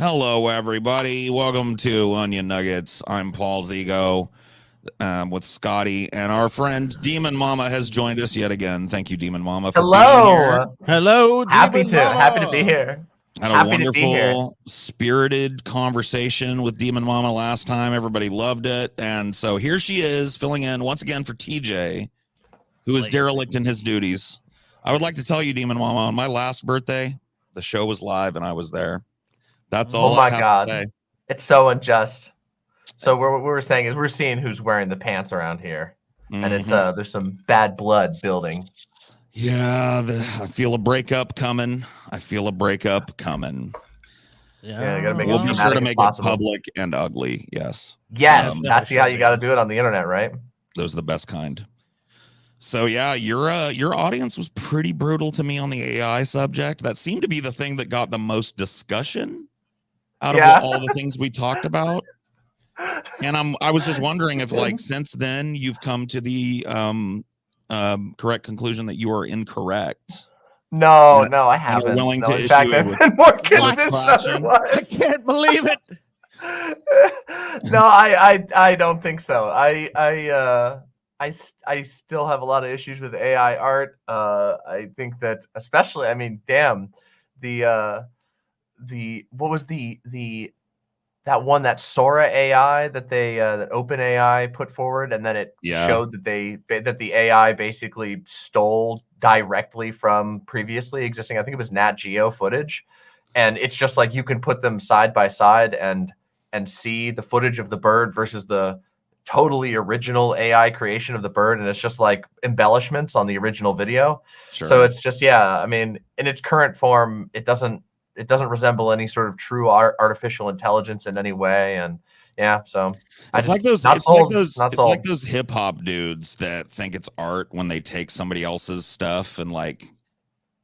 Hello, everybody. Welcome to Onion Nuggets. I'm Paul Zigo with Scotty, and our friend Demon Mama has joined us yet again. Thank you, Demon Mama, for being here. Hello, Happy Demon Mama. to be here. Had a wonderful, spirited conversation with Demon Mama last time. Everybody loved it, and so here she is, filling in once again for TJ, who is derelict in his duties. I would like to tell you, Demon Mama, on my last birthday, the show was live, and I was there. That's all. Oh my God, it's so unjust. So what we're saying is we're seeing who's wearing the pants around here, and it's there's some bad blood building. Yeah, I feel a breakup coming. Yeah, you gotta make we'll it be sure to make it public and ugly. Yes. That's how you got to do it on the internet, right? Those are the best kind. So yeah, your audience was pretty brutal to me on the AI subject. That seemed to be the thing that got the most discussion out of all the things we talked about. And I was just wondering if, like, since then you've come to the correct conclusion that you are incorrect. No, I haven't. Willing to issue fact, I've been more convinced otherwise. I can't believe it. No, I don't think so. I still have a lot of issues with AI art. I think that, especially, I mean, damn, what was that one, that Sora AI that that OpenAI put forward, and then it showed that the AI basically stole directly from previously existing, I think it was Nat Geo footage, and it's just like you can put them side by side and see the footage of the bird versus the totally original AI creation of the bird, and it's just like embellishments on the original video. Sure. So it's just, I mean, in its current form, it doesn't resemble any sort of true artificial intelligence in any way. And so it's like those hip hop dudes that think it's art when they take somebody else's stuff and like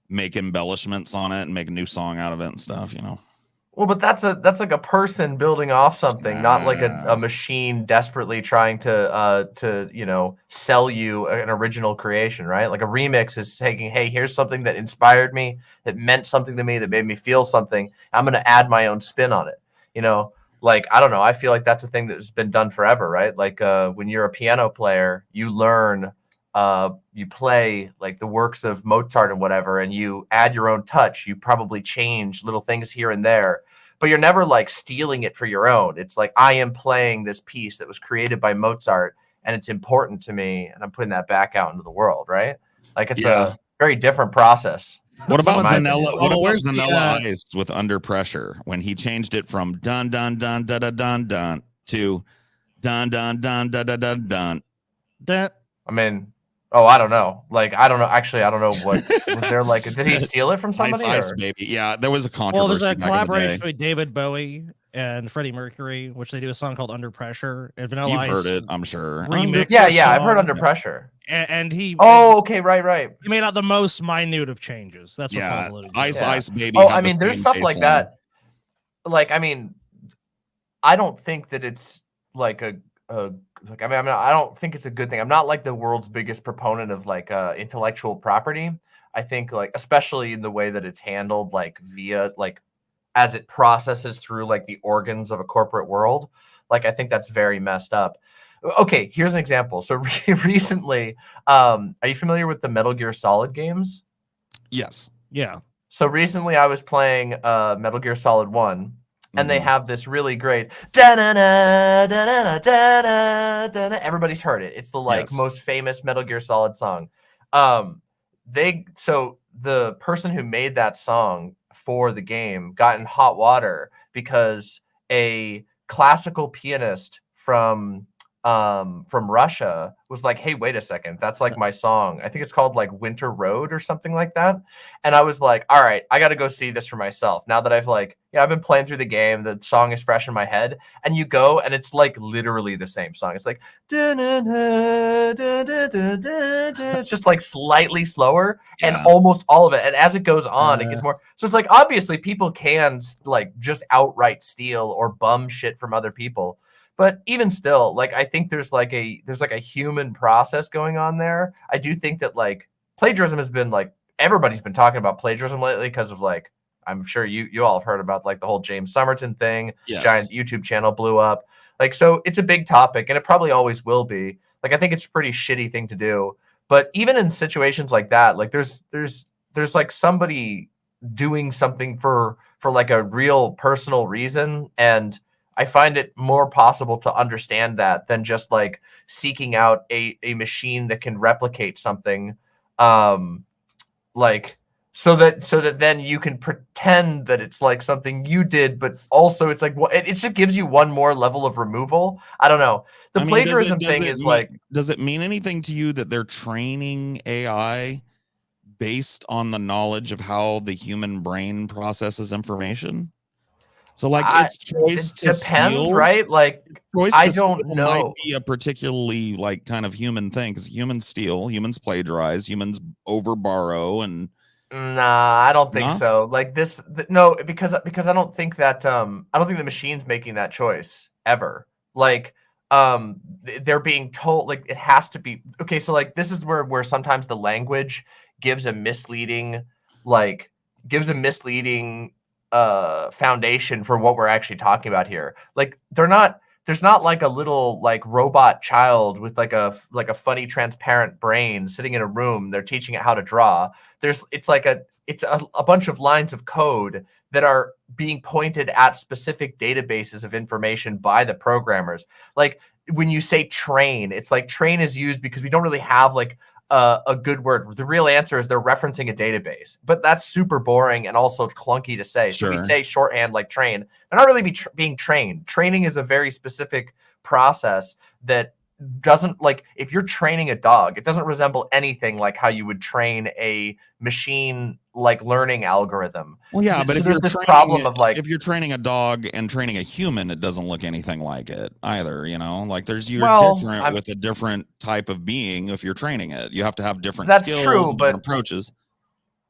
make embellishments on it and make a new song out of it and stuff, you know. Well, but that's like a person building off something, not like a machine desperately trying to sell you an original creation, right? Like a remix is taking, hey, here's something that inspired me, that meant something to me, that made me feel something. I'm going to add my own spin on it. You know, like, I don't know. I feel like that's a thing that's been done forever, right? Like when you're a piano player, you learn, you play like the works of Mozart and whatever, and you add your own touch. You probably change little things here and there, but you're never like stealing it for your own. It's like, I am playing this piece that was created by Mozart and it's important to me, and I'm putting that back out into the world, right? Like it's a very different process. What about Vanilla? What about Vanilla Ice with Under Pressure when he changed it from dun dun dun dun dun dun dun to dun dun dun dun dun dun dun? I mean, I don't know. Like, I don't know. Actually, I don't know what was there. Like, did he steal it from somebody? Ice Baby. Yeah, there was a controversy. Well, there's a collaboration between David Bowie and Freddie Mercury, which they do a song called Under Pressure. And Vanilla Ice, you've heard it, I'm sure. I've heard Under Pressure. And he. Oh, okay, right. He made out the most minute of changes. That's what Paul's alluding to. Ice Baby. Oh, I mean, there's stuff like that. Like, I mean, I don't think that it's like I don't think it's a good thing. I'm not like the world's biggest proponent of like intellectual property. I think, like, especially in the way that it's handled, like via like as it processes through like the organs of a corporate world. Like, I think that's very messed up. Okay, here's an example. So recently, are you familiar with the Metal Gear Solid games? Yes. Yeah. So recently I was playing Metal Gear Solid 1. And they have this really great da-na-na, da-na-na, da-na, da-na. Everybody's heard it. It's the most famous Metal Gear Solid song. So the person who made that song for the game got in hot water because a classical pianist from Russia was like, hey, wait a second, that's like my song. I think it's called like Winter Road or something like that. And I was like, all right, I got to go see this for myself. Now that I've been playing through the game, the song is fresh in my head, and you go and it's like literally the same song. It's like, it's just like slightly slower and almost all of it. And as it goes on, it gets more. So it's like, obviously people can like just outright steal or bum shit from other people. But even still, like, I think there's like a human process going on there. I do think that like plagiarism has been like, everybody's been talking about plagiarism lately because of like, I'm sure you all have heard about like the whole James Somerton thing. Yes. Giant YouTube channel blew up. Like, so it's a big topic, and it probably always will be. Like, I think it's a pretty shitty thing to do. But even in situations like that, like there's like somebody doing something for like a real personal reason, and I find it more possible to understand that than just like seeking out a machine that can replicate something, like so that then you can pretend that it's like something you did, but also it's like it just gives you one more level of removal. I don't know. The plagiarism thing is like, does it mean anything to you that they're training AI based on the knowledge of how the human brain processes information? So like its choice to depends, steal, right? Like, choice I to don't steal know. might be a particularly like kind of human thing, because humans steal, humans plagiarize, humans over borrow, and Nah, I don't think Nah? so. Like no, because I don't think that I don't think the machine's making that choice ever. Like they're being told like it has to be okay. So like this is where sometimes the language gives a misleading like gives a misleading foundation for what we're actually talking about here. Like there's not like a little like robot child with like a funny transparent brain sitting in a room. They're teaching it how to draw. It's a bunch of lines of code that are being pointed at specific databases of information by the programmers. Like when you say train, it's like train is used because we don't really have like a good word. The real answer is they're referencing a database, but that's super boring and also clunky to say. So we Sure. say shorthand like train. They're not really being trained. Training is a very specific process that doesn't like if you're training a dog, it doesn't resemble anything like how you would train a machine like learning algorithm. Well, yeah, but So if there's you're this training problem it, of like, if you're training a dog and training a human, it doesn't look anything like it either. You know, like you're well, different with a different type of being. If you're training it, you have to have different that's skills, true, and but different approaches.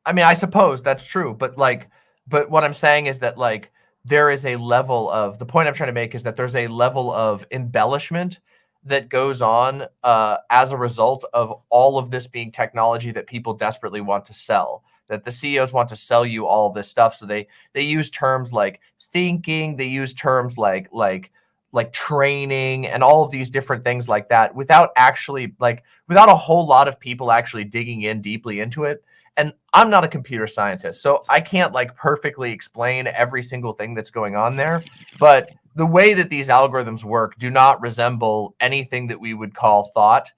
I mean, I suppose that's true, but what I'm saying is that like there is a level of the point I'm trying to make is that there's a level of embellishment that goes on as a result of all of this being technology that people desperately want to sell. That the CEOs want to sell you all this stuff, so they use terms like thinking, they use terms like training, and all of these different things like that, without actually without a whole lot of people actually digging in deeply into it. And I'm not a computer scientist, so I can't like perfectly explain every single thing that's going on there. But the way that these algorithms work do not resemble anything that we would call thought,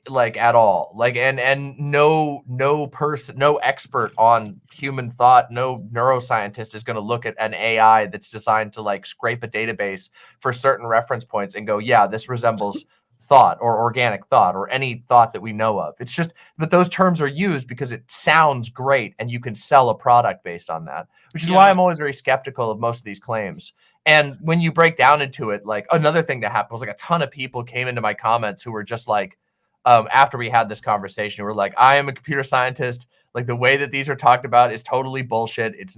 like at all. Like and no person, no expert on human thought, no neuroscientist is going to look at an AI that's designed to like scrape a database for certain reference points and go, yeah, this resembles thought or organic thought or any thought that we know of. It's just that those terms are used because it sounds great and you can sell a product based on that, which is why I'm always very skeptical of most of these claims. And when you break down into it, like another thing that happened was like a ton of people came into my comments who were just like, after we had this conversation, we're like, I am a computer scientist. Like the way that these are talked about is totally bullshit. It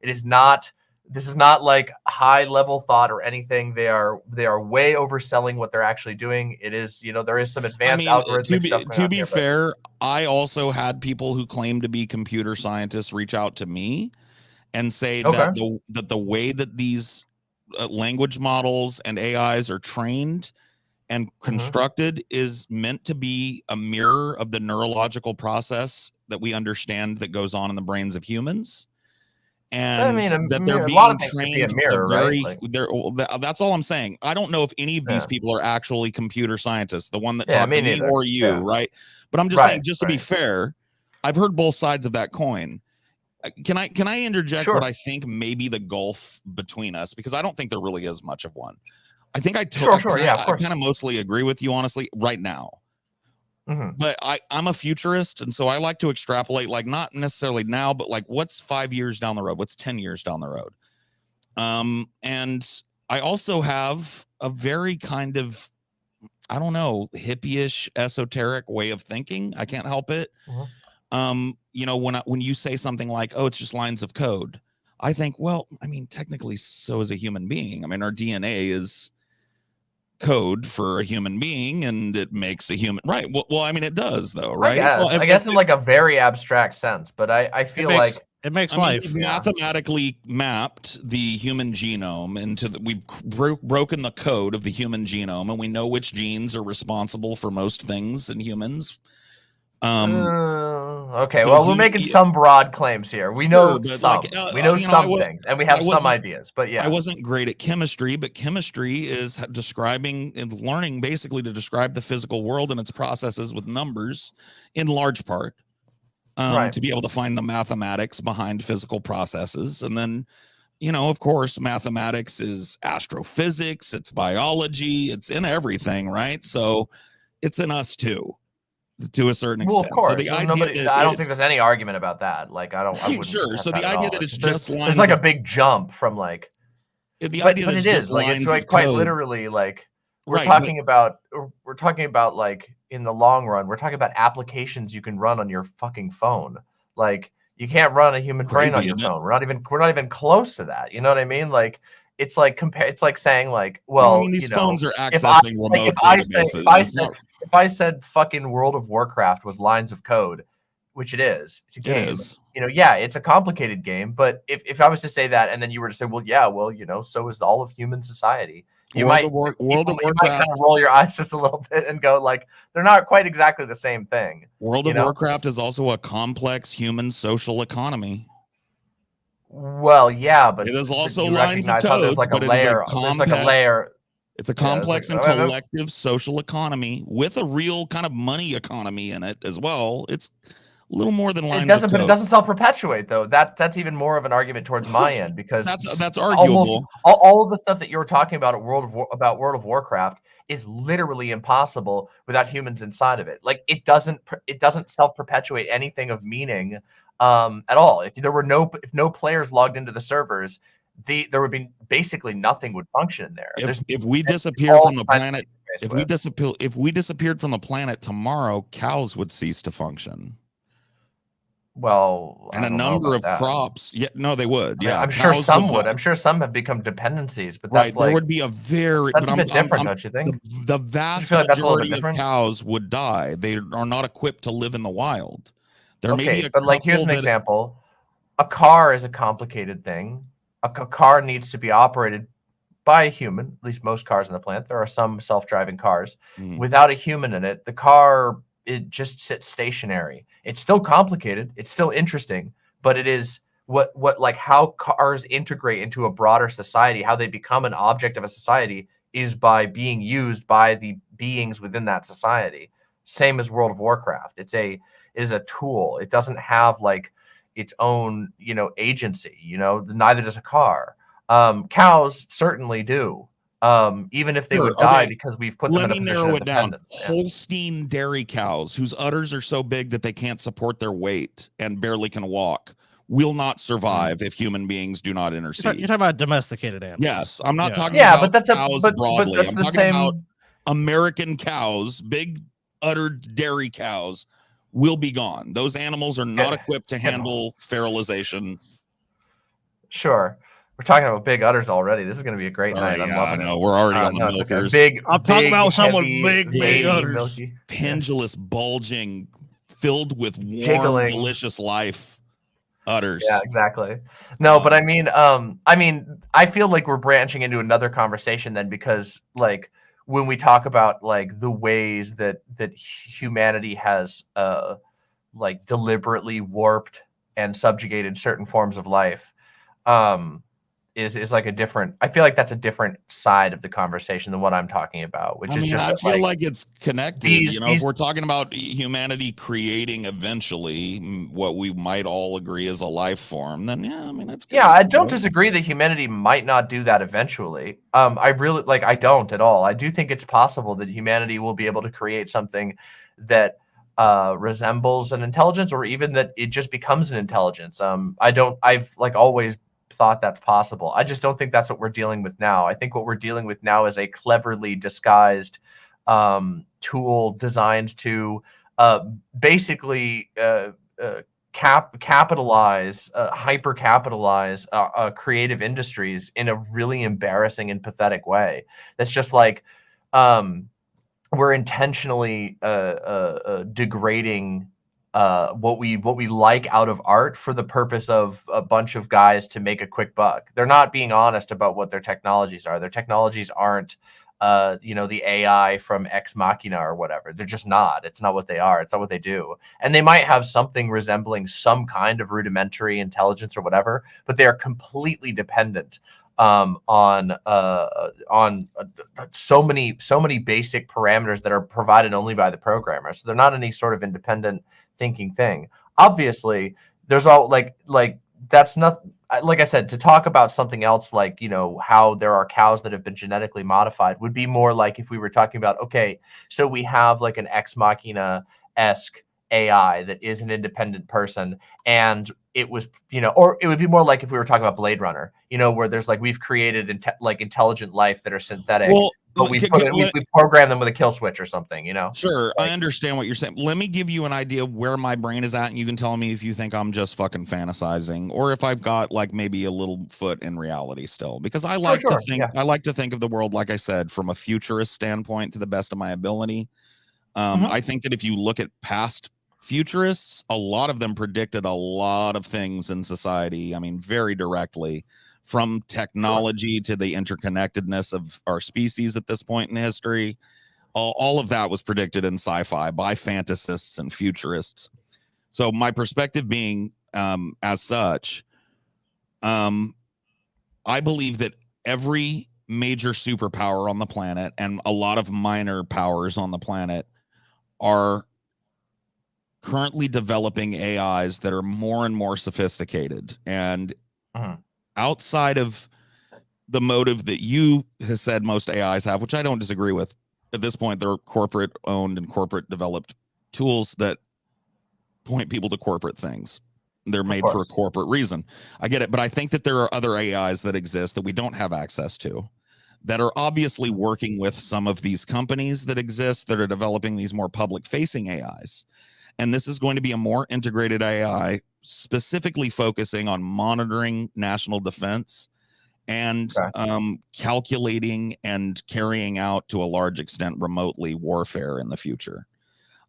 is not, this is not like high level thought or anything. They are way overselling what they're actually doing. It is, there is some advanced algorithmic stuff going on. To be fair, I also had people who claim to be computer scientists reach out to me and say that the way that these language models and AIs are trained and constructed is meant to be a mirror of the neurological process that we understand that goes on in the brains of humans. And I mean, that they're being trained with a very, that's all I'm saying. I don't know if any of these people are actually computer scientists, the one that talked to me or you, right? But I'm just saying, just to be fair, I've heard both sides of that coin. Can I interject what I think may be the gulf between us? Because I don't think there really is much of one. I think I kind of mostly agree with you, honestly, right now. But I'm a futurist, and so I like to extrapolate, like not necessarily now, but like what's 5 years down the road, what's 10 years down the road. And I also have a very kind of, I don't know, hippie-ish, esoteric way of thinking. I can't help it. When you say something like, oh, it's just lines of code, I think, well, I mean, technically, so is a human being. I mean, our DNA is code for a human being, and it makes a human, right? Well, I mean, it does, though, right? I guess in like a very abstract sense, but I feel like It makes I mean, life. we've mathematically mapped the human genome into we've broken the code of the human genome, and we know which genes are responsible for most things in humans. Okay, so well, we're making some broad claims here. We know Sure, but some. like, We know you know, some things, and we have some wasn't- ideas. But yeah, I wasn't great at chemistry, but chemistry is describing and learning basically to describe the physical world and its processes with numbers, in large part, Right. to be able to find the mathematics behind physical processes. And then, you know, of course, mathematics is astrophysics, it's biology, it's in everything, right? So it's in us too, to a certain extent. Well, of course. So the idea that I don't think there's any argument about that. Like, I wouldn't. Sure. So that the at idea all. that it's There's just lines there's like a of- big jump from like. the But idea that it it's is just like lines it's like of quite code. literally like we're Right, talking about like in the long run, we're talking about applications you can run on your fucking phone. Like you can't run a human brain on Crazy, your isn't it? phone. We're not even close to that. You know what I mean? Like it's like it's like saying like, Well, well, I mean, these you know, phones are if I accessing remote if I say databases. if I said fucking World of Warcraft was lines of code, which it is, it's a It game. is. You know, yeah, it's a complicated game, but if I was to say that and then you were to say, well, yeah, well, you know, so is all of human society. You might kind of roll your eyes just a little bit and go like, they're not quite exactly the same thing. World of Warcraft is also a complex human social economy. Well, yeah, but it is also you lines of recognize how there's codes, like a but it is layer. There's like a layer. It's a Yeah, it's complex like- and collective social economy with a real kind of money economy in it as well. It's a little more than lines of code. But it doesn't self-perpetuate though. That's even more of an argument towards my end because that's arguable. Almost all of the stuff that you're talking about at World of Warcraft is literally impossible without humans inside of it. Like it doesn't self-perpetuate anything of meaning at all. If no players logged into the servers, there would be basically nothing would function in there. If we disappear from the planet, if we disappeared from the planet tomorrow, cows would cease to function. Well, and a number of crops. Yeah, no, they would. Yeah, I'm sure some would. I'm sure some have become dependencies, but that's there would be a very that's a bit different, don't you think? The vast majority of cows would die. They are not equipped to live in the wild. There may be but like here's an example: a car is a complicated thing. A car needs to be operated by a human. At least most cars on the planet. There are some self-driving cars. Without a human in it, the car it just sits stationary. It's still complicated. It's still interesting, but it is what like how cars integrate into a broader society, how they become an object of a society is by being used by the beings within that society. Same as World of Warcraft. It is a tool. It doesn't have like its own, agency, neither does a car. Cows certainly do. Even if they would die because we've put them in a position of dependence. Holstein dairy cows whose udders are so big that they can't support their weight and barely can walk will not survive if human beings do not intercede. You're talking about domesticated animals. Yes, I'm not talking about cows broadly. But that's I'm talking about American cows, big uddered dairy cows will be gone. Those animals are not equipped to handle fertilization. Sure. We're talking about big udders already. This is going to be a great night. I'm loving it. We're already on the milkers. I'm talking about someone big udders. Milky. Pendulous, bulging, filled with warm, delicious life udders. Yeah, exactly. No, but I mean, I feel like we're branching into another conversation then because, like, when we talk about like the ways that humanity has, like, deliberately warped and subjugated certain forms of life, is like a different. I feel like that's a different side of the conversation than what I'm talking about. Which is just I feel like it's connected. If we're talking about humanity creating eventually what we might all agree is a life form, then it's I don't disagree that humanity might not do that eventually. I really I don't at all. I do think it's possible that humanity will be able to create something that resembles an intelligence, or even that it just becomes an intelligence. I've always thought that's possible. I just don't think that's what we're dealing with now. I think what we're dealing with now is a cleverly disguised tool designed to basically capitalize, hyper capitalize creative industries in a really embarrassing and pathetic way. That's just like we're intentionally degrading what we like out of art for the purpose of a bunch of guys to make a quick buck. They're not being honest about what their technologies are. Their technologies aren't the AI from Ex Machina or whatever. They're just not. It's not what they are. It's not what they do. And they might have something resembling some kind of rudimentary intelligence or whatever, but they are completely dependent on so many basic parameters that are provided only by the programmer. So they're not any sort of independent thinking thing. Obviously, there's all like that's not, like I said, to talk about something else like, how there are cows that have been genetically modified would be more like if we were talking about, okay, so we have like an Ex Machina-esque AI that is an independent person, and it was, or it would be more like if we were talking about Blade Runner, where there's like, we've created intelligent life that are synthetic, Well, but we program them with a kill switch or something, Sure, I understand what you're saying. Let me give you an idea of where my brain is at, and you can tell me if you think I'm just fucking fantasizing or if I've got like maybe a little foot in reality still. Because I like to think, I like to think of the world, like I said, from a futurist standpoint to the best of my ability. I think that if you look at past futurists, a lot of them predicted a lot of things in society. I mean, very directly, from technology to the interconnectedness of our species at this point in history. All of that was predicted in sci-fi by fantasists and futurists. So my perspective being, as such, I believe that every major superpower on the planet and a lot of minor powers on the planet are currently developing AIs that are more and more sophisticated. And outside of the motive that you have said most AIs have, which I don't disagree with, at this point, they're corporate owned and corporate developed tools that point people to corporate things. They're made for a corporate reason. I get it. But I think that there are other AIs that exist that we don't have access to, that are obviously working with some of these companies that exist that are developing these more public facing AIs. And this is going to be a more integrated AI, specifically focusing on monitoring national defense and calculating and carrying out, to a large extent, remotely warfare in the future.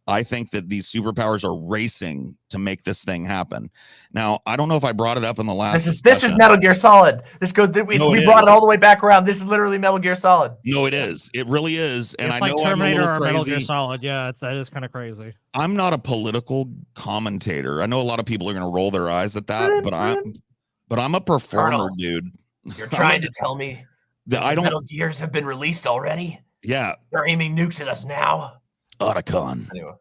I think that these superpowers are racing to make this thing happen. Now, I don't know if I brought it up in the last. This is Metal Gear Solid. We brought it all the way back around. This is literally Metal Gear Solid. No, it is. It really is. And it's I like know Terminator I'm a little or crazy. Metal Gear Solid. Yeah, that is kind of crazy. I'm not a political commentator. I know a lot of people are going to roll their eyes at that, but I'm a performer, Colonel, dude. You're trying to tell me that Metal Gears have been released already? Yeah. They're aiming nukes at us now. Otacon. Anyway,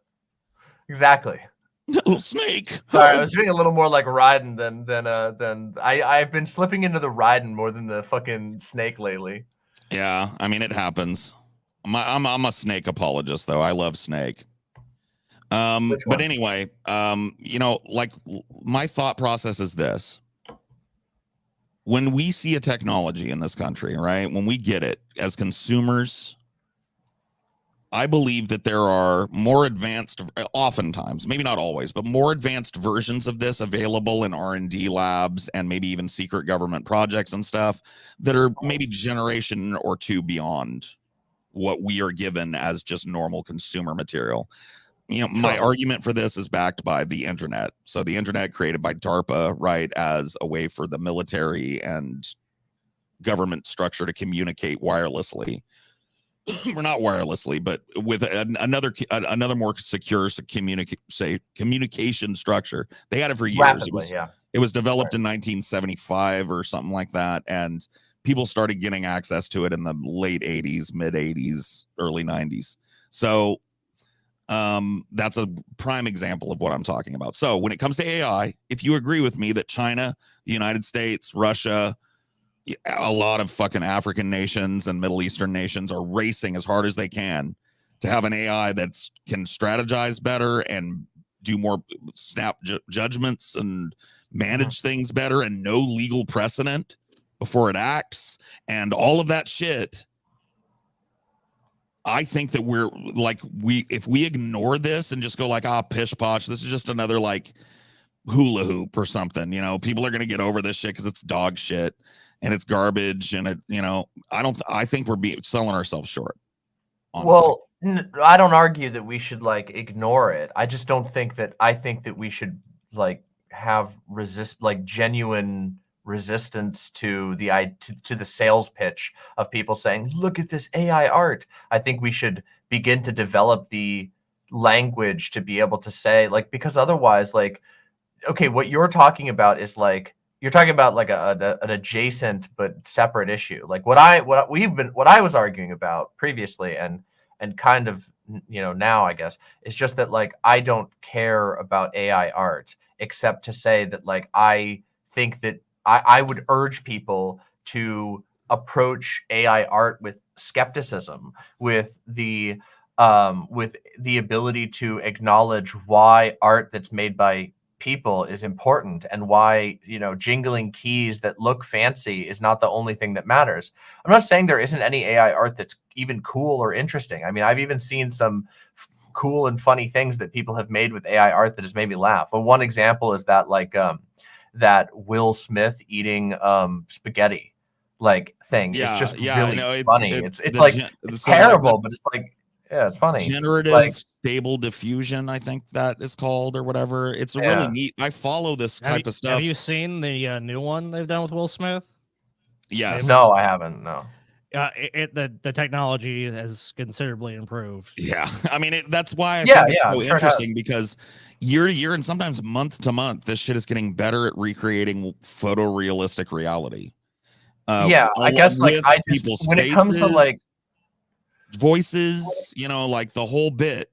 exactly. Little Snake. Sorry, I was doing a little more like Raiden than I've been slipping into the Raiden more than the fucking Snake lately. Yeah, I mean, it happens. I'm a Snake apologist, though. I love Snake. But anyway, like, my thought process is this. When we see a technology in this country, right, when we get it as consumers, I believe that there are more advanced, oftentimes, maybe not always, but more advanced versions of this available in R&D labs and maybe even secret government projects and stuff that are maybe generation or two beyond what we are given as just normal consumer material. My argument for this is backed by the internet. So the internet, created by DARPA, right, as a way for the military and government structure to communicate wirelessly. We're not wirelessly, but with another more secure communication structure. They had it for years. Rapidly, it was developed in 1975 or something like that, and people started getting access to it in the late 80s, mid 80s, early 90s. So that's a prime example of what I'm talking about. So when it comes to AI, if you agree with me that China, the United States, Russia, a lot of fucking African nations and Middle Eastern nations are racing as hard as they can to have an AI that can strategize better and do more snap judgments and manage things better and know legal precedent before it acts and all of that shit. I think that we're like, if we ignore this and just go like, pish posh, this is just another like hula hoop or something, people are going to get over this shit because it's dog shit and it's garbage. And I think we're selling ourselves short. Honestly. Well, I don't argue that we should like ignore it. I just don't think that I think that we should like have genuine resistance to to the sales pitch of people saying, "Look at this AI art." I think we should begin to develop the language to be able to say like because otherwise like okay, what you're talking about is like you're talking about like an adjacent but separate issue. Like what I was arguing about previously and kind of now I guess is just that like I don't care about AI art except to say that like I think that I would urge people to approach AI art with skepticism, with the ability to acknowledge why art that's made by people is important and why jingling keys that look fancy is not the only thing that matters. I'm not saying there isn't any AI art that's even cool or interesting. I mean, I've even seen some cool and funny things that people have made with AI art that has made me laugh. Well, one example is that like that Will Smith eating spaghetti like thing. It's just really funny. It's like it's terrible, but it's like yeah, it's funny. Generative like, stable diffusion, I think that is called or whatever. It's really neat. I follow this type of stuff. Have you seen the new one they've done with Will Smith? Yes. No, I haven't. No. The technology has considerably improved. Yeah, I mean that's why I think it's so interesting because year to year and sometimes month to month, this shit is getting better at recreating photorealistic reality. I guess like I just when it comes to like voices, like the whole bit.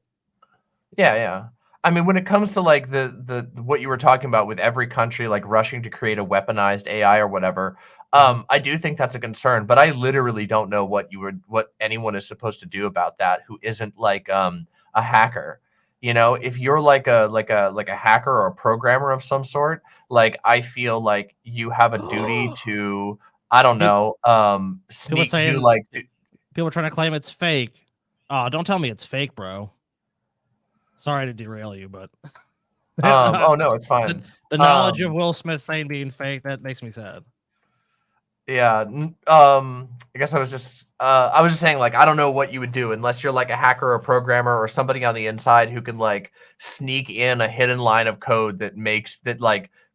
Yeah. I mean, when it comes to like the what you were talking about with every country like rushing to create a weaponized AI or whatever, I do think that's a concern. But I literally don't know what anyone is supposed to do about that who isn't like a hacker. If you're like a hacker or a programmer of some sort, like I feel like you have a duty to I don't know people are trying to claim it's fake. Oh, don't tell me it's fake, bro. Sorry to derail you, but oh no, it's fine. The knowledge of Will Smith saying being fake, that makes me sad. Yeah. I guess I was just saying like I don't know what you would do unless you're like a hacker or a programmer or somebody on the inside who can like sneak in a hidden line of code that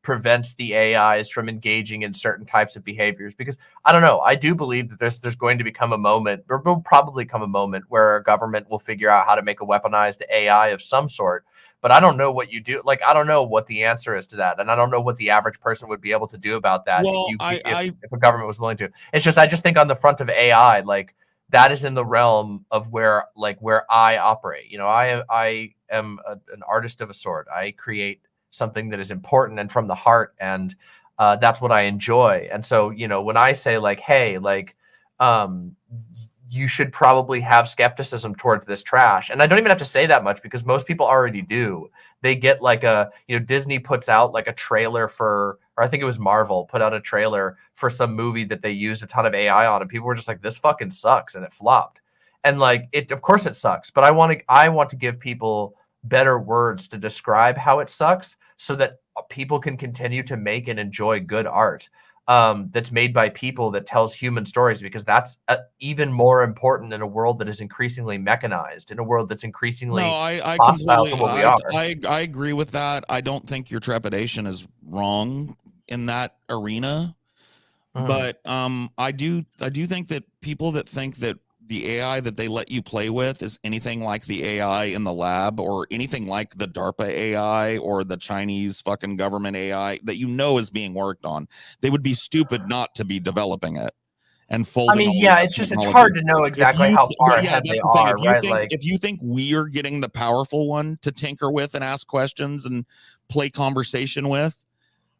prevents the AIs from engaging in certain types of behaviors. Because I don't know, I do believe that there's going to become a moment, or will probably come a moment where a government will figure out how to make a weaponized AI of some sort. But I don't know what you do. Like, I don't know what the answer is to that. And I don't know what the average person would be able to do about that if a government was willing to. It's just, I just think on the front of AI, like that is in the realm of where I operate. I am an artist of a sort. I create something that is important and from the heart, and that's what I enjoy. And so when I say like, hey, like you should probably have skepticism towards this trash, and I don't even have to say that much because most people already do. They get like Disney puts out like a trailer for, or I think it was Marvel put out a trailer for some movie that they used a ton of AI on, and people were just like, this fucking sucks, and it flopped. And like of course it sucks, but I want to give people better words to describe how it sucks so that people can continue to make and enjoy good art that's made by people that tells human stories, because that's even more important in a world that is increasingly mechanized, in a world that's increasingly hostile to what we are. I agree with that. I don't think your trepidation is wrong in that arena. But I do think that people that think that the AI that they let you play with is anything like the AI in the lab or anything like the DARPA AI or the Chinese fucking government AI that is being worked on, they would be stupid not to be developing it and folding. I mean, yeah, it's hard to know exactly how far ahead they are, right? If you think we are getting the powerful one to tinker with and ask questions and play conversation with,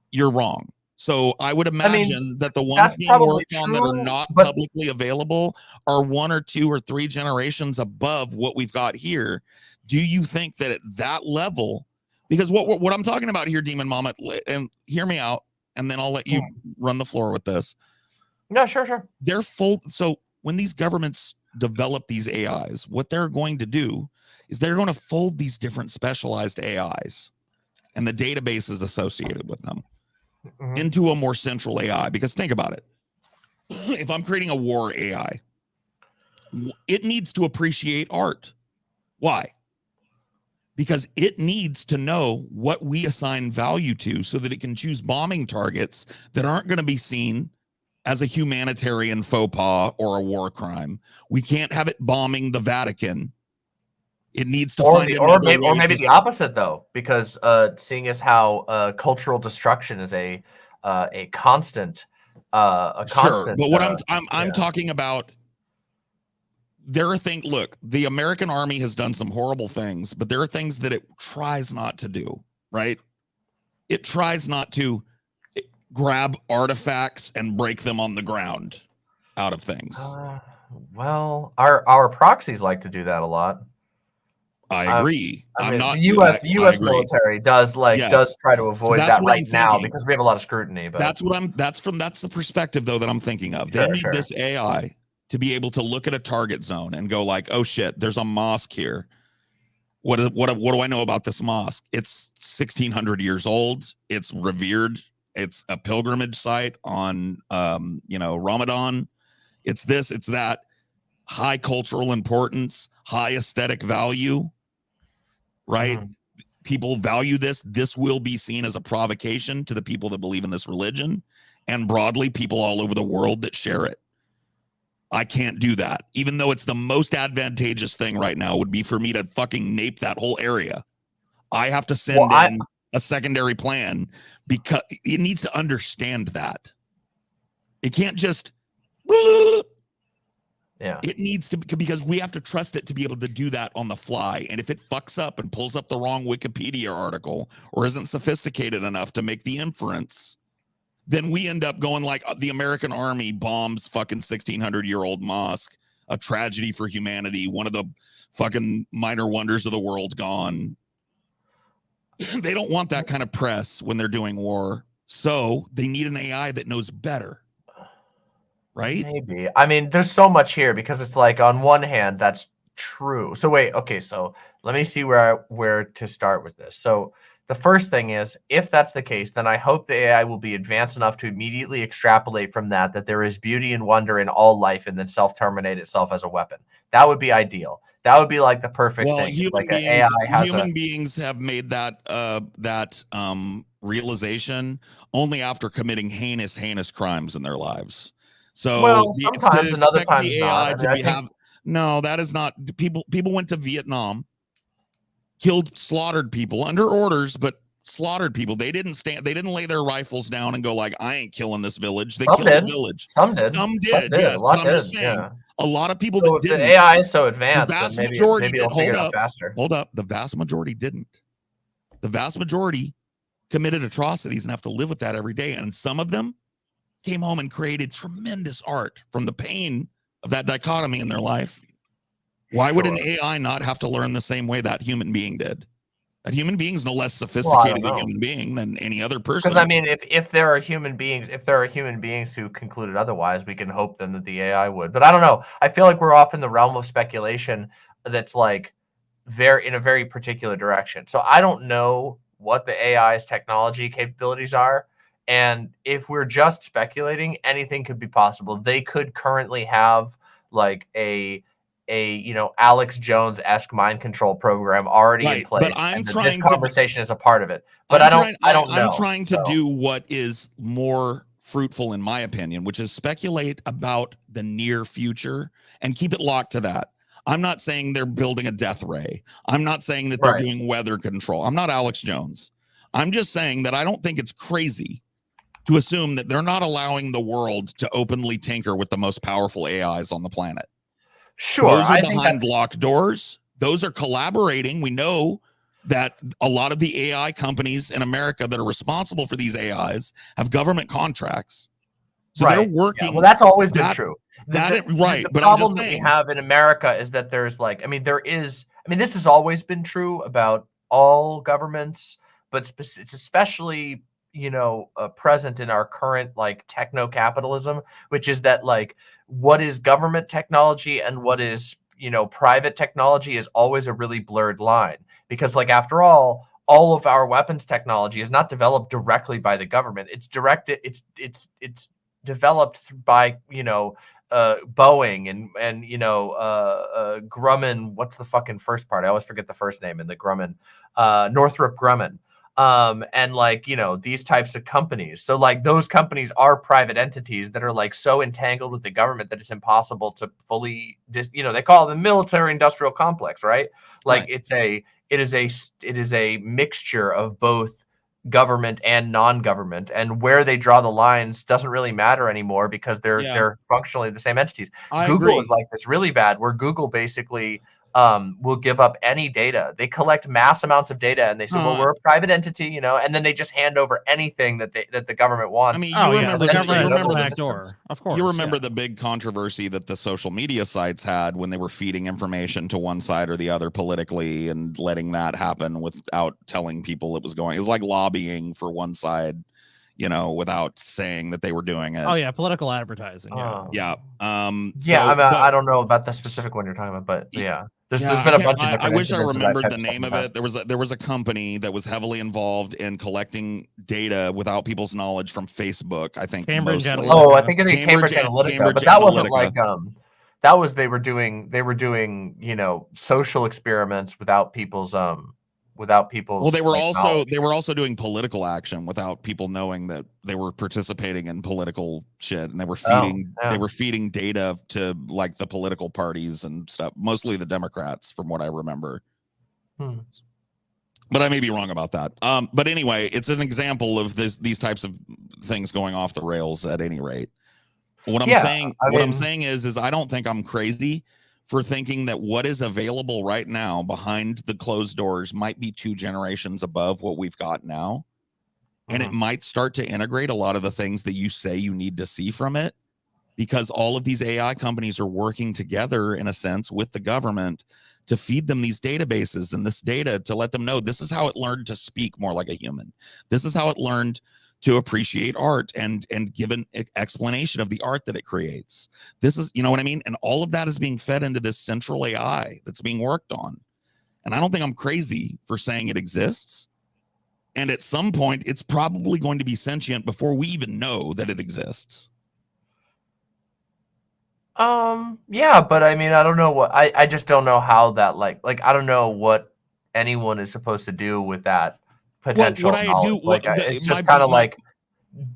you're wrong. So I would imagine that the ones being worked on that are not publicly available are 1 or 2 or 3 generations above what we've got here. Do you think that at that level, because what I'm talking about here, Demon Mama, and hear me out, and then I'll let you run the floor with this. No, sure. They're full. So when these governments develop these AIs, what they're going to do is they're going to fold these different specialized AIs and the databases associated with them into a more central AI. Because think about it. If I'm creating a war AI, it needs to appreciate art. Why? Because it needs to know what we assign value to so that it can choose bombing targets that aren't going to be seen as a humanitarian faux pas or a war crime. We can't have it bombing the Vatican. It needs to find or maybe the opposite though, because seeing as how cultural destruction is a constant Sure, but what I'm talking about, there are things, look, the American army has done some horrible things, but there are things that it tries not to do, right? It tries not to grab artifacts and break them on the ground out of things. Well, our proxies like to do that a lot. I agree. I mean, the U.S. military does try to avoid that right now because we have a lot of scrutiny. But that's the perspective though that I'm thinking of. They need this AI to be able to look at a target zone and go like, oh shit, there's a mosque here. What do I know about this mosque? It's 1600 years old. It's revered. It's a pilgrimage site on Ramadan. It's this, it's that. High cultural importance, high aesthetic value, right? People value this. This will be seen as a provocation to the people that believe in this religion, and broadly people all over the world that share it. I can't do that. Even though it's the most advantageous thing right now would be for me to fucking nape that whole area. I have to send in a secondary plan because it needs to understand that. It can't just... Yeah, it needs to, because we have to trust it to be able to do that on the fly. And if it fucks up and pulls up the wrong Wikipedia article or isn't sophisticated enough to make the inference, then we end up going like the American army bombs fucking 1600-year-old mosque, a tragedy for humanity, one of the fucking minor wonders of the world gone. They don't want that kind of press when they're doing war. So they need an AI that knows better. Right? Maybe. I mean, there's so much here because it's like on one hand, that's true. So wait, okay, so let me see where to start with this. So the first thing is, if that's the case, then I hope the AI will be advanced enough to immediately extrapolate from that there is beauty and wonder in all life and then self-terminate itself as a weapon. That would be ideal. That would be like the perfect thing. Human beings have made that realization only after committing heinous crimes in their lives. So sometimes and other times not. No, that is not. People went to Vietnam, slaughtered people under orders, but slaughtered people. They didn't lay their rifles down and go like, I ain't killing this village. They killed the village. Some did. Yes. But I'm just saying, a lot of people that didn't. The AI is so advanced. The vast majority maybe figure it out faster. Hold up. The vast majority didn't. The vast majority committed atrocities and have to live with that every day. And some of them came home and created tremendous art from the pain of that dichotomy in their life. Why would an AI not have to learn the same way that human being did? That human being's no less sophisticated a human being than any other person. Because I mean, if there are human beings who concluded otherwise, we can hope then that the AI would. But I don't know. I feel like we're off in the realm of speculation that's like in a very particular direction. So I don't know what the AI's technology capabilities are. And if we're just speculating, anything could be possible. They could currently have like a Alex Jones-esque mind control program already in place. But this conversation is a part of it. But I don't know. I'm trying to do what is more fruitful, in my opinion, which is speculate about the near future and keep it locked to that. I'm not saying they're building a death ray. I'm not saying that they're doing weather control. I'm not Alex Jones. I'm just saying that I don't think it's crazy to assume that they're not allowing the world to openly tinker with the most powerful AIs on the planet. Sure. Those are behind locked doors. Those are collaborating. We know that a lot of the AI companies in America that are responsible for these AIs have government contracts. So they're working. Yeah. Well, that's always been true. The problem that we have in America is that there's this has always been true about all governments, but it's especially present in our current like techno-capitalism, which is that like what is government technology and what is private technology is always a really blurred line, because like after all of our weapons technology is not developed directly by the government. It's developed by Boeing and Grumman. What's the fucking first part? I always forget the first name in the Grumman. Northrop Grumman. And like, these types of companies. So like those companies are private entities that are like so entangled with the government that it's impossible to fully, they call it the military industrial complex, right? Like Right. it is a mixture of both government and non-government, and where they draw the lines doesn't really matter anymore because they're functionally the same entities. I Google agree. is like this really bad, where Google basically will give up any data. They collect mass amounts of data, and they say, "Well, we're a private entity," and then they just hand over anything that the government wants. I mean, Oh, you yeah, remember the government has remember the the back door, of course. You remember the big controversy that the social media sites had when they were feeding information to one side or the other politically and letting that happen without telling people it was going. It was like lobbying for one side, without saying that they were doing it. Oh yeah, political advertising. Yeah. I don't know about the specific one you're talking about, but yeah. There's been a bunch of different. I wish I incidents of that remembered type the of stuff name in of the it. There was a company that was heavily involved in collecting data without people's knowledge from Facebook. I think Cambridge mostly. Analytica. Oh, I think Cambridge Analytica, but that wasn't like that was they were doing social experiments without people's Well, they were knowledge. also doing political action without people knowing that they were participating in political shit, and they were feeding data to like the political parties and stuff, mostly the Democrats, from what I remember. But I may be wrong about that. But anyway, it's an example of these types of things going off the rails at any rate. What I'm saying is I don't think I'm crazy for thinking that what is available right now behind the closed doors might be 2 generations above what we've got now. And it might start to integrate a lot of the things that you say you need to see from it, because all of these AI companies are working together in a sense with the government to feed them these databases and this data to let them know this is how it learned to speak more like a human. This is how it learned to appreciate art and give an explanation of the art that it creates. This is, you know what I mean? And all of that is being fed into this central AI that's being worked on. And I don't think I'm crazy for saying it exists. And at some point, it's probably going to be sentient before we even know that it exists. Yeah, but I mean, I don't know what I just don't know how that like I don't know what anyone is supposed to do with that potential knowledge. It's just kind of like,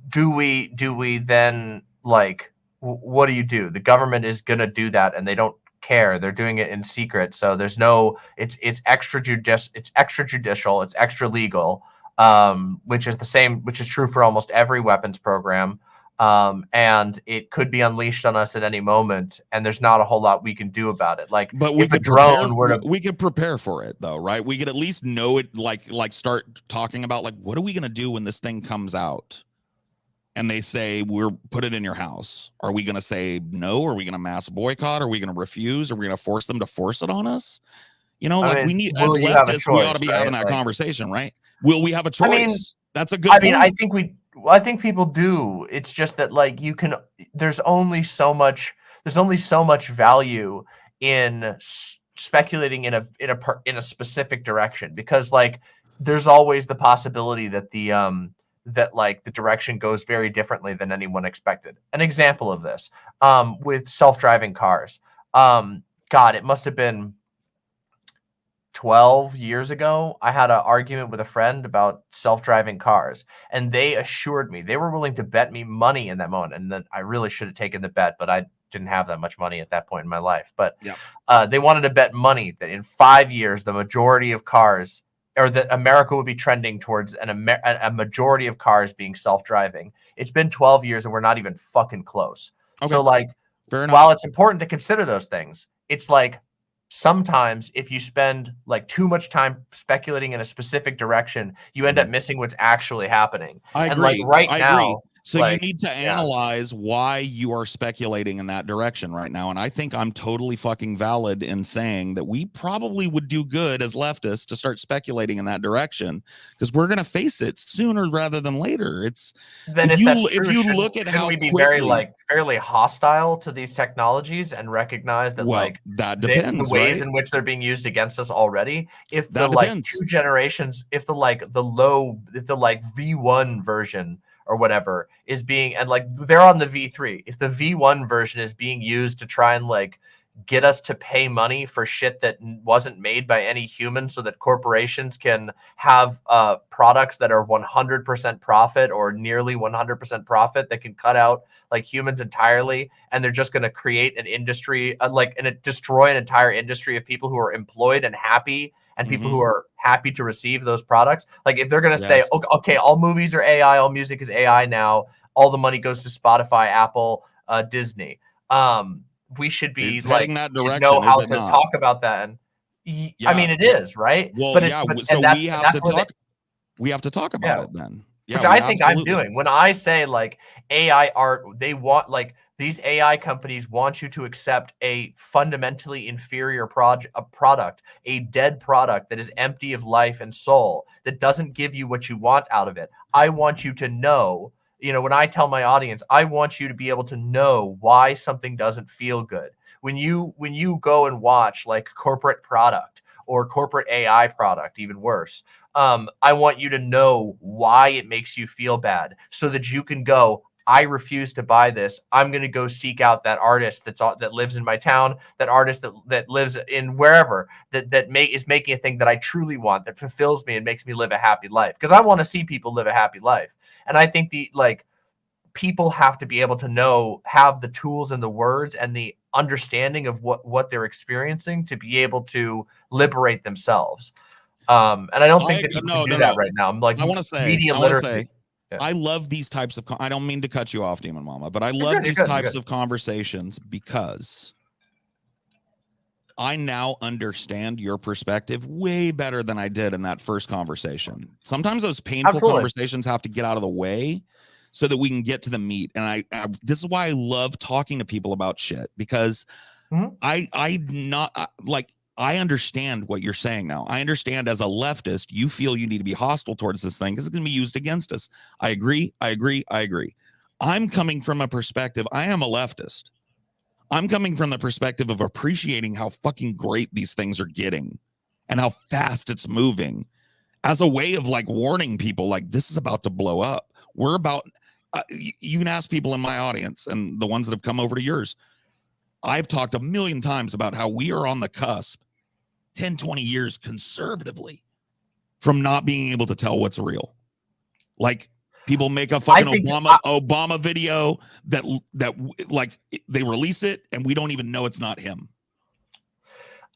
do we then like what do you do? The government is gonna do that, and they don't care. They're doing it in secret, so there's no. It's extrajudicial. It's extra legal, which is true for almost every weapons program. And it could be unleashed on us at any moment, and there's not a whole lot we can do about it. Like, but if a drone were to, we could prepare for it, though, right? We could at least know it, like start talking about like, what are we gonna do when this thing comes out? And they say we're put it in your house. Are we gonna say no? Are we gonna mass boycott? Are we gonna refuse? Are we gonna force them to force it on us? We need, as leftists, we ought to be having that conversation, right? Will we have a choice? I mean, that's a good point. I think people do. It's just that like there's only so much value in speculating in a specific direction, because like there's always the possibility that the direction goes very differently than anyone expected. An example of this, with self-driving cars. God, it must have been 12 years ago, I had an argument with a friend about self-driving cars, and they assured me they were willing to bet me money in that moment. And then I really should have taken the bet, but I didn't have that much money at that point in my life. But they wanted to bet money that in 5 years, the majority of cars, or that America would be trending towards a majority of cars being self-driving. It's been 12 years, and we're not even fucking close. Okay. So like, while it's important to consider those things, it's like, sometimes if you spend like too much time speculating in a specific direction, you end up missing what's actually happening. I agree. And like now, so you need to analyze why you are speculating in that direction right now. And I think I'm totally fucking valid in saying that we probably would do good as leftists to start speculating in that direction, because we're going to face it sooner rather than later. If you look at how we be very fairly hostile to these technologies and recognize that that depends, the ways in which they're being used against us already. If the 2 generations, if the V1 version or whatever is being, and like they're on the V3. If the V1 version is being used to try and like get us to pay money for shit that wasn't made by any human so that corporations can have products that are 100% profit or nearly 100% profit that can cut out like humans entirely, and they're just going to create an industry and destroy an entire industry of people who are employed and happy and people who are happy to receive those products. Like if they're going to say, okay, all movies are AI, all music is AI now, all the money goes to Spotify, Apple, Disney. We should be it's like heading that direction, know how is it to not? talk about that. And I mean, it is, right? Well, But yeah. but, So and that's, we have that's to where talk. We have to talk about it then. Yeah, which I think I'm doing when I say like AI art. They want like these AI companies want you to accept a fundamentally inferior product, a dead product that is empty of life and soul, that doesn't give you what you want out of it. I want you to know. When I tell my audience, I want you to be able to know why something doesn't feel good. When you go and watch like corporate product or corporate AI product, even worse, I want you to know why it makes you feel bad so that you can go, I refuse to buy this. I'm going to go seek out that artist that lives in my town, that artist that lives in wherever, is making a thing that I truly want, that fulfills me and makes me live a happy life. Because I want to see people live a happy life. And I think people have to be able to have the tools and the words and the understanding of what they're experiencing to be able to liberate themselves. And I don't think that people can do that right now. I'm like, I want to say, media literacy. I love these types of, I don't mean to cut you off, Demon Mama, but I love these types of conversations because I now understand your perspective way better than I did in that first conversation. Sometimes those painful conversations have to get out of the way so that we can get to the meat. And I this is why I love talking to people about shit, because I understand what you're saying now. I understand as a leftist, you feel you need to be hostile towards this thing because it's going to be used against us. I agree. I'm coming from a perspective. I am a leftist. I'm coming from the perspective of appreciating how fucking great these things are getting and how fast it's moving as a way of like warning people like this is about to blow up. We're about, you can ask people in my audience and the ones that have come over to yours. I've talked a million times about how we are on the cusp 10, 20 years conservatively from not being able to tell what's real. Like people make a fucking Obama video that like they release it and we don't even know it's not him.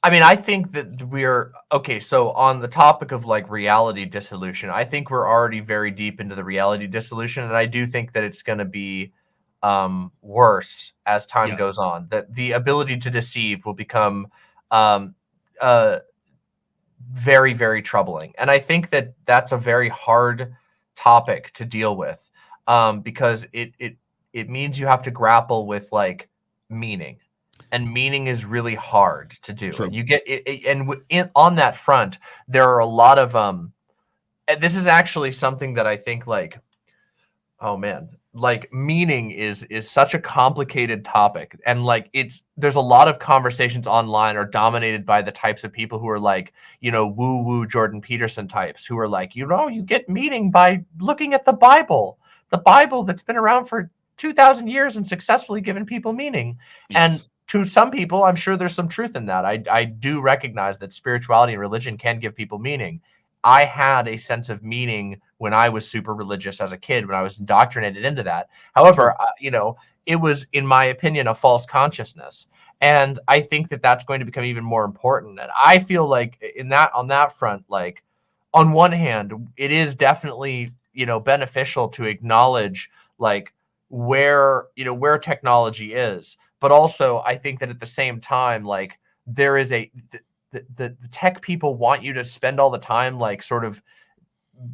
I mean, I think that okay. So on the topic of like reality dissolution, I think we're already very deep into the reality dissolution. And I do think that it's going to be worse as time goes on, that the ability to deceive will become very, very troubling. And I think that that's a very hard topic to deal with because it means you have to grapple with like meaning, and meaning is really hard to do. True. And you get on that front, there are a lot of and this is actually something that I think like, oh man, like meaning is such a complicated topic, and like there's a lot of conversations online are dominated by the types of people who are like, woo woo Jordan Peterson types who are like, you get meaning by looking at the Bible that's been around for 2,000 years and successfully given people meaning. And to some people, I'm sure there's some truth in that. I do recognize that spirituality and religion can give people meaning. I had a sense of meaning when I was super religious as a kid, when I was indoctrinated into that. However, it was, in my opinion, a false consciousness. And I think that that's going to become even more important. And I feel like on that front, like on one hand, it is definitely, beneficial to acknowledge like where technology is. But also I think that at the same time, like there is the tech people want you to spend all the time like sort of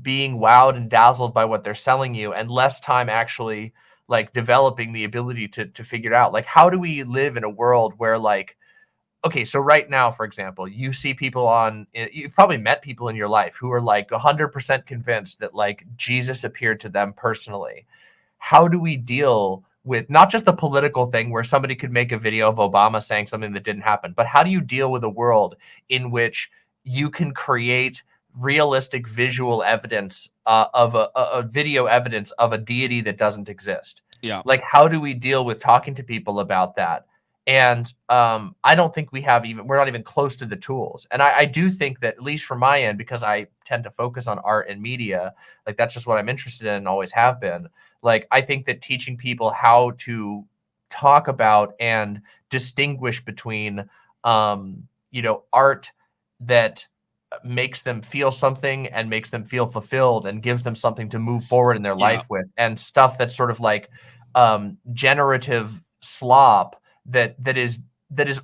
being wowed and dazzled by what they're selling you, and less time actually like developing the ability to figure it out. Like, how do we live in a world where like, okay, so right now, for example, you see people you've probably met people in your life who are like 100% convinced that like Jesus appeared to them personally. How do we deal with not just the political thing where somebody could make a video of Obama saying something that didn't happen, but how do you deal with a world in which you can create realistic visual evidence of a video evidence of a deity that doesn't exist. Yeah. Like, how do we deal with talking to people about that? And I don't think we're not even close to the tools. And I do think that, at least from my end, because I tend to focus on art and media, like that's just what I'm interested in and always have been. Like, I think that teaching people how to talk about and distinguish between, art that makes them feel something and makes them feel fulfilled and gives them something to move forward in their life with, and stuff that's sort of like generative slop that is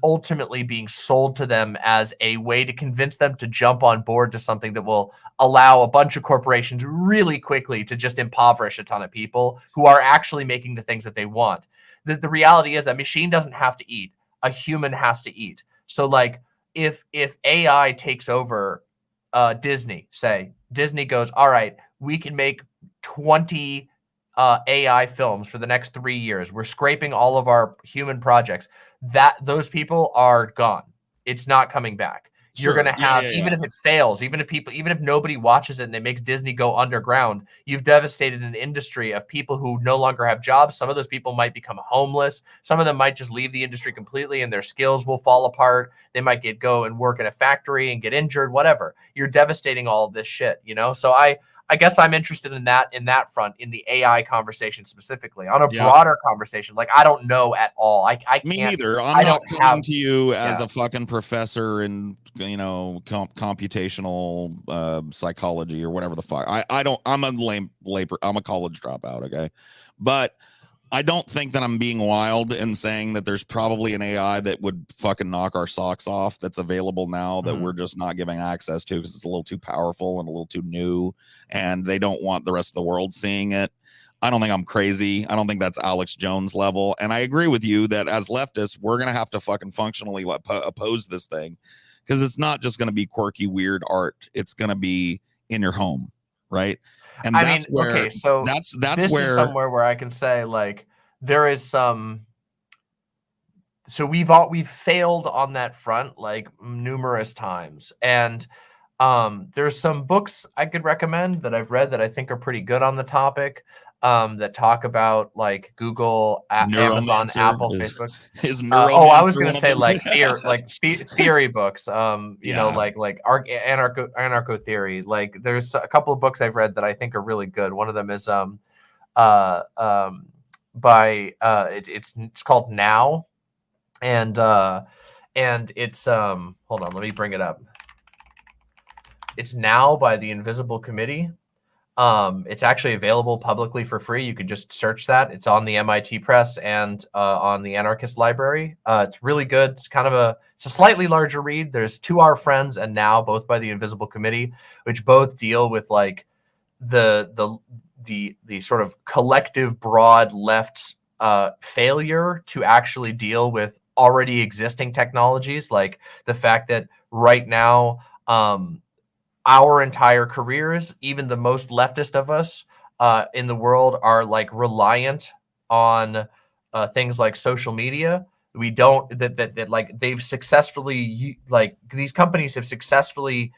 ultimately being sold to them as a way to convince them to jump on board to something that will allow a bunch of corporations really quickly to just impoverish a ton of people who are actually making the things that they want. The reality is that machine doesn't have to eat. A human has to eat. So like, if AI takes over Disney, say Disney goes, all right, we can make 20 AI films for the next 3 years. We're scraping all of our human projects. Those people are gone. It's not coming back. You're going to have, even if it fails, even if nobody watches it and it makes Disney go underground, you've devastated an industry of people who no longer have jobs. Some of those people might become homeless. Some of them might just leave the industry completely and their skills will fall apart. They might go and work in a factory and get injured, whatever. You're devastating all of this shit, So I guess I'm interested in that front, in the AI conversation specifically. On a broader conversation, like, I don't know at all. I can't. Me neither. I'm not coming to you as a fucking professor in computational psychology or whatever the fuck. I don't. I'm a I'm a college dropout. Okay, but I don't think that I'm being wild in saying that there's probably an AI that would fucking knock our socks off that's available now that we're just not giving access to because it's a little too powerful and a little too new, and they don't want the rest of the world seeing it. I don't think I'm crazy. I don't think that's Alex Jones level. And I agree with you that as leftists, we're going to have to fucking functionally oppose this thing, because it's not just going to be quirky, weird art. It's going to be in your home, right? And that's where, okay, so that's this where, is somewhere where I can say, like, there is some. So we've failed on that front like numerous times, and there's some books I could recommend that I've read that I think are pretty good on the topic, that talk about like Google, Amazon, Apple, Facebook. I was going to say like theory books, like anarcho theory. Like, there's a couple of books I've read that I think are really good. One of them is it's called Now, and it's hold on, let me bring it up. It's Now by the Invisible Committee. It's actually available publicly for free. You could just search that. It's on the MIT Press and on the Anarchist Library. It's really good. It's a slightly larger read. There's To Our Friends and Now, both by the Invisible Committee, which both deal with like the sort of collective broad left's failure to actually deal with already existing technologies, like the fact that right now our entire careers, even the most leftist of us in the world, are like reliant on things like social media. We don't that like they've successfully, like, these companies have successfully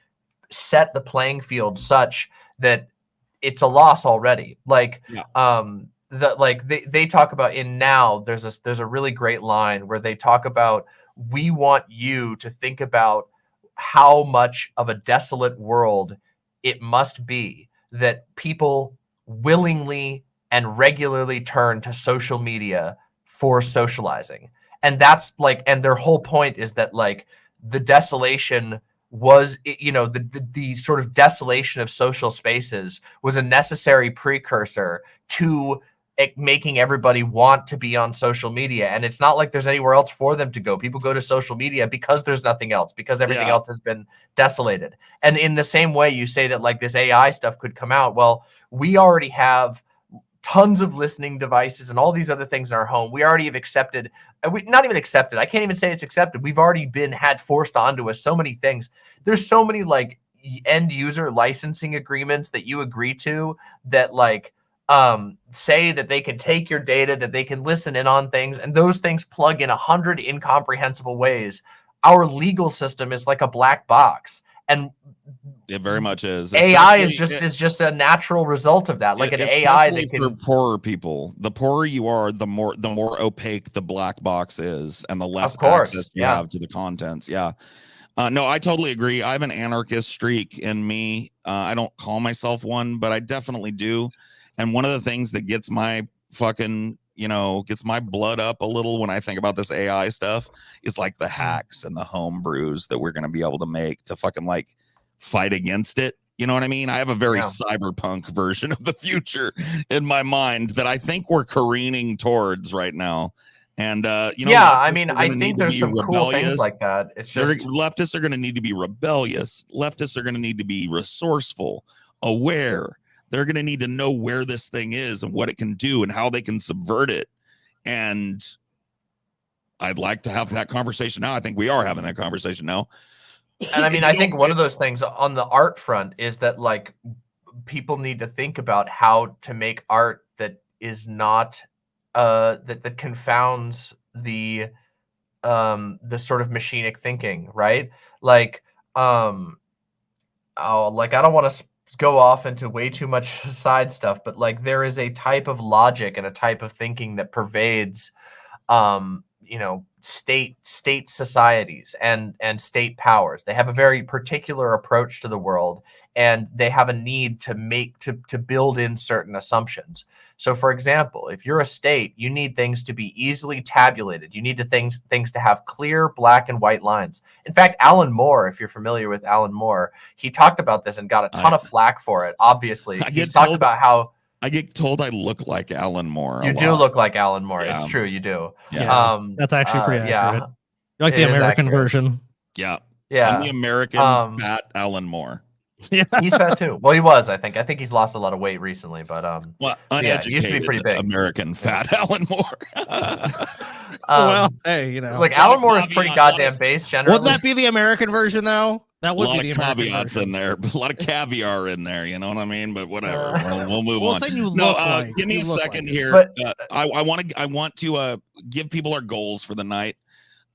set the playing field such that it's a loss already. Like, they talk about in Now, there's a really great line where they talk about, we want you to think about how much of a desolate world it must be that people willingly and regularly turn to social media for socializing. And that's like, and their whole point is that like the desolation was, the sort of desolation of social spaces was a necessary precursor to making everybody want to be on social media. And it's not like there's anywhere else for them to go. People go to social media because there's nothing else, because everything else has been desolated. And in the same way, you say that like this AI stuff could come out. Well, we already have tons of listening devices and all these other things in our home. We already have accepted, not even accepted, I can't even say it's accepted. We've already had forced onto us so many things. There's so many like end user licensing agreements that you agree to that like say that they can take your data, that they can listen in on things, and those things plug in 100 incomprehensible ways. Our legal system is like a black box. and It very much is. AI is Especially just a natural result of that, like an especially AI that for can. poorer people. The poorer you are, the more opaque the black box is, and the less Of course, access you yeah. have to the contents. Yeah. No, I totally agree. I have an anarchist streak in me. I don't call myself one, but I definitely do. And one of the things that gets my fucking, gets my blood up a little when I think about this AI stuff is like the hacks and the home brews that we're going to be able to make to fucking like fight against it. You know what I mean? I have a very cyberpunk version of the future in my mind that I think we're careening towards right now. And I mean, I think there's some cool things like that. It's just leftists are going to need to be rebellious. Leftists are going to need to be resourceful, aware. They're going to need to know where this thing is and what it can do and how they can subvert it. And I'd like to have that conversation now. I think we are having that conversation now. And I mean, I think one of those things on the art front is that like people need to think about how to make art that is not that confounds the sort of machinic thinking, right? Like I don't want to go off into way too much side stuff, but like there is a type of logic and a type of thinking that pervades state societies and state powers. They have a very particular approach to the world, and they have a need to build in certain assumptions. So for example, if you're a state, you need things to be easily tabulated. You need things to have clear black and white lines. In fact, Alan Moore, if you're familiar with Alan Moore, he talked about this and got a ton of flack for it. Obviously, he's talked about how I get told I look like Alan Moore. You do look like Alan Moore. Yeah. It's true, you do. Yeah, that's actually pretty accurate. You're like the American version. Yeah. Yeah. I'm the American fat Alan Moore. Yeah. He's fat too. Well, he was, I think. I think he's lost a lot of weight recently, but uneducated he used to be pretty big. American fat Alan Moore. Well, hey, like Alan Moore is pretty goddamn base generally. Wouldn't that be the American version though? That would be the American caveats version. in there, a lot of caviar in there. You know what I mean? But whatever. We'll move We'll on. say you look like, give me a second here. But, I want to give people our goals for the night.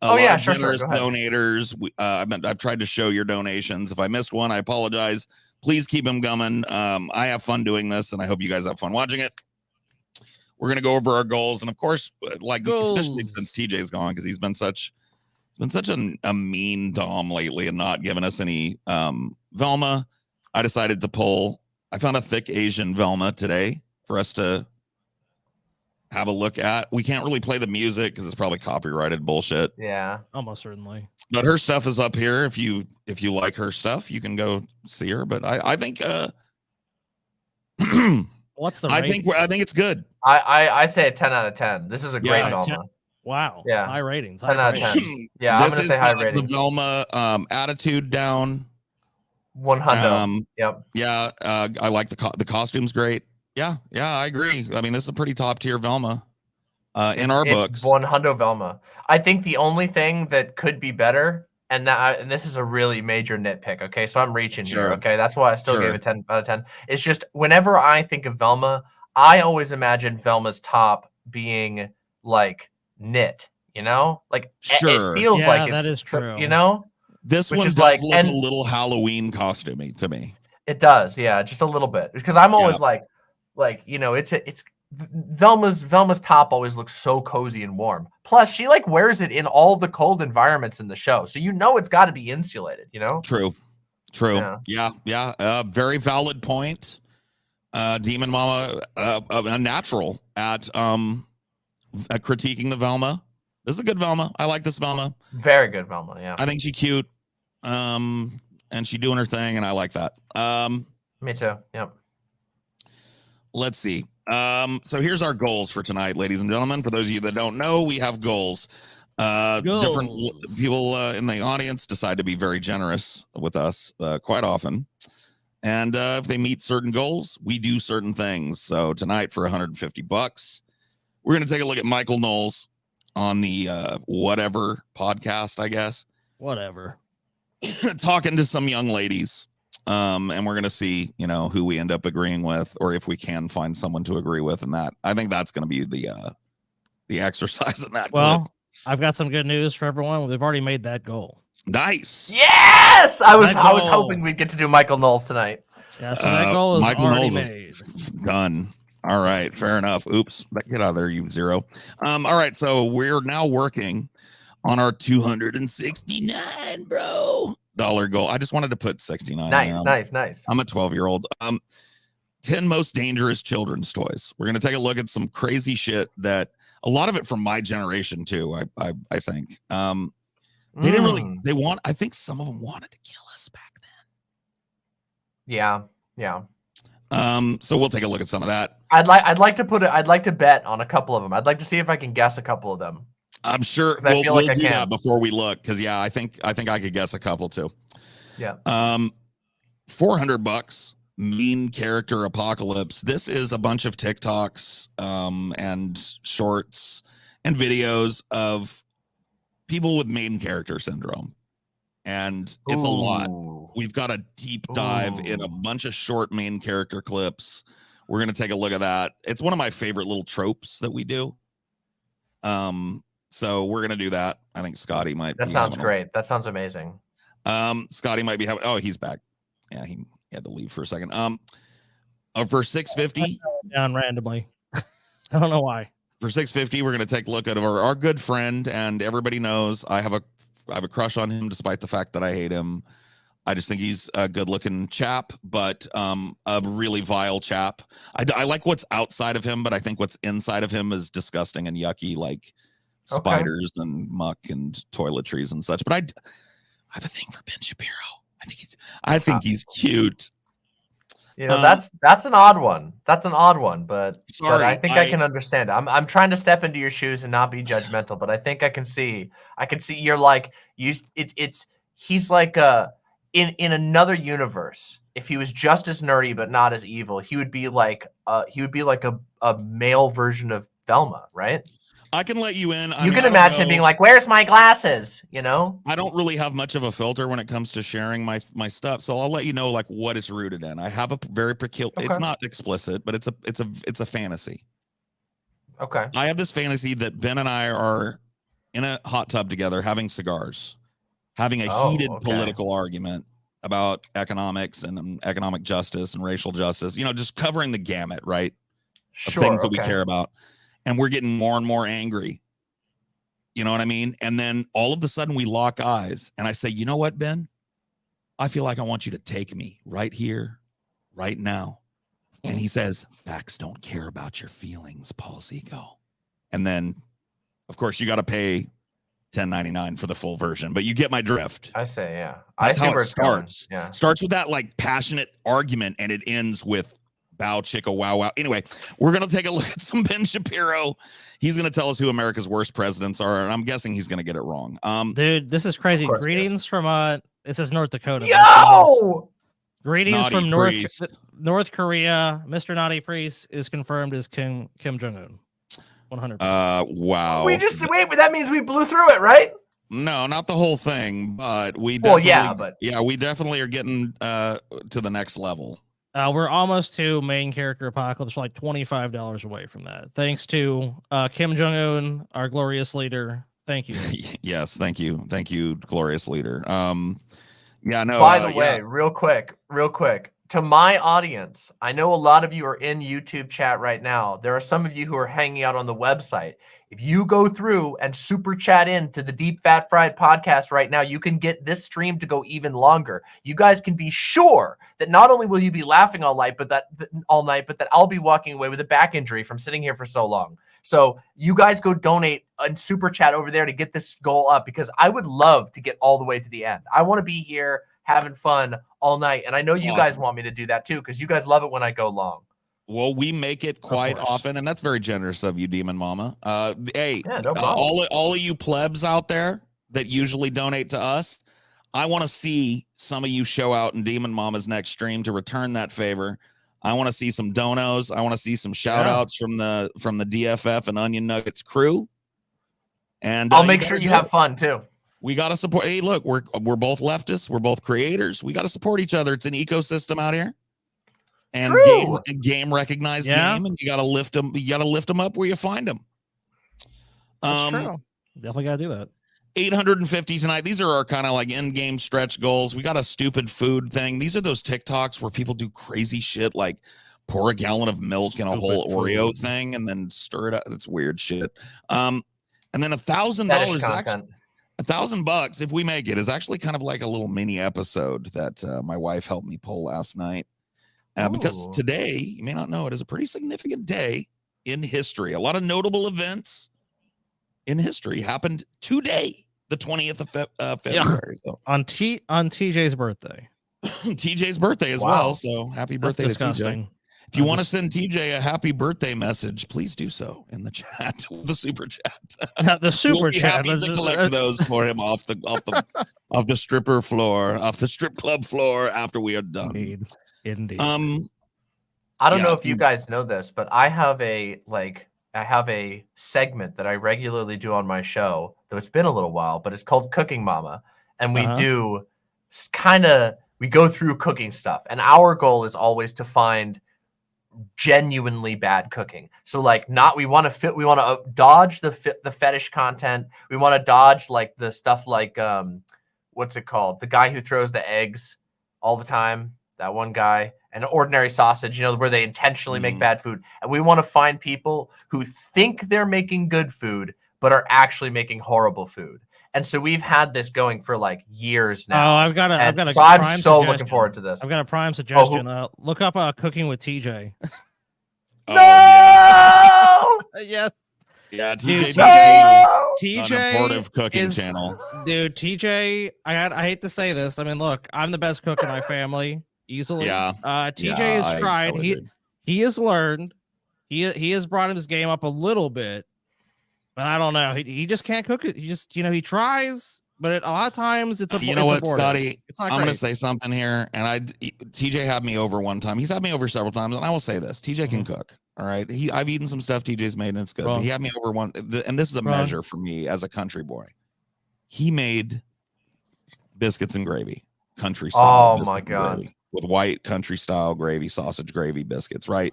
Sure. Donators. I've tried to show your donations. If I missed one, I apologize. Please keep them coming. I have fun doing this, and I hope you guys have fun watching it. We're gonna go over our goals, and of course, especially since TJ's gone, because he's been such a mean dom lately and not giving us any Velma. I decided to pull. I found a thick Asian Velma today for us to have a look at. We can't really play the music because it's probably copyrighted bullshit. Yeah, almost certainly. But her stuff is up here. If you like her stuff, you can go see her. But I think what's the? I think it's good. I say a 10 out of 10. This is a great Velma. Wow. Yeah. High ratings. 10 out of 10. Yeah, I'm gonna say high ratings. The Velma attitude down. 100. Yep. Yeah. I like the costume's great. Yeah, I agree. I mean, this is a pretty top tier Velma in our books. 100 Velma. I think the only thing that could be better, and this is a really major nitpick, okay? So I'm reaching here, okay? That's why I still gave it 10 out of 10. It's just whenever I think of Velma, I always imagine Velma's top being like knit, you know? Like it feels like it's, that is true. You know? This one does look a little Halloween costumey to me. It does, yeah, just a little bit. Because I'm always like it's Velma's top always looks so cozy and warm. Plus, she like wears it in all the cold environments in the show, so you know it's got to be insulated. You know. True. Yeah. Very valid point. Demon Mama, a natural at critiquing the Velma. This is a good Velma. I like this Velma. Very good Velma. Yeah. I think she's cute. And she doing her thing, and I like that. Me too. Yep. Let's see. So here's our goals for tonight, ladies and gentlemen. For those of you that don't know, we have goals. Different people in the audience decide to be very generous with us quite often. And if they meet certain goals, we do certain things. So tonight for $150, we're going to take a look at Michael Knowles on the whatever podcast, I guess. Whatever. Talking to some young ladies. And we're going to see, who we end up agreeing with, or if we can find someone to agree with. And that, I think that's going to be the exercise in that. Well, clip. I've got some good news for everyone. We've already made that goal. Nice. Yeah. Yes, I was Michael. hoping we'd get to do Michael Knowles tonight. Yeah, so that goal is Michael already Knowles made. is done. All right, fair enough. Oops, get out of there, you zero. All right, so we're now working on our 269 dollar goal. I just wanted to put 69. Nice, nice. I'm a 12-year-old. 10 most dangerous children's toys. We're gonna take a look at some crazy shit that a lot of it from my generation too. I think. They didn't really. I think some of them wanted to kill us back then. Yeah. So we'll take a look at some of that. I'd like to bet on a couple of them. I'd like to see if I can guess a couple of them. I'm sure we'll do that before we look, because I think I could guess a couple too. Yeah. $400. Mean character apocalypse. This is a bunch of TikToks and shorts and videos of people with main character syndrome, and it's a lot. We've got a deep dive in a bunch of short main character clips. We're going to take a look at that. It's one of my favorite little tropes that we do. So we're going to do that. I think Scotty might. That sounds great. That sounds amazing. Scotty might be having. Oh, he's back. Yeah, he had to leave for a second. For 650 down randomly. I don't know why. For 650, we're going to take a look at our good friend, and everybody knows I have a crush on him, despite the fact that I hate him. I just think he's a good-looking chap, but a really vile chap. I like what's outside of him, but I think what's inside of him is disgusting and yucky, like spiders and muck and toiletries and such. But I have a thing for Ben Shapiro. I think he's cute. You know, that's an odd one. That's an odd one, but I think I can understand it. I'm trying to step into your shoes and not be judgmental, but I think I can see you're like he's like in another universe. If he was just as nerdy but not as evil, he would be like a male version of Velma, right? I can let you in. You can imagine him being like, "Where's my glasses?" You know. I don't really have much of a filter when it comes to sharing my stuff, so I'll let you know like what it's rooted in. I have a very peculiar. Okay. It's not explicit, but it's a fantasy. Okay. I have this fantasy that Ben and I are in a hot tub together, having cigars, having a heated political argument about economics and economic justice and racial justice. You know, just covering the gamut, right? Of things that we care about. And we're getting more and more angry. You know what I mean? And then all of a sudden we lock eyes and I say, you know what, Ben? I feel like I want you to take me right here, right now. And he says, facts don't care about your feelings, Paul Zico. And then, of course, you got to pay $10.99 for the full version, but you get my drift. I say, yeah. That's I see how where it starts. Yeah. Starts with that like passionate argument and it ends with bow chicka wow wow. Anyway, we're gonna take a look at some Ben Shapiro. He's gonna tell us who America's worst presidents are, and I'm guessing he's gonna get it wrong. Dude, this is crazy. Greetings from this is North Dakota. Yo! Greetings Naughty from priest. North Korea. Mr. Naughty Priest is confirmed as Kim Jong-un. 100%. Wow. Wait, but that means we blew through it, right? No, not the whole thing, but we definitely, we definitely are getting to the next level. We're almost to main character apocalypse, like $25 away from that. Thanks to Kim Jong-un, our glorious leader. Thank you. Yes, thank you, glorious leader. Yeah, no. By the way, real quick, to my audience, I know a lot of you are in YouTube chat right now. There are some of you who are hanging out on the website. If you go through and super chat into the Deep Fat Fried podcast right now, you can get this stream to go even longer. You guys can be sure that not only will you be laughing all night, but that I'll be walking away with a back injury from sitting here for so long. So you guys go donate and super chat over there to get this goal up, because I would love to get all the way to the end. I want to be here having fun all night. And I know you guys want me to do that too, because you guys love it when I go long. Well, we make it quite often, and that's very generous of you, Demon Mama. Hey, yeah, no problem. All of you plebs out there that usually donate to us, I want to see some of you show out in Demon Mama's next stream to return that favor. I want to see some donos. I want to see some shout outs from the DFF and Onion Nuggets crew. And I'll make sure you have fun too. We got to support. Hey, look, we're both leftists. We're both creators. We got to support each other. It's an ecosystem out here. And game recognized game, and you gotta lift them. You gotta lift them up where you find them. That's true. Definitely gotta do that. 850 tonight. These are our kind of like in-game stretch goals. We got a stupid food thing. These are those TikToks where people do crazy shit like pour a gallon of milk in a whole Oreo thing and then stir it up. That's weird shit. And then $1,000 content. $1,000 if we make it is actually kind of like a little mini episode that my wife helped me pull last night. Because today, you may not know, it is a pretty significant day in history. A lot of notable events in history happened today, the 20th of February. So. On TJ's birthday. TJ's birthday as well. So happy birthday to TJ. If you want to send TJ a happy birthday message, please do so in the chat, the super chat. The super we'll be chat. Happy to collect those for him off the stripper floor, off the strip club floor after we are done. Indeed. I don't know if you guys know this, but I have a segment that I regularly do on my show, though it's been a little while, but it's called Cooking Mama. And we do we go through cooking stuff. And our goal is always to find genuinely bad cooking. So like we want to dodge the fetish content. We want to dodge like the stuff like what's it called? The guy who throws the eggs all the time. That one guy, and ordinary sausage, where they intentionally make bad food. And we want to find people who think they're making good food, but are actually making horrible food. And so we've had this going for like years now. Oh, I've got a so I'm so looking forward to this. I've got a prime suggestion. Look up Cooking with TJ. No! Yes. Yeah, TJ. TJ cooking channel. Dude, TJ, I hate to say this. I mean, look, I'm the best cook in my family. Easily. Yeah. TJ has tried. He has learned. He has brought his game up a little bit, but I don't know. He just can't cook it. He just he tries, but a lot of times it's a Scotty, I'm going to say something here, and TJ had me over one time. He's had me over several times, and I will say this: TJ can cook. All right, I've eaten some stuff TJ's made, and it's good. But he had me over one, and this is a measure for me as a country boy. He made biscuits and gravy, country style. Oh my god. Gravy. With white country style gravy, sausage gravy biscuits, right?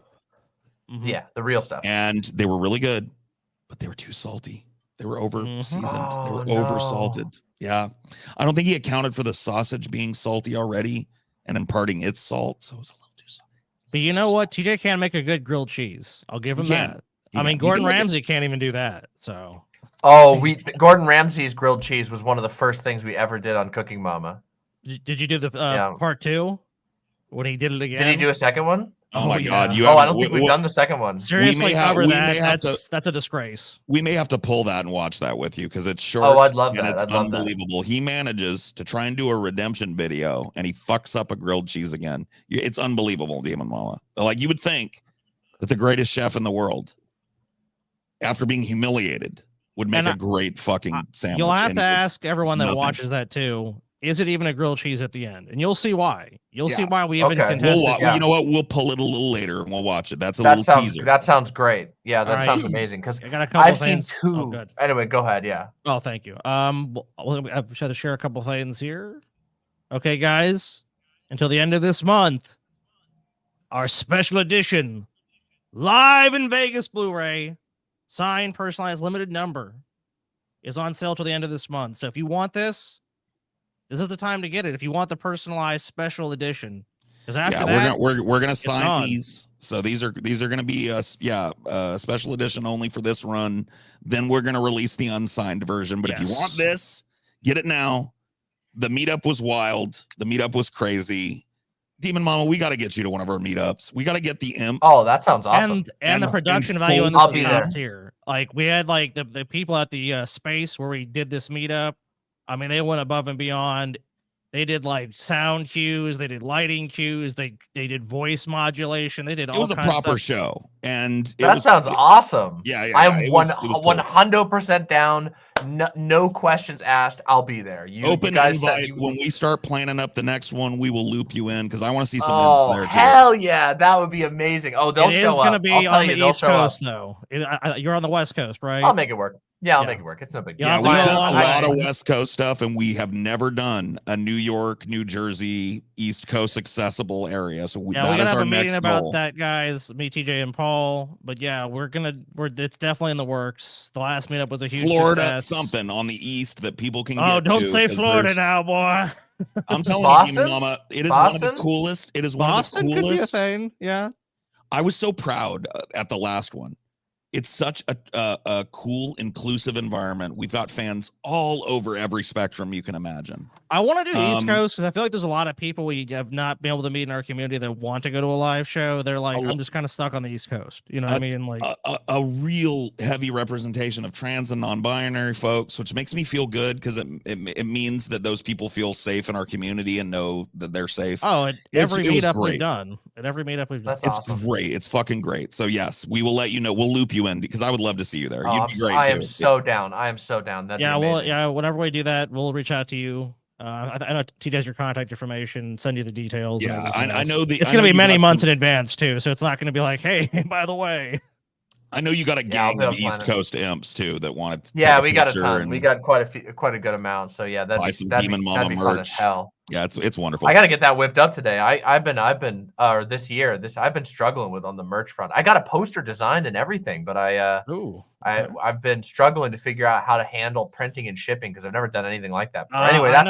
Yeah, the real stuff. And they were really good, but they were too salty. They were over seasoned. They were over salted. Yeah. I don't think he accounted for the sausage being salty already and imparting its salt. So it was a little too salty. But you know what? TJ can make a good grilled cheese. I'll give him that. I mean, Gordon Ramsay can't even do that. So. Gordon Ramsay's grilled cheese was one of the first things we ever did on Cooking Mama. Did you do the part 2? When he did it again? Did he do a second one? Oh my god! I don't think we've done the second one. Seriously, cover that. That's a disgrace. We may have to pull that and watch that with you because it's short. Oh, I'd love that. It's unbelievable. He manages to try and do a redemption video, and he fucks up a grilled cheese again. It's unbelievable, Demon Mama. Like you would think that the greatest chef in the world, after being humiliated, would make a great fucking sandwich. You'll have to ask everyone that watches that too. Is it even a grilled cheese at the end? And you'll see why. You'll see why we even contested. You know what? We'll pull it a little later and we'll watch it. That's a little teaser. That sounds great. Yeah, that sounds amazing. Because I've seen 2. Anyway, go ahead. Yeah. Oh, thank you. I've tried to share a couple things here. Okay, guys. Until the end of this month, our special edition live in Vegas Blu-ray, signed, personalized, limited number, is on sale till the end of this month. So if you want this is the time to get it. If you want the personalized special edition, because after that, we're gonna sign these. So these are gonna be a special edition only for this run. Then we're gonna release the unsigned version. But if you want this, get it now. The meetup was wild. The meetup was crazy. Demon Mama, we got to get you to one of our meetups. We got to get the imps. Oh, that sounds awesome. And the production value on this is top tier. Like we had like the people at the space where we did this meetup. I mean, they went above and beyond. They did like sound cues, they did lighting cues, they did voice modulation, they did all kinds of stuff. It was a proper show, and that sounds awesome. Yeah, I'm 100% down. No questions asked. I'll be there. Open invite. When we start planning up the next one, we will loop you in because I want to see some imps there too. Hell yeah, that would be amazing. Oh, they'll show up. It's going to be on the East Coast though. You're on the West Coast, right? I'll make it work. Yeah, I'll Yeah. make it work. It's no big You'll deal. Yeah, have we've to go done along a with lot it. of West Coast stuff, and we have never done a New York, New Jersey, East Coast accessible area. So We that gotta is have our a meeting next about goal. that, guys. Me, TJ, and Paul. But yeah, it's definitely in the works. The last meetup was a huge Florida, success. something on the East that people can Oh, get don't to, say 'cause Florida there's- now, boy. I'm telling you, Boston? Demon Mama, it is one of the Boston? coolest. It is one Boston of the could be a coolest. thing. Yeah. I was so proud at the last one. It's such a cool, inclusive environment. We've got fans all over every spectrum you can imagine. I want to do East Um, Coast because I feel like there's a lot of people we have not been able to meet in our community that want to go to a live show. They're like, lo- I'm just kind of stuck on the East Coast. You know what I mean? Like, a real heavy representation of trans and non-binary folks, which makes me feel good because it means that those people feel safe in our community and know that they're safe. oh, at It every was meetup great. we've done. At every meetup we've done. That's It's awesome. great. It's fucking great. So yes, we will let you know. We'll loop you in because I would love to see you there. Oh, You'd be great I too. am so down. I am so down. That'd Yeah, be well, amazing. yeah. Whenever we do that, we'll reach out to you. I know TJ has your contact information, send you the details. and Yeah, everything I else. know It's I gonna know be you many got months some- in advance too, so it's not gonna be like, hey, by the way. I know you got a Yeah, I'll gang be of able to East plan it. Coast imps too that want to. Yeah, take we got a picture ton. We and got quite a good amount. So yeah, buy that'd some be Demon Mama that'd be fun as merch. hell. Yeah, it's wonderful. I got to get that whipped up today. I've been this year I've been struggling with on the merch front. I got a poster designed and everything, but I've been struggling to figure out how to handle printing and shipping because I've never done anything like that before. Anyway, that's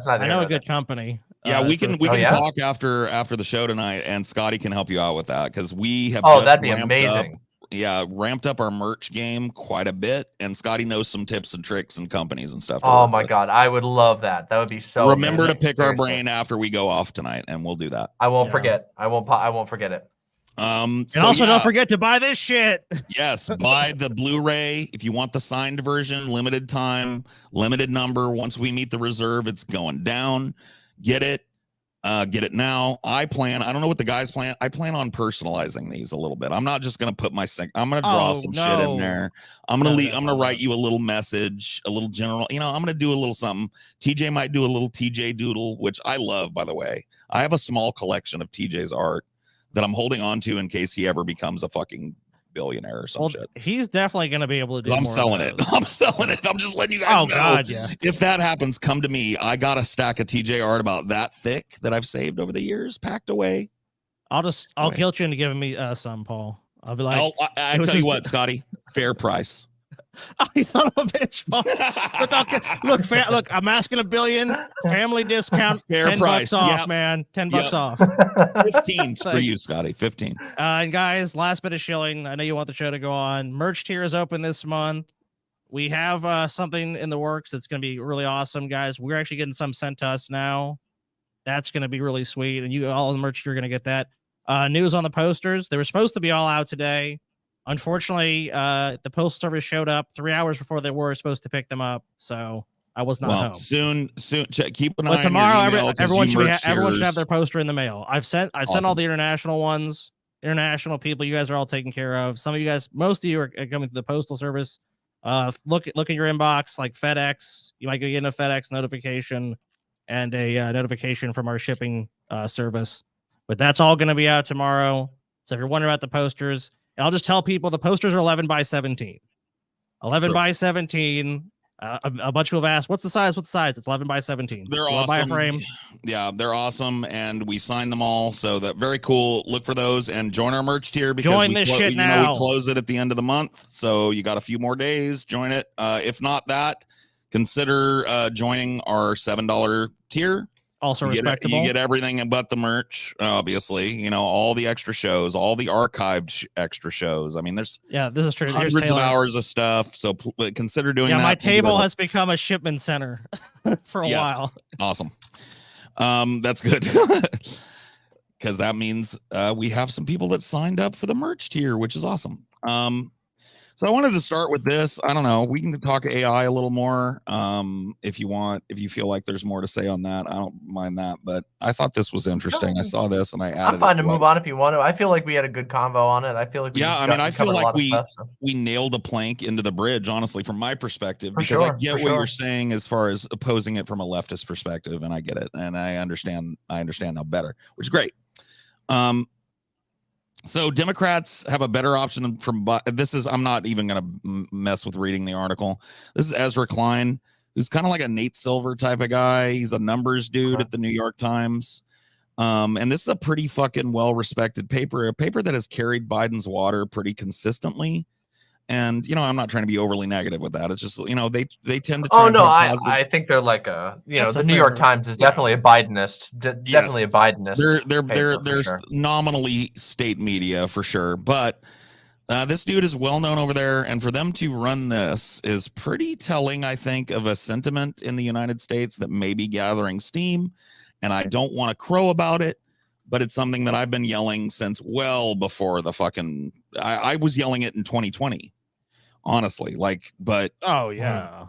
not I know a good company. Yeah, we can yeah? talk after the show tonight, and Scotty can help you out with that because we have. Oh, just that'd be ramped amazing. Up, yeah, ramped up our merch game quite a bit, and Scotty knows some tips and tricks and companies and stuff. Oh my god, I would love that. That would be so. Remember amazing. to pick our Seriously. brain after we go off tonight, and we'll do that. I won't forget. I won't forget it. And also don't forget to buy this shit. Yes, buy the Blu-ray if you want the signed version. Limited time, limited number. Once we meet the reserve, it's going down. Get it. Get it now. I don't know what the guys plan. I plan on personalizing these a little bit. I'm not just gonna put I'm gonna draw some shit in there. I'm gonna write you a little message, a little general, I'm gonna do a little something. TJ might do a little TJ doodle, which I love, by the way. I have a small collection of TJ's art that I'm holding on to in case he ever becomes a fucking billionaire or some shit. He's definitely going to be able to do I'm more selling of it. those. I'm selling it. I'm just letting you guys know. God, yeah. If that happens, come to me. I got a stack of TJ art about that thick that I've saved over the years, packed away. I'll guilt you into giving me some, Paul. I'll be like, I tell you what, Scotty, fair price. Oh, you son of a bitch, Paul. Look, I'm asking $1 billion family discount, Fair $10 price. off, Yep. man. $10 off. 15 for you, Scotty. 15. And guys, last bit of shilling. I know you want the show to go on. Merch tier is open this month. We have something in the works that's going to be really awesome, guys. We're actually getting some sent to us now. That's going to be really sweet. And all the merch, you're going to get that. News on the posters. They were supposed to be all out today. Unfortunately, the postal service showed up 3 hours before they were supposed to pick them up. So I was not home. Soon, keep an eye But tomorrow, on your email, everyone should have their poster in the mail. I've sent all the international ones, international people. You guys are all taken care of. Some of you guys, most of you are coming to the postal service. Look at your inbox, like FedEx. You might get a FedEx notification and a notification from our shipping service. But that's all going to be out tomorrow. So if you're wondering about the posters, and I'll just tell people the posters are 11 by 17. 11 by 17. A bunch of people have asked, what's the size? It's 11 by 17. They're awesome. By a frame. Yeah, they're awesome. And we signed them all. So that very cool. Look for those and join our merch tier because join this shit now. We close it at the end of the month. So you got a few more days. Join it. If not that, consider joining our $7 tier. Also respectable. You get everything but the merch, obviously. All the extra shows, all the archived extra shows. I mean, there's this is true. Hundreds of hours of stuff. So consider doing that. Yeah, my table has become a shipment center for a while. Awesome. That's good. Because that means we have some people that signed up for the merch tier, which is awesome. So I wanted to start with this. I don't know. We can talk AI a little more if you want. If you feel like there's more to say on that, I don't mind that. But I thought this was interesting. I saw this and I added. I'm fine to move on if you want to. I feel like we had a good convo on it. I feel like I feel like we nailed a plank into the bridge. Honestly, from my perspective, because I get what you're saying as far as opposing it from a leftist perspective, and I get it, and I understand now better, which is great. So Democrats have a better option than this is, I'm not even going to mess with reading the article. This is Ezra Klein, who's kind of like a Nate Silver type of guy. He's a numbers dude at the New York Times. And this is a pretty fucking well-respected paper, a paper that has carried Biden's water pretty consistently. And, you know, I'm not trying to be overly negative with that. It's just, you know, they tend to. Oh no, I think they're like the New York Times is definitely a Bidenist, definitely a Bidenist. They're sure. Nominally state media for sure, but this dude is well known over there, and for them to run this is pretty telling, I think, of a sentiment in the United States that may be gathering steam. And I don't want to crow about it, but it's something that I've been yelling since well before the fucking. I was yelling it in 2020. Honestly, but oh yeah,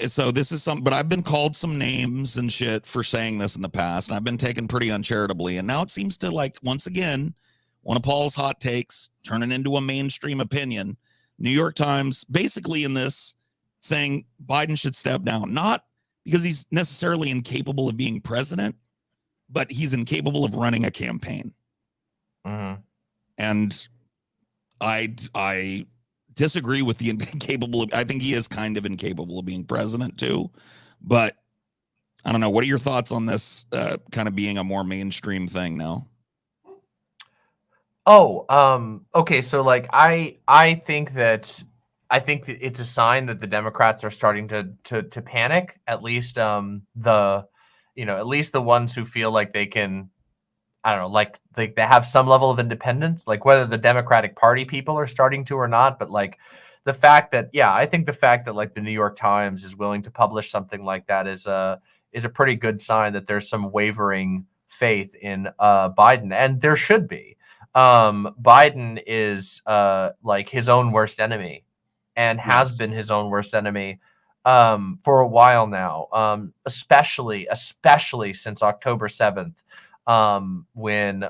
so this is but I've been called some names and shit for saying this in the past, and I've been taken pretty uncharitably, and now it seems to, once again, one of Paul's hot takes turning into a mainstream opinion. New York Times basically in this saying Biden should step down, not because he's necessarily incapable of being president, but he's incapable of running a campaign. And I disagree with the incapable of, I think he is kind of incapable of being president too, but I don't know. What are your thoughts on this kind of being a more mainstream thing now? Okay. So I think that it's a sign that the Democrats are starting to panic. At least at least the ones who feel like they can, I don't know, they have some level of independence, like whether the Democratic Party people are starting to or not. But the fact that, I think the fact that the New York Times is willing to publish something like that is a pretty good sign that there's some wavering faith in Biden, and there should be. Biden is his own worst enemy, and has been his own worst enemy for a while now, especially since October 7th. When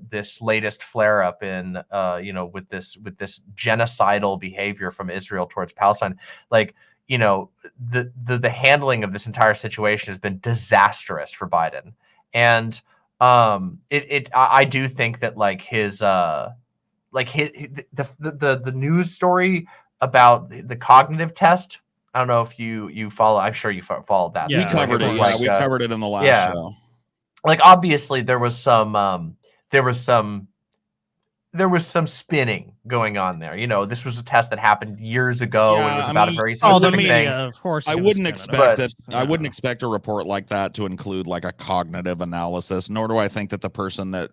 this latest flare up in with this genocidal behavior from Israel towards Palestine, the handling of this entire situation has been disastrous for Biden. And I do think that the news story about the cognitive test, I don't know if you follow. I'm sure you followed that. Yeah, we covered it. We covered it in the last show. Obviously there was some spinning going on there. This was a test that happened years ago and was about a very specific thing. Of course, I wouldn't expect that. I wouldn't expect a report like that to include a cognitive analysis, nor do I think that the person that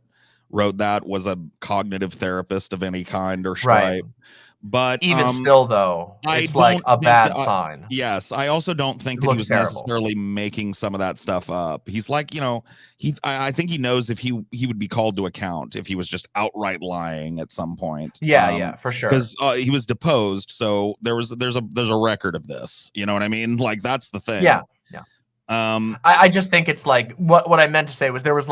wrote that was a cognitive therapist of any kind or stripe. Right. But even still, though, it's a bad sign. Yes, I also don't think that he was necessarily making some of that stuff up. He's I think he knows if he would be called to account if he was just outright lying at some point. Yeah, for sure. Because he was deposed, so there's a record of this. You know what I mean? That's the thing. Yeah. I just think it's what I meant to say was there's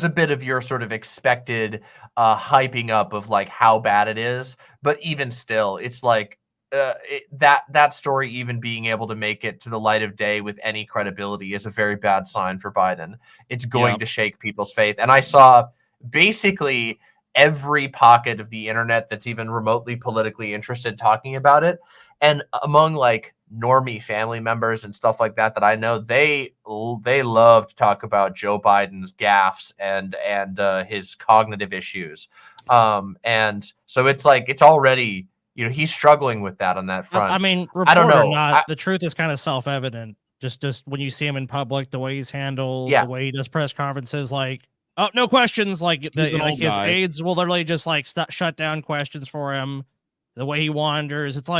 a bit of your sort of expected hyping up of how bad it is, but even still, it's that story even being able to make it to the light of day with any credibility is a very bad sign for Biden. It's going to shake people's faith, and I saw basically every pocket of the internet that's even remotely politically interested talking about it, and among normie family members and stuff like that I know, they love to talk about Joe Biden's gaffes and his cognitive issues, and so it's already he's struggling with that on that front. I mean, I don't know. Or not, the truth is kind of self-evident. Just when you see him in public, the way he's handled, the way he does press conferences, oh, no questions, his aides will literally just shut down questions for him. The way he wanders, it's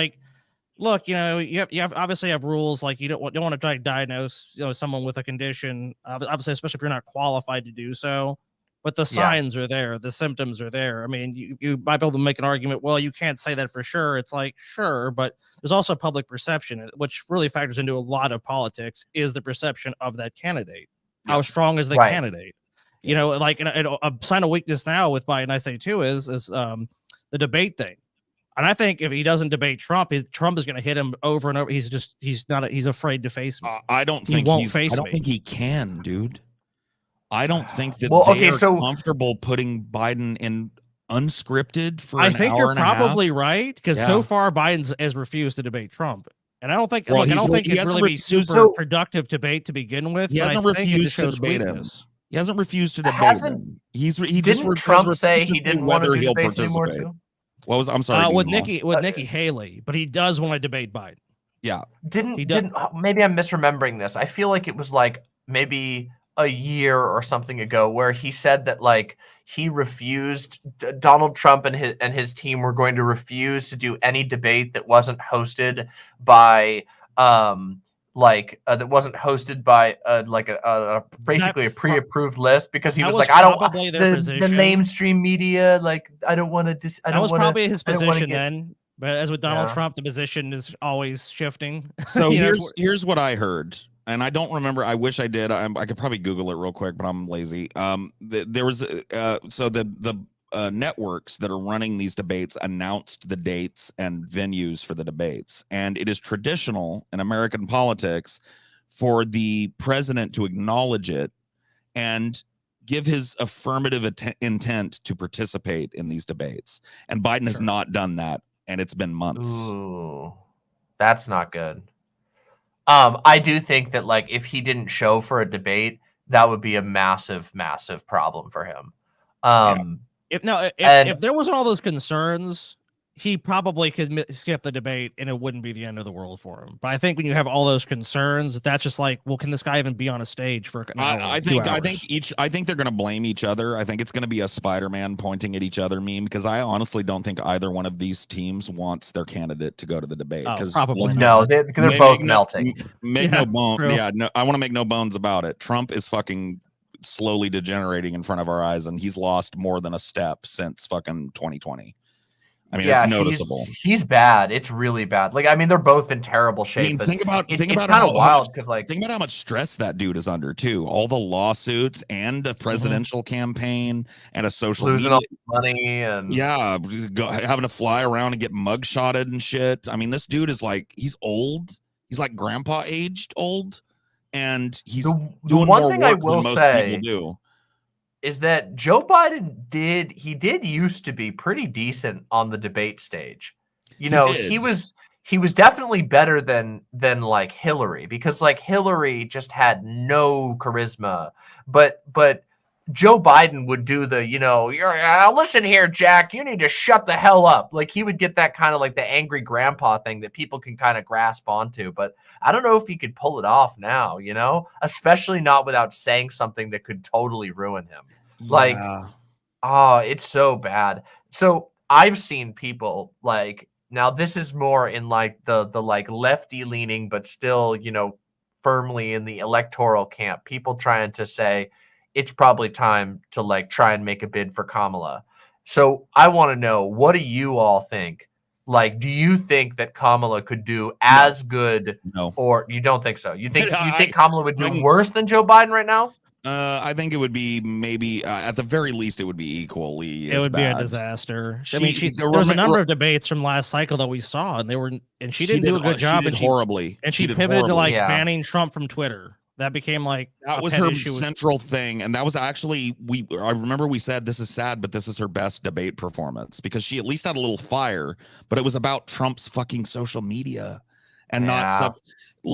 look, you have obviously have rules, you don't want to try to diagnose someone with a condition, obviously, especially if you're not qualified to do so. But the signs are there, the symptoms are there. I mean, you might be able to make an argument, well, you can't say that for sure. It's sure, but there's also public perception, which really factors into a lot of politics, is the perception of that candidate. How strong is the candidate? A sign of weakness now with Biden, I say too, is the debate thing. And I think if he doesn't debate Trump, Trump is going to hit him over and over. He's afraid to face me. I don't think he can, dude. I don't think that Well, they okay, are so comfortable putting Biden in unscripted for I an think hour you're and a half. probably right, because Yeah. so far Biden has refused to debate Trump. And I don't think, Well, look, I don't think he it'd hasn't really be refused- super So- productive debate to begin with, He but I hasn't think it refused to shows debate him. weakness. He hasn't refused to debate Hasn't- him. He just Didn't has Trump refused say to he didn't want to whether do he'll debates anymore participate. too? What was I'm sorry, With Dean Law. Nikki Haley, but he does want to debate Biden. Yeah. Didn't maybe I'm misremembering this. I feel like it was like maybe a year or something ago where he said that like he refused Donald Trump and his team were going to refuse to do any debate that wasn't hosted by that wasn't hosted by basically a pre-approved list, because he was like, I don't probably their the position. mainstream media, like I don't want to That was probably his position get- then. But as with Donald Yeah. Trump, the position is always shifting. So You know, here's what I heard, and I don't remember. I wish I did. I could probably Google it real quick, but I'm lazy. There was so the networks that are running these debates announced the dates and venues for the debates, and it is traditional in American politics for the president to acknowledge it and give his affirmative intent to participate in these debates. And Biden has not done that, and it's been months. Ooh, that's not good. I do think that like if he didn't show for a debate, that would be a massive, massive problem for him. If there wasn't all those concerns, he probably could skip the debate and it wouldn't be the end of the world for him. But I think when you have all those concerns, that's just like, well, can this guy even be on a stage for an hour, I think they're going to blame each other. I think it's going to be a Spider-Man pointing at each other meme, because I honestly don't think either one of these teams wants their candidate to go to the debate. Probably no, they're both melting. No bones. Yeah, no, I want to make no bones about it. Trump is fucking slowly degenerating in front of our eyes, and he's lost more than a step since fucking 2020. I mean, it's noticeable. He's bad. It's really bad. Like, I mean, they're both in terrible shape. I mean, think about it's kind of wild because, like, think about how much stress that dude is under too. All the lawsuits and a presidential campaign and a social losing all the money and having to fly around and get mugshotted and shit. I mean, this dude is like, he's old. He's like grandpa aged old, and he's the one thing I will say people do. Is that Joe Biden did used to be pretty decent on the debate stage. You know, he was definitely better than like Hillary, because like Hillary just had no charisma, but Joe Biden would do the, listen here, Jack, you need to shut the hell up. Like he would get that kind of like the angry grandpa thing that people can kind of grasp onto. But I don't know if he could pull it off now, especially not without saying something that could totally ruin him. Like, it's so bad. So I've seen people like, now this is more in like the like lefty leaning, but still, firmly in the electoral camp, people trying to say, it's probably time to like try and make a bid for Kamala. So I want to know, what do you all think? Like, do you think that Kamala could do as good? No. Or you don't think so? You think Kamala would do worse than Joe Biden right now? I think it would be maybe at the very least it would be equally. It would be a disaster. I mean, there was a number of debates from last cycle that we saw, and she didn't do a good job. And horribly. And she pivoted to like banning Trump from Twitter. That became like that was her central thing, and that was actually I remember we said this is sad, but this is her best debate performance, because she at least had a little fire, but it was about Trump's fucking social media and not.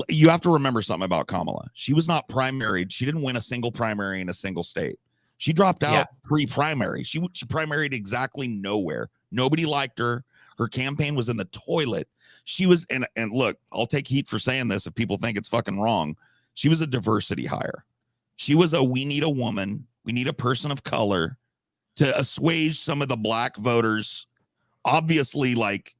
You have to remember something about Kamala. She was not primaried. She didn't win a single primary in a single state. She dropped out pre-primary. She primaried exactly nowhere. Nobody liked her. Her campaign was in the toilet. She was and look, I'll take heat for saying this if people think it's fucking wrong. She was a diversity hire. She was we need a woman. We need a person of color to assuage some of the black voters, obviously like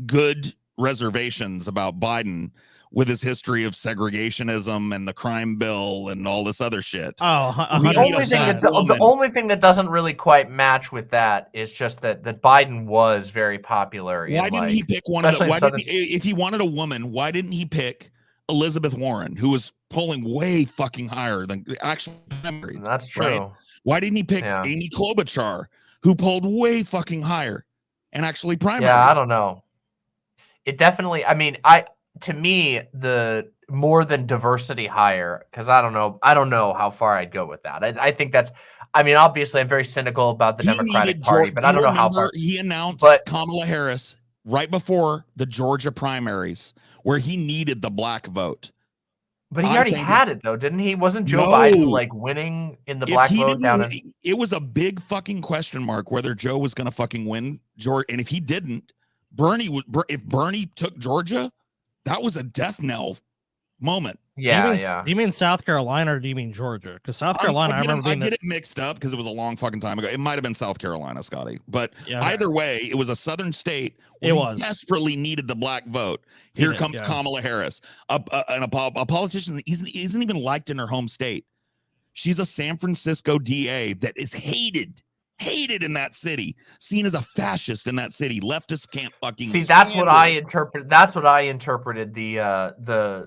good reservations about Biden with his history of segregationism and the crime bill and all this other shit. The only thing that doesn't really quite match with that is just that Biden was very popular. Why didn't he pick one? If he wanted a woman, why didn't he pick Elizabeth Warren, who was polling way fucking higher than actually primary? That's true. Right? Why didn't he pick Amy Klobuchar, who polled way fucking higher and actually primary? Yeah, I don't know. It definitely. I mean, to me, the more than diversity hire, because I don't know how far I'd go with that. I think that's, I mean, obviously I'm very cynical about the Democratic Party, but I don't know how far. He announced But Kamala Harris right before the Georgia primaries, where he needed the black vote. But he I already think had it's- it though, didn't he? Wasn't Joe No. Biden like winning in the If black he vote down in? didn't, it was a big fucking question mark whether Joe was going to fucking win Georgia, and if he didn't, if Bernie took Georgia, that was a death knell moment. Yeah, Do you mean South Carolina or do you mean Georgia? Because South Carolina, I remember I being get it mixed up because it was a long fucking time ago. It might have been South Carolina, Scotty, but Yeah, okay. either way, it was a southern state. It was. Desperately needed the black vote. He Here did, comes yeah. Kamala Harris, a politician that isn't even liked in her home state. She's a San Francisco DA that is hated in that city, seen as a fascist in that city. Leftists can't fucking see. That's stand what I her. interpret. That's what I interpreted the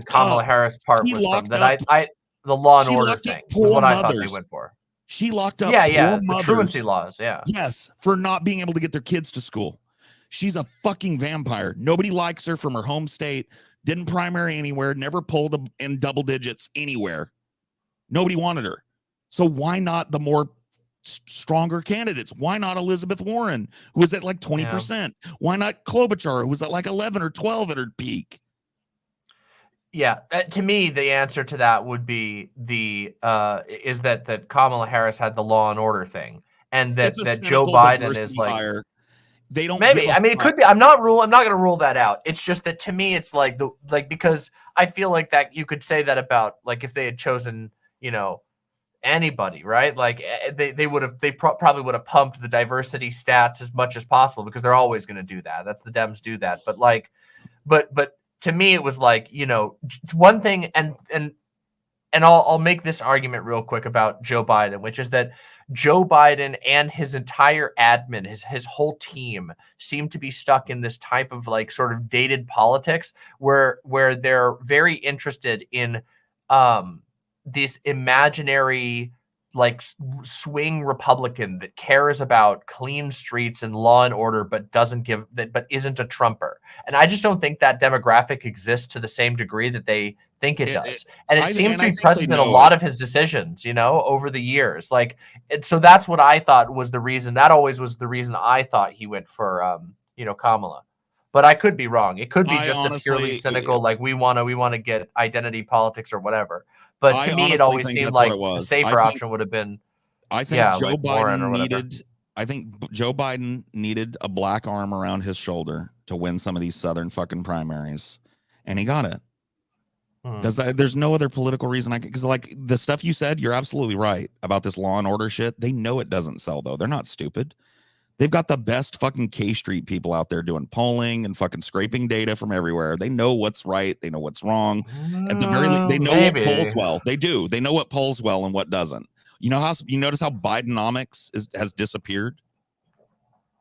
Kamala Harris part She was from locked that. up- I the law and she order locked up thing was poor what I thought they mothers. went for. She locked up Yeah, poor the mothers. truancy laws. Yeah. Yes, for not being able to get their kids to school. She's a fucking vampire. Nobody likes her from her home state. Didn't primary anywhere. Never pulled in double digits anywhere. Nobody wanted her. So why not the more stronger candidates? Why not Elizabeth Warren, who was at like 20%? Why not Klobuchar, who was at like 11 or 12 at her peak? Yeah, to me, the answer to that would be is that Kamala Harris had the law and order thing, and that Joe Biden is like hire. They don't maybe. I mean, it could be. I'm not going to rule that out. It's just that to me, it's like because I feel like that you could say that about like if they had chosen, anybody, right? Like they probably would have pumped the diversity stats as much as possible because they're always going to do that. That's the Dems do that. But like, but to me, it was like, one thing, and I'll make this argument real quick about Joe Biden, which is that Joe Biden and his entire admin, his whole team seem to be stuck in this type of like sort of dated politics where they're very interested in this imaginary like swing Republican that cares about clean streets and law and order, but isn't a Trumper. And I just don't think that demographic exists to the same degree that they think it does. And it seems to be present in a lot of his decisions, over the years. Like, so that's what I thought was the reason. That always was the reason I thought he went for, Kamala. But I could be wrong. It could be just a purely cynical, like we want to get identity politics or whatever. But to me, it always seemed like the safer option would have been. I think Joe Biden I think Joe Biden needed a black arm around his shoulder to win some of these southern fucking primaries, and he got it. Because there's no other political reason because like the stuff you said, you're absolutely right about this law and order shit. They know it doesn't sell though. They're not stupid. They've got the best fucking K Street people out there doing polling and fucking scraping data from everywhere. They know what's right. They know what's wrong. At the very least, they know what polls well. They do. They know what polls well and what doesn't. You notice how Bidenomics has disappeared?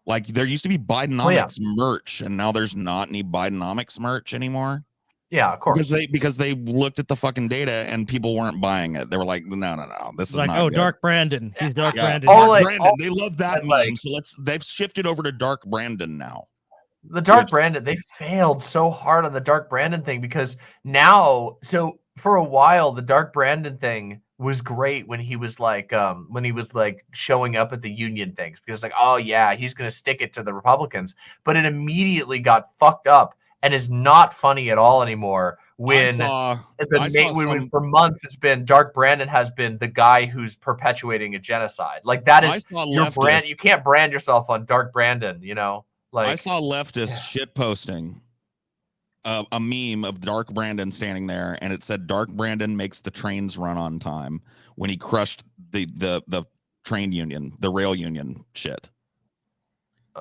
Like there used to be Bidenomics merch, and now there's not any Bidenomics merch anymore. Yeah, of course. Because they looked at the fucking data and people weren't buying it. They were like, no, this is like, not oh, good. Dark Brandon. He's Dark Brandon. Brandon. They love that meme. So they've shifted over to Dark Brandon now. The Dark Brandon, they failed so hard on the Dark Brandon thing because now, so for a while, the Dark Brandon thing was great when he was like showing up at the union things because like, oh yeah, he's going to stick it to the Republicans. But it immediately got fucked up. And is not funny at all anymore. For months it's been Dark Brandon has been the guy who's perpetuating a genocide. Like that is your brand. You can't brand yourself on Dark Brandon. Like I saw leftists shit posting a meme of Dark Brandon standing there, and it said Dark Brandon makes the trains run on time when he crushed the train union, the rail union shit,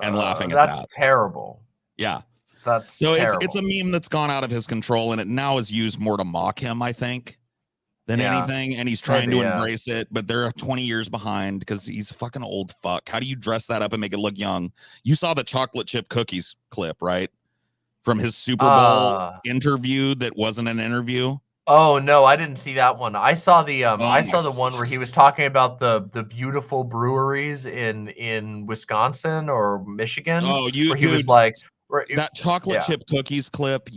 and laughing at that. That's terrible. Yeah. That's terrible. It's a meme that's gone out of his control, and it now is used more to mock him, I think, than anything. And he's trying to embrace it, but they're 20 years behind because he's a fucking old fuck. How do you dress that up and make it look young? You saw the chocolate chip cookies clip, right? From his Super Bowl interview that wasn't an interview. Oh no, I didn't see that one. I saw the the one where he was talking about the beautiful breweries in Wisconsin or Michigan. Oh, where he was like, that chocolate chip cookies clip,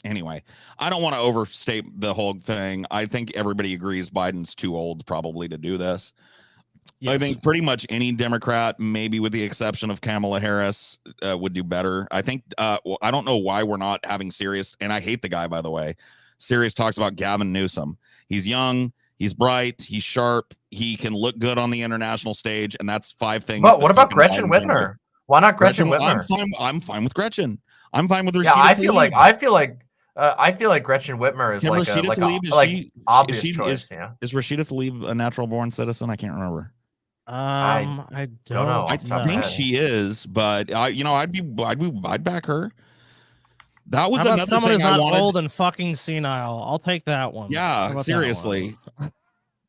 anyway, I don't want to overstate the whole thing. I think everybody agrees Biden's too old probably to do this. Yes. I think pretty much any Democrat, maybe with the exception of Kamala Harris, would do better. I think, I don't know why we're not having serious, and I hate the guy, by the way. Serious talks about Gavin Newsom. He's young, he's bright, he's sharp, he can look good on the international stage, and that's 5 things. But what about Gretchen Whitmer? Why not Gretchen Whitmer? I'm fine with Gretchen. I'm fine with Rashida. Yeah, I feel like Gretchen Whitmer is obvious choice. Is Rashida Tlaib a natural born citizen? I can't remember. I don't know. I think she is, but I'd back her. That was another someone thing who's I not wanted. old and fucking senile. I'll take that one. Yeah, seriously.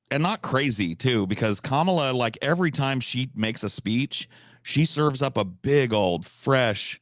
And not crazy too, because Kamala, like every time she makes a speech, she serves up a big old fresh,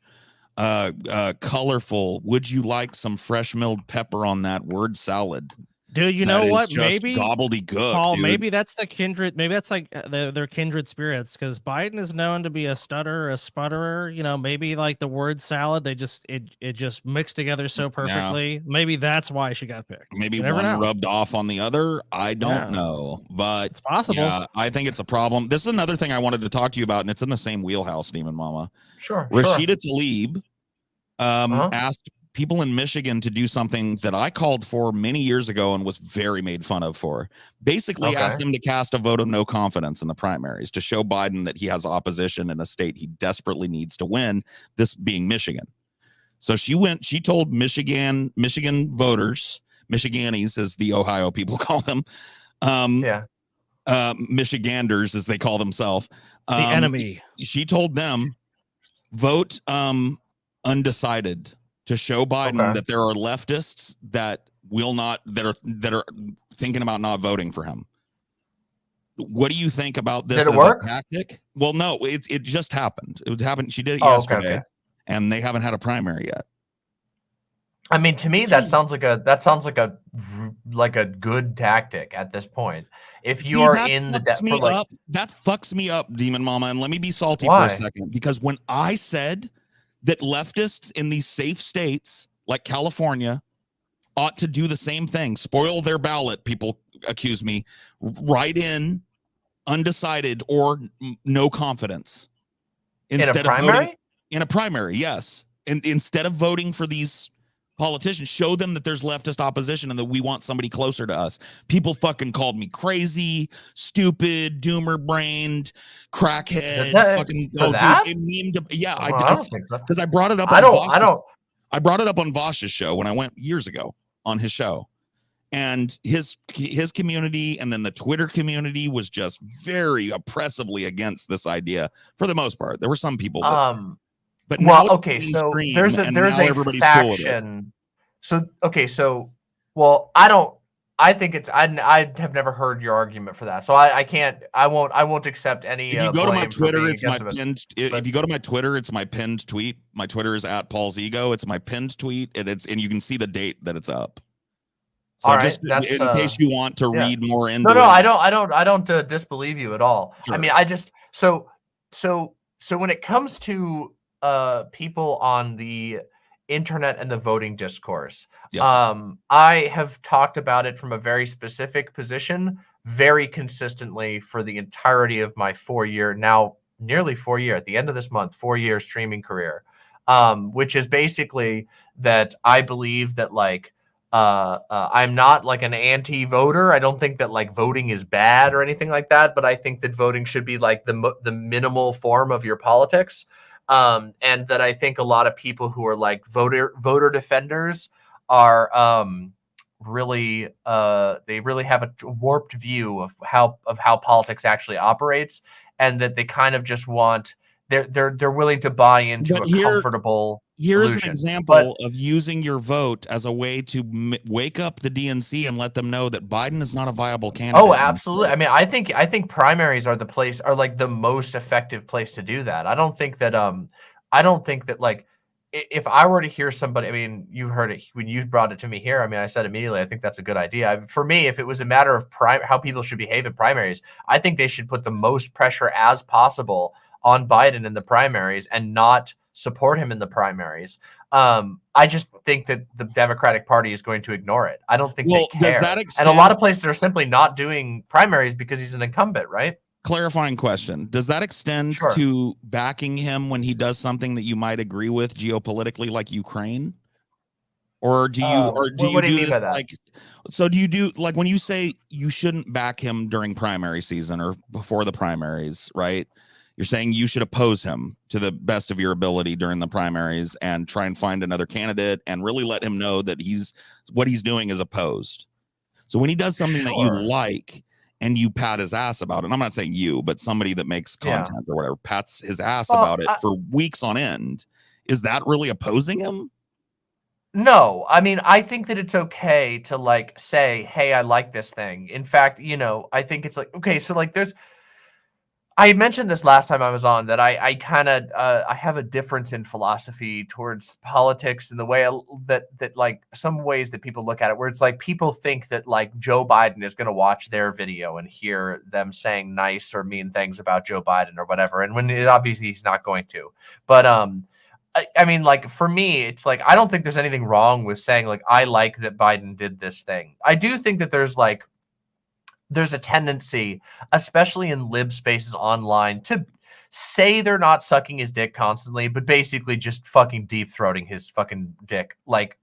colorful, would you like some fresh milled pepper on that word salad? Dude, you know what? Maybe gobbledygook. Paul, dude. Maybe that's the kindred. Maybe that's like their kindred spirits. Because Biden is known to be a stutterer, a sputterer. You know, maybe like the word salad, it just mixed together so perfectly. Yeah. Maybe that's why she got picked. Maybe one rubbed off on the other. I don't know, but it's possible. Yeah, I think it's a problem. This is another thing I wanted to talk to you about, and it's in the same wheelhouse, Demon Mama. Sure. Rashida Tlaib asked people in Michigan to do something that I called for many years ago and was very made fun of for. Basically asked them to cast a vote of no confidence in the primaries to show Biden that he has opposition in a state he desperately needs to win, this being Michigan. So she told Michigan voters, Michiganis as the Ohio people call them, Michiganders as they call themselves, the enemy. She told them, vote undecided, to show Biden that there are leftists that are thinking about not voting for him. What do you think about this? Did it work? A tactic? Well, no, it just happened. It happened. She did it yesterday, and they haven't had a primary yet. I mean, to me, that sounds like a good tactic at this point. If you are in the that fucks me up, Demon Mama, and let me be salty for a second, because when I said that leftists in these safe states like California ought to do the same thing, spoil their ballot, people accuse me, write in undecided or no confidence. Instead in a primary? Voting, in a primary, yes. And instead of voting for these politicians, show them that there's leftist opposition and that we want somebody closer to us. People fucking called me crazy, stupid, doomer brained, crackhead. Yeah, I don't think so. Because I brought it up. I brought it up on Vosh's show when I went years ago on his show, and his community and then the Twitter community was just very oppressively against this idea for the most part. There were some people that, but so there's a faction. I think it's I have never heard your argument for that, so I won't accept any. If you go to my Twitter, it's my pinned. If you go to my Twitter, it's my pinned tweet. My Twitter is @PaulsEgo. It's my pinned tweet, and you can see the date that it's up. So all right, just in case you want to read more into it. I don't disbelieve you at all. Sure. I mean, I just so when it comes to people on the internet and the voting discourse, I have talked about it from a very specific position very consistently for the entirety of my nearly 4 year at the end of this month, 4-year streaming career, which is basically that I believe that I'm not like an anti-voter. I don't think that voting is bad or anything like that, but I think that voting should be like the minimal form of your politics. And that I think a lot of people who are like voter defenders are really they really have a warped view of how politics actually operates, and that they kind of just want they're willing to buy into comfortable. Here's illusion. An example of using your vote as a way to wake up the DNC and let them know that Biden is not a viable candidate. Oh, absolutely. I mean, I think primaries are like the most effective place to do that. I don't think that like if I were to hear somebody, I mean, you heard it when you brought it to me here. I mean, I said immediately, I think that's a good idea. For me, if it was a matter of how people should behave in primaries, I think they should put the most pressure as possible on Biden in the primaries and not support him in the primaries. I just think that the Democratic Party is going to ignore it. I don't think they care. And a lot of places are simply not doing primaries because he's an incumbent, right? Clarifying question. Does that extend to backing him when he does something that you might agree with geopolitically, like Ukraine? Or do you what do you mean by that? Like, so do you do like when you say you shouldn't back him during primary season or before the primaries, right? You're saying you should oppose him to the best of your ability during the primaries and try and find another candidate and really let him know that what he's doing is opposed. So when he does something that you like and you pat his ass about it, and I'm not saying you, but somebody that makes content or whatever pats his ass about it for weeks on end, is that really opposing him? No, I mean, I think that it's okay to like say, hey, I like this thing. In fact, you know, I think it's like, okay, so like I mentioned this last time I was on that I kind of I have a difference in philosophy towards politics and the way that like some ways that people look at it, where it's like people think that like Joe Biden is going to watch their video and hear them saying nice or mean things about Joe Biden or whatever, and when obviously he's not going to. But I mean, like for me, it's like I don't think there's anything wrong with saying like I like that Biden did this thing. I do think that there's a tendency, especially in lib spaces online, to say they're not sucking his dick constantly, but basically just fucking deep throating his fucking dick like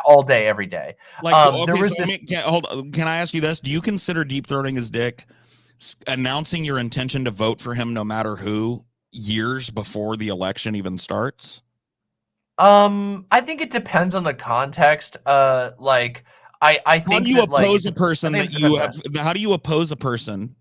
all day, every day. Like there was can I ask you this? Do you consider deep throating his dick announcing your intention to vote for him no matter who years before the election even starts? I think it depends on the context. Like I think how do you oppose a person that you have? How do you oppose a person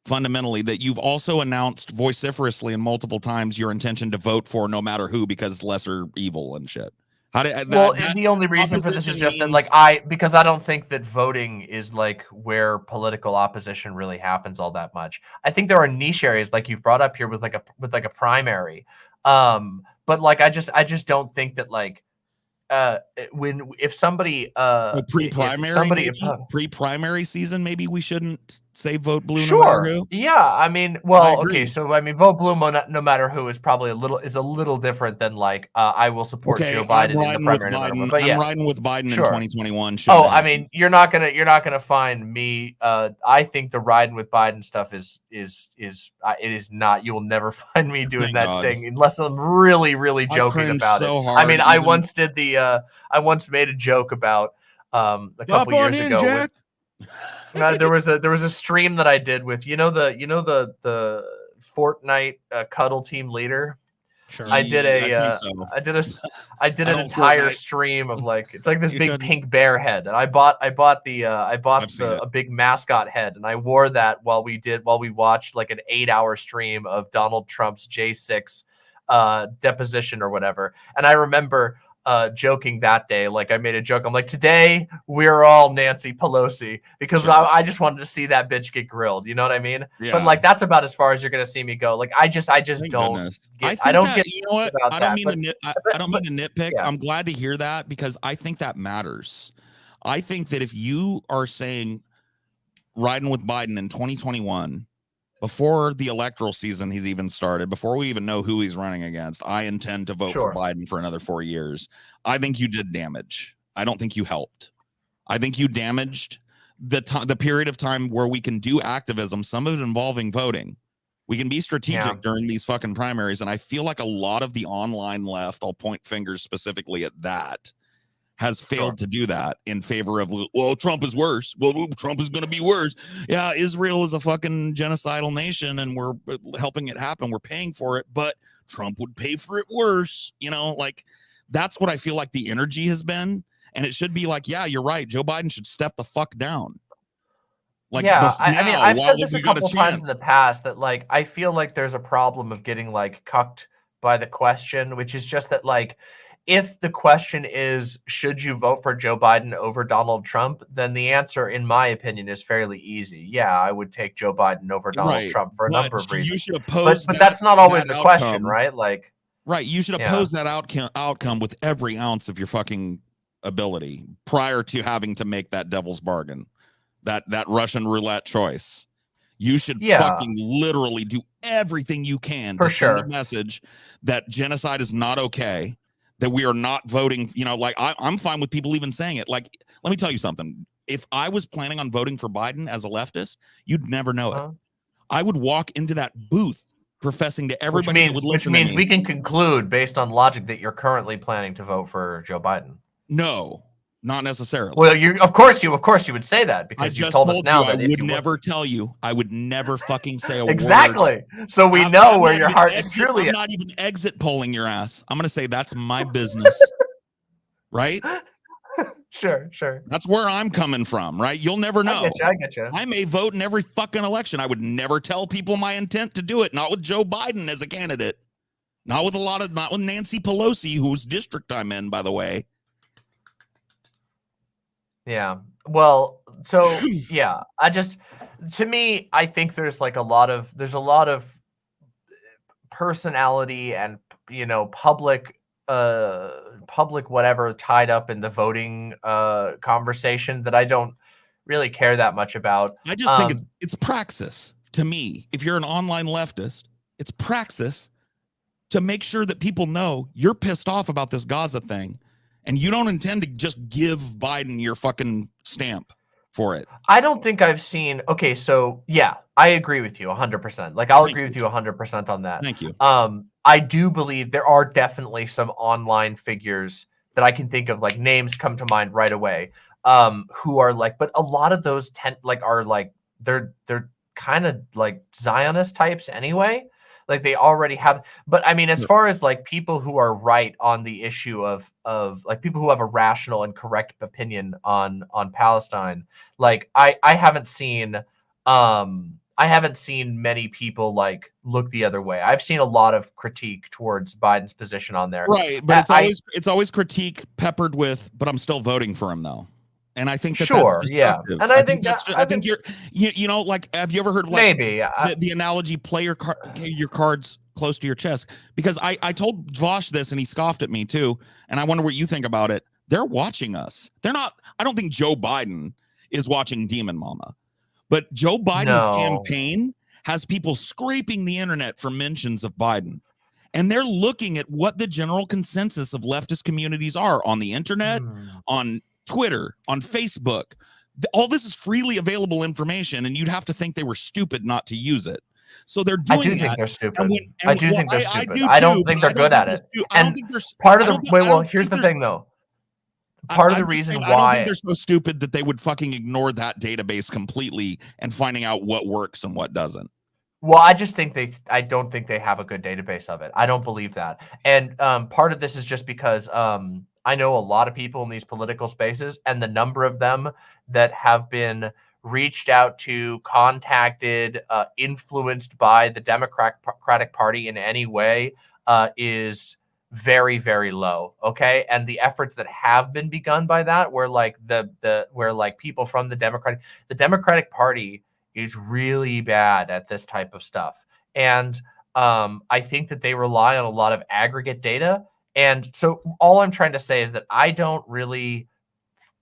fundamentally that you've also announced vociferously and multiple times your intention to vote for no matter who because lesser evil and shit? The only reason for this is just that like because I don't think that voting is like where political opposition really happens all that much. I think there are niche areas like you've brought up here with like a primary. But like I just don't think that like if somebody pre-primary season, maybe we shouldn't say vote blue no matter who. Yeah, I mean, well, okay, so I mean, vote blue no matter who is probably a little different than like I will support Joe Biden in the primary. I'm riding with Biden in 2021. I mean, you're not gonna find me. I think the riding with Biden stuff is it is not. You will never find me doing that thing unless I'm really joking about it. I mean, I once did I once made a joke about a couple years ago. There was a stream that I did with the Fortnite cuddle team leader. Sure. I did an entire stream of like it's like this big pink bear head, and I bought a big mascot head, and I wore that while we watched like an 8-hour stream of Donald Trump's J6 deposition or whatever. And I remember joking that day, like I made a joke. I'm like, today we're all Nancy Pelosi because I just wanted to see that bitch get grilled. You know what I mean? Yeah. But like that's about as far as you're gonna see me go. Like I just don't. I don't get. You know what? I don't mean to nitpick. Yeah. I'm glad to hear that because I think that matters. I think that if you are saying riding with Biden in 2021. Before the electoral season he's even started, before we even know who he's running against, I intend to vote for Biden for another 4 years. I think you did damage. I don't think you helped. I think you damaged the period of time where we can do activism, some of it involving voting. We can be strategic during these fucking primaries, and I feel like a lot of the online left, I'll point fingers specifically at that, has failed to do that in favor of, well, Trump is worse. Well, Trump is going to be worse. Yeah, Israel is a fucking genocidal nation and we're helping it happen. We're paying for it, but Trump would pay for it worse. You know, like that's what I feel like the energy has been. And it should be like, yeah, you're right. Joe Biden should step the fuck down. Like, yeah, I mean, I've said this a couple times in the past that like, I feel like there's a problem of getting like cucked by the question, which is just that like, if the question is, should you vote for Joe Biden over Donald Trump, then the answer, in my opinion, is fairly easy. Yeah, I would take Joe Biden over Donald Trump for a number of reasons. You should oppose but that's not always the question, right? Like, right. You should oppose that outcome with every ounce of your fucking ability prior to having to make that devil's bargain, that Russian roulette choice. You should fucking literally do everything you can to send a message that genocide is not okay, that we are not voting. You know, like I'm fine with people even saying it. Like, let me tell you something. If I was planning on voting for Biden as a leftist, you'd never know it. I would walk into that booth professing to everybody that would listen to me. Which means we can conclude based on logic that you're currently planning to vote for Joe Biden. No, not necessarily. Well, of course you would say that because you told us now that I would never tell you. I would never fucking say a word. Exactly. So we know where your heart is truly. I'm not even exit polling your ass. I'm gonna say that's my business. Right? Sure. That's where I'm coming from, right? You'll never know. I get you. I may vote in every fucking election. I would never tell people my intent to do it. Not with Joe Biden as a candidate. Not with Nancy Pelosi, whose district I'm in, by the way. Yeah. Well, so yeah, to me, I think there's a lot of personality and, you know, public whatever tied up in the voting conversation that I don't really care that much about. I just think it's praxis to me. If you're an online leftist, it's praxis to make sure that people know you're pissed off about this Gaza thing and you don't intend to just give Biden your fucking stamp for it. I don't think I've seen. Okay, so yeah, I agree with you 100%. Like, I'll agree with you 100% on that. Thank you. I do believe there are definitely some online figures that I can think of, like names come to mind right away, who are like, but a lot of those they're kind of like Zionist types anyway. Like they already have, but I mean, as far as like people who are right on the issue of like people who have a rational and correct opinion on Palestine, like I haven't seen many people like look the other way. I've seen a lot of critique towards Biden's position on there. Right, but it's always critique peppered with, but I'm still voting for him though. And I think that's destructive. And I think you're, you know, like, have you ever heard of like maybe the analogy, play your cards close to your chest? Because I told Vosh this and he scoffed at me too. And I wonder what you think about it. They're watching us. They're not. I don't think Joe Biden is watching Demon Mama, but Joe Biden's campaign has people scraping the internet for mentions of Biden. And they're looking at what the general consensus of leftist communities are on the internet, on Twitter, on Facebook. All this is freely available information, and you'd have to think they were stupid not to use it. So they're doing. I do think they're stupid. I do think they're stupid. I don't think they're good at it. And part of the well, here's the thing though. Part of the reason why I don't think they're so stupid that they would fucking ignore that database completely and finding out what works and what doesn't. Well, I don't think they have a good database of it. I don't believe that. And part of this is just because I know a lot of people in these political spaces, and the number of them that have been reached out to, contacted, influenced by the Democratic Party in any way is very, very low. Okay. And the efforts that have been begun by that were like where like people from the Democratic Party is really bad at this type of stuff. And I think that they rely on a lot of aggregate data. And so all I'm trying to say is that I don't really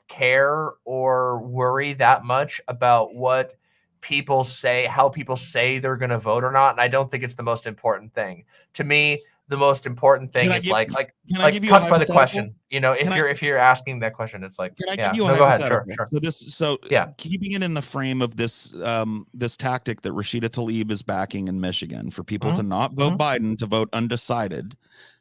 care or worry that much about what people say, how people say they're going to vote or not. And I don't think it's the most important thing. To me, the most important thing is cut by the question. You know, if you're asking that question, it's like, go ahead. Sure. So keeping it in the frame of this this tactic that Rashida Tlaib is backing in Michigan for people to not vote Biden, to vote undecided,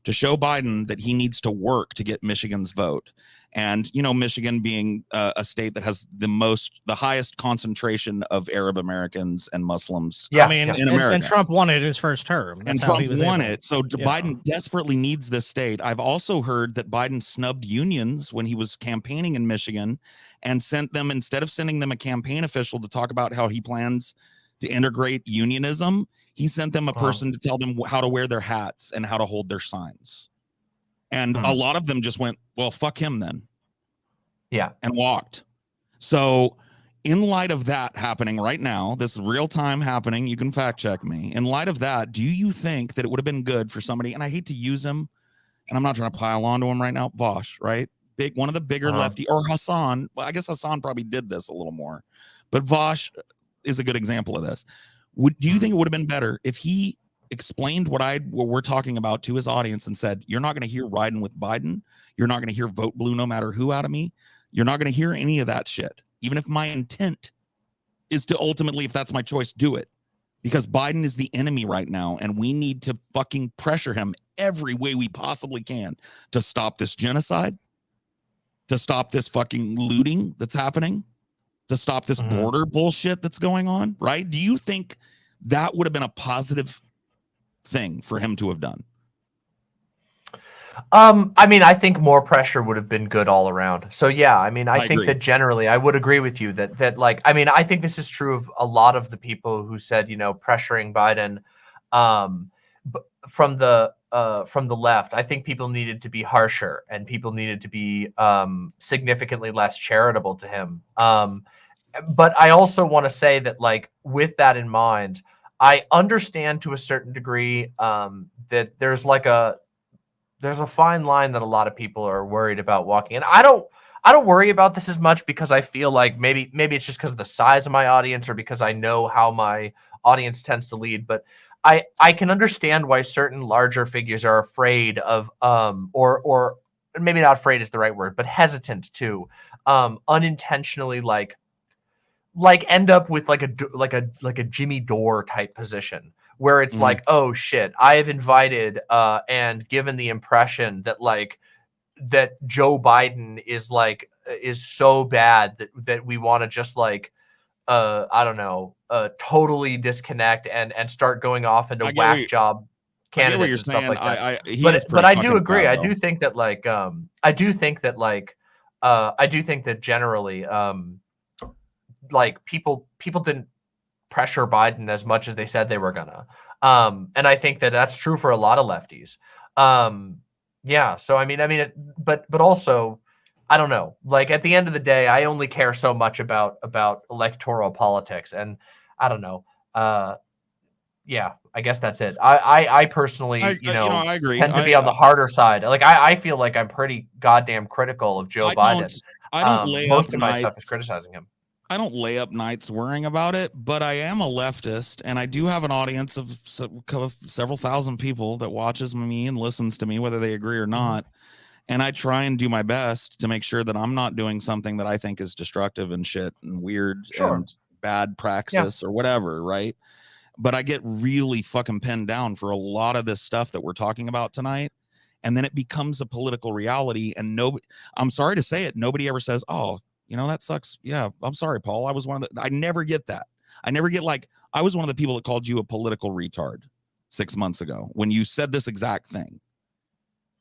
to show Biden that he needs to work to get Michigan's vote. And, you know, Michigan being a state that has the highest concentration of Arab Americans and Muslims in America. And Trump won it his first term. That's Trump won it. So Biden desperately needs this state. I've also heard that Biden snubbed unions when he was campaigning in Michigan and sent them, instead of sending them a campaign official to talk about how he plans to integrate unionism, he sent them a person to tell them how to wear their hats and how to hold their signs. And a lot of them just went, well, fuck him then. Yeah. And walked. So in light of that happening right now, this is real time happening. You can fact check me. In light of that, do you think that it would have been good for somebody, and I hate to use him, and I'm not trying to pile onto him right now, Vosh, right? One of the bigger lefty, or Hassan. Well, I guess Hassan probably did this a little more. But Vosh, is a good example of this. Do you think it would have been better if he explained what we're talking about to his audience and said, you're not going to hear riding with Biden. You're not going to hear vote blue no matter who out of me. You're not going to hear any of that shit. Even if my intent is to ultimately, if that's my choice, do it. Because Biden is the enemy right now, and we need to fucking pressure him every way we possibly can to stop this genocide, to stop this fucking looting that's happening, to stop this border bullshit that's going on, right? Do you think that would have been a positive thing for him to have done? I mean, I think more pressure would have been good all around. So yeah, I mean, I think agree. that generally I would agree with you that like, I mean, I think this is true of a lot of the people who said, you know, pressuring Biden from the left. I think people needed to be harsher and people needed to be significantly less charitable to him. But I also want to say that, like, with that in mind, I understand to a certain degree that there's a fine line that a lot of people are worried about walking. And I don't worry about this as much because I feel like maybe it's just because of the size of my audience or because I know how my audience tends to lead. But I can understand why certain larger figures are afraid of or maybe not afraid is the right word, but hesitant to unintentionally like end up with like a Jimmy Dore type position where it's like, oh shit, I have invited and given the impression that like that Joe Biden is so bad that we want to just like I don't know, totally disconnect and start going off into whack job candidates and stuff like that. But I do agree. I do think that like I do think that generally like people didn't pressure Biden as much as they said they were gonna. And I think that that's true for a lot of lefties. Yeah. So, I mean, but also, I don't know, like at the end of the day, I only care so much about electoral politics, and I don't know. Yeah, I guess that's it. I personally, I agree. Tend to be on the harder side. Like I feel like I'm pretty goddamn critical of Joe Biden. I don't lay most up of my stuff is criticizing him. I don't lay up nights worrying about it, but I am a leftist, and I do have an audience of several thousand people that watches me and listens to me, whether they agree or not. And I try and do my best to make sure that I'm not doing something that I think is destructive and shit and weird and bad praxis or whatever, right? But I get really fucking pinned down for a lot of this stuff that we're talking about tonight. And then it becomes a political reality. And I'm sorry to say it, nobody ever says, oh, you know, that sucks. Yeah, I'm sorry, Paul. I was one of I never get that. I never get like, I was one of the people that called you a political retard 6 months ago when you said this exact thing.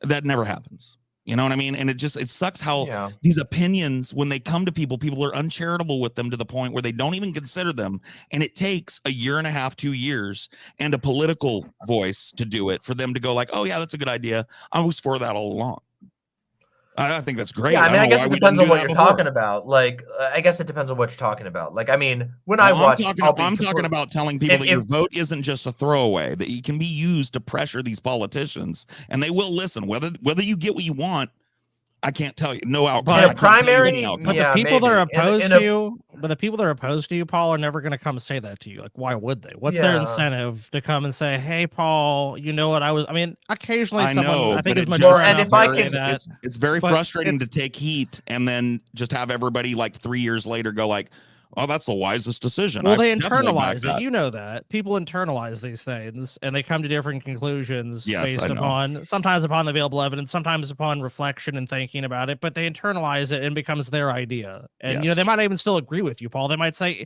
That never happens. You know what I mean? And it sucks how these opinions, when they come to people are uncharitable with them to the point where they don't even consider them. And it takes a year and a half, 2 years, and a political voice to do it for them to go like, oh yeah, that's a good idea. I was for that all along. I think that's great. Yeah, I mean, I guess it depends on what you're talking about. Like, I guess it depends on what you're talking about. Like, I mean, when I watch, I'm talking about telling people that your vote isn't just a throwaway, that it can be used to pressure these politicians, and they will listen. Whether you get what you want, I can't tell you. No outcome. But primary, but the people that are opposed to you, the people that are opposed to you, Paul, are never going to come say that to you. Like, why would they? What's their incentive to come and say, "Hey, Paul, you know what? I mean, occasionally I think it's mature enough to say that. It's very frustrating to take heat and then just have everybody like 3 years later go like, oh, that's the wisest decision. Well, they internalize it. You know that. People internalize these things, and they come to different conclusions based upon, sometimes upon the available evidence, sometimes upon reflection and thinking about it, but they internalize it and becomes their idea. And, you know, they might even still agree with you, Paul. They might say,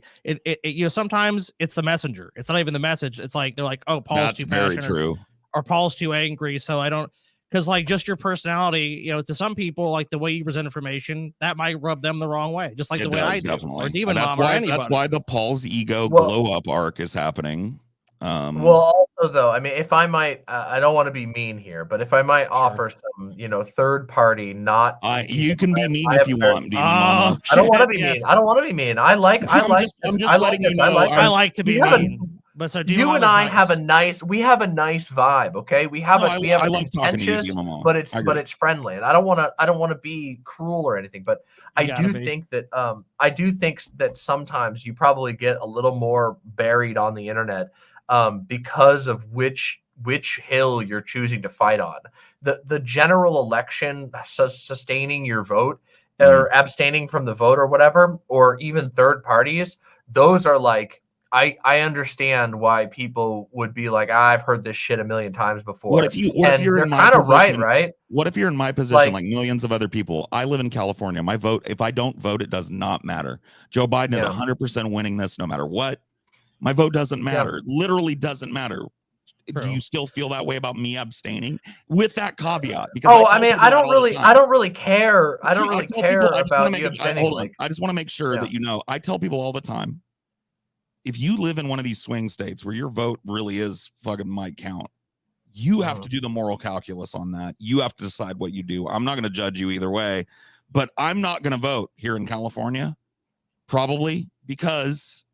sometimes it's the messenger. It's not even the message. It's like, they're like, oh, Paul's too passionate. Very true. Or Paul's too angry, so I don't... Because, like, just your personality, you know, to some people, like the way you present information, that might rub them the wrong way, just like the way I do. Or Demon Mom or anybody. That's why the Paul's ego glow up arc is happening. Well, also though, I mean, if I might, I don't want to be mean here, but if I might offer some, you know, third party, not you can be mean if you want. I don't want to be mean. I don't want to be mean. I like to be mean. I like to be mean. But so you and I have a nice vibe, okay? We have a contentious, but it's friendly, and I don't want to be cruel or anything, but I do think that sometimes you probably get a little more buried on the internet because of which hill you're choosing to fight on. The general election, sustaining your vote or abstaining from the vote or whatever, or even third parties, those are like, I understand why people would be like, I've heard this shit a million times before. What if you're in my position, right? What if you're in my position, like millions of other people? I live in California. My vote, if I don't vote, it does not matter. Joe Biden is 100% winning this no matter what. My vote doesn't matter. Literally doesn't matter. True. Do you still feel that way about me abstaining? With that caveat, because I don't really care. I don't really care about you abstaining. I just want to make sure that you know. I tell people all the time, if you live in one of these swing states where your vote really is fucking might count, you have to do the moral calculus on that. You have to decide what you do. I'm not going to judge you either way, but I'm not going to vote here in California, probably because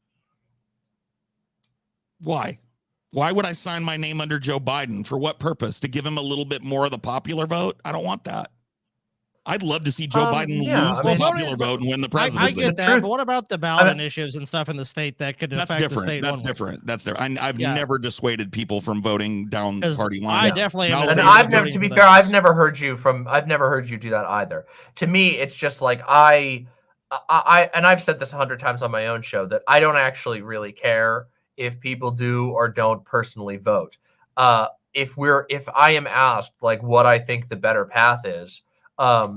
why? Why would I sign my name under Joe Biden? For what purpose? To give him a little bit more of the popular vote? I don't want that. I'd love to see Joe Biden lose the popular vote and win the presidency. I get that, but what about the ballot initiatives and stuff in the state that could affect the state? That's different. That's different. I've never dissuaded people from voting down party lines. I definitely am. And I've never, to be fair, I've never heard you do that either. To me, it's just like I and I've said this 100 times on my own show that I don't actually really care if people do or don't personally vote. If I am asked like what I think the better path is, there's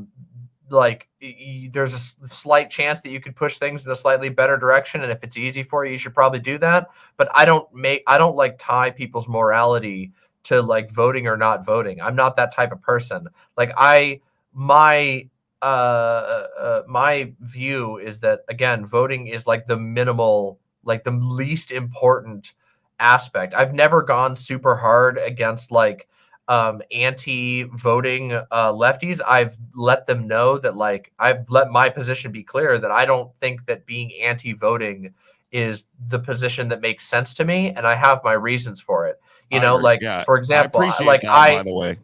a slight chance that you could push things in a slightly better direction, and if it's easy for you, you should probably do that. But I don't like tie people's morality to like voting or not voting. I'm not that type of person. Like my view is that, again, voting is like the minimal, like the least important aspect. I've never gone super hard against like anti-voting lefties. I've let them know that, like, I've let my position be clear that I don't think that being anti-voting is the position that makes sense to me, and I have my reasons for it. For example, by the way.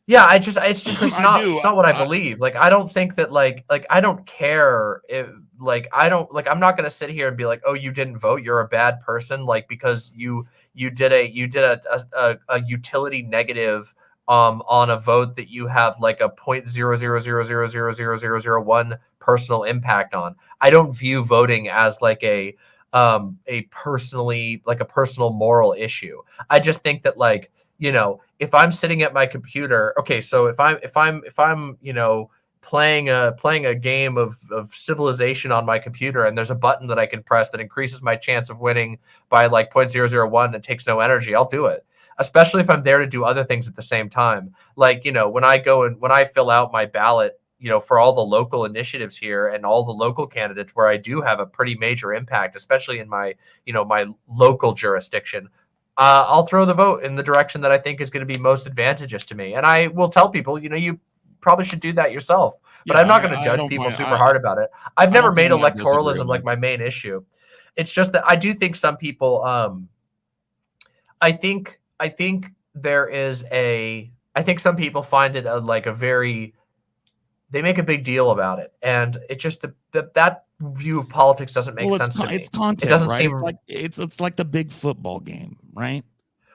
Yeah, it's not what I believe. Like, I don't think that like I don't care if I'm not gonna sit here and be like, oh, you didn't vote, you're a bad person, like because you did a utility negative on a vote that you have like a 0.0000000001 personal impact on. I don't view voting as like a personal moral issue. I just think that, like, you know, if I'm sitting at my computer, okay, so if I'm you know, playing a game of Civilization on my computer, and there's a button that I can press that increases my chance of winning by like 0.001 and takes no energy, I'll do it. Especially if I'm there to do other things at the same time. Like, you know, when I fill out my ballot, you know, for all the local initiatives here and all the local candidates where I do have a pretty major impact, especially in my, you know, my local jurisdiction, I'll throw the vote in the direction that I think is going to be most advantageous to me. And I will tell people, you know, you probably should do that yourself. But I'm not going to judge people super hard about it. I've never made electoralism like my main issue. It's just that I do think some people, I think some people find it they make a big deal about it. And it just, that view of politics doesn't make sense to me. It's content, it doesn't seem like it's like the big football game, right?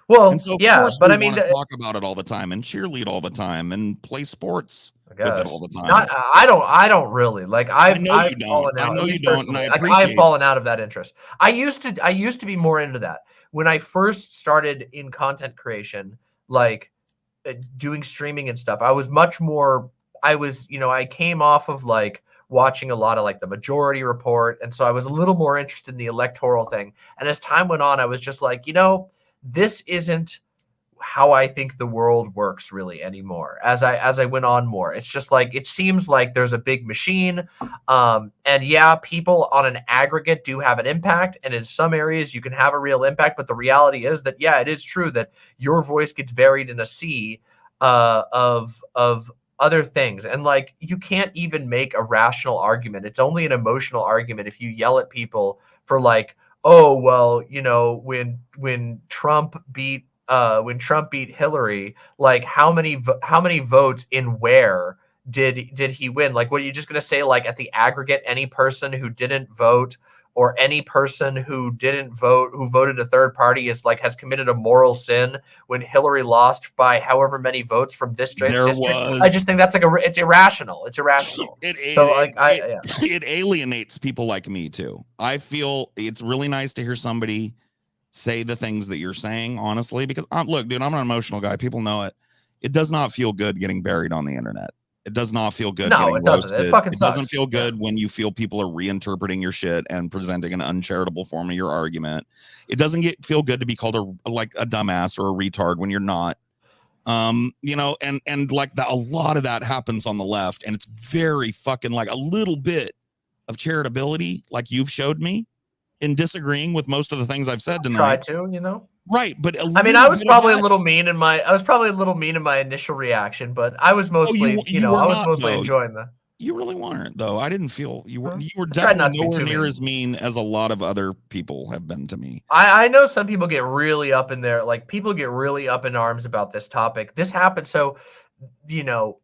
Well, and so but I mean, talk about it all the time and cheerlead all the time and play sports with it all the time. I don't really like. I've fallen out. I know you don't. And I've fallen out of that interest. I used to be more into that when I first started in content creation, like doing streaming and stuff. I was much more. I came off of like watching a lot of like the Majority Report, and so I was a little more interested in the electoral thing. And as time went on, I was just like, you know, this isn't how I think the world works really anymore. As I went on more, it's just like, it seems like there's a big machine, and yeah, people on an aggregate do have an impact, and in some areas you can have a real impact. But the reality is that, yeah, it is true that your voice gets buried in a sea of other things, and like, you can't even make a rational argument. It's only an emotional argument if you yell at people for like, oh well, when Trump beat Hillary, like how many votes in where did he win? Like, what are you just gonna say? Like at the aggregate, any person who didn't vote or any person who didn't vote who voted a third party has committed a moral sin when Hillary lost by however many votes from this There district? was I just think that's it's irrational. It's irrational. So like it alienates people like me too. I feel it's really nice to hear somebody say the things that you're saying, honestly, because look, dude, I'm an emotional guy. People know it. It does not feel good getting buried on the internet. It does not feel good. No, getting it doesn't. roasted. It fucking doesn't sucks. feel good when you feel people are reinterpreting your shit and presenting an uncharitable form of your argument. It doesn't feel good to be called a dumbass or a retard when you're not. And like that, a lot of that happens on the left, and it's very fucking like a little bit of charitability, like you've showed me in disagreeing with most of the things I've said tonight. Try to. Right, but I mean, I was probably a little mean in my initial reaction, but I was mostly, enjoying the. You really weren't, though. I didn't feel you were. Huh? You were I tried not definitely to be nowhere too near mean. as mean as a lot of other people have been to me. I know some people get really up in there, like people get really up in arms about this topic. This happened, so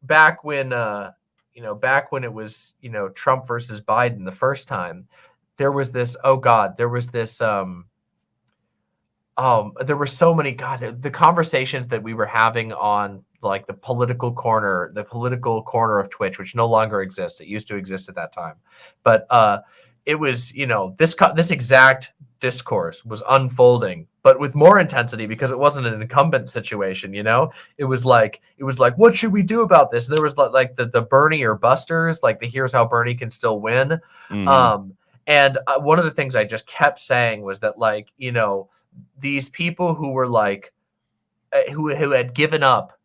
back when it was Trump versus Biden the first time, there was this. Oh God, there was this. There were so many, God, the conversations that we were having on like the political corner of Twitch, which no longer exists. It used to exist at that time, but it was this exact discourse was unfolding, but with more intensity because it wasn't an incumbent situation. It was like what should we do about this? And there was like the Bernie or Busters, like the here's how Bernie can still win. Mhm. And one of the things I just kept saying was that these people who were like who had given up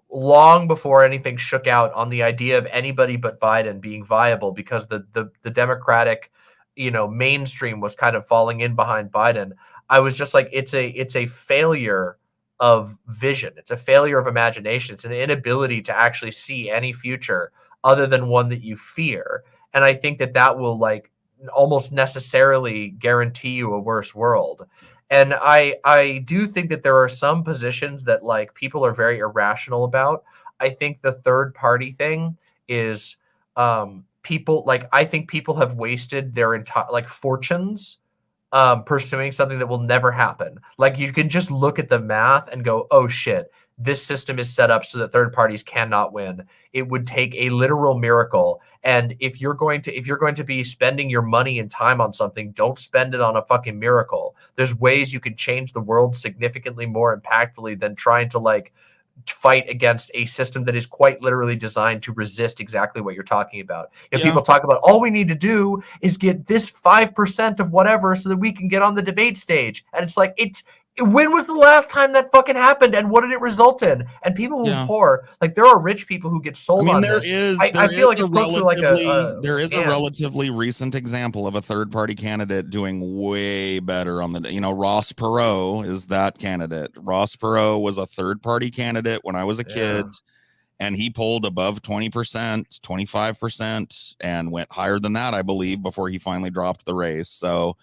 long before anything shook out on the idea of anybody but Biden being viable because the Democratic mainstream was kind of falling in behind Biden. I was just like, it's a failure of vision. It's a failure of imagination. It's an inability to actually see any future other than one that you fear. And I think that will like almost necessarily guarantee you a worse world. And I do think that there are some positions that like people are very irrational about. I think the third party thing is people like I think people have wasted their entire like fortunes pursuing something that will never happen. Like you can just look at the math and go, oh shit, this system is set up so that third parties cannot win. It would take a literal miracle. And if you're going to be spending your money and time on something, don't spend it on a fucking miracle. There's ways you can change the world significantly more impactfully than trying to like fight against a system that is quite literally designed to resist exactly what you're talking about. If people talk about all we need to do is get this 5% of whatever so that we can get on the debate stage. And it's like, when was the last time that fucking happened and what did it result in? And people will pour. Like there are rich people who get sold on this. I feel like it's close to like there is a relatively recent example of a third party candidate doing way better on the Ross Perot is that candidate. Ross Perot was a third party candidate when I was a kid, and he polled above 20%, 25%, and went higher than that, I believe, before he finally dropped the race. So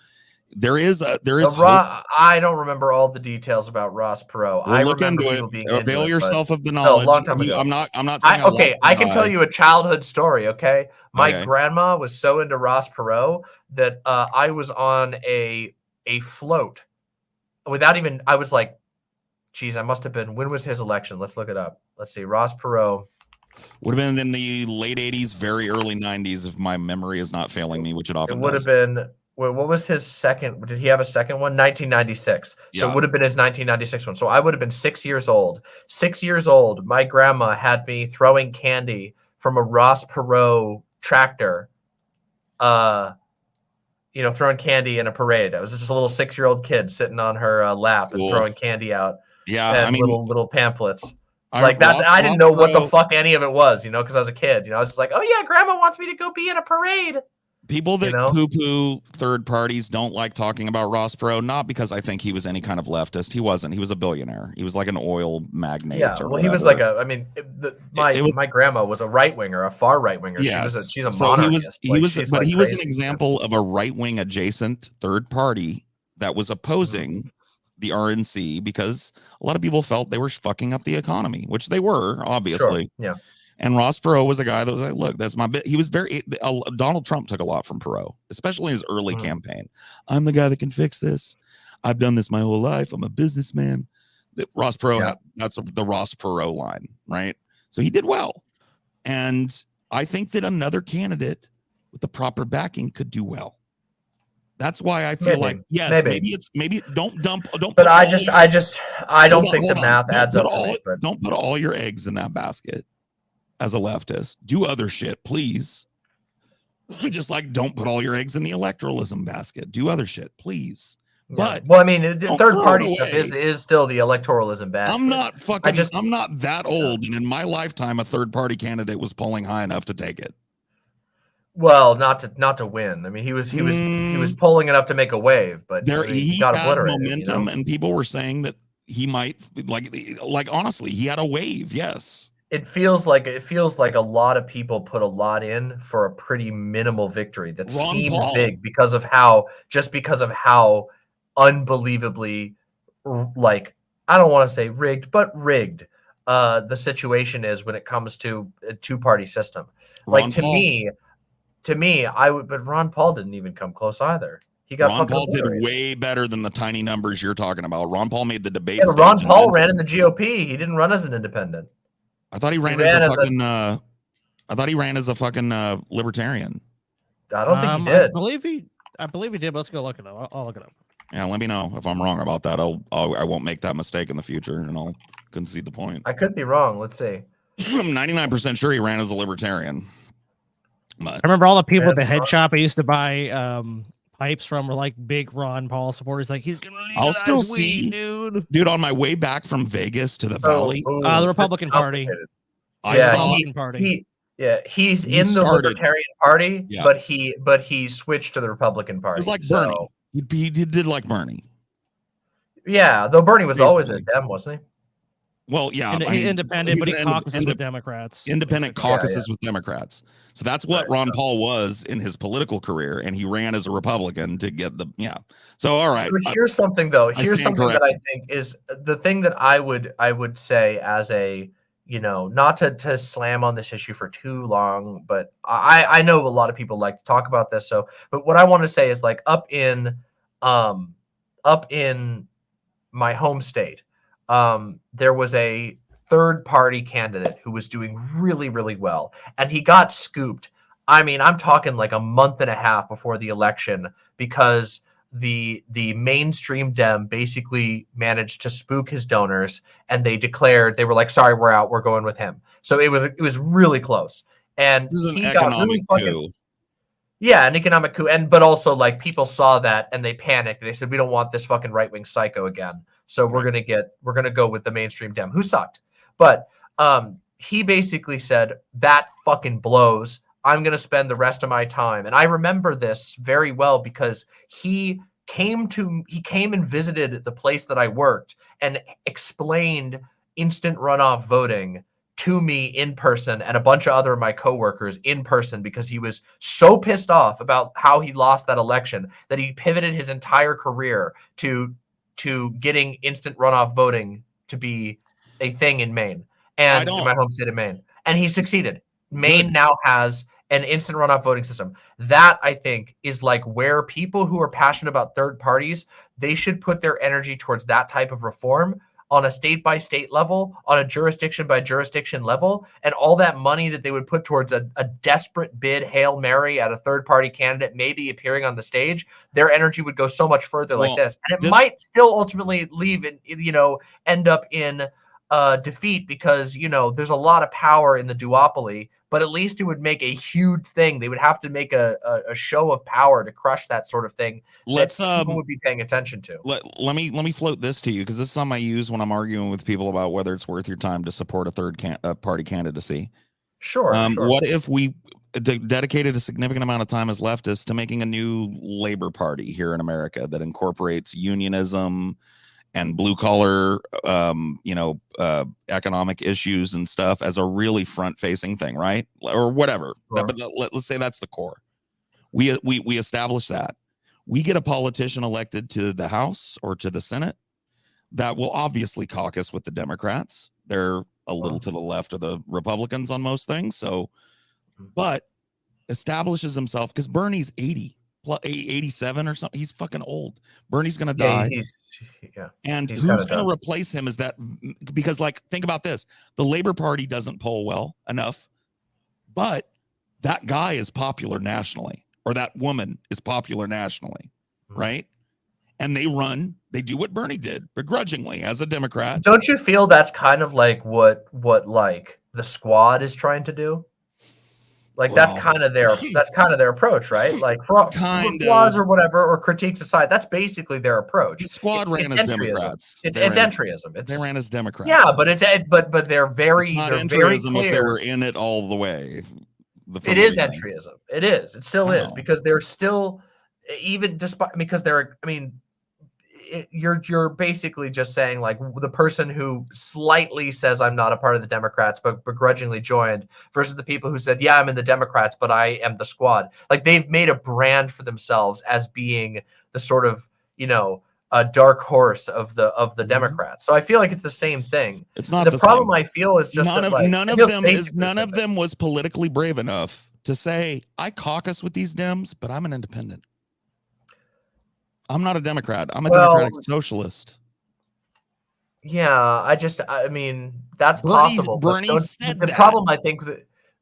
there is I don't remember all the details about Ross Perot. I remember people being avail yourself of the knowledge. A long time ago. I'm not saying I can tell you a childhood story. Okay, my Okay. grandma was so into Ross Perot that I was on a float without even. I was like, geez, I must have been. When was his election? Let's look it up. Let's see. Ross Perot would have been in the late 80s, very early 90s, if my memory is not failing me, which it often would does. have been. What was his second? Did he have a second one? 1996. So it would have been his 1996 one. So I would have been 6 years old. 6 years old. My grandma had me throwing candy from a Ross Perot tractor. Throwing candy in a parade. I was just a little 6-year-old kid sitting on her lap and throwing candy out. Yeah, and little pamphlets. Like that. I didn't know what the fuck any of it was, because I was a kid. I was just like, oh yeah, grandma wants me to go be in a parade. People that know? poo-poo third parties don't like talking about Ross Perot, not because I think he was any kind of leftist. He wasn't. He was a billionaire. He was like an oil magnate. Yeah, or well, he was whatever. like I mean, It was, my grandma was a right winger, a far right winger. yes. She's a So monarchist. he Like, was, she's but like he was an crazy. example of a right-wing adjacent third party that was opposing the RNC because a lot of people felt they were fucking up the economy, which they were, obviously. Sure. Yeah. And Ross Perot was a guy that was like, look, that's my bit. He was very, Donald Trump took a lot from Perot, especially in his early campaign. I'm the guy that can fix this. I've done this my whole life. I'm a businessman. Ross Perot, that's the Ross Perot line, right? So he did well. And I think that another candidate with the proper backing could do well. That's why I feel like, yes, maybe don't. But I don't think the math adds up to me. But don't put all your eggs in that basket. As a leftist, do other shit, please. Just like don't put all your eggs in the electoralism basket. Do other shit, please. Yeah. But well, I mean, the third party stuff is still the electoralism basket. I'm not that old, and in my lifetime, a third party candidate was polling high enough to take it. Well, not to win. I mean, he was polling enough to make a wave, but he got momentum, and people were saying that he might like honestly, he had a wave. Yes. It feels like a lot of people put a lot in for a pretty minimal victory that seems big because of how unbelievably, like, I don't want to say rigged, but rigged the situation is when it comes to a two-party system. Like, to me, but Ron Paul didn't even come close either. Ron Paul did way better than the tiny numbers you're talking about. Ron Paul made the debate. Yeah, Ron Paul ran in the GOP. He didn't run as an independent. I thought he ran as a fucking libertarian. I don't think he did. I believe he did. But let's go look it up. I'll look it up. Yeah, let me know if I'm wrong about that. I won't make that mistake in the future, and I'll concede the point. I could be wrong. Let's see. I'm 99% sure he ran as a libertarian. But I remember all the people at the head shop I used to buy pipes from were like big Ron Paul supporters. Like, he's gonna legalize I'll still weed, dude. On my way back from Vegas to the Valley, the Republican Party. He's in the Libertarian Party, but he switched to the Republican Party. It was like Bernie. He did like Bernie. Yeah, though Bernie was always a Dem, wasn't he? Well, yeah, independent, but he caucuses with Democrats. Independent caucuses with Democrats. So that's what Ron Paul was in his political career, and he ran as a Republican to get the So all right. So here's something though. Here's something that I think is the thing that I would say as a not to slam on this issue for too long, but I know a lot of people like to talk about this. So, but what I want to say is like up in my home state, there was a third party candidate who was doing really, really well. And he got scooped. I mean, I'm talking like a month and a half before the election because the mainstream Dem basically managed to spook his donors, and they were like, sorry, we're out. We're going with him. So it was really close. And he got really fucking, an economic coup. But also like people saw that and they panicked. They said, we don't want this fucking right-wing psycho again. So we're going to go with the mainstream Dem who sucked. But he basically said that fucking blows. I'm going to spend the rest of my time. And I remember this very well because he came and visited the place that I worked and explained instant runoff voting to me in person and a bunch of other of my coworkers in person because he was so pissed off about how he lost that election that he pivoted his entire career to getting instant runoff voting to be a thing in Maine and in my home state of Maine. And he succeeded. Maine now has an instant runoff voting system. That, I think, is like where people who are passionate about third parties, they should put their energy towards that type of reform on a state-by-state level, on a jurisdiction-by-jurisdiction level, and all that money that they would put towards a desperate bid Hail Mary at a third-party candidate maybe appearing on the stage, their energy would go so much further like this. And it might still ultimately end up in defeat because, there's a lot of power in the duopoly, but at least it would make a huge thing. They would have to make a show of power to crush that sort of thing. People would be paying attention to. Let me float this to you because this is something I use when I'm arguing with people about whether it's worth your time to support a third party candidacy. Sure. What if we dedicated a significant amount of time as leftists to making a new labor party here in America that incorporates unionism and blue collar, economic issues and stuff as a really front facing thing, right? Or whatever. Sure. But let's say that's the core. We establish that. We get a politician elected to the House or to the Senate that will obviously caucus with the Democrats. They're a little to the left of the Republicans on most things. So, but establishes himself because Bernie's 87 or something. He's fucking old. Bernie's going to die. And who's going to replace him is that, because like, think about this. The Labor Party doesn't poll well enough, but that guy is popular nationally, or that woman is popular nationally, right? And they do what Bernie did begrudgingly as a Democrat. Don't you feel that's kind of like what like the Squad is trying to do? Like, well, that's kind of their approach, right? Like flaws or whatever, or critiques aside, that's basically their approach. The Squad ran as Democrats. It's entryism. They ran as Democrats. Yeah, but but they're very, it's not they're entryism very clear. If they were in it all the way. It is entryism. It is. It still is, because they're still, even despite, because they're, I mean, you're basically just saying, like, the person who slightly says I'm not a part of the Democrats but begrudgingly joined versus the people who said, yeah, I'm in the Democrats but I am the Squad. Like, they've made a brand for themselves as being the sort of, a dark horse of the Democrats. So I feel like it's the same thing. It's not the problem. I feel is just none of them was politically brave enough to say, I caucus with these Dems, but I'm an independent. I'm not a Democrat. I'm a Democratic socialist. Yeah, I mean, that's possible. Bernie said the that. Problem, I think,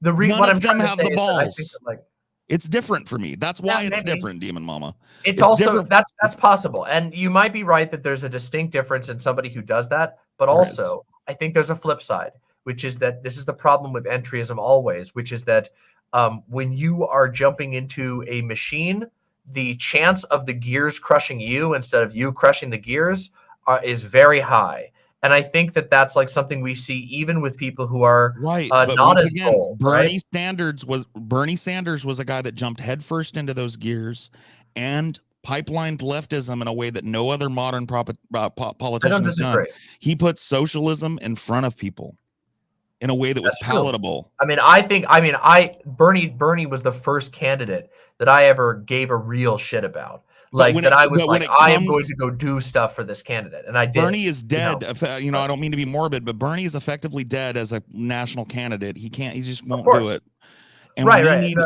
the reason what I'm trying to say is balls. that I think that, like, it's different for me. That's why it's different, Demon Mama. It's also different. That's possible, and you might be right that there's a distinct difference in somebody who does that. But also, I think there's a flip side, which is that this is the problem with entryism always, which is that when you are jumping into a machine, the chance of the gears crushing you instead of you crushing the gears is very high. And I think that that's like something we see even with people who are not as bold. Bernie Sanders was a guy that jumped headfirst into those gears and pipelined leftism in a way that no other modern politician has done. He put socialism in front of people in a way that was palatable. True. Bernie was the first candidate that I ever gave a real shit about. Like, that I was like, I am going to go do stuff for this candidate. And I did. Bernie is dead. I don't mean to be morbid, but Bernie is effectively dead as a national candidate. He just won't do it. And we need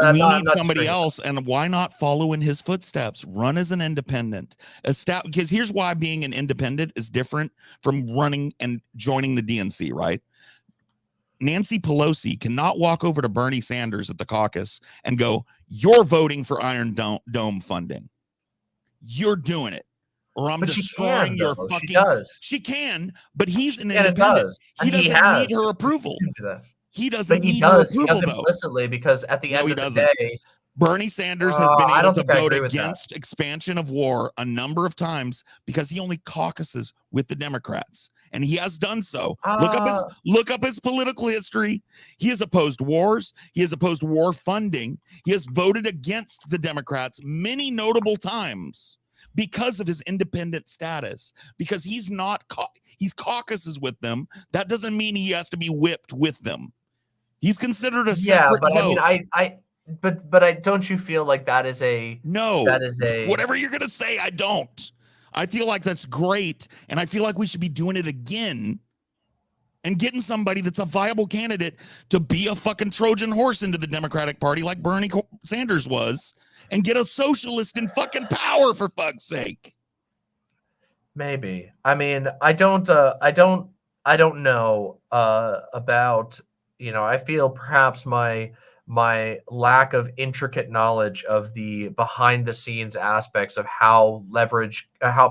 somebody else. And why not follow in his footsteps? Run as an independent. Because here's why being an independent is different from running and joining the DNC, right? Nancy Pelosi cannot walk over to Bernie Sanders at the caucus and go, you're voting for Iron Dome funding. You're doing it. Or I'm destroying your fucking... She can, but he's an independent. He doesn't need her approval. He doesn't need her approval, though. He does implicitly, because at the end of the day... Bernie Sanders has been able to vote against expansion of war a number of times because he only caucuses with the Democrats. And he has done so. Look up his political history. He has opposed wars. He has opposed war funding. He has voted against the Democrats many notable times because of his independent status. Because he's caucuses with them. That doesn't mean he has to be whipped with them. He's considered a separate vote. I mean, but don't you feel like that is a whatever you're gonna say? I don't. I feel like that's great, and I feel like we should be doing it again and getting somebody that's a viable candidate to be a fucking Trojan horse into the Democratic Party like Bernie Sanders was, and get a socialist in fucking power, for fuck's sake. Maybe. I mean, I don't know about, I feel perhaps my lack of intricate knowledge of the behind the scenes aspects of how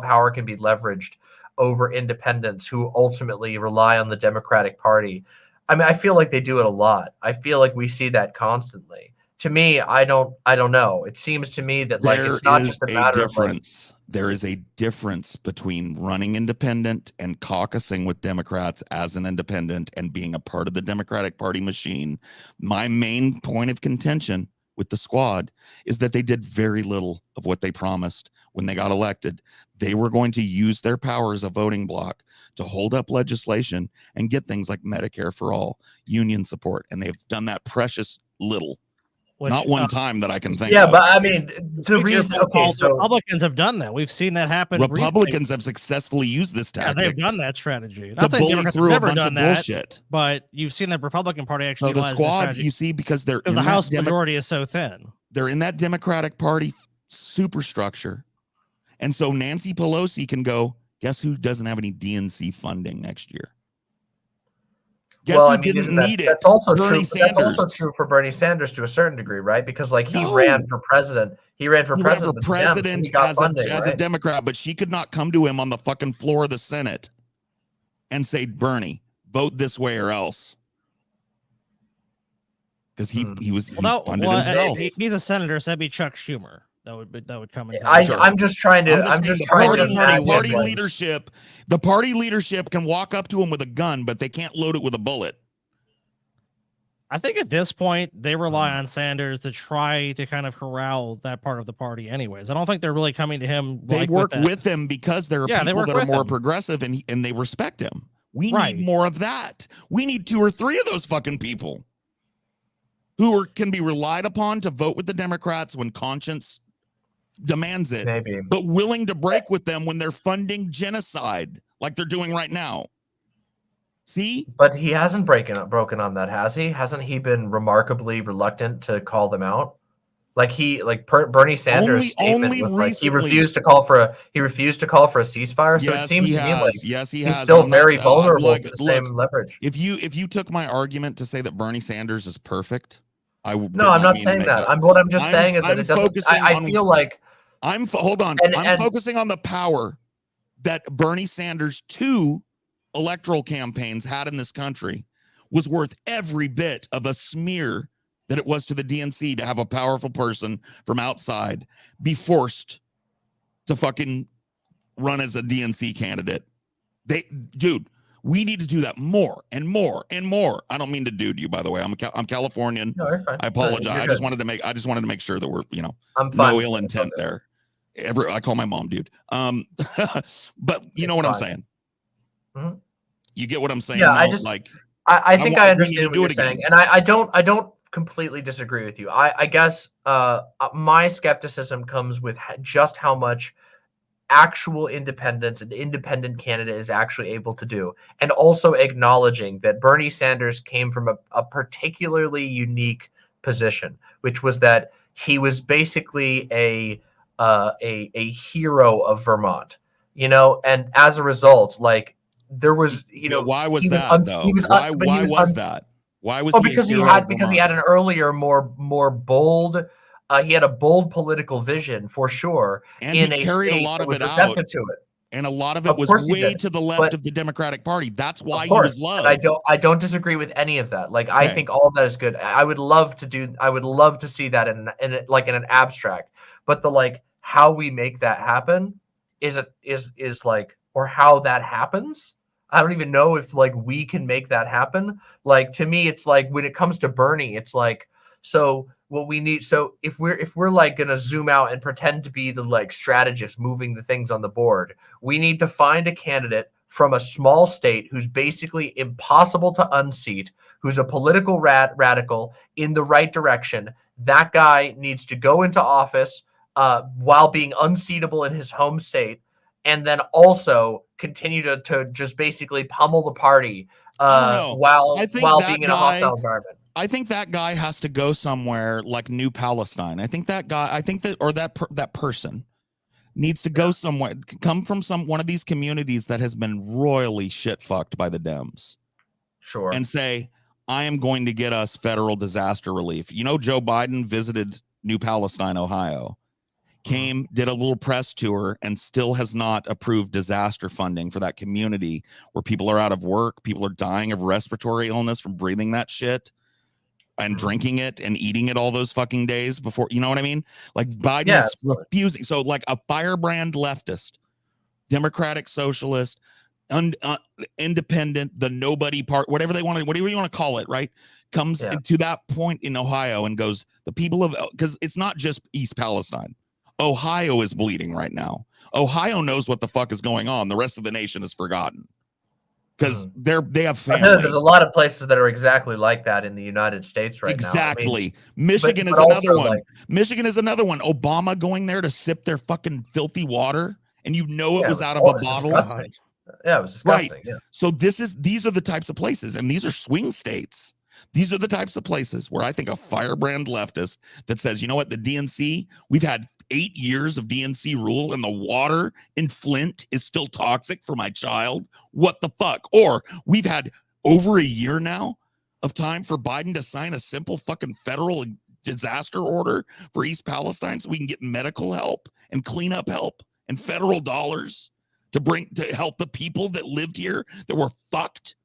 power can be leveraged over independents who ultimately rely on the Democratic Party. I mean, I feel like they do it a lot. I feel like we see that constantly. To me, I don't know. It seems to me that, like, it's not just a matter of, like, there is a difference between running independent and caucusing with Democrats as an independent and being a part of the Democratic Party machine. My main point of contention with the squad is that they did very little of what they promised when they got elected. They were going to use their power as a voting bloc to hold up legislation and get things like Medicare for all, union support, and they've done that precious little. Which, Not one time that I can think Yeah, of. but I mean, the reason. Okay, so Republicans have done that. We've seen that happen. Republicans have successfully used this Yeah, tactic. they've done that strategy. To Not saying bully Democrats have through a never bunch done of that, bullshit. but you've seen the Republican Party actually So the utilize this squad, strategy you see, because they're because in the that House majority is so thin. they're in that Democratic Party superstructure, and so Nancy Pelosi can go. Guess who doesn't have any DNC funding next year? Guess well, who I mean, didn't isn't that, need it? that's also Bernie true. That's also Sanders. true for Bernie Sanders to a certain degree, right? Because like he No. ran for president. He ran for He ran president, for with the Dems, and president he got as funding, a right? Democrat, but she could not come to him on the fucking floor of the Senate and say, Bernie, vote this way or else. Because he funded himself. He's a senator, so that'd be Chuck Schumer. That would come in. I'm just trying to. I'm just trying to imagine party like, leadership. The party leadership can walk up to him with a gun, but they can't load it with a bullet. I think at this point they rely on Sanders to try to kind of corral that part of the party. Anyways, I don't think they're really coming to him. They work with him because there are people that are more progressive and they respect him. We need more of that. We need 2 or 3 of those fucking people who can be relied upon to vote with the Democrats when conscience demands it, maybe, but willing to break with them when they're funding genocide like they're doing right now. See? But he hasn't broken on that, has he? Hasn't he been remarkably reluctant to call them out? Like Bernie Sanders' statement was like he refused to call for a ceasefire. So yes, it seems to me like he's still very vulnerable to the same leverage. If you took my argument to say that Bernie Sanders is perfect, I'm not saying that. What I'm just saying is that it doesn't. I feel like hold on. I'm focusing on the power that Bernie Sanders' 2 electoral campaigns had in this country was worth every bit of a smear that it was to the DNC to have a powerful person from outside be forced to fucking run as a DNC candidate. Dude, we need to do that more and more and more. I don't mean to dude you, by the way. I'm Californian. No, you're fine. I apologize. No, I just wanted to make sure that we're, I'm fine. No ill intent there. I call my mom dude. But you know what I'm saying? Mm-hmm. You get what I'm saying? Yeah, I think I understand what you're saying, and I don't completely disagree with you. I guess my skepticism comes with just how much actual independence an independent candidate is actually able to do, and also acknowledging that Bernie Sanders came from a particularly unique position, which was that he was basically a hero of Vermont, and as a result, like there was, why was that though? Why was that? Why was because he had an earlier more bold. He had a bold political vision for sure, and in he a carried state a lot that of was it receptive out, to it. And a lot of it was way to the left of the Democratic Party. That's why he was loved. And I don't disagree with any of that. Like, I think all of that is good. I would love to see that in an abstract. But the how we make that happen is or how that happens. I don't even know if we can make that happen. To me, it's when it comes to Bernie, it's so what we need. So if we're gonna zoom out and pretend to be the strategist moving the things on the board, we need to find a candidate from a small state who's basically impossible to unseat, who's a political radical in the right direction. That guy needs to go into office while being unseatable in his home state, and then also continue to just basically pummel the party while being in a hostile environment. I think that guy has to go somewhere like New Palestine. I think that person needs to go somewhere, come from one of these communities that has been royally shit fucked by the Dems. Sure. And say, I am going to get us federal disaster relief. Joe Biden visited New Palestine, Ohio, did a little press tour, and still has not approved disaster funding for that community where people are out of work. People are dying of respiratory illness from breathing that shit. and drinking it and eating it all those fucking days before, you know what I mean? Like Biden Yeah, is absolutely. refusing. So like a firebrand leftist, democratic socialist, independent, the nobody part, whatever you want to call it, right? Comes to that point in Ohio and goes, the people of, because it's not just East Palestine. Ohio is bleeding right now. Ohio knows what the fuck is going on. The rest of the nation has forgotten because they have family. There's a lot of places that are exactly like that in the United States right now. Exactly. I mean, Michigan but is another one. Like, Michigan is another one. Obama going there to sip their fucking filthy water, and you know it was out of a bottle. Yeah, it was disgusting. Right. Yeah. So these are the types of places, and these are swing states. These are the types of places where I think a firebrand leftist that says, you know what, the DNC, we've had 8 years of DNC rule, and the water in Flint is still toxic for my child. What the fuck? Or we've had over a year now of time for Biden to sign a simple fucking federal disaster order for East Palestine so we can get medical help and cleanup help and federal dollars to help the people that lived here that were fucked.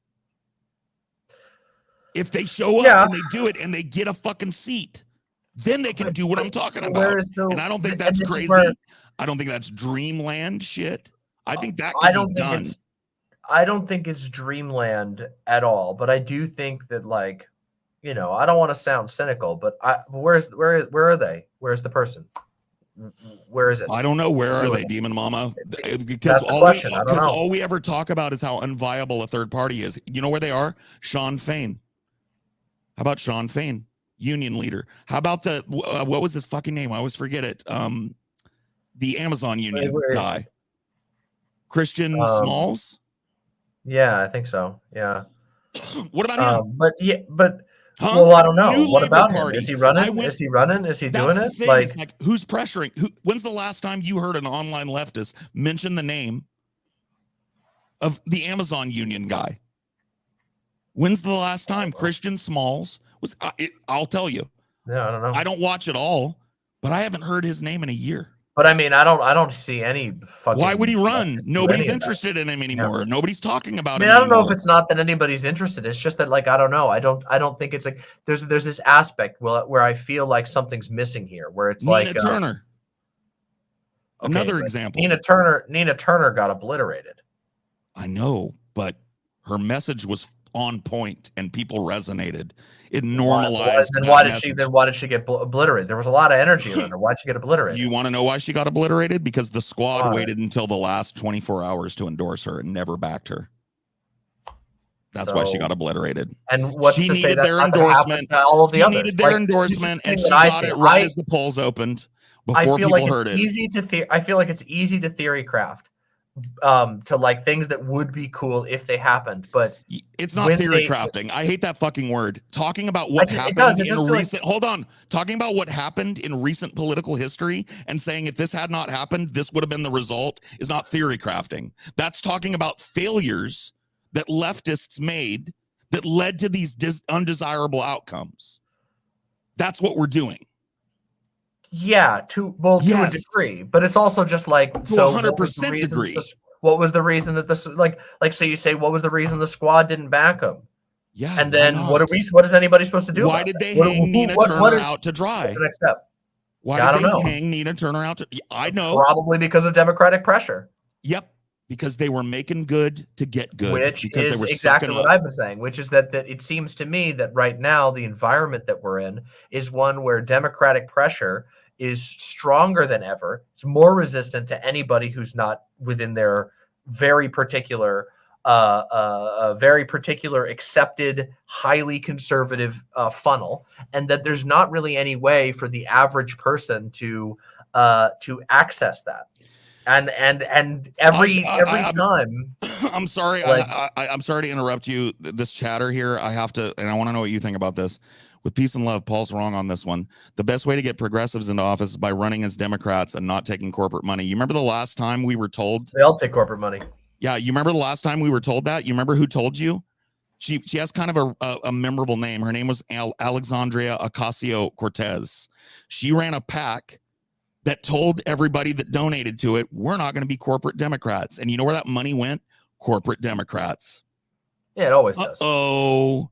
If they show up and they do it and they get a fucking seat, then they can do what I'm talking about. And I don't think that's crazy. I don't think that's dreamland shit. I think that can be done. I don't think it's dreamland at all, but I do think that, like, you know, I don't want to sound cynical, but where are they? Where's the person? Where is it? I don't know. Where are they, Demon Mama? Because all we ever talk about is how unviable a third party is. You know where they are? Sean Fain. How about Sean Fain, union leader? How about the what was his fucking name? I always forget it. The Amazon union guy, Christian Smalls. Yeah, I think so. Yeah. What about him? Well, I don't know. What about him? Is he running? Is he running? Is he doing it? Like who's pressuring? When's the last time you heard an online leftist mention the name of the Amazon union guy? When's the last time Christian Smalls was? I'll tell you. Yeah, I don't know. I don't watch it all, but I haven't heard his name in a year. But I mean, I don't see any fucking. Why would he run? Nobody's interested in him anymore. Yeah. Nobody's talking about him. I don't know if it's not that anybody's interested. It's just that, like, I don't know. I don't think it's like there's this aspect where I feel like something's missing here. Where it's Nina Turner. Another example. Nina Turner got obliterated. I know, but her message was on point and people resonated. It normalized. Why did she get obliterated? There was a lot of energy in her. Why'd she get obliterated? You want to know why she got obliterated? Because the squad waited until the last 24 hours to endorse her and never backed her. That's why she got obliterated. And what's she to say their endorsement? All of the others. She needed their endorsement, and she got it right as the polls opened before people heard it. I feel like it's easy to theory craft. To like things that would be cool if they happened, but it's not theory crafting. I hate that fucking word. Talking about what happened in recent talking about what happened in recent political history and saying if this had not happened, this would have been the result is not theory crafting. That's talking about failures that leftists made that led to these undesirable outcomes. That's what we're doing. Yeah, to a degree, but it's also just like to 100% degree. What was the reason that this like so you say what was the reason the squad didn't back him? Yeah, and then what is anybody supposed to do? Why did they hang Nina Turner out to dry? What's the next step? Why did they hang Nina Turner out to? I know, probably because of Democratic pressure. Yep. Because they were making good to get good. Which is exactly what I've been saying, which is that it seems to me that right now the environment that we're in is one where Democratic pressure is stronger than ever. It's more resistant to anybody who's not within their very particular accepted, highly conservative funnel, and that there's not really any way for the average person to access that. And every time. I'm sorry. I'm sorry to interrupt you. This chatter here, I have to, and I want to know what you think about this. With peace and love, Paul's wrong on this one. The best way to get progressives into office is by running as Democrats and not taking corporate money. You remember the last time we were told? They all take corporate money. Yeah, you remember the last time we were told that? You remember who told you? She has kind of a memorable name. Her name was Alexandria Ocasio-Cortez. She ran a PAC that told everybody that donated to it, we're not going to be corporate Democrats. And you know where that money went? Corporate Democrats. Yeah, it always does. Oh.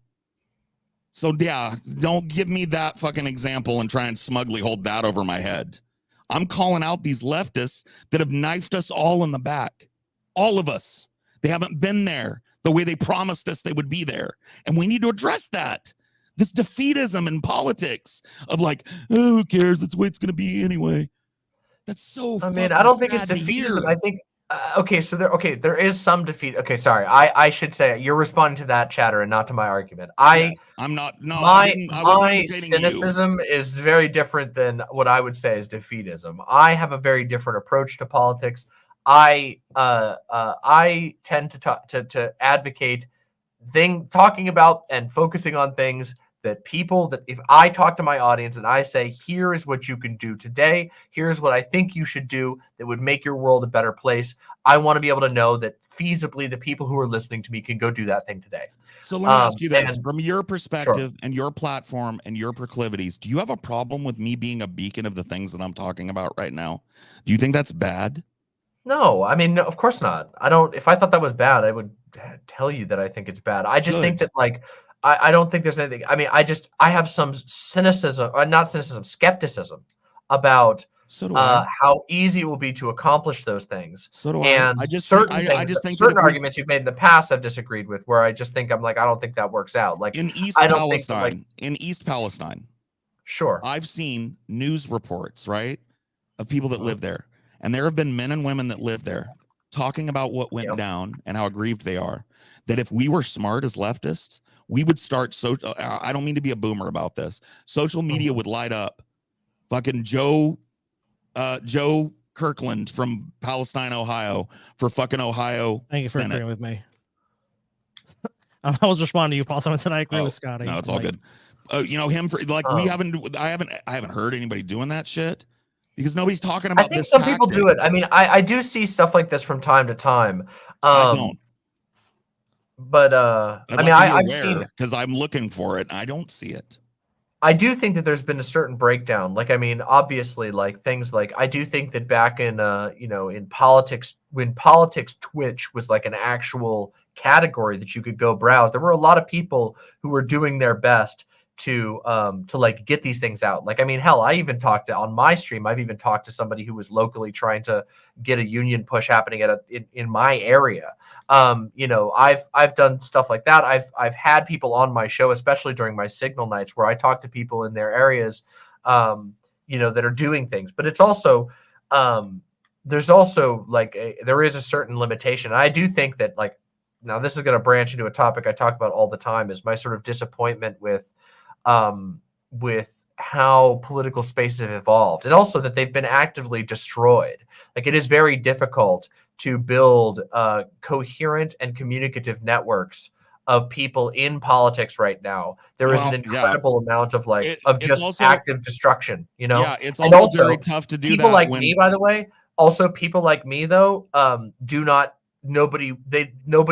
So yeah, don't give me that fucking example and try and smugly hold that over my head. I'm calling out these leftists that have knifed us all in the back. All of us. They haven't been there the way they promised us they would be there. And we need to address that. This defeatism in politics of like, oh, who cares? That's the way it's going to be anyway. That's so I mean, I don't think it's sad to defeatism. hear. I think okay, so there is some defeat. Okay, sorry. I should say you're responding to that chatter and not to my argument. Yes, I'm not. No, I didn't. I wasn't my imitating you. cynicism is very different than what I would say is defeatism. I have a very different approach to politics. I tend to advocate talking about and focusing on things that if I talk to my audience and I say, here is what you can do today, here's what I think you should do that would make your world a better place. I want to be able to know that feasibly the people who are listening to me can go do that thing today. So let me ask you this, from your perspective and your platform and your proclivities, do you have a problem with me being a beacon of the things that I'm talking about right now? Do you think that's bad? No, I mean, no, of course not. I don't, if I thought that was bad, I would tell you that I think it's bad. I just think that like, I don't think there's anything. I mean, I have some cynicism, or not cynicism, skepticism about how easy it will be to accomplish those things. So do and I. Just certain think arguments you've made in the past I've disagreed with, where I just think I'm like, I don't think that works out. Like in East Palestine, East Palestine, sure, I've seen news reports, right, of people that live there, and there have been men and women that live there talking about what went down and how aggrieved they are. That if we were smart as leftists, we would start. I don't mean to be a boomer about this. Social media would light up. Fucking Joe Kirkland from Palestine, Ohio, for fucking Ohio. Thank you for agreeing with me. I was responding to you, Paul. Someone said I agree with Scotty. No, it's all good. You know him for like I haven't heard anybody doing that shit because nobody's talking about. I think some people do it. I mean, I do see stuff like this from time to time. I don't. But I've seen it because I'm looking for it. I don't see it. I do think that there's been a certain breakdown. Like, I mean, obviously, like things like I do think that back in in politics, when politics Twitch was like an actual category that you could go browse, there were a lot of people who were doing their best to like get these things out. Like, I mean, hell, I even talked to, on my stream, I've even talked to somebody who was locally trying to get a union push happening in my area. I've done stuff like that. I've had people on my show, especially during my signal nights, where I talk to people in their areas, that are doing things. But it's also, there's also like there is a certain limitation. I do think that, like, now this is going to branch into a topic I talk about all the time, is my sort of disappointment with how political spaces have evolved, and also that they've been actively destroyed. Like, it is very difficult to build coherent and communicative networks of people in politics right now. There is an incredible amount of active destruction, Yeah, it's also very tough to do people that. Like me, by the way, also people like me though, nobody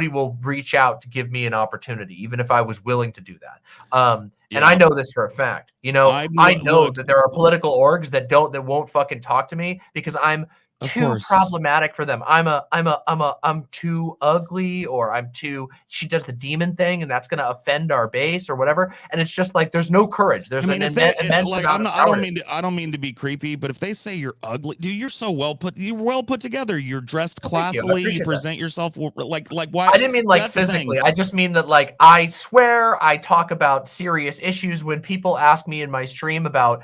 will reach out to give me an opportunity, even if I was willing to do that. And I know this for a fact. I know that there are political orgs that won't fucking talk to me because I'm too problematic for them. I'm too ugly, or she does the demon thing, and that's going to offend our base or whatever. And it's just like, there's no courage. There's an immense amount of cowardice. I don't mean to be creepy, but if they say you're ugly, dude, you're so well put together. You're dressed classily. You present yourself like why? I didn't mean like physically. I just mean that, like, I swear I talk about serious issues. When people ask me in my stream about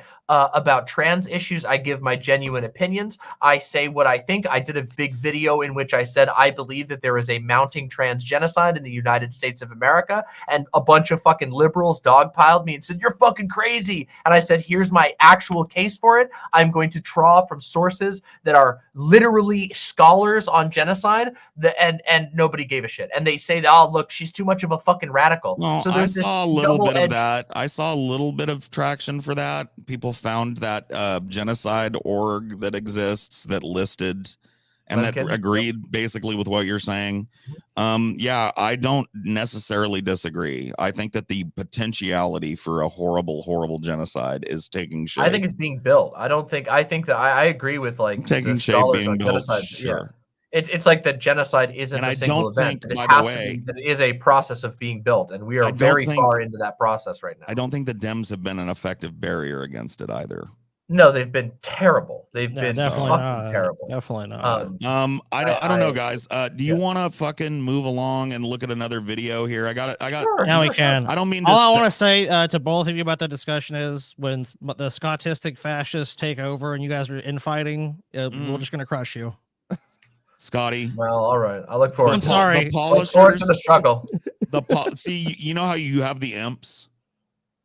trans issues, I give my genuine opinions. I say what I think. I did a big video in which I said I believe that there is a mounting trans genocide in the United States of America, and a bunch of fucking liberals dogpiled me and said, you're fucking crazy. And I said, here's my actual case for it. I'm going to draw from sources that are literally scholars on genocide, and nobody gave a shit. And they say that, oh, look, she's too much of a fucking radical. No, so there's I saw a little bit of that. I saw a little bit of traction for that. People found that genocide org that exists that listed and that agreed basically with what you're saying. I don't necessarily disagree. I think that the potentiality for a horrible genocide is taking shape. I think it's being built. I think that I agree with like taking the shape, scholars being on built. genocide. Sure. It's like the genocide isn't And a I single don't event. think, It by the has to way, be. That it is a process of being built, and we I are don't very think- far into that process right now. I don't think the Dems have been an effective barrier against it either. No, they've been terrible. They've No, been definitely fucking not. terrible. Definitely not. I don't know, guys. Do you want to fucking move along and look at another video here? I got. Sure, Now we sure. can. I don't mean to. All I want to say to both of you about the discussion is when the Scottistic fascists take over and you guys are infighting, we're just going to crush you. Scotty. Well, all right. I look forward. I'm to sorry. It. The Look forward to polishers. the struggle. See, you know how you have the imps?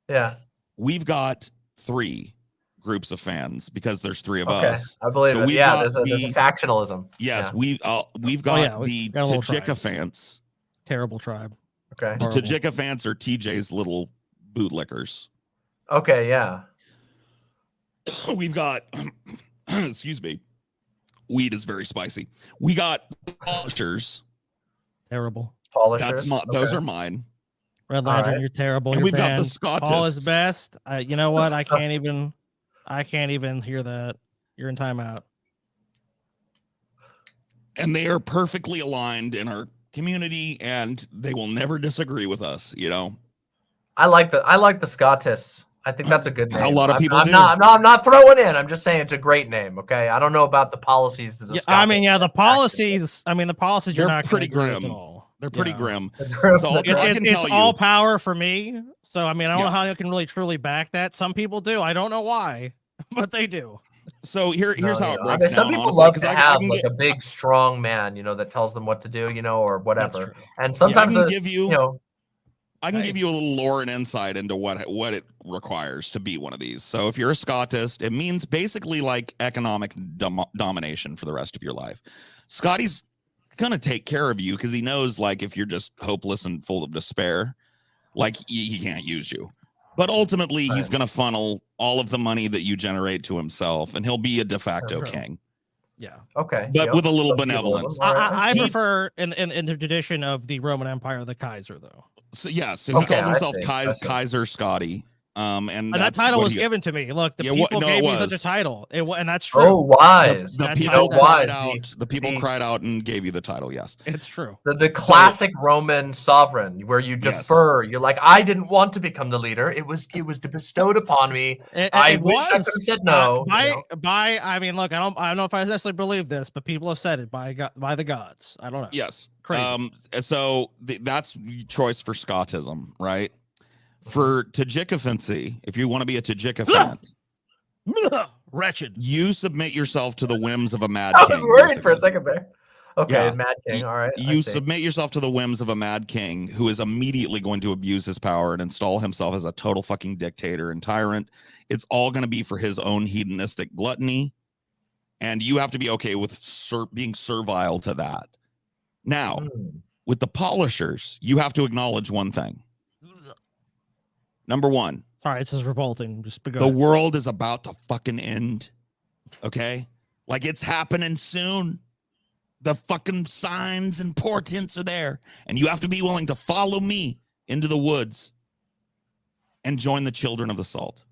Yeah. We've got 3 groups of fans because there's 3 of Okay. us. I believe So it. we've Yeah. got There's a factionalism. Yes, Yeah. we've got yeah, we the got a little Tajika tribes. fans. Terrible tribe. Okay. The Horrible. Tajika fans are TJ's little bootlickers. Okay. Yeah. We've got, excuse me, weed is very spicy. We got polishers. Terrible. Polishers. Those Okay. are mine. Red Lantern, right. you're terrible. And You're we've got the banned. Paul is Scottists. best. You know what? I can't Scots- even hear that. You're in timeout. And they are perfectly aligned in our community, and they will never disagree with us. You know, I like the Scottists. I think that's a good name. A lot of people I'm do. I'm not throwing in. I'm just saying it's a great name. Okay. I don't know about the policies of the Yeah, Scottists. the policies. The policies you're They're not pretty gonna agree with grim. at all. they're pretty Yeah. grim. So So I can It's tell you, all power for me. So I don't Yeah. know how you can really truly back that. Some people do. I don't know why, but they do. so here's how it I breaks mean, some down. people Honestly, love 'cause to I have can like get, a big, strong man, that tells them what to do, or That's whatever. true. And I sometimes, can give you, I can Hey. give you a little lore and insight into what it requires to be one of these. So if you're a Scottist, it means basically like economic domination for the rest of your life. Scotty's gonna take care of you because he knows, like, if you're just hopeless and full of despair, like he can't use you. But ultimately, he's Right. gonna funnel all of the money that you generate to himself, and he'll be a de facto True. king, Yeah. okay, but with a little Some feudalism. benevolence. All right, I see. prefer in the tradition of the Roman Empire, the Kaiser, though. So yeah, so he Okay, calls I himself see, I see. Kaiser Scotty. And And that that's title what was he- given to me. Look, the Yeah, people no, it gave me such a was. title, and that's true. Oh, wise. The That's people how- cried wise. out. The people cried out and gave you the title. Yes. It's true. The classic Roman sovereign, where you Yes. defer. You're like, I didn't want to become the leader. It was bestowed upon me. I wish I could have said no. Look, I don't know if I necessarily believe this, but people have said it by the gods. I don't know. Yes. Crazy. So that's choice for Scottism, right? For Tajikifancy, if you want to be a Tajikifant, Wretched. you submit yourself to the whims of a mad I king. was worried for a basically. second there. Okay, Yeah. Mad King. All right. I You see. submit yourself to the whims of a mad king who is immediately going to abuse his power and install himself as a total fucking dictator and tyrant. It's all going to be for his own hedonistic gluttony. And you have to be okay with being servile to that. Now, Hmm. with the polishers, you have to acknowledge one thing. Number one, Sorry, this is revolting. Just go the ahead. world is about to fucking end. Okay? Like, it's happening soon. The fucking signs and portents are there. And you have to be willing to follow me into the woods and join the children of the salt.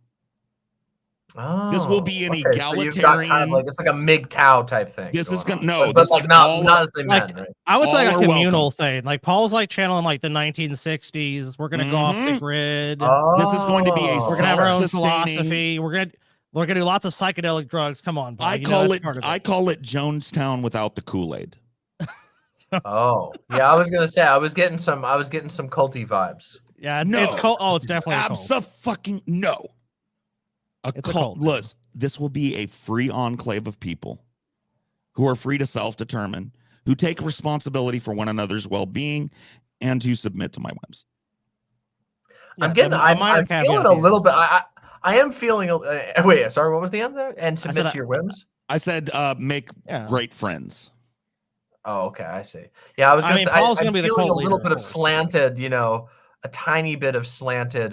This will be an So you've got kind of egalitarian- like, it's like a MGTOW type thing. This is going gonna on. no, but this like is not all as they like- meant, right? I would say all like a are communal thing. Like Paul's like channeling like the 1960s. We're gonna go off the Mhm. grid. This is going to be a We're gonna have our own self-sustaining- philosophy. We're gonna do lots of psychedelic drugs. Come on, Paul. I You know call that's it part of I call it Jonestown without the Kool-Aid. Oh, yeah. I was gonna say I was getting some culty vibes. Yeah, No. it's cold. Oh, it's definitely a cult. Abso-fucking no. It's a cult. cult. Listen, this will be a free enclave of people who are free to self-determine, who take responsibility for one another's well-being, and who submit to my whims. I'm getting. I'm minor feeling caveat a here. little bit. I am feeling. Wait, sorry. What was the end there? And said submit to your whims. I said, make Yeah. great friends. Oh, okay. I see. Yeah, I was I gonna mean, say. Paul's I'm gonna be the feeling cult a little leader, bit of of course. slanted. A tiny bit of slanted.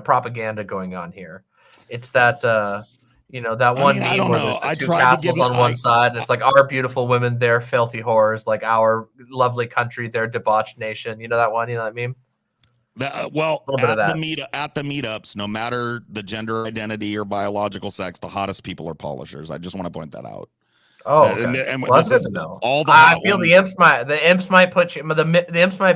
Propaganda going on here. It's that. That one mean, I meme don't where know. there's the I two tried to castles give it- on one side. And it's like our beautiful women, they're filthy whores. Like our lovely country, they're debauched nation. You know that one? You know that meme? Well, Little bit of at the meetups, no matter the gender identity or biological sex, the hottest people are polishers. I just want to point that out. Oh, okay. and Well, that's this good is to know. all the I hot feel ones. the imps might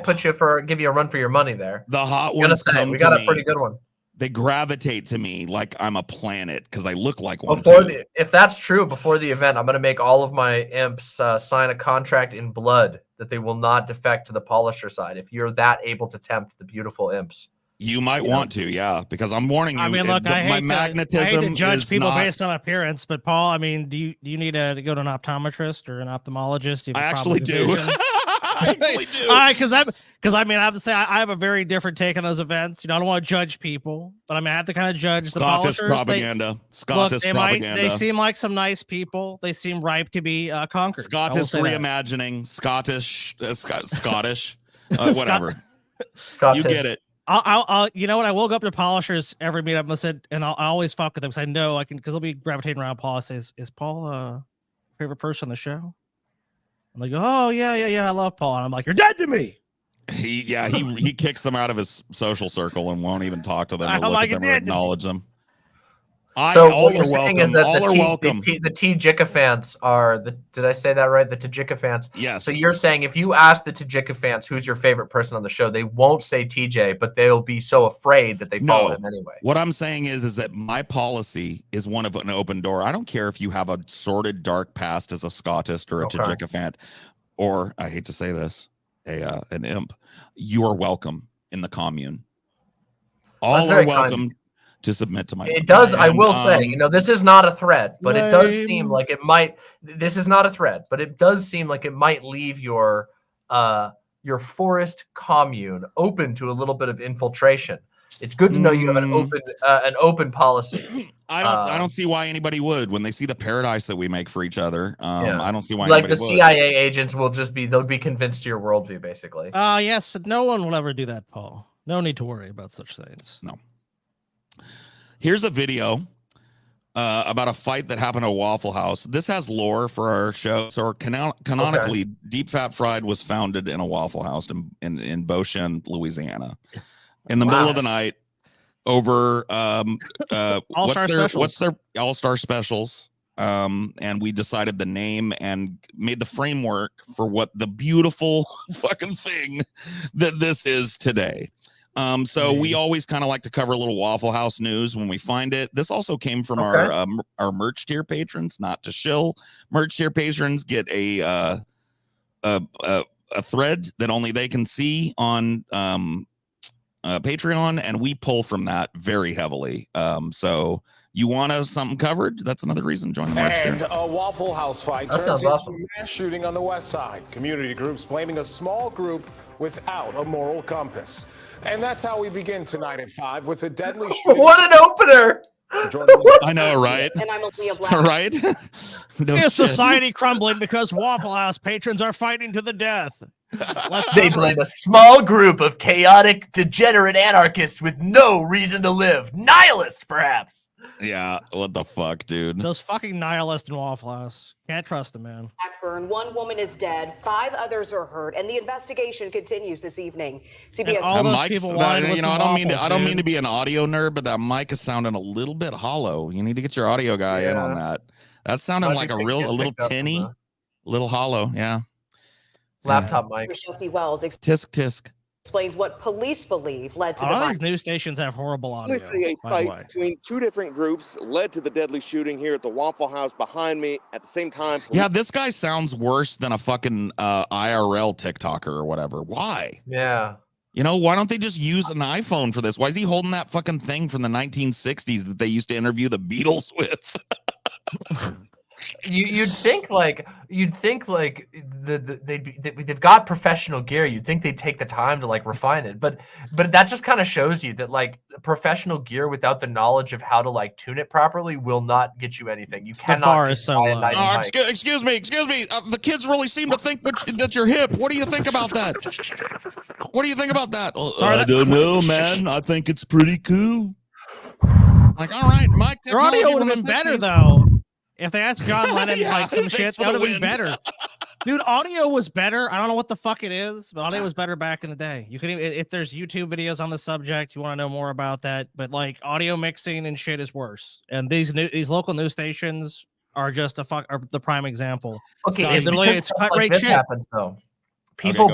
put you give you a run for your money there. The hot I'm gonna ones say come we to got a me. pretty good one. They gravitate to me like I'm a planet because I look like one too. If that's true, before the event, I'm gonna make all of my imps sign a contract in blood that they will not defect to the polisher side. If you're that able to tempt the beautiful imps, You might want to, yeah, because I'm warning you. I mean, look, my I hate magnetism to judge is people not, based on appearance, but Paul, I mean, do you need to go to an optometrist or an ophthalmologist? I actually do. I actually do. All right, because I mean, I have to say I have a very different take on those events. You know, I don't want to judge people, but I mean, I have to kind of judge the Scottish polishers. propaganda. Scottish propaganda. They seem like some nice people. They seem ripe to be conquered. Scottish reimagining. Scottish. Whatever. Scottish. You get it. I'll you know what? I will go up to polishers every meetup and said, and I'll always fuck with them because I know I can, because they'll be gravitating around Paul. Says, is Paul favorite person on the show? I'm like, oh yeah, I love Paul. And I'm like, you're dead to me. He kicks them out of his social circle and won't even talk to them or look like at them or acknowledge them. So all what you're are saying welcome. is that All are welcome. the Tajikifants are the. Did I say that right? The Tajikifants. Yes. So you're saying if you ask the Tajikifants who's your favorite person on the show, they won't say TJ, but they'll be so afraid that they follow him anyway. What I'm saying is that my policy is one of an open door. I don't care if you have a sordid dark past as a Scotist or a Tajikifant, or I hate to say this, an imp. You are welcome in the commune. All are welcome to submit to my. It does. I will say, you know, this is not a threat, but it does seem like it might. This is not a threat, but it does seem like it might leave your forest commune open to a little bit of infiltration. It's good to know you have an open policy. I don't see why anybody would when they see the paradise that we make for each other. I don't see why. Like the CIA agents will they'll be convinced to your worldview, basically. Yes, no one will ever do that, Paul. No need to worry about such things. No. Here's a video about a fight that happened at Waffle House. This has lore for our show. So canonically, Deep Fat Fried was founded in a Waffle House in Beauchene, Louisiana, in the middle of the night over what's their all-star specials. And we decided the name and made the framework for what the beautiful fucking thing that this is today. So we always kind of like to cover a little Waffle House news when we find it. This also came from our merch tier patrons, not to shill. Merch tier patrons get a thread that only they can see on Patreon, and we pull from that very heavily. So you want something covered? That's another reason to join the merch tier. And a Waffle House fight turns into a mass shooting on the west side. Community groups blaming a small group without a moral compass. And that's how we begin tonight at 5 with a deadly shooting. What an opener! I know, right? And I'm only a black. Right? Is society crumbling because Waffle House patrons are fighting to the death? They blame a small group of chaotic, degenerate anarchists with no reason to live. Nihilists, perhaps. Yeah, what the fuck, dude? Those fucking nihilists in Waffle House. Can't trust them, man. Blackburn, one woman is dead, 5 others are hurt, and the investigation continues this evening. CBS. All those people wanted was I don't mean to be an audio nerd, but that mic is sounding a little bit hollow. You need to get your audio guy in on that. That's sounding like a little tinny, a little hollow. Yeah. Laptop mic. Jesse Wells Tisk. explains what police believe led to the all these news stations have horrible audio. Honestly, a fight between two different groups led to the deadly shooting here at the Waffle House behind me. At the same time, yeah, this guy sounds worse than a fucking IRL TikToker or whatever. Why? Yeah. You know, why don't they just use an iPhone for this? Why is he holding that fucking thing from the 1960s that they used to interview the Beatles with? You'd think they've got professional gear. You'd think they'd take the time to like refine it, but that just kind of shows you that like professional gear without the knowledge of how to like tune it properly will not get you anything. You cannot. The bar is so low. Nice excuse me. The kids really seem to think that you're hip. What do you think about that? What do you think about that? I don't know, man. I think it's pretty cool. Like, all right, Mike. Their audio would have been better though. If they asked John Lennon like some shit, that would have been better. Dude, audio was better. I don't know what the fuck it is, but audio was better back in the day. You can even, if there's YouTube videos on the subject, you want to know more about that. But like audio mixing and shit is worse. And these local news stations are just are the prime example. Okay, Scotty, literally, it's cut rate this shit. happens though. People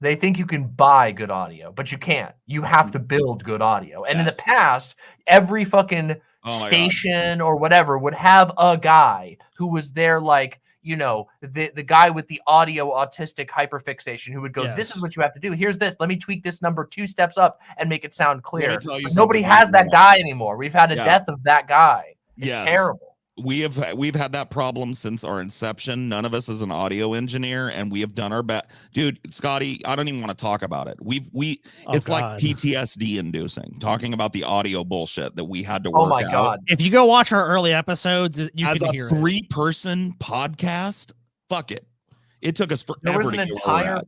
they think you can buy good audio, but you can't. You have to build good audio. And in the past, every fucking station or whatever would have a guy who was there, like, you know, the guy with the audio autistic hyperfixation who would go, this is what you have to do. Here's this. Let me tweak this number 2 steps up and make it sound clear. Nobody has that guy anymore. We've had a death of that guy. It's terrible. We've had that problem since our inception. None of us is an audio engineer, and we have done our best. Dude, Scotty, I don't even want to talk about it. It's like PTSD inducing talking about the audio bullshit that we had to work out. Oh my God. If you go watch our early episodes, you can hear it. As a 3-person podcast, fuck it. It took us forever to get where we're at.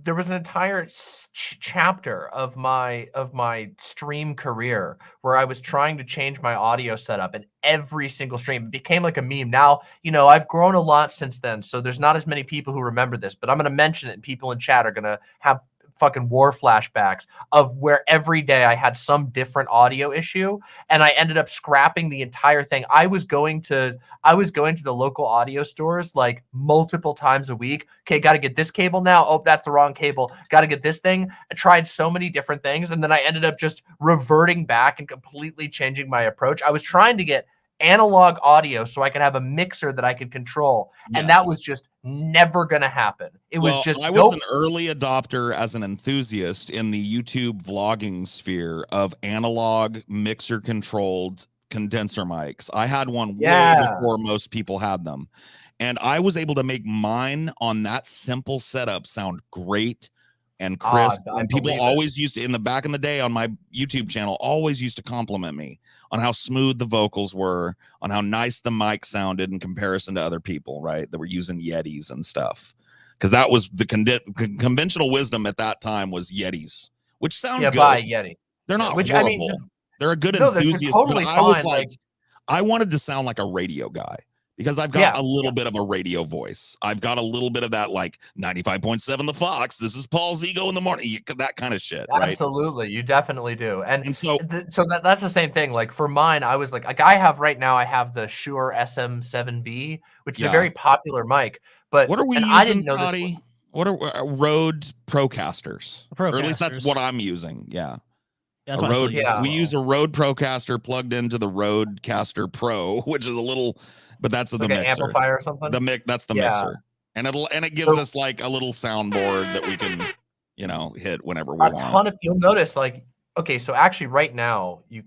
There was an entire chapter of my stream career where I was trying to change my audio setup, and every single stream became like a meme. Now, you know, I've grown a lot since then, so there's not as many people who remember this, but I'm going to mention it, and people in chat are going to have fucking war flashbacks of where every day I had some different audio issue, and I ended up scrapping the entire thing. I was going to the local audio stores like multiple times a week. Okay, got to get this cable now. Oh, that's the wrong cable. Got to get this thing. I tried so many different things, and then I ended up just reverting back and completely changing my approach. I was trying to get analog audio so I could have a mixer that I could control, and that was just never gonna happen. I was an early adopter as an enthusiast in the YouTube vlogging sphere of analog mixer controlled condenser mics. I had one way before most people had them, and I was able to make mine on that simple setup sound great and crisp. And people always used to, in the back in the day on my YouTube channel, always used to compliment me on how smooth the vocals were, on how nice the mic sounded in comparison to other people, right? That were using Yetis and stuff. Because that was the conventional wisdom at that time was Yetis, which sound good. Buy Yeti. They're not horrible. I mean, they're a good enthusiast. Totally but I was like, I wanted to sound like a radio guy. Because I've got a little bit of a radio voice. I've got a little bit of that, like 95.7 The Fox. This is Paul's Ego in the morning. That kind of shit, right? Absolutely. You definitely do. And so that's the same thing. Like for mine, I was like I have right now, I have the Shure SM7B, which is a very popular mic. But what are we using, I didn't know Scotty? What are Rode Procasters? Or at least that's what I'm using. Yeah. We use a Rode Procaster plugged into the Rodecaster Pro, which is a little... But that's the mixer. Amplifier or something. That's the mixer, and it gives us like a little soundboard that we can, you know, hit whenever we want. A ton of you'll notice like so actually right now you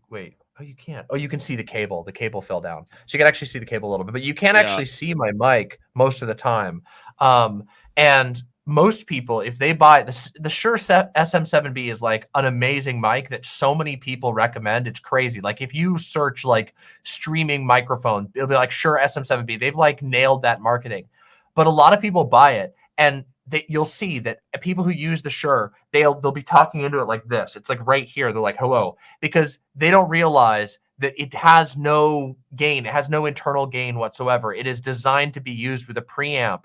can't. Oh, you can see the cable. The cable fell down, so you can actually see the cable a little bit, but you can't actually see my mic most of the time. And most people, if they buy the Shure SM7B is like an amazing mic that so many people recommend. It's crazy. Like if you search like streaming microphone, it'll be like Shure SM7B. They've like nailed that marketing, but a lot of people buy it, and you'll see that people who use the Shure, they'll be talking into it like this. It's like right here. They're like, hello, because they don't realize that it has no gain. It has no internal gain whatsoever. It is designed to be used with a preamp.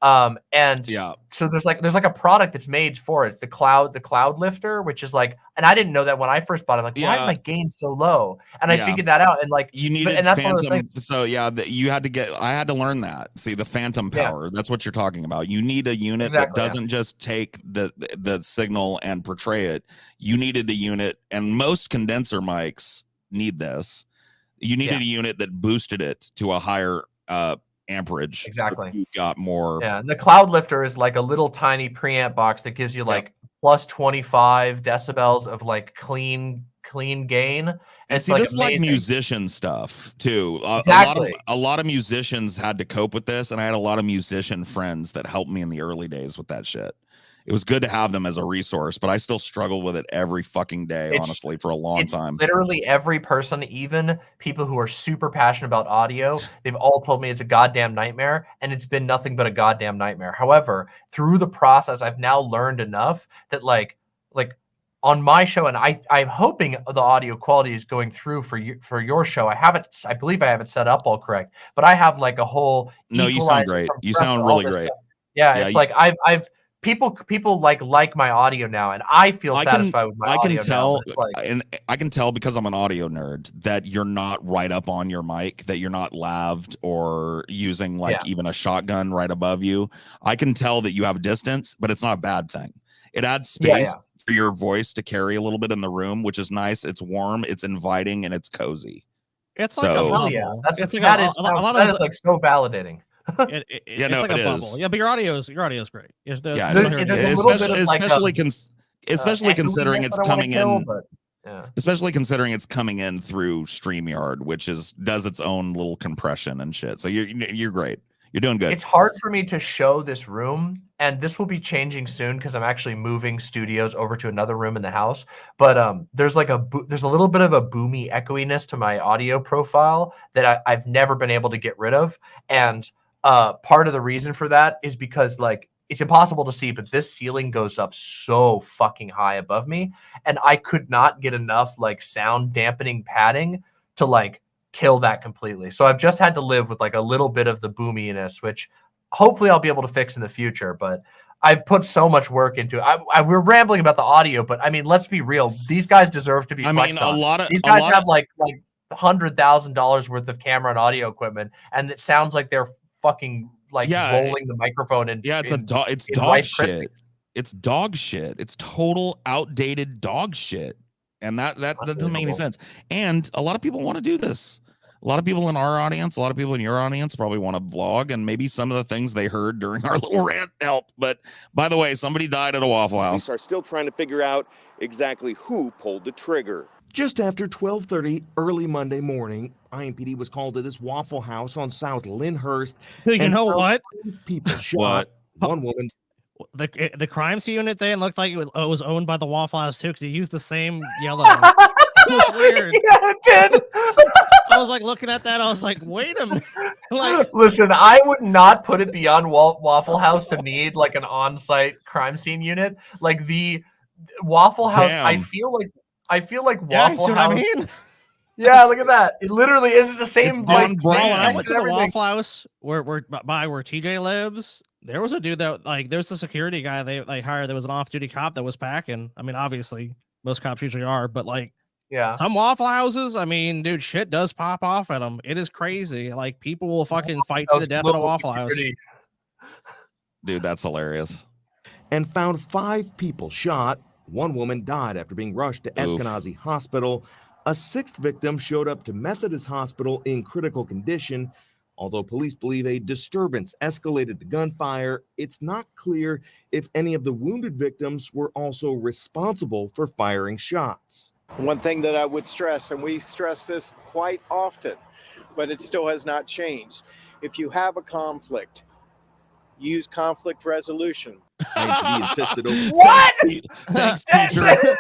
So there's like a product that's made for it. The cloud lifter, which is like, and I didn't know that when I first bought it. I'm like, why is my gain so low? And I figured that out, and like you needed and that's phantom. So you had to get. I had to learn that. See the phantom power. That's what you're talking about. You need a unit that doesn't just take the signal and portray it. You needed a unit, and most condenser mics need this. You needed a unit that boosted it to a higher amperage. Exactly. So you got more. Yeah. And the cloud lifter is like a little tiny preamp box that gives you like plus 25 decibels of like clean gain. And see, like this is like musician stuff too. Exactly. A lot of musicians had to cope with this, and I had a lot of musician friends that helped me in the early days with that shit. It was good to have them as a resource, but I still struggle with it every fucking day, honestly, for a long time. Literally every person, even people who are super passionate about audio, they've all told me it's a goddamn nightmare, and it's been nothing but a goddamn nightmare. However, through the process, I've now learned enough that like on my show, and I'm hoping the audio quality is going through for your show. I believe I have it set up all correct, but I have like a whole. No, you sound great. You sound really great. Yeah, it's like I've people like my audio now, and I feel satisfied with my audio now. And I can tell because I'm an audio nerd that you're not right up on your mic, that you're not laved or using even a shotgun right above you. I can tell that you have distance, but it's not a bad thing. It adds space for your voice to carry a little bit in the room, which is nice. It's warm, it's inviting, and it's cozy. It's like a bubble. Yeah, that is like so validating. It's like a bubble. Yeah, but your audio is great. There's a little bit of especially considering it's coming in. Especially considering it's coming in through StreamYard, which does its own little compression and shit. So you're great. You're doing good. It's hard for me to show this room, and this will be changing soon because I'm actually moving studios over to another room in the house. But there's a little bit of a boomy echoiness to my audio profile that I've never been able to get rid of. And part of the reason for that is because it's impossible to see, but this ceiling goes up so fucking high above me, and I could not get enough sound dampening padding to kill that completely. So I've just had to live with a little bit of the boominess, which hopefully I'll be able to fix in the future. But I've put so much work into it. We're rambling about the audio, but I mean, let's be real. These guys deserve to be flexed on. These guys have like $100,000 worth of camera and audio equipment, and it sounds like they're fucking rolling the microphone in. Yeah, it's dog shit. It's dog shit. It's total outdated dog shit. And that doesn't make any sense. And a lot of people want to do this. A lot of people in our audience, a lot of people in your audience probably want to vlog, and maybe some of the things they heard during our little rant helped. But by the way, somebody died at a Waffle House. Police are still trying to figure out exactly who pulled the trigger. Just after 12:30 early Monday morning, IMPD was called to this Waffle House on South Lyndhurst. You know what? People shot. One woman. The crime scene unit there looked like it was owned by the Waffle House too, because he used the same yellow. It was weird. Yeah, it did. I was looking at that. I was like, wait a minute. Listen, I would not put it beyond Waffle House to need an on-site crime scene unit. The Waffle House. Damn. I feel like Waffle House. I mean? Yeah, look at that. It literally is the same. I went to the Waffle House where TJ lives. There was a dude that there's the security guy they hired. There was an off-duty cop that was packing. I mean, obviously most cops usually are, but some Waffle Houses, I mean, dude, shit does pop off at them. It is crazy. People will fucking fight to the death at a Waffle House. Dude, that's hilarious. And found 5 people shot. One woman died after being rushed to Eskenazi Hospital. A 6th victim showed up to Methodist Hospital in critical condition. Although police believe a disturbance escalated to gunfire, it's not clear if any of the wounded victims were also responsible for firing shots. One thing that I would stress, and we stress this quite often, but it still has not changed. If you have a conflict, use conflict resolution. What? Thanks, teacher.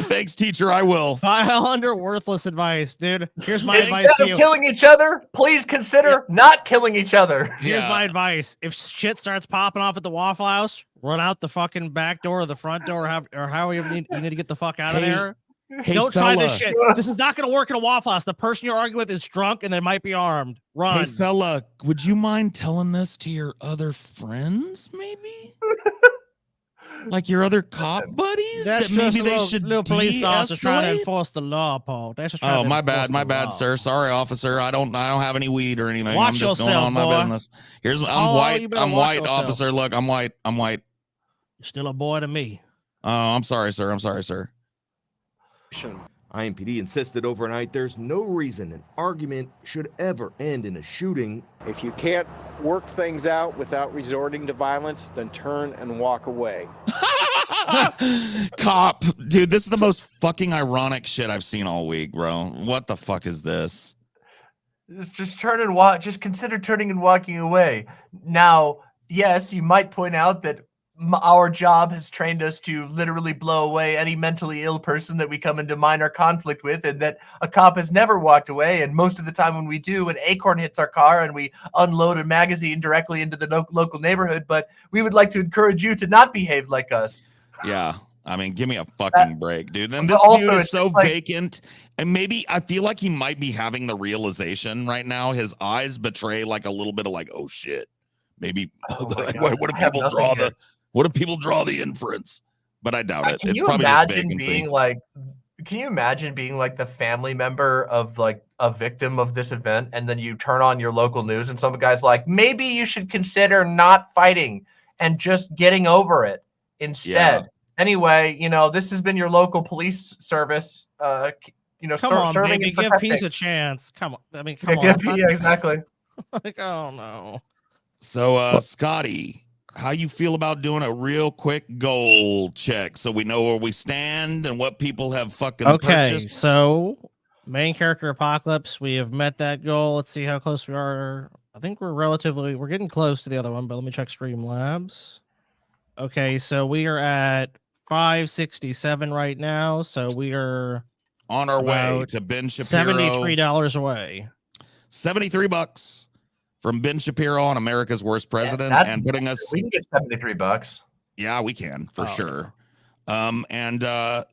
Thanks, teacher. I will. File under worthless advice, dude. Here's my advice. Instead of killing each other, please consider not killing each other. Here's my advice. If shit starts popping off at the Waffle House, run out the fucking back door or the front door, or however you need to get the fuck out of there. Don't try this shit. This is not going to work in a Waffle House. The person you're arguing with is drunk and they might be armed. Run. Hey, fella, would you mind telling this to your other friends, maybe? Your other cop buddies? That's that maybe they should police officers trying to enforce the law, Paul. My bad, sir. Sorry, officer. I don't have any weed or anything. Watch I'm just yourself, going on boy. my business. I'm white, officer. Look, I'm white. You're still a boy to me. Oh, I'm sorry, sir. IMPD insisted overnight there's no reason an argument should ever end in a shooting. If you can't work things out without resorting to violence, then turn and walk away. Cop, dude, this is the most fucking ironic shit I've seen all week, bro. What the fuck is this? Just turn and walk. Just consider turning and walking away. Now, yes, you might point out that our job has trained us to literally blow away any mentally ill person that we come into minor conflict with, and that a cop has never walked away. And most of the time when we do, an acorn hits our car and we unload a magazine directly into the local neighborhood. But we would like to encourage you to not behave like us. Yeah. I mean, give me a fucking break, dude. And this dude is so vacant. And maybe I feel like he might be having the realization right now. His eyes betray a little bit of oh shit. Maybe Oh my God. what do I have people nothing draw here. what do people draw the inference? But I doubt it. Can It's you probably just imagine vacancy. being like? Can you imagine being like the family member of like a victim of this event, and then you turn on your local news and some guy's like, maybe you should consider not fighting and just getting over it instead. Yeah. Anyway, you know, this has been your local police service. You know, Come on, serving baby, and give protecting. peace a chance. Come on. I mean, come Yeah, on. It's not- yeah, exactly. like, oh no. So Scotty, how you feel about doing a real quick goal check so we know where we stand and what people have fucking Okay, purchased? so main character Apocalypse, we have met that goal. Let's see how close we are. I think we're getting close to the other one, but let me check Streamlabs. Okay, so we are at 567 right now. So we are on our way about to Ben Shapiro. $73 away. $73 from Ben Shapiro on America's Worst President, that's and putting us. We can get $73. Yeah, we can for sure. And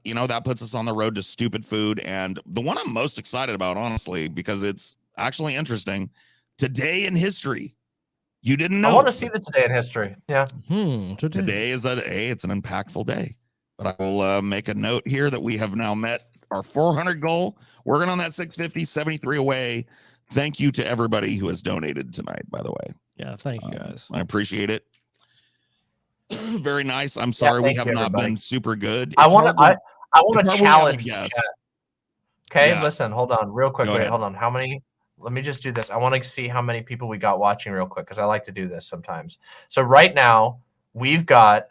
you know, that puts us on the road to stupid food. And the one I'm most excited about, honestly, because it's actually interesting. Today in history. You didn't know. I want to see the today in history. Yeah. Today is it's an impactful day. But I will make a note here that we have now met our 400 goal. Working on that 650, 73 away. Thank you to everybody who has donated tonight, by the way. Yeah, thank you guys. I appreciate it. Very nice. I'm sorry we have not been super good. I want to challenge the guess. chat. Okay, Yeah. listen, hold on real quick. Go Wait, ahead. hold on. How many? Let me just do this. I want to see how many people we got watching real quick because I like to do this sometimes. So right now we've got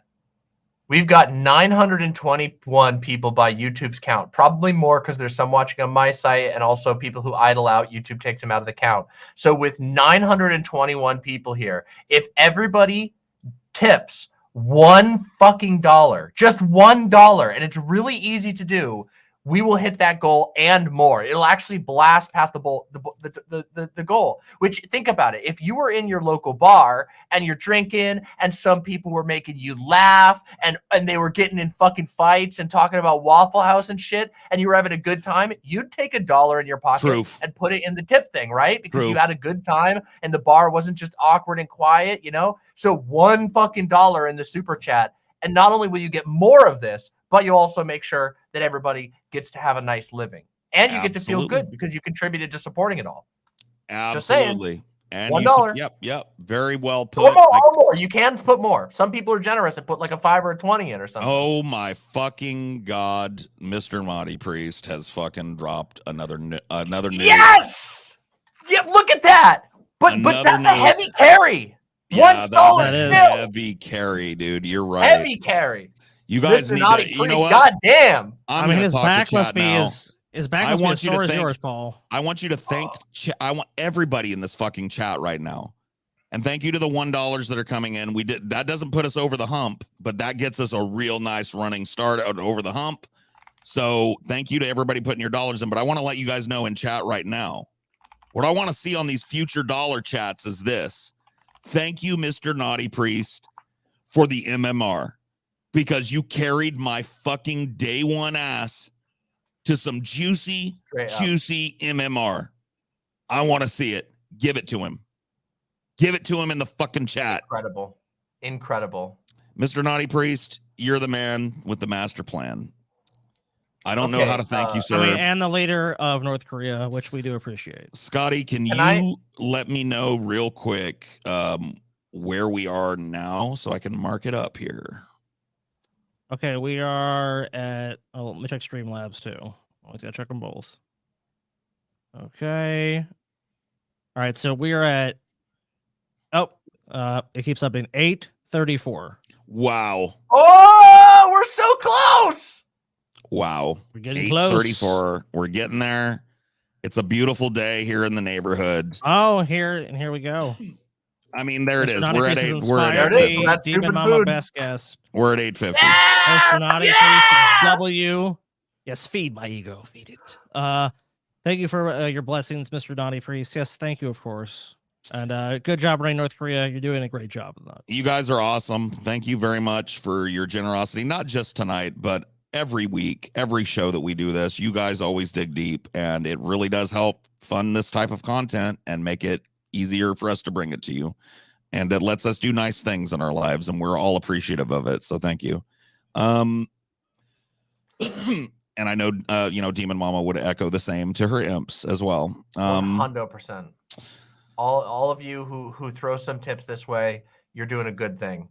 921 people by YouTube's count, probably more because there's some watching on my site and also people who idle out. YouTube takes them out of the count. So with 921 people here, if everybody tips $1, just $1, and it's really easy to do, we will hit that goal and more. It'll actually blast past the goal, which, think about it. If you were in your local bar and you're drinking and some people were making you laugh and they were getting in fucking fights and talking about Waffle House and shit, and you were having a good time, you'd take $1 in your pocket and put it in the tip thing, right? Because you had a good time and the bar wasn't just awkward and quiet, you know? So $1 in the super chat. And not only will you get more of this, but you'll also make sure that everybody gets to have a nice living. And you get to feel good because you contributed to supporting it all. Absolutely. And $1. Yep. Very well put. Or more. You can put more. Some people are generous and put like a 5 or a 20 in or something. Oh my fucking God. Mr. Monty Priest has fucking dropped another news. Yes! Yeah, look at that. But that's a heavy carry. Yeah, $1 is still. Heavy carry, dude. You're right. Heavy carry. You guys Mr. need Naughty to, Priest, you know what? God damn. I mean, his back must be his back must be as sore as yours, Paul. I want you to thank I want everybody in this fucking chat right now. And thank you to the $1 that are coming in. That doesn't put us over the hump, but that gets us a real nice running start over the hump. So thank you to everybody putting your dollars in. But I want to let you guys know in chat right now, what I want to see on these future dollar chats is this. Thank you, Mr. Naughty Priest, for the MMR. Because you carried my fucking day one ass to some juicy MMR. I want to see it. Give it to him. Give it to him in the fucking chat. Incredible. Mr. Naughty Priest, you're the man with the master plan. I don't know how to thank you, sir. I mean, and the leader of North Korea, which we do appreciate. Scotty, can you let me know real quick where we are now so I can mark it up here? Okay, we are at. Oh, let me check Streamlabs too. Always gotta check them both. Okay. All right, so we are at. Oh, it keeps up in 834. Wow. Oh, we're so close. Wow. We're getting close. 834. We're getting there. It's a beautiful day here in the neighborhood. Oh, here we go. I mean, there it is. We're at 850. That's Demon stupid Mama food. best guess. We're at 850. Mr. Naughty Priest, W. Yes, feed my ego. Feed it. Thank you for your blessings, Mr. Naughty Priest. Yes, thank you, of course. And good job running North Korea. You're doing a great job of that. You guys are awesome. Thank you very much for your generosity, not just tonight, but every week, every show that we do this. You guys always dig deep, and it really does help fund this type of content and make it easier for us to bring it to you. and it lets us do nice things in our lives, and we're all appreciative of it. So thank you. And I know, Demon Mama would echo the same to her imps as well. 100%. All of you who throw some tips this way, you're doing a good thing.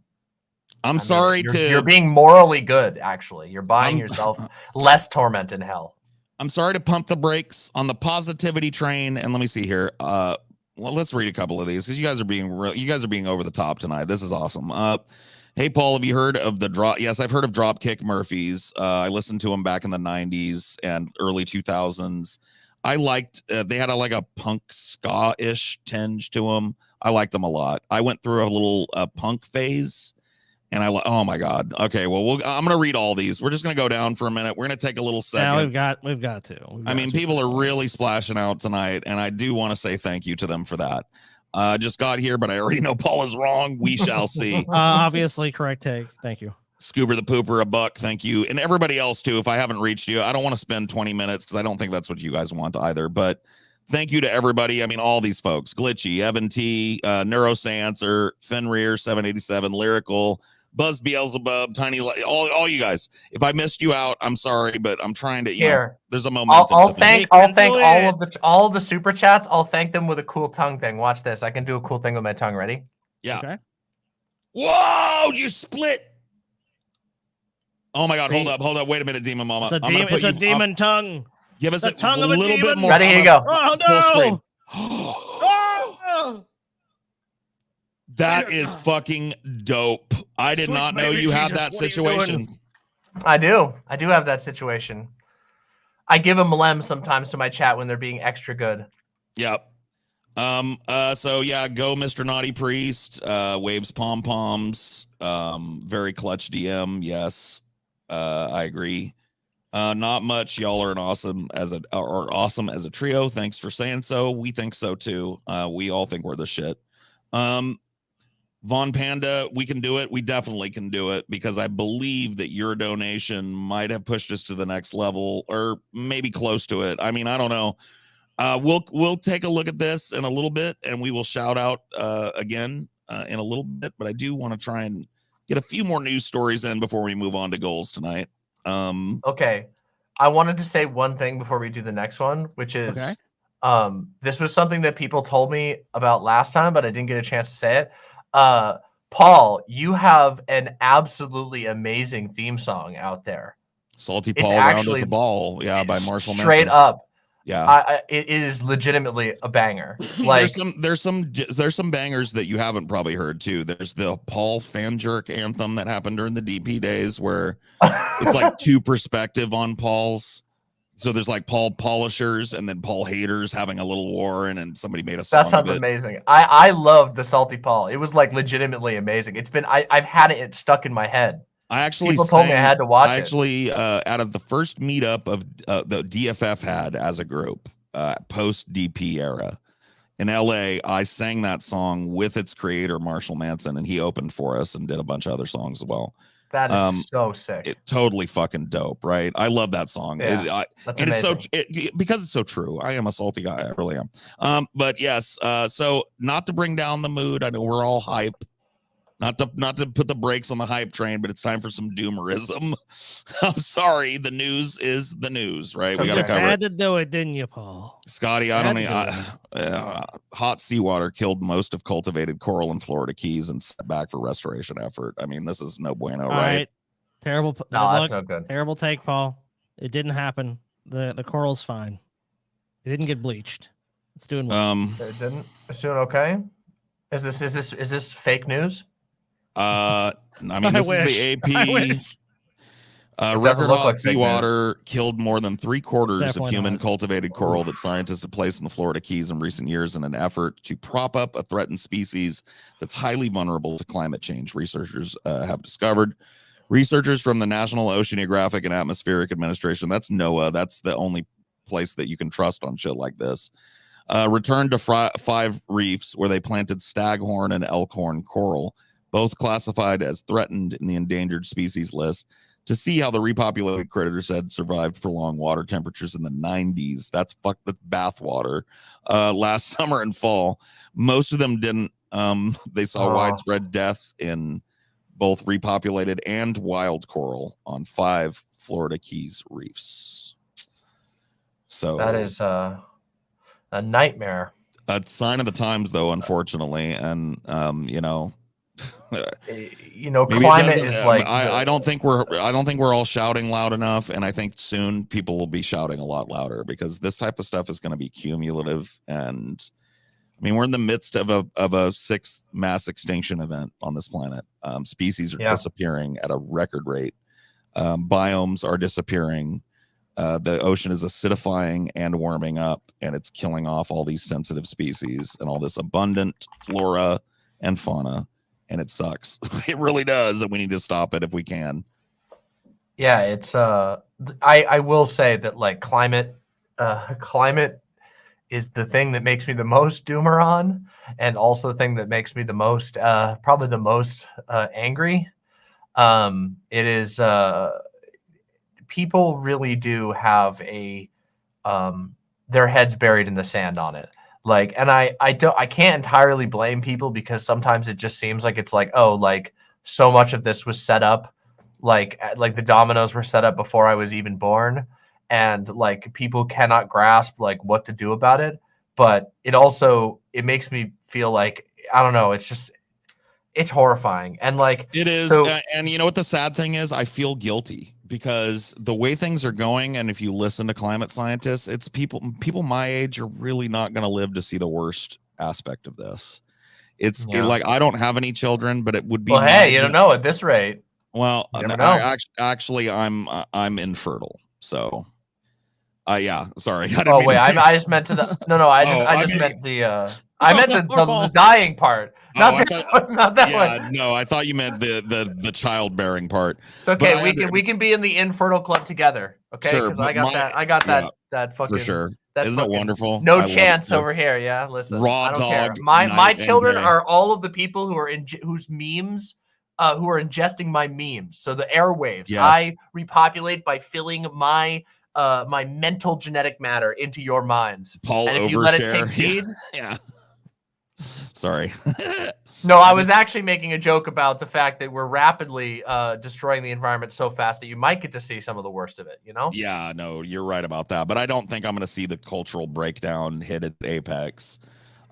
You're being morally good. Actually, you're buying yourself less torment in hell. I'm sorry to pump the brakes on the positivity train. And let me see here. Well, let's read a couple of these because you guys are being over the top tonight. This is awesome. Hey, Paul, have you heard of the drop? Yes, I've heard of Dropkick Murphys. I listened to them back in the 90s and early 2000s. I liked, they had a punk ska-ish tinge to them. I liked them a lot. I went through a little punk phase, and oh my God. Okay, well, I'm going to read all these. We're just going to go down for a minute. We're going to take a little second. Yeah, we've got to. People are really splashing out tonight, and I do want to say thank you to them for that. Just got here, but I already know Paul is wrong. We shall see. Obviously, correct take. Thank you. Scoober the Pooper, $1. Thank you. And everybody else, too. If I haven't reached you, I don't want to spend 20 minutes because I don't think that's what you guys want either. But thank you to everybody. I mean, all these folks. Glitchy, Evan T, Neurosancer, Fenrir, 787, Lyrical, Buzz Beelzebub, Tiny, all you guys. If I missed you out, I'm sorry, but I'm trying to, there's a momentum. I'll thank all of the super chats. I'll thank them with a cool tongue thing. Watch this. I can do a cool thing with my tongue. Ready? Yeah. Okay. Whoa, you split. Oh my God, hold up. Wait a minute, Demon Mama. It's a demon tongue. Give us a tongue of a little bit more. Ready, here you go. Oh no. That is fucking dope. I did not know you had that situation. I do have that situation. I give them lem sometimes to my chat when they're being extra good. Yep. So yeah, go Mr. Naughty Priest, waves pom-poms, very clutch DM. Yes. I agree. Not much. Y'all are awesome as a trio. Thanks for saying so. We think so too. We all think we're the shit. Von Panda, we can do it. We definitely can do it because I believe that your donation might have pushed us to the next level or maybe close to it. I mean, I don't know. We'll take a look at this in a little bit and we will shout out again in a little bit, but I do want to try and get a few more news stories in before we move on to goals tonight. Okay. I wanted to say one thing before we do the next one, which is this was something that people told me about last time, but I didn't get a chance to say it. Paul, you have an absolutely amazing theme song out there. Salty Paul Round Us a Ball. Yeah, by Marshall Manson. Straight up. Yeah, it is legitimately a banger. Like there's some bangers that you haven't probably heard too. There's the Paul Fanjerk anthem that happened during the DP days where it's like two perspective on Paul's. So there's like Paul Polishers and then Paul Haters having a little war, and somebody made a song. That sounds amazing. I loved the Salty Paul. It was like legitimately amazing. It's been I've had it stuck in my head. People told me I had to watch it. Out of the first meetup of the DFF had as a group, post DP era in LA, I sang that song with its creator Marshall Manson, and he opened for us and did a bunch of other songs as well. That is so sick. It's totally fucking dope, right? I love that song. Yeah, that's amazing. Because it's so true. I am a salty guy. I really am. But yes, so not to bring down the mood. I know we're all hype. Not to put the brakes on the hype train, but it's time for some doomerism. I'm sorry. The news is the news, right? We got to cover had to do it, didn't you, Paul? Scotty, I don't know. Hot seawater killed most of cultivated coral in Florida Keys and set back for restoration effort. I mean, this is no bueno, right? Terrible. No, that's no good. Terrible take, Paul. It didn't happen. The coral's fine. It didn't get bleached. It's doing well. It didn't. It's doing okay. Is this fake news? I mean, this is the AP. Record hot seawater killed more than 3/4 of human cultivated coral that scientists have placed in the Florida Keys in recent years in an effort to prop up a threatened species that's highly vulnerable to climate change. Researchers have discovered. Researchers from the National Oceanographic and Atmospheric Administration, that's NOAA, that's the only place that you can trust on shit like this, returned to 5 reefs where they planted staghorn and elkhorn coral, both classified as threatened in the endangered species list, to see how the repopulated critters had survived prolonged water temperatures in the 90s. That's bath water. Last summer and fall, most of them didn't They saw widespread death in both repopulated and wild coral on 5 Florida Keys reefs. So that is a nightmare. A sign of the times, though, unfortunately, and climate is like I don't think we're all shouting loud enough, and I think soon people will be shouting a lot louder because this type of stuff is going to be cumulative. And I mean, we're in the midst of a 6th mass extinction event on this planet. Species are disappearing at a record rate. Biomes are disappearing. The ocean is acidifying and warming up, and it's killing off all these sensitive species and all this abundant flora and fauna, and it sucks. It really does, and we need to stop it if we can. Yeah, it's I will say that like climate is the thing that makes me the most doomer on, and also the thing that makes me the most probably the most angry. It is people really do have a their heads buried in the sand on it. Like, and I can't entirely blame people because sometimes it just seems like it's like, oh, like so much of this was set up, like the dominoes were set up before I was even born, and like people cannot grasp like what to do about it. But it makes me feel like, I don't know, it's horrifying. And like it is. So, and you know what the sad thing is? I feel guilty because the way things are going, and if you listen to climate scientists, it's people my age are really not going to live to see the worst aspect of this. It's like, I don't have any children, but it would be, well, hey, you don't know at this rate. Well, actually I'm infertile, so yeah, sorry. I just meant to the I meant the dying part. Not that one. No, I thought you meant the childbearing part. It's okay. We can be in the infertile club together. Okay, because I got that fucking, for sure. Isn't it wonderful? No chance over here. Yeah, listen. Raw I don't dog. care. My children are all of the people who are whose memes, who are ingesting my memes. So the airwaves. Yes. I repopulate by filling my my mental genetic matter into your minds. Paul, and if you let it take seed, yeah. Sorry. No, I was actually making a joke about the fact that we're rapidly destroying the environment so fast that you might get to see some of the worst of it, you know? Yeah, no, you're right about that. But I don't think I'm going to see the cultural breakdown hit its apex.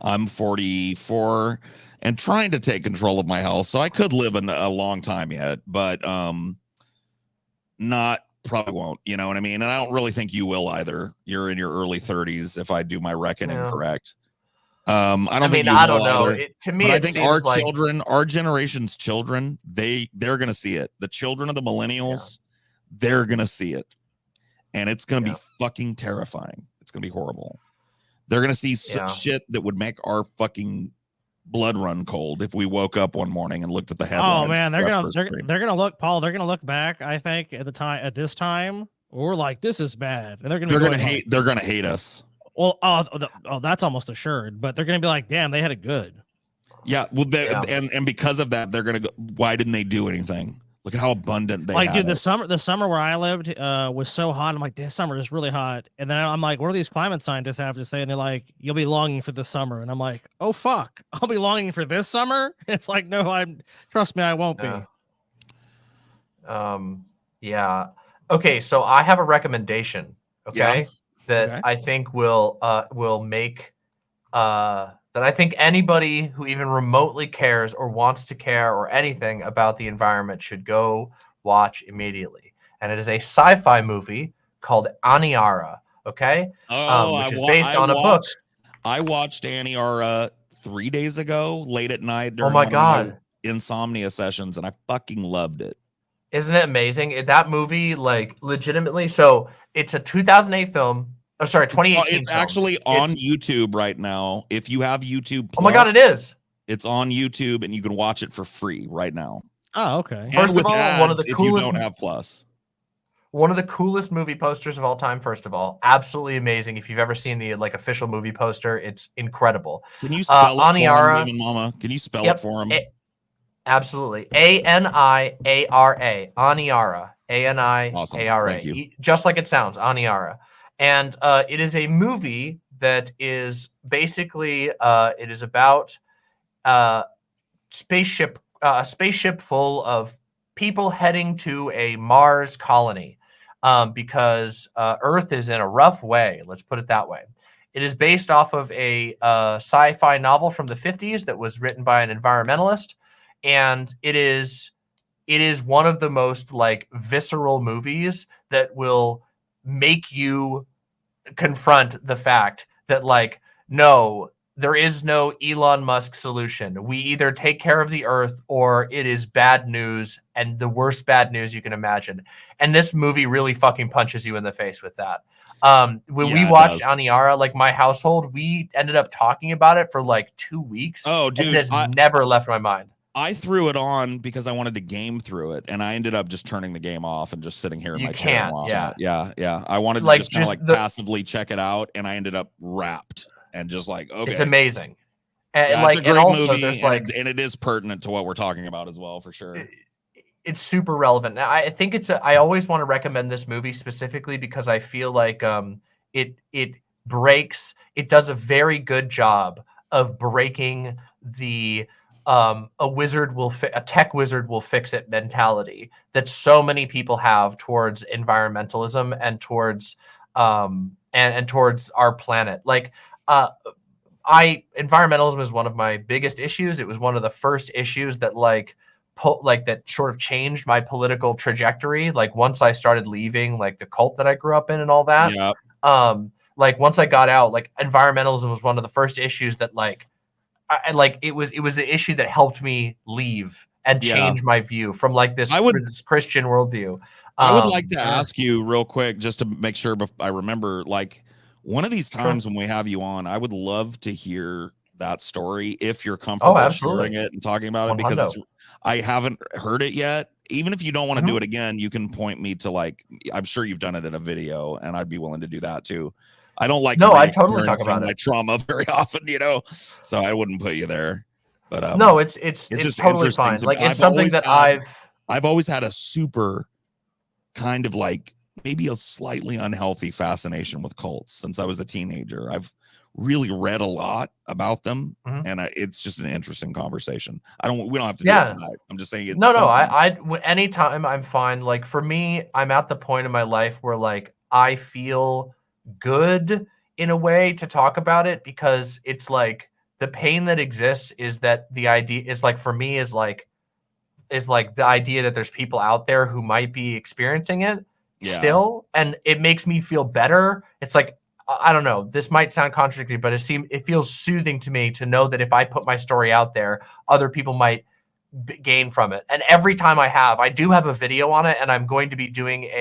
I'm 44 and trying to take control of my health, so I could live a long time yet, but probably won't, you know what I mean? And I don't really think you will either. You're in your early 30s if I do my reckoning correct. I don't know. To me, I think our children, our generation's children, they're gonna see it. The children of the millennials, they're gonna see it, and it's gonna be fucking terrifying. It's gonna be horrible. They're gonna see shit that would make our fucking blood run cold if we woke up one morning and looked at the headlines. Oh man, they're gonna look, Paul. They're gonna look back. I think at this time, we're like, this is bad, and they're gonna hate us. Well, that's almost assured, but they're going to be like, damn, they had it good. Yeah. Well, and because of that, they're going to go, why didn't they do anything? Look at how abundant they dude, the summer where I lived was so hot. I'm like, this summer is really hot. And then I'm like, what do these climate scientists have to say? And they're like, you'll be longing for the summer. And I'm like, oh, fuck. I'll be longing for this summer? It's like, no, trust me, I won't be. Yeah. Okay. So I have a recommendation. Okay. Yeah. That I think will make that I think anybody who even remotely cares or wants to care or anything about the environment should go watch immediately. And it is a sci-fi movie called Aniara. Okay, which is based on a book. I watched Aniara 3 days ago, late at night during my insomnia sessions, and I fucking loved it. Isn't it amazing? That movie, like, legitimately. So it's a 2008 film. Oh, sorry, 2018. It's actually on YouTube right now. If you have YouTube Plus, oh my God, it is. It's on YouTube, and you can watch it for free right now. Oh, okay. First of all, one of the coolest. If you don't have Plus. One of the coolest movie posters of all time. First of all, absolutely amazing. If you've ever seen the official movie poster, it's incredible. Can you spell it for him, Mama? Can you spell it for him? Absolutely. Aniara. Aniara. Aniara. Awesome. Thank you. Just like it sounds, Aniara. And it is a movie that is basically it is about spaceship full of people heading to a Mars colony because Earth is in a rough way. Let's put it that way. It is based off of a sci-fi novel from the 50s that was written by an environmentalist, and it is one of the most like visceral movies that will make you confront the fact that like, no, there is no Elon Musk solution. We either take care of the Earth or it is bad news, and the worst bad news you can imagine. And this movie really fucking punches you in the face with that. When we watched Aniara, like my household, we ended up talking about it for like 2 weeks. Oh, dude, and it has never left my mind. I threw it on because I wanted to game through it, and I ended up just turning the game off and just sitting here in my chair and watching it. Yeah. I wanted to like, just kind of like passively check it out, and I ended up wrapped and just like, okay, it's amazing. And yeah, like, it's a great and also movie, there's like, and it is pertinent to what we're talking about as well, for sure. It's super relevant. Now, I think I always want to recommend this movie specifically because I feel like it does a very good job of breaking the a tech wizard will fix it mentality that so many people have towards environmentalism and towards and towards our planet. Like environmentalism is one of my biggest issues. It was one of the first issues that that sort of changed my political trajectory. Like once I started leaving like the cult that I grew up in and all that. Yeah. Like once I got out, like environmentalism was one of the first issues that it was the issue that helped me leave and change my view from like this Christian worldview. I would like to ask you real quick, just to make sure I remember, like one of these times when we have you on, I would love to hear that story if you're comfortable sharing it and talking about it, because I haven't heard it yet. Even if you don't want to do it again, you can point me to like, I'm sure you've done it in a video, and I'd be willing to do that too. I don't like I totally talk about my trauma very often, so I wouldn't put you there. But no, it's totally fine. Like it's something that I've always had a super kind of like maybe a slightly unhealthy fascination with cults since I was a teenager. I've really read a lot about them, and it's just an interesting conversation. We don't have to do it tonight. I'm just saying anytime I'm fine. Like for me, I'm at the point in my life where like I feel good in a way to talk about it, because it's like the pain that exists is that the idea is like, for me, is like the idea that there's people out there who might be experiencing it still, and it makes me feel better. It's like, I don't know, this might sound contradictory, but it feels soothing to me to know that if I put my story out there, other people might gain from it. And every time I do have a video on it, and I'm going to be doing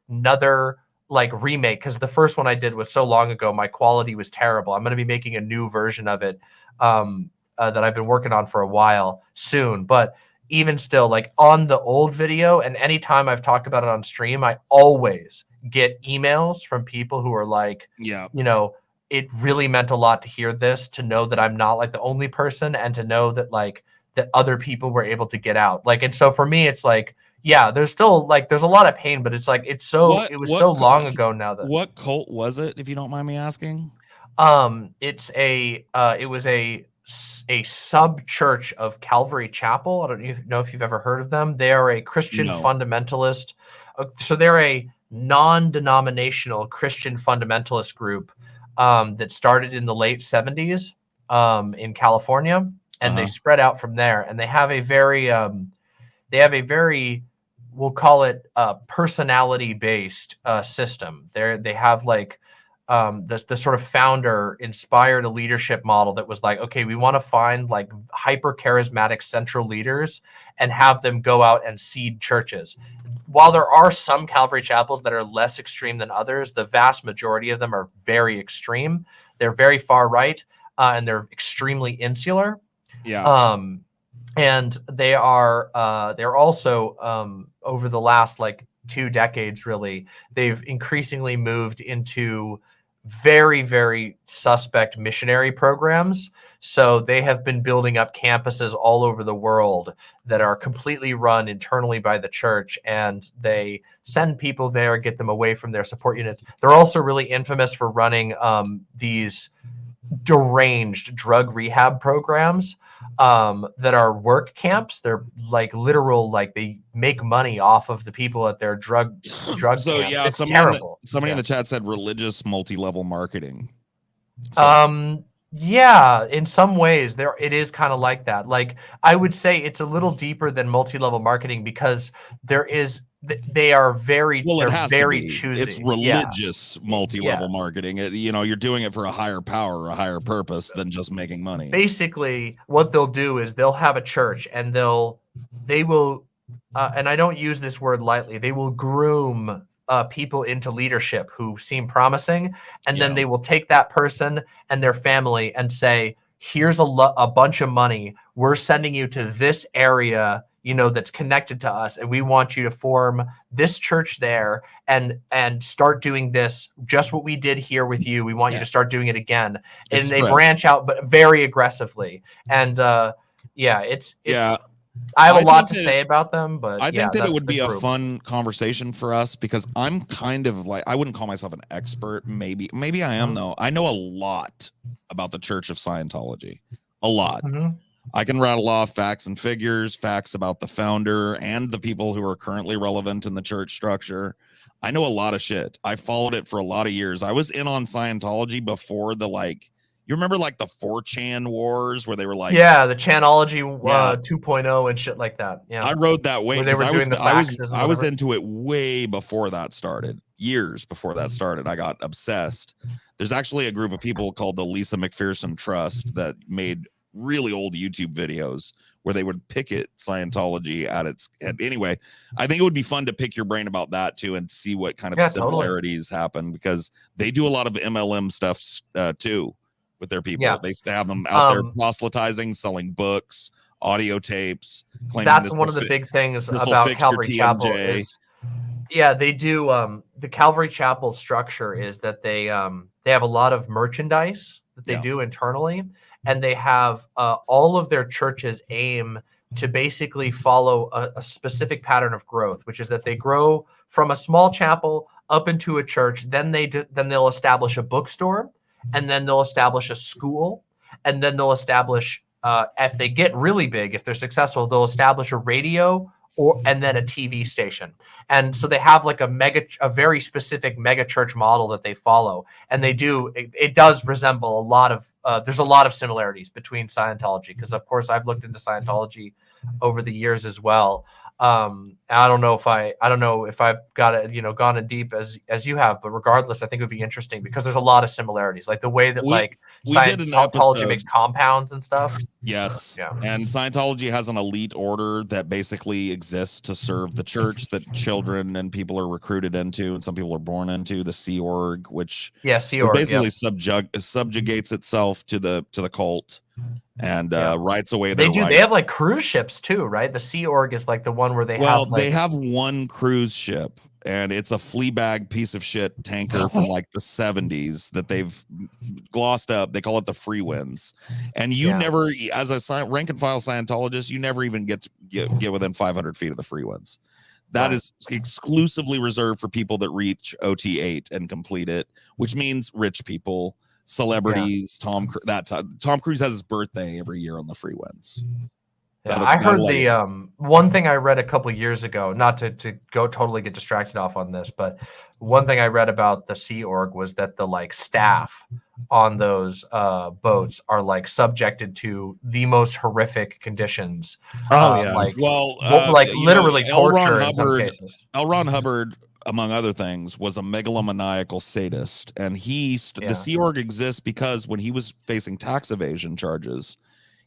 another like remake, because the first one I did was so long ago, my quality was terrible. I'm going to be making a new version of it that I've been working on for a while soon. But even still, like on the old video, and anytime I've talked about it on stream, I always get emails from people who are like, it really meant a lot to hear this, to know that I'm not like the only person, and to know that like that other people were able to get out. Like, and so for me, it's like, there's still like, there's a lot of pain, but it's like, it was so long ago now. That what cult was it, if you don't mind me asking? It was a sub church of Calvary Chapel. I don't know if you've ever heard of them. They are a Christian fundamentalist. So they're a non-denominational Christian fundamentalist group that started in the late 70s in California, and they spread out from there. And they have a very we'll call it personality-based system. They have like the sort of founder inspired a leadership model that was like, okay, we want to find like hyper charismatic central leaders and have them go out and seed churches. While there are some Calvary chapels that are less extreme than others, the vast majority of them are very extreme. They're very far right, and they're extremely insular. And they're also over the last like 2 decades, really, they've increasingly moved into very, very suspect missionary programs. So they have been building up campuses all over the world that are completely run internally by the church, and they send people there, get them away from their support units. They're also really infamous for running these deranged drug rehab programs that are work camps. They're like literal, like they make money off of the people at their drug So camp. yeah, It's somebody terrible. In the chat said religious multi-level marketing. So. Yeah, in some ways it is kind of like that. Like I would say it's a little deeper than multi-level marketing because they are very choosy. It's religious multi-level marketing. You're doing it for a higher power, a higher purpose than just making money. Basically, what they'll do is they'll have a church and they will and I don't use this word lightly, they will groom people into leadership who seem promising, and then they will take that person and their family and say, here's a bunch of money, we're sending you to this area, that's connected to us, and we want you to form this church there and start doing this, just what we did here with you, we want you to start doing it again. And they branch out, but very aggressively. And I have a lot to say about them, but I think that it would be a fun conversation for us, because I'm kind of like, I wouldn't call myself an expert. Maybe I am though. I know a lot about the Church of Scientology, a lot. I can rattle off facts and figures, facts about the founder and the people who are currently relevant in the church structure. I know a lot of shit. I followed it for a lot of years. I was in on Scientology before you remember like the 4chan wars where they were like, the Chanology 2.0 and shit like that. Yeah, I rode that wave. They were doing I was into it way before that started. Years before that started, I got obsessed. There's actually a group of people called the Lisa McPherson Trust that made really old YouTube videos where they would picket Scientology anyway. I think it would be fun to pick your brain about that too and see what kind of similarities happen, because they do a lot of MLM stuff too with their people. They have them out there proselytizing, selling books, audio tapes, claiming that's one of the big things about Calvary Chapel is they do the Calvary Chapel structure is that they have a lot of merchandise that they do internally, and they have all of their churches aim to basically follow a specific pattern of growth, which is that they grow from a small chapel up into a church, then they'll establish a bookstore, and then they'll establish a school, and then they'll establish if they get really big, if they're successful, they'll establish a radio and then a TV station. And so they have like a very specific mega church model that they follow. And it does resemble a lot of, there's a lot of similarities between Scientology, because of course I've looked into Scientology over the years as well. I don't know if I've got it, gone in deep as you have, but regardless, I think it would be interesting because there's a lot of similarities, like the way that Scientology makes compounds and stuff. Yes. Yeah. And Scientology has an elite order that basically exists to serve the church that children and people are recruited into, and some people are born into, the Sea Org, which basically subjugates itself to the cult. And rights away their rights. They have like cruise ships too, right? The Sea Org is like the one where they have one cruise ship, and it's a Fleabag piece of shit tanker from like the 70s that they've glossed up. They call it the Free Winds, and you never, as a rank and file Scientologist, you never even get within 500 feet of the Free Winds. That is exclusively reserved for people that reach OT8 and complete it, which means rich people, celebrities. Tom Cruise has his birthday every year on the Free Winds. I heard one thing I read a couple years ago, not to go totally get distracted off on this, but one thing I read about the Sea Org was that the staff on those boats are subjected to the most horrific conditions. Literally torture in some cases. L. Ron Hubbard, among other things, was a megalomaniacal sadist, and the Sea Org exists because when he was facing tax evasion charges,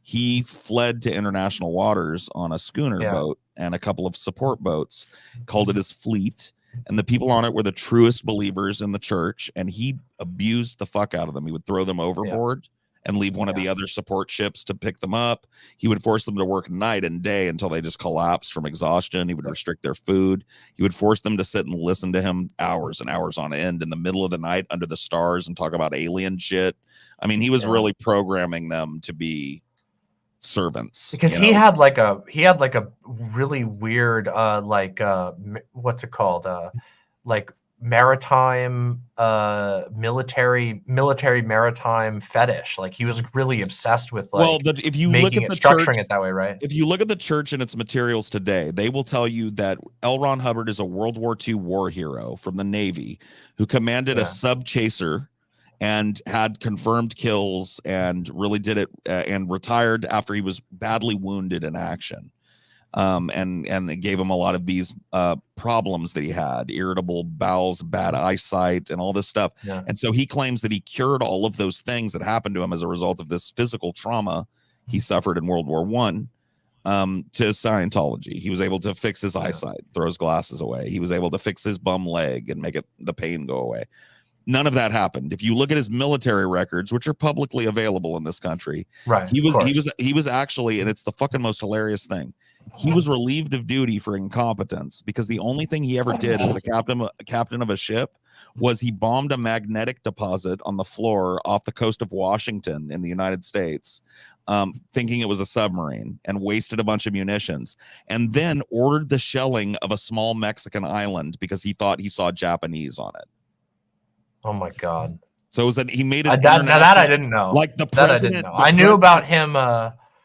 he fled to international waters on a schooner boat and a couple of support boats, called it his fleet, and the people on it were the truest believers in the church, and he abused the fuck out of them. He would throw them overboard and leave one of the other support ships to pick them up. He would force them to work night and day until they just collapsed from exhaustion. He would restrict their food. He would force them to sit and listen to him hours and hours on end in the middle of the night under the stars and talk about alien shit. I mean, he was really programming them to be servants, because he had a really weird what's it called, maritime military maritime fetish. Like he was really obsessed with like if you look at the structuring church, it that way, right? If you look at the church and its materials today, they will tell you that L. Ron Hubbard is a World War II war hero from the Navy who commanded a sub chaser and had confirmed kills and really did it and retired after he was badly wounded in action. And it gave him a lot of these problems that he had, irritable bowels, bad eyesight, and all this stuff. Yeah. And so he claims that he cured all of those things that happened to him as a result of this physical trauma he suffered in World War I. To Scientology. He was able to fix his eyesight, throw his glasses away. He was able to fix his bum leg and make the pain go away. None of that happened. If you look at his military records, which are publicly available in this country, right? He was actually, and it's the fucking most hilarious thing. He was relieved of duty for incompetence because the only thing he ever did as the captain of a ship was he bombed a magnetic deposit on the floor off the coast of Washington in the United States, thinking it was a submarine, and wasted a bunch of munitions, and then ordered the shelling of a small Mexican island because he thought he saw Japanese on it. Oh my God. So it was that he made it. That I didn't know. Like the that president. I didn't know. I knew about him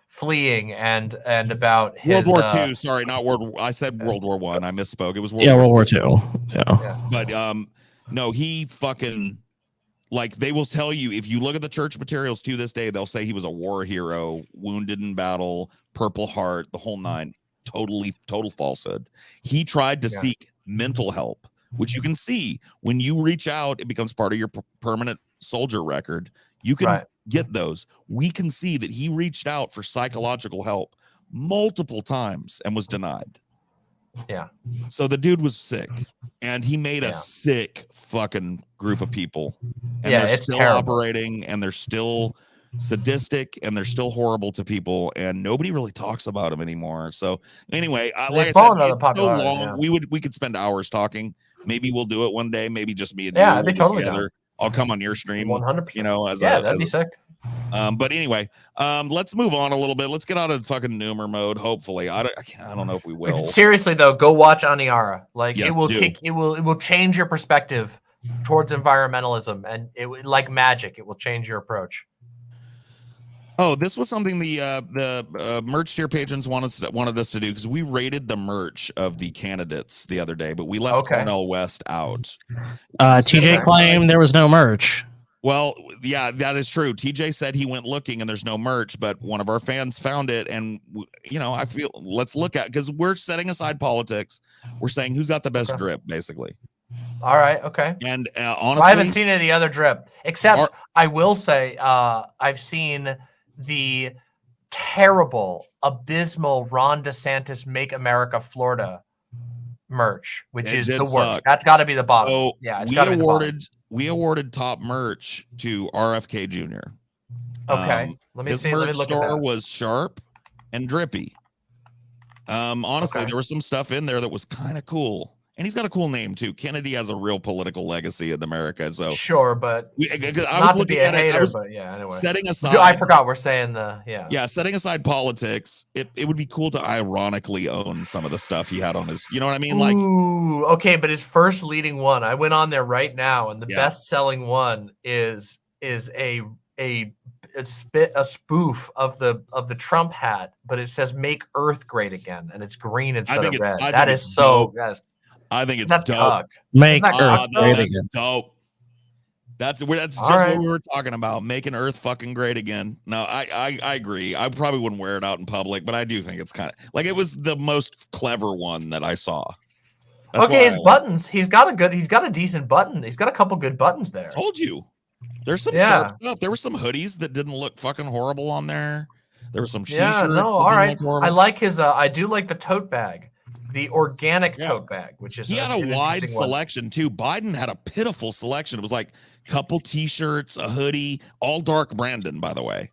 fleeing and about his World War II. Sorry, not World. I said World War I. I misspoke. It was World War II. Yeah. But no, he fucking, like, they will tell you, if you look at the church materials to this day, they'll say he was a war hero, wounded in battle, Purple Heart, the whole nine. Total falsehood. He tried to seek mental help, which you can see when you reach out, it becomes part of your permanent soldier record. You can get those. We can see that he reached out for psychological help multiple times and was denied. Yeah. So the dude was sick, and he made a sick fucking group of people. And they're it's still terrible. operating, and they're still sadistic, and they're still horrible to people, and nobody really talks about them anymore. So anyway, like I said, it's so long. We could spend hours talking. Maybe we'll do it one day. Maybe just me and you. I'd be totally together. I'll come on your stream. 100%. You know, that'd be sick. But anyway, let's move on a little bit. Let's get out of fucking Noomer mode. Hopefully, I don't know if we will. Seriously though, go watch Aniara. Like yes, it will change your perspective towards environmentalism, and like magic, it will change your approach. Oh, this was something the merch tier patrons wanted us to do, because we rated the merch of the candidates the other day, but we left Cornel West out. TJ claimed there was no merch. Well, yeah, that is true. TJ said he went looking and there's no merch, but one of our fans found it, and I feel let's look at, because we're setting aside politics. We're saying who's got the best drip, basically. All right. Okay. And honestly, I haven't seen any of the other drip, except I will say I've seen the terrible, abysmal Ron DeSantis "Make America Florida" merch, which is the worst. That's got to be the bottom. So yeah, it's got to be the bottom. We awarded top merch to RFK Jr. Okay, let me see. Let me look at that. His store was sharp and drippy. Honestly, there was some stuff in there that was kind of cool. And he's got a cool name too. Kennedy has a real political legacy in America. So sure, but I was looking at it. But yeah, anyway. Setting aside, I forgot we're saying setting aside politics, it would be cool to ironically own some of the stuff he had on his. You know what I mean? Like, ooh, okay, but his first leading one, I went on there right now, and the best-selling one is a spoof of the Trump hat, but it says "Make Earth Great Again," and it's green instead of red. I think it's that's dope. Cocked. Make Earth great again. Dope. That's just what we were talking about, making Earth fucking great again. No, I agree. I probably wouldn't wear it out in public, but I do think it's kind of like it was the most clever one that I saw. That's his buttons. He's got a decent button. He's got a couple good buttons there. Told you. There's some sharp stuff. There were some hoodies that didn't look fucking horrible on there. There were some t-shirts. All right. I like his. I do like the tote bag. The organic tote bag, which is he had a wide selection too. Biden had a pitiful selection. It was like a couple t-shirts, a hoodie, all dark Brandon, by the way.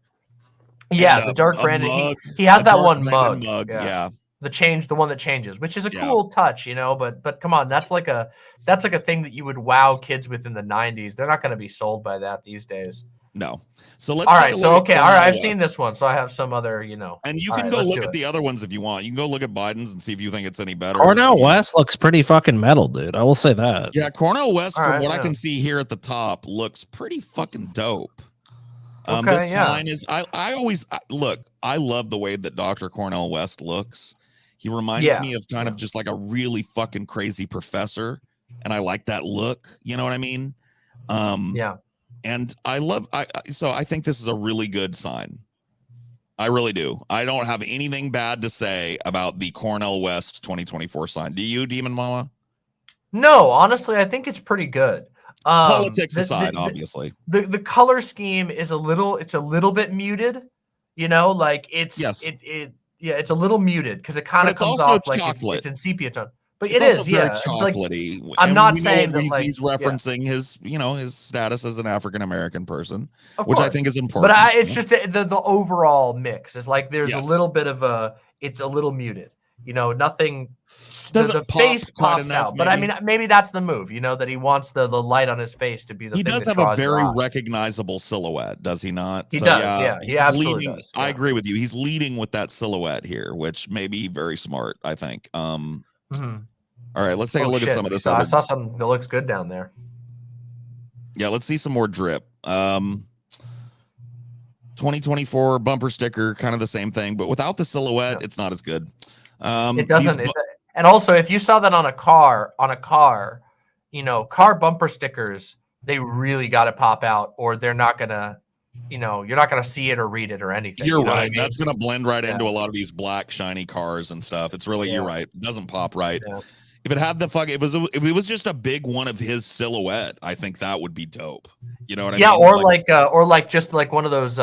Yeah, and the dark Brandon. Mug, he has that one mug. Yeah. The one that changes, which is a cool touch, but come on, that's like a thing that you would wow kids with in the 90s. They're not going to be sold by that these days. No. So let's. All take right. a So look at okay. All right. Cornell I've West. seen this one, so I have some other. You know. And you All can right, go let's look do at it. the other ones if you want. You can go look at Biden's and see if you think it's any better. Cornell West looks pretty fucking metal, dude. I will say that. Yeah, Cornell West, All from right, what I yeah. can see here at the top, looks pretty fucking dope. Okay, This yeah. sign is. Look. I love the way that Dr. Cornell West looks. He reminds me of kind of just like a really fucking crazy professor, and I like that look. You know what I mean? Yeah. And so I think this is a really good sign. I really do. I don't have anything bad to say about the Cornell West 2024 sign. Do you, Demon Mama? No, honestly, I think it's pretty good. Politics aside, obviously. The color scheme is a little bit muted. You know, like it's it's a little muted because it kind of comes off like it's in sepia tone. But It's it also is, very yeah. chocolatey. Like, I'm not saying that like he's referencing his, his status as an African American person, of which course. I think is important. But it's just the overall mix is like there's a Yes. little bit of it's a little muted. You know, nothing. Doesn't the pop face quite pops enough, out, but I maybe? mean, maybe that's the move. You know, that he wants the light on his face to be the He thing does that have a draws your very eye. recognizable silhouette, does he not? He does, yeah. He he's absolutely leading, does. I Yeah. agree with you. He's leading with that silhouette here, which may be very smart, I think. Mhm. All right, let's take a look at some of this. I saw something that looks good down there. Yeah, let's see some more drip. 2024 bumper sticker, kind of the same thing, but without the silhouette, it's not as good. It doesn't. And also, if you saw that on a car, you know, car bumper stickers, they really got to pop out, or they're not gonna, you know, you're not gonna see it or read it or anything. You're you know right. what I mean? That's gonna blend right into a lot of these black shiny cars and stuff. It's really you're right. It doesn't pop right. Yeah. If it had if it was just a big one of his silhouette, I think that would be dope. You know what I mean? Yeah, or like just like one of those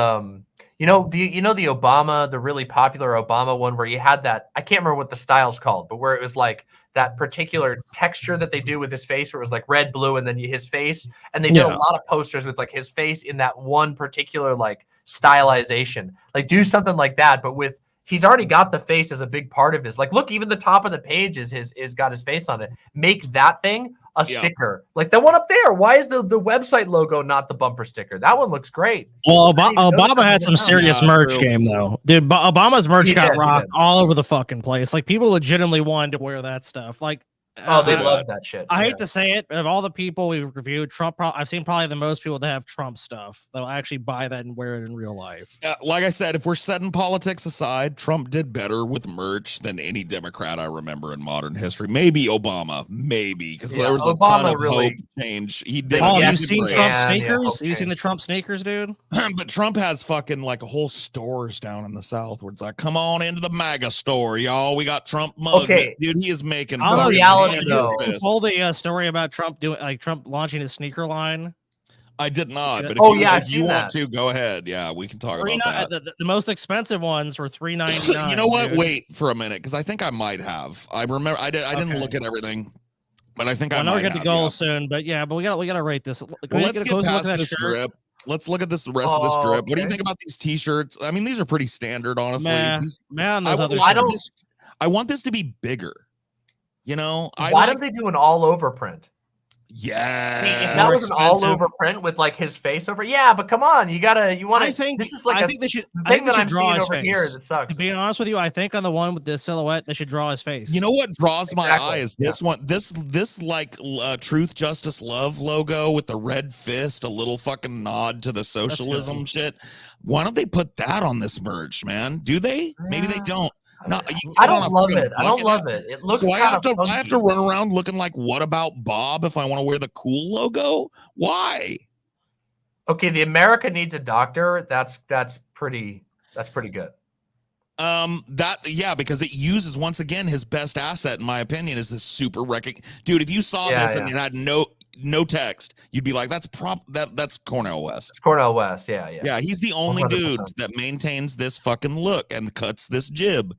you know the Obama, the really popular Obama one where you had that, I can't remember what the style's called, but where it was like that particular texture that they do with his face where it was like red, blue, and then his face. And they did a lot of posters with like his face in that one particular like stylization. Like do something like that, but with he's already got the face as a big part of his, like, look, even the top of the page is got his face on it. Make that thing a sticker. Like the one up there. Why is the website logo not the bumper sticker? That one looks great. Well, Obama had some serious merch game, though. Dude, Obama's merch got rocked all over the fucking place. Like, people legitimately wanted to wear that stuff. Like, oh, they love that shit. I hate to say it, but of all the people we reviewed, Trump, I've seen probably the most people that have Trump stuff that'll actually buy that and wear it in real life. Like I said, if we're setting politics aside, Trump did better with merch than any Democrat I remember in modern history. Maybe Obama, maybe, because there was a ton of hope change. He did. Oh, have you seen Trump sneakers? Have you seen the Trump sneakers, dude? But Trump has fucking like whole stores down in the South where it's like, come on into the MAGA store, y'all. We got Trump mugs. Okay. Dude, he is making. You told the story about Trump Trump launching his sneaker line. I did not, but if you want to, go ahead. Yeah, we can talk about that. The most expensive ones were $3.99. You know what? Dude. Wait for a minute, because I think I might have. I remember I didn't look at everything, but I think I know we're going to go soon. But yeah, but we gotta rate this. Let's get past this strip. Let's look at the rest of this strip. What do you think about these T-shirts? I mean, these are pretty standard, honestly. I want this to be bigger. You know, why don't they do an all over print? Yeah, I mean, if that was an all over print with like his face over, but come on, you want to. This is like I think they should. The thing that I'm seeing over here that sucks. To be honest with you, I think on the one with the silhouette, they should draw his face. You know what draws my eye is this one. This like Truth, Justice, Love logo with the red fist, a little fucking nod to the socialism shit. Why don't they put that on this merch, man? Do they? Maybe they don't. No, I don't love it. I don't love it. It looks. So I have to run around looking like what about Bob if I want to wear the cool logo? Why? Okay, the America Needs a Doctor. That's pretty good. Because it uses once again his best asset in my opinion is this super dude. If you saw this and it had no text, you'd be like, that's Cornell West. It's Cornell West. Yeah. He's the only 100%. dude that maintains this fucking look and cuts this jib.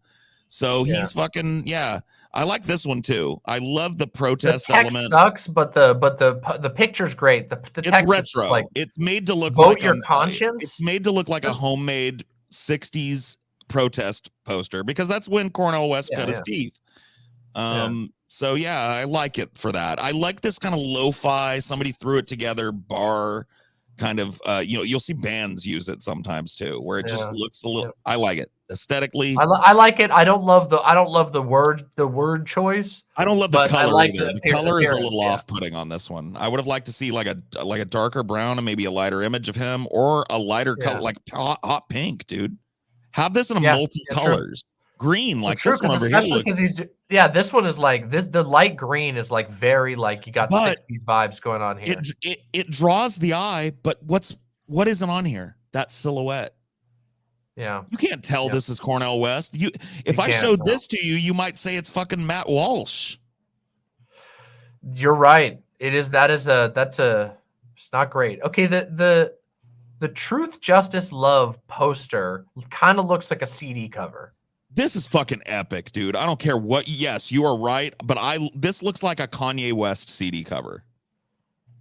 So he's fucking I like this one too. I love the protest element. Sucks, but the picture's great. The it's text retro. Is like, it's made to look vote like your conscience. It's made to look like a homemade 60s protest poster because that's when Cornell West cut his teeth. So I like it for that. I like this kind of lo-fi, somebody threw it together bar kind of you'll see bands use it sometimes too, where it just looks a little. Yep. I like it aesthetically. I like it. I don't love the word choice. I don't love the but I color like either. The color is a little off-putting on this one. I would have liked to see like a darker brown and maybe a lighter image of him, or a lighter color, like hot pink, dude. Have this in a multi-colors. Green, like this one over here. Especially because this one is like this. The light green is like very like you got 60s vibes going on here. It draws the eye, but what isn't on here? That silhouette. Yeah, you can't tell this is Cornel West. If I showed this to you, you might say it's fucking Matt Walsh. You're right. It is. That's it's not great. Okay, the Truth, Justice, Love poster kind of looks like a CD cover. This is fucking epic, dude. I don't care what. Yes, you are right, but this looks like a Kanye West CD cover.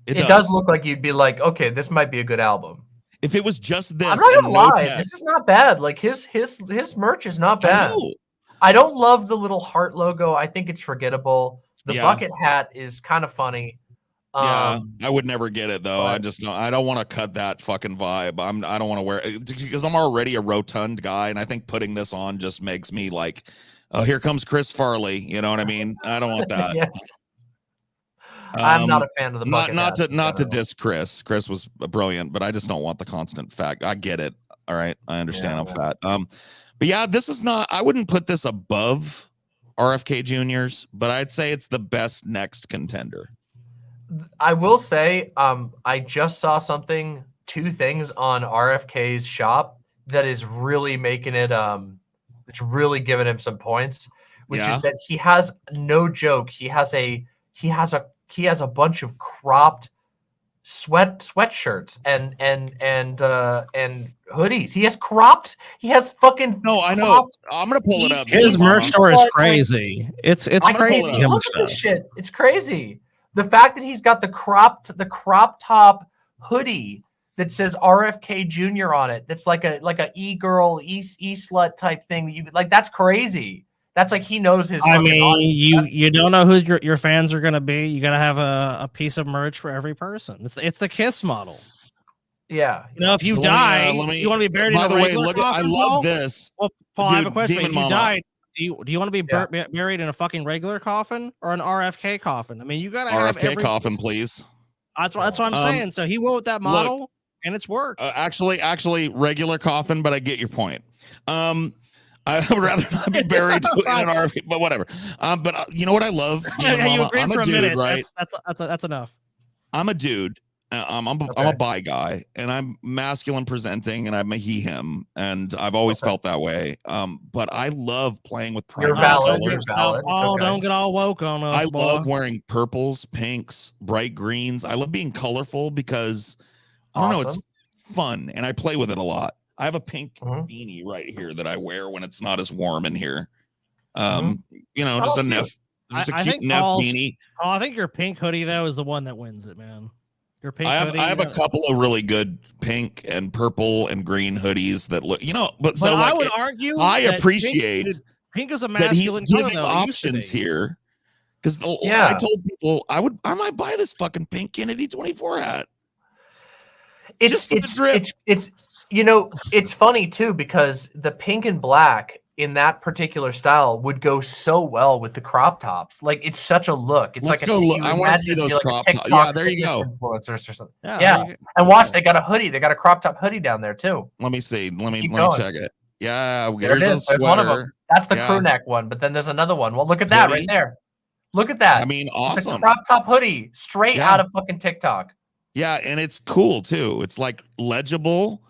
It does look like you'd be like, okay, this might be a good album. If it was just this, I'm not gonna lie, this is not bad. Like his merch is not bad. I don't love the little heart logo. I think it's forgettable. The bucket hat is kind of funny. Yeah, I would never get it though. I don't want to cut that fucking vibe. I don't want to wear it because I'm already a rotund guy, and I think putting this on just makes me like, oh, here comes Chris Farley. You know what I mean? I don't want that. Yeah. I'm not a fan of the bucket hat. Not to diss Chris. Chris was brilliant, but I just don't want the constant fat. I get it. All right, I understand I'm fat. But yeah, this is not. I wouldn't put this above RFK Jr.'s, but I'd say it's the best next contender. I will say, I just saw two things on RFK's shop that is really making it, it's really giving him some points, which is that he has, no joke, he has a bunch of cropped sweatshirts and hoodies. He has fucking I know. I'm gonna pull it up. His merch store is crazy. It's crazy. Look at this shit. It's crazy. The fact that he's got the crop top hoodie that says RFK Jr. on it. That's like a e-girl, e-slut type thing. That's crazy. That's like he knows his. I mean, you don't know who your fans are gonna be. You gotta have a piece of merch for every person. It's the KISS model. Yeah. You know, if you die, you want to be buried in a regular coffin. I love this. Well, Paul, I have a question. If you died, do you want to be buried in a fucking regular coffin or an RFK coffin? I mean, you gotta have RFK coffin, please. That's what I'm saying. So he went with that model, and it's worked. Actually, regular coffin, but I get your point. I would rather not be buried in an RFK, but whatever. But you know what I love? You agreed for a minute, right? That's enough. I'm a dude. I'm a bi guy, and I'm masculine presenting, and I'm a he/him, and I've always felt that way. But I love playing with primary colors. You're valid. Oh, don't get all woke on us. I love wearing purples, pinks, bright greens. I love being colorful because I don't know, it's fun, and I play with it a lot. I have a pink beanie right here that I wear when it's not as warm in here. You know, just a cute Neff beanie. Oh, I think your pink hoodie though is the one that wins it, man. Your pink hoodie. I have a couple of really good pink and purple and green hoodies that look, but so I would argue I appreciate pink is a masculine that he's color, giving though. options here. Because I told people I might buy this fucking pink Kennedy 24 hat. It's funny too, because the pink and black in that particular style would go so well with the crop tops. Like it's such a look. It's Let's like go look. I want to see those crop tops. Yeah, there you go. Influencers or something. Yeah. And watch, they got a hoodie. They got a crop top hoodie down there too. Let me see. Let me check it. Yeah, there it is. There's one of them. That's the crew neck one. But then there's another one. Well, look at that right there. Look at that. I mean, awesome. It's a crop top hoodie straight out of fucking TikTok. Yeah, and it's cool too. It's like legible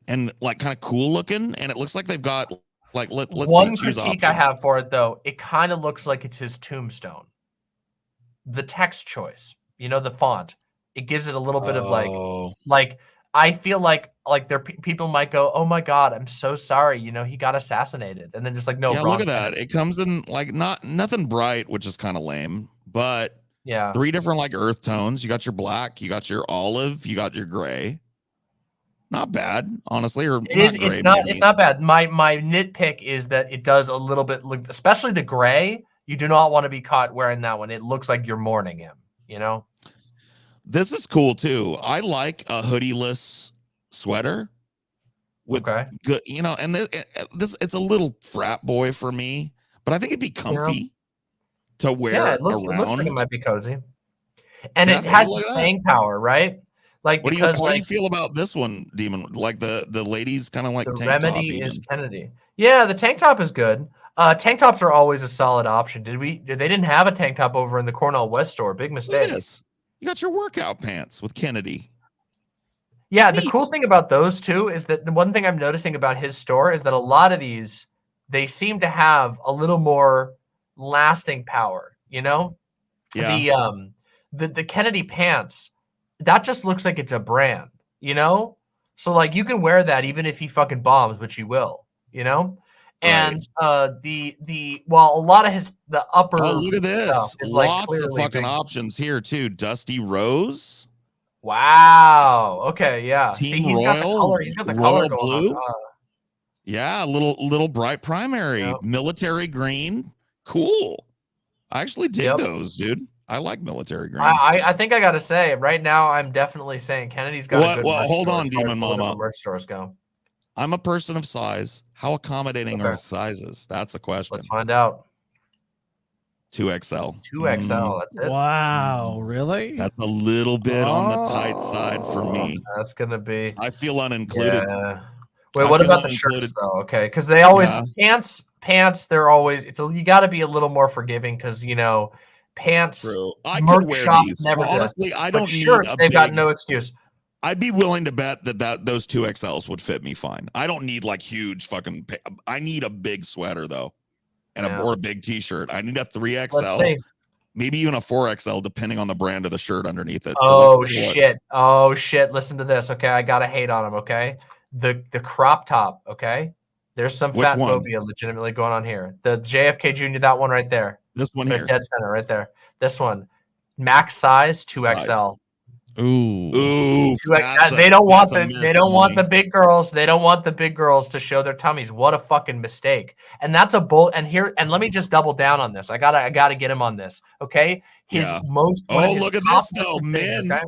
and like kind of cool looking, and it looks like they've got like let's one critique I have for it though. It kind of looks like it's his tombstone. The text choice, the font, it gives it a little bit of like I feel like people might go, oh my god, I'm so sorry, he got assassinated, and then just like no. Yeah, look at that. It comes in like nothing bright, which is kind of lame, but. Yeah. 3 different like earth tones. You got your black, you got your olive, you got your gray. Not bad, honestly. Or it's not bad. My nitpick is that it does a little bit look, especially the gray. You do not want to be caught wearing that one. It looks like you're mourning him, This is cool too. I like a hoodieless sweater with good, you know, and this it's a little frat boy for me, but I think it'd be comfy to wear Yeah, around. it looks like it might be cozy. And Yeah, it has look the at that. staying power, right? Like What because do you feel about this one, Demon? Like the ladies kind of like the tank top remedy even. is Kennedy. Yeah, the tank top is good. Tank tops are always a solid option. They didn't have a tank top over in the Cornell West store. Big mistake. This? You got your workout pants with Kennedy. Yeah, Neat. the cool thing about those two is that the one thing I'm noticing about his store is that a lot of these, they seem to have a little more lasting power, you know? Yeah. The Kennedy pants, that just looks like it's a brand, you know? So like you can wear that even if he fucking bombs, which he will, you know? And well, a lot of the upper look at this. is Lots like of fucking options here too. Dusty Rose. Wow. Okay, yeah. Team See, he's got the Royal, color. He's got the Royal color going Blue. on. Yeah, little bright primary, military green. Cool. I actually dig those, dude. I like military green. I think I gotta say right now I'm definitely saying Kennedy's got a good merch hold store on, as far as Demon Mama. merch stores go. I'm a person of size. How accommodating are sizes? That's a question. Let's find out. 2XL. 2XL. That's it. Wow, really? That's a little bit on the tight side for me. That's gonna be. I feel unincluded. Yeah. Wait, what about the shirts though? Okay, because they always pants. They're always you got to be a little more forgiving because you know pants. True. I merch could wear shops these. never do. Honestly, I don't but shirts. need a They've got big- no excuse. I'd be willing to bet that those 2XLs would fit me fine. I don't need like huge fucking. I need a big sweater though, and or a big T-shirt. I need a 3XL. Let's see. Maybe even a 4XL, depending on the brand of the shirt underneath it. Oh shit! Oh shit! Listen to this, okay? I gotta hate on him, okay? The crop top, okay? There's some fat phobia legitimately going on here. The JFK Jr. That one right there. This one here, dead center, right there. This one, max size 2XL. Ooh. They don't want the big girls. They don't want the big girls to show their tummies. What a fucking mistake. And that's a bull. And let me just double down on this. I gotta get him on this. Okay. His most. Look at this though, men. Okay?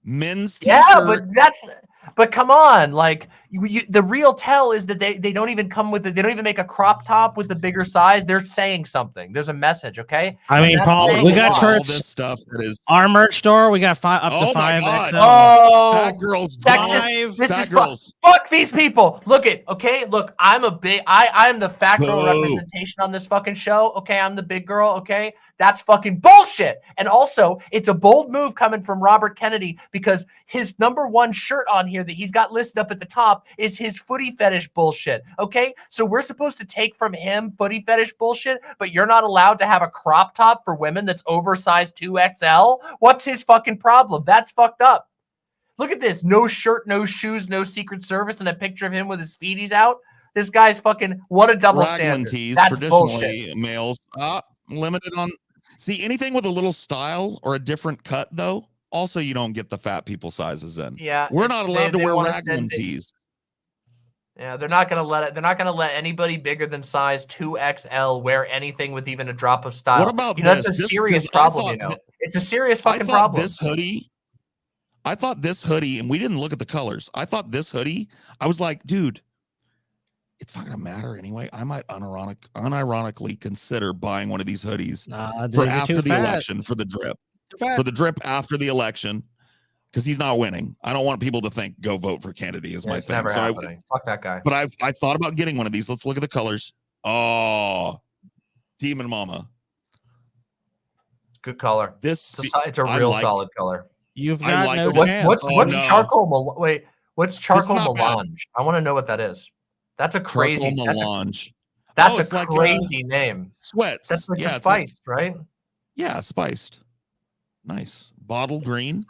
Men's T-shirt. Yeah, but come on, like the real tell is that they don't even come with it. They don't even make a crop top with the bigger size. They're saying something. There's a message, okay? I mean, Paul, we got shirts. This stuff that is our merch store. We got up to 5XL. Oh, fat girls, sexist. This is fuck these people. Look it, okay? Look, I'm the fat girl representation on this fucking show. Okay, I'm the big girl. Okay. That's fucking bullshit. And also, it's a bold move coming from Robert Kennedy because his #1 shirt on here that he's got listed up at the top is his footy fetish bullshit. Okay? So we're supposed to take from him footy fetish bullshit, but you're not allowed to have a crop top for women that's oversized 2XL? What's his fucking problem? That's fucked up. Look at this. No shirt, no shoes, no Secret Service, and a picture of him with his feeties out. This guy's fucking, what a double standard. Tees, that's traditionally bullshit. Males. Limited on. See, anything with a little style or a different cut, though, also you don't get the fat people sizes in. Yeah. We're not allowed to wear Raglan tees. Yeah, they're not gonna let it. They're not gonna let anybody bigger than size 2XL wear anything with even a drop of style. What about that's a serious problem. It's a serious fucking problem. This hoodie. I thought this hoodie, and we didn't look at the colors. I thought this hoodie. I was like, dude, it's not gonna matter anyway. I might unironically consider buying one of these hoodies for after the election for the drip after the election. Because he's not winning. I don't want people to think go vote for Kennedy is my thing. Never happening. Fuck that guy. But I thought about getting one of these. Let's look at the colors. Oh, Demon Mama. Good color. It's a real solid color. You've got no chance. What's charcoal? Wait, what's charcoal melange? I want to know what that is. That's a crazy melange. That's a crazy name. Sweats. That's like spiced, right? Yeah, spiced. Nice. Bottle green.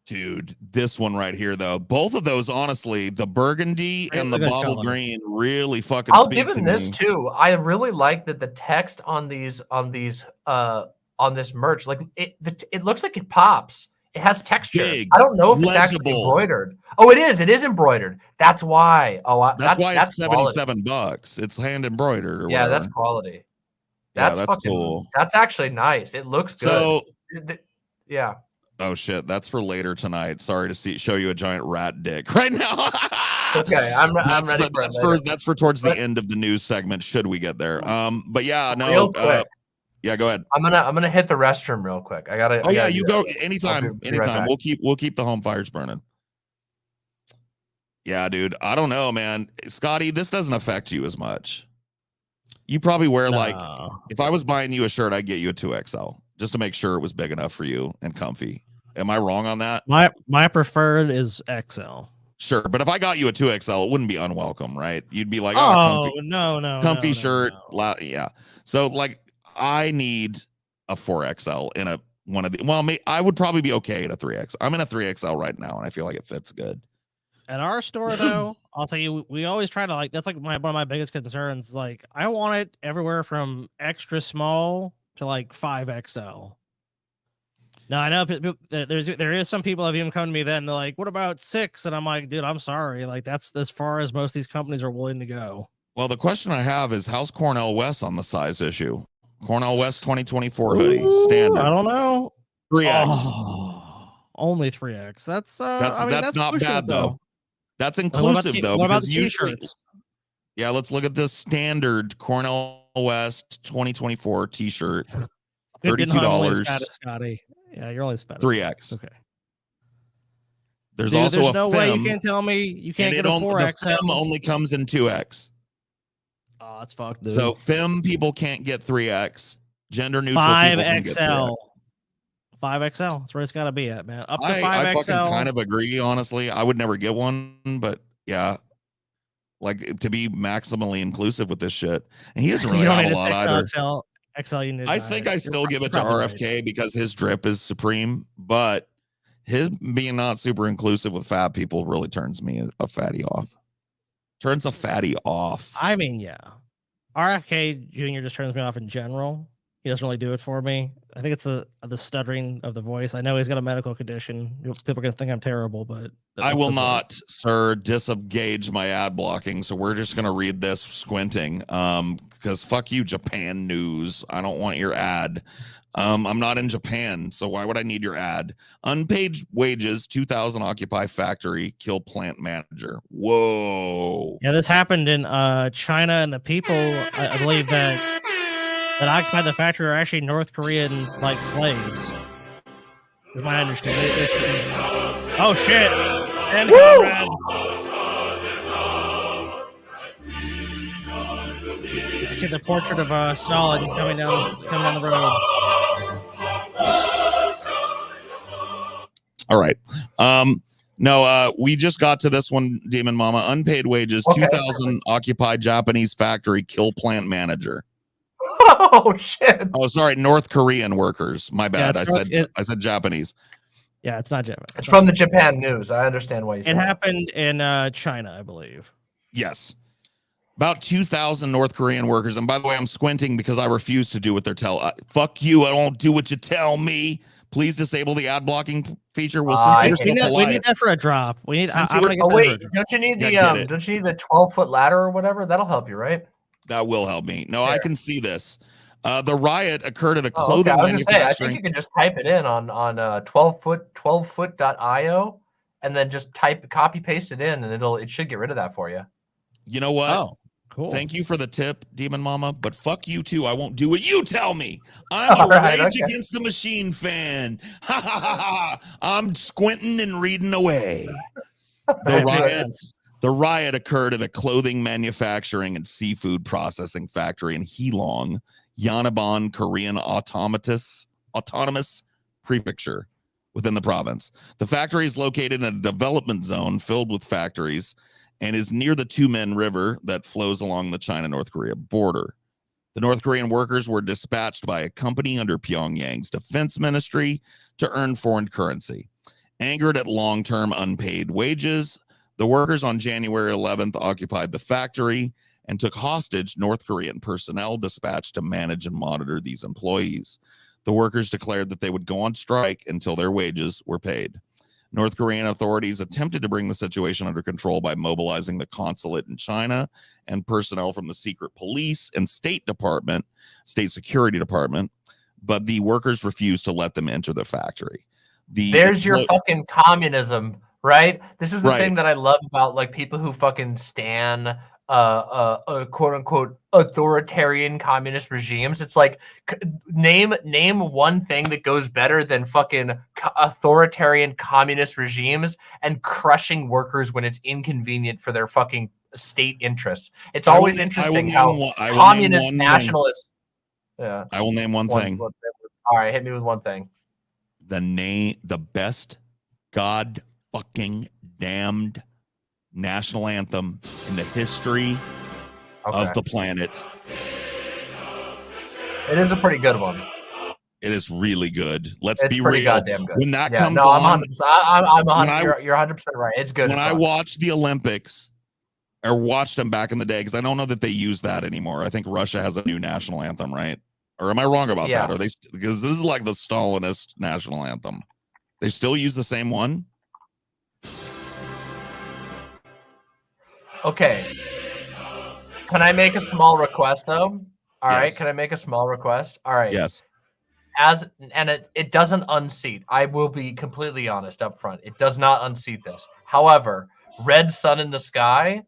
Dude, this one right here, though. Both of those, honestly, the burgundy and the bottle green really fucking I'll give him this too. I really like that the text on this merch, like it looks like it pops. It has texture. I don't know if it's actually embroidered. Oh, it is. It is embroidered. That's why. Oh, that's why it's $77. It's hand embroidered or whatever. That's quality. That's that's cool. That's actually nice. It looks good. So, yeah. Oh shit, that's for later tonight. Sorry to show you a giant rat dick right now. Okay, I'm ready that's for towards the end of the news segment. Should we get there? But yeah, no. Real quick. Yeah, go ahead. I'm gonna hit the restroom real quick. I gotta. Oh yeah, you go anytime. Anytime. Right, we'll keep the home fires burning. Yeah, dude. I don't know, man. Scotty, this doesn't affect you as much. You probably wear like, if I was buying you a shirt, I'd get you a 2XL just to make sure it was big enough for you and comfy. Am I wrong on that? My preferred is XL. Sure, but if I got you a 2XL, it wouldn't be unwelcome, right? You'd be like, oh, comfy, no, shirt. No. Yeah. So like, I need a 4XL in one of the. Well, I would probably be okay at a 3X. I'm in a 3XL right now, and I feel like it fits good. At our store, though, I'll tell you, we always try to that's like one of my biggest concerns. Like, I want it everywhere from extra small to like 5XL. Now I know there is some people have even come to me then they're like, "What about 6?" And I'm like, "Dude, I'm sorry. Like that's as far as most of these companies are willing to go." Well, the question I have is, how's Cornell West on the size issue? Cornell West 2024 hoodie standard. I don't know. 3X. Oh, only 3X. That's not pushing, bad though. That's inclusive though. What about because the usually, t-shirts? Yeah, let's look at the standard Cornell West 2024 t-shirt. $32. Scotty. Yeah, you're only spending 3X. Okay. There's Dude, also there's a no FEM, way you can't tell me you can't get a 4X. The FEM only comes in 2X. Oh, that's fucked, dude. So FEM people can't get 3X. Gender neutral 5XL. 5XL. That's where it's got to be at, man. Up to 5XL. I fucking kind of agree, honestly. I would never get one, but yeah. Like, to be maximally inclusive with this shit. And he doesn't really have a lot either. XL, you need I think I still give it to RFK right. Because his drip is supreme, but his being not super inclusive with fat people really turns me a fatty off. Turns a fatty off. I mean, yeah. RFK Jr. just turns me off in general. He doesn't really do it for me. I think it's the stuttering of the voice. I know he's got a medical condition. People are going to think I'm terrible, but I will not, sir, disengage my ad blocking. So we're just going to read this squinting. Because fuck you, Japan News. I don't want your ad. I'm not in Japan, so why would I need your ad? Unpaid wages, 2,000 occupy factory, kill plant manager. Whoa. Yeah, this happened in China, and the people, I believe that occupied the factory are actually North Korean like slaves. Is my understanding. Oh shit! And Conrad. I see the portrait of Stalin coming down the road. All right. No, we just got to this one, Demon Mama. Unpaid wages, okay. 2,000 occupied Japanese factory, kill plant manager. Oh shit! Oh, sorry, North Korean workers. My bad. Yeah, I said Japanese. Yeah, it's not Japan. It's from the Japan News. I understand why you said it happened in China, I believe. Yes, about 2,000 North Korean workers. And by the way, I'm squinting because I refuse to do what they're telling. Fuck you! I don't do what you tell me. Please disable the ad blocking feature. We'll we need that for a drop. We need. Wait, don't you need the Don't you need the 12-foot ladder or whatever? That'll help you, right? That will help me. No, I can see this. The riot occurred at a clothing I was gonna say, I think you can just type it in on 12foot.io and then just copy paste it in, and it should get rid of that for you. You know what? Oh, cool. Thank you for the tip, Demon Mama. But fuck you too. I won't do what you tell me. I'm a Rage Against the Machine fan. Ha ha ha ha. I'm squinting and reading away. The riot occurred at a clothing manufacturing and seafood processing factory in Heilong, Yeonbon, Korean autonomous prefecture within the province. The factory is located in a development zone filled with factories and is near the Tumen River that flows along the China-North Korea border. The North Korean workers were dispatched by a company under Pyongyang's defense ministry to earn foreign currency. Angered at long-term unpaid wages, the workers on January 11th occupied the factory and took hostage North Korean personnel dispatched to manage and monitor these employees. The workers declared that they would go on strike until their wages were paid. North Korean authorities attempted to bring the situation under control by mobilizing the consulate in China and personnel from the secret police and state security department, but the workers refused to let them enter the factory. There's your fucking communism, right? This is the thing that I love about like people who fucking stan quote unquote authoritarian communist regimes. It's like name one thing that goes better than fucking authoritarian communist regimes and crushing workers when it's inconvenient for their fucking state interests. It's always interesting how communist nationalists. Yeah, I will name one thing. All right, hit me with one thing. The best god fucking damned national anthem in the history of the planet. It is a pretty good one. It is really good. It's be pretty real. Goddamn good. When that comes on, I'm 100%. You're 100% right. It's good. When I watched the Olympics, or watched them back in the day, because I don't know that they use that anymore. I think Russia has a new national anthem, right? Or am I wrong about that? Are they? Because this is like the Stalinist national anthem. They still use the same one. Okay. Can I make a small request though? All right. Can I make a small request? All right. Yes. It doesn't unseat. I will be completely honest up front. It does not unseat this. However, Red Sun in the Sky,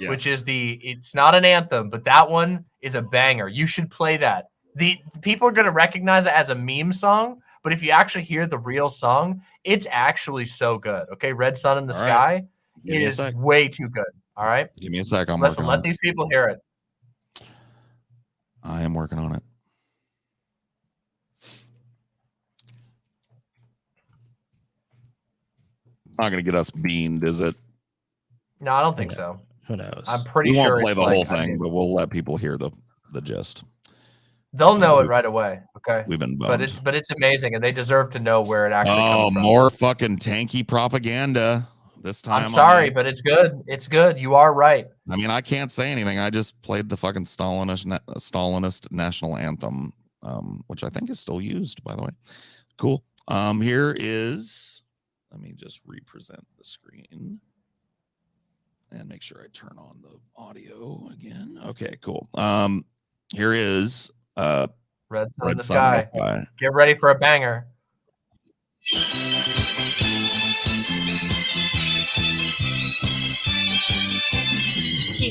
which is it's not an anthem, but that one is a banger. You should play that. The people are going to recognize it as a meme song, but if you actually hear the real song, it's actually so good. Okay, Red Sun in the Sky, it is way too good. All right, give me a sec. Let these people hear it. I am working on it. Not going to get us beamed, is it? No, I don't think so. Who knows? I'm pretty we sure won't play the whole thing, but we'll let people hear the gist. They'll know it right away. Okay. We've been bummed. But it's amazing, and they deserve to know where it actually comes from. More fucking tanky propaganda this time. I'm sorry, but it's good. It's good. You are right. I mean, I can't say anything. I just played the fucking Stalinist national anthem, which I think is still used, by the way. Cool. Here is. Let me just represent the screen and make sure I turn on the audio again. Okay, cool. Here is Red Sun in the Sky. Get ready for a banger.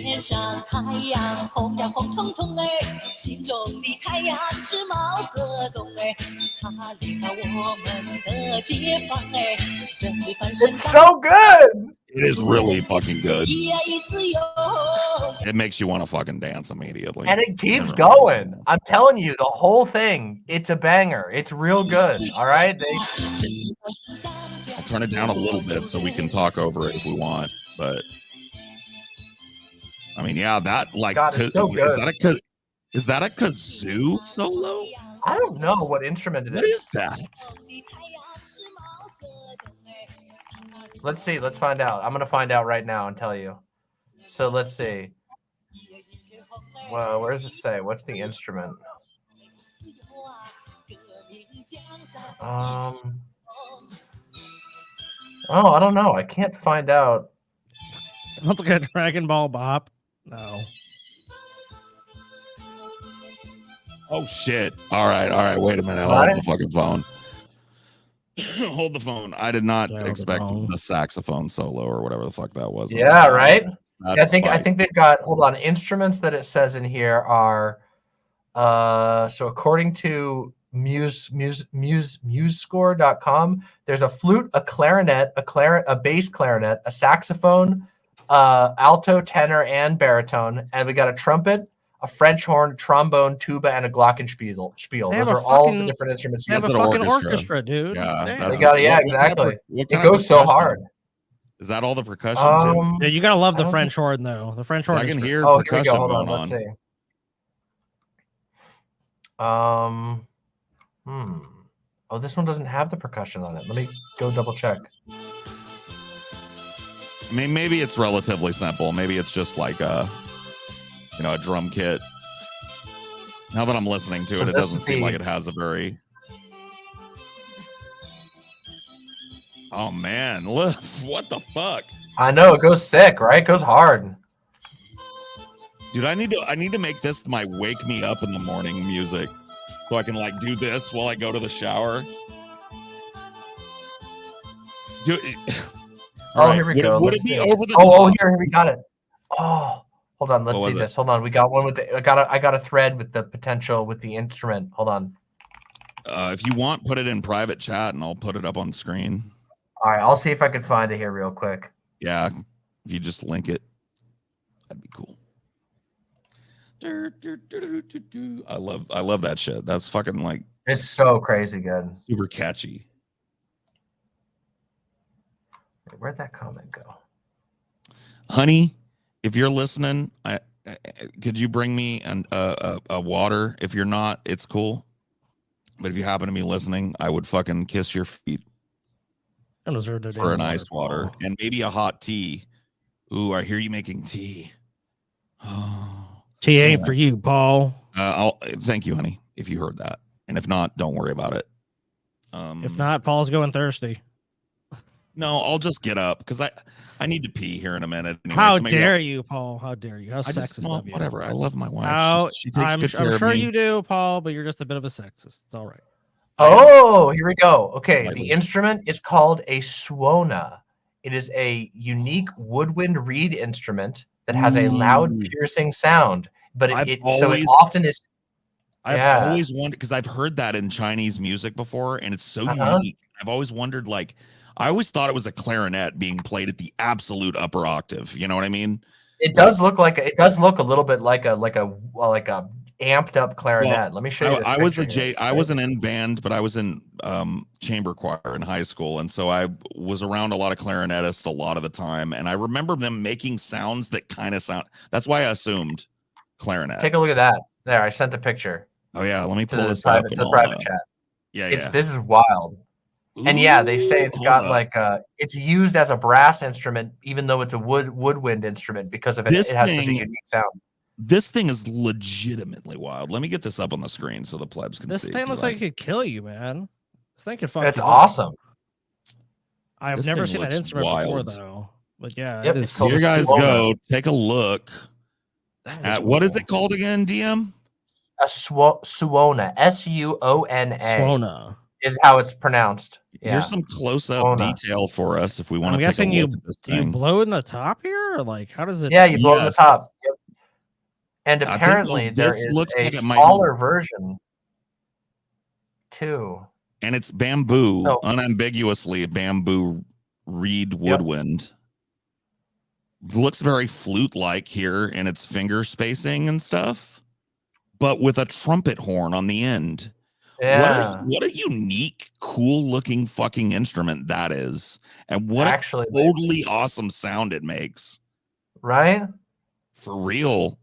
天上太阳红呀红彤彤哎，心中的太阳是毛泽东哎，他领导我们的解放哎，真理翻身。It's so good. It is really fucking good. It makes you want to fucking dance immediately. And it keeps going. I'm telling you, the whole thing, it's a banger. It's real good. All right. I'll turn it down a little bit so we can talk over it if we want, but. I mean, yeah, that like God, it's so good. Is that a kazoo solo? I don't know what instrument it is. What is that? Let's see. Let's find out. I'm gonna find out right now and tell you. So let's see. Well, where does it say? What's the instrument? Oh, I don't know. I can't find out. Sounds like a Dragon Ball bop. No. Oh shit! All right. Wait a minute. Hold the fucking phone. Hold the phone. I did not expect the saxophone solo or whatever the fuck that was. Yeah, right. I think they've got. Hold on. Instruments that it says in here are. So according to musescore.com, there's a flute, a clarinet, a bass clarinet, a saxophone, alto, tenor, and baritone, and we got a trumpet, a French horn, trombone, tuba, and a glockenspiel. Those are all the different instruments. They have a fucking orchestra, dude. Yeah, they got it. Yeah, exactly. It goes so hard. Is that all the percussion too? Yeah, you gotta love the French horn though. The French horn. I can hear percussion. Here we go. Hold on. Let's see. Oh, this one doesn't have the percussion on it. Let me go double check. I mean, maybe it's relatively simple. Maybe it's just like a drum kit. Now that I'm listening to it, it doesn't seem like it has a very. Oh man, look, what the fuck? I know it goes sick, right? It goes hard. Dude, I need to make this my wake me up in the morning music, so I can like do this while I go to the shower. Dude, oh, here we go. Would it be over the oh, top? here we got it. Oh, hold on. Let's see this. Hold on. We got one with the. I got a thread with the potential with the instrument. Hold on. If you want, put it in private chat, and I'll put it up on screen. All right, I'll see if I can find it here real quick. Yeah, if you just link it, that'd be cool. I love that shit. That's fucking like. It's so crazy good. Super catchy. Where'd that comment go? Honey, if you're listening, could you bring me a water? If you're not, it's cool. But if you happen to be listening, I would fucking kiss your feet for an iced water and maybe a hot tea. Ooh, I hear you making tea. Oh, tea ain't for you, Paul. Thank you, honey. If you heard that, and if not, don't worry about it. If not, Paul's going thirsty. No, I'll just get up because I need to pee here in a minute. Anyway, how dare you, Paul? How dare you? How sexist of you? Whatever. I love my wife. She takes good care I'm of sure me. you do, Paul, but you're just a bit of a sexist. It's all right. Oh, here we go. Okay, the instrument is called a swona. It is a unique woodwind reed instrument that has a loud, piercing sound. But it often is. I've always wondered because I've heard that in Chinese music before, and it's so unique. I've always wondered, like, I always thought it was a clarinet being played at the absolute upper octave. You know what I mean? It does look like a little bit like a amped up clarinet. Well, let me show you this. I wasn't in band, but I was in chamber choir in high school, and so I was around a lot of clarinetists a lot of the time, and I remember them making sounds that kind of sound. That's why I assumed clarinet. Take a look at that. There, I sent a picture. Oh yeah, let me pull this up to the private chat. Yeah, this is wild. And yeah, they say it's got like it's used as a brass instrument, even though it's a woodwind instrument because of it has such a unique sound. This thing is legitimately wild. Let me get this up on the screen so the plebs can see. This thing looks like it could kill you, man. This thing could fuck. That's awesome. I've never seen that instrument before, though. But yeah, yep, here guys go. Take a look at what is it called again, DM? A swona. SUONA. Swona is how it's pronounced. Yeah. Here's some close-up detail for us if we want to take a look at this thing. You blow in the top here, or like how does it? Yeah, you blow in the top. Yep. And apparently there is a smaller version too. And it's bamboo, unambiguously bamboo reed woodwind. Looks very flute-like here in its finger spacing and stuff, but with a trumpet horn on the end. Yeah. What a unique, cool-looking fucking instrument that is. And what a totally awesome sound it makes. Right? For real.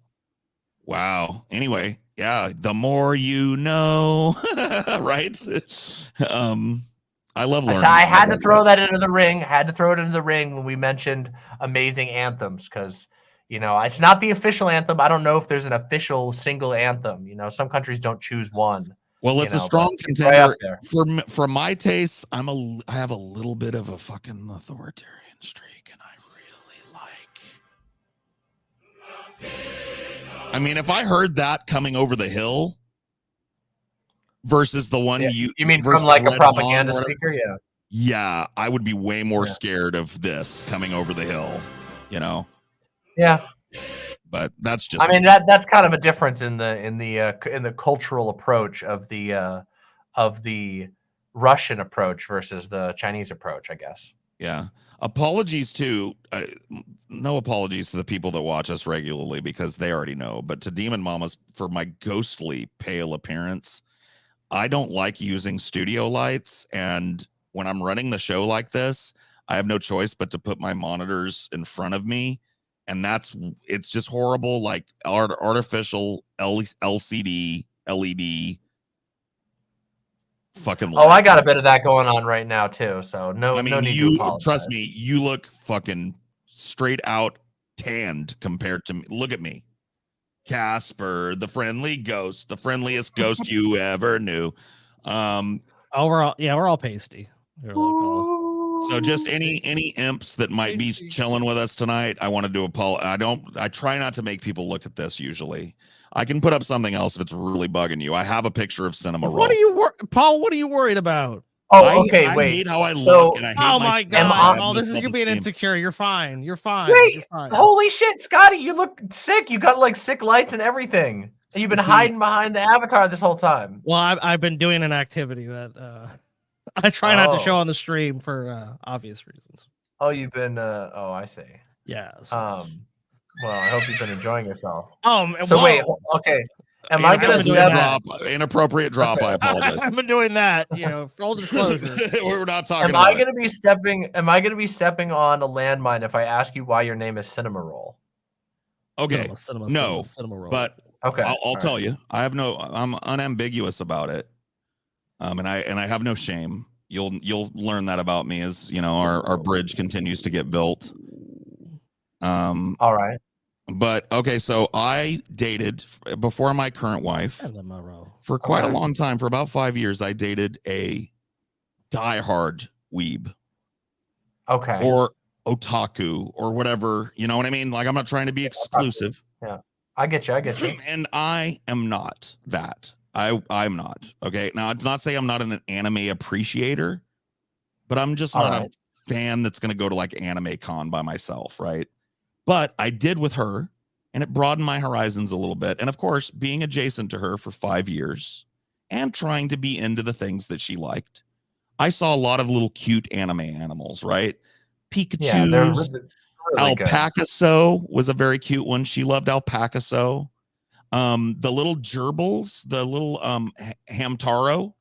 Wow. Anyway, yeah, the more you know, right? I love learning. I had to throw that into the ring. Had to throw it into the ring when we mentioned amazing anthems because, you know, it's not the official anthem. I don't know if there's an official single anthem. You know, some countries don't choose one. Well, it's a strong contender. For my tastes, I have a little bit of a fucking authoritarian streak, and I really like. I mean, if I heard that coming over the hill versus the one you mean from like a propaganda speaker, yeah, I would be way more scared of this coming over the hill, you know. Yeah. But that's just. I mean, that's kind of a difference in the cultural approach of the Russian approach versus the Chinese approach, I guess. Yeah. Apologies to no apologies to the people that watch us regularly because they already know. But to Demon Mamas for my ghostly pale appearance, I don't like using studio lights, and when I'm running the show like this, I have no choice but to put my monitors in front of me. And it's just horrible, like artificial LCD, LED fucking light. Oh, I got a bit of that going on right now too. So no need to apologize. Trust me, you look fucking straight out tanned compared to me. Look at me. Casper, the friendly ghost, the friendliest ghost you ever knew. We're all pasty. So just any imps that might be chilling with us tonight, I wanted to apologize. I try not to make people look at this usually. I can put up something else if it's really bugging you. I have a picture of Cinema Roll. What are you Paul, what are you worried about? Oh, okay, I wait. hate how I So- look, and I hate Oh my myself. god, I Paul, have this is no you being self-esteem. insecure. You're fine. You're fine. Wait, You're fine. holy shit, Scotty, you look sick. You got like sick lights and everything. And you've been See- hiding behind the avatar this whole time. Well, I've been doing an activity that I try not to show Oh. on the stream for obvious reasons. Oh, you've been I see. Yeah. Well, I hope you've been enjoying yourself. So wait, okay. Am I gonna inappropriate drop? I apologize. I've been doing that, full disclosure. We're not talking Am about I gonna be stepping on a landmine if I ask you why your name is Cinema Roll? Okay. No, Cinema but okay, I'll tell you. I'm unambiguous about it. And I have no shame. You'll learn that about me as our bridge continues to get built. All right. But okay, so I dated before my current wife for quite a long time. For about 5 years, I dated a diehard weeb. Okay. Or otaku or whatever. You know what I mean? Like, I'm not trying to be exclusive. Yeah. I get you. And I am not that. I'm not. Okay. Now, it's not say I'm not an anime appreciator, but I'm just not a fan that's going to go to like Anime Con by myself. Right. But I did with her, and it broadened my horizons a little bit. And of course, being adjacent to her for 5 years and trying to be into the things that she liked, I saw a lot of little cute anime animals, right? Pikachu, Yeah, they're really good. Alpacaso was a very cute one. She loved Alpacaso. The little gerbils, the little Hamtaro,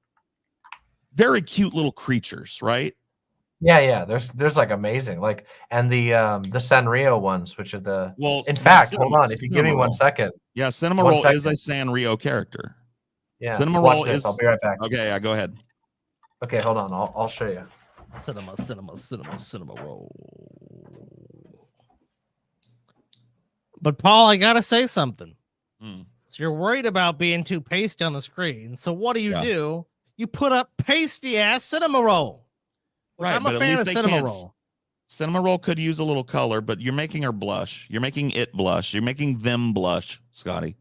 very cute little creatures, right? Yeah. There's like amazing, like, and the Sanrio ones, which are the In well, fact, Cinema- hold on, if you give me Cinema 1 Roll. second. Yeah, Cinema 1 Roll is a second. Sanrio character. Yeah. Cinema watch Roll this. is. I'll be right back. Okay, yeah, go ahead. Okay, hold on. I'll show you. Cinema roll. But Paul, I gotta say something. So you're worried about being too pasty on the screen. So what do? You put up pasty ass Cinema Roll. Right, I'm a but at fan least of they Cinema can't Roll. Cinema Roll could use a little color, but you're making her blush. You're making it blush. You're making them blush, Scotty.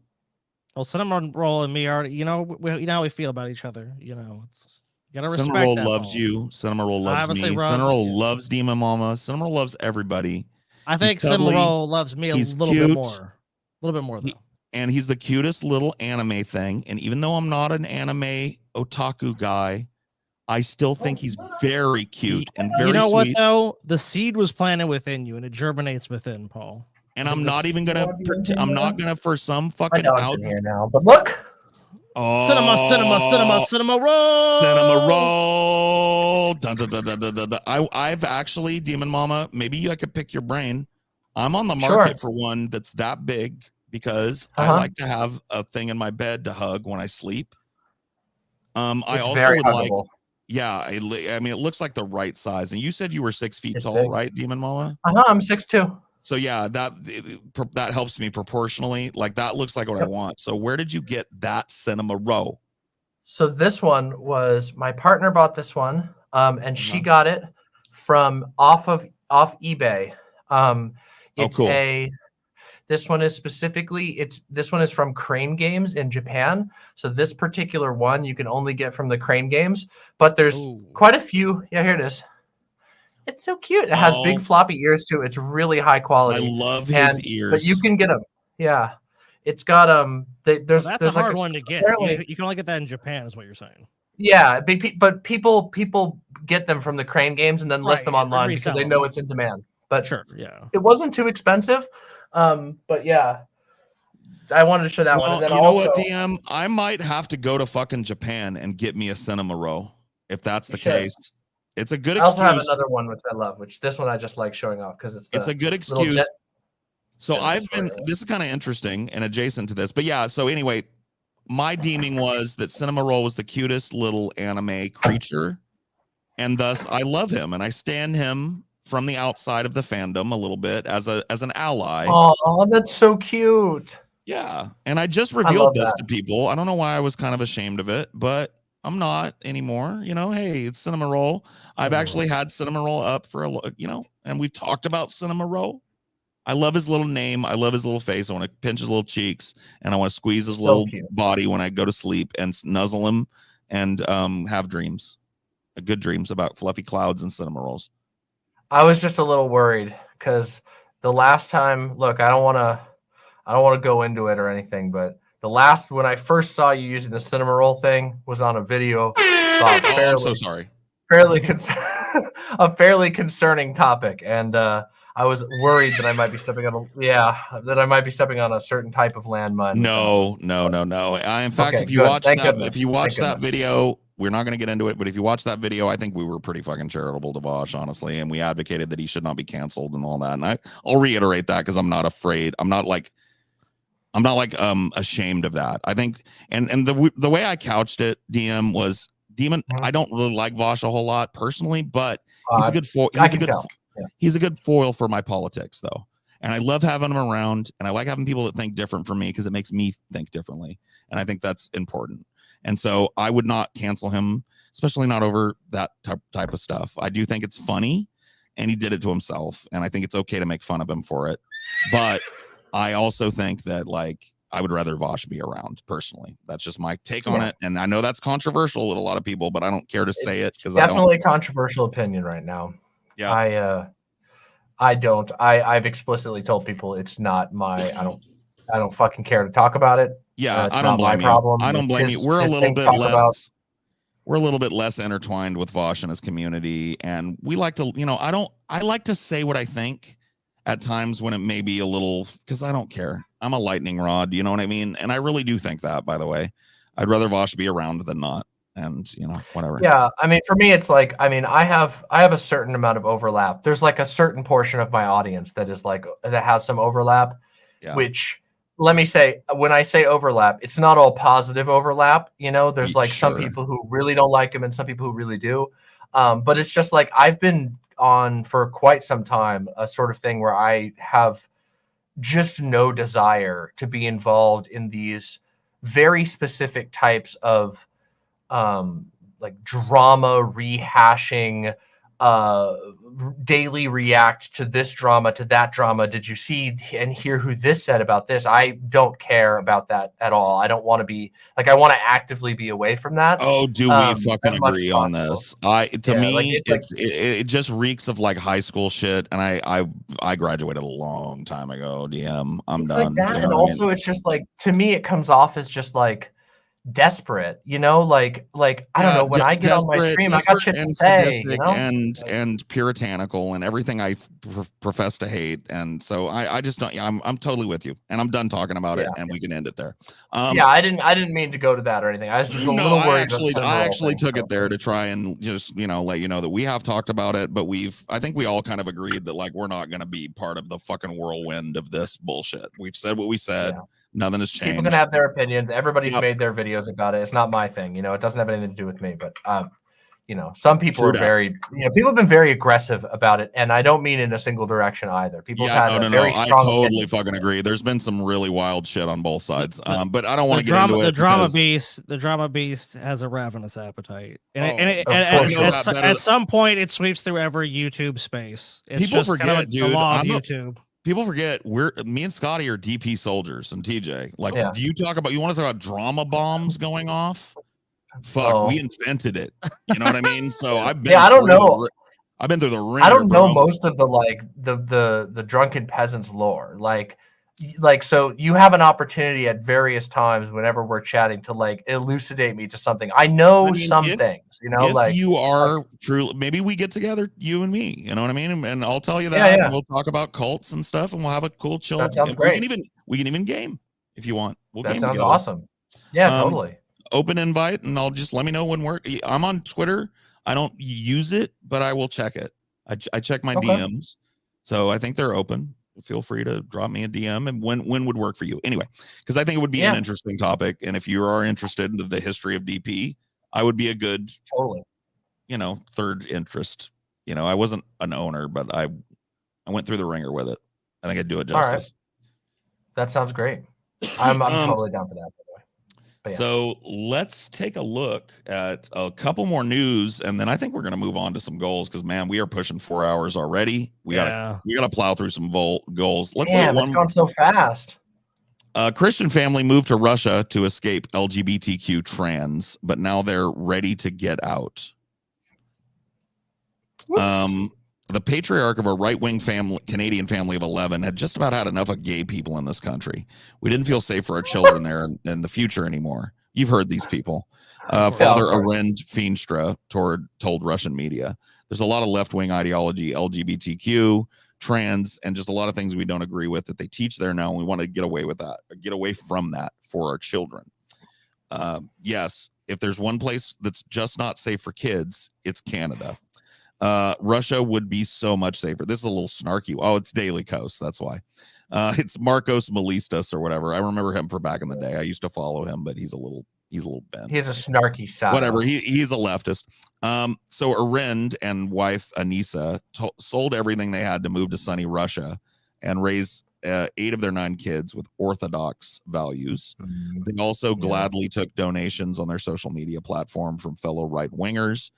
Well, Cinema Roll and me are, you know how we feel about each other. You gotta respect Cinema Roll that, loves Paul. you. Cinema Roll loves me. obviously Cinema Roll loves Demon Mama. Cinema Roll loves everybody. I think He's cuddly, Cinema Roll loves me a he's little bit cute. more. A little bit more, though. And he's the cutest little anime thing. And even though I'm not an anime otaku guy, I still think he's very cute and very You know what, sweet. though? The seed was planted within you, and it germinates within, Paul. And I'm not even gonna. I'm not gonna for some fucking dog's out in here now, but look. Oh, Cinema roll. Cinema roll. Dun, dun, dun, dun, dun, dun, dun. I've actually, Demon Mama, maybe I could pick your brain. I'm on the market for one that's that big because I like to have a thing in my bed to hug when I sleep. I also would like, I mean, it looks like the right size. And you said you were 6 feet tall, big. right, Demon Mama? I'm 6'2". So yeah, that helps me proportionally. Like that looks like what I want. So where did you get that Cinema Row? So this one was my partner bought this one, and she got it from off eBay. It's cool. This one is specifically this one is from Crane Games in Japan. So this particular one you can only get from the Crane Games, but there's quite a few. Yeah, here it is. It's so cute. It has big floppy ears too. It's really high quality. I love his ears. But you can get them. Yeah. It's got there's That's there's a like hard one to get. You can only get that in Japan, is what you're saying. Yeah, but people get them from the Crane Games and then list them online because they know it's in demand. But sure, yeah, it wasn't too expensive. But yeah, I wanted to show that one. And then you know what, DM? I might have to go to fucking Japan and get me a Cinema Row if that's the case. It's a good excuse. I also have another one which I love, which this one I just like showing off because it's a good excuse. So this is kind of interesting and adjacent to this, but yeah. So anyway, my deeming was that Cinema Roll was the cutest little anime creature, and thus I love him and I stand him from the outside of the fandom a little bit as an ally. Oh, that's so cute. Yeah, and I just revealed this to people. I don't know why I was kind of ashamed of it, but I'm not anymore. You know, hey, it's Cinema Roll. I've actually had Cinema Roll up for and we've talked about Cinema Roll. I love his little name. I love his little face. I want to pinch his little cheeks, and I want to squeeze his little body when I go to sleep and nuzzle him and have dreams, good dreams about fluffy clouds and Cinema Rolls. I was just a little worried because the last time, look, I don't want to go into it or anything, but when I first saw you using the Cinema Roll thing was on a video. I'm so sorry. A fairly concerning topic, and I was worried that I might be stepping on a certain type of landmine. No. In fact, if you watch that video, we're not going to get into it, but if you watch that video, I think we were pretty fucking charitable to Vosh, honestly, and we advocated that he should not be canceled and all that. And I'll reiterate that because I'm not afraid. I'm not ashamed of that. I think, and the way I couched it, DM, was Demon. I don't really like Vosh a whole lot personally, but he's a good he's a good foil for my politics, though. And I love having him around, and I like having people that think different from me because it makes me think differently, and I think that's important. And so I would not cancel him, especially not over that type of stuff. I do think it's funny, and he did it to himself, and I think it's okay to make fun of him for it. But I also think that, like, I would rather Vosh be around personally. That's just my take on it. And I know that's controversial with a lot of people, but I don't care to say it because definitely a controversial opinion right now. Yeah. I've explicitly told people it's not my, I don't fucking care to talk about it. Yeah. I don't blame you. Problem. I don't blame you. We're a little bit less intertwined with Vosh and his community. And we like to, I like to say what I think at times when it may be a little, because I don't care. I'm a lightning rod, you know what I mean? And I really do think that, by the way. I'd rather Vosh be around than not. And, whatever. Yeah, I mean, for me, it's like, I mean, I have a certain amount of overlap. There's like a certain portion of my audience that is like, that has some overlap, which, let me say, when I say overlap, it's not all positive overlap. There's like some people who really don't like him and some people who really do. But it's just like, I've been on for quite some time, a sort of thing where I have just no desire to be involved in these very specific types of like drama rehashing, daily react to this drama, to that drama. Did you see and hear who this said about this? I don't care about that at all. I don't want to be like, I want to actively be away from that. Oh, do we fucking agree on this? It just reeks of like high school shit. And I graduated a long time ago. DM, I'm done. Like that. And also it's just like, to me, it comes off as just like desperate, like I don't know, when I get on my stream, I got shit to say, and puritanical and everything I profess to hate. And so I just don't. I'm totally with you, and I'm done talking about it, and we can end it there. I didn't mean to go to that or anything. I was just a little worried. I actually took it there to try and just let you know that we have talked about it, but I think we all kind of agreed that like we're not going to be part of the fucking whirlwind of this bullshit. We've said what we said. Nothing has changed. People can have their opinions. Everybody's made their videos about it. It's not my thing. It doesn't have anything to do with me. But some people are very, people have been very aggressive about it, and I don't mean in a single direction either. People have had a very strong I totally opinion. Fucking agree. There's been some really wild shit on both sides. But I don't want to get into it. The drama beast has a ravenous appetite, and at some point it sweeps through every YouTube space. It's people just forget, kind of dude. The law of YouTube. People forget me and Scotty are DP soldiers and TJ. Like, do you want to talk about drama bombs going off? Fuck, we invented it. You know what I mean? So I've been. I don't know. I've been through the ringer. I don't know most of the the drunken peasants lore. Like, so you have an opportunity at various times whenever we're chatting to like elucidate me to something. I know some things, if you are true, maybe we get together, you and me, you know what I mean? And I'll tell you that, and we'll talk about cults and stuff, and we'll have a cool chill. That sounds great. We can even game if you want. That sounds awesome. Yeah, totally. Open invite, and I'll just let me know when I'm on Twitter. I don't use it, but I will check it. I check my DMs, so I think they're open. Feel free to drop me a DM, and when would work for you anyway, because I think it would be an interesting topic. And if you are interested in the history of DP, I would be a good third interest. I wasn't an owner, but I went through the ringer with it. I think I'd do it justice. That sounds great. I'm totally down for that, by the way. But yeah. So let's take a look at a couple more news, and then I think we're going to move on to some goals because, man, we are pushing 4 hours already. We gotta plow through some goals. Let's look at it's gone so fast. A Christian family moved to Russia to escape LGBTQ trans, but now they're ready to get out. The patriarch of a right-wing Canadian family of 11 had just about had enough of gay people in this country. We didn't feel safe for our children there in the future anymore. You've heard these people. Father Arend Feenstra told Russian media, there's a lot of left-wing ideology, LGBTQ, trans, and just a lot of things we don't agree with that they teach there now, and we want to get away with that, get away from that for our children. Yes, if there's one place that's just not safe for kids, it's Canada. Russia would be so much safer. This is a little snarky. Oh, it's Daily Kos. That's why. It's Marcos Malistas or whatever. I remember him for back in the day. I used to follow him, but he's a little bent. He's a snarky side. Whatever. He's a leftist. So Arend and wife Anissa sold everything they had to move to sunny Russia and raise 8 of their 9 kids with Orthodox values. They also gladly took donations on their social media platform from fellow right-wingers.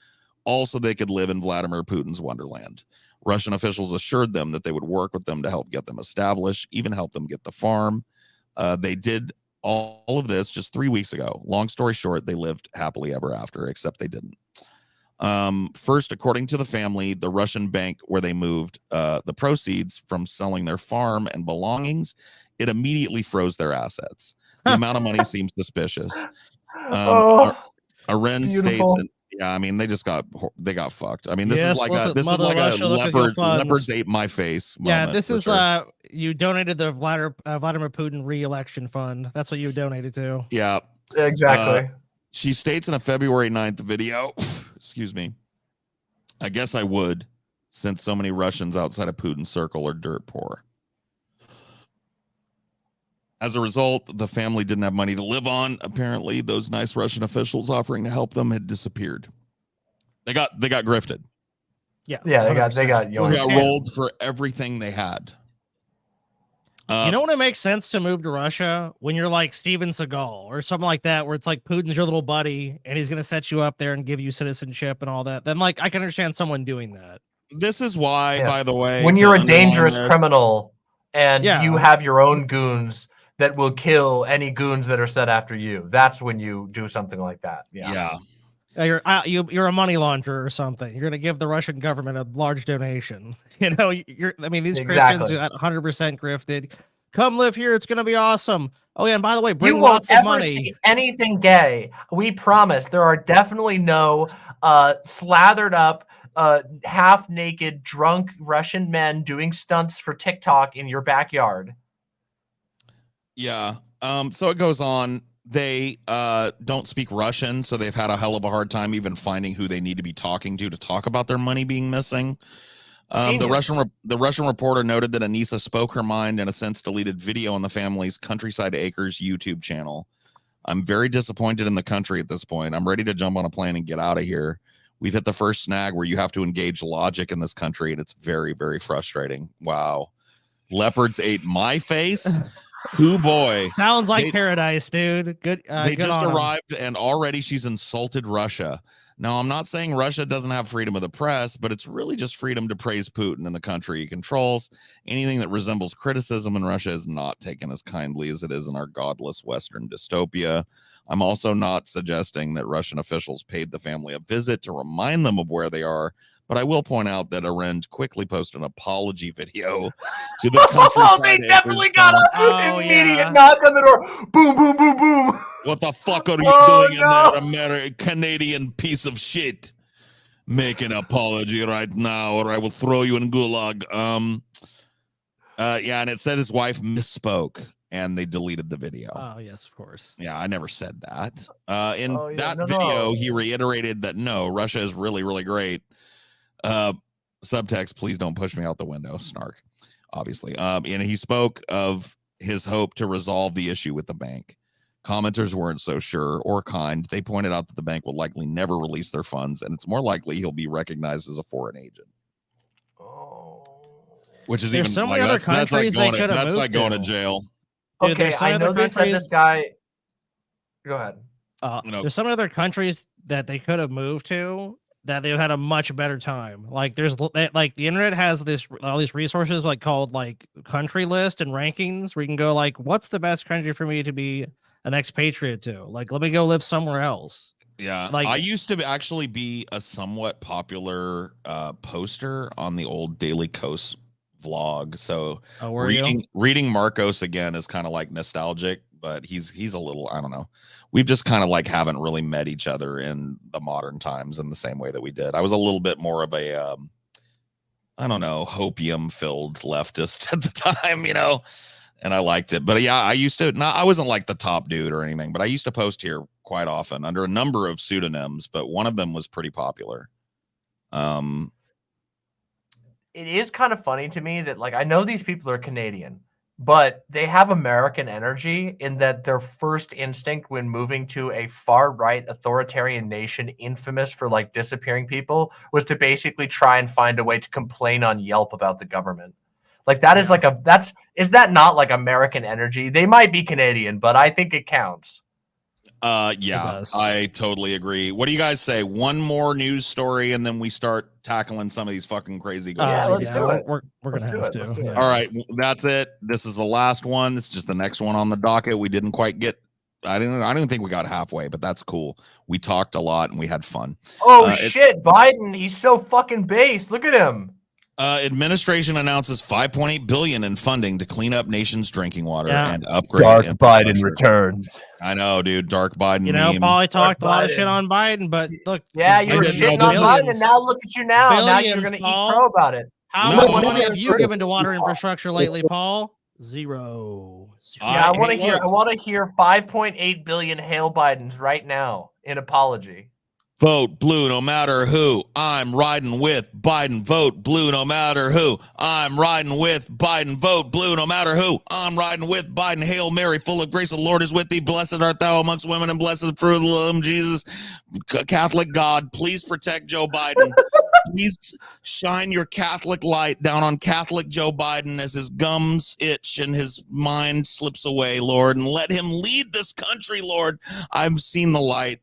Also, they could live in Vladimir Putin's wonderland. Russian officials assured them that they would work with them to help get them established, even help them get the farm. They did all of this just 3 weeks ago. Long story short, they lived happily ever after, except they didn't. First, according to the family, the Russian bank where they moved, the proceeds from selling their farm and belongings, it immediately froze their assets. The amount of money seems suspicious. Arend states... Yeah, I mean, they got fucked. I mean, this is like a leopards ate my face moment. Yeah, this is you donated the Vladimir Putin re-election fund. That's what you donated to. Yeah, exactly. She states in a February 9th video, excuse me, I guess I would, since so many Russians outside of Putin's circle are dirt poor. As a result, the family didn't have money to live on. Apparently, those nice Russian officials offering to help them had disappeared. They got grifted. Yeah, they got rolled for everything they had. You know when it makes sense to move to Russia? When you're like Steven Seagal or something like that, where it's like Putin's your little buddy and he's gonna set you up there and give you citizenship and all that. Then like I can understand someone doing that. This is why, by the way, when you're a dangerous criminal and you have your own goons that will kill any goons that are set after you. That's when you do something like that. Yeah. You're a money launderer or something. You're going to give the Russian government a large donation. You know, these Christians are 100% grifted. Come live here. It's going to be awesome. Oh, yeah. And by the way, bring lots of money. You won't ever see anything gay. We promise. There are definitely no slathered up, half naked, drunk Russian men doing stunts for TikTok in your backyard. Yeah. So it goes on. They don't speak Russian, so they've had a hell of a hard time even finding who they need to be talking to talk about their money being missing. The Russian reporter noted that Anissa spoke her mind in a since deleted video on the family's Countryside Acres YouTube channel. I'm very disappointed in the country at this point. I'm ready to jump on a plane and get out of here. We've hit the first snag where you have to engage logic in this country, and it's very, very frustrating. Wow. Leopards ate my face. Who boy. Sounds like paradise, dude. Good. They just arrived and already she's insulted Russia. Now, I'm not saying Russia doesn't have freedom of the press, but it's really just freedom to praise Putin and the country he controls. Anything that resembles criticism in Russia is not taken as kindly as it is in our godless Western dystopia. I'm also not suggesting that Russian officials paid the family a visit to remind them of where they are, but I will point out that Arend quickly posted an apology video to the Countryside they definitely got an immediate knock on the door. Boom, boom, boom, boom. What the fuck are you doing in there, Canadian piece of shit? Make an apology right now, or I will throw you in gulag. And it said his wife misspoke, and they deleted the video. Oh, yes, of course. Yeah, I never said that. In that video, he reiterated that no, Russia is really, really great. Subtext, please don't push me out the window. Snark, obviously. And he spoke of his hope to resolve the issue with the bank. Commenters weren't so sure or kind. They pointed out that the bank will likely never release their funds, and it's more likely he'll be recognized as a foreign agent. Which is There's so many other countries they could have moved that's like going to jail. Okay, I know they said this guy. Go ahead. There's some other countries that they could have moved to that they had a much better time. Like there's like the internet has all these resources like called like country list and rankings where you can go like, what's the best country for me to be an expatriate to? Like, let me go live somewhere else. Yeah, like I used to actually be a somewhat popular poster on the old Daily Coast vlog. So reading Marcos again is kind of like nostalgic, but he's a little, I don't know. We've just kind of like haven't really met each other in the modern times in the same way that we did. I was a little bit more of a I don't know, hopium filled leftist at the time, and I liked it. But yeah, I wasn't like the top dude or anything, but I used to post here quite often under a number of pseudonyms, but one of them was pretty popular. It is kind of funny to me that like I know these people are Canadian, but they have American energy in that their first instinct when moving to a far right authoritarian nation infamous for like disappearing people was to basically try and find a way to complain on Yelp about the government. Like that is like is that not like American energy? They might be Canadian, but I think it counts. Yeah, I totally agree. What do you guys say? One more news story and then we start tackling some of these fucking crazy goals. Yeah, let's do it. We're gonna have to. Yeah. All right, that's it. This is the last one. This is just the next one on the docket. We didn't quite get. I didn't think we got halfway, but that's cool. We talked a lot and we had fun. Oh shit, Biden! He's so fucking based. Look at him. Administration announces $5.8 billion in funding to clean up nation's drinking water and upgrade. Dark Biden returns. I know, dude. Dark Biden. Paul, I talked a lot of shit on Biden, but look. Yeah, you were shitting on Biden, and now look at you now. Now you're gonna eat crow about it. How much money have you given to water infrastructure lately, Paul? Zero. Yeah, I want to hear 5.8 billion hail Bidens right now in apology. Vote blue no matter who. I'm riding with Biden. Vote blue no matter who. I'm riding with Biden. Vote blue no matter who. I'm riding with Biden. Hail Mary, full of grace, the Lord is with thee. Blessed art thou amongst women, and blessed the fruit of the womb, Jesus. Catholic God, please protect Joe Biden. Please shine your Catholic light down on Catholic Joe Biden as his gums itch and his mind slips away, Lord, and let him lead this country, Lord. I've seen the light.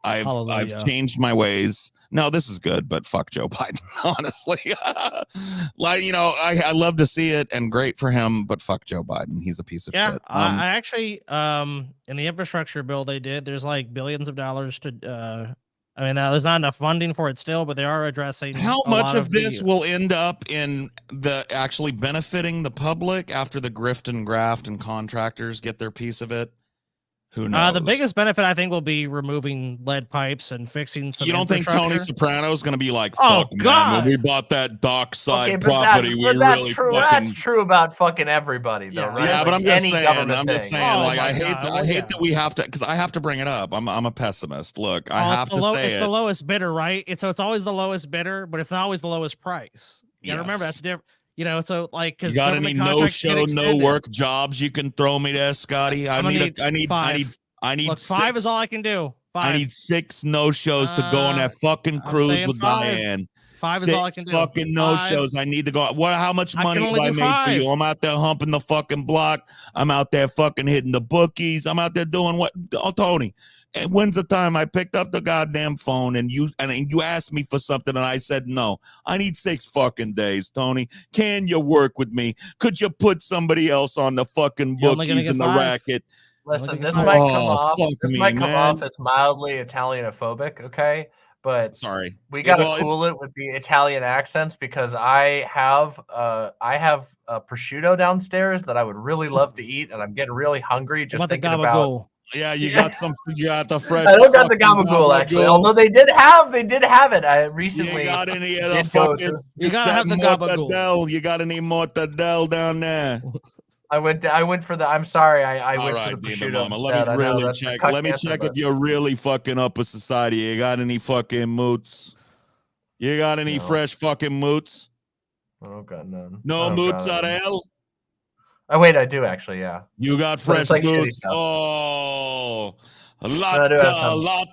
I've changed my ways. No, this is good, but fuck Joe Biden, honestly. I love to see it and great for him, but fuck Joe Biden. He's a piece of shit. I actually, in the infrastructure bill they did, there's like billions of dollars to, there's not enough funding for it still, but they are addressing how much of this will end up in the actually benefiting the public after the grift and graft and contractors get their piece of it. Who knows? The biggest benefit, I think, will be removing lead pipes and fixing some. You don't think Tony Soprano's going to be like, "Fuck, man, when we bought that dockside property, that's true about fucking everybody, though, right? Yeah, like but I'm just saying, I hate that we have to, because I have to bring it up. I'm a pessimist. Look, I have to say it's the lowest bidder, right? It's always the lowest bidder, but it's not always the lowest price. You gotta remember that's different. So like, because you got any no-show, no-work jobs you can throw me there, Scotty? I need Look, 5 is all I can do. 5. I need 6 no-shows to go on that fucking cruise with Diane. 5 is all I can do. Fucking no-shows. I need to go. How much money have I made for you? I'm out there humping the fucking block. I'm out there fucking hitting the bookies. I'm out there doing what? Oh, Tony. And when's the time I picked up the goddamn phone and you asked me for something and I said no? I need 6 fucking days, Tony. Can you work with me? Could you put somebody else on the fucking bookies and the racket? Listen, this might come off as mildly Italianophobic, okay? But sorry, we gotta cool it with the Italian accents because I have prosciutto downstairs that I would really love to eat, and I'm getting really hungry just thinking about. Yeah, you got the fresh. I don't got the gabagool actually, although they did have it. I recently. You got any of the fucking? You gotta have the gabagool. You got any mortadell down there? I went for the. I'm sorry. I went right, for the prosciutto instead. Let me really check. Let me check if you're really fucking upper society. You got any fucking moots? You got any fresh fucking moots? I don't got none. No mozzarella. Oh wait, I do actually. Yeah. You got fresh moots. Oh.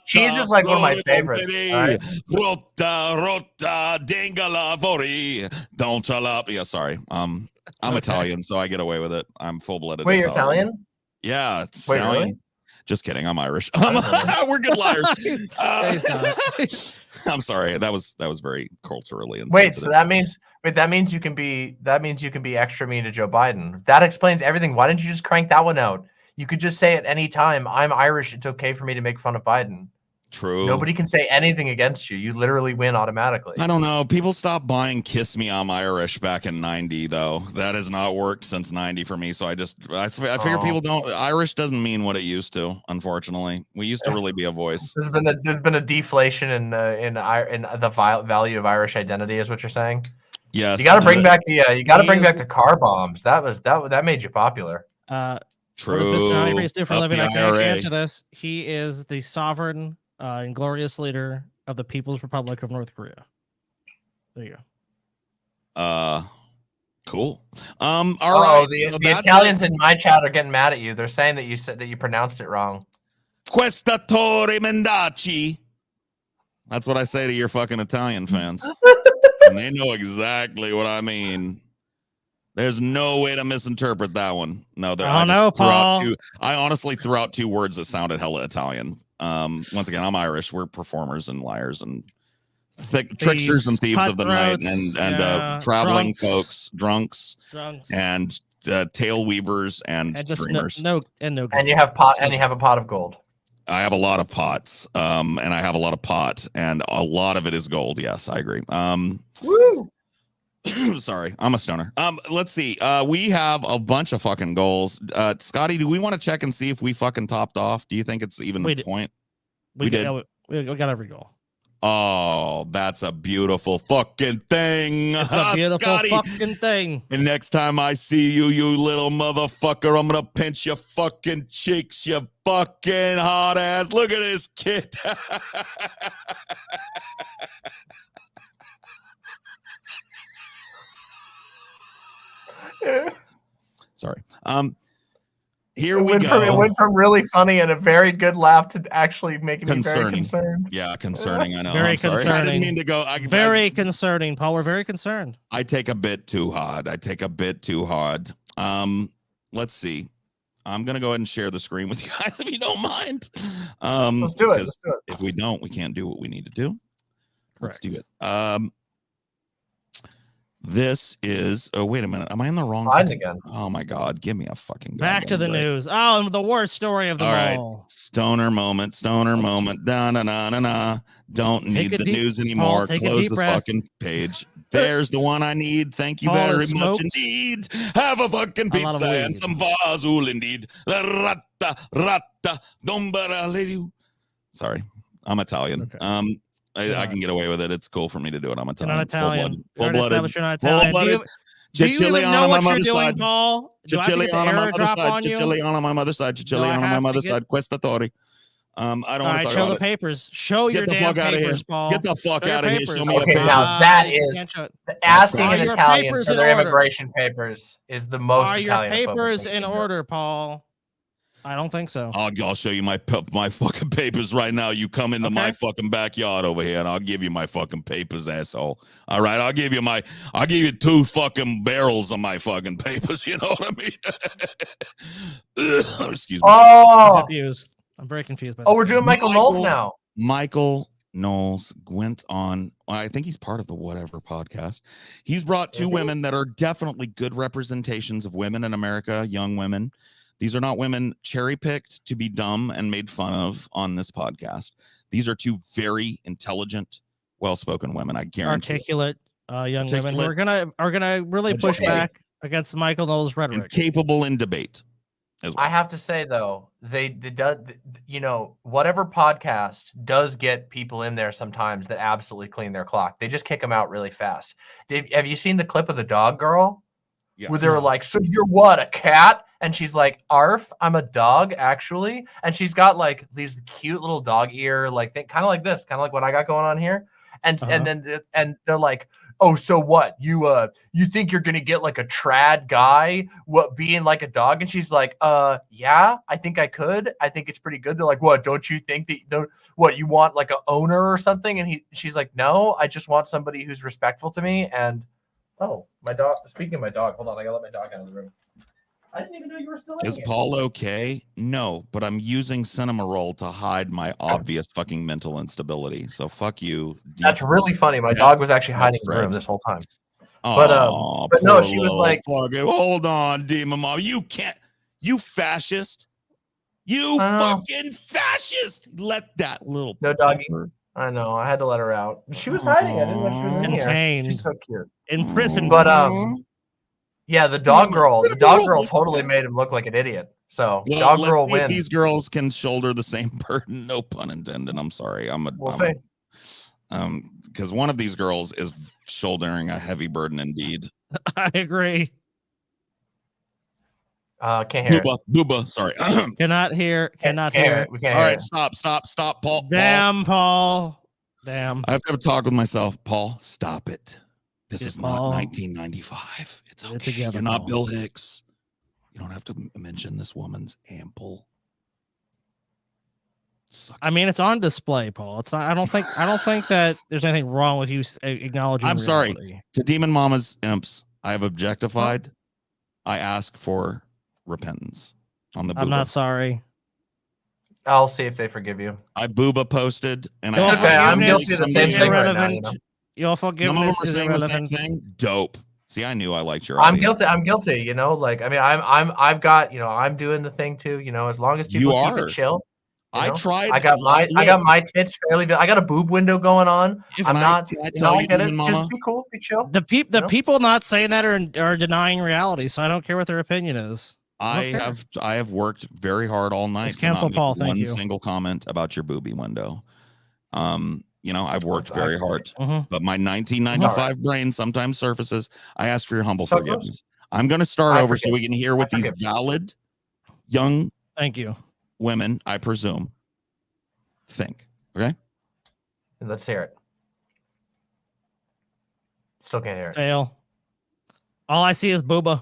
Cheese is like one of my favorites. Right? Rota, dingalavori. Don't jalap. Yeah, sorry. I'm Italian, so I get away with it. I'm full-blooded. Wait, you're Italian? Yeah, it's Wait, Italian. really? Just kidding. I'm Irish. We're good liars. I'm sorry. That was very culturally insensitive. Wait, so that means you can be extra mean to Joe Biden. That explains everything. Why didn't you just crank that one out? You could just say at any time, I'm Irish. It's okay for me to make fun of Biden. True. Nobody can say anything against you. You literally win automatically. I don't know. People stopped buying Kiss Me, I'm Irish back in 90, though. That has not worked since 90 for me. So I figure people don't, Irish doesn't mean what it used to, unfortunately. We used to really be a voice. There's been a deflation in the value of Irish identity, is what you're saying? Yes. You got to bring back the car bombs. That made you popular. True. What does Mr. Honeyface do for a living? I can actually IRA. answer this. He is the sovereign and glorious leader of the People's Republic of North Korea. There you go. Cool. All right. So the Italians in my chat are getting mad at you. They're saying that you said that you pronounced it wrong. Questatore Mendaci. That's what I say to your fucking Italian fans. And they know exactly what I mean. There's no way to misinterpret that one. No, Paul. I honestly threw out 2 words that sounded hella Italian. Once again, I'm Irish. We're performers and liars and tricksters and thieves of the night and traveling drunks, and tail weavers and dreamers. And you have a pot of gold. I have a lot of pots, and I have a lot of pot, and a lot of it is gold. Yes, I agree. Woo! Sorry, I'm a stoner. Let's see. We have a bunch of fucking goals. Scotty, do we want to check and see if we fucking topped off? Do you think it's even the point? We did. We got every goal. Oh, that's a beautiful fucking thing. It's a beautiful Scotty. fucking thing. And next time I see you, you little motherfucker, I'm gonna pinch your fucking cheeks, you fucking hot ass. Look at this kid. Sorry. Here we go. It went from really funny and a very good laugh to actually making me very concerned. Yeah, concerning. I know. Very concerning. I didn't mean to go. Very concerning, Paul. We're very concerned. I take a bit too hard. Let's see. I'm gonna go ahead and share the screen with you guys if you don't mind. Let's do it. If we don't, we can't do what we need to do. Let's do it. This is. Oh, wait a minute. Am I in the wrong? Again. Oh my God! Give me a fucking. Back to the news. Oh, the worst story of them all. Right. Stoner moment. Da na na na na. Don't need the news anymore. Close this fucking page. There's the one I need. Thank you very much indeed. Have a fucking pizza and some fazul indeed. Sorry, I'm Italian. Okay. I can get away with it. It's cool for me to do it. I'm Italian. You're not Italian. Full-blooded. You're not Italian. Do you even know what you're doing, Paul? Do I have to get the error drop on you? Ciciliano on my mother side. Ciciliano on my mother's side. Questatore. I don't want to talk show about the papers. Show your damn papers, Paul. Get the fuck out of here. Show me okay, now that is asking an Italian for their immigration papers is the most Italian. Are your papers in order, Paul? I don't think so. I'll show you my fucking papers right now. You come into my fucking backyard over here, and I'll give you my fucking papers, asshole. All right, I'll give you 2 fucking barrels of my fucking papers. You know what I mean? Excuse me. Oh, I'm very confused. By this we're doing Michael Knowles now. Michael Knowles went on. I think he's part of the Whatever podcast. He's brought 2 women that are definitely good representations of women in America, young women. These are not women cherry-picked to be dumb and made fun of on this podcast. These are 2 very intelligent, well-spoken women. I guarantee. Articulate young women who are gonna really push back against Michael Knowles' rhetoric. And capable in debate. As well. I have to say though, they whatever podcast does get people in there sometimes that absolutely clean their clock. They just kick them out really fast. Have you seen the clip of the dog girl? Yeah. Where they were like, so you're what, a cat? And she's like, arf, I'm a dog, actually. And she's got like these cute little dog ear, like kind of like this, kind of like what I got going on here. And and they're like, oh, so what? You think you're gonna get like a trad guy being like a dog? And she's like, yeah, I think I could. I think it's pretty good. They're like, what? Don't you think that what you want like a owner or something? And she's like, no, I just want somebody who's respectful to me. And oh, my dog. Speaking of my dog, hold on, I gotta let my dog out of the room. I didn't even know you were still in Is here. Paul okay? No, but I'm using cinema roll to hide my obvious fucking mental instability. So fuck you. That's really funny. My dog was actually hiding in the room this whole time. But no, she was like, fucking, hold on, Demon Mom. You can't, you fascist. You fucking fascist. Let that little no doggy. I know. I had to let her out. She was hiding. I didn't know she was in here. She's so cute. In prison. But yeah, the dog girl totally made him look like an idiot. So dog girl wins. These girls can shoulder the same burden. No pun intended. I'm sorry. We'll see. Because one of these girls is shouldering a heavy burden indeed. I agree. Can't hear Booba, sorry. Cannot hear. Cannot hear. We can't All hear right, stop, Paul. Damn, Paul. Damn. I have to have a talk with myself. Paul, stop it. This is not Paul. 1995. It's okay. Together, You're not Paul. Bill Hicks. You don't have to mention this woman's ample. I mean, it's on display, Paul. It's not. I don't think that there's anything wrong with you acknowledging. I'm reality. sorry. To Demon Mama's imps, I have objectified. I ask for repentance on the booba. I'm not sorry. I'll see if they forgive you. I booba posted and It's okay. I'm guilty of the same thing right now. You know? Your forgiveness is irrelevant. Dope. See, I knew I liked your. I'm guilty. I'm guilty. You know, like I mean, I've got. You know, I'm doing the thing too. You know, as long as people keep it chill. I tried. I got my tits fairly. I got a boob window going on. I'm not. I get it. Just be cool. Be chill. The people not saying that are denying reality. So I don't care what their opinion is. I have worked very hard all night. Let's cancel to not Paul. make Thank one you. single comment about your booby window. You know, I've worked very hard, but my 1995 brain sometimes surfaces. I ask for your humble forgiveness. I'm going to start over so we can hear what these valid young women, I presume, think. Okay. Let's hear it. Still can't hear it. Fail. All I see is booba.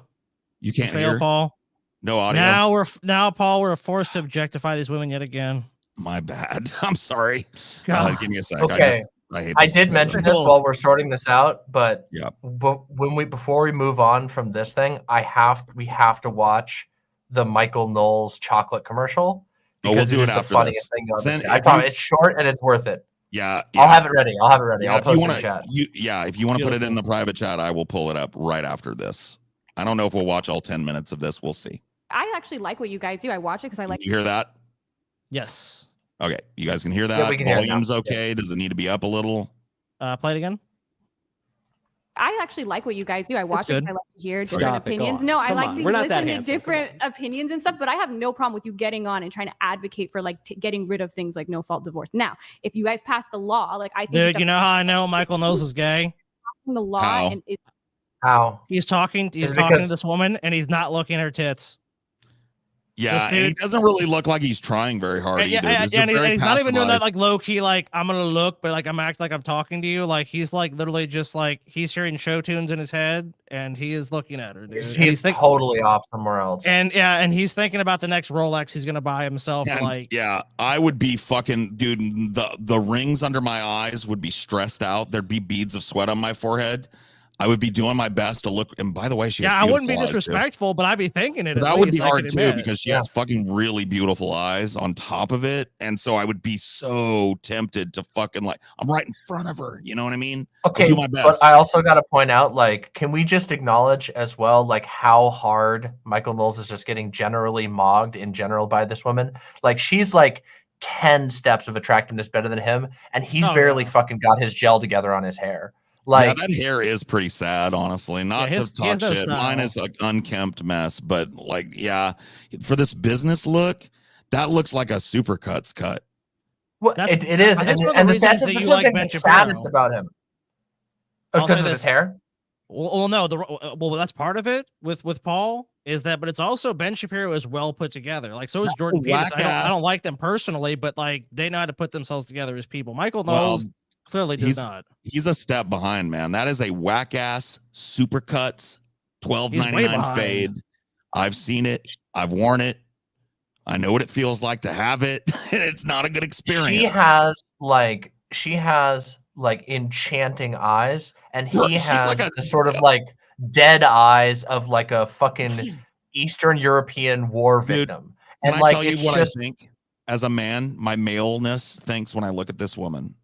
You can't fail, hear. Paul. No audio. Now, Paul, we're forced to objectify these women yet again. My bad. I'm sorry. Give me a sec. Okay. I did mention this while we're sorting this out, but before we move on from this thing, we have to watch the Michael Knowles chocolate commercial because we'll do it is it the after funniest thing on this. I promise it's short and it's worth it. Yeah, I'll have it ready. Yeah, I'll post it in the chat. If you want to put it in the private chat, I will pull it up right after this. I don't know if we'll watch all 10 minutes of this. We'll see. I actually like what you guys do. I watch it because I like. You hear that? Yes. Okay, you guys can hear that. we can hear it now. Volume's okay. Does it need to be up a little? Play it again. I actually like what you guys do. I watch it because I like to hear different Stop it, go opinions. on. No, I Come like on. to We're not that listen to handsome. different opinions and stuff, but I have no problem with you getting on and trying to advocate for like getting rid of things like no fault divorce. Now, if you guys pass the law, like I think Dude, you know how I know Michael Knowles is gay? passing the law and it's How? He's talking to this woman and he's not looking at her tits. Yeah, and he doesn't really look like he's trying very hard either. And he's not even doing that like low key, like I'm gonna look, but like I'm acting like I'm talking to you. Like he's like literally just like he's hearing show tunes in his head and he is looking at her. Dude. He's totally off somewhere else. And he's thinking about the next Rolex he's gonna buy himself. And, like I would be fucking dude. The rings under my eyes would be stressed out. There'd be beads of sweat on my forehead. I would be doing my best to look. And by the way, I wouldn't be disrespectful, but I'd be thinking it. That would be hard too because she has fucking really beautiful eyes on top of it, and so I would be so tempted to fucking like I'm right in front of her. You know what I mean? Okay, I'll do my best. But I also got to point out, like, can we just acknowledge as well, like, how hard Michael Knowles is just getting generally mogged in general by this woman? Like, she's like 10 steps of attractiveness better than him, and he's barely fucking got his gel together on his hair. Like that hair is pretty sad, honestly. Not to talk shit. Mine is an unkempt mess, but like, for this business look, that looks like a Supercuts cut. Well, it is, and that's the thing that's saddest about him. Because of his hair. Well, no, that's part of it with Paul is that, but it's also Ben Shapiro is well put together. Like so is Jordan Peterson. I don't like them personally, but like they know how to put themselves together as people. Michael Knowles. Clearly does not. He's a step behind, man. That is a whack ass Supercuts $12.99 fade. I've seen it. I've worn it. I know what it feels like to have it. It's not a good experience. She has like enchanting eyes, and he has like the sort of like dead eyes of like a fucking Eastern European war Dude, victim. Can And I like tell you it's what just I think? As a man, my maleness thinks when I look at this woman.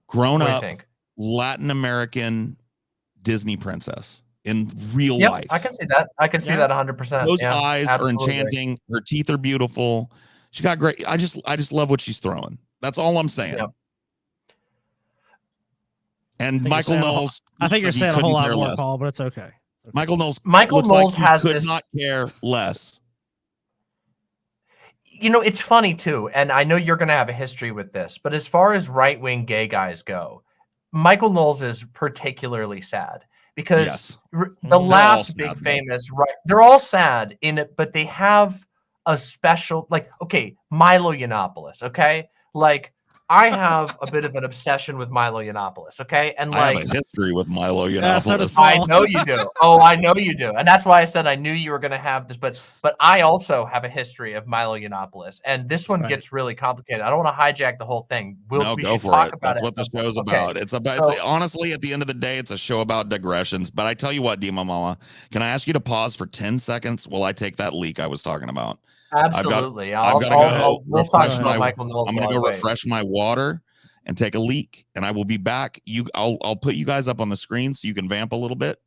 Grown what do you up think? Latin American Disney princess in real Yep, life. I can see that. I can see that 100%. Those Yeah, eyes are absolutely. enchanting. Her teeth are beautiful. She got great. I just love what she's throwing. That's all I'm saying. Yep. And think Michael you're saying a whole- Knowles. I think you're looks like he saying a whole couldn't lot care more, less. Paul, but it's okay. Michael Knowles. Michael looks Knowles like he has could this. not care less. You know, it's funny too, and I know you're going to have a history with this, but as far as right-wing gay guys go, Michael Knowles is particularly sad because Yes. the They're all last sad, big though. famous, right? They're all sad in it, but they have a special, like, okay, Milo Yiannopoulos, okay? Like, I have a bit of an obsession with Milo Yiannopoulos, okay? And I like, have a history with Milo Yiannopoulos. Yeah, so does I Paul. know you do. Oh, I know you do. And that's why I said I knew you were going to have this. But I also have a history of Milo Yiannopoulos. And this one Right. gets really complicated. I don't want to hijack the whole thing. No, We go should for talk it. about That's it what at the some point. show's Okay. about. It's about So- honestly, at the end of the day, it's a show about digressions. But I tell you what, Dima Mama, can I ask you to pause for 10 seconds while I take that leak I was talking about? Absolutely. I've got to go. We'll talk refresh about Michael Knowles. I'm going to while go I wait. refresh my water and take a leak, and I will be back. I'll put you guys up on the screen so you can vamp a little bit.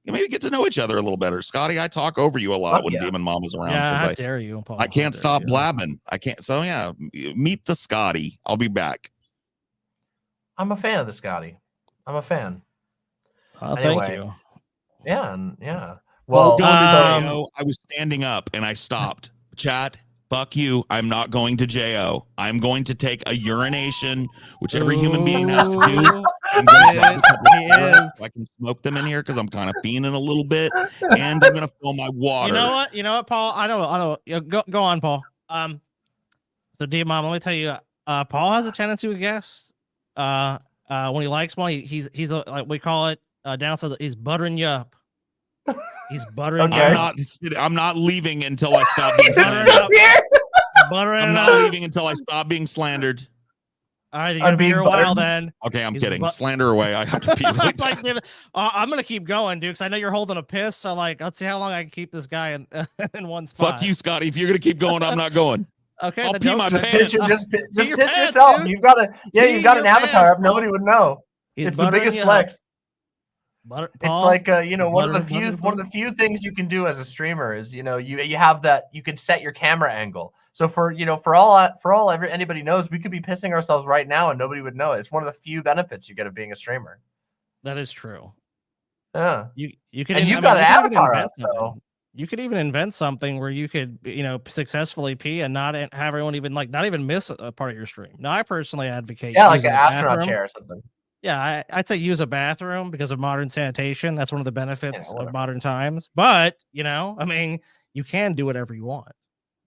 You maybe get to know each other a little better. Scotty, I talk over you a lot when Demon Mom is around. Yeah, 'cause how dare you, Paul? I can't stop blabbing. I can't. So yeah, meet the Scotty. I'll be back. I'm a fan of the Scotty. I'm a fan. Thank Anyway. you. Yeah. Yeah. Well, Well, I was standing up and I stopped. Chat, fuck you. I'm not going to JO. I'm going to take a urination, which every human being has to do. I'm going to grab a couple of cigarettes so I can smoke them in here because I'm kind of fiending a little bit, and I'm going to fill my water. You know what, Paul? I know. Yeah, go on, Paul. So D Mom, let me tell you, Paul has a tendency with guests. When he likes one, he's like we call it down south, he's buttering you up. He's buttering. Okay. I'm not leaving until I stop being Buttering slandered. up. Buttering I'm not leaving until I stop being slandered. All right, you're here a while then. Okay, I'm He's kidding. Slander away. I have to pee. Really It's like, dude, I'm gonna keep going, dude, because I know you're holding a piss. So like, let's see how long I can keep this guy in in one spot. Fuck you, Scotty. If you're gonna keep going, I'm not going. Okay, I'll then pee don't my just pants. Just Pee piss your pants, yourself. dude. You've got a you've got an your avatar pants, up. Nobody would know. He's It's the buttering biggest you flex. up. Butter, It's Paul, like one of the butter, one of the few things you can do as a streamer is you have that you can set your camera angle. So for anybody knows, we could be pissing ourselves right now and nobody would know it. It's one of the few benefits you get of being a streamer. That is true. Yeah, you could. and you've got an avatar up, so. You could even invent something where you could, successfully pee and not have everyone not even miss a part of your stream. Now, I personally advocate. Yeah, like an using a astronaut bathroom. chair or something. Yeah, I'd say use a bathroom because of modern sanitation. That's one of the benefits of modern times. But, I mean, you can do whatever you want.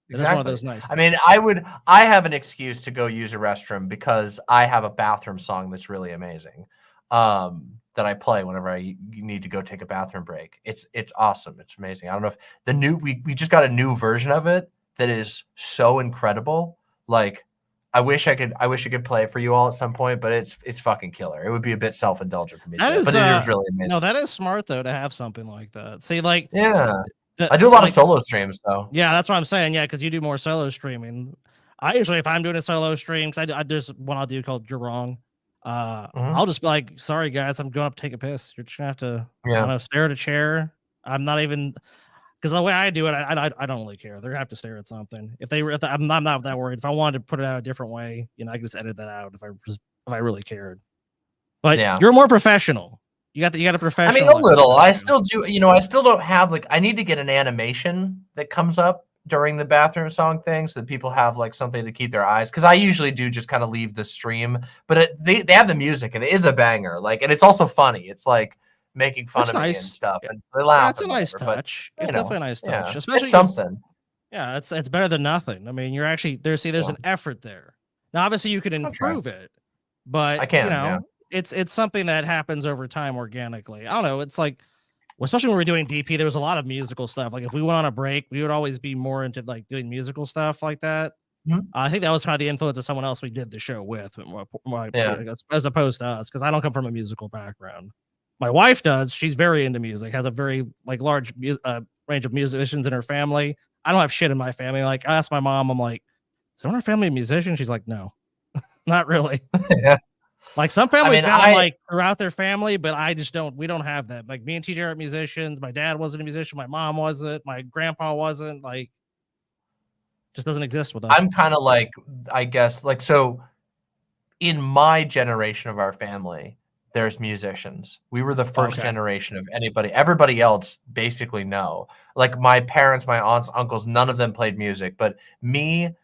It's one of those nice things. I mean, I have an excuse to go use a restroom because I have a bathroom song that's really amazing. That I play whenever I need to go take a bathroom break. It's awesome. It's amazing. I don't know if we just got a new version of it that is so incredible. Like I wish I could play it for you all at some point, but it's fucking killer. It would be a bit self-indulgent for me. But it is really amazing. No, that is smart though to have something like that. See, like I do a lot of solo streams though. Yeah, that's what I'm saying. Yeah, because you do more solo streaming. I usually, if I'm doing a solo stream, because there's one I'll do called "You're Wrong." I'll just be like, "Sorry guys, I'm going up to take a piss. You're just gonna have to, stare at a chair." I'm not even because the way I do it, I don't really care. They're gonna have to stare at something. I'm not that worried. If I wanted to put it out a different way, I can just edit that out if I really cared. But you're more professional. You got a professional. I mean, a little. I still do. I still don't have I need to get an animation that comes up during the bathroom song thing so that people have like something to keep their eyes, because I usually do just kind of leave the stream, but they have the music and it is a banger, and it's also funny. It's like making fun of me and stuff, and they laugh. That's a nice touch. It's definitely a nice touch. Especially it's something. Yeah, it's better than nothing. I mean, you're actually there's an effort there. Now obviously you can improve it, but I can, it's something that happens over time organically. I don't know, it's like, especially when we're doing DP, there was a lot of musical stuff. Like if we went on a break, we would always be more into like doing musical stuff like that. I think that was probably the influence of someone else we did the show with, as opposed to us, because I don't come from a musical background. My wife does. She's very into music, has a very large range of musicians in her family. I don't have shit in my family. Like I asked my mom, I'm like, is everyone in our family a musician? She's like, no, not really. Yeah. Like some families mean, got them like throughout their family, but I just don't. We don't have that. Like me and TJ are musicians. My dad wasn't a musician. My mom wasn't. My grandpa wasn't. Like, just doesn't exist with us. I'm kind of like, I guess, like, so in my generation of our family, there's musicians. We were the first generation of anybody. Everybody else basically no. Like my parents, my aunts, uncles, none of them played music, but me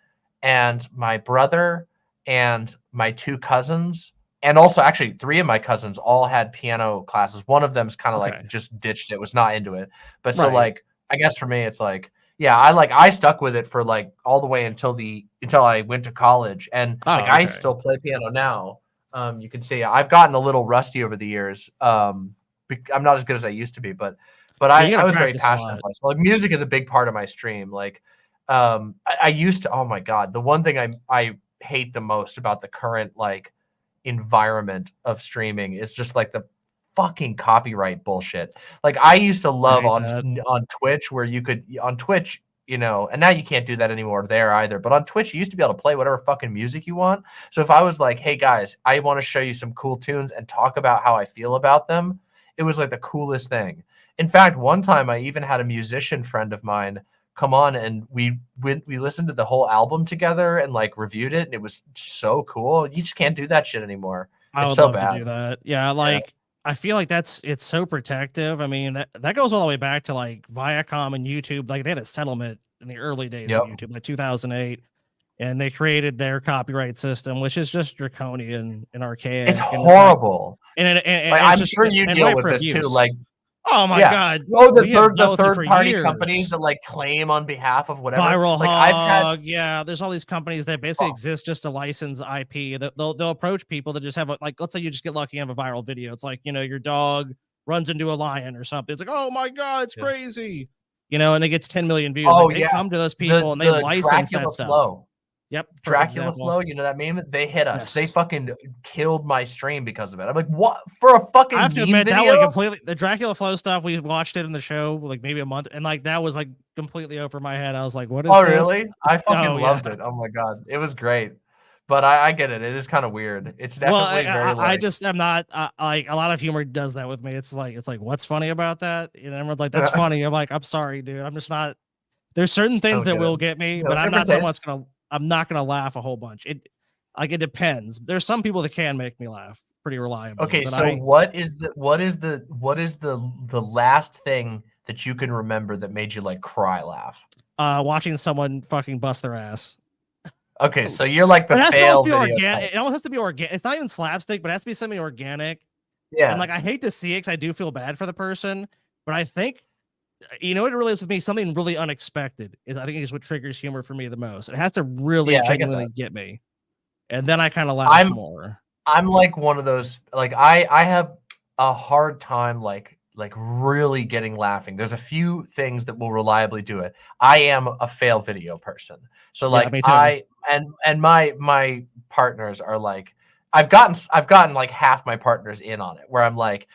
and my brother and my 2 cousins, and also actually 3 of my cousins all had piano classes. One of them's kind of like just ditched it, was not into it. But so like, I guess for me, it's like, yeah, I stuck with it for like all the way until I went to college, and I still play piano now. You can see I've gotten a little rusty over the years. I'm not as good as I used to be, but I was very passionate about it. So, like music is a big part of my stream. Like I used to, oh my God, the one thing I hate the most about the current like environment of streaming is just like the fucking copyright bullshit. Like I used to love on Twitch where you could on Twitch, you know, and now you can't do that anymore there either. But on Twitch, you used to be able to play whatever fucking music you want. So if I was like, hey guys, I want to show you some cool tunes and talk about how I feel about them, it was like the coolest thing. In fact, one time I even had a musician friend of mine come on and we listened to the whole album together and like reviewed it, and it was so cool. You just can't do that shit anymore. It's so bad. To do that. Yeah, like I feel like it's so protective. I mean, that goes all the way back to like Viacom and YouTube. Like they had a settlement in the early days of YouTube, like 2008, and they created their copyright system, which is just draconian and archaic. It's horrible. And like, I'm sure you deal with this too. Like, oh my God! Oh, the third party companies that like claim on behalf of whatever. Viral like Hog, there's all these companies that basically exist just to license IP. They'll approach people that just have like, let's say you just get lucky and have a viral video. It's like, you know, your dog runs into a lion or something. It's like, oh my God, it's crazy. You know, and it gets 10 million views. Oh, like, they come to those people and they license that stuff. Flow. Yep. Dracula Flow, you know that meme? They hit us. Yes. They fucking killed my stream because of it. I'm like, what? For a fucking I have to admit video? That was completely the Dracula Flow stuff. We watched it in the show like maybe a month, and like that was like completely over my head. I was like, what is this? Really? I fucking loved it. Oh my God. It was great. But I get it. It is kind of weird. It's definitely very I just am not like a lot of humor does that with me. It's like what's funny about that? You know, everyone's like, that's funny. I'm like, I'm sorry, dude. I'm just not. There's certain things that will get me, but I'm not so much gonna. I'm not gonna laugh a whole bunch. It depends. There's some people that can make me laugh pretty reliably. Okay, so what is the last thing that you can remember that made you like cry laugh? Watching someone fucking bust their ass. Okay, so you're like the fail video. It almost has to be organic. It's not even slapstick, but it has to be something organic. Yeah. And like I hate to see it because I do feel bad for the person, but I think you know what it really is with me? Something really unexpected I think is what triggers humor for me the most. It has to really genuinely get me, and then I kind of laugh more. I'm like one of those. Like I have a hard time like really getting laughing. There's a few things that will reliably do it. I am a fail video person, so like and my partners are like I've gotten like half my partners in on it, where I'm like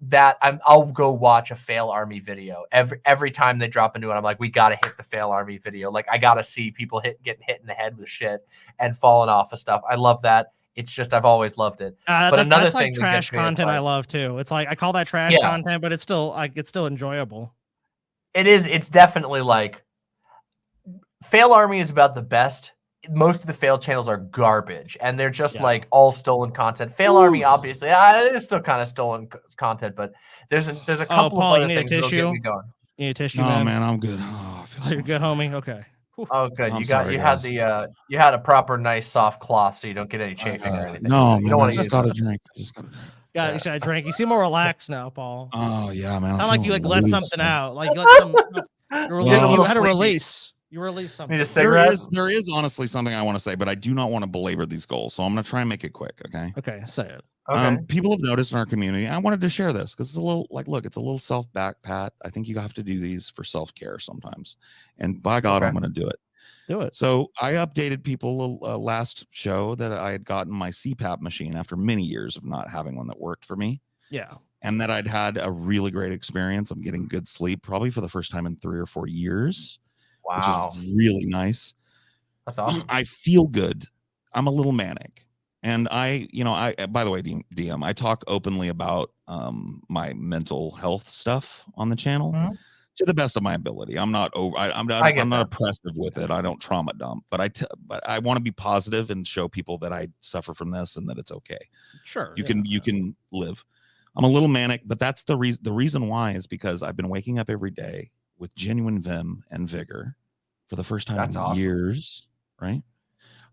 that. I'll go watch a fail army video every time they drop a new one. I'm like, we gotta hit the fail army video. Like I gotta see people getting hit in the head with shit and falling off of stuff. I love that. It's just I've always loved it. But another that's thing, like trash content, I love too. It's like I call that trash content, but it's still enjoyable. It is. It's definitely like fail army is about the best. Most of the fail channels are garbage, and they're just like all stolen content. Fail army, obviously, it's still kind of stolen content, but there's a couple Paul, of other things that'll get me going. You need a tissue? No, man, I'm good. Oh, you're good, homie. Okay. Oh, good. You had a proper nice soft cloth, so you don't get any chafing or anything. No, you man, don't I just got a drink. You should have drank. You seem more relaxed now, Paul. Oh yeah, man. Not like you like let something out. Like you let some. You had a release. You release something. Need a cigarette? There is honestly something I want to say, but I do not want to belabor these goals, so I'm going to try and make it quick. Okay. Okay, say it. Okay. People have noticed in our community. I wanted to share this because it's a little like, look, it's a little self back pat. I think you have to do these for self care sometimes, and by God, I'm going to do it. Do it. So I updated people last show that I had gotten my CPAP machine after many years of not having one that worked for me. Yeah. and that I'd had a really great experience. I'm getting good sleep, probably for the first time in 3 or 4 years, Wow. which is really nice. That's awesome. I feel good. I'm a little manic. And I by the way, DM, I talk openly about my mental health stuff on the channel to the best of my ability. I'm not I'm not oppressive with it. I don't trauma dump, but I want to be positive and show people that I suffer from this and that it's okay. Sure. You can live. I'm a little manic, but that's the reason. The reason why is because I've been waking up every day with genuine vim and vigor for the first time in years, right?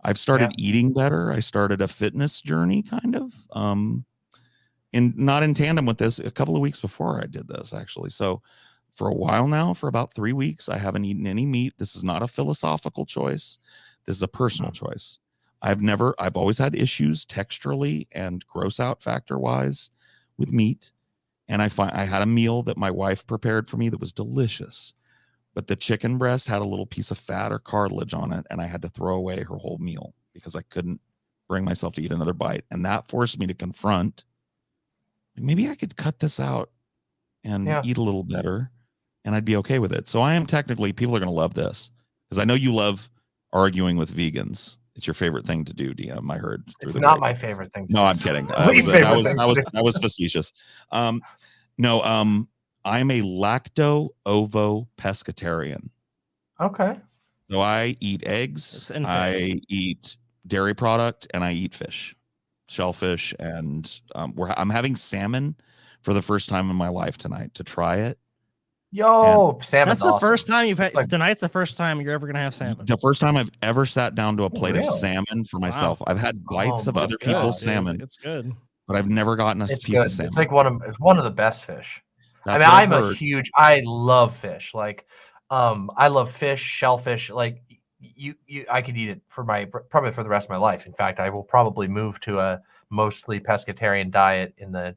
I've started eating better. I started a fitness journey kind of not in tandem with this a couple of weeks before I did this, actually. So for a while now, for about 3 weeks, I haven't eaten any meat. This is not a philosophical choice. This is a personal choice. I've always had issues texturally and gross out factor wise with meat. And I had a meal that my wife prepared for me that was delicious. But the chicken breast had a little piece of fat or cartilage on it, and I had to throw away her whole meal because I couldn't bring myself to eat another bite. And that forced me to confront, maybe I could cut this out and eat a little better, and I'd be okay with it. So I am technically, people are going to love this, because I know you love arguing with vegans. It's your favorite thing to do, DM. I heard. It's not my favorite thing. No, I'm kidding. I was facetious. I'm a lacto-ovo pescatarian. Okay. So I eat eggs, I eat dairy product, and I eat fish, shellfish, and I'm having salmon for the first time in my life tonight to try it. Yo, salmon's That's the first time you've had tonight's the first time you're ever gonna have salmon. The first time I've ever sat down to a plate of salmon for myself. I've had bites of other people's salmon. It's good, but I've never gotten a piece of salmon. It's like one of the best fish. I love fish. Like, I love fish, shellfish. Like, I could eat it probably for the rest of my life. In fact, I will probably move to a mostly pescatarian diet in the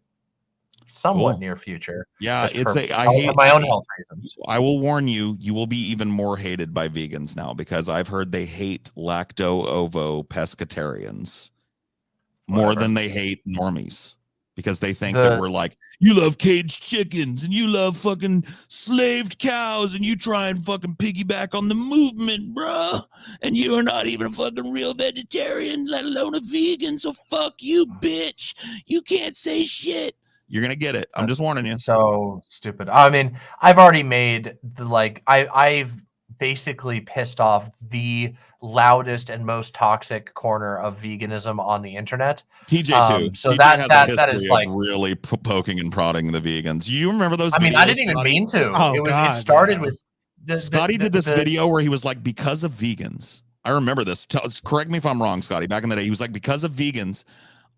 somewhat near future. Yeah, I hate my own health reasons. I will warn you, you will be even more hated by vegans now, because I've heard they hate lacto-ovo pescatarians more than they hate normies, because they think that we're like, you love caged chickens and you love fucking slaved cows and you try and fucking piggyback on the movement, bruh. And you are not even a fucking real vegetarian, let alone a vegan. So fuck you, bitch. You can't say shit. You're going to get it. I'm just warning you. So stupid. I mean, I've already made I've basically pissed off the loudest and most toxic corner of veganism on the internet. TJ too. So TJ that is like really poking and prodding the vegans. You remember those? I mean, I didn't even mean to. It started with Scotty did this video where he was like, because of vegans. I remember this. Correct me if I'm wrong, Scotty. Back in the day, he was like, because of vegans,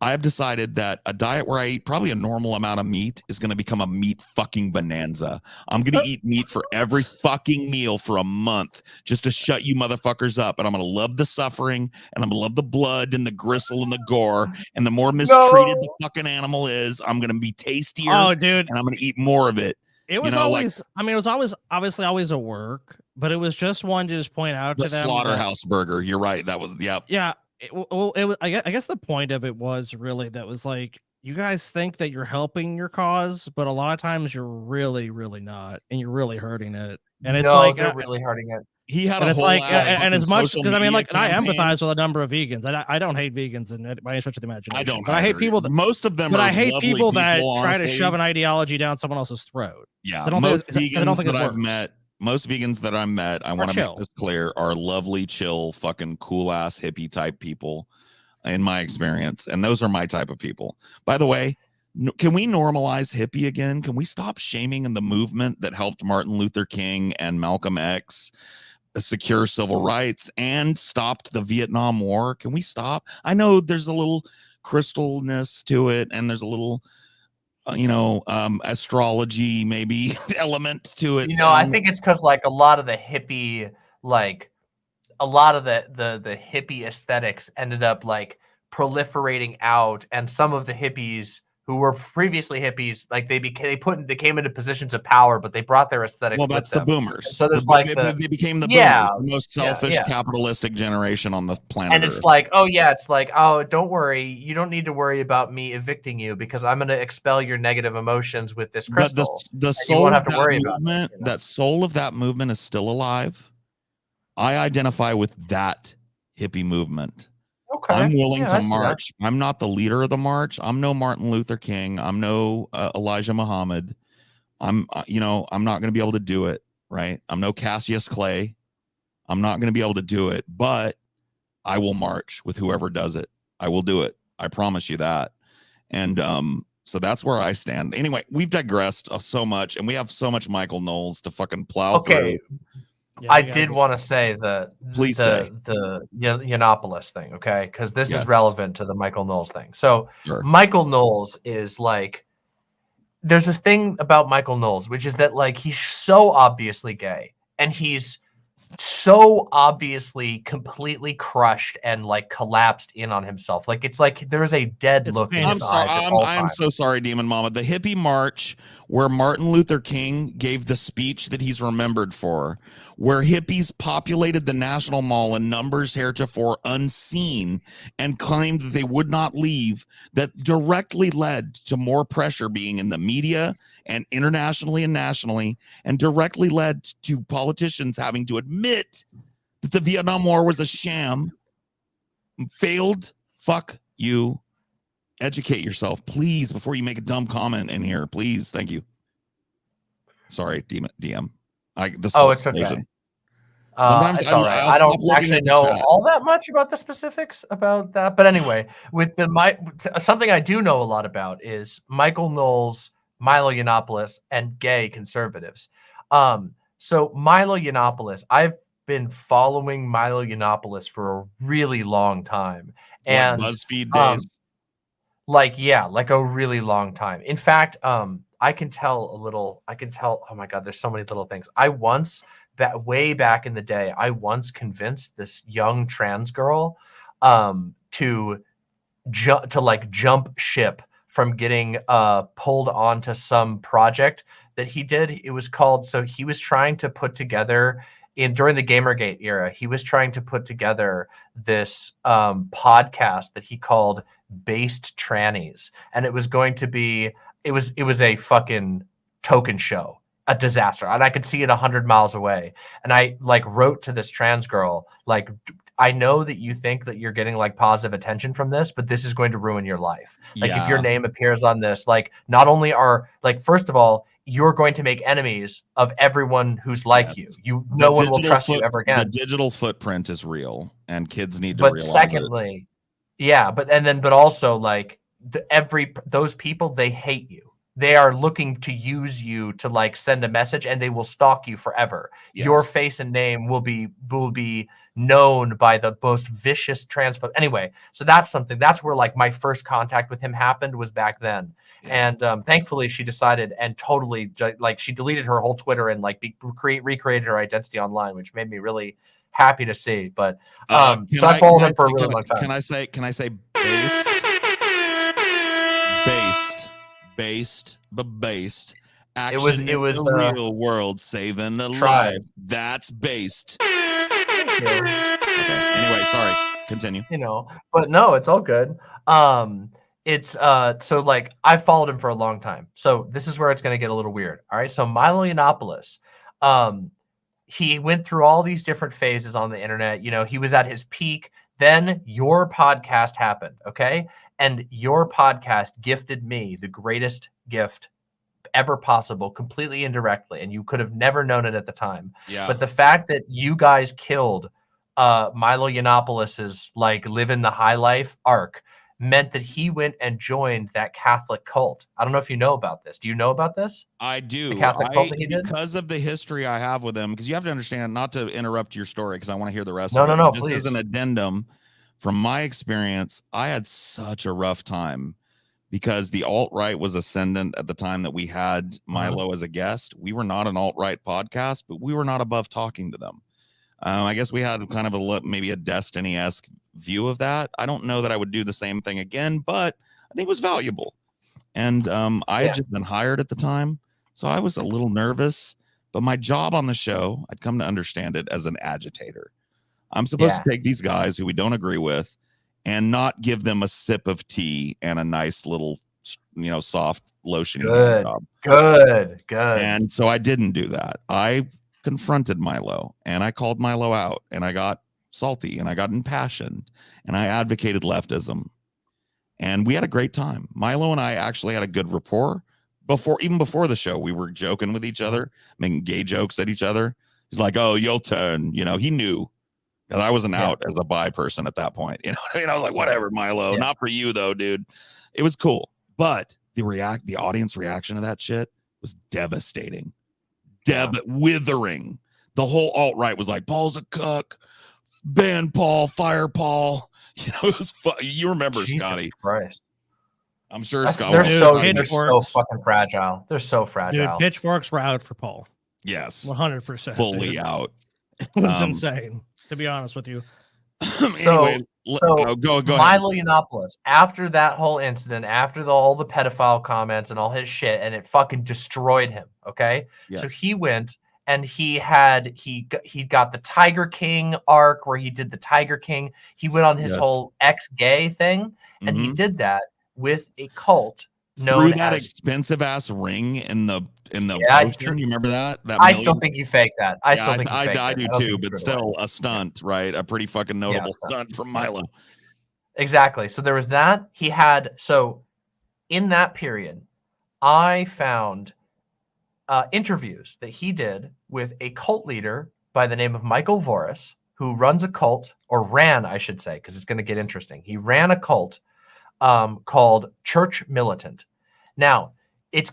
I have decided that a diet where I eat probably a normal amount of meat is going to become a meat fucking bonanza. I'm going to eat meat for every fucking meal for a month just to shut you motherfuckers up. And I'm going to love the suffering, and I'm going to love the blood and the gristle and the gore. And the more mistreated the fucking animal is, I'm going to be tastier. Oh, dude. And I'm going to eat more of it. It was always, I mean, it was obviously always a work, but it was just one to just point out to them. The slaughterhouse burger. You're right. That was, yep. Yeah. It was, I guess the point of it was really that was like, you guys think that you're helping your cause, but a lot of times you're really, really not, and you're really hurting it. And it's they're really hurting it. He had and it's like, and as much because I mean, like, I empathize with a number of vegans. I don't hate vegans by any stretch of the imagination. I don't. But I hate people that most of them. But are I hate people that try to honestly. shove an ideology down someone else's throat. Yeah, I don't most think vegans that I've met. Most vegans that I met, I want to make this clear, are lovely, chill, fucking cool ass hippie type people. In my experience, and those are my type of people. By the way, can we normalize hippie again? Can we stop shaming in the movement that helped Martin Luther King and Malcolm X secure civil rights and stopped the Vietnam War? Can we stop? I know there's a little crystalness to it, and there's a little astrology maybe element to it. I think it's because like a lot of the hippie a lot of the hippie aesthetics ended up like proliferating out, and some of the hippies who were previously hippies, like they came into positions of power, but they brought their aesthetics. Well, that's with them. the boomers. And so there's they became the boomers, the most selfish, yeah. capitalistic generation on the planet. And it's Earth. like, oh, don't worry, you don't need to worry about me evicting you because I'm going to expel your negative emotions with this crystal. The soul of that movement, that soul of that movement is still alive. I identify with that hippie movement. Okay. I'm willing to march. I'm not the leader of the march. I'm no Martin Luther King. I'm no Elijah Muhammad. I'm not going to be able to do it, right? I'm no Cassius Clay. I'm not going to be able to do it, but I will march with whoever does it. I will do it. I promise you that. And so that's where I stand. Anyway, we've digressed so much, and we have so much Michael Knowles to fucking plow through. Yeah, I did want to say the Yiannopoulos thing, okay? Because this is relevant to the Michael Knowles thing. So Michael Knowles is like, there's this thing about Michael Knowles, which is that like he's so obviously gay, and he's so obviously completely crushed and like collapsed in on himself. Like it's like there's a dead look in his eyes. I'm so sorry, Demon Mama. The hippie march where Martin Luther King gave the speech that he's remembered for, where hippies populated the National Mall in numbers heretofore unseen and claimed that they would not leave, that directly led to more pressure being in the media and internationally and nationally, and directly led to politicians having to admit that the Vietnam War was a sham. Failed. Fuck you. Educate yourself, please, before you make a dumb comment in here. Please. Thank you. Sorry, DM. It's okay. Sometimes it's all right. I don't actually know all that much about the specifics about that. But anyway, with something I do know a lot about is Michael Knowles, Milo Yiannopoulos, and gay conservatives. So Milo Yiannopoulos, I've been following Milo Yiannopoulos for a really long time. And BuzzFeed days. Like a really long time. In fact, I can tell, oh my God, there's so many little things. Way back in the day, I once convinced this young trans girl to jump ship from getting pulled onto some project that he did. It was called, so he was trying to put together during the Gamergate era, he was trying to put together this podcast that he called Based Trannies. And it was going to be, it was a fucking token show, a disaster. And I could see it 100 miles away. And I wrote to this trans girl, I know that you think that you're getting positive attention from this, but this is going to ruin your life. If your name appears on this, not only are first of all, you're going to make enemies of everyone who's like you. No one will trust you ever again. The digital footprint is real, and kids need to realize it. But secondly, but also those people, they hate you. They are looking to use you to send a message, and they will stalk you forever. Yes. Your face and name will be known by the most vicious transphobe. Anyway, so that's where my first contact with him happened, was back then. Yeah. And thankfully she decided and totally she deleted her whole Twitter and recreated her identity online, which made me really happy to see. But so I followed him for a really long time. Can I say based? Action it was in the real world, saving a life. That's based. Okay. Anyway, sorry. Continue. But no, it's all good. It's so I followed him for a long time. So this is where it's going to get a little weird. All right. So Milo Yiannopoulos, he went through all these different phases on the internet. He was at his peak. Then your podcast happened. Okay. And your podcast gifted me the greatest gift ever possible, completely indirectly. And you could have never known it at the time. Yeah. But the fact that you guys killed Milo Yiannopoulos' living the high life arc meant that he went and joined that Catholic cult. I don't know if you know about this. Do you know about this? I do. The Catholic cult that he did? Because of the history I have with him, because you have to understand, not to interrupt your story, because I want to hear the rest of it. No, just please. As an addendum, from my experience, I had such a rough time because the alt-right was ascendant at the time that we had Milo as a guest. We were not an alt-right podcast, but we were not above talking to them. I guess we had kind of maybe a Destiny-esque view of that. I don't know that I would do the same thing again, but I think it was valuable. And I had just been hired at the time, so I was a little nervous. But my job on the show, I'd come to understand it as an agitator. I'm supposed to take these guys who we don't agree with and not give them a sip of tea and a nice little, soft lotion. Good. And so I didn't do that. I confronted Milo and I called Milo out and I got salty and I got impassioned and I advocated leftism. And we had a great time. Milo and I actually had a good rapport even before the show. We were joking with each other, making gay jokes at each other. He's like, "Oh, your turn." He knew that I wasn't out as a bi person at that point. I was like, "Whatever, Milo, not for you though, dude." It was cool. But the audience reaction to that shit was devastating. Withering. The whole alt-right was like, "Paul's a cuck. Ban Paul, fire Paul." It was you remember, Jesus Scotty. Christ. I'm sure Scott. They're so fucking fragile. They're so fragile. Dude, pitchforks were out for Paul. Yes. 100%. Fully out. It was insane, to be honest with you. Anyway, so go ahead. Milo Yiannopoulos, after that whole incident, after all the pedophile comments and all his shit, and it fucking destroyed him. Okay. Yes. So he went and he got the Tiger King arc where he did the Tiger King. He went on his whole ex-gay thing, and he did that with a cult known that as expensive ass ring in the poster. You remember that? I still think you faked that. I still think you faked I that. do too, but still a stunt, right? A pretty fucking notable stunt from Milo. Exactly. So there was that. In that period, I found interviews that he did with a cult leader by the name of Michael Voris, who runs a cult, or ran, I should say, because it's going to get interesting. He ran a cult called Church Militant. Now, it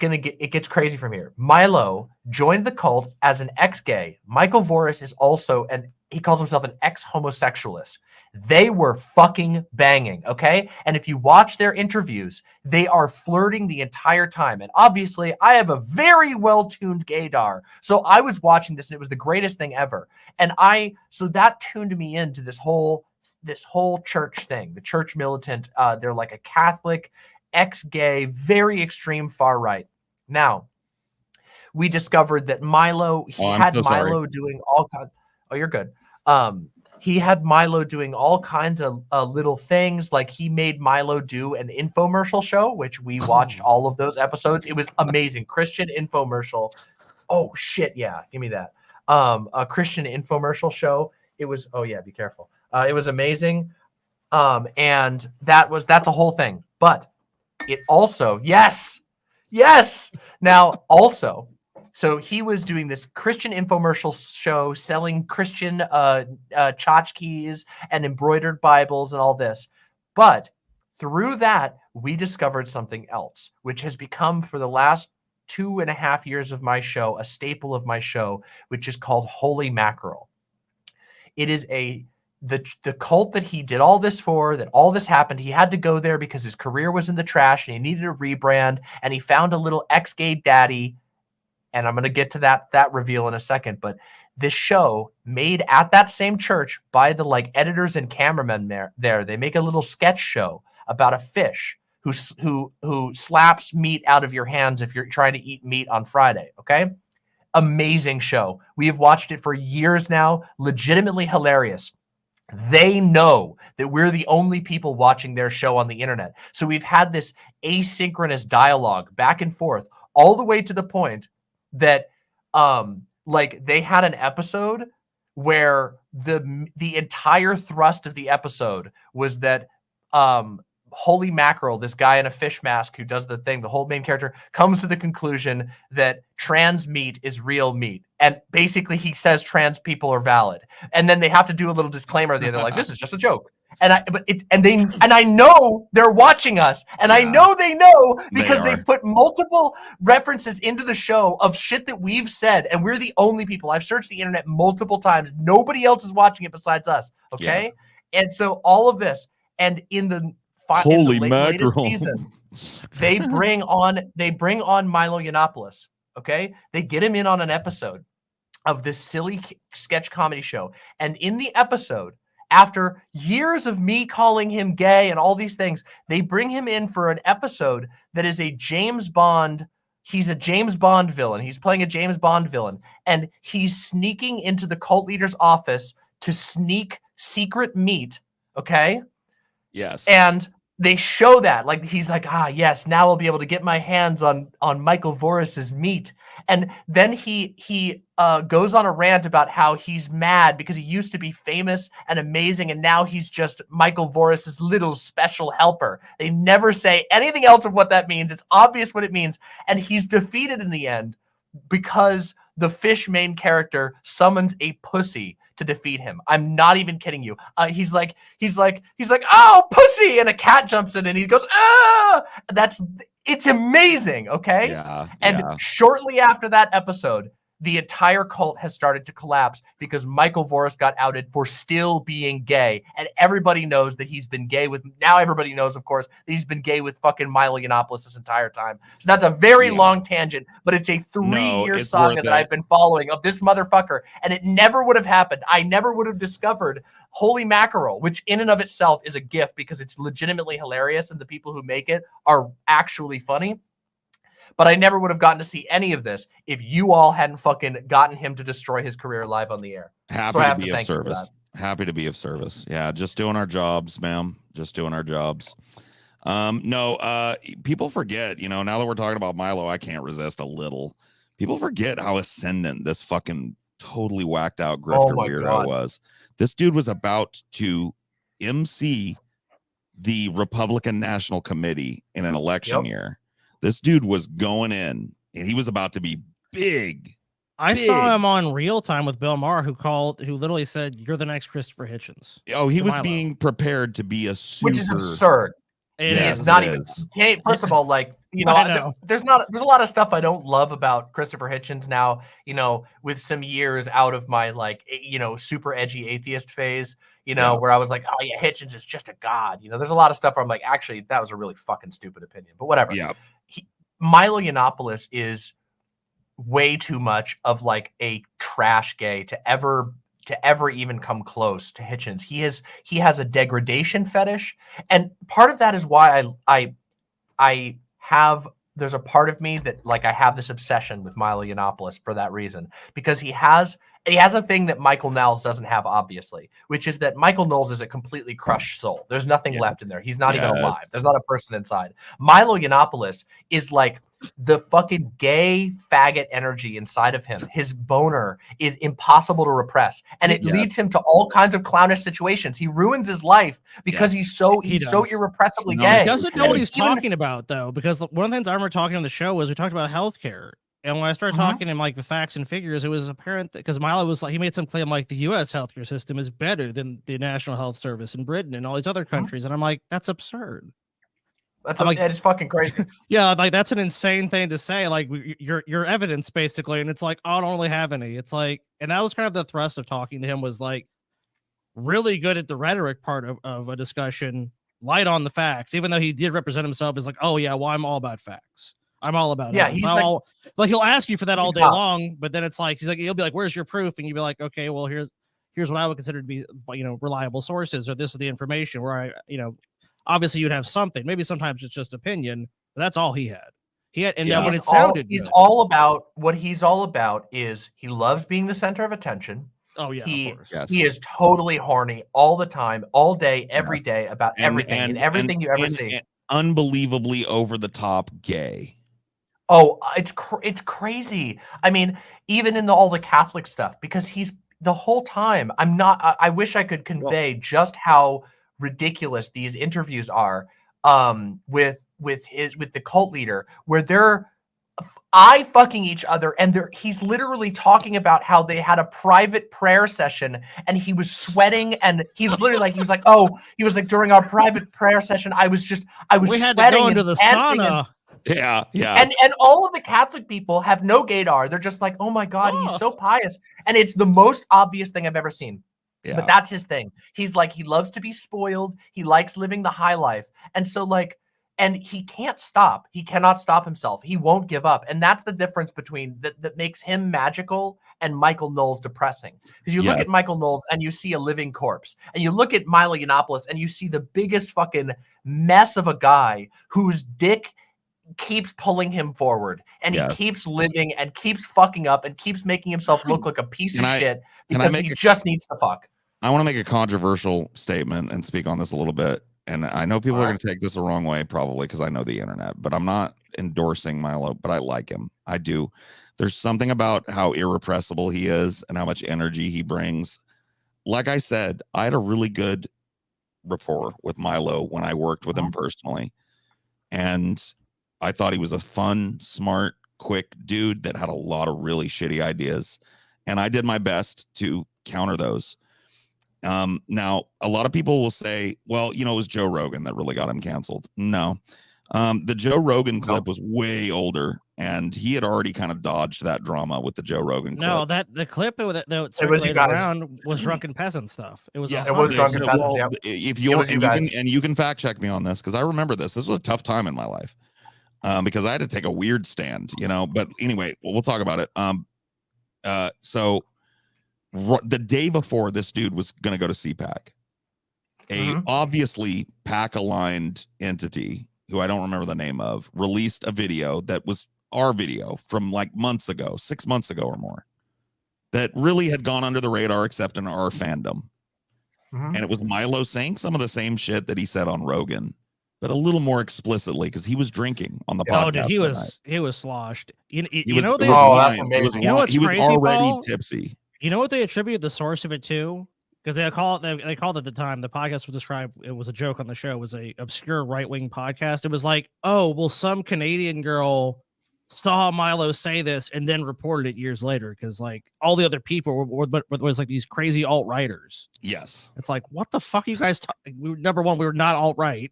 gets crazy from here. Milo joined the cult as an ex-gay. Michael Voris is also he calls himself an ex-homosexualist. They were fucking banging, okay? And if you watch their interviews, they are flirting the entire time. And obviously, I have a very well-tuned gaydar. So I was watching this and it was the greatest thing ever. And so that tuned me into this whole church thing, the Church Militant. They're like a Catholic, ex-gay, very extreme far right. Now, we discovered that Milo, Milo doing all kinds. Oh, you're good. He had Milo doing all kinds of little things. Like he made Milo do an infomercial show, which we watched all of those episodes. It was amazing. Christian infomercial. Oh shit. Yeah. Give me that. A Christian infomercial show. It was, oh yeah, be careful. It was amazing. And that's a whole thing, but it also, yes. Now also, so he was doing this Christian infomercial show selling Christian tchotchkes and embroidered Bibles and all this. But through that, we discovered something else, which has become for the last 2.5 years of my show, a staple of my show, which is called Holy Mackerel. It is the cult that he did all this for, that all this happened. He had to go there because his career was in the trash and he needed a rebrand, and he found a little ex-gay daddy. And I'm going to get to that reveal in a second. But this show made at that same church by the editors and cameramen there, they make a little sketch show about a fish who slaps meat out of your hands if you're trying to eat meat on Friday. Okay. Amazing show. We have watched it for years now. Legitimately hilarious. They know that we're the only people watching their show on the internet. So we've had this asynchronous dialogue back and forth all the way to the point that they had an episode where the entire thrust of the episode was that Holy Mackerel, this guy in a fish mask who does the thing, the whole main character, comes to the conclusion that trans meat is real meat. And basically he says trans people are valid. And then they have to do a little disclaimer there. They're like, this is just a joke. And I know they're watching us, and I know they know because they've put multiple references into the show of shit that we've said, and we're the only people. I've searched the internet multiple times. Nobody else is watching it besides us. Okay. Yes. And so all of this, and in the latest season, they bring on Milo Yiannopoulos. Okay. They get him in on an episode of this silly sketch comedy show. And in the episode, after years of me calling him gay and all these things, they bring him in for an episode that is a James Bond. He's a James Bond villain. He's playing a James Bond villain, and he's sneaking into the cult leader's office to sneak secret meat. Okay. Yes. And they show that, like, he's like, yes, now I'll be able to get my hands on Michael Voris's meat. And then he goes on a rant about how he's mad because he used to be famous and amazing, and now he's just Michael Voris's little special helper. They never say anything else of what that means. It's obvious what it means. And he's defeated in the end because the fish main character summons a pussy to defeat him. I'm not even kidding you. He's like, oh, pussy, and a cat jumps in and he goes, ah. It's amazing. Okay. Yeah. And shortly after that episode, the entire cult has started to collapse because Michael Voris got outed for still being gay. And everybody knows that he's been gay with, now everybody knows, of course, that he's been gay with fucking Milo Yiannopoulos this entire time. So that's a very long tangent, but it's a 3-year saga that I've been following of this motherfucker. And it never would have happened. I never would have discovered Holy Mackerel, which in and of itself is a gift because it's legitimately hilarious and the people who make it are actually funny. But I never would have gotten to see any of this if you all hadn't fucking gotten him to destroy his career live on the air. Happy to be of service. Happy to be of service. Yeah, just doing our jobs, ma'am. Just doing our jobs. People forget, now that we're talking about Milo, I can't resist a little. People forget how ascendant this fucking totally whacked out grifter weirdo was. This dude was about to MC the Republican National Committee in an election year. This dude was going in, and he was about to be big. I saw him on Real Time with Bill Maher, who literally said, "You're the next Christopher Hitchens." Oh, he was being prepared to be a super... Which is absurd. It's not even. Okay, first of all, like, there's a lot of stuff I don't love about Christopher Hitchens now. With some years out of my super edgy atheist phase. Where I was like, oh yeah, Hitchens is just a god. There's a lot of stuff where I'm like, actually, that was a really fucking stupid opinion. But whatever. Yeah. Milo Yiannopoulos is way too much of like a trash gay to ever even come close to Hitchens. He has a degradation fetish, and part of that is why I have. There's a part of me that I have this obsession with Milo Yiannopoulos for that reason, because he has a thing that Michael Knowles doesn't have, obviously, which is that Michael Knowles is a completely crushed soul. There's nothing left in there. He's not even alive. There's not a person inside. Milo Yiannopoulos is like the fucking gay faggot energy inside of him. His boner is impossible to repress, and it leads him to all kinds of clownish situations. He ruins his life because he's so irrepressibly gay. He doesn't know what he's talking about, though, because one of the things I remember talking on the show was we talked about healthcare. And when I started talking to him the facts and figures, it was apparent that because Milo was he made some claim the U.S. healthcare system is better than the National Health Service in Britain and all these other countries, and I'm like, that's absurd. It's fucking crazy. Yeah, that's an insane thing to say. Your evidence basically, and it's I don't really have any. It's and that was kind of the thrust of talking to him was really good at the rhetoric part of a discussion, light on the facts, even though he did represent himself as oh yeah, well I'm all about facts. I'm all about it. Yeah, he's he'll ask you for that all day long, but then it's he'll be like, "Where's your proof?" And you'll be like, "Okay, well here's what I would consider to be reliable sources, or this is the information where I obviously you'd have something. Maybe sometimes it's just opinion, but that's all he had. And when it sounded, he's all about what he's all about is he loves being the center of attention. Oh yeah, he is totally horny all the time, all day, every day about everything and everything you ever see. Unbelievably over the top gay. Oh, it's crazy. I mean, even in all the Catholic stuff, because he's the whole time. I wish I could convey just how ridiculous these interviews are with the cult leader, where they're fucking each other, and he's literally talking about how they had a private prayer session and he was sweating, and he was literally during our private prayer session I was we had to go into the sauna. Yeah. And all of the Catholic people have no gaydar. They're just like, oh my God, he's so pious. And it's the most obvious thing I've ever seen. Yeah. But that's his thing. He's he loves to be spoiled. He likes living the high life. And so and he can't stop. He cannot stop himself. He won't give up. And that's the difference between that makes him magical and Michael Knowles depressing. Because you look at Michael Knowles and you see a living corpse. And you look at Milo Yiannopoulos and you see the biggest fucking mess of a guy whose dick keeps pulling him forward. And he keeps living and keeps fucking up and keeps making himself look like a piece of shit because he just needs to fuck. I want to make a controversial statement and speak on this a little bit. And I know people are going to take this the wrong way, probably because I know the internet, but I'm not endorsing Milo, but I like him. I do. There's something about how irrepressible he is and how much energy he brings. Like I said, I had a really good rapport with Milo when I worked with him personally. And I thought he was a fun, smart, quick dude that had a lot of really shitty ideas. And I did my best to counter those. Now a lot of people will say, well, you know, it was Joe Rogan that really got him canceled. No, the Joe Rogan clip was way older and he had already kind of dodged that drama with the Joe Rogan clip. No, the clip that circulated around was drunken peasant stuff. It was, it was drunken peasants. Well, if you can fact check me on this, because I remember this was a tough time in my life, because I had to take a weird stand, you know, but anyway, we'll talk about it. So the day before this dude was going to go to CPAC, a obviously PAC aligned entity who I don't remember the name of released a video that was our video from like months ago, 6 months ago or more, that really had gone under the radar except in our fandom. And it was Milo saying some of the same shit that he said on Rogan, but a little more explicitly because he was drinking on the podcast. Oh, dude, he was sloshed. You know he was what's crazy, already Paul? tipsy. You know what they attribute the source of it to? Because they called it at the time, the podcast was described, it was a joke on the show, it was a obscure right-wing podcast. It was like, oh, well, some Canadian girl saw Milo say this and then reported it years later because like all the other people was like these crazy alt-righters. Yes. It's like, what the fuck are you guys number one, we were not alt-right.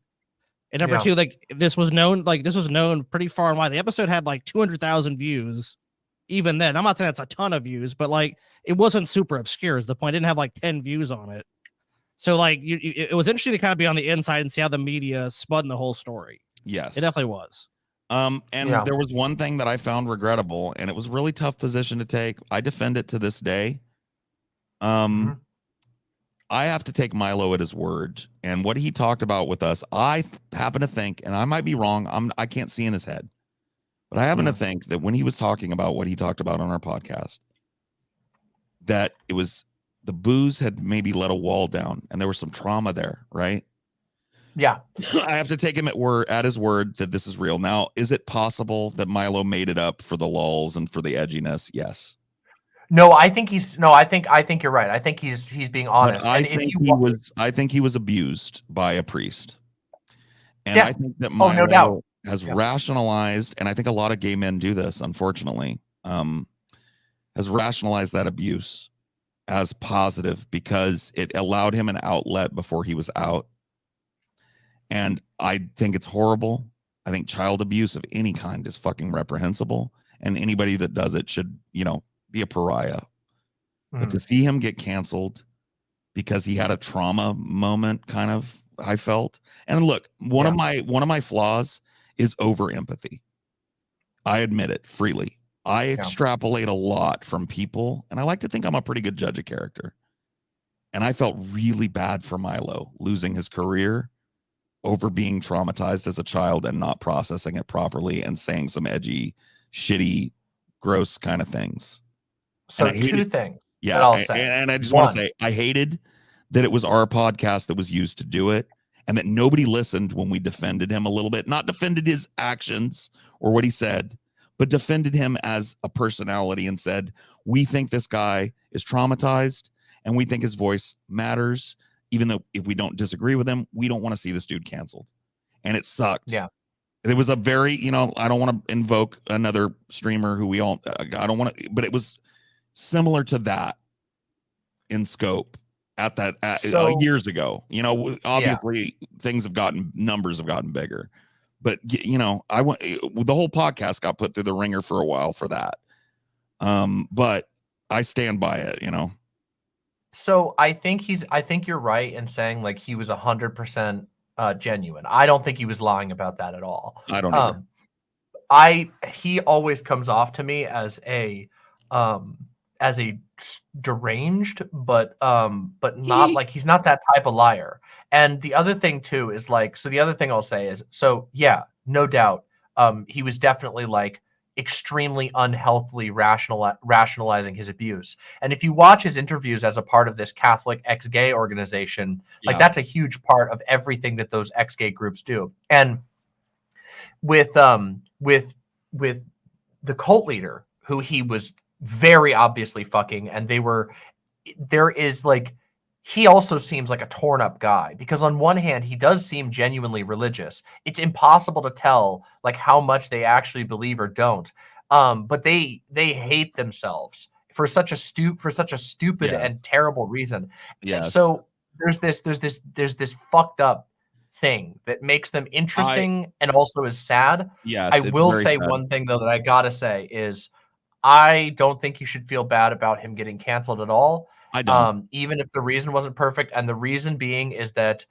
And number two, like this was known pretty far and wide. The episode had like 200,000 views. Even then, I'm not saying that's a ton of views, but like it wasn't super obscure is the point. It didn't have like 10 views on it. So like it was interesting to kind of be on the inside and see how the media spun the whole story. Yes, it definitely was. There was one thing that I found regrettable, and it was a really tough position to take. I defend it to this day. I have to take Milo at his word, and what he talked about with us. I happen to think, and I might be wrong. I can't see in his head. But I happen to think that when he was talking about what he talked about on our podcast, that it was the booze had maybe let a wall down and there was some trauma there, right? Yeah. I have to take him at his word that this is real. Now, is it possible that Milo made it up for the lulls and for the edginess? Yes. No, I think you're right. I think he's being honest. But I think he was abused by a priest. And I think that Milo no doubt. has rationalized, and I think a lot of gay men do this, unfortunately, has rationalized that abuse as positive because it allowed him an outlet before he was out. And I think it's horrible. I think child abuse of any kind is fucking reprehensible, and anybody that does it should, be a pariah. But to see him get canceled because he had a trauma moment, kind of, I felt. And look, one of my flaws is over empathy. I admit it freely. I extrapolate a lot from people, and I like to think I'm a pretty good judge of character. And I felt really bad for Milo losing his career over being traumatized as a child and not processing it properly and saying some edgy, shitty, gross kind of things. So two things. Yeah. And I just want to say, I hated that it was our podcast that was used to do it, and that nobody listened when we defended him a little bit, not defended his actions or what he said, but defended him as a personality and said, we think this guy is traumatized and we think his voice matters. Even though if we don't disagree with him, we don't want to see this dude canceled. And it sucked. Yeah. It was a very, I don't want to invoke another streamer who I don't want to, but it was similar to that in scope. Years ago, obviously numbers have gotten bigger, but the whole podcast got put through the ringer for a while for that. But I stand by it, So I think you're right in saying like he was 100% genuine. I don't think he was lying about that at all. I don't either. He always comes off to me as a deranged, but not like, he's not that type of liar. And the other thing too is like, so the other thing I'll say is, so yeah, no doubt, he was definitely like extremely unhealthily rationalizing his abuse. And if you watch his interviews as a part of this Catholic ex-gay organization, like that's a huge part of everything that those ex-gay groups do. And with the cult leader, who he was very obviously fucking, and there is like, he also seems like a torn up guy, because on one hand, he does seem genuinely religious. It's impossible to tell like how much they actually believe or don't. But they hate themselves for such a stupid and terrible reason. Yeah. So there's this fucked up thing that makes them interesting and also is sad. Yes, I will say sad. one thing though that I gotta say is, I don't think you should feel bad about him getting canceled at all. I don't. Even if the reason wasn't perfect, and the reason being is that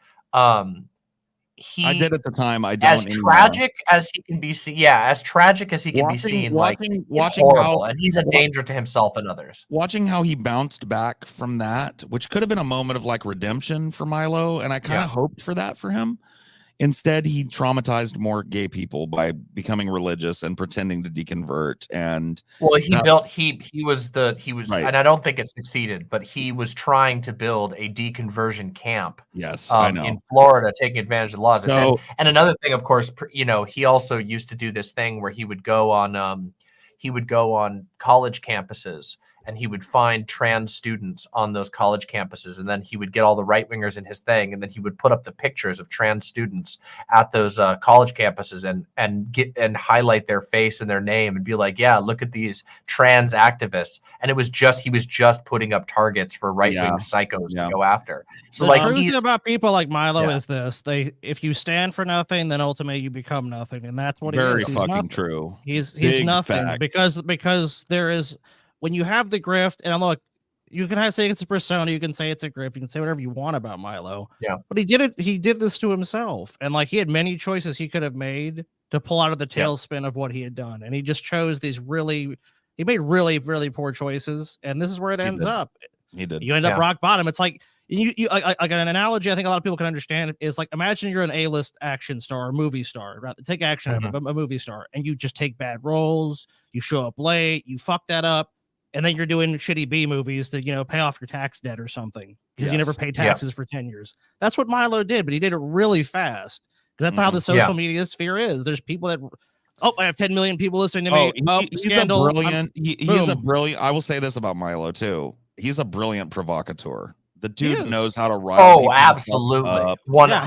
he, I did at the time. I don't. As tragic as he can be seen, as tragic as he can be seen, watching horrible, and he's a danger to himself and others. Watching how he bounced back from that, which could have been a moment of like redemption for Milo, and I kind of hoped for that for him. Instead, he traumatized more gay people by becoming religious and pretending to deconvert. And he was right. and I don't think it succeeded, but he was trying to build a deconversion camp. Yes, I know. In Florida, taking advantage of the laws. So, and another thing, of course, he also used to do this thing where he would go on college campuses, and he would find trans students on those college campuses, and then he would get all the right wingers in his thing, and then he would put up the pictures of trans students at those college campuses and highlight their face and their name and be like, yeah, look at these trans activists. And he was just putting up targets for right wing psychos to go after. So the truth about people like Milo is this: if you stand for nothing, then ultimately you become nothing, and that's what he is. Very He's fucking nothing. true. He's Big nothing fact. because there is. When you have the grift, and look, you can say it's a persona, you can say it's a grift, you can say whatever you want about Milo. Yeah. But he did this to himself. And like, he had many choices he could have made to pull out of the tailspin of what he had done. And he just chose he made really, really poor choices. And this is where it ends up. He did. You end up rock bottom. It's like, like an analogy I think a lot of people can understand is like, imagine you're an A-list action star or movie star, right? Take action out of it, a movie star, and you just take bad roles, you show up late, you fuck that up. And then you're doing shitty B movies to, pay off your tax debt or something because you never paid taxes for 10 years. That's what Milo did, but he did it really fast because that's how the social media sphere is. There's people that, I have 10 million people listening to me. He's scandal. a brilliant. He's a brilliant. I will say this about Milo too. He's a brilliant provocateur. The dude knows how to rile. Oh, absolutely.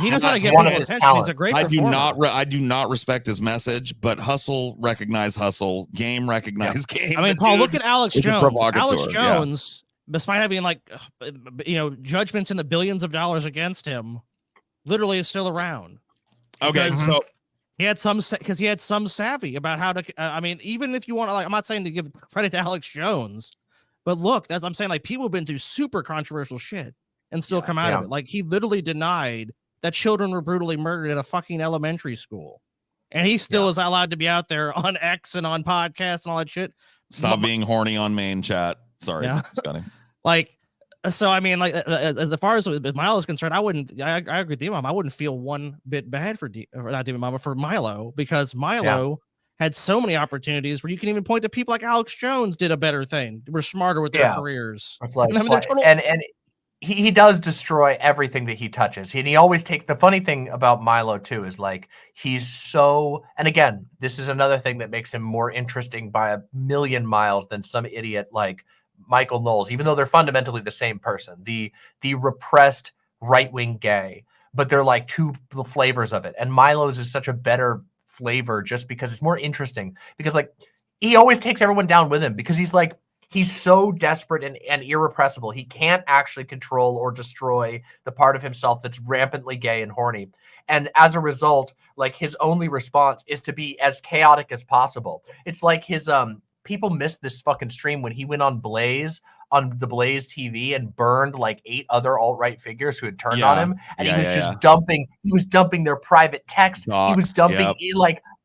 He knows how to get one of his attention. He's a great performer. I do not respect his message, but hustle recognize hustle, game recognize game. I mean, Paul, look at Alex Jones. Alex Jones, despite having judgments in the billions of dollars against him, literally is still around. Okay, so he had some savvy about how to. Even if you want to, I'm not saying to give credit to Alex Jones. But look, I'm saying, like, people have been through super controversial shit and still come out of it. Like, he literally denied that children were brutally murdered in a fucking elementary school. And he still is allowed to be out there on X and on podcasts and all that shit. Stop being horny on main chat. Sorry, Scotty. Like, so, I mean, like, as far as Milo is concerned, I agree with D-Mom. I wouldn't feel one bit bad for Milo, because Milo had so many opportunities where you can even point to people like Alex Jones did a better thing. We're smarter with their careers. It's like, and he does destroy everything that he touches. And he always takes, the funny thing about Milo too is like, he's so, and again, this is another thing that makes him more interesting by a million miles than some idiot like Michael Knowles, even though they're fundamentally the same person, the repressed right-wing gay, but they're like two flavors of it. And Milo's is such a better flavor just because it's more interesting, because like he always takes everyone down with him, because he's so desperate and irrepressible. He can't actually control or destroy the part of himself that's rampantly gay and horny. And as a result, like, his only response is to be as chaotic as possible. It's like his people missed this fucking stream when he went on Blaze on the Blaze TV and burned like 8 other alt-right figures who had turned on him, and he was just dumping. He was dumping their private text. He was dumping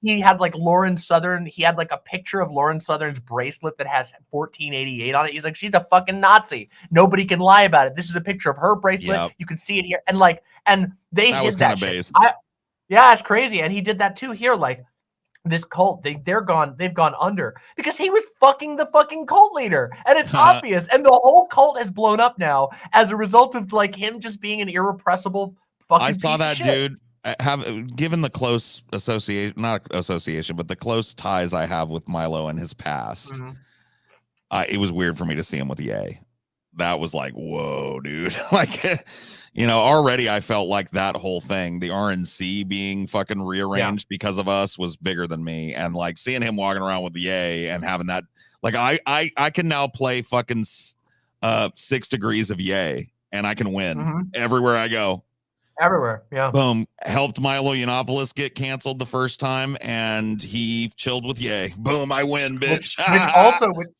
he had like Lauren Southern. He had like a picture of Lauren Southern's bracelet that has 1488 on it. He's like, she's a fucking Nazi. Nobody can lie about it. This is a picture of her bracelet. You can see it here, and they hid that shit. Yeah, it's crazy, and he did that too here. Like this cult, they've gone under because he was fucking the fucking cult leader, and it's obvious. And the whole cult has blown up now as a result of like him just being an irrepressible fucking. I saw that shit. dude. Given the close association, not association, but the close ties I have with Milo and his past, it was weird for me to see him with Ye. That was like, whoa, dude. Like, already I felt like that whole thing, the RNC being fucking rearranged because of us, was bigger than me. And like seeing him walking around with Ye and having that, like, I can now play fucking 6 degrees of Ye and I can win everywhere I go. Everywhere, yeah. Boom. Helped Milo Yiannopoulos get canceled the first time, and he chilled with Ye. Boom, I win, bitch.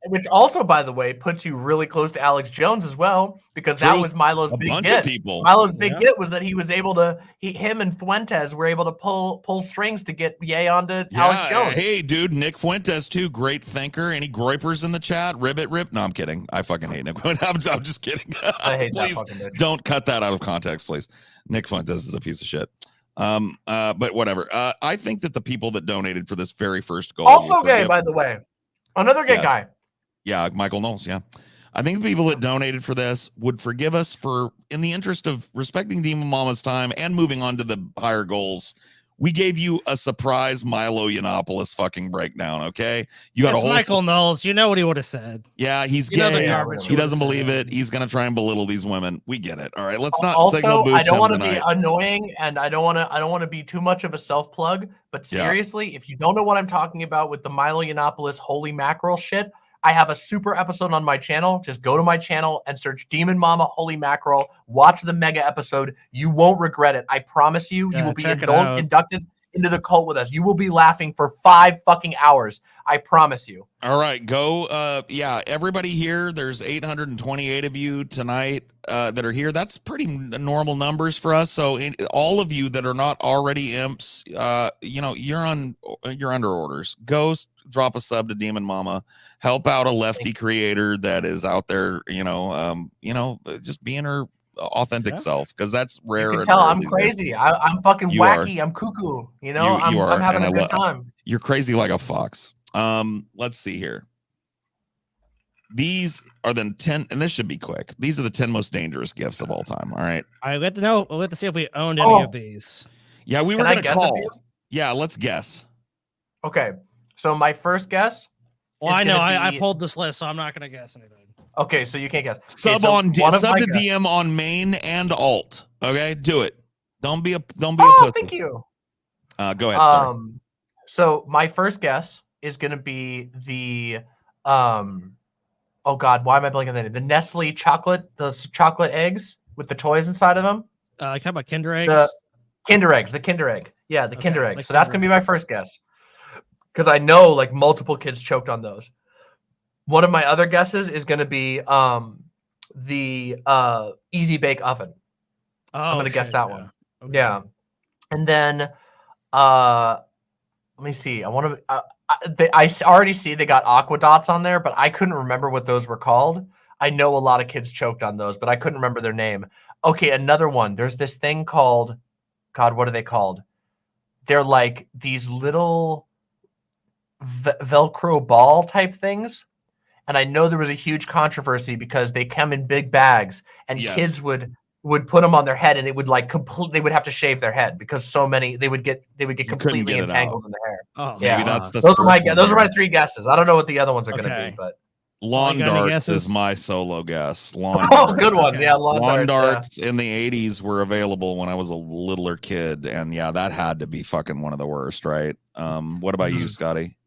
Which also, by the way, puts you really close to Alex Jones as well, because that was Milo's big get. Milo's big get was that he was able to, him and Fuentes were able to pull strings to get Ye onto Alex Jones. Hey, dude, Nick Fuentes too, great thinker. Any groypers in the chat? Ribbit rip? No, I'm kidding. I fucking hate Nick. I'm just kidding. I hate please, that fucking bitch. Don't cut that out of context, please. Nick Fuentes is a piece of shit. But whatever. I think that the people that donated for this very first goal, also gay, by the way, another gay guy. Yeah, Michael Knowles. Yeah, I think the people that donated for this would forgive us for, in the interest of respecting Demon Mama's time and moving on to the higher goals. We gave you a surprise Milo Yiannopoulos fucking breakdown, okay? You got a whole Michael Knowles. You know what he would have said. Yeah, he's gay. He doesn't believe it. He's gonna try and belittle these women. We get it. All right, let's not signal boost. I don't want to be annoying, and I don't want to be too much of a self plug. But seriously, if you don't know what I'm talking about with the Milo Yiannopoulos holy mackerel shit, I have a super episode on my channel. Just go to my channel and search Demon Mama Holy Mackerel. Watch the mega episode. You won't regret it. I promise you. You will be inducted into the cult with us. You will be laughing for 5 fucking hours. I promise you. All right, go. Yeah, everybody here. There's 828 of you tonight that are here. That's pretty normal numbers for us. So all of you that are not already imps, you're under orders. Go drop a sub to Demon Mama. Help out a lefty creator that is out there, just being her authentic self, because that's rare. You can tell I'm crazy. I'm fucking wacky. I'm cuckoo. I'm having a good time. You're crazy like a fox. Let's see here. These are the 10, and this should be quick. These are the 10 most dangerous gifts of all time. All right. We have to know. We have to see if we owned any of these. Yeah, we were going to call. Yeah, let's guess. Okay. So my first guess. Well, I know I pulled this list, so I'm not going to guess anything. Okay, so you can't guess. Sub to DM on main and alt. Okay, do it. Don't be a pussy. Thank you. Go ahead. Sorry. So my first guess is going to be the oh god, why am I blanking on that? The Nestle chocolate, those chocolate eggs with the toys inside of them. Talk about Kinder eggs. The Kinder egg. Yeah, the Kinder egg. So that's going to be my first guess. Because I know like multiple kids choked on those. One of my other guesses is going to be the Easy Bake Oven. I'm going to guess that one. Okay. Yeah. And then let me see. I want to. I already see they got aqua dots on there, but I couldn't remember what those were called. I know a lot of kids choked on those, but I couldn't remember their name. Okay, another one. There's this thing called, God, what are they called? They're like these little Velcro ball type things. And I know there was a huge controversy because they come in big bags, and kids would put them on their head, and it would like they would have to shave their head because so many they would get completely entangled in their hair. Oh, yeah, maybe that's those are my 3 guesses. I don't know what the other ones are going to be, but lawn darts is my solo guess. Good one. Yeah, lawn darts in the 80s were available when I was a littler kid, and yeah, that had to be fucking one of the worst, right? What about you, Scotty?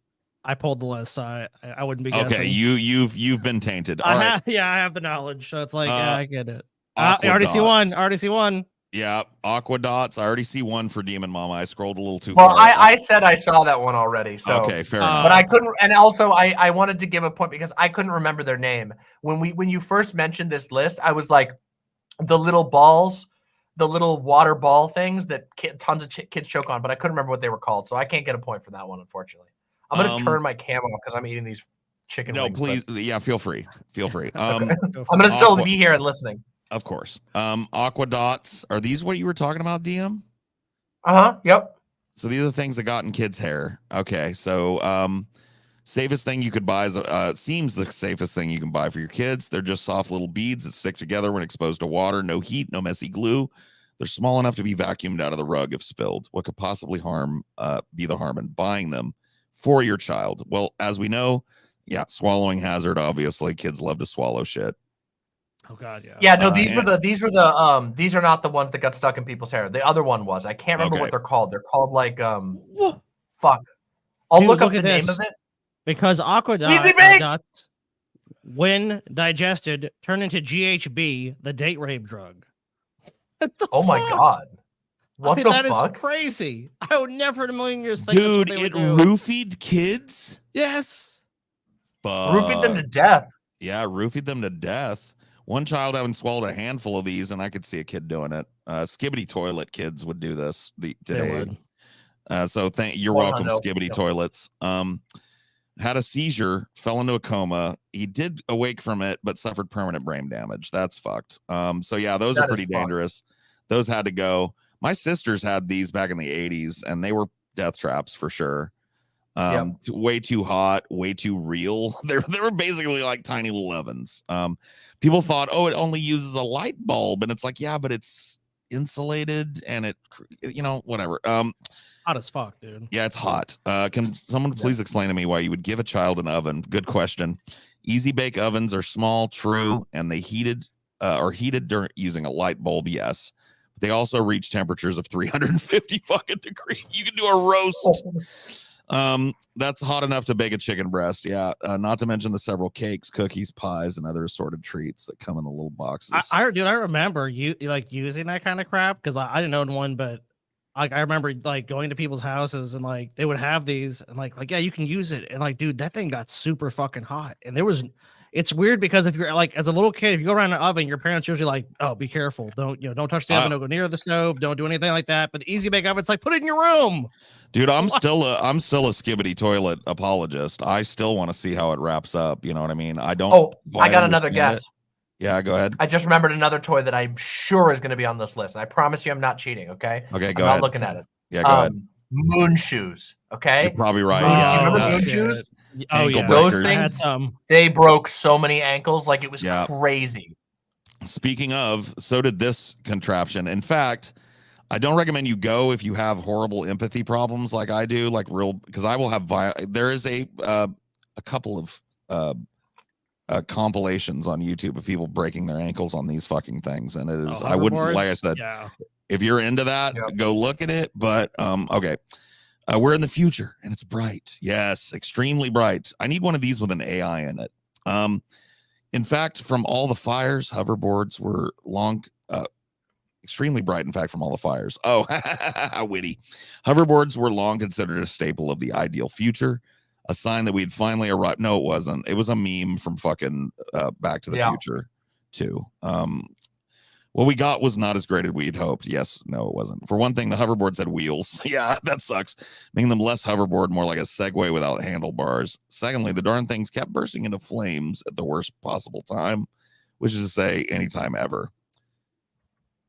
I pulled the list, so I wouldn't be guessing. Okay, you've been tainted. I have the knowledge, so it's like I get it. I already see one. Yeah, Aqua Dots. I already see one for Demon Mama. I scrolled a little too Well, far. I said I saw that one already. So okay, fair enough. But I couldn't, and also I wanted to give a point because I couldn't remember their name when you first mentioned this list. I was like, the little balls, the little water ball things that tons of kids choke on, but I couldn't remember what they were called, so I can't get a point for that one, unfortunately. I'm gonna turn my cam off because I'm eating these chicken wings. No, please, yeah, feel free. Okay. I'm gonna still be here and listening. Of course. Aqua Dots. Are these what you were talking about, DM? Yep. So these are the things that got in kids' hair. Okay, so safest thing you could buy is seems the safest thing you can buy for your kids. They're just soft little beads that stick together when exposed to water. No heat, no messy glue. They're small enough to be vacuumed out of the rug if spilled. What could possibly be the harm in buying them for your child? Well, as we know, yeah, swallowing hazard. Obviously, kids love to swallow shit. Oh God, yeah. Yeah, no, these are not the ones that got stuck in people's hair. The other one was. I can't remember what they're called. They're called like fuck. I'll look up the name of it. Because Aqua Dots, when digested, turn into GHB, the date rape drug. Oh my God. What the fuck? fuck? That is crazy. I would never in a million years think Dude, that's what they it would do. roofied kids? Yes. Roofied them to death. Yeah, roofied them to death. One child having swallowed a handful of these, and I could see a kid doing it. Skibbity toilet kids would do this today. So you're welcome, Skibbity toilets. Had a seizure, fell into a coma. He did awake from it, but suffered permanent brain damage. That's fucked. So yeah, those are pretty dangerous. Those had to go. My sisters had these back in the 80s, and they were death traps for sure. Way too hot, way too real. They were basically like tiny little ovens. People thought, oh, it only uses a light bulb, and it's like, yeah, but it's insulated and it, whatever. Hot as fuck, dude. Yeah, it's hot. Can someone please explain to me why you would give a child an oven? Good question. Easy bake ovens are small, true, and they heated during using a light bulb. Yes, but they also reach temperatures of 350 fucking degrees. You can do a roast. That's hot enough to bake a chicken breast. Yeah, not to mention the several cakes, cookies, pies, and other assorted treats that come in the little boxes. I remember you like using that kind of crap because I didn't own one, but I remember like going to people's houses and like they would have these and like yeah, you can use it and like dude, that thing got super fucking hot and it's weird because if you're like as a little kid, if you go around an oven, your parents usually like, oh, be careful, don't touch the oven, don't go near the stove, don't do anything like that. But the easy bake oven, it's like put it in your room. Dude, I'm still a skibbity toilet apologist. I still want to see how it wraps up. You know what I mean? I don't. Oh, I got another guess. Yeah, go ahead. I just remembered another toy that I'm sure is going to be on this list. I promise you, I'm not cheating. Okay. Okay, I'm not looking at it. Yeah, go ahead. Moon shoes. Okay. You're probably right. Do you remember moon shoes? Oh yeah, those things. They broke so many ankles, like it was crazy. Speaking of, so did this contraption. In fact, I don't recommend you go if you have horrible empathy problems like I do, because I will have there is a couple of compilations on YouTube of people breaking their ankles on these fucking things, and it is I wouldn't, like I said, if you're into that, go look at it. But okay, we're in the future and it's bright. Yes, extremely bright. I need one of these with an AI in it. In fact, from all the fires, hoverboards were extremely bright, in fact, from all the fires. Oh, how witty. Hoverboards were long considered a staple of the ideal future, a sign that we'd finally arrived. No, it wasn't. It was a meme from fucking Back to the Future, too. What we got was not as great as we'd hoped. Yes, no, it wasn't. For one thing, the hoverboards had wheels. Yeah, that sucks. Making them less hoverboard, more like a Segway without handlebars. Secondly, the darn things kept bursting into flames at the worst possible time, which is to say, anytime ever.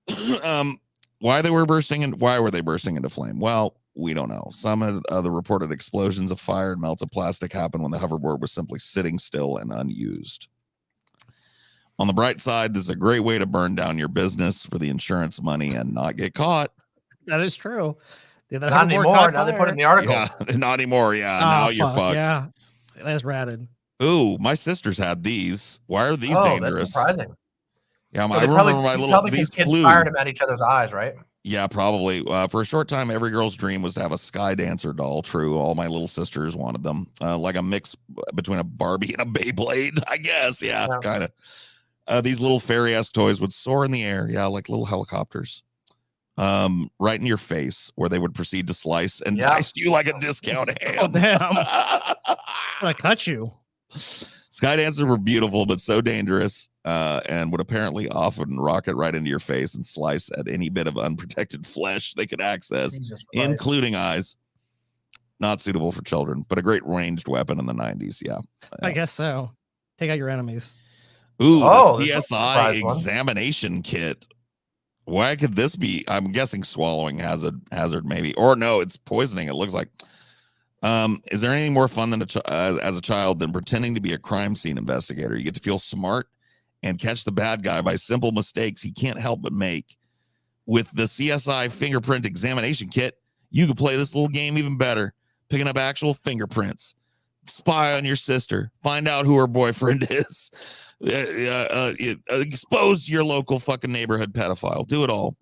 Why were they bursting into flame? Well, we don't know. Some of the reported explosions of fire and melted plastic happened when the hoverboard was simply sitting still and unused. On the bright side, this is a great way to burn down your business for the insurance money and not get caught. That is true. Not anymore. Now they put it in the article. Yeah, not anymore. Yeah, now you're fucked. Yeah, that's ratted. Ooh, my sisters had these. Why are these dangerous? That's surprising. Yeah, I remember my little. These kids flew. fired them at each other's eyes, right? Yeah, probably. For a short time, every girl's dream was to have a Sky Dancer doll. True, all my little sisters wanted them. Like a mix between a Barbie and a Beyblade, I guess. Yeah. Kind of. These little fairy-esque toys would soar in the air. Yeah, like little helicopters. right in your face, where they would proceed to slice and dice you like a discount ham. Oh, damn. I cut you. Skydancers were beautiful, but so dangerous, and would apparently often rocket right into your face and slice at any bit of unprotected flesh they could access, including eyes. Not suitable for children, but a great ranged weapon in the 90s. Yeah. I guess so. Take out your enemies. Ooh, the CSI examination kit. Why could this be? I'm guessing swallowing hazard maybe, or no, it's poisoning. It looks like. Is there anything more fun than as a child than pretending to be a crime scene investigator? You get to feel smart and catch the bad guy by simple mistakes he can't help but make. With the CSI fingerprint examination kit, you can play this little game even better, picking up actual fingerprints, spy on your sister, find out who her boyfriend is. Expose your local fucking neighborhood pedophile. Do it all.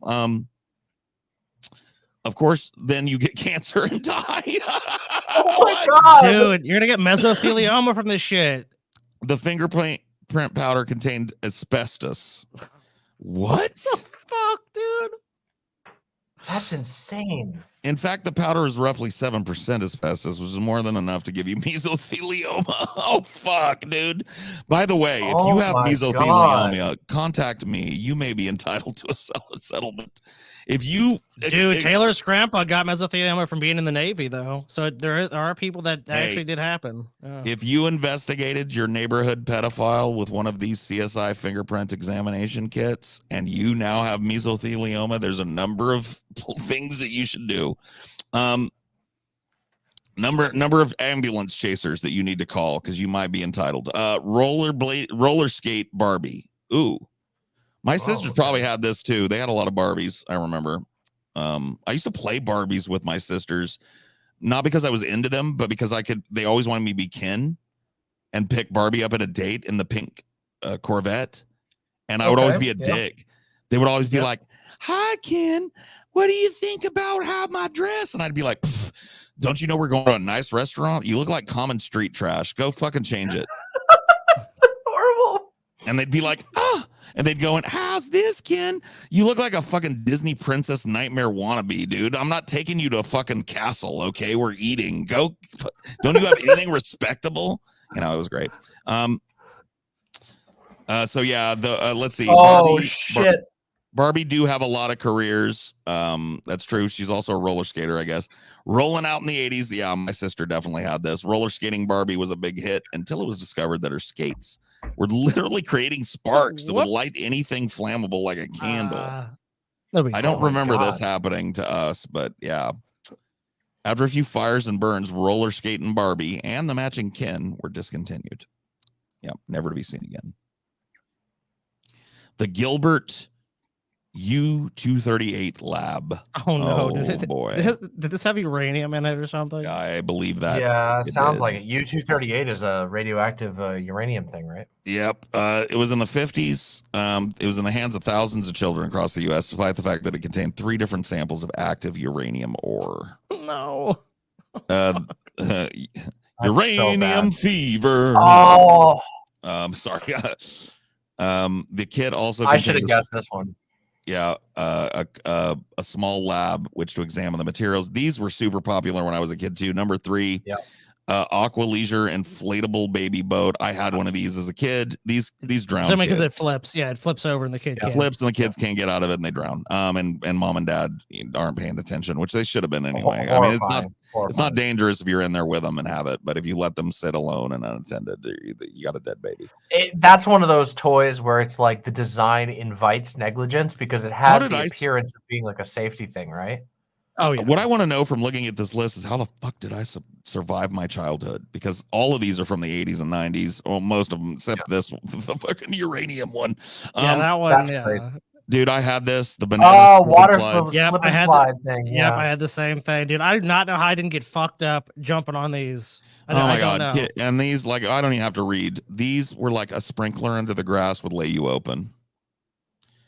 Of course, then you get cancer and die. Oh my god, dude, you're gonna get mesothelioma from this shit. The fingerprint powder contained asbestos. What the fuck, dude? That's insane. In fact, the powder is roughly 7% asbestos, which is more than enough to give you mesothelioma. Oh, fuck, dude. By the way, if you have mesothelioma, contact me. You may be entitled to a settlement. If you... Dude, Taylor's grandpa got mesothelioma from being in the Navy, though. So there are people that actually did happen. Yeah. If you investigated your neighborhood pedophile with one of these CSI fingerprint examination kits, and you now have mesothelioma, there's a number of things that you should do. Number of ambulance chasers that you need to call because you might be entitled. Roller skate Barbie. Ooh. My sisters probably had this too. They had a lot of Barbies, I remember. I used to play Barbies with my sisters, not because I was into them, but because they always wanted me to be Ken and pick Barbie up at a date in the pink Corvette. And I would always be a dick. They would always be like, "Hi, Ken. What do you think about how my dress?" And I'd be like, "Don't you know we're going to a nice restaurant? You look like common street trash. Go fucking change it." Horrible. And they'd be like, "Ah." And they'd go in, "How's this, Ken? You look like a fucking Disney princess nightmare wannabe, dude. I'm not taking you to a fucking castle, okay? We're eating. Go. Don't you have anything respectable?" You know, it was great. So yeah, let's see. Oh, shit. Barbie do have a lot of careers. That's true. She's also a roller skater, I guess. Rolling out in the 80s. Yeah, my sister definitely had this. Roller skating Barbie was a big hit until it was discovered that her skates were literally creating sparks that would light anything flammable like a candle. I don't remember this happening to us, but yeah. After a few fires and burns, roller skating Barbie and the matching Ken were discontinued. Yeah, never to be seen again. The Gilbert U-238 lab. Oh no! Boy! Did this have uranium in it or something? I believe that. Yeah, sounds like it. U-238 is a radioactive uranium thing, right? Yep. It was in the 50s. It was in the hands of thousands of children across the U.S., despite the fact that it contained 3 different samples of active uranium ore. No. Uranium fever. Oh. Sorry. The kit also. I should have guessed this one. Yeah, a small lab which to examine the materials. These were super popular when I was a kid too. Number 3, Aqua Leisure inflatable baby boat. I had one of these as a kid. These drown. Because it flips. Yeah, it flips over and the kid flips and the kids can't get out of it and they drown. And mom and dad aren't paying attention, which they should have been anyway. I mean, it's not dangerous if you're in there with them and have it, but if you let them sit alone and unattended, you got a dead baby. That's one of those toys where it's like the design invites negligence because it has the appearance of being like a safety thing, right? Oh yeah. What I want to know from looking at this list is how the fuck did I survive my childhood? Because all of these are from the 80s and 90s. Well, most of them, except this, the fucking uranium one. Yeah, that one. That's yeah. crazy. Dude, I had this. The banana water slide. slip and slide thing. Yep, I had the same thing, dude. I do not know how I didn't get fucked up jumping on these. Oh my god! And these, like, I don't even have to read. These were like a sprinkler under the grass would lay you open.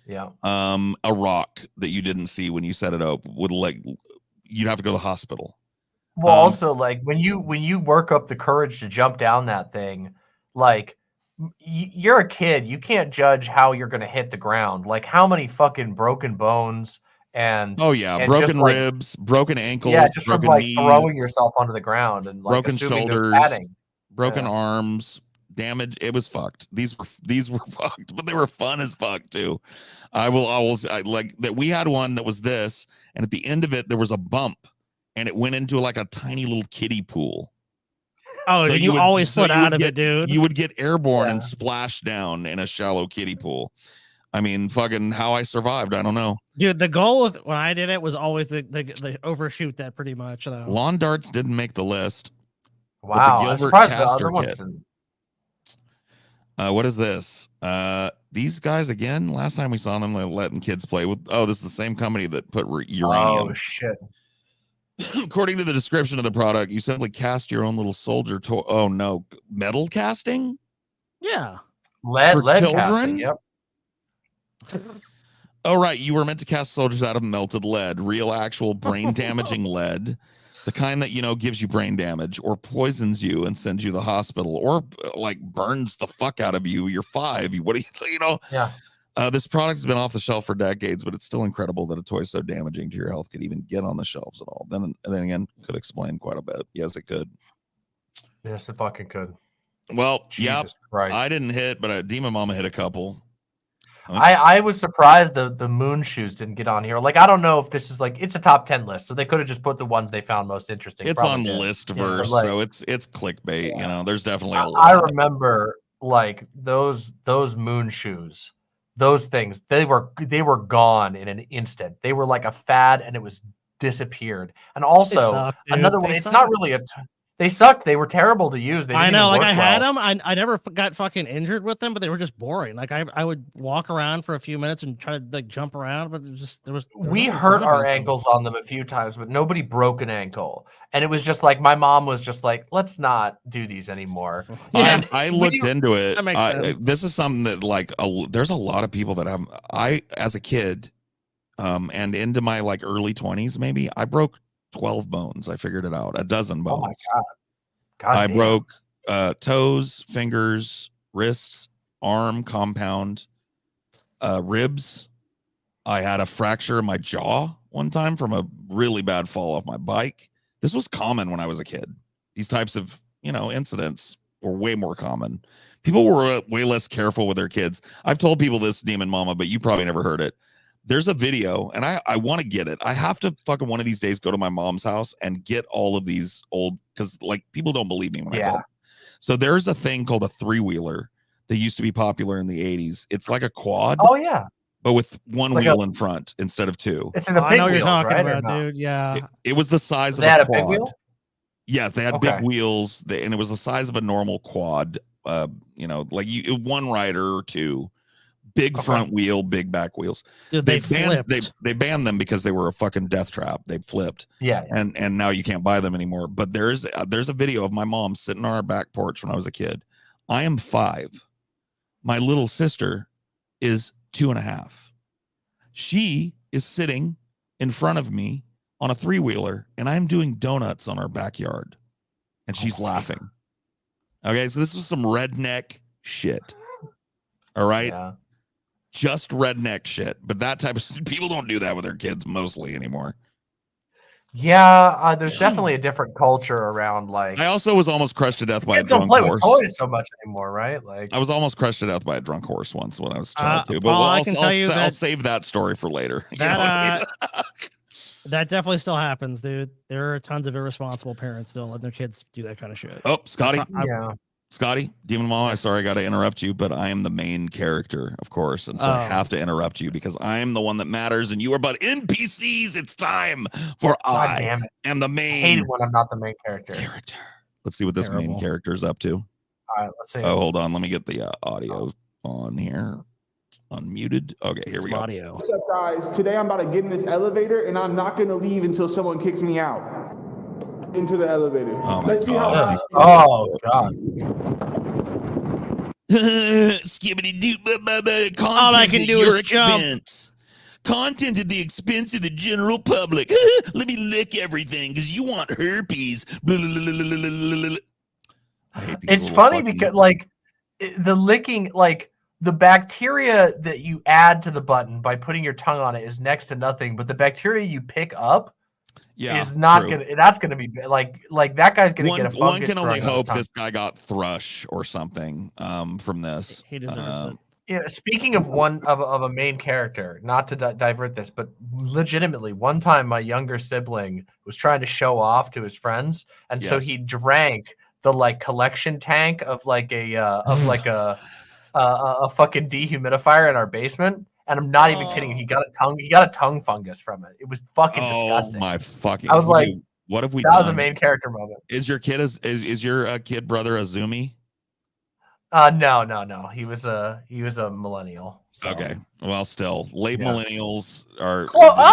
Yeah. A rock that you didn't see when you set it up would you'd have to go to the hospital. Well, also like when you work up the courage to jump down that thing, like you're a kid, you can't judge how you're going to hit the ground. Like how many fucking broken bones and broken just, like, ribs, broken ankles, just broken from like knees, throwing yourself onto the ground and like broken assuming there's shoulders, padding. broken arms, damage. It was fucked. These were fucked, but they were fun as fuck too. I like that. We had one that was this, and at the end of it there was a bump, and it went into like a tiny little kiddie pool. Oh, so you always slid out of it, dude. You would get airborne and splash down in a shallow kiddie pool. I mean, fucking how I survived, I don't know. Dude, the goal of when I did it was always the overshoot that pretty much, though. Lawn darts didn't make the list. Wow, the I'm Gilbert surprised the Castor other ones kit. didn't. What is this? These guys again. Last time we saw them, they're letting kids play with. Oh, this is the same company that put uranium. Oh shit! According to the description of the product, you simply cast your own little soldier toy. Oh no, metal casting? Yeah, lead casting. Yep. Oh right, you were meant to cast soldiers out of melted lead, real, actual brain damaging lead. The kind that, gives you brain damage or poisons you and sends you to the hospital or like burns the fuck out of you. You're 5. What do you Yeah. This product has been off the shelf for decades, but it's still incredible that a toy so damaging to your health could even get on the shelves at all. Then again, could explain quite a bit. Yes, it could. Yes, it fucking could. Well, Jesus Christ. I didn't hit, but Demon Mama hit a couple. I was surprised the moon shoes didn't get on here. Like, I don't know if this is like, it's a top 10 list, so they could have just put the ones they found most interesting. It's on Listverse, like, so it's clickbait. There's definitely a lot. I remember like those moon shoes, those things. They were gone in an instant. They were like a fad, and it was disappeared. And also another one. It's not really they sucked. They were terrible to use. I know, like I had them. I never got fucking injured with them, but they were just boring. Like I would walk around for a few minutes and try to like jump around, but there was we hurt our ankles on them a few times, but nobody broke an ankle. And it was just like my mom was just like, let's not do these anymore. Yeah, I looked into it. That makes sense. This is something that like there's a lot of people that as a kid, and into my like early 20s, maybe I broke 12 bones. I figured it out. 12 bones. Oh my God. I broke toes, fingers, wrists, arm, compound, ribs. I had a fracture in my jaw one time from a really bad fall off my bike. This was common when I was a kid. These types of, incidents were way more common. People were way less careful with their kids. I've told people this, Demon Mama, but you probably never heard it. There's a video, and I want to get it. I have to fucking one of these days go to my mom's house and get all of these old, because like people don't believe me when I tell them. So there's a thing called a 3-wheeler that used to be popular in the 80s. It's like a quad. Oh yeah. But with one wheel in front instead of 2. It's in the big I know what wheels, you're talking right? about, dude. Yeah. It was the size of They had a a quad. big wheel? Yeah, they had big wheels, and it was the size of a normal quad. Like one rider or 2. Big front wheel, big back wheels. Dude, they banned them because they were a fucking death trap. They flipped. Yeah. And now you can't buy them anymore. But there's a video of my mom sitting on our back porch when I was a kid. I am 5. My little sister is 2.5. She is sitting in front of me on a 3-wheeler, and I'm doing donuts on our backyard, and she's laughing. Okay, so this is some redneck shit. All right. Yeah. Just redneck shit, but that type of people don't do that with their kids mostly anymore. Yeah, there's definitely a different culture around. Like, I also was almost crushed to death by a kids don't drunk play horse. with toys so much anymore, right? Like, I was almost crushed to death by a drunk horse once when I was a child too. But Paul, I'll save that story for later. That definitely still happens, dude. There are tons of irresponsible parents still letting their kids do that kind of shit. Oh, Scotty. Yeah. Scotty, Demon Mama, I'm sorry I got to interrupt you, but I am the main character, of course, and so I have to interrupt you because I am the one that matters, and you are but NPCs. It's time for God damn it. am the main. I hate it when I'm not the main character. Let's see what this main character is up to. All right, let's see. Oh, hold on. Let me get the audio on here. Unmuted. Okay, here we go. Audio. What's up, guys? Today I'm about to get in this elevator, and I'm not going to leave until someone kicks me out. Into the elevator. Oh my Let's see how God. Oh God. Skibbity doo. All I can do is jump. Content at the expense of the general public. Let me lick everything because you want herpes. It's funny because like the licking, like the bacteria that you add to the button by putting your tongue on it is next to nothing, but the bacteria you pick up is not gonna. That's gonna be like that guy's gonna get a fungus. One can only growing on his hope tongue. this guy got thrush or something from this. He deserves it. Yeah, speaking of of a main character, not to divert this, but legitimately, one time my younger sibling was trying to show off to his friends, and so he drank the like collection tank of like a fucking dehumidifier in our basement. And I'm not even kidding. He got a tongue fungus from it. It was fucking disgusting. Oh my fucking! I was like, what have we that done? was a main character moment. Is your kid is your kid brother Azumi? No. He was a millennial. So. Okay. Well, still late millennials are.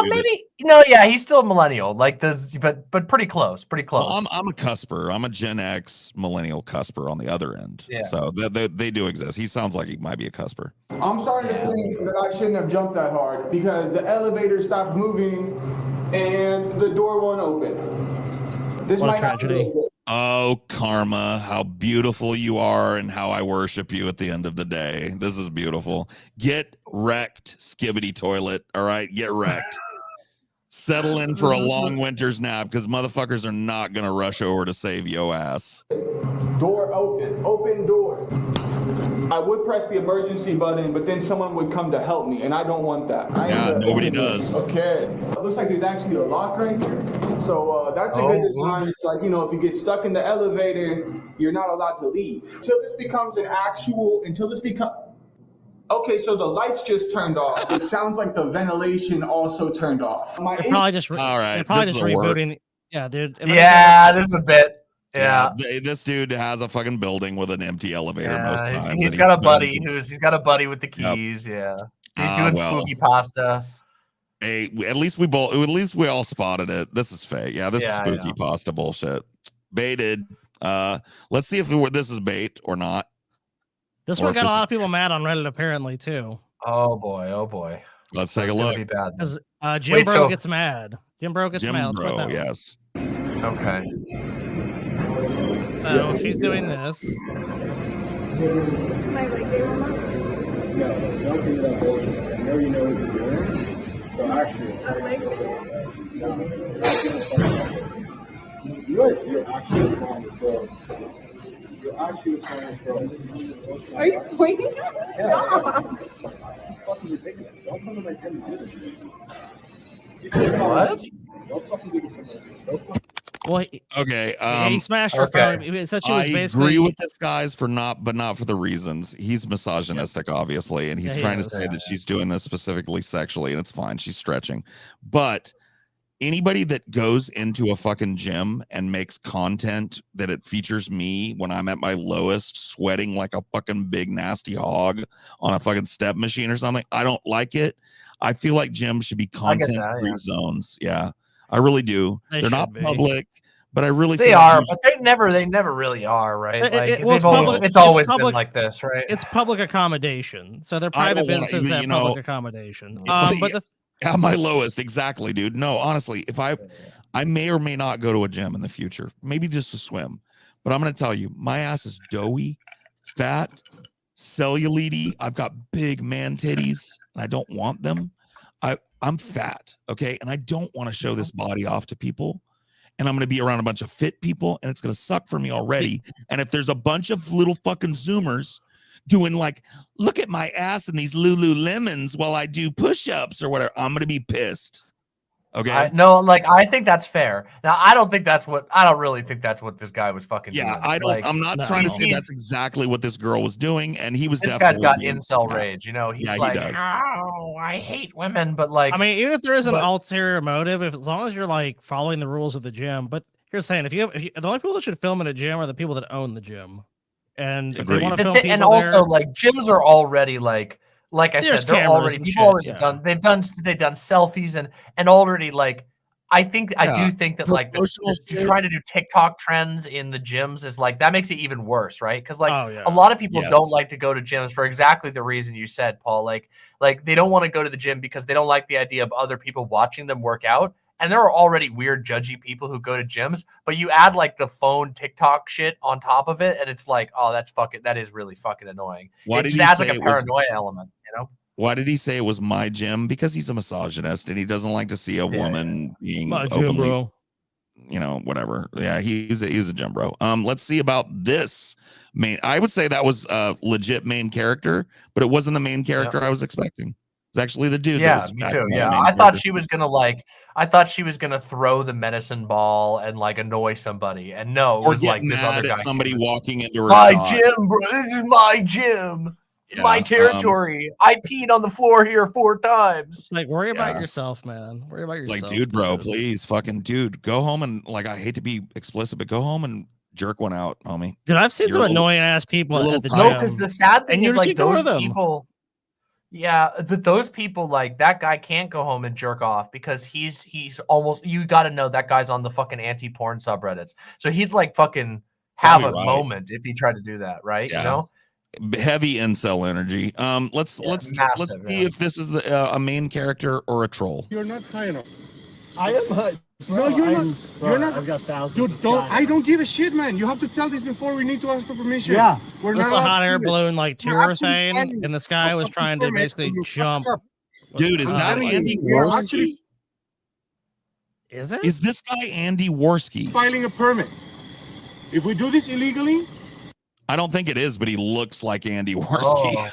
Maybe no. Yeah, he's still a millennial. Like this, but pretty close. Pretty close. Well, I'm a cusper. I'm a Gen X millennial cusper on the other end. Yeah. So they do exist. He sounds like he might be a cusper. I'm starting to think that I shouldn't have jumped that hard because the elevator stopped moving and the door won't open. This What a might tragedy. Oh, karma, how beautiful you are and how I worship you at the end of the day. This is beautiful. Get wrecked, skibbity toilet. All right, get wrecked. Settle in for a long winter's nap because motherfuckers are not going to rush over to save yo ass. Door open door. I would press the emergency button, but then someone would come to help me, and I don't want that. Nobody does. Okay. It looks like there's actually a lock right here. So that's a good design. It's like, if you get stuck in the elevator, you're not allowed to leave. Until this becomes okay, so the lights just turned off. It sounds like the ventilation also turned off. They're probably just all right. They're probably just rebooting. Yeah, dude. Yeah, this is a bit. Yeah. This dude has a fucking building with an empty elevator most times. He's got a buddy with the keys. Yeah. He's doing spooky pasta. Hey, at least we all spotted it. This is fake. Yeah, this is spooky pasta bullshit. Baited. Let's see if this is bait or not. This one got a lot of people mad on Reddit apparently too. Oh boy. Let's take a look. Because Jim Bro gets mad. Jim Bro gets mad. Jim Bro, yes. Okay. So she's doing this. My leg day warm up? No, don't do that bullshit. I know you know what you're doing. So actually, you're actually trying to throw. You're actually trying to throw. Are you pointing? Yeah. Fucking ridiculous. Don't come to my gym and do this. What? Don't fucking do this. Well, okay. He smashed her phone. It said she was basically. I agree with this guy's but not for the reasons. He's misogynistic, obviously, and he's trying to say that she's doing this specifically sexually, and it's fine. She's stretching. But anybody that goes into a fucking gym and makes content that it features me when I'm at my lowest, sweating like a fucking big nasty hog on a fucking step machine or something, I don't like it. I feel like gyms should be content-free zones. Yeah. I really do. They're not public, but I really they feel are, like but they never really are, right? Like, it's always public, been like this, right? It's public accommodation, so they're private businesses that have public accommodation. But at my lowest, exactly, dude. No, honestly, if I may or may not go to a gym in the future, maybe just to swim, but I'm going to tell you, my ass is doughy, fat, cellulite. I've got big man titties, and I don't want them. I'm fat, okay? And I don't want to show this body off to people. And I'm going to be around a bunch of fit people, and it's going to suck for me already. And if there's a bunch of little fucking Zoomers doing like, look at my ass and these Lululemons while I do push-ups or whatever, I'm going to be pissed. Okay. I think that's fair. Now, I don't really think that's what this guy was fucking doing. I'm not trying to say that's exactly what this girl was doing. And he was this definitely. guy's got incel rage, He's like, he I hate women, but like. I mean, even if there is an ulterior motive, as long as you're like following the rules of the gym. But here's the thing: if you the only people that should film in a gym are the people that own the gym. And if they want to film people and also like gyms are already like I said, they're already done. They've done selfies and already like I do think that like trying to do TikTok trends in the gyms is like that makes it even worse, right? Because like a lot of people don't like to go to gyms for exactly the reason you said, Paul. Like they don't want to go to the gym because they don't like the idea of other people watching them work out. and there are already weird, judgy people who go to gyms, but you add like the phone TikTok shit on top of it, and it's like, oh, that is really fucking annoying. It just adds like a paranoia element, you know? Why did he say it was my gym? Because he's a misogynist and he doesn't like to see a woman being My openly, gym, bro. You know, whatever. Yeah, he's a gym bro. Let's see about this main. I would say that was a legit main character, but it wasn't the main character I was expecting. It's actually the dude. Yeah, me too. Yeah, I thought she was gonna throw the medicine ball and like annoy somebody, and no, it was like this other guy. Somebody walking into her my shop. gym, bro. This is my gym. Yeah, my territory. I peed on the floor here 4 times. Like, worry about yourself, man. Worry about yourself. Like, dude, bro, please, fucking dude, go home and like, I hate to be explicit, but go home and jerk one out, homie. Dude, I've seen some annoying ass people at the gym. No, because the sad thing is like those them. people. Yeah, but those people, like that guy can't go home and jerk off because he's almost, you got to know that guy's on the fucking anti-porn subreddits. So he'd like fucking have a moment if he tried to do that, right? Yeah. You know? Heavy incel energy. Let's see if this is a main character or a troll. You're not high enough. I am. No, you're not. You're not. I've got thousands. Dude, don't. I don't give a shit, man. You have to tell this before we need to ask for permission. Yeah. We're This is not a allowed hot to air do this. balloon like You're tour actually thing, standing and this guy was trying to basically jump. Dude, is that Andy You're Worski? actually Is it? Is this guy Andy Worski? filing a permit. If we do this illegally, I don't think it is, but he looks like Andy Worski. Oh.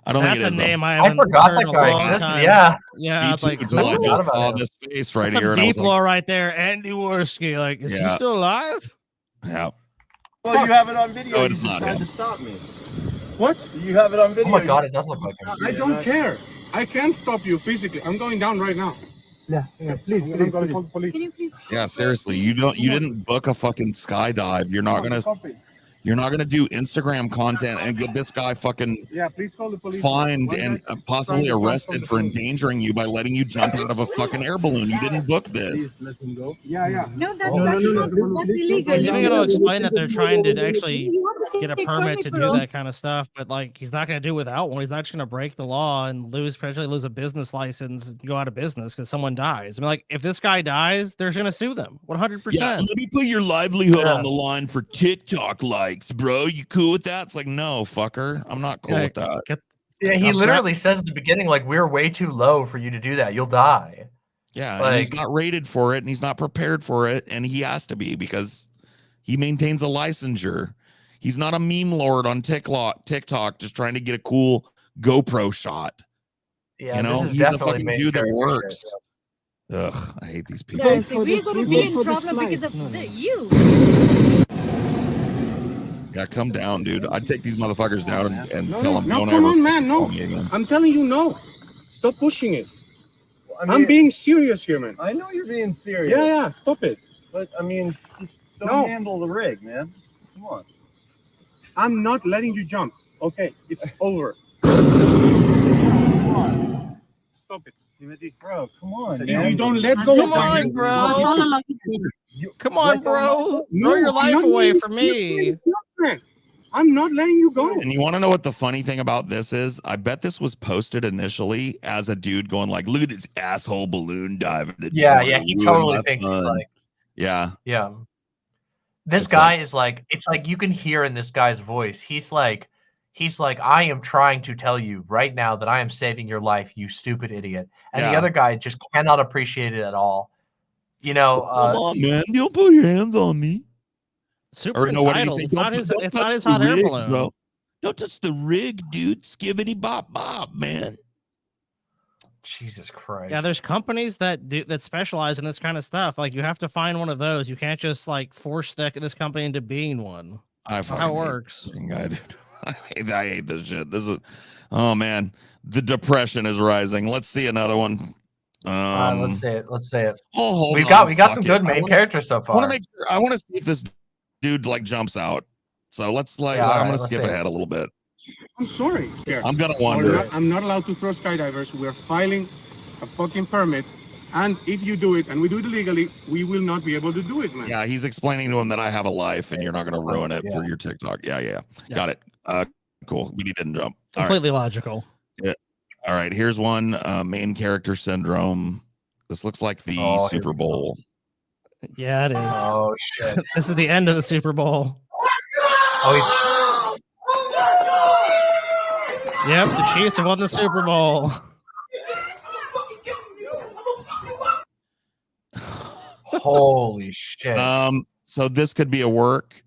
I don't That's think it a is. name I I haven't forgot heard that in a guy long existed. time. Yeah. Yeah, Me it's too, like, until I forgot just about saw him. this face right that's here. a and I was deep like, lore right there. Andy Worski. Like, is he Yeah. still alive? yeah. Well, you have it on video. No, you it's just not tried him. to stop me. what? You have it on video. Oh my god, it does look like him. I don't care. I can't stop you physically. I'm going down right now. Yeah, please, I'm gonna call the police. Can you please? Yeah, seriously, you didn't book a fucking skydive. You're not gonna do Instagram content and get this guy fucking Yeah, please call the police. fined One and guy possibly trying to jump arrested from the for phone. endangering you by letting you jump out of a fucking air balloon. You didn't book this. Please let him go. Yeah, yeah. No, that's No, not no, true. no, no, That's illegal. He's even going to explain that they're trying to actually You want to get a take permit to do bro. that kind of stuff, but like he's not going to do it without one. He's not just going to break the law and potentially lose a business license and go out of business because someone dies. I mean, like if this guy dies, they're going to sue them 100%. Yeah, let me put your livelihood Yeah. on the line for TikTok likes, bro. You cool with that? It's like, no, fucker. I'm not cool Yeah, with that. Yeah, he literally says at the beginning, like, we're way too low for you to do that. You'll die. Yeah, and he's not rated for it, and he's not prepared for it, and he has to be because he maintains a licensure. He's not a meme lord on TikTok just trying to get a cool GoPro shot. Yeah, you know, this is he's a definitely fucking main dude that character works. shit, Ugh, I hate these people. Yes, we're going to be in problem because of you. Yeah, come down, dude. I'd take these motherfuckers down and tell them, No, don't come ever on, man. No, call me again. I'm telling you, no. Stop pushing it. I mean, I'm being serious here, man. I know you're being serious. Yeah, yeah. Stop it. But I mean, just don't No. handle the rig, man. Come on. I'm not letting you jump. Okay, it's over. Come on. Stop it. Bro, come on, You, man. you don't let go. Come on, bro. Come on, bro. Throw your life away from me. I'm not letting you go. And you want to know what the funny thing about this is? I bet this was posted initially as a dude going like, look at this asshole balloon diver. that Yeah, just yeah, wanted he to ruin totally my thinks fun." it's like, Yeah. yeah. This It's guy like- is like, it's like you can hear in this guy's voice. He's like, I am trying to tell you right now that I am saving your life, you stupid idiot. And the Yeah. other guy just cannot appreciate it at all. You know, Come on, man. Don't put your hands on me. Super Or no, what did he entitled. say? It's not Don't- his. don't It's not touch his the hot air rig, balloon. bro. Don't touch the rig, dude. Skibbity bop bop, man. Jesus Christ. Yeah, there's companies that specialize in this kind of stuff. Like you have to find one of those. You can't just like force this company into being one. I That's not fucking how it hate works. this fucking guy, dude. I hate this shit. This is, oh man, the depression is rising. Let's see another one. Let's say it. Let's say it. Oh, hold we on, got some fuck good it. I main wanna- characters so I want far. to make sure. I want to see if this dude like jumps out. So let's like. Yeah, all I'm right, gonna let's skip see it. ahead a little bit. I'm sorry. Here. I'm gonna wonder. I'm not allowed to throw skydivers. We're filing a fucking permit. And if you do it and we do it illegally, we will not be able to do it, man. Yeah, he's explaining to him that I have a life and you're not gonna ruin it for your TikTok. Yeah. Got it. Cool. We didn't jump. All right. Completely logical. Yeah. All right. Here's one. Main character syndrome. This looks like the Oh, Super Bowl. Yeah, it is. Oh shit! This is the end of the Super Bowl. Oh, he's Yep, the Chiefs have won the Super Bowl. holy shit! So this could be a work.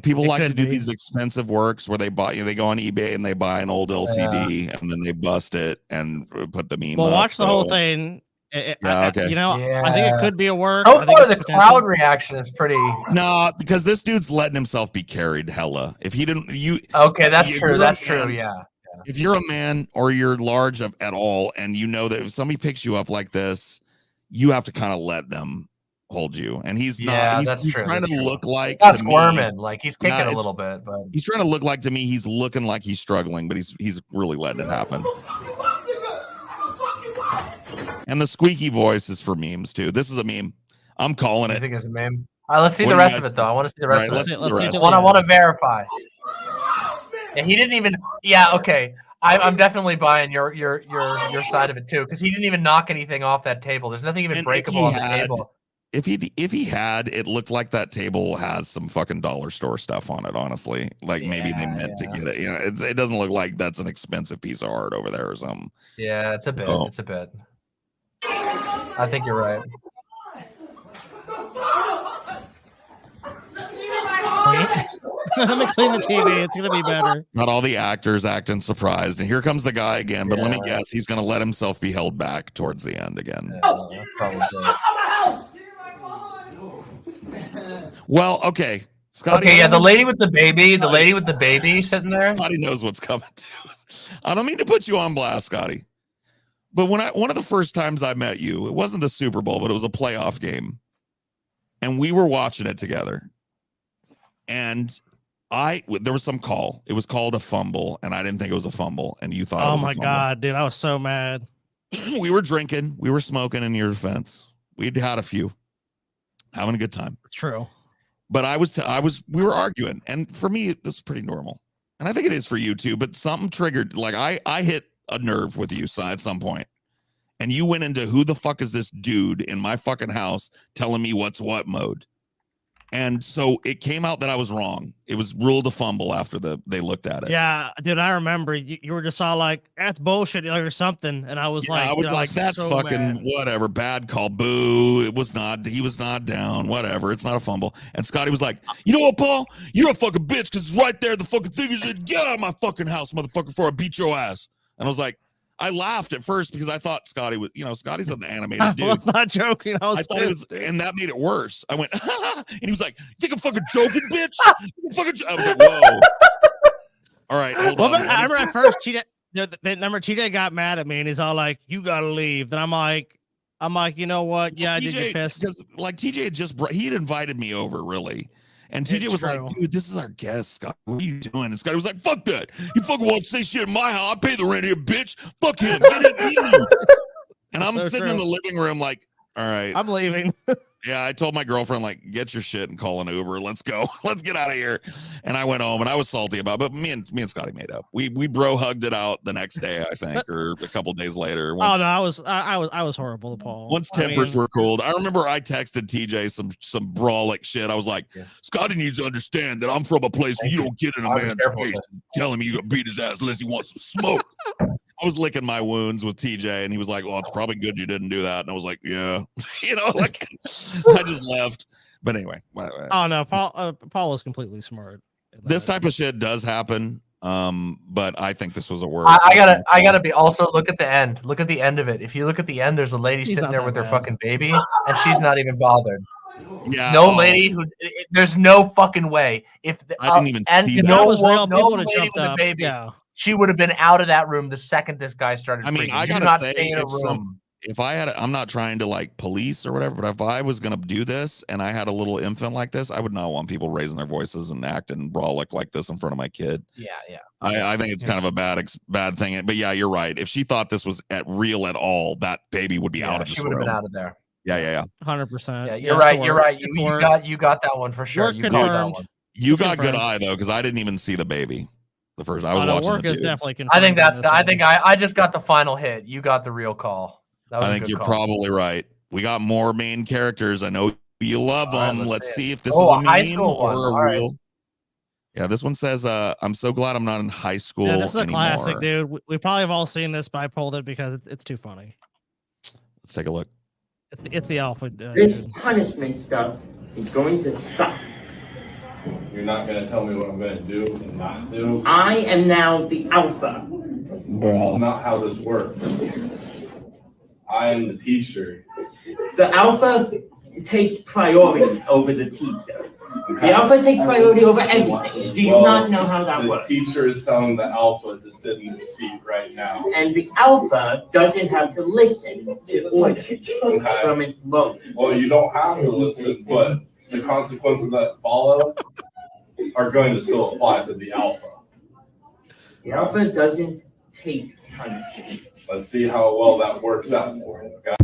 People It like to could do be. these expensive works where they go on eBay and they buy an old LCD and then they bust it and put the meme. Well, up, watch the whole so- thing. Yeah, okay. You know, I think it could be a work. So I think far, it's the potential. crowd reaction is pretty. No, because this dude's letting himself be carried hella. If he didn't, Okay, that's if true. you're a That's man- true. Yeah. If you're a man or you're large at all, and you know that if somebody picks you up like this, you have to kind of let them hold you. And he's Yeah, not. that's He's true. trying That's to true. look like He's not to me- squirming. Like he's kicking Nah, a it's- little bit, but He's trying to look like to me. He's looking like he's struggling, but he's really letting it happen. And the squeaky voice is for memes too. This is a meme. I'm calling I it. think it's a meme. All right, let's see What the do you rest guys of it, though. I want to see the All rest right, of it. let's see the rest. I want to verify. Yeah, he didn't even. Yeah, okay. I'm definitely buying your side of it too, because he didn't even knock anything off that table. There's nothing even And breakable on the table. If he had, it looked like that table has some fucking dollar store stuff on it. Honestly, like maybe they meant to get it. You know, it doesn't look like that's an expensive piece of art over there or something. Yeah, it's a bit. Oh. It's a bit. I think you're right. Let me clean the TV. It's gonna be better. Not all the actors acting surprised, and here comes the guy again. But let me Yeah. guess, he's going to let himself be held back towards the end again. Probably. Well, okay, Scotty. Okay, yeah, the lady with the baby, sitting there. Scotty knows what's coming too. I don't mean to put you on blast, Scotty, but one of the first times I met you, it wasn't the Super Bowl, but it was a playoff game, and we were watching it together. And there was some call. It was called a fumble, and I didn't think it was a fumble, and you thought it Oh was a my fumble. god, dude, I was so mad. We were drinking, we were smoking. In your defense, we'd had a few, having a good time. True. But we were arguing, and for me, this is pretty normal, and I think it is for you too. But something triggered, like I hit a nerve with you at some point, and you went into who the fuck is this dude in my fucking house telling me what's what mode. And so it came out that I was wrong. It was ruled a fumble after they looked at it. Yeah, dude, I remember you were just all like, "That's bullshit" or something, and I was like, I was dude, like, that's so fucking mad. whatever. Bad call. Boo. He was not down. Whatever. It's not a fumble. And Scotty was like, you know what, Paul? You're a fucking bitch because it's right there. The fucking thing is, get out of my fucking house, motherfucker, before I beat your ass. And I was like, I laughed at first because I thought Scotty was, Scotty's an animated dude. I was not joking. I thought it was, and that made it worse. I went, and he was like, "You think I'm fucking joking, bitch? You fucking I was like, whoa. All right, hold on. I remember at first, TJ got mad at me, and he's all like, "You gotta leave." Then I'm like, you know what? Yeah, I did get pissed because like TJ had he'd invited me over, really. And TJ was like, dude, this is our guest, Scott. What are you doing? And Scotty was like, fuck that. You fucking want to say shit in my house. I pay the rent here, bitch. Fuck him. Get in. And I'm sitting in the living room like, all right. I'm leaving. Yeah, I told my girlfriend, like, get your shit and call an Uber. Let's go. Let's get out of here. And I went home and I was salty about it. But me and Scotty made up. We bro hugged it out the next day, I think, or a couple days later. Oh no, I was horrible to Paul. Once tempers were cooled. I remember I texted TJ some brawlic shit. I was like, Scotty needs to understand that I'm from a place where you don't get in a man's face and tell him you gonna beat his ass unless he wants some smoke. I was licking my wounds with TJ, and he was like, well, it's probably good you didn't do that. And I was like, yeah. Like I just left. But anyway. Oh no, Paul is completely smart. This type of shit does happen. But I think this was a word. I gotta be also look at the end. Look at the end of it. If you look at the end, there's a lady sitting there with her fucking baby, and she's not even bothered. Yeah. No lady who. There's no fucking way. If the, I didn't even see that. no was real, no people would have lady jumped with a up. baby, Yeah. she would have been out of that room the second this guy started. I mean, freaking. I You do gotta not say, stay in a room. if I had, I'm not trying to like police or whatever, but if I was gonna do this and I had a little infant like this, I would not want people raising their voices and acting brawlic like this in front of my kid. Yeah. I think it's kind of a bad thing. But yeah, you're right. If she thought this was real at all, that baby would be out of this She would have room. been out of there. Yeah. 100%. Yeah, you're right. You're right. You got that one for sure. Work You got that confirmed. one. You got confirmed. good eye though, because I didn't even see the baby. The first I was Oh, no, watching. work the is dude. definitely I think confirmed in that's this the. I one. think I just got the final hit. You got the real call. I think you're probably right. We got more main characters. I know you love them. Let's see if this is a high meme school one. or a All right. real. Yeah, this one says, I'm so glad I'm not in high school Yeah, this is a anymore. classic, dude. We probably have all seen this, but I pulled it because it's too funny. Let's take a look. It's the alpha. This punishment stuff is going to stop. You're not going to tell me what I'm going to do and not do? I am now the alpha. Bro. That's not how this works. I am the teacher. The alpha takes priority over the teacher. The alpha takes priority over everything. Do you not know how that works? The teacher is telling the alpha to sit in the seat right now. And the alpha doesn't have to listen to orders from its lower. Well, you don't have to listen, but the consequences that follow are going to still apply to the alpha. The alpha doesn't take punishment. Let's see how well that works out for him. Okay?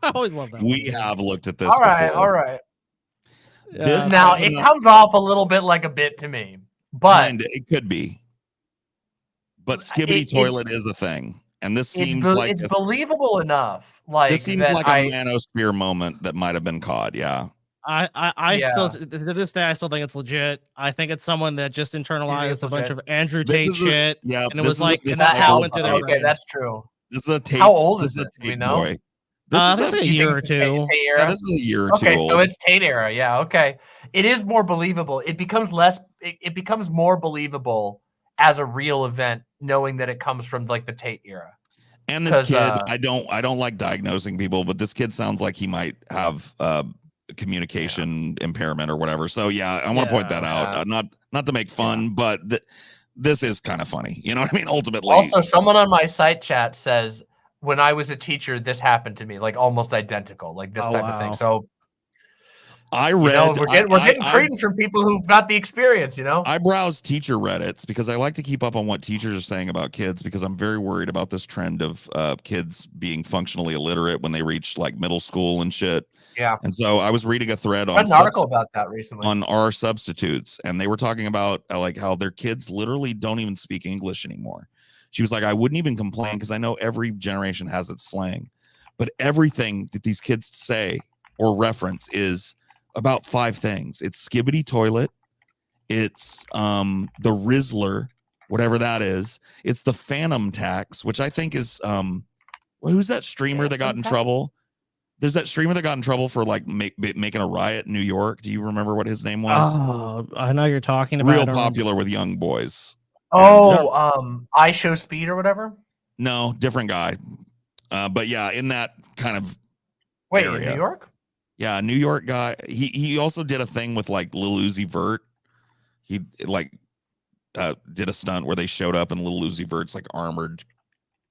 I always love that. We have looked at this. All right, before. all right. This now it comes off a little bit like a bit to me, but it could be. But Skibbity Toilet is a thing, and this seems like it's believable enough. Like this seems like a manosphere moment that might have been caught. Yeah. I still to this day I still think it's legit. I think it's someone that just internalized a bunch of Andrew Tate shit. Yeah, and it was like, and that's how it went through their brain. That's true. This is a Tate. How old is it? Do we know? Boy. I think it's a year or two. Yeah, this is a year or two. Okay, so old. it's Tate era. Yeah, okay. It is more believable. It becomes less. It becomes more believable as a real event, knowing that it comes from like the Tate era. And this kid, I don't like diagnosing people, but this kid sounds like he might have communication impairment or whatever. So yeah, I want to point that out. Not to make fun, but this is kind of funny. You know what I mean? Ultimately. Also, someone on my site chat says, when I was a teacher, this happened to me, like almost identical, like this type of thing. So I read. we're getting credence from people who've got the experience. You know, I browse teacher Reddits because I like to keep up on what teachers are saying about kids because I'm very worried about this trend of kids being functionally illiterate when they reach like middle school and shit. Yeah. And so I was reading a thread I read an article about that recently on our substitutes, and they were talking about like how their kids literally don't even speak English anymore. She was like, I wouldn't even complain because I know every generation has its slang, but everything that these kids say or reference is about 5 things. It's Skibbity Toilet. It's the Rizzler, whatever that is. It's the Phantom Tax, which I think is who's that streamer that got in trouble? There's that streamer that got in trouble for like making a riot in New York. Do you remember what his name was? Oh, I know you're talking about. Real popular with young boys. I Show Speed or whatever. No, different guy. But yeah, in that kind of area. In New York. Yeah, New York guy. He also did a thing with like Lil Uzi Vert. He like did a stunt where they showed up in Lil Uzi Vert's like armored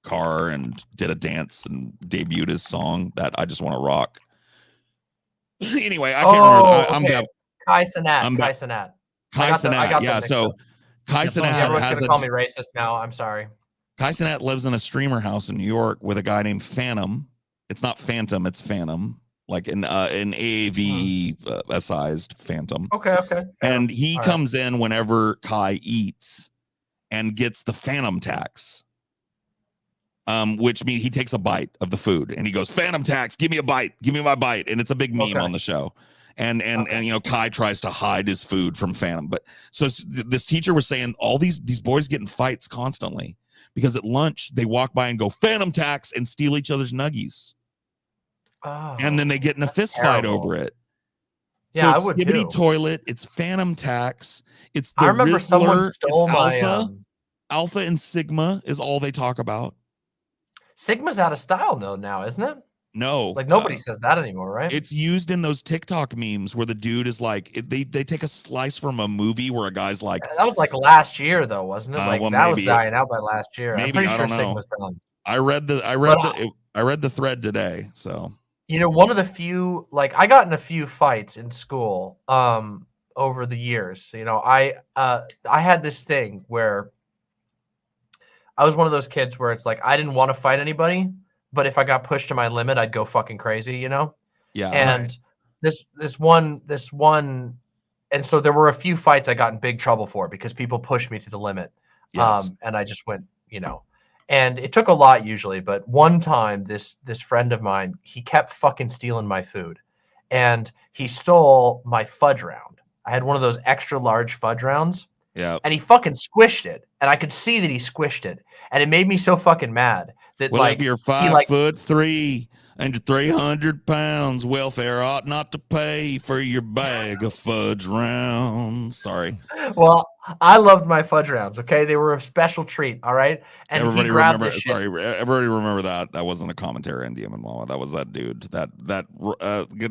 car and did a dance and debuted his song that I Just Want to Rock. Anyway, I can't remember. Kai Cenat. Yeah, so Kai Cenat everyone's has gonna call me racist now. I'm sorry. Kai Cenat lives in a streamer house in New York with a guy named Phantom. It's not Phantom, it's Phantom. Like an AAV sized Phantom. Okay. And he comes in whenever Kai eats and gets the Phantom Tax. Which means he takes a bite of the food and he goes, Phantom Tax, give me a bite, give me my bite. And it's a big meme on the show. And you know, Kai tries to hide his food from Phantom. But so this teacher was saying all these boys get in fights constantly because at lunch they walk by and go Phantom Tax and steal each other's nuggies. Oh, and then they get in a fist fight over it. Yeah, so I would Skibbity too. Toilet, it's Phantom Tax, it's the I remember Rizzler, someone stole it's my Alpha and Sigma is all they talk about. Sigma's out of style though now, isn't it? No, like nobody says that anymore, right? It's used in those TikTok memes where the dude is like, they take a slice from a movie where a guy's like, that was like last year though, wasn't it? Like well, that was maybe. dying out by last year. Maybe, I'm pretty I sure don't know. Sigma's done. I read the thread today, so. You know, one of the few, like I got in a few fights in school over the years. You know, I had this thing where I was one of those kids where it's like I didn't want to fight anybody, but if I got pushed to my limit, I'd go fucking crazy, you know? Yeah. And this one, and so there were a few fights I got in big trouble for because people pushed me to the limit. Yes. And I just went, you know, And it took a lot usually, but one time this friend of mine, he kept fucking stealing my food, and he stole my fudge round. I had one of those extra large fudge rounds. Yeah. And he fucking squished it, and I could see that he squished it, and it made me so fucking mad that Well, like if you're he like 5'3" and 300 pounds, welfare ought not to pay for your bag of fudge rounds. Sorry. Well, I loved my fudge rounds. Okay, they were a special treat. All right, and Everybody he grabbed remember. this shit. Sorry, everybody remember that. That wasn't a commentary on Demon Mama. That was that dude. That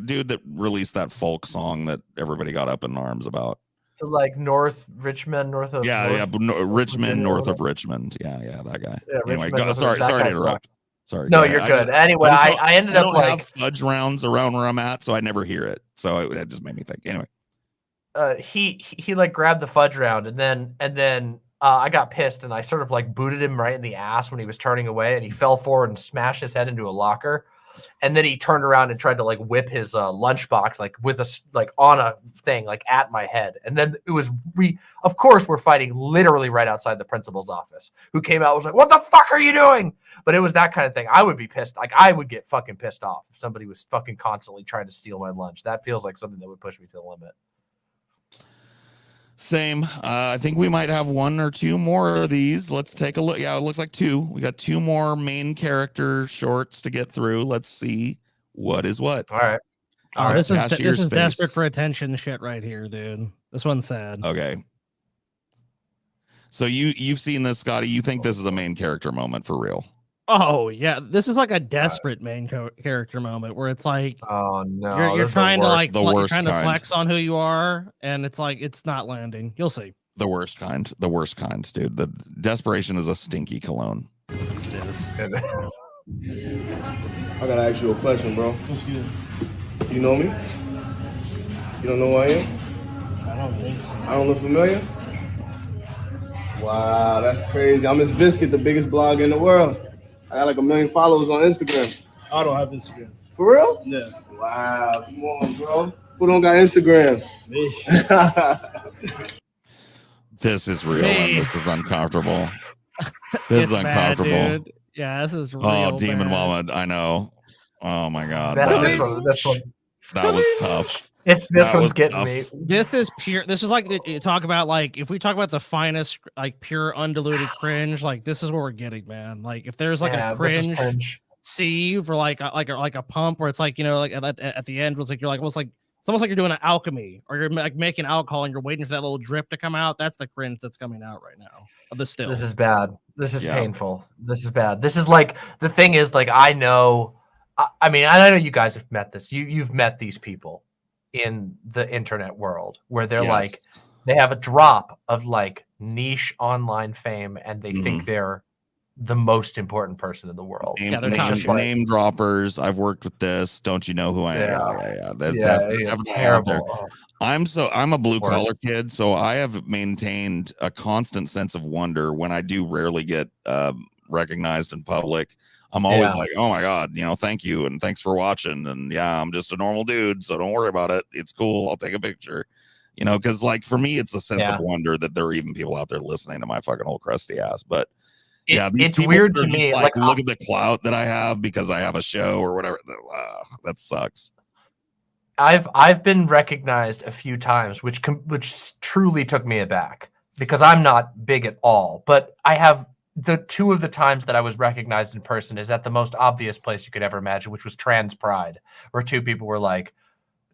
dude that released that folk song that everybody got up in arms about. To like North Richmond, north of Richmond, north of Richmond. Yeah, that guy. Yeah, anyway, Richmond, sorry that to guy interrupt. sucked. Sorry. No, you're good. Anyway, I ended up don't like have fudge rounds around where I'm at, so I never hear it. So it just made me think. Anyway, he like grabbed the fudge round, and then I got pissed, and I sort of like booted him right in the ass when he was turning away, and he fell forward and smashed his head into a locker. And then he turned around and tried to like whip his lunchbox like with a like on a thing like at my head. And then it was of course we're fighting literally right outside the principal's office, who came out and was like, "What the fuck are you doing?" But it was that kind of thing. I would be pissed. Like I would get fucking pissed off if somebody was fucking constantly trying to steal my lunch. That feels like something that would push me to the limit. Same. I think we might have one or two more of these. Let's take a look. Yeah, it looks like two. We got two more main character shorts to get through. Let's see what is what. All right. Oh, this is desperate for attention shit right here, dude. This one's sad. Okay. So you've seen this, Scotty. You think this is a main character moment for real? Oh yeah, this is like a desperate main character moment where it's like, oh no, you're trying to like you're trying to flex on who you are, and it's like it's not landing. You'll see. The worst kind, dude. The desperation is a stinky cologne. It is. I gotta ask you a question, bro. What's good? You know me? You don't know who I am? I don't think so. I don't look familiar? Wow, that's crazy. I'm Miss Biscuit, the biggest blogger in the world. I got like 1 million followers on Instagram. I don't have Instagram. For real? Yeah. Wow, come on, bro. Who don't got Instagram? Me. This is real and this is uncomfortable. This is uncomfortable. Bad, dude. Yeah, this is real. Oh, Demon bad. Mama, I know. Oh my god. This one. That was tough. This one's getting tough. me. This is pure. This is like you talk about like if we talk about the finest like pure undiluted cringe, like this is what we're getting, man. Like if there's like a cringe sieve or like a pump where it's like, you know, like at the end, it's like you're like, well, it's almost like you're doing an alchemy or you're like making alcohol and you're waiting for that little drip to come out. That's the cringe that's coming out right now of the still. This is bad. This is painful. This is bad. This is like the thing is like I know. I mean, I know you guys have met this. You've met these people in the internet world where they're like they have a drop of like niche online fame and they think they're the most important person in the world. Name droppers. I've worked with this. Don't you know who I am? Yeah. Terrible. I'm a blue collar kid, so I have maintained a constant sense of wonder when I do rarely get recognized in public. I'm always like, oh my God, you know, thank you. And thanks for watching. And yeah, I'm just a normal dude. So don't worry about it. It's cool. I'll take a picture, you know, cause like for me, it's a sense of wonder that there are even people out there listening to my fucking old crusty ass. But it's weird to me. Like look at the clout that I have because I have a show or whatever. That sucks. I've been recognized a few times, which truly took me aback because I'm not big at all, but I have the two of the times that I was recognized in person is at the most obvious place you could ever imagine, which was Trans Pride, where two people were like,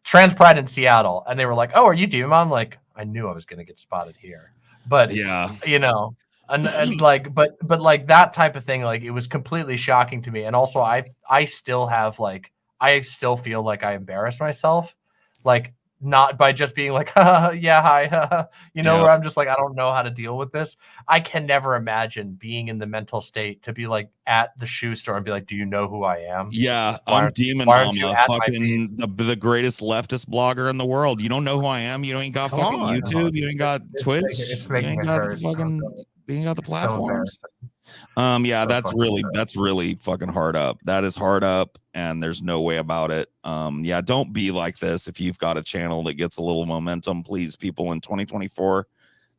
Trans Pride in Seattle. And they were like, oh, are you Demon? I'm like, I knew I was going to get spotted here. But, you know, and like, but like that type of thing, like it was completely shocking to me. And also I still have like, I still feel like I embarrassed myself. Like, not by just being like, yeah, hi, you know, where I'm just like, I don't know how to deal with this. I can never imagine being in the mental state to be like at the shoe store and be like, do you know who I am? Yeah, I'm Demon Mama, fucking the greatest leftist blogger in the world. You don't know who I am? You ain't got fucking YouTube? You ain't got Twitch? You ain't got the fucking, you ain't got the platforms? Yeah, that's really fucking hard up. That is hard up, and there's no way about it. Yeah, don't be like this. If you've got a channel that gets a little momentum, please, people, in 2024,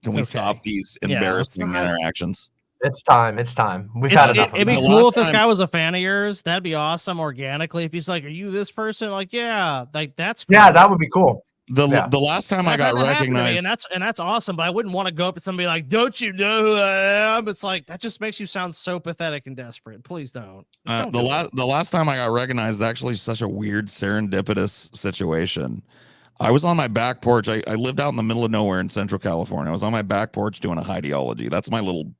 can we stop these embarrassing interactions? It's time. It's time. We've had enough of It'd be it. cool if this guy was a fan of yours. That'd be awesome organically. If he's like, "Are you this person?" Like, yeah, like that's cool. Yeah, that would be cool. The last time I got recognized, and that's awesome. But I wouldn't want to go up to somebody like, "Don't you know who I am?" It's like that just makes you sound so pathetic and desperate. Please don't. The last time I got recognized is actually such a weird serendipitous situation. I was on my back porch. I lived out in the middle of nowhere in Central California. I was on my back porch doing a ideology. That's my little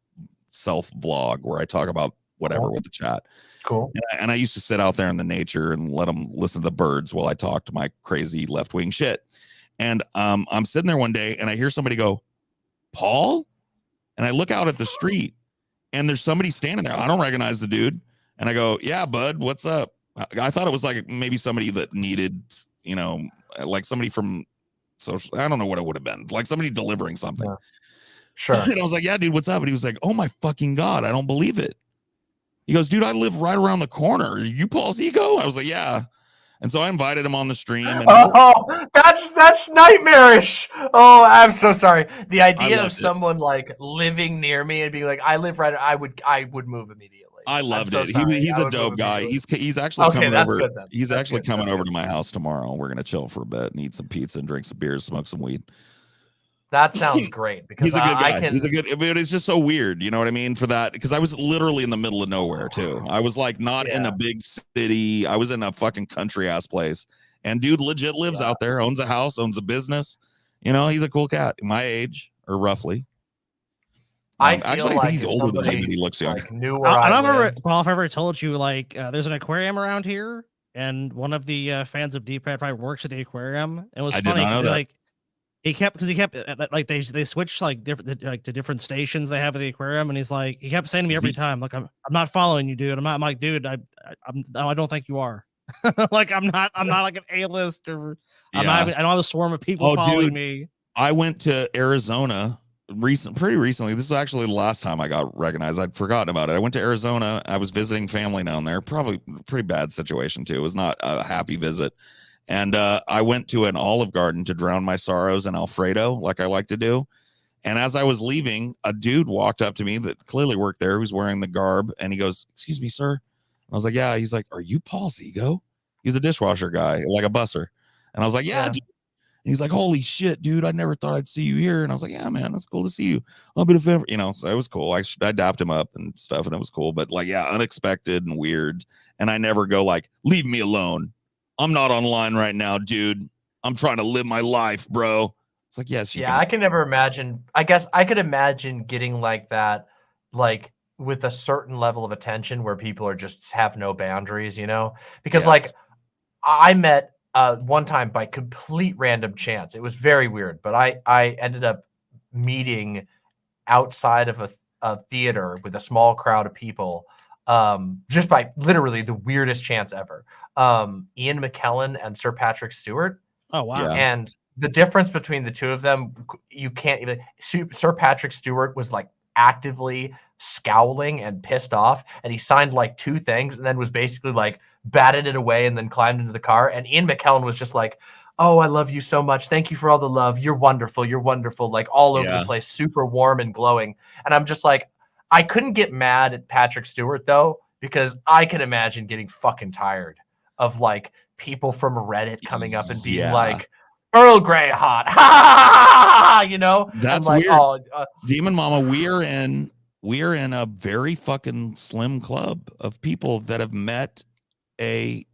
self vlog where I talk about whatever with the chat. Cool. And I used to sit out there in the nature and let them listen to the birds while I talked to my crazy left wing shit. And I'm sitting there one day and I hear somebody go, "Paul?" And I look out at the street and there's somebody standing there. I don't recognize the dude. And I go, "Yeah, bud, what's up?" I thought it was like maybe somebody that needed, you know, like somebody from social. I don't know what it would have been, like somebody delivering something. Yeah. Sure. And I was like, "Yeah, dude, what's up?" And he was like, "Oh my fucking God, I don't believe it." He goes, "Dude, I live right around the corner. Are you Paul's ego?" I was like, "Yeah." And so I invited him on the stream. And oh, that's nightmarish. Oh, I'm so sorry. The idea of someone like living near me and being like, "I live right," I would move immediately. I loved so it. Sorry. He's a dope guy. He's actually coming over. Good, then. He's that's actually good. coming that's over good. to my house tomorrow. We're gonna chill for a bit and eat some pizza and drink some beers, smoke some weed. That sounds great because he's a good guy. He's a good. But it's just so weird, you know what I mean? For that, because I was literally in the middle of nowhere too. I was like not in a big city. I was in a fucking country ass place. And dude legit lives out there, owns a house, owns a business. You know, he's a cool cat, my age or roughly. I feel actually, like I think he's older than me, but he looks younger. Like knew where I remember, Paul, if I ever told you, like, there's an aquarium around here, and one of the fans of D-Pad probably works at the aquarium. And it was funny because like he kept like they switched like different to different stations they have at the aquarium, and he kept saying to me every time, like, I'm not following you, dude. I'm like, dude, I don't think you are. Like I'm not like an A-list or I don't have a swarm of people following me. I went to Arizona pretty recently. This was actually the last time I got recognized. I'd forgotten about it. I went to Arizona. I was visiting family down there. Probably pretty bad situation too. It was not a happy visit. And I went to an Olive Garden to drown my sorrows in Alfredo, like I like to do. And as I was leaving, a dude walked up to me that clearly worked there. He was wearing the garb, and he goes, "Excuse me, sir." I was like, "Yeah." He's like, "Are you Paul's ego?" He's a dishwasher guy, like a busser. And I was like, "Yeah, dude." And he's like, "Holy shit, dude. I never thought I'd see you here." And I was like, "Yeah, man, it's cool to see you. I'll be a fan." You know, so it was cool. I dapped him up and stuff, and it was cool. But like, yeah, unexpected and weird. And I never go like, "Leave me alone. I'm not online right now, dude. I'm trying to live my life, bro." It's like, yes, you can. I can never imagine. I guess I could imagine getting like that, like with a certain level of attention where people are just have no boundaries, you know? Because like I met one time by complete random chance. It was very weird, but I ended up meeting outside of a theater with a small crowd of people, just by literally the weirdest chance ever. Ian McKellen and Sir Patrick Stewart. Oh wow! Yeah. And the difference between the two of them, you can't even. Sir Patrick Stewart was like actively scowling and pissed off, and he signed like 2 things, and then was basically like batted it away, and then climbed into the car. And Ian McKellen was just like, "Oh, I love you so much. Thank you for all the love. You're wonderful. You're wonderful." Like all over the place, super warm and glowing. And I'm just like, I couldn't get mad at Patrick Stewart though, because I can imagine getting fucking tired of like people from Reddit coming up and being like, "Earl Grey hot," you know. That's like, weird. Demon Mama, we are in a very fucking slim club of people that have met a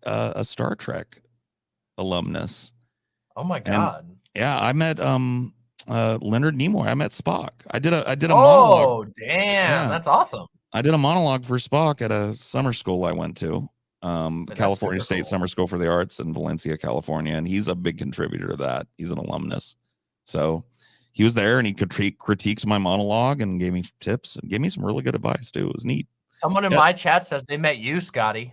Star Trek alumnus. Oh my god! And, yeah, I met Leonard Nimoy. I met Spock. I did a monologue. Oh damn, that's awesome. I did a monologue for Spock at a summer school I went to, California State Summer School for the Arts in Valencia, California, and he's a big contributor to that. He's an alumnus, so he was there and he critiqued my monologue and gave me tips and gave me some really good advice too. It was neat. Someone in my chat says they met you, Scotty.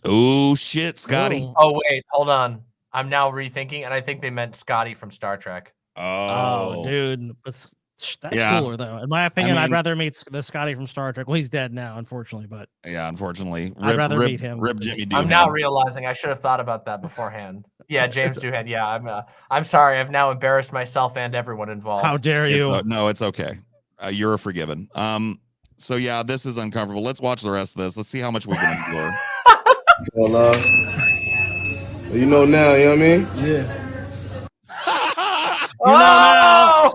Oh shit, Scotty. Oh wait, hold on. I'm now rethinking, and I think they meant Scotty from Star Trek. Oh, dude, that's cooler though. In my opinion, I'd rather meet the Scotty from Star Trek. Well, he's dead now, unfortunately, but yeah, unfortunately, I'd rather meet him. Rip Jimmy Doohan. I'm now realizing I should have thought about that beforehand. Yeah, James Doohan. Yeah, I'm sorry. I've now embarrassed myself and everyone involved. How dare you? No, it's okay. You're forgiven. So yeah, this is uncomfortable. Let's watch the rest of this. Let's see how much we can endure. Well, you know now, you know what I mean? Yeah. You know now.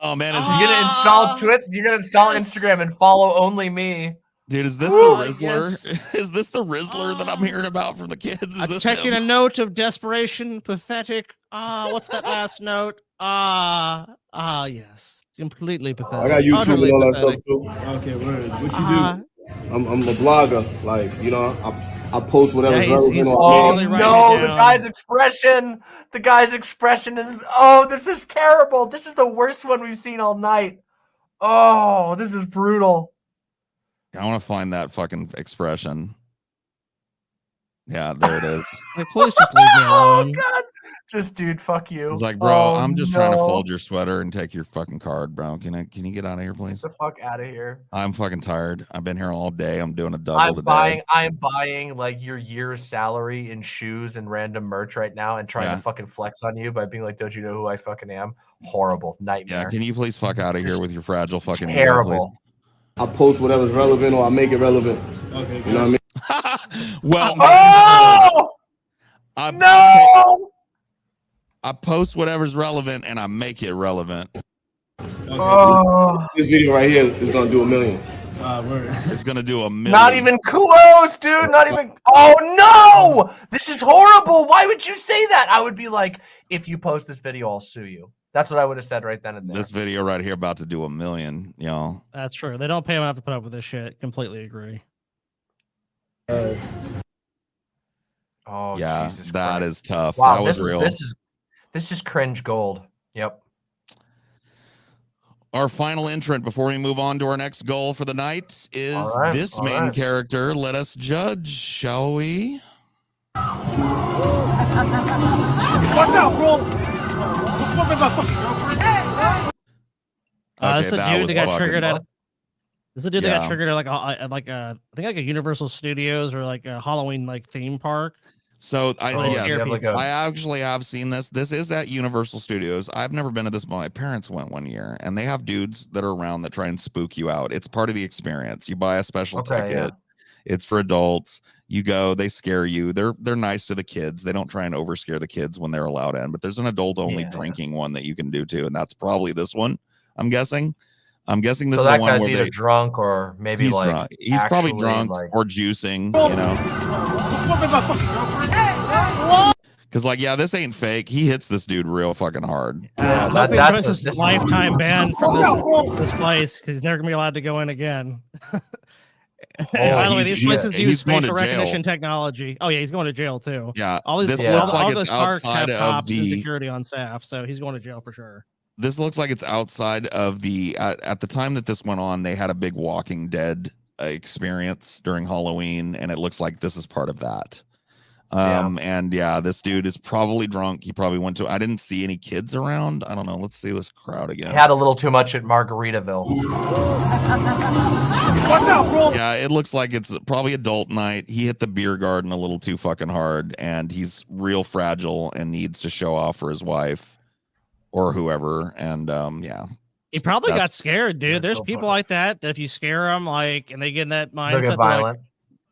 Oh man, is You're gonna install Twitter? You're gonna install Instagram and follow only me. Dude, is this the Rizzler? Yes. Is this the Rizzler that I'm hearing about from the kids? Is I'm this checking him? a note of desperation, pathetic. What's that last note? Yes. Completely pathetic. I got YouTube Utterly and all pathetic. that stuff too. Okay, word. What you do? I'm a blogger. Like, you know, I post whatever Yeah, relevant he's on Oh really writing no, it the down. guy's expression. The guy's expression is, oh, this is terrible. This is the worst one we've seen all night. Oh, this is brutal. I want to find that fucking expression. Yeah, there it is. Like, please just leave me alone. Oh god. Just dude, fuck you. He's like, bro, Oh, I'm just trying to no. fold your sweater and take your fucking card, bro. Can you get out of here, please? Get the fuck out of here. I'm fucking tired. I've been here all day. I'm doing a double today. I'm buying like your year's salary in shoes and random merch right now and trying to fucking flex on you by being like, don't you know who I fucking am? Horrible. Nightmare. Yeah, can you please fuck out of here with your fragile fucking ego, terrible. I post whatever's relevant or I make it relevant. Okay, you know what I mean? Well, no! I post whatever's relevant and I make it relevant. This video right here is gonna do 1 million. Word. It's gonna do 1 million. Not even close, dude. Not even. Oh no! This is horrible. Why would you say that? I would be like, if you post this video, I'll sue you. That's what I would have said right then and there. This video right here about to do 1 million, y'all. That's true. They don't pay him enough to put up with this shit. Completely agree. Oh Yeah, Jesus that Christ. is tough. Wow, That was this real. This is cringe gold. Yep. Our final entrant before we move on to our next goal for the night is this main character. Let us judge, shall we? Watch out, bro! Fuck my fucking girlfriend. This is a that dude was that got fucking triggered at. fun. This is a dude that got Yeah. triggered at I think like a Universal Studios or like a Halloween like theme park. So I Where they scare people. I actually have seen this. This is at Universal Studios. I've never been to this, but my parents went one year, and they have dudes that are around that try and spook you out. It's part of the experience. You buy a special ticket. yeah. It's for adults. You go, they scare you. They're nice to the kids. They don't try and overscare the kids when they're allowed in. But there's an adult only drinking one that you can do too, and that's probably this one. I'm guessing. This So is that the one guy's where either drunk or maybe he's like drunk. He's probably actually, drunk like- or juicing, you know. Fuck my fucking girlfriend. Because like, yeah, this ain't fake. He hits this dude real fucking hard. Yeah, That's that's this lifetime ban from this place because he's never gonna be allowed to go in again. By the way, these places use going to facial jail. recognition technology. Oh yeah, he's going to jail too. Yeah, all these this all, looks like all it's those parks have outside of cops and the- security on staff, so he's going to jail for sure. This looks like it's outside of the at the time that this went on, they had a big Walking Dead experience during Halloween, and it looks like this is part of that. And yeah, this dude is probably drunk. He probably went to, I didn't see any kids around. I don't know. Let's see this crowd again. Had a little too much at Margaritaville. Yeah, it looks like it's probably adult night. He hit the beer garden a little too fucking hard, and he's real fragile and needs to show off for his wife or whoever. And yeah, He probably got That's- scared, dude. There's people like that if you scare them, like, and they get in that mindset. They'll get they're violent. Like,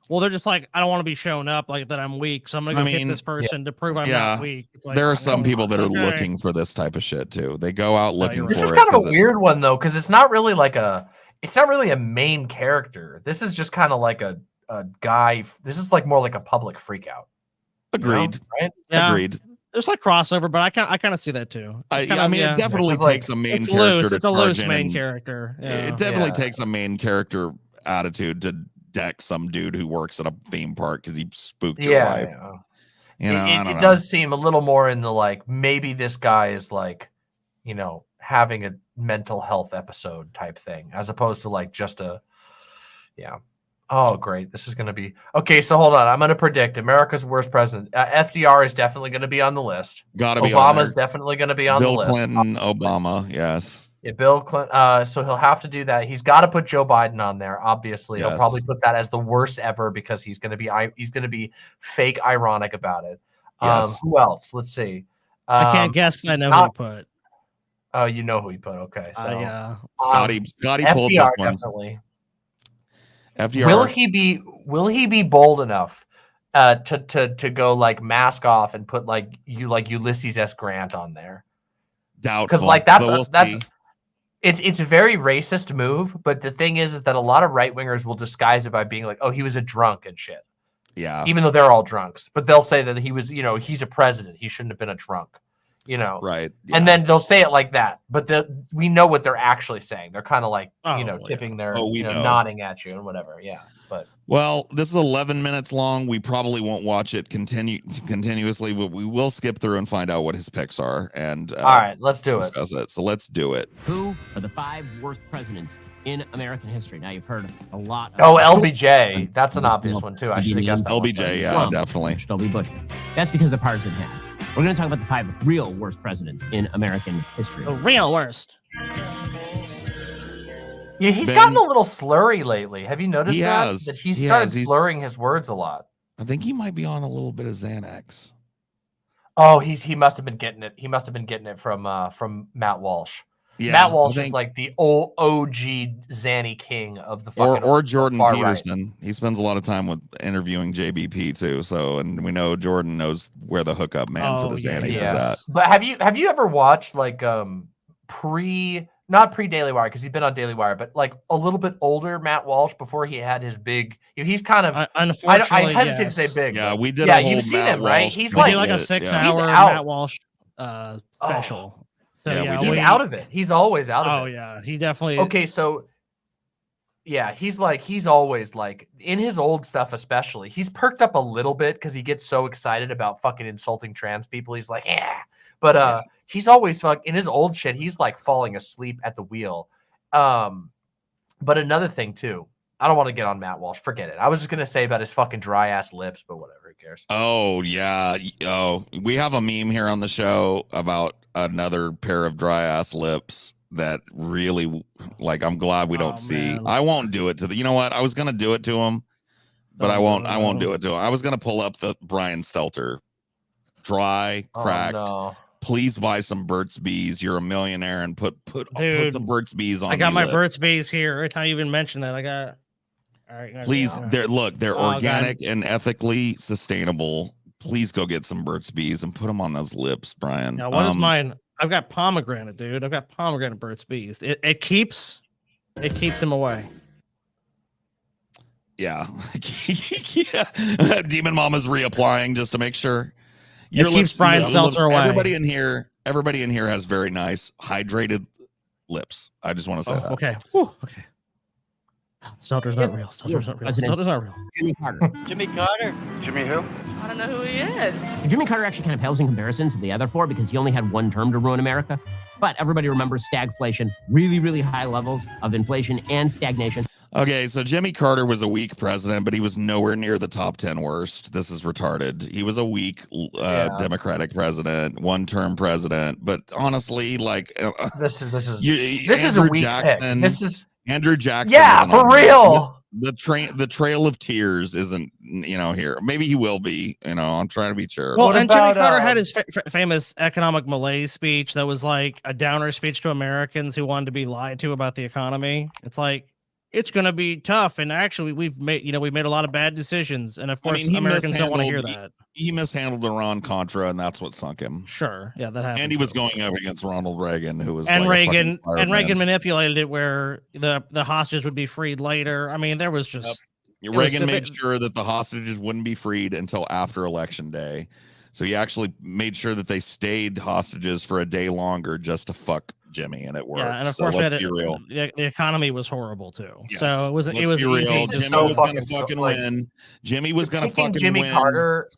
well, they're just like, I don't want to be shown up like that. I'm weak, so I'm gonna go hit this person to prove I'm not weak. It's like, there are some oh, people that are okay. looking for this type of shit too. They go out looking This for is it. kind of a 'cause it- weird one though, because it's not really like it's not really a main character. This is just kind of like a guy. This is like more like a public freak out. Agreed. Right? Yeah. Agreed. There's like crossover, but I kind of see that too. It's kind I of, mean, yeah. it definitely It's like- takes a main it's character loose. to It's a loose charge in main and- character. Yeah. It definitely takes a main character attitude to deck some dude who works at a theme park because he spooked your wife. You know, I it don't know. does seem a little more in the like maybe this guy is like, you know, having a mental health episode type thing, as opposed to like just a, yeah. Oh, great. This is going to be okay. So hold on. I'm going to predict America's worst president. FDR is definitely going to be on the list. Gotta be on Obama's there. definitely going to be on Bill the list. Clinton, Obama, yes. Yeah, Bill Clinton. So he'll have to do that. He's got to put Joe Biden on there. Obviously, he'll Yes. probably put that as the worst ever because he's going to be fake ironic about it. Yes. Who else? Let's see. I can't guess because I know who to put. Oh, you know who he put. Okay, so yeah, Scotty pulled FDR this one. definitely. FDR. Will he be bold enough to go like mask off and put like Ulysses S. Grant on there? Doubtful. Because like we'll see. It's a very racist move, but the thing is that a lot of right wingers will disguise it by being like, oh, he was a drunk and shit. Yeah. Even though they're all drunks, but they'll say that he was, he's a president. He shouldn't have been a drunk. Right. Yeah. And then they'll say it like that, but we know what they're actually saying. They're kind of like, tipping their, nodding at you and whatever. Yeah. But well, this is 11 minutes long. We probably won't watch it continuously, but we will skip through and find out what his picks are. And all right, let's do it. So let's do it. Who are the 5 worst presidents in American history? Now, you've heard a lot of... Oh, LBJ. That's an obvious one, too. I should have guessed that. LBJ, yeah, definitely. W. Bush. That's because the partisan has. We're going to talk about the 5 real worst presidents in American history. The real worst. Yeah, he's gotten a little slurry lately. Have you noticed that? That he started slurring his words a lot. I think he might be on a little bit of Xanax. Oh, he must have been getting it. He must have been getting it from Matt Walsh. Yeah, Matt Walsh is like the old OG Zanny king of the fucking or Jordan Peterson. Right. He spends a lot of time with interviewing JBP too. So, and we know Jordan knows where the hookup man for the Xannies is at. But have you ever watched like not pre Daily Wire, because he's been on Daily Wire, but like a little bit older Matt Walsh before he had his big. He's kind of. Unfortunately, I hesitate to say big. Yeah, we did. Yeah, you've seen him, right? He's like a 6-hour Matt Walsh special. Oh. So he's out of it. He's always out of it. Oh yeah, he definitely. Okay, so yeah, he's always like in his old stuff, especially. He's perked up a little bit because he gets so excited about fucking insulting trans people. He's like, yeah. But he's always in his old shit. He's like falling asleep at the wheel. But another thing too, I don't want to get on Matt Walsh. Forget it. I was just gonna say about his fucking dry ass lips, but whatever. Who cares? Oh yeah. Oh, we have a meme here on the show about another pair of dry ass lips that really, like, I'm glad we don't see. Man. I won't do it to the. You know what? I was gonna do it to him, but I won't. I won't do it to him. I was gonna pull up the Brian Stelter, dry, cracked. Oh, no. Please buy some Burt's Bees. You're a millionaire, and put the Burt's Bees on. I got my lips. Burt's Bees here. Every time you even mention that, I got. All right, please, they're organic and ethically sustainable. Please go get some Burt's Bees and put them on those lips, Brian. Now, what is mine? I've got pomegranate, dude. I've got pomegranate Burt's Bees. It keeps him away. Yeah. Yeah. Demon Mama's reapplying just to make sure. It keeps Brian Stelter away. Everybody in here has very nice hydrated lips. I just want to say that. Okay. Whew, okay. Stelter's not real. Stelter's not real. Stelter's not real. Jimmy Carter. Jimmy Carter. Jimmy who? I don't know who he is. So Jimmy Carter actually kind of pales in comparison to the other 4 because he only had 1 term to ruin America. But everybody remembers stagflation, really, really high levels of inflation and stagnation. Okay, so Jimmy Carter was a weak president, but he was nowhere near the top 10 worst. This is retarded. He was a weak Democratic president, 1-term president. But honestly, like this is a weak Jackson, pick. This is Andrew Jackson. Yeah, for real. The Trail of Tears isn't, here. Maybe he will be. I'm trying to be sure. Well, and Jimmy Carter had his famous economic malaise speech that was like a downer speech to Americans who wanted to be lied to about the economy. It's like, it's going to be tough, and actually, we've made a lot of bad decisions, and of course, Americans don't want to hear that. He mishandled Iran-Contra, and that's what sunk him. Sure, yeah, that happened. And he was going up against Ronald Reagan, who was Reagan manipulated it where the hostages would be freed later. I mean, there was just Reagan made sure that the hostages wouldn't be freed until after Election Day, so he actually made sure that they stayed hostages for a day longer just to fuck Jimmy, and it worked. Yeah, and of course, let's be real. The economy was horrible too. Yes. So it was easy. Jimmy was going to fucking win. Jimmy was going to fucking Jimmy win. Carter,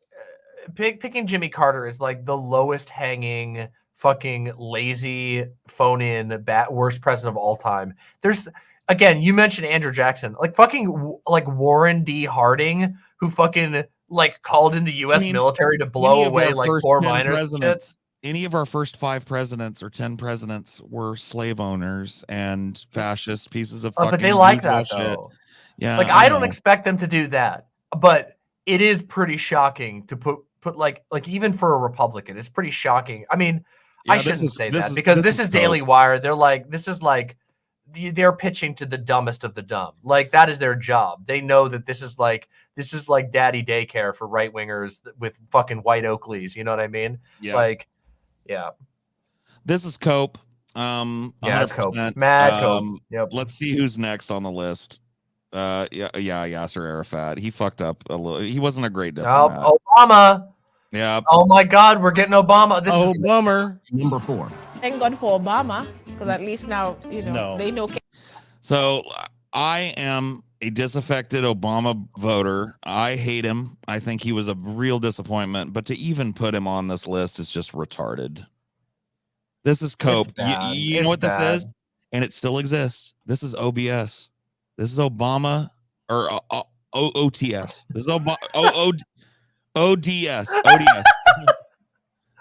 picking Jimmy Carter is like the lowest hanging, fucking lazy, phone in, worst president of all time. There's again, you mentioned Andrew Jackson, like fucking like Warren D. Harding, who fucking like called in the U.S. military to blow away like 4 miners. Any of our first 5 presidents or 10 presidents were slave owners and fascist pieces of fucking but they like that shit. though. Yeah, like I don't expect them to do that, but it is pretty shocking to put like even for a Republican, it's pretty shocking. I mean, I shouldn't say that because this is Daily Wire. They're like, this is like, they're pitching to the dumbest of the dumb. Like that is their job. They know that this is like daddy daycare for right wingers with fucking white Oakleys. You know what I mean? Yeah. Like, yeah. This is Cope. Yeah, it's Cope. 100%. Mad Cope. Yep. Let's see who's next on the list. Yasser Arafat. He fucked up a little. He wasn't a great diplomat. Obama. Yeah. Oh my God, we're getting Obama. This is bummer. Number 4. Thank God for Obama, because at least now they know. So I am a disaffected Obama voter. I hate him. I think he was a real disappointment. But to even put him on this list is just retarded. This is Cope. You know what this is? And it still exists. This is OBS. This is Obama or OTS. This is ODS.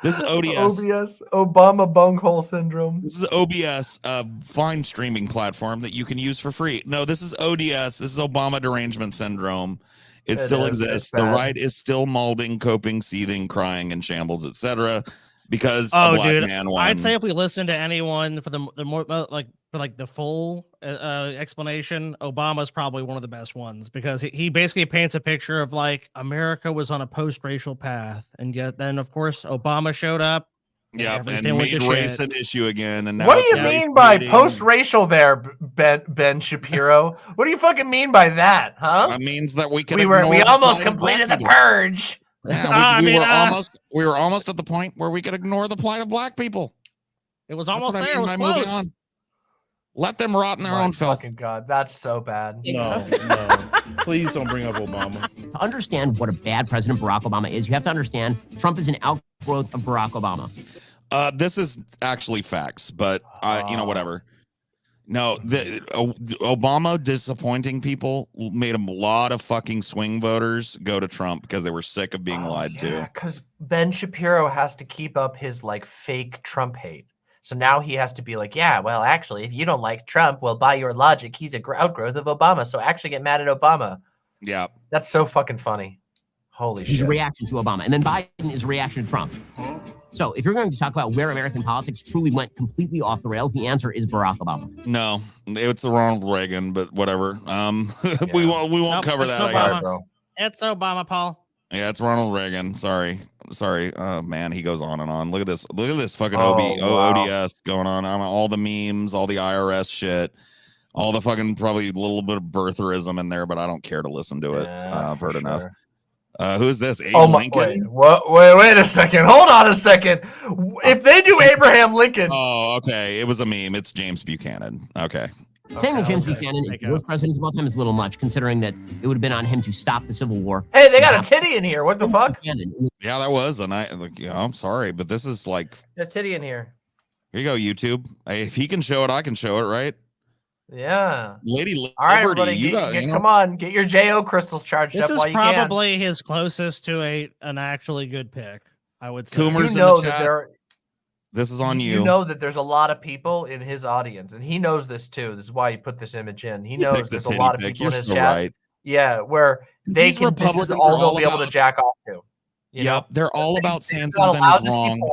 This is ODS. OBS, Obama bunghole syndrome. This is OBS, a fine streaming platform that you can use for free. No, this is ODS. This is Obama derangement syndrome. It still exists. The right is still molding, coping, seething, crying, and shambles, etc. Because a black man won. I'd say if we listen to anyone for the more the full explanation, Obama's probably one of the best ones because he basically paints a picture of like America was on a post-racial path, and yet then of course Obama showed up. Yeah, and made race an issue again. And now what do you mean by post-racial there, Ben Shapiro? What do you fucking mean by that, huh? That means that we can. We almost completed the purge. Yeah, we were almost at the point where we could ignore the plight of black people. It was almost there. It was close. Let them rot in their own filth. Fucking God, that's so bad. No. Please don't bring up Obama. To understand what a bad President Barack Obama is, you have to understand Trump is an outgrowth of Barack Obama. This is actually facts, but whatever. No, Obama disappointing people made a lot of fucking swing voters go to Trump because they were sick of being lied to. Because Ben Shapiro has to keep up his like fake Trump hate. So now he has to be like, yeah, well, actually, if you don't like Trump, well, by your logic, he's a outgrowth of Obama. So actually get mad at Obama. Yeah. That's so fucking funny. Holy shit. He's a reaction to Obama. And then Biden is a reaction to Trump. So if you're going to talk about where American politics truly went completely off the rails, the answer is Barack Obama. No, it's Ronald Reagan, but whatever. We won't cover that. It's Obama, Paul. Yeah, it's Ronald Reagan. Sorry. Oh man, he goes on and on. Look at this fucking ODS going on all the memes, all the IRS shit, all the fucking probably a little bit of birtherism in there, but I don't care to listen to it. I've heard enough. Who's this? Lincoln? Wait a second. Hold on a second. If they do Abraham Lincoln. Oh, okay. It was a meme. It's James Buchanan. Okay. Saying that James Buchanan is the worst president of all time is a little much, considering that it would have been on him to stop the Civil War. Hey, they got a titty in here. What the fuck? Yeah, that was. And I'm sorry, but this is like. A titty in here. Here you go, YouTube. Hey, if he can show it, I can show it, right? Yeah. Lady Liberty. All right, everybody, come on. Get your JO crystals charged up while you can. This is probably his closest to an actually good pick, I would say. Coomer's in the chat. This is on you. You know that there's a lot of people in his audience, and he knows this too. This is why he put this image in. He knows there's a lot of people in his chat. Right. Yeah, where they can. This is all they'll be able to jack off to. Yep, they're all about saying something is wrong.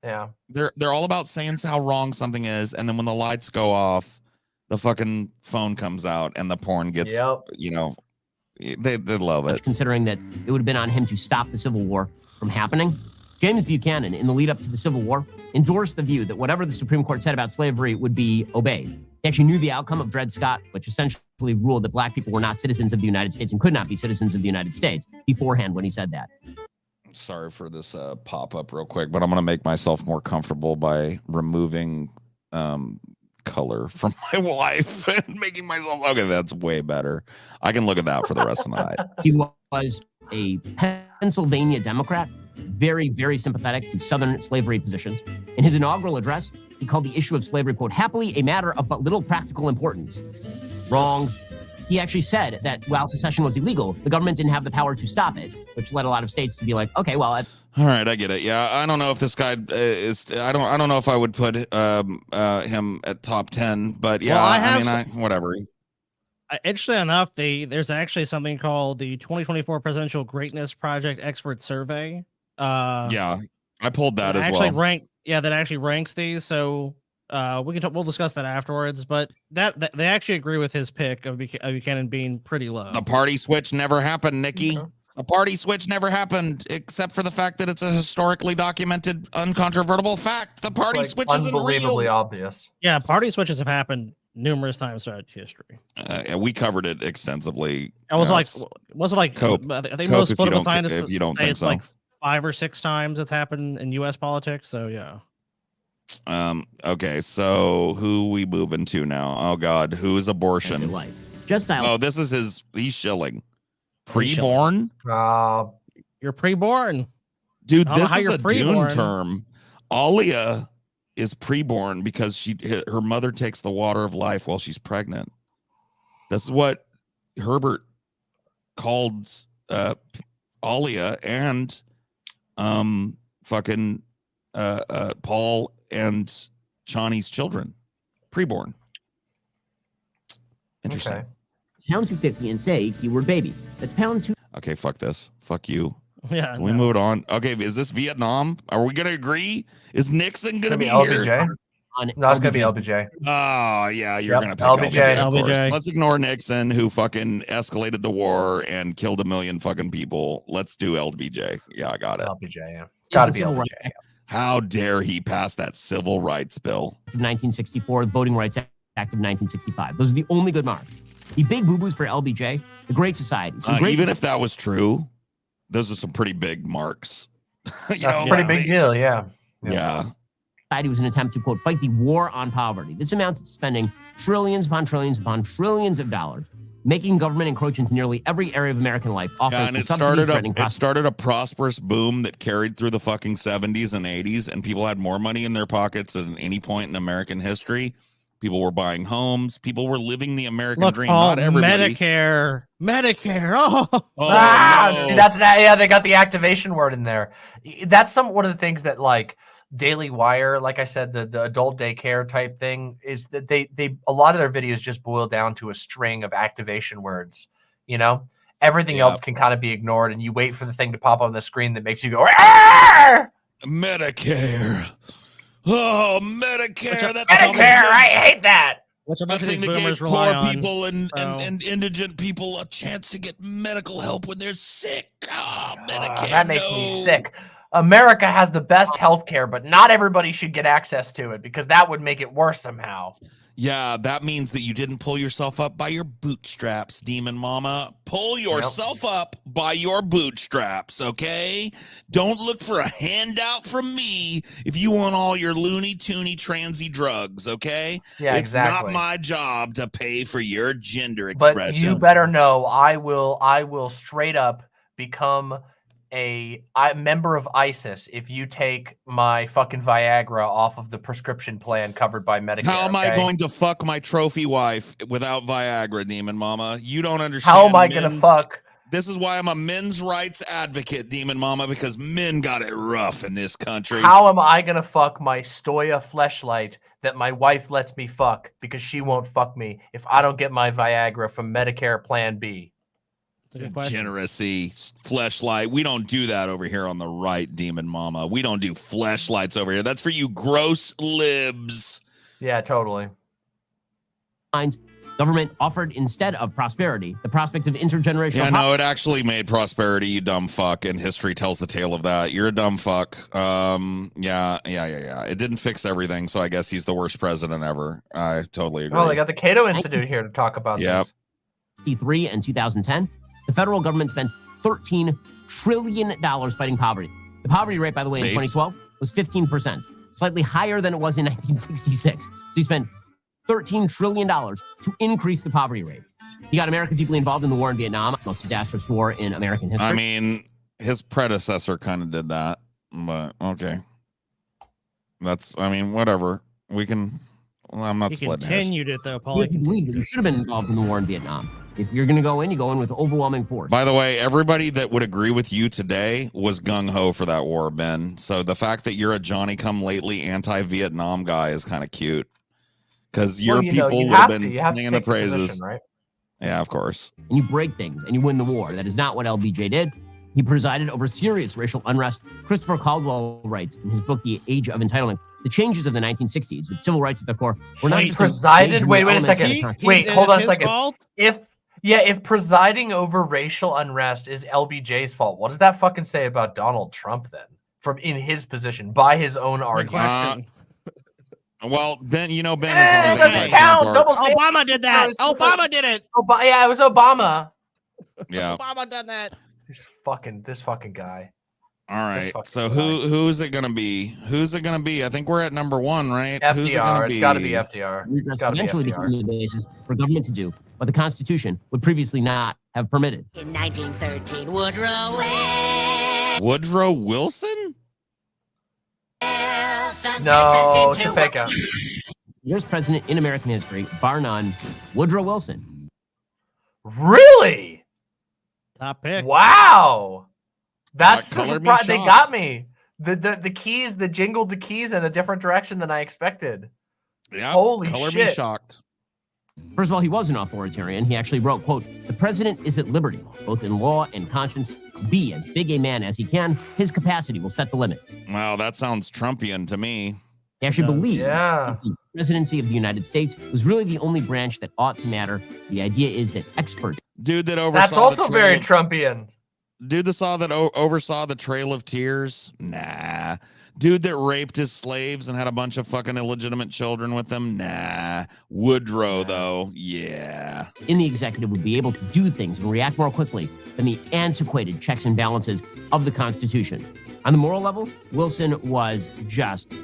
Yeah, they're all about saying how wrong something is, and then when the lights go off, the fucking phone comes out, and the porn gets. They love it. Considering that it would have been on him to stop the Civil War from happening. James Buchanan, in the lead up to the Civil War, endorsed the view that whatever the Supreme Court said about slavery would be obeyed. He actually knew the outcome of Dred Scott, which essentially ruled that black people were not citizens of the United States and could not be citizens of the United States beforehand when he said that. Sorry for this pop-up real quick, but I'm going to make myself more comfortable by removing color from my wife and making myself, okay, that's way better. I can look at that for the rest of the night. He was a Pennsylvania Democrat, very, very sympathetic to Southern slavery positions. In his inaugural address, he called the issue of slavery, quote, happily a matter of but little practical importance. Wrong. He actually said that while secession was illegal, the government didn't have the power to stop it, which led a lot of states to be like, okay, well, all right, I get it. Yeah, I don't know if this guy is. I don't know if I would put him at top 10, but yeah, well, whatever. Interestingly enough, there's actually something called the 2024 Presidential Greatness Project Expert Survey. Yeah, I pulled that as well. that actually ranks these. So we'll discuss that afterwards. But that they actually agree with his pick of Buchanan being pretty low. The party switch never happened, Nikki. Okay. A party switch never happened, except for the fact that it's a historically documented, uncontrovertible fact. The party switch is unbelievably obvious. Yeah, party switches have happened numerous times throughout history. We covered it extensively. I was like, Cope. I think Cope most political scientists if you don't say think it's so. like 5 or 6 times it's happened in U.S. politics. So yeah. Okay, so who we moving to now? Oh God, who's abortion? Life. Just oh, this is he's shilling. Preborn? You're preborn. Dude, this is a Dune term. Alia is preborn because her mother takes the water of life while she's pregnant. This is what Herbert called Alia and fucking Paul and Chani's children. Preborn. Interesting. Okay. Pound 250 and say keyword baby. That's pound 2. Okay, fuck this. Fuck you. Yeah. Can we move it on? Okay, is this Vietnam? Are we gonna agree? Is Nixon gonna be LBJ? here? No, it's gonna be LBJ. Oh yeah, you're gonna pick LBJ. LBJ. Let's ignore Nixon, who fucking escalated the war and killed 1 million fucking people. Let's do LBJ. Yeah, I got it. LBJ, yeah. It's gotta be LBJ. Yeah. How dare he pass that civil rights bill? Of 1964, the Voting Rights Act of 1965. Those are the only good marks. The big boo-boos for LBJ, the Great Society. Even if that was true, those are some pretty big marks. That's a pretty big deal, yeah. Yeah. Society was an attempt to, quote, fight the war on poverty. This amounted to spending trillions upon trillions upon trillions of dollars, making government encroach into nearly every area of American life, offering and it subsidies started a prosperous boom that carried through the fucking 70s and 80s, and people had more money in their pockets than any point in American history. People were buying homes. People were living the American dream. Paul, Not everybody. Medicare. Oh, no. See, that's they got the activation word in there. That's one of the things that like Daily Wire, like I said, the adult daycare type thing is that they a lot of their videos just boil down to a string of activation words. You know, everything else can kind of be ignored, and you wait for the thing to pop on the screen that makes you go, "Arr!" Medicare. Oh, Medicare. That's Medicare. I hate that. Which a bunch of thing these that boomers gave rely poor on. people and indigent people a chance to get medical help when they're sick. Oh, Medicare. That makes me sick. America has the best health care, but not everybody should get access to it because that would make it worse somehow. Yeah, that means that you didn't pull yourself up by your bootstraps, Demon Mama. Pull yourself up by your bootstraps, okay? Don't look for a handout from me if you want all your loony-toony transy drugs, okay? Yeah, it's not exactly. my job to pay for your gender expression. But you better know I will straight up become a member of ISIS if you take my fucking Viagra off of the prescription plan covered by Medicare. How am I going to fuck my trophy wife without Viagra, Demon Mama? You don't understand. How am I going to fuck? This is why I'm a men's rights advocate, Demon Mama, because men got it rough in this country. How am I going to fuck my Stoya fleshlight that my wife lets me fuck because she won't fuck me if I don't get my Viagra from Medicare Plan B? Degeneracy, fleshlight. We don't do that over here on the right, Demon Mama. We don't do fleshlights over here. That's for you gross libs. Yeah, totally. Government offered instead of prosperity the prospect of intergenerational. Yeah, no, it actually made prosperity, you dumb fuck, and history tells the tale of that. You're a dumb fuck. Yeah. It didn't fix everything, so I guess he's the worst president ever. I totally agree. Oh, they got the Cato Institute here to talk about this. 1963 and 2010. The federal government spent $13 trillion fighting poverty. The poverty rate, by the way, in 2012 was 15%, slightly higher than it was in 1966. So you spent $13 trillion to increase the poverty rate. He got America deeply involved in the war in Vietnam, the most disastrous war in American history. I mean, his predecessor kind of did that, but okay. Whatever. We can. Well, I'm not he splitting continued it though, Paul. You believe that you should have been involved in the war in Vietnam. If you're going to go in, you go in with overwhelming force. By the way, everybody that would agree with you today was gung-ho for that war, Ben. So the fact that you're a Johnny-come-lately anti-Vietnam guy is kind of cute. Because your people would have been singing the praises. Right? Yeah, of course. And you break things and you win the war. That is not what LBJ did. He presided over serious racial unrest. Christopher Caldwell writes in his book, The Age of Entitlement, the changes of the 1960s with civil rights at the core were not just presided. Wait a second. Wait, hold on a second. Fault? If presiding over racial unrest is LBJ's fault, what does that fucking say about Donald Trump then? From in his position, by his own argument. Well, Ben, Ben it doesn't count. Double standard. Obama did that. Obama did it. Yeah, it was Obama. Yeah. Obama done that. This fucking guy. All right. So who's it gonna be? Who's it gonna be? I think we're at number 1, right? FDR. Who's it gonna be? It's got to be FDR. Eventually became the basis for government to do what the Constitution would previously not have permitted. In 1913, Woodrow Wilson? No, Topeka. First president in American history, bar none, Woodrow Wilson. Really? Top pick. Wow. That's Color me surprise. They shocked. got me. The keys, the jingled the keys in a different direction than I expected. Yeah. Holy Color shit. me shocked. First of all, he was an authoritarian. He actually wrote, quote, "The president is at liberty, both in law and conscience, to be as big a man as he can. His capacity will set the limit." Wow, that sounds Trumpian to me. He actually believed Yeah. that the presidency of the United States was really the only branch that ought to matter. The idea is that experts. Dude that oversaw That's also the very trail Trumpian. Dude that oversaw the Trail of Tears? Nah. Dude that raped his slaves and had a bunch of fucking illegitimate children with them? Nah. Woodrow, though, yeah. in the executive would be able to do things and react more quickly than the antiquated checks and balances of the Constitution. On the moral level, Wilson was just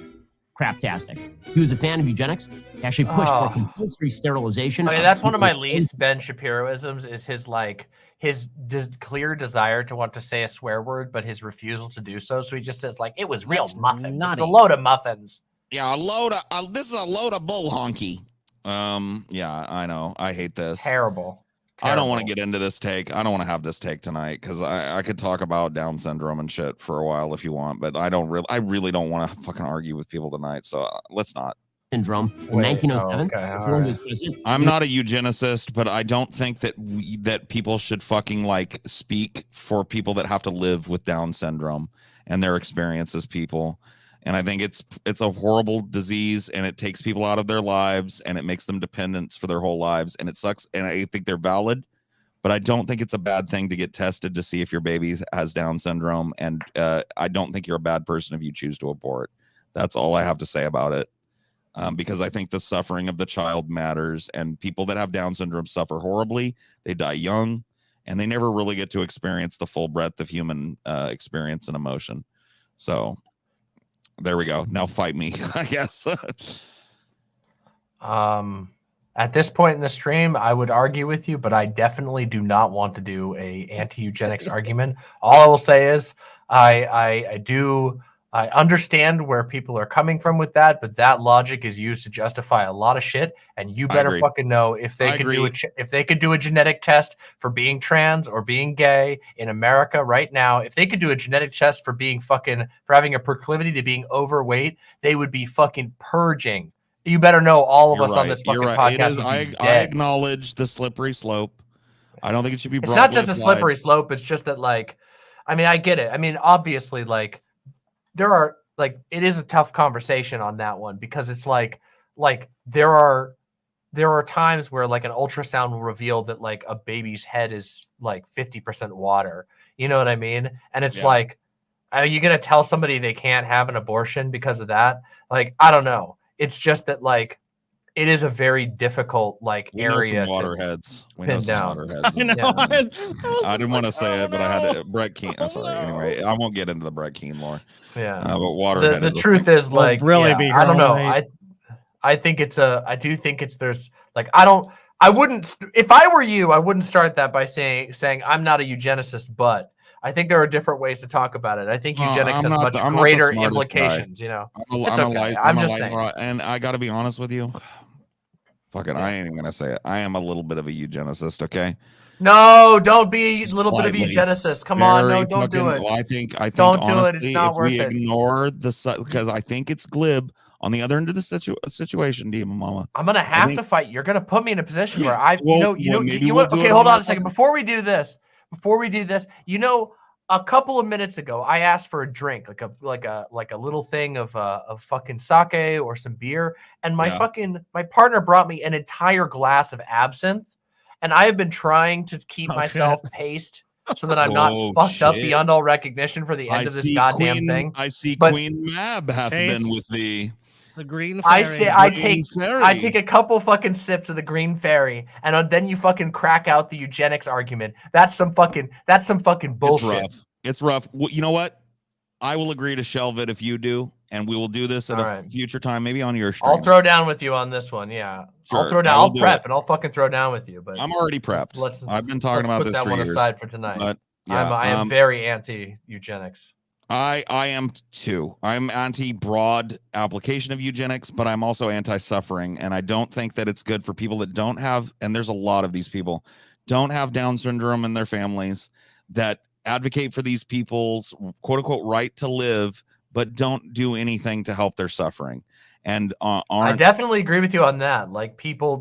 craptastic. He was a fan of eugenics. He actually pushed for compulsory sterilization. Okay, that's one of my least Ben Shapiro-isms is his clear desire to want to say a swear word, but his refusal to do so. So he just says, like, it was real muffins. It's a load of muffins. Yeah, this is a load of bull honky. Yeah, I know. I hate this. Terrible. I don't want to get into this take. I don't want to have this take tonight because I could talk about Down syndrome and shit for a while if you want, but I really don't want to fucking argue with people tonight. So let's not. Syndrome in 1907. I'm not a eugenicist, but I don't think that people should fucking like speak for people that have to live with Down syndrome and their experience as people. And I think it's a horrible disease, and it takes people out of their lives, and it makes them dependents for their whole lives, and it sucks. And I think they're valid, but I don't think it's a bad thing to get tested to see if your baby has Down syndrome. And I don't think you're a bad person if you choose to abort. That's all I have to say about it. Because I think the suffering of the child matters, and people that have Down syndrome suffer horribly. They die young, and they never really get to experience the full breadth of human experience and emotion. So there we go. Now fight me, I guess. At this point in the stream, I would argue with you, but I definitely do not want to do a anti-eugenics argument. All I will say is I understand where people are coming from with that, but that logic is used to justify a lot of shit. And you better fucking know if they could do a genetic test for being trans or being gay in America right now, if they could do a genetic test for being for having a proclivity to being overweight, they would be fucking purging. You better know all of us on this fucking podcast. I acknowledge the slippery slope. I don't think it should be. It's not just a slippery slope. It's just that, like, I mean, I get it. I mean, obviously, like, there are, like, it is a tough conversation on that one because it's like there are times where, like, an ultrasound will reveal that, like, a baby's head is like 50% water. You know what I mean? And it's like, are you going to tell somebody they can't have an abortion because of that? Like, I don't know. It's just that, like, it is a very difficult, like, area to waterheads. pin down. I didn't want to say it, but I had to. Brett Keane. Sorry. Anyway, I won't get into the Brett Keane lore. Yeah, but waterhead. The truth is, like, really I don't know. I think there's like, I wouldn't, if I were you, I wouldn't start that by saying I'm not a eugenicist, but I think there are different ways to talk about it. I think eugenics has much greater implications. Guy. You know, it's okay. I'm just saying. And I got to be honest with you. Fucking, I ain't even gonna say it. I am a little bit of a eugenicist. Okay. No, don't be a little bit of a eugenicist. Come on, no, don't do it. Well, I think don't honestly, do it. It's not worth it. Ignore because I think it's glib on the other end of the situation, Demon Mama. I'm gonna have to fight. You're gonna put me in a position where okay, hold on a second. Before we do this, you know, a couple of minutes ago, I asked for a drink, like a little thing of fucking sake or some beer, and my partner brought me an entire glass of absinthe, and I have been trying to keep myself paced so that I'm not fucked up beyond all recognition for the end of this goddamn thing. I see Queen Mab hath been with thee. The Green Fairy. I take a couple fucking sips of the Green Fairy, and then you fucking crack out the eugenics argument. That's some fucking bullshit. It's rough. Well, you know what? I will agree to shelve it if you do, and we will do this at a future time, maybe on your stream. I'll throw down with you on this one. Yeah, sure, I'll throw down. I'll prep and I'll fucking throw down with you. But I'm already prepped. I've been talking about this for years. Put that one aside for tonight. But yeah, I am very anti-eugenics. I am too. I'm anti-broad application of eugenics, but I'm also anti-suffering, and I don't think that it's good for people that don't have, and there's a lot of these people, don't have Down syndrome in their families, that advocate for these people's quote-unquote right to live, but don't do anything to help their suffering. And I definitely agree with you on that. Like, people,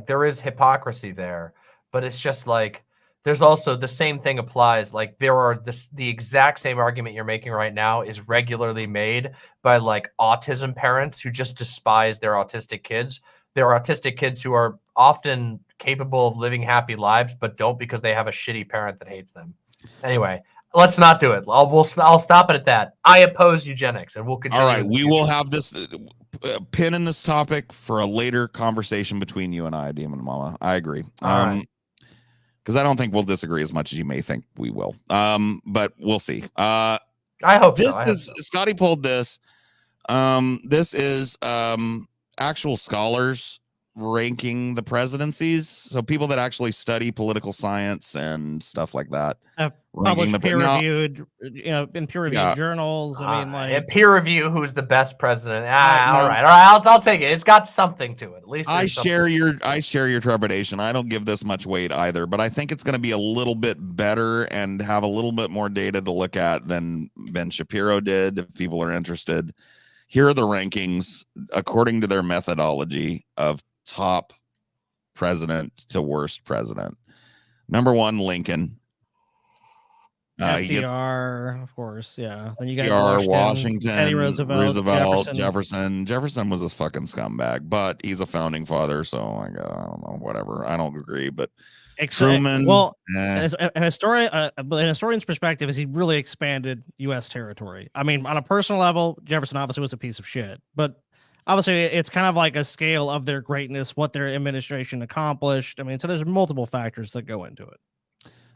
there is hypocrisy there, but it's just like, there's also the same thing applies. Like, there are the exact same argument you're making right now is regularly made by like autism parents who just despise their autistic kids. There are autistic kids who are often capable of living happy lives, but don't because they have a shitty parent that hates them. Anyway, let's not do it. I'll stop it at that. I oppose eugenics, and we'll continue. All right, we will have this pin in this topic for a later conversation between you and I, Demon Mama. I agree. Because I don't think we'll disagree as much as you may think we will. But we'll see. I hope so. Scotty pulled this. This is actual scholars ranking the presidencies. So people that actually study political science and stuff like that. Published peer-reviewed, in peer-reviewed journals. I mean, like peer review who's the best president. All right. I'll take it. It's got something to it. At least I share your trepidation. I don't give this much weight either, but I think it's going to be a little bit better and have a little bit more data to look at than Ben Shapiro did. If people are interested, here are the rankings according to their methodology of top president to worst president. Number 1, Lincoln. FDR, of course, yeah. Then you got Washington, Teddy Roosevelt, Jefferson. Jefferson was a fucking scumbag, but he's a founding father, so I don't know, whatever. I don't agree, but Truman. Well, a historian's perspective is he really expanded U.S. territory. I mean, on a personal level, Jefferson obviously was a piece of shit, but obviously it's kind of like a scale of their greatness, what their administration accomplished. I mean, so there's multiple factors that go into it.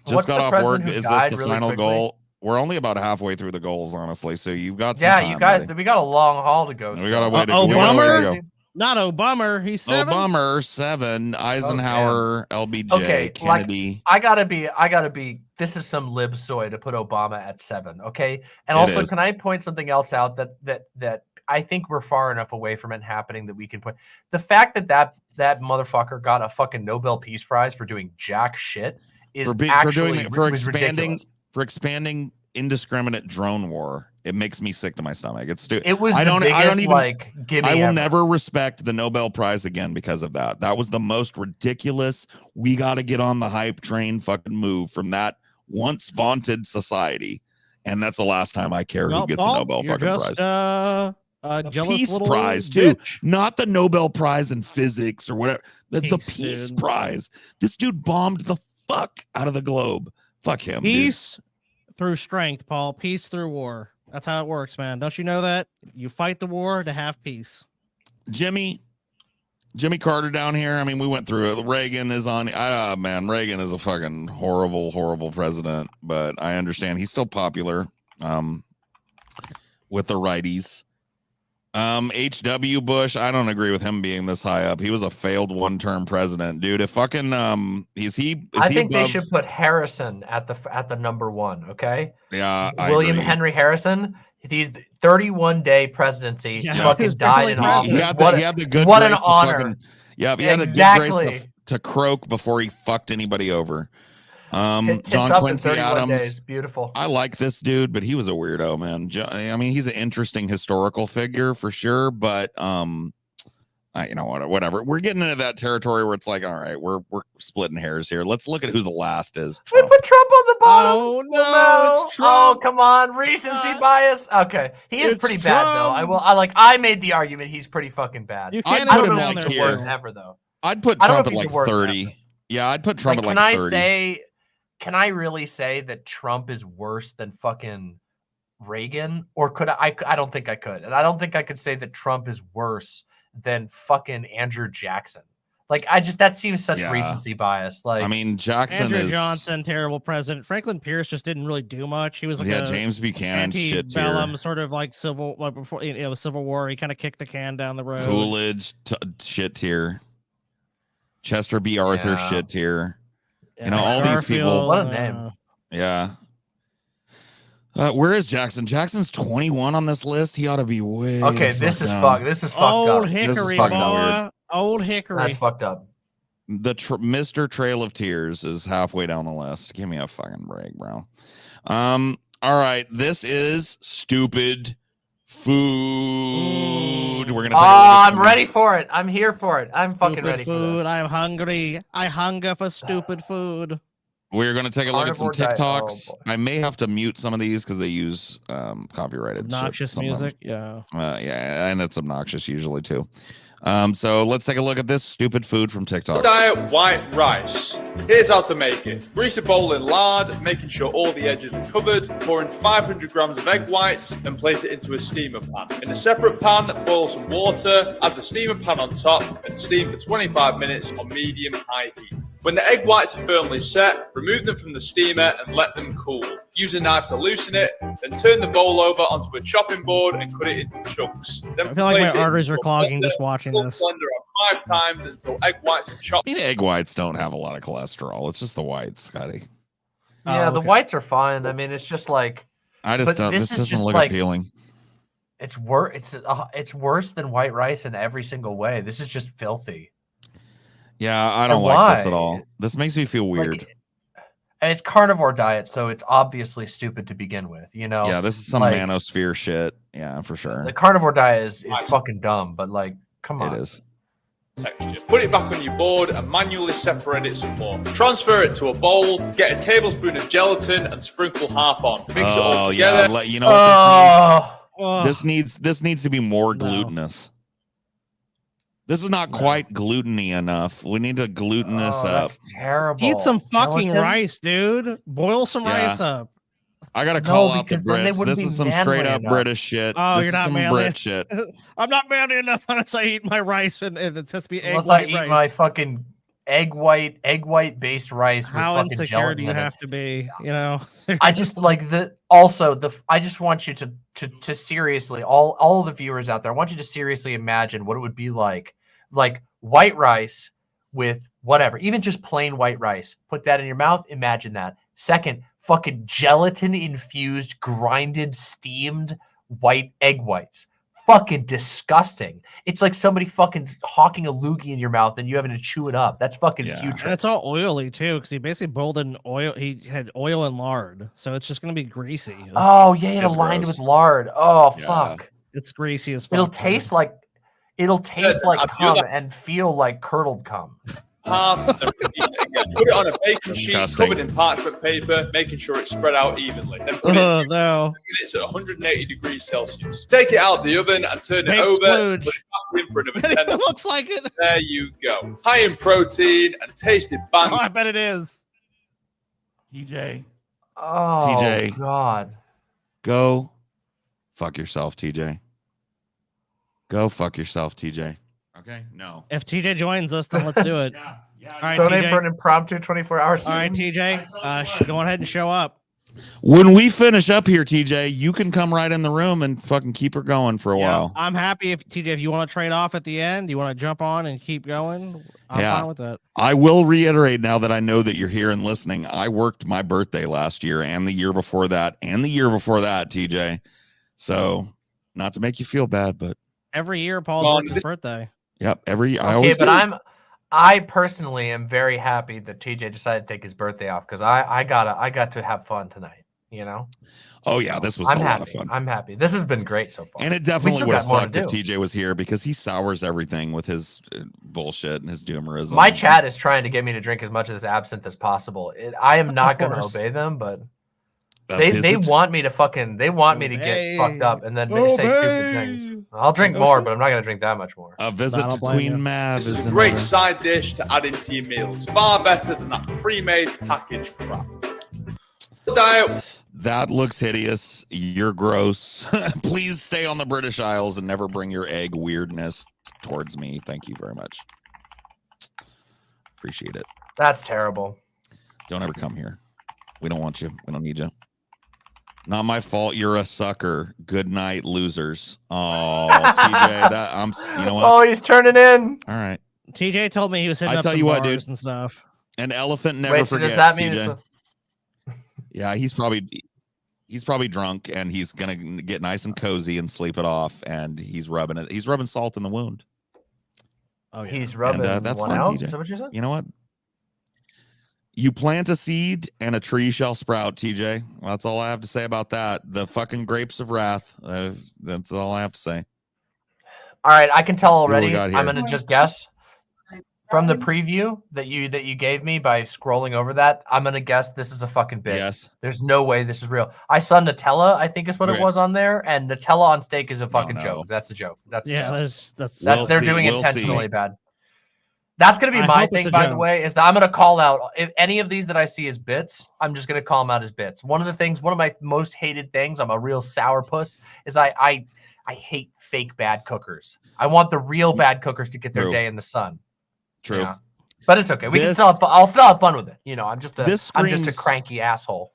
Just got off work. Is this the final goal? We're only about halfway through the goals, honestly. So you've got some time, you guys. We got a long haul to go. We got a way to go. Not Obama. He's 7. Obama 7. Eisenhower, LBJ, Kennedy. Like, I gotta be. This is some lib soy to put Obama at 7. Okay, and also, can I point something else out that I think we're far enough away from it happening that we can point the fact that motherfucker got a fucking Nobel Peace Prize for doing jack shit. For expanding indiscriminate drone war. It makes me sick to my stomach. It's stupid. It was I will never respect the Nobel Prize again because of that. That was the most ridiculous. We got to get on the hype train fucking move from that once vaunted society. And that's the last time I care who gets a Nobel fucking prize. A Peace Prize too, not the Nobel Prize in physics or whatever. The Peace Prize. This dude bombed the fuck out of the globe. Fuck him. Peace through strength, Paul. Peace through war. That's how it works, man. Don't you know that? You fight the war to have peace. Jimmy Carter down here. I mean, we went through it. Reagan is on. Man, Reagan is a fucking horrible, horrible president. But I understand he's still popular with the righties. H.W. Bush, I don't agree with him being this high up. He was a failed one-term president, dude. If fucking I think they should put Harrison at the number 1. Okay. Yeah. William Henry Harrison. He's 31-day presidency. He fucking died in office. He had the good what an honor. He had a good grace to croak before he fucked anybody over. John Quincy Adams, days. Beautiful. I like this dude, but he was a weirdo, man. I mean, he's an interesting historical figure for sure, but You know what? Whatever. We're getting into that territory where it's like, all right, we're splitting hairs here. Let's look at who the last is. We put Trump on the bottom. Oh no, it's Trump. Oh, come on, recency bias. Okay, he is pretty bad though. I made the argument he's pretty fucking bad. You can't I'd put put him him down like there. here. Worst ever though. I'd put I don't know Trump if at he's the like worst 30. ever. Yeah, I'd put Trump at Can like I 30. say? Can I really say that Trump is worse than fucking Reagan? Or could I? I don't think I could, and I don't think I could say that Trump is worse than fucking Andrew Jackson. Like that seems such recency bias. Like I mean, Jackson Andrew is Johnson, terrible president. Franklin Pierce just didn't really do much. He was like James Buchanan shit tier. antebellum, sort of like civil before Civil War. He kind of kicked the can down the road. Coolidge shit tier. Chester B. Arthur shit tier. Yeah. You know, all these people. What a name. Yeah. Where is Jackson? Jackson's 21 on this list. He ought to be way. Okay, this is fucked. This is fucked up. Old Hickory, boy. Old Hickory. That's fucked up. The Mr. Trail of Tears is halfway down the list. Give me a fucking break, bro. All right, this is stupid food. We're gonna. Take I'm ready for it. I'm here for it. I'm fucking Stupid ready food. for this. I'm hungry. I hunger for stupid food. We're going to take a look at some Carnivore diet. TikToks. I may have to mute some of these because they use copyrighted Obnoxious shit, some of them. music. Yeah. Yeah, and it's obnoxious usually too. So let's take a look at this stupid food from TikTok. Diet white rice. Here's how to make it. Grease a bowl in lard, making sure all the edges are covered. Pour in 500 grams of egg whites and place it into a steamer pan. In a separate pan, boil some water, add the steamer pan on top, and steam for 25 minutes on medium-high heat. When the egg whites are firmly set, remove them from the steamer and let them cool. Use a knife to loosen it, then turn the bowl over onto a chopping board and cut it into chunks. Then I feel like my place it arteries into are a clogging blender, just watching full this. blender on 5 times until egg whites are chopped. I mean, egg whites don't have a lot of cholesterol. It's just the whites, Scotty. Yeah, the whites are fine. I mean, it's just like I just don't. This doesn't look appealing. It's worse. It's worse than white rice in every single way. This is just filthy. Yeah, I don't like this at all. This makes me feel weird. And it's carnivore diet, so it's obviously stupid to begin with. You know. Yeah, this is some manosphere shit. Yeah, for sure. The carnivore diet is fucking dumb, but like, come on. It is. Texture. Put it back on your board and manually separate it some more. Transfer it to a bowl, get a tablespoon of gelatin and sprinkle half on. Mix it all together. Yeah. You know what this needs? This needs to be more glutinous. This is not quite gluteny enough. We need to gluten this up. That's terrible. Eat some fucking Gelatin? rice, dude. Boil some rice up. I gotta call out the because then they Brits. wouldn't This be is some manly straight up enough. British shit. Oh, This you're is not some manly. Brit shit. I'm not manly enough unless I eat my rice and it has to be egg Unless I white eat rice. my fucking egg white based rice How with fucking insecure gelatin do you in it. have to be? You know. I just like I just want you to seriously all the viewers out there. I want you to seriously imagine what it would be like white rice with whatever, even just plain white rice. Put that in your mouth. Imagine that. Second, fucking gelatin infused, grinded, steamed white egg whites. Fucking disgusting. It's like somebody fucking hawking a loogie in your mouth and you having to chew it up. That's fucking putrid. And it's all oily too, because he basically boiled in oil. He had oil and lard, so it's just gonna be greasy. Oh yeah, it It's aligned gross. with lard. Oh Yeah. fuck. It's greasy as fuck. It'll taste like I feel cum that- and feel like curdled cum. Half and repeat it again. Put it on a baking sheet Disgusting. covered in parchment paper, making sure it's spread out evenly. Then put it Oh in no! minutes at 180 degrees Celsius. Take it out of the oven and turn it Baked over. splooge. Put it back in for another 10 It minutes. looks like it. There you go. High in protein and tasted bang. Oh, I bet it is. TJ, Oh TJ. God. go fuck yourself, TJ. Go fuck yourself, TJ. Okay, no. If TJ joins us, then let's do it. All right, Donate TJ. for an impromptu 24-hour All right, TJ. Go ahead and show up. When we finish up here, TJ, you can come right in the room and fucking keep her going for a Yeah, while. I'm happy if TJ, if you want to trade off at the end, you want to jump on and keep going. I'm Yeah. fine with that. I will reiterate now that I know that you're here and listening. I worked my birthday last year and the year before that and the year before that, TJ. So, not to make you feel bad, but Every year, Paul's works his birthday. yep, every I Okay, always but do. I personally am very happy that TJ decided to take his birthday off because I got to have fun tonight. You know. Oh yeah, this was I'm a happy. lot of fun. I'm happy. This has been great so far. And it We definitely still would have got more to sucked if do. TJ was here because he sours everything with his bullshit and his doomerism. My chat is trying to get me to drink as much of this absinthe as possible. I am not going to course. obey them, but they visit? want me to fucking get fucked up and then say stupid things. I'll drink more, but I'm not going to drink that much more. A visit I don't to blame Queen you. Mav This is is a in great order. side dish to add into your meals. Far better than that pre-made packaged crap. Diet. That looks hideous. You're gross. Please stay on the British Isles and never bring your egg weirdness towards me. Thank you very much. Appreciate it. That's terrible. Don't ever come here. We don't want you. We don't need you. Not my fault. You're a sucker. Good night, losers. Oh, TJ, you know what? Oh, he's turning in. All right. TJ told me he was hitting I up tell some you what, bars dude. and stuff. An elephant never Wait, so forgets. does that mean TJ. it's Yeah, he's probably drunk and he's gonna get nice and cozy and sleep it off, and he's rubbing it. He's rubbing salt in the wound. Oh, yeah. He's rubbing And, that's one fine, out? TJ. Is that what you said? You know what? You plant a seed and a tree shall sprout, TJ. That's all I have to say about that. The fucking grapes of wrath. That's all I have to say. All right, I can tell Let's see what we already. got here. I'm gonna just guess from the preview that you gave me by scrolling over that. I'm gonna guess this is a fucking bit. Yes. There's no way this is real. I saw Nutella, I think is what it Okay. was on there, and Nutella on steak is a fucking no. joke. That's a joke. That's Yeah, a joke. that's They're doing We'll intentionally see. bad. That's gonna be I my hope it's thing, a by the joke. way, is that I'm gonna call out if any of these that I see as bits, I'm just gonna call them out as bits. One of my most hated things, I'm a real sourpuss, is I hate fake bad cookers. I want the real bad cookers to get their True. day in the sun. True. Yeah. But it's okay. This- I'll still have fun with it. You know, I'm just a screams- cranky asshole.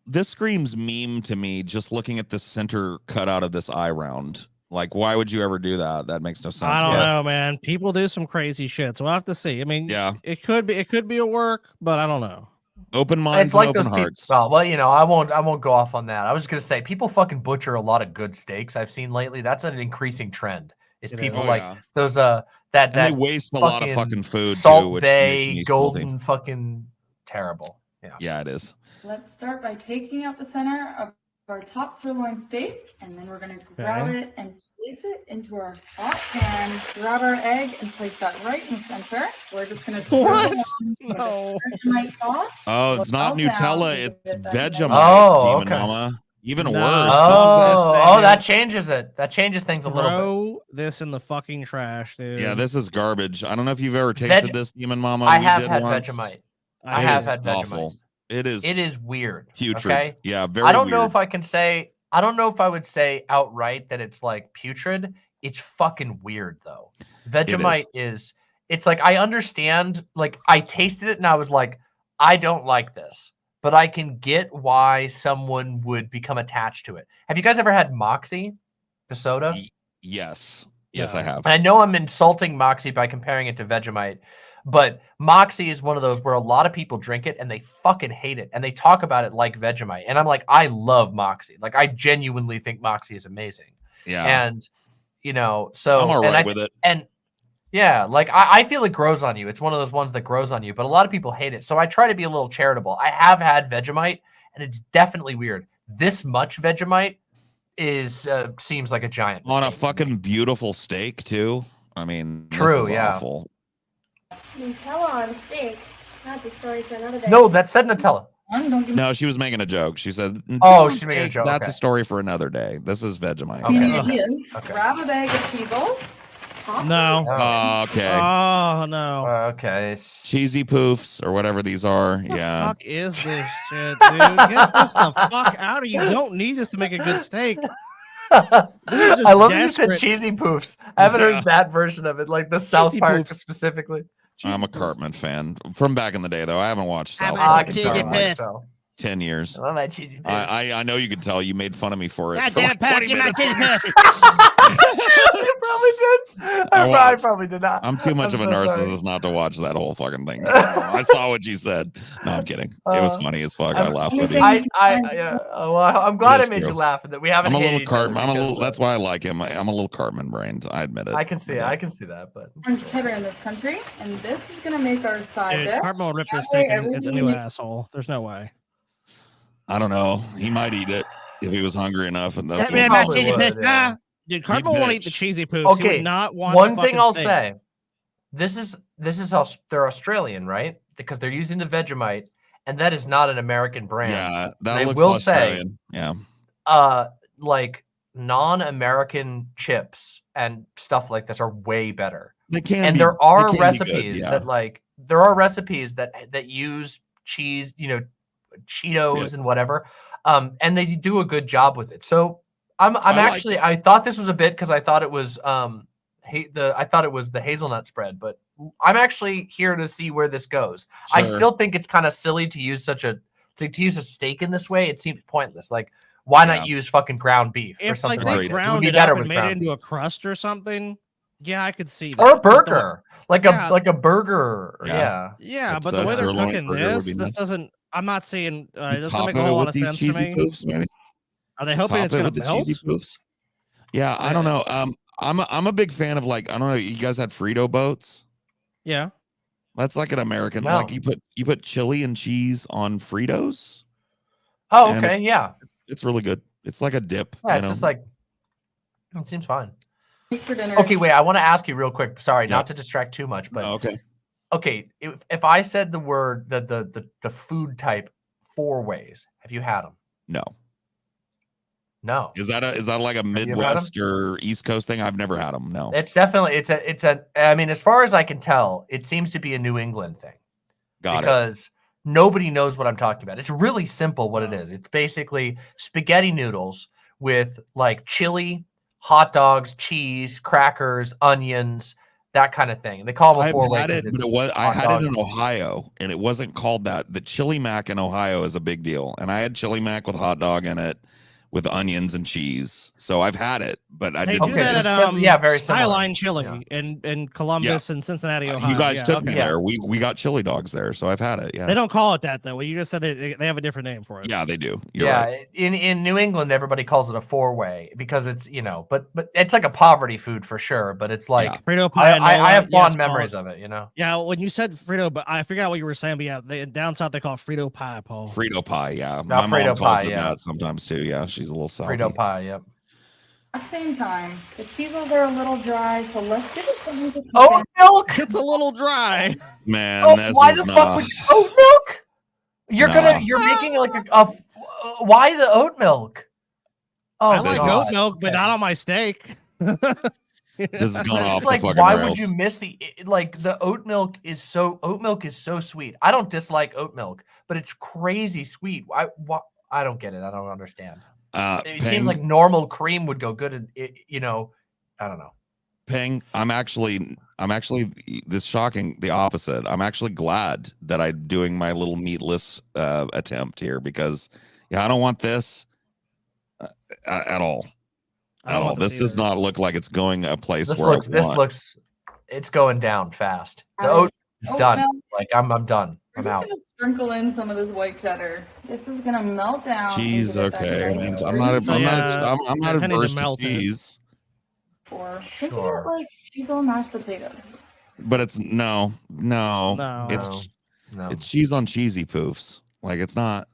This screams meme to me, just looking at the center cutout of this eye round. Like, why would you ever do that? That makes no sense. I don't But- know, man. People do some crazy shit, so we'll have to see. I mean, Yeah. it could be a work, but I don't know. Open minds It's like and open those hearts. people. Well, you know, I won't go off on that. I was just gonna say people fucking butcher a lot of good steaks I've seen lately. That's an increasing trend. Is It people is. Oh, like yeah. those that And they that waste a lot of fucking food too, Salt which makes Bay me golden guilty. fucking terrible. Yeah. Yeah, it is. Let's start by taking out the center of our top sirloin steak, and then we're going to grab Okay. it and place it into our hot pan. Grab our egg and place that right in the center. We're just going to What? No. No. Vegemite sauce. Oh, it's not Well, now Nutella. we It's get that Vegemite, Oh, Demon okay. Mama. Even No. worse. Oh, that changes it. That changes things a little bit. Throw this in the fucking trash, dude. Yeah, this is garbage. I don't know if you've ever tasted Veg- this, Demon Mama. I We have did had once. Vegemite. It I have is had Vegemite. awful. It is. It is weird. putrid. Okay? Yeah, very I don't know weird. if I can say. I don't know if I would say outright that it's like putrid. It's fucking weird though. Vegemite is. It's like I understand. Like I tasted it and I was like, I don't like this, but I can get why someone would become attached to it. Have you guys ever had Moxie, the soda? Yes. Yes, No. I have. And I know I'm insulting Moxie by comparing it to Vegemite, but Moxie is one of those where a lot of people drink it and they fucking hate it and they talk about it like Vegemite. And I'm like, I love Moxie. Like I genuinely think Moxie is amazing. Yeah. And you know, so I'm all and right with it. And yeah, like I feel it grows on you. It's one of those ones that grows on you, but a lot of people hate it. So I try to be a little charitable. I have had Vegemite and it's definitely weird. This much Vegemite is seems like a giant On a mistake. fucking beautiful steak too. I mean, True, this is yeah. awful. Nutella on steak. That's a story for another day. No, that said Nutella. No, she was making a joke. She said, Oh, she's making a joke, That's okay. a story for another day. This is Vegemite. Okay. Grab a bag of Peebles. No. Oh, okay. Oh no. Okay. Cheesy poofs or whatever these are. Yeah. Fuck is this shit, dude? Get this the fuck out of you. You don't need this to make a good steak. This is just I love that you said desperate. cheesy poofs. I haven't Yeah. heard that version of it, like the South Cheesy Park poofs. specifically. I'm a Cartman fan from back in the day, though. I haven't watched South about Park in some cheesy like poofs? 10 years. I love my cheesy poofs. I know you can tell. You made fun of me for it. God for damn like it, Pat, 20 give me my minutes. cheesy poofs. You probably did. I watched. probably did not. I'm too much of a so sorry. narcissist not to watch that whole fucking thing. I saw what you said. No, I'm kidding. It was funny as fuck. I laughed with you. Well, I'm glad It I is made true. you laugh and that we haven't I'm a hated little each other Cartman. I'm a because, little. That's why I like him. I'm a little Cartman brained. I admit it. I can see it. I can see that, but Orange cheddar in this country, and this is going to make our side Dude, dish. Cartman will rip this That way steak into everything a new you- asshole. There's no way. I don't know. He might eat it if he was hungry enough, and that's I mean, what not probably cheesy would, poops. yeah. Dude, Cardinal won't eat the bitch. cheesy poops. He Okay, would not want one the thing fucking I'll steak. say. This is they're Australian, right? Because they're using the Vegemite, and that is not an American brand. Yeah, And I that looks will Australian. say, Yeah. like non-American chips and stuff like this are way better. They can and be. there are They can be recipes good, yeah. that like there are recipes that use cheese, Cheetos and whatever, and they do a good job with it. So I'm actually I thought this was a bit because I thought it was I thought it was the hazelnut spread, but I'm actually here to see where this goes. I Sure. still think it's kind of silly to use to use a steak in this way. It seems pointless. Like, why not use fucking ground beef or If something like like they this? It would ground be it better up with and made it ground into beef. a crust or something, yeah, I could see that. Or a But the way- burger, like Yeah. a burger. Yeah. Yeah, That's but the way they're sirloin cooking burger would this, be this nice. doesn't. I'm not seeing. It doesn't Top make a it whole lot with of these sense to cheesy me. poofs, maybe. Are they hoping Top it's it gonna with the melt? cheesy poofs. Yeah, I don't know. I'm a big fan of like, I don't know. You guys had Frito boats? Yeah. That's like an American. No. Like you put chili and cheese on Fritos. Oh, and okay, yeah. It's really good. It's like a dip. Yeah, you it's know? just like it seems fine. For dinner. Okay, wait. I want to ask you real quick. Sorry, Yeah. not to distract too much, but Oh, okay. Okay. If I said the word the food type 4 ways, have you had them? No. No. Is that like a you ever had 'em? Midwest or East Coast thing? I've never had them. No. It's definitely it's a. I mean, as far as I can tell, it seems to be a New England thing. Got it. Because nobody knows what I'm talking about. It's really simple what it is. It's basically spaghetti noodles with like chili, hot dogs, cheese, crackers, onions, that kind of thing. They call them a I've 4-way. had it, but I had it in Ohio, and it wasn't called that. The chili mac in Ohio is a big deal, and I had chili mac with hot dog in it, with onions and cheese. So I've had it, but I They didn't. do that at very similar. Skyline Chili in Columbus and Cincinnati, Ohio. You guys Yeah, took me okay. there. We got chili dogs there, so I've had it. Yeah. They don't call it that though. Well, you just said they have a different name for it. Yeah, they do. You're Yeah, right. in New England, everybody calls it a 4-way because it's but it's like a poverty food for sure. But it's like Frito pie. I have fond yes, memories Paul. of it. Yeah, when you said Frito, but I forgot what you were saying. But yeah, down south they call it Frito pie, Paul. Frito pie. Yeah, No, my Frito mom calls pie, it yeah. that sometimes too. Yeah, she's a little salty. Frito pie. Yep. At the same time, the cheeses are a little dry, so let's give it something to keep Oat in. milk. It's a little dry. Man, Oh, this why is the fuck not. would you, oat milk? Nah. You're making like why the oat milk? Oh, I like God. oat milk, but not on my steak. This is going It's off just the like, fucking why rails. would you miss the oat milk is so sweet. I don't dislike oat milk, but it's crazy sweet. I don't get it. I don't understand. It seems like normal cream would go good, and I don't know. Ping, I'm actually this shocking the opposite. I'm actually glad that I'm doing my little meatless attempt here because I don't want this at all. I don't want This does not look like it's going a place This where looks it's going down fast. The Right. oat is Oat done. milk. Like I'm done. We're I'm just out. gonna sprinkle in some of this white cheddar. This is gonna melt down. cheese. into this Okay, I mean, nice I'm not cream. I'm not tending to averse to melt it. cheese, Or think of Sure. it like cheese on mashed potatoes. but it's no, No. it's cheese on cheesy poofs. Like it's not.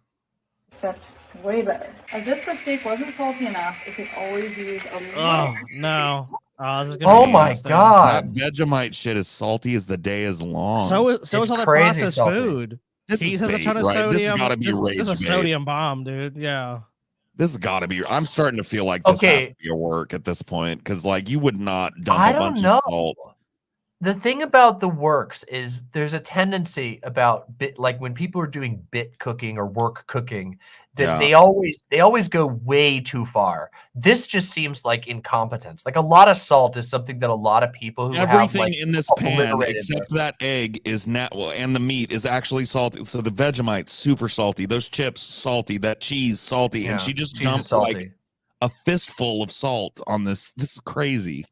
Except way better. As if the steak wasn't salty enough, it could always use a little. Oh no! Oh, this is gonna Oh be my disgusting. God. That Vegemite shit is salty as the day is long. So is It's all the crazy processed salty. food. This Cheese is has a bait, ton of right? This has sodium. gotta be This is a rage bait. sodium bomb, dude. Yeah. This has got to be. I'm starting to feel like this has Okay. to be a work at this point because, like, you would not dump I a don't bunch know. of salt. The thing about the works is there's a tendency about like when people are doing bit cooking or work cooking that Yeah. they always go way too far. This just seems like incompetence. Like a lot of salt is something that a lot of people who have Everything like in this pan obliterated except that egg is and the meat is actually salty. So the Vegemite's super salty. Those chips salty. That cheese salty. Yeah, And she just cheese is dumped salty. like a fistful of salt on this. This is crazy.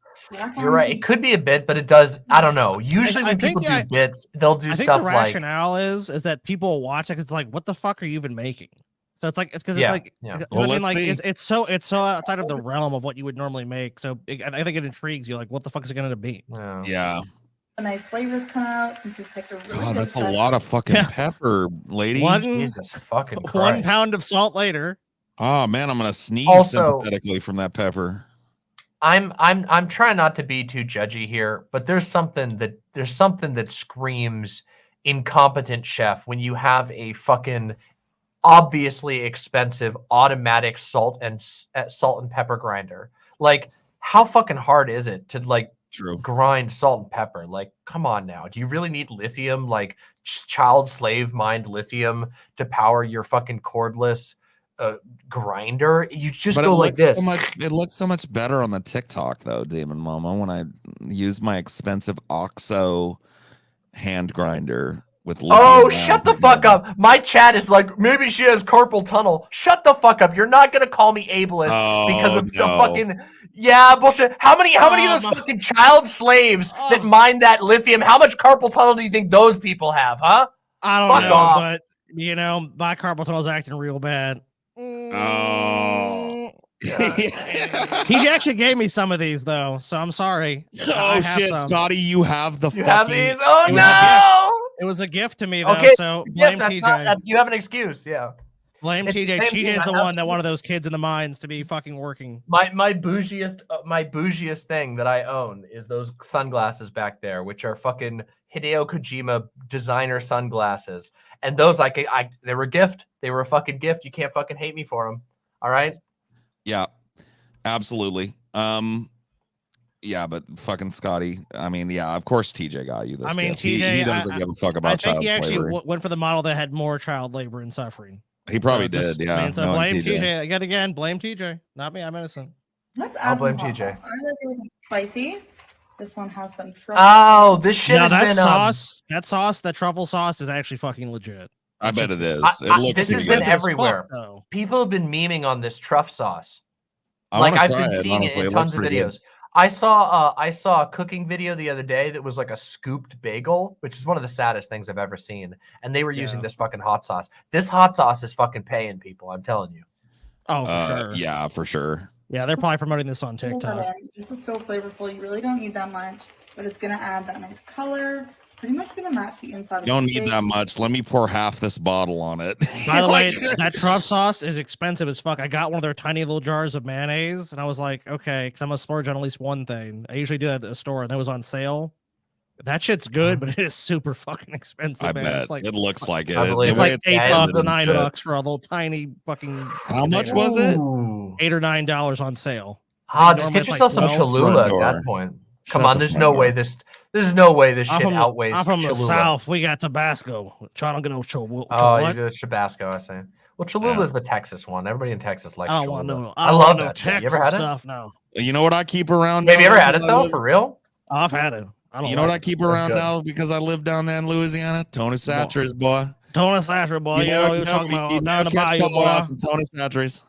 You're right. It could be a bit, but it does. I don't know. Usually I when people think do I- bits, they'll do I think stuff the like rationale is that people watch it. It's like, what the fuck are you even making? So it's because Yeah, it's like, yeah. 'cause Well, I mean, let's like see. it's so outside of the realm of what you would normally make. So I think it intrigues you. Like, what the fuck is it going to be? yeah. Yeah. The nice flavors come out since you picked a really God, good that's a fresh- lot of fucking pepper, lady. Jesus fucking Christ. 1 pound of salt later. Oh man, I'm gonna sneeze Also- sympathetically from that pepper. I'm trying not to be too judgy here, but there's something that screams incompetent chef when you have a fucking obviously expensive automatic salt and pepper grinder. Like, how fucking hard is it to like grind salt and pepper? Like, come on now. Do you really need lithium, like child slave mined lithium, to power your fucking cordless grinder? You just But go like this. it looks so much better on the TikTok though, Demon Momo, when I use my expensive OXO hand grinder with Oh, shut the fuck up. My chat is like, maybe she has carpal tunnel. Shut the fuck up. You're not going to call me ableist because of some fucking, yeah, bullshit. How many of those fucking child slaves that mine that lithium, how much carpal tunnel do you think those people have, huh? I don't Fuck know, off. but you know, my carpal tunnel's acting real bad. Oh. He actually gave me some of these though, so I'm sorry. I Oh have shit, some. Scotty, you have the You have fucking these? Oh It was a no! It was a gift to me though, Okay, so yes, blame that's TJ. not- you have an excuse, yeah. Blame It's the TJ. same thing. TJ's I the have- one that wanted those kids in the mines to be fucking working. My bougiest thing that I own is those sunglasses back there, which are fucking Hideo Kojima designer sunglasses. And those they were a gift. They were a fucking gift. You can't fucking hate me for them. All right? Yeah, absolutely. Yeah, but fucking Scotty. I mean, yeah, of course TJ got you this. I mean, gift. TJ, he doesn't give a fuck about I think child he actually slavery. went for the model that had more child labor and suffering. He probably just- did. Yeah. I mean, so knowing blame TJ. Yet again, blame TJ. Not me. I'm innocent. Let's I'll add blame some hot TJ. sauce. I like everything spicy. This one has some truffle. Oh, this shit Now has that been sauce, that truffle sauce is actually fucking legit. I bet it is. It I- looks this has pretty been good. everywhere. though. People have been memeing on this truff sauce. I Like, wanna I've try been it, seeing honestly. it It in looks tons of pretty good. videos. I saw a cooking video the other day that was like a scooped bagel, which is one of the saddest things I've ever seen. And they were using this fucking hot sauce. This hot sauce is fucking paying people. I'm telling you. Oh, for sure. Yeah, for sure. Yeah, they're probably promoting this on Put that TikTok. in. This is so flavorful. You really don't need that much, but it's gonna add that nice color. Pretty much gonna match the inside. You don't of the need steak. that much. Let me pour half this bottle on it. By the way, Like- that truff sauce is expensive as fuck. I got one of their tiny little jars of mayonnaise, and I was like, okay, because I'm a splurge on at least one thing. I usually do that at the store, and it was on sale. That shit's good, but it is super fucking expensive, I man. bet It's like it looks like it. I believe it's The way like $8, branded $9 shit. bucks for a little tiny fucking. How much container. was it? Ooh. $8 or $9 on sale. Ah, just Normally get it's like yourself some 12. Cholula at Front that door. point. Shut Come on, the there's front no door. way this I'm shit from, outweighs I'm from the Cholula. South. We got Tabasco. Trying to get no Cholula. Oh, you what? do Tabasco, I say. Well, Cholula is the Texas one. Everybody in Texas likes I don't Cholula. want no. I don't love want no that shit. You Texas ever had it? stuff now. You know what I keep around? Have you now ever had it because I though, live- for real? I've had it. I don't. You know what I like keep That's around good. now because I live down there in Louisiana? Tony Satcher's, boy. it. Tony Satcher, boy. You know, you're talking about down the bayou, boy. Some Tony Satcher's.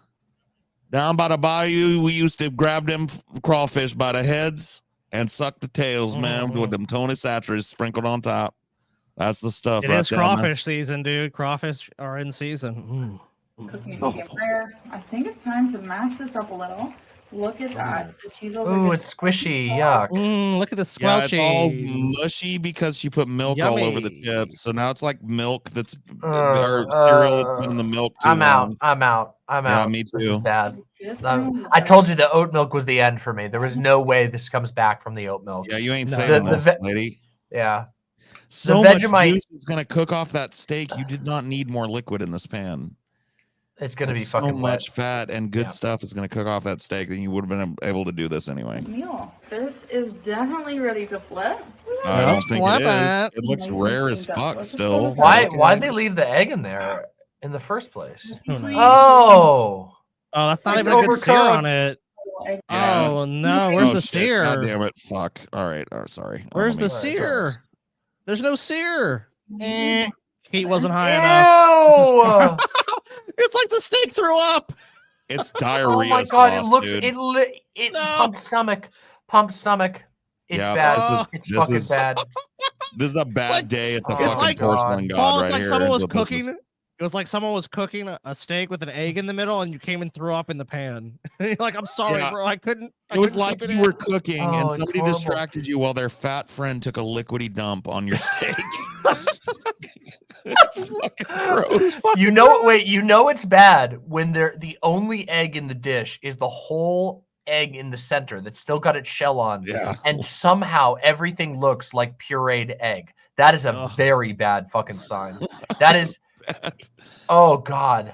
Down by the bayou, we used to grab them crawfish by the heads and suck the tails, man, with them Tony Satchers sprinkled on top. That's the stuff. It right is there, man. crawfish season, dude. Crawfish are in season. Cooking it Oh, medium rare. I think it's time to mash this up a little. Look at that. The cheese over Ooh, here. it's squishy. Yuck. Look at the Yeah, it's all squelchy. mushy because she put milk all over the Yummy. chips. So now it's like milk that's or cereal that's been in the milk too I'm out. long. I'm out. I'm Yeah, out. me This is too. bad. I told you the oat milk was the end for me. There was no way this comes back from the oat milk. Yeah, you ain't No. saying The this, ve- lady. Yeah. So the much Vegemite- juice is gonna cook off that steak. You did not need more liquid in this pan. It's gonna Like, be fucking so wet. much fat and good Yeah. stuff is gonna cook off that steak. Then you would have been able to do this anyway. Meal. This is definitely ready to flip. I don't Let's think flip it is. it. It looks Nice rare and as cleaned up. fuck Let's just still. go with Why? that. Why'd they leave the egg in there in the first place? Who knows? Oh. Oh, that's not It's even a good sear on overcooked. it. Yeah. Oh no, where's Oh, the shit. sear? God damn it. Fuck. All right. Oh, sorry. Oh, Where's let me- the sear? There's no sear. Heat wasn't high enough. Ew. It's like the steak threw up. It's Oh diarrhea my god! sauce, It looks. dude. It pumped stomach. Pumped stomach. It's Yeah, bad. this It's is- fucking this is- bad. This is a bad day at the It's fucking like- porcelain god Paul, right it's like here. someone is was what this is. cooking. It was like someone was cooking a steak with an egg in the middle, and you came and threw up in the pan. And you're like, I'm sorry, Yeah. bro. I couldn't. It was like you were cooking and Oh, it's somebody horrible. distracted you while their fat friend took a liquidy dump on your steak. It's fucking gross. You know, wait, you know it's bad when the only egg in the dish is the whole egg in the center that's still got its shell on. Yeah. And somehow everything looks like pureed egg. That is a very bad fucking sign. That is. Oh God.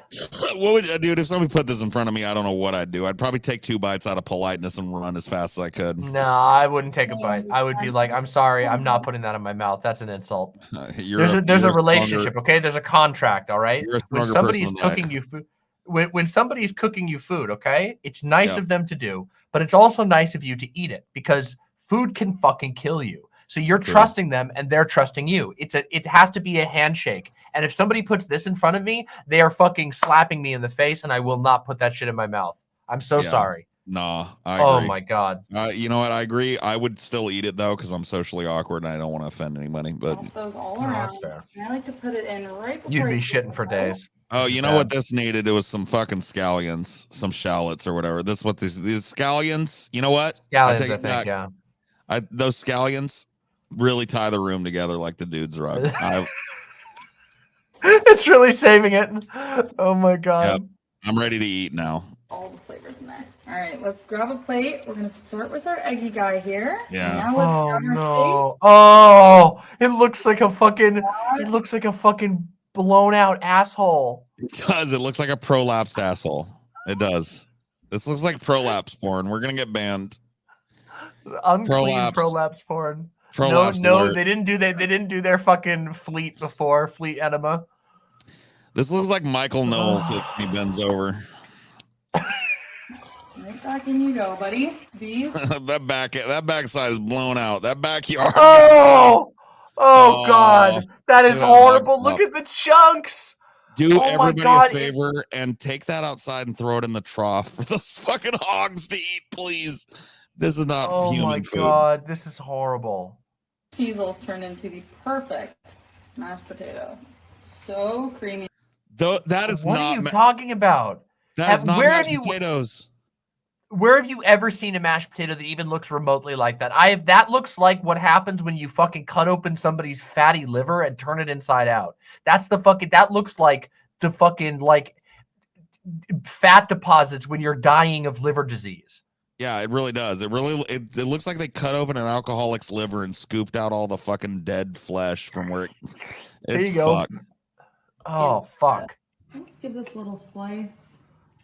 What would dude if somebody put this in front of me? I don't know what I'd do. I'd probably take 2 bites out of politeness and run as fast as I could. No, I wouldn't take a bite. I would be like, I'm sorry, I'm not putting that in my mouth. That's an insult. There's a relationship, okay? There's a contract, all right? When somebody's cooking you food, when somebody's cooking you food, okay? It's nice of them to do, but it's also nice of you to eat it because food can fucking kill you. So you're trusting them and they're trusting you. It has to be a handshake. And if somebody puts this in front of me, they are fucking slapping me in the face, and I will not put that shit in my mouth. I'm so sorry. Nah, I agree. Oh my God. You know what? I agree. I would still eat it though because I'm socially awkward and I don't want to offend anybody. But Pop those all No, around. that's fair. And I like to put it in right before You'd I be put shitting it for out. days. oh, This you is know bad. what this needed? It was some fucking scallions, some shallots or whatever. This what these scallions. You know what? Scallions, I take I it think, back. yeah. Those scallions really tie the room together like the dude's rug. It's really saving it. Oh my God. I'm ready to eat now. All the flavors in there. All right, let's grab a plate. We're gonna start with our eggy guy here. Yeah. And now let's Oh grab our no. Oh, it looks like a fucking blown out asshole. It does. It looks like a prolapsed asshole. It does. This looks like prolapse porn. We're gonna get banned. Unclean prolapse porn. Prolapse no, alert. they didn't do their fucking fleet before, fleet enema. This looks like Michael Knowles if he bends over. Right back in you go, buddy. These. that backside is blown out. That backyard. Oh God, that is look at that horrible. hog Look top. at the chunks. Do Oh my everybody God, a favor and take that outside and throw it in the trough for those fucking hogs to eat, please. This is not Oh human my food. God, this is horrible. Teasels turned into the perfect mashed potatoes. So creamy. That is What not are you talking about? That is not where mashed have you potatoes. where have you ever seen a mashed potato that even looks remotely like that? That looks like what happens when you fucking cut open somebody's fatty liver and turn it inside out. That looks like the fucking like fat deposits when you're dying of liver disease. Yeah, it really does. It looks like they cut open an alcoholic's liver and scooped out all the fucking dead flesh from where it's There you go. fucked. Oh fuck. Let's give this little slice.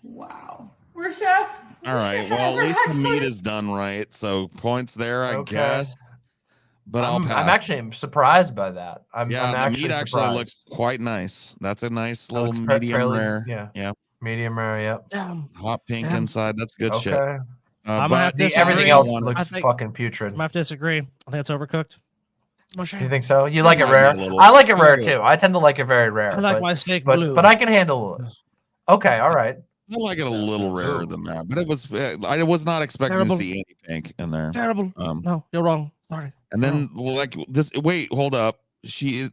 Wow. We're chefs. All right. Well, at least the meat is done right. So points there, I Okay. guess. But I'll pass. I'm actually surprised by that. I'm the meat actually surprised. looks quite nice. That's a nice little looks medium fairly- rare. yeah. Yeah. Medium rare, yep. Hot pink Damn. inside. That's good shit. Okay. I'm gonna have to disagree. Everything else I looks think- fucking putrid. I'm gonna have to disagree. I think it's overcooked. You think so? You like it like rare? it a little. I like it rare I like it. too. I tend to like it very rare. I like but, my steak but, blue. But I can handle it. Okay, all right. I like it a little rarer than that, but it was. I was not expecting Terrible. to see any pink in there. Terrible. No, you're wrong. Sorry. And then like this. Wait, hold up. You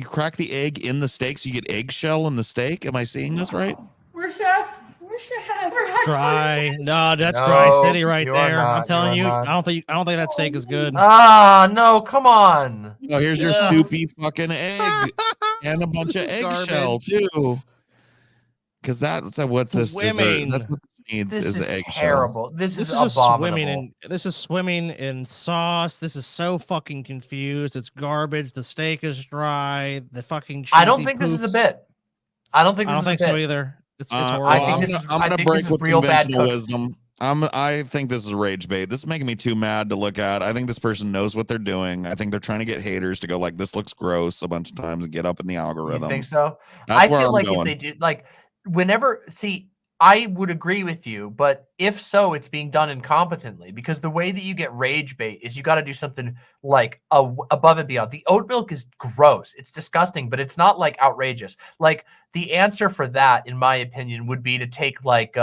crack the egg in the steak, so you get eggshell in the steak. Am I seeing this right? We're chefs. We're chefs. We're actually Dry. No, that's No, dry city right you are there. I'm not, telling you you. are I don't think that steak is good. Ah, no, come on. Oh, here's your Yeah. soupy fucking egg and a bunch of eggshell Garbage. too. Because that's what this Swimming. dessert. That's what this needs This is is the eggshell. terrible. This is just abominable. This is swimming in sauce. This is so fucking confused. It's garbage. The steak is dry. The fucking I don't cheesy think this is a poops. bit. I don't think I this don't is think a so bit. either. It's Well, horrible. I think this is- I'm I gonna think break this is with real bad conventional cooks. wisdom. I think this is rage bait. This is making me too mad to look at. I think this person knows what they're doing. I think they're trying to get haters to go like, "This looks gross" a bunch of times and get up in the You algorithm. think so? That's I where feel I'm like going. if they do, like, whenever, see, I would agree with you, but if so, it's being done incompetently because the way that you get rage bait is you got to do something like above and beyond. The oat milk is gross. It's disgusting, but it's not like outrageous. Like the answer for that, in my opinion, would be to take like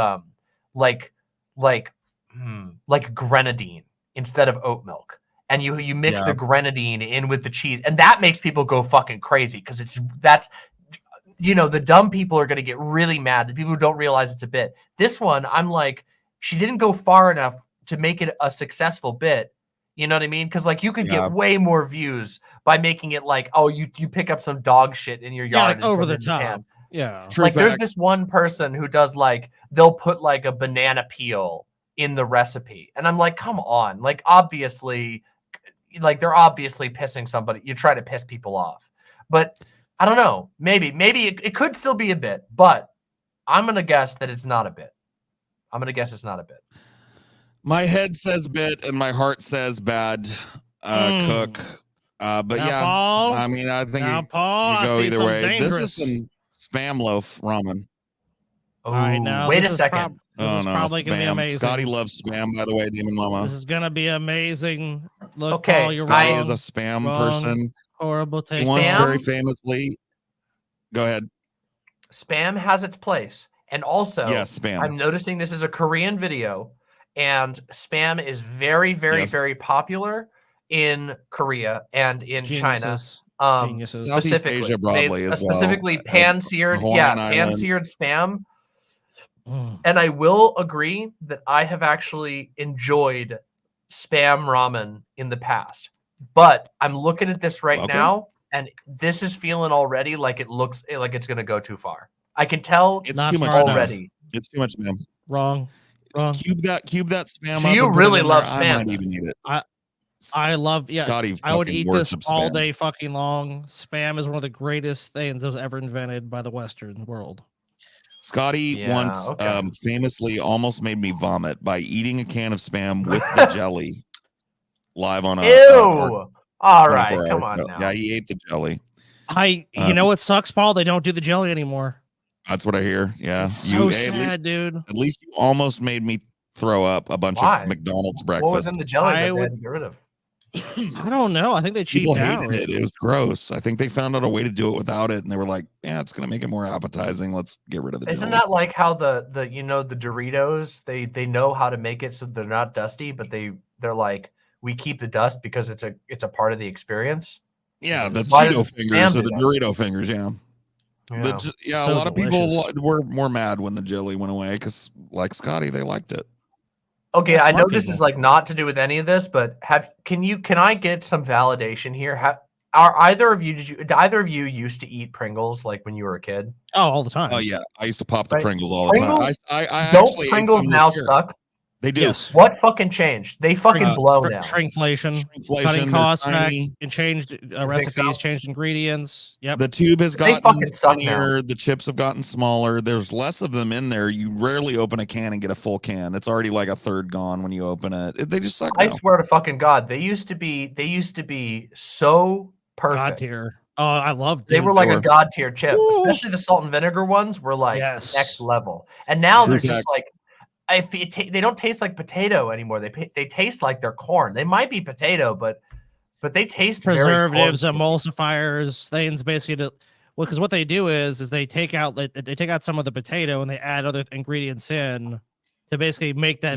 grenadine instead of oat milk. And you mix Yeah. the grenadine in with the cheese, and that makes people go fucking crazy because that's you know, the dumb people are going to get really mad. The people who don't realize it's a bit. This one, I'm like, she didn't go far enough to make it a successful bit. You know what I mean? Because like you could get way more views by making it like, oh, you pick up some dog shit in your yard, like over the top. Yeah, like there's this one person who does like they'll put like a banana peel in the recipe, and I'm like, come on, like obviously, like they're obviously pissing somebody. You try to piss people off, but I don't know. Maybe it could still be a bit, but I'm gonna guess that it's not a bit. I'm gonna guess it's not a bit. My head says bit and my heart says bad cook. But now, yeah, Paul, I mean, I think now, you Paul, go I see either something way. dangerous. This is some spam loaf ramen. Oh, all right, now wait this a is second. This is probably gonna be spam. amazing. Scotty loves spam, by the way, Demon Mama. This is gonna be amazing. Look, Okay, Paul, you're Scotty wrong. is a spam Wrong. person. Horrible He taste. once very Spam? famously. Go ahead. Spam has its place, and also, Yes, spam. I'm noticing this is a Korean video, and spam is very, very, very popular in Korea and in Geniuses. China. Geniuses. Southeast Specifically, Asia broadly as well. specifically pan-seared, Hawaiian Island. pan-seared spam. And I will agree that I have actually enjoyed spam ramen in the past, but I'm looking at this right now, and this is feeling already like it looks like it's going to go too far. I can tell It's Not too much far already. Spam. It's too much spam. Wrong. Cube that spam So up. you and put really it in love there. I spam, might then. even eat it. I love, yeah. Scotty I would fucking eat this worships all spam. day fucking long. Spam is one of the greatest things that was ever invented by the Western world. Scotty once famously almost made me vomit by eating a can of spam with the jelly live on a Ew. All right, 24 come hour on show. now. Yeah, he ate the jelly. You know what sucks, Paul? They don't do the jelly anymore. That's what I hear. Yeah. It's so sad, dude. At least you almost made me throw up a bunch Why? of McDonald's What breakfast. was in the jelly that I they would- had to get rid of? I don't know. I think they People cheaped out. hated it. It was gross. I think they found out a way to do it without it, and they were like, "Yeah, it's gonna make it more appetizing. Let's get rid of the." Isn't jelly." that like how the you know the Doritos they know how to make it so they're not dusty, but they're like, we keep the dust because it's a part of the experience. Yeah, the Why Cheeto does fingers spam or do the that? Dorito fingers. Yeah. Yeah. A So lot of delicious. people were more mad when the jelly went away because, like Scotty, they liked it. Okay, Yeah, I know smart this people. is like not to do with any of this, but can I get some validation here? Are either of you did either of you used to eat Pringles like when you were a kid? Oh, all the time. Oh yeah, I used to pop the Right. Pringles all the time. Pringles? I Don't actually ate Pringles some now this year. suck? They do. Yes. What fucking changed? They fucking blow now. Shrinkflation, Shrinkflation, cutting they're costs back, tiny. and changed recipes, so? changed ingredients. Yep. The tube has They gotten fucking suck now. skinnier. The chips have gotten smaller. There's less of them in there. You rarely open a can and get a full can. It's already like a third gone when you open it. They just suck I now. swear to fucking God, they used to be so God perfect. tier. Oh, I loved. They were like a Sure. god tier chip, Woo. especially the salt and vinegar ones were like Yes. next level. And now True they're just facts. like, they don't taste like potato anymore. They taste like they're corn. They might be potato, but they taste preservatives, very corn. emulsifiers, things basically to because what they do is they take out some of the potato and they add other ingredients in to basically make that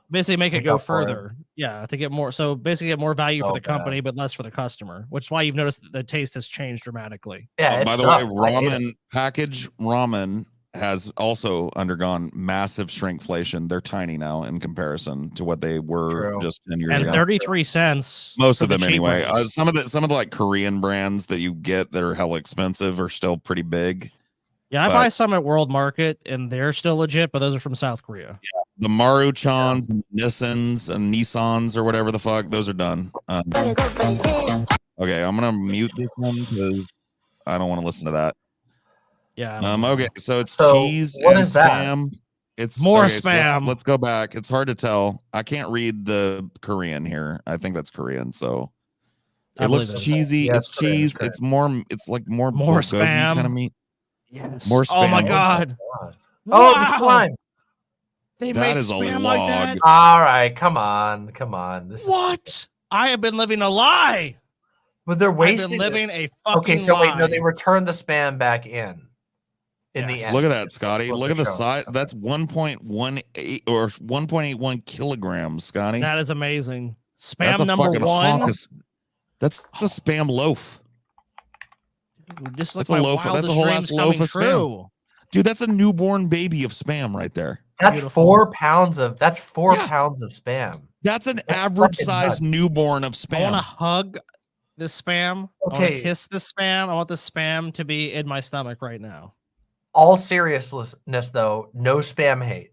basically make it Make go up for it. further. Yeah, to get more basically get more value for So the company bad. but less for the customer, which is why you've noticed that the taste has changed dramatically. Yeah, it By the way, sucks. I hate it. packaged ramen has also undergone massive shrinkflation. They're tiny now in comparison to what they were True. just 10 years And ago. 33 cents. Most for of the them cheap anyway. ones. Some of the like Korean brands that you get that are hella expensive are still pretty big. Yeah, I but- buy some at World Market and they're still legit, but those are from South Korea. The Maruchans, Nissans, and Nissans or whatever the fuck, those are done. Okay, I'm gonna mute this one because I don't want to listen to that. Yeah. Okay, so it's So, cheese what and is that? spam. It's More so spam. let's go back. It's hard to tell. I can't read the Korean here. I think that's Korean. So I it believe looks it. cheesy. Yeah, it's it's Korean, cheese. it's It's more. It's like more bulgogi spam. kind of meat. Yes. More Oh my spam. god. Oh, the Wow! slime. They That make is a spam like that. log. All right, come on. This is What? I have been living a lie. but they're I've wasting been it. living a fucking Okay, so wait, no, lie. they returned the spam back in the Yes. end. Look at that, Scotty. That's what Look at they're the showing. size. That's 1.18 or 1.81 kilograms, Scotty. That is amazing. That's Spam a number fucking one. That's a spam loaf. Just like That's a loaf. That's a whole ass loaf of spam. Dude, that's a newborn baby of spam right there. That's Beautiful. 4 pounds of pounds of spam. That's an average size newborn of spam. I want to hug this spam. I want to Okay. kiss this spam. I want the spam to be in my stomach right now. All seriousness though, no spam hate.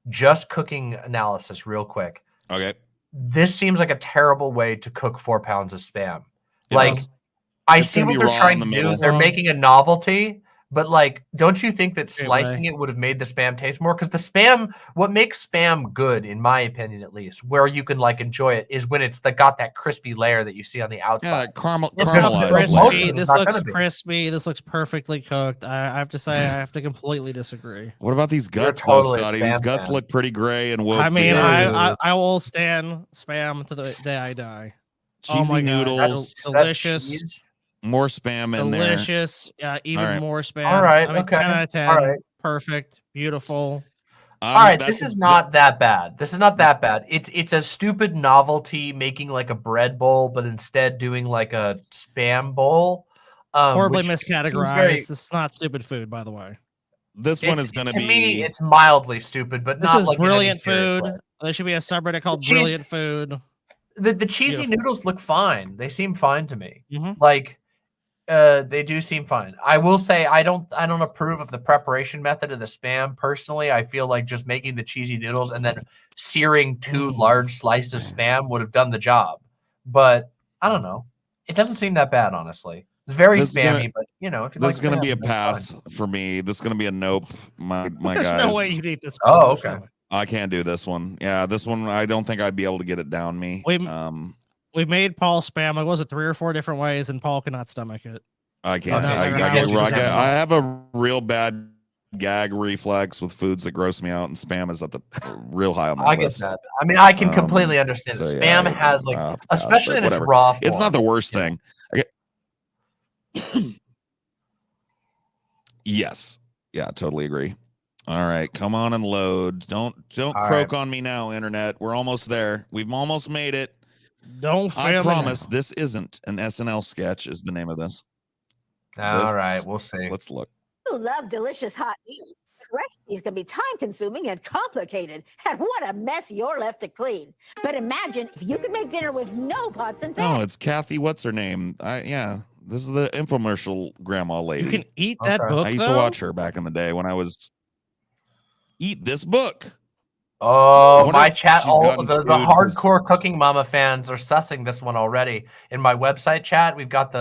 Just cooking analysis real quick. Okay. This seems like a terrible way to cook 4 pounds of spam. It Like, does. I It's see gonna what be they're raw trying in to the do. middle. They're making a novelty, but like, don't you think that Hey, slicing Ray. it would have made the spam taste more? Because the spam, what makes spam good, in my opinion at least, where you can like enjoy it, is when it's got that crispy layer that you see on the Yeah, outside. that caramel, This Because looks caramelized most layer. of crispy. it's This not looks gonna be. crispy. This looks perfectly cooked. I have to say, I have to completely disagree. What about these You're guts, totally a though, Scotty? These spam guts fan. look pretty gray and woke. I mean, Yeah. I will stand spam to the day I die. Cheesy Oh my noodles, god, delicious, cheese. more spam in there. delicious. Yeah, even All right. more spam. All right, I mean, okay. 10 out of 10. All right. Perfect, beautiful. All right, that's this is not that bad. This is not that bad. It's a stupid novelty making like a bread bowl, but instead doing like a spam bowl. Horribly Which seems miscategorized. very- This is not stupid food, by the way. This one is going to to be. me, it's mildly stupid, but This not is like in any brilliant serious food. way. There should be a subreddit called cheese- Brilliant Food. The cheesy Beautiful. noodles look fine. They seem fine to me. Mhm. Like, they do seem fine. I will say I don't approve of the preparation method of the spam personally. I feel like just making the cheesy noodles and then searing 2 large slices of spam would have done the job. But I don't know. It doesn't seem that bad, honestly. It's very This is spammy, gonna- but you know, if you This like is going to spam, be a that's pass fine. for me. This is going to be a nope. My There's guys. no way you'd eat this. Oh, There's no okay. way. I can't do this one. Yeah, this one I don't think I'd be able to get it down me. We made Paul spam. Like, was it 3 or 4 different ways, and Paul could not stomach it. I can't. no I matter how get much I you get- try. I have a real bad gag reflex with foods that gross me out, and spam is at the real high on my I get list. that. I mean, I can completely understand it. so, Spam yeah, has like, pass, especially but in its whatever. raw form. It's not the worst thing. Yes. Yeah, totally agree. All right, come on and load. Don't croak on me now, internet. We're almost there. We've almost made it. Don't fail I me promise now. this isn't an SNL sketch is the name of this. All right, we'll see. Let's look. You love delicious hot meals. Recipes can be time-consuming and complicated, and what a mess you're left to clean. But imagine if you could make dinner with no pots and pans. No, it's Kathy. What's her name? Yeah, this is the infomercial grandma lady. You can eat that book. I used to watch her back in the day when I was. Eat this book. Oh, wonder my if chat! she's All gotten the food 'cause- hardcore Cooking Mama fans are sussing this one already. In my website chat, we've got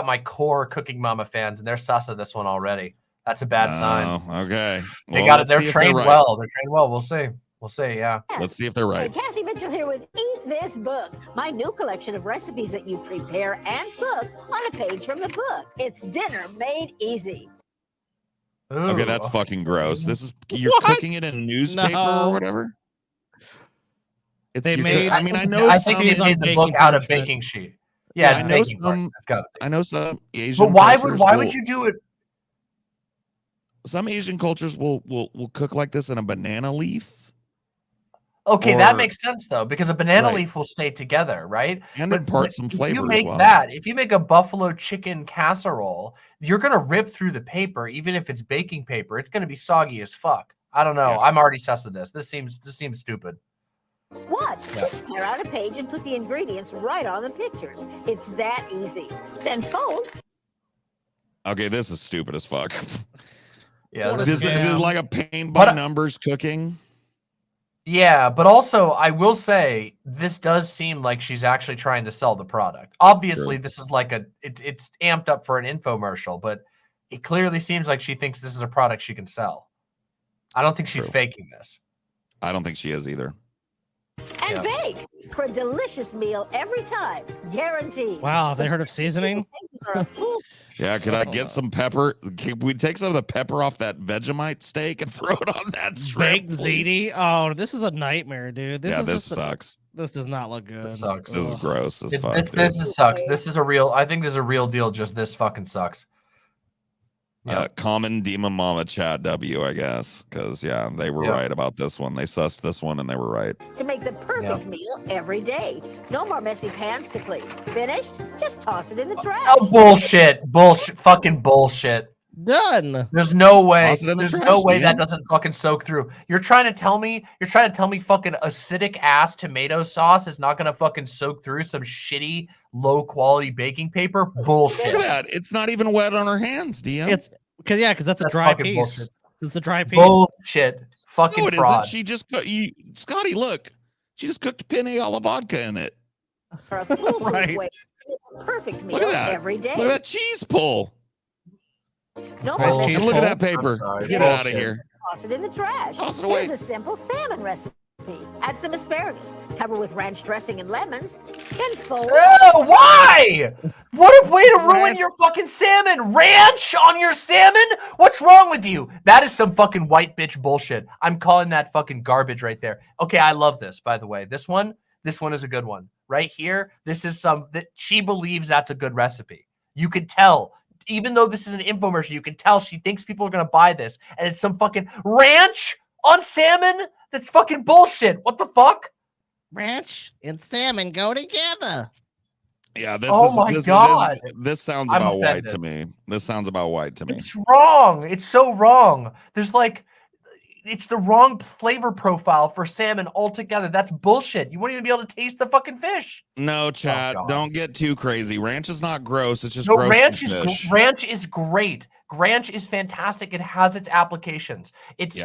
my core Cooking Mama fans, and they're sussing this one already. That's a bad sign. Oh, okay. They Well, got it. let's They're see if trained right. well. They're trained well. We'll see. We'll see. Yeah. Let's see if they're right. Hey, Kathy Mitchell here with Eat This Book, my new collection of recipes that you prepare and cook on a page from the book. It's dinner made easy. Okay, that's fucking gross. This is you're What? cooking it in a newspaper No. or whatever. It's They you're made- I mean, I know. I think they some- made the baking book out of parchment. baking sheet. Yeah, I it's know baking some. parchment. It's gotta be. I know some Asian. But why cultures would will- you do it? Some Asian cultures will cook like this in a banana leaf. Okay, that Or- makes sense though, because a banana Right. leaf will stay together, right? And But impart some if flavor you as make well. that, if you make a buffalo chicken casserole, you're gonna rip through the paper, even if it's baking paper. It's gonna be soggy as fuck. I don't know. Yeah. I'm already sus of this. This seems stupid. Watch, just tear out a page and put the ingredients right on the pictures. It's that easy. Then fold. Okay, this is stupid as fuck. Yeah, This is like a pain But- by numbers cooking. Yeah, but also I will say this does seem like she's actually trying to sell the product. Obviously, this is like it's amped up for an infomercial, but it clearly seems like she thinks this is a product she can sell. I don't think she's True. faking this. I don't think she is either. And bake for a delicious meal every time. Guaranteed. Wow, have they heard of seasoning? Yeah, could I get some pepper? Could we take some of the pepper off that Vegemite steak and throw it on that shrimp? Baked ziti. Oh, this is a nightmare, dude. This Yeah, is this just sucks. This does not look good. This sucks. This is Ugh. gross as fuck. This dude. sucks. This is a real. I think this is a real deal. Just this fucking sucks. Common Demon Mama Chad W, I guess, because yeah, they were right about this one. They sussed this one and they were right. To make the perfect meal every day. No more messy pans to clean. Finished? Just toss it in the trash. Oh, bullshit. Bullshit. Fucking bullshit. Done. There's no way. Toss it in the There's trash, no way DM. that doesn't fucking soak through. You're trying to tell me fucking acidic ass tomato sauce is not gonna fucking soak through some shitty low quality baking paper? Bullshit. Look at that. It's not even wet on her hands, DM. It's because that's a dry fucking piece. bullshit. It's a dry piece. Bullshit. Fucking No, it fraud. isn't. She just Scotty, look. She just cooked penne alla vodka in it. For a full Right. way. Perfect meal Look at that. every day. Look at that cheese pull. No Nice more cheese And look at pull. that paper. sorry. Get it out of Bullshit. here. Toss it in the trash. Toss it away. Here's a simple salmon recipe. Add some asparagus. Cover with ranch dressing and lemons. Then fold. Oh, why? What a way to ruin your fucking salmon. Ranch on your salmon? What's wrong with you? That is some fucking white bitch bullshit. I'm calling that fucking garbage right there. Okay, I love this, by the way. This one is a good one. Right here, this is some that she believes that's a good recipe. You could tell. Even though this is an infomercial, you can tell she thinks people are going to buy this. And it's some fucking ranch on salmon? That's fucking bullshit. What the fuck? Ranch and salmon go together. Yeah, this Oh is my this, God. This sounds I'm about white offended. to me. This sounds about white to me. It's wrong. It's so wrong. There's like, it's the wrong flavor profile for salmon altogether. That's bullshit. You won't even be able to taste the fucking fish. No, chat. God. Don't get too crazy. Ranch is not gross. It's just No, gross ranch fish. ranch is great. Ranch is fantastic. It has its applications. It's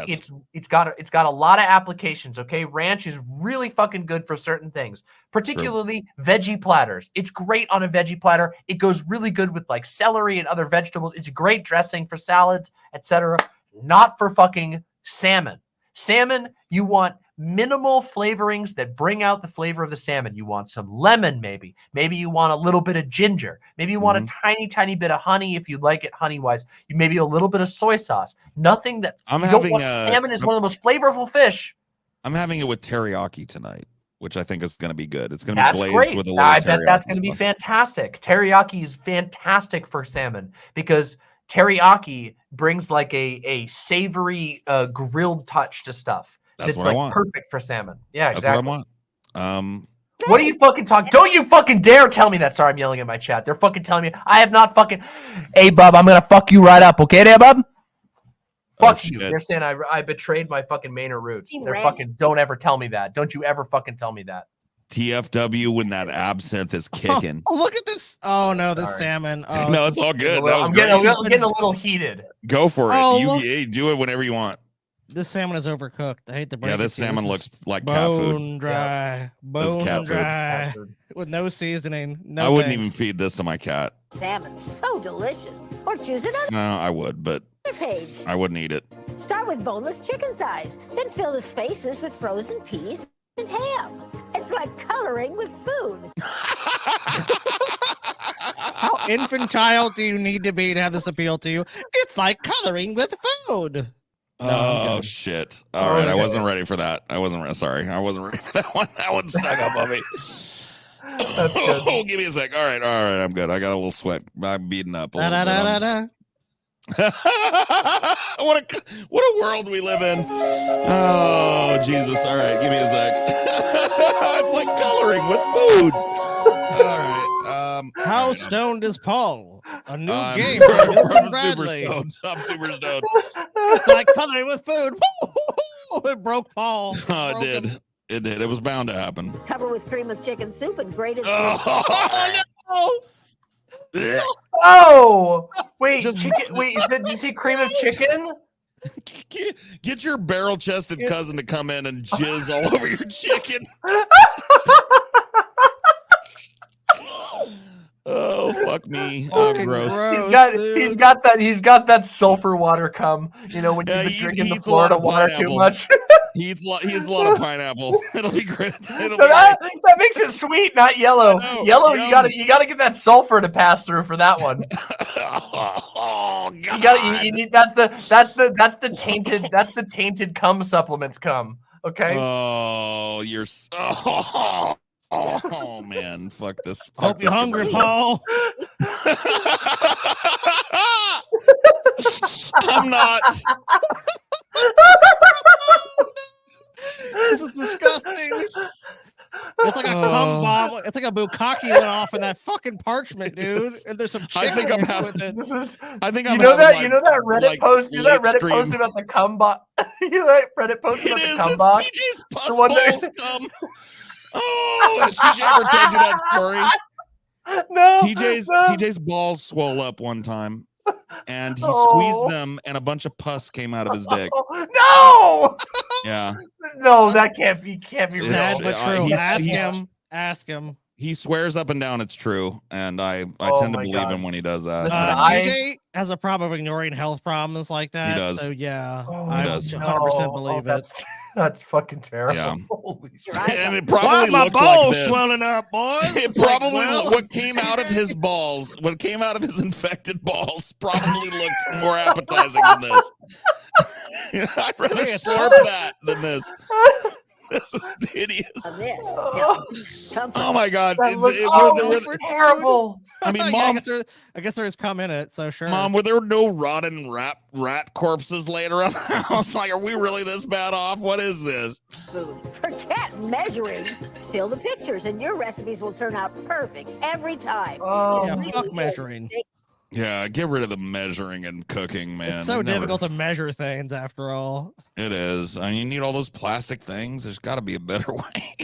got a lot of applications. Okay, ranch is really fucking good for certain things, particularly veggie platters. It's great on a veggie platter. It goes really good with like celery and other vegetables. It's a great dressing for salads, etc. Not for fucking salmon. Salmon, you want minimal flavorings that bring out the flavor of the salmon. You want some lemon, maybe. Maybe you want a little bit of ginger. Maybe you want a tiny, tiny bit of honey if you like it honey-wise. You maybe a little bit of soy sauce. Nothing that salmon is one of the most flavorful fish. I'm having it with teriyaki tonight, which I think is going to be good. It's going to be glazed great. with a little I bet that's teriyaki going to be sauce. fantastic. Teriyaki is fantastic for salmon because teriyaki brings like a savory grilled touch to stuff. That's It's what I like want. perfect for salmon. Yeah, That's exactly. what I want. What are you fucking talking? Don't you fucking dare tell me that. Sorry, I'm yelling at my chat. They're fucking telling me I have not fucking. Hey, bub, I'm gonna fuck you right up. Okay, there, bub. Fuck you. shit. They're saying I betrayed my fucking Mainer roots. They're Ranch. fucking. Don't ever tell me that. Don't you ever fucking tell me that. TFW when that absinthe is kicking. Oh, look at this. Oh no, the Sorry. salmon. Oh, No, this it's is- all good. That was I'm great. getting a little heated. Go for it. Oh, You look. do it whenever you want. This salmon is overcooked. I hate to break Yeah, it this to you. salmon is looks like cat food. bone dry, bone cat food. dry, with no seasoning. No, I wouldn't thanks. even feed this to my cat. Salmon, so delicious. Or choose another No, I would, but page. I wouldn't eat it. Start with boneless chicken thighs, then fill the spaces with frozen peas and ham. It's like coloring with food. How infantile do you need to be to have this appeal to you? It's like coloring with food. No, I'm Oh good. shit! All right, I wasn't ready for that. I wasn't sorry. I wasn't ready for that one. That one stuck up on me. That's good. Oh, give me a sec. All right, I'm good. I got a little sweat. I'm beating up. A Da, da, little da, bit. da, da. What a world we live in. Oh Jesus! All right, give me a sec. It's like coloring with food. All right. How stoned is Paul? A new I'm game for super Milton Bradley. stoned. I'm super stoned. It's like coloring with food. It broke Paul. Oh, it Broke him. did. It did. It was bound to happen. Cover with cream of chicken soup and grated Oh, no. Oh, wait, chicken. Wait, did you see cream of chicken? Get your barrel-chested cousin to come in and jizz all over your chicken. Oh fuck me! Oh, gross. He's got that sulfur water cum. You know when you've been drinking the Florida water too much. He eats a lot of pineapple. It'll be great. It'll So be that makes it sweet, not yellow. I know, Yellow, yum. you gotta get that sulfur to pass through for that one. Oh God! You need that's the tainted cum supplements cum. Okay. Oh, you're. Oh man, fuck this. Hope you're hungry, Paul. I'm not. This is disgusting. It's like a cum bomb. It's like a bukkake went off in that fucking parchment, dude. And there's some chicken I think I'm mixed having. with it. This is. I think You I'm know having, that like, you know that Reddit like post. You know that late Reddit post stream. about the cum box. You know that Reddit post It about the is. cum It's box. TJ's The pus one that- balls cum. Oh, has TJ ever told you that story? No. TJ's balls swole up one time, and he squeezed them, and a bunch of pus came out of his dick. No. Yeah. No, that can't be. Can't be Sad real. but true. he's- Ask him. He swears up and down it's true, and I Oh tend to my believe God. him when he does that. Listen, TJ has a problem of ignoring health problems like that. does. So yeah, Oh, I does. 100% believe it. That's fucking terrible. Yeah. Holy shit. And it Why probably my looked like balls this. swelling up, boys? It It's like, probably well- what came out of his balls, what came out of his infected balls, probably looked more appetizing than this. I'd rather Hey, it's slurp pus. that than this. This is hideous. Come Oh my God! That Is looked- it- oh, were that there- looks terrible. I mean, Yeah, Mom, I guess there's cum in it. So sure. Mom, were there no rotten rat corpses laying around the house? Like, are we really this bad off? What is this? food. Forget measuring. Fill the pictures, and your recipes will turn out perfect every time. Oh, yeah, Really fuck is a measuring. mistake. Yeah, get rid of the measuring and cooking, man. It's so It never- difficult to measure things after all. It is. I mean, you need all those plastic things. There's got to be a better way.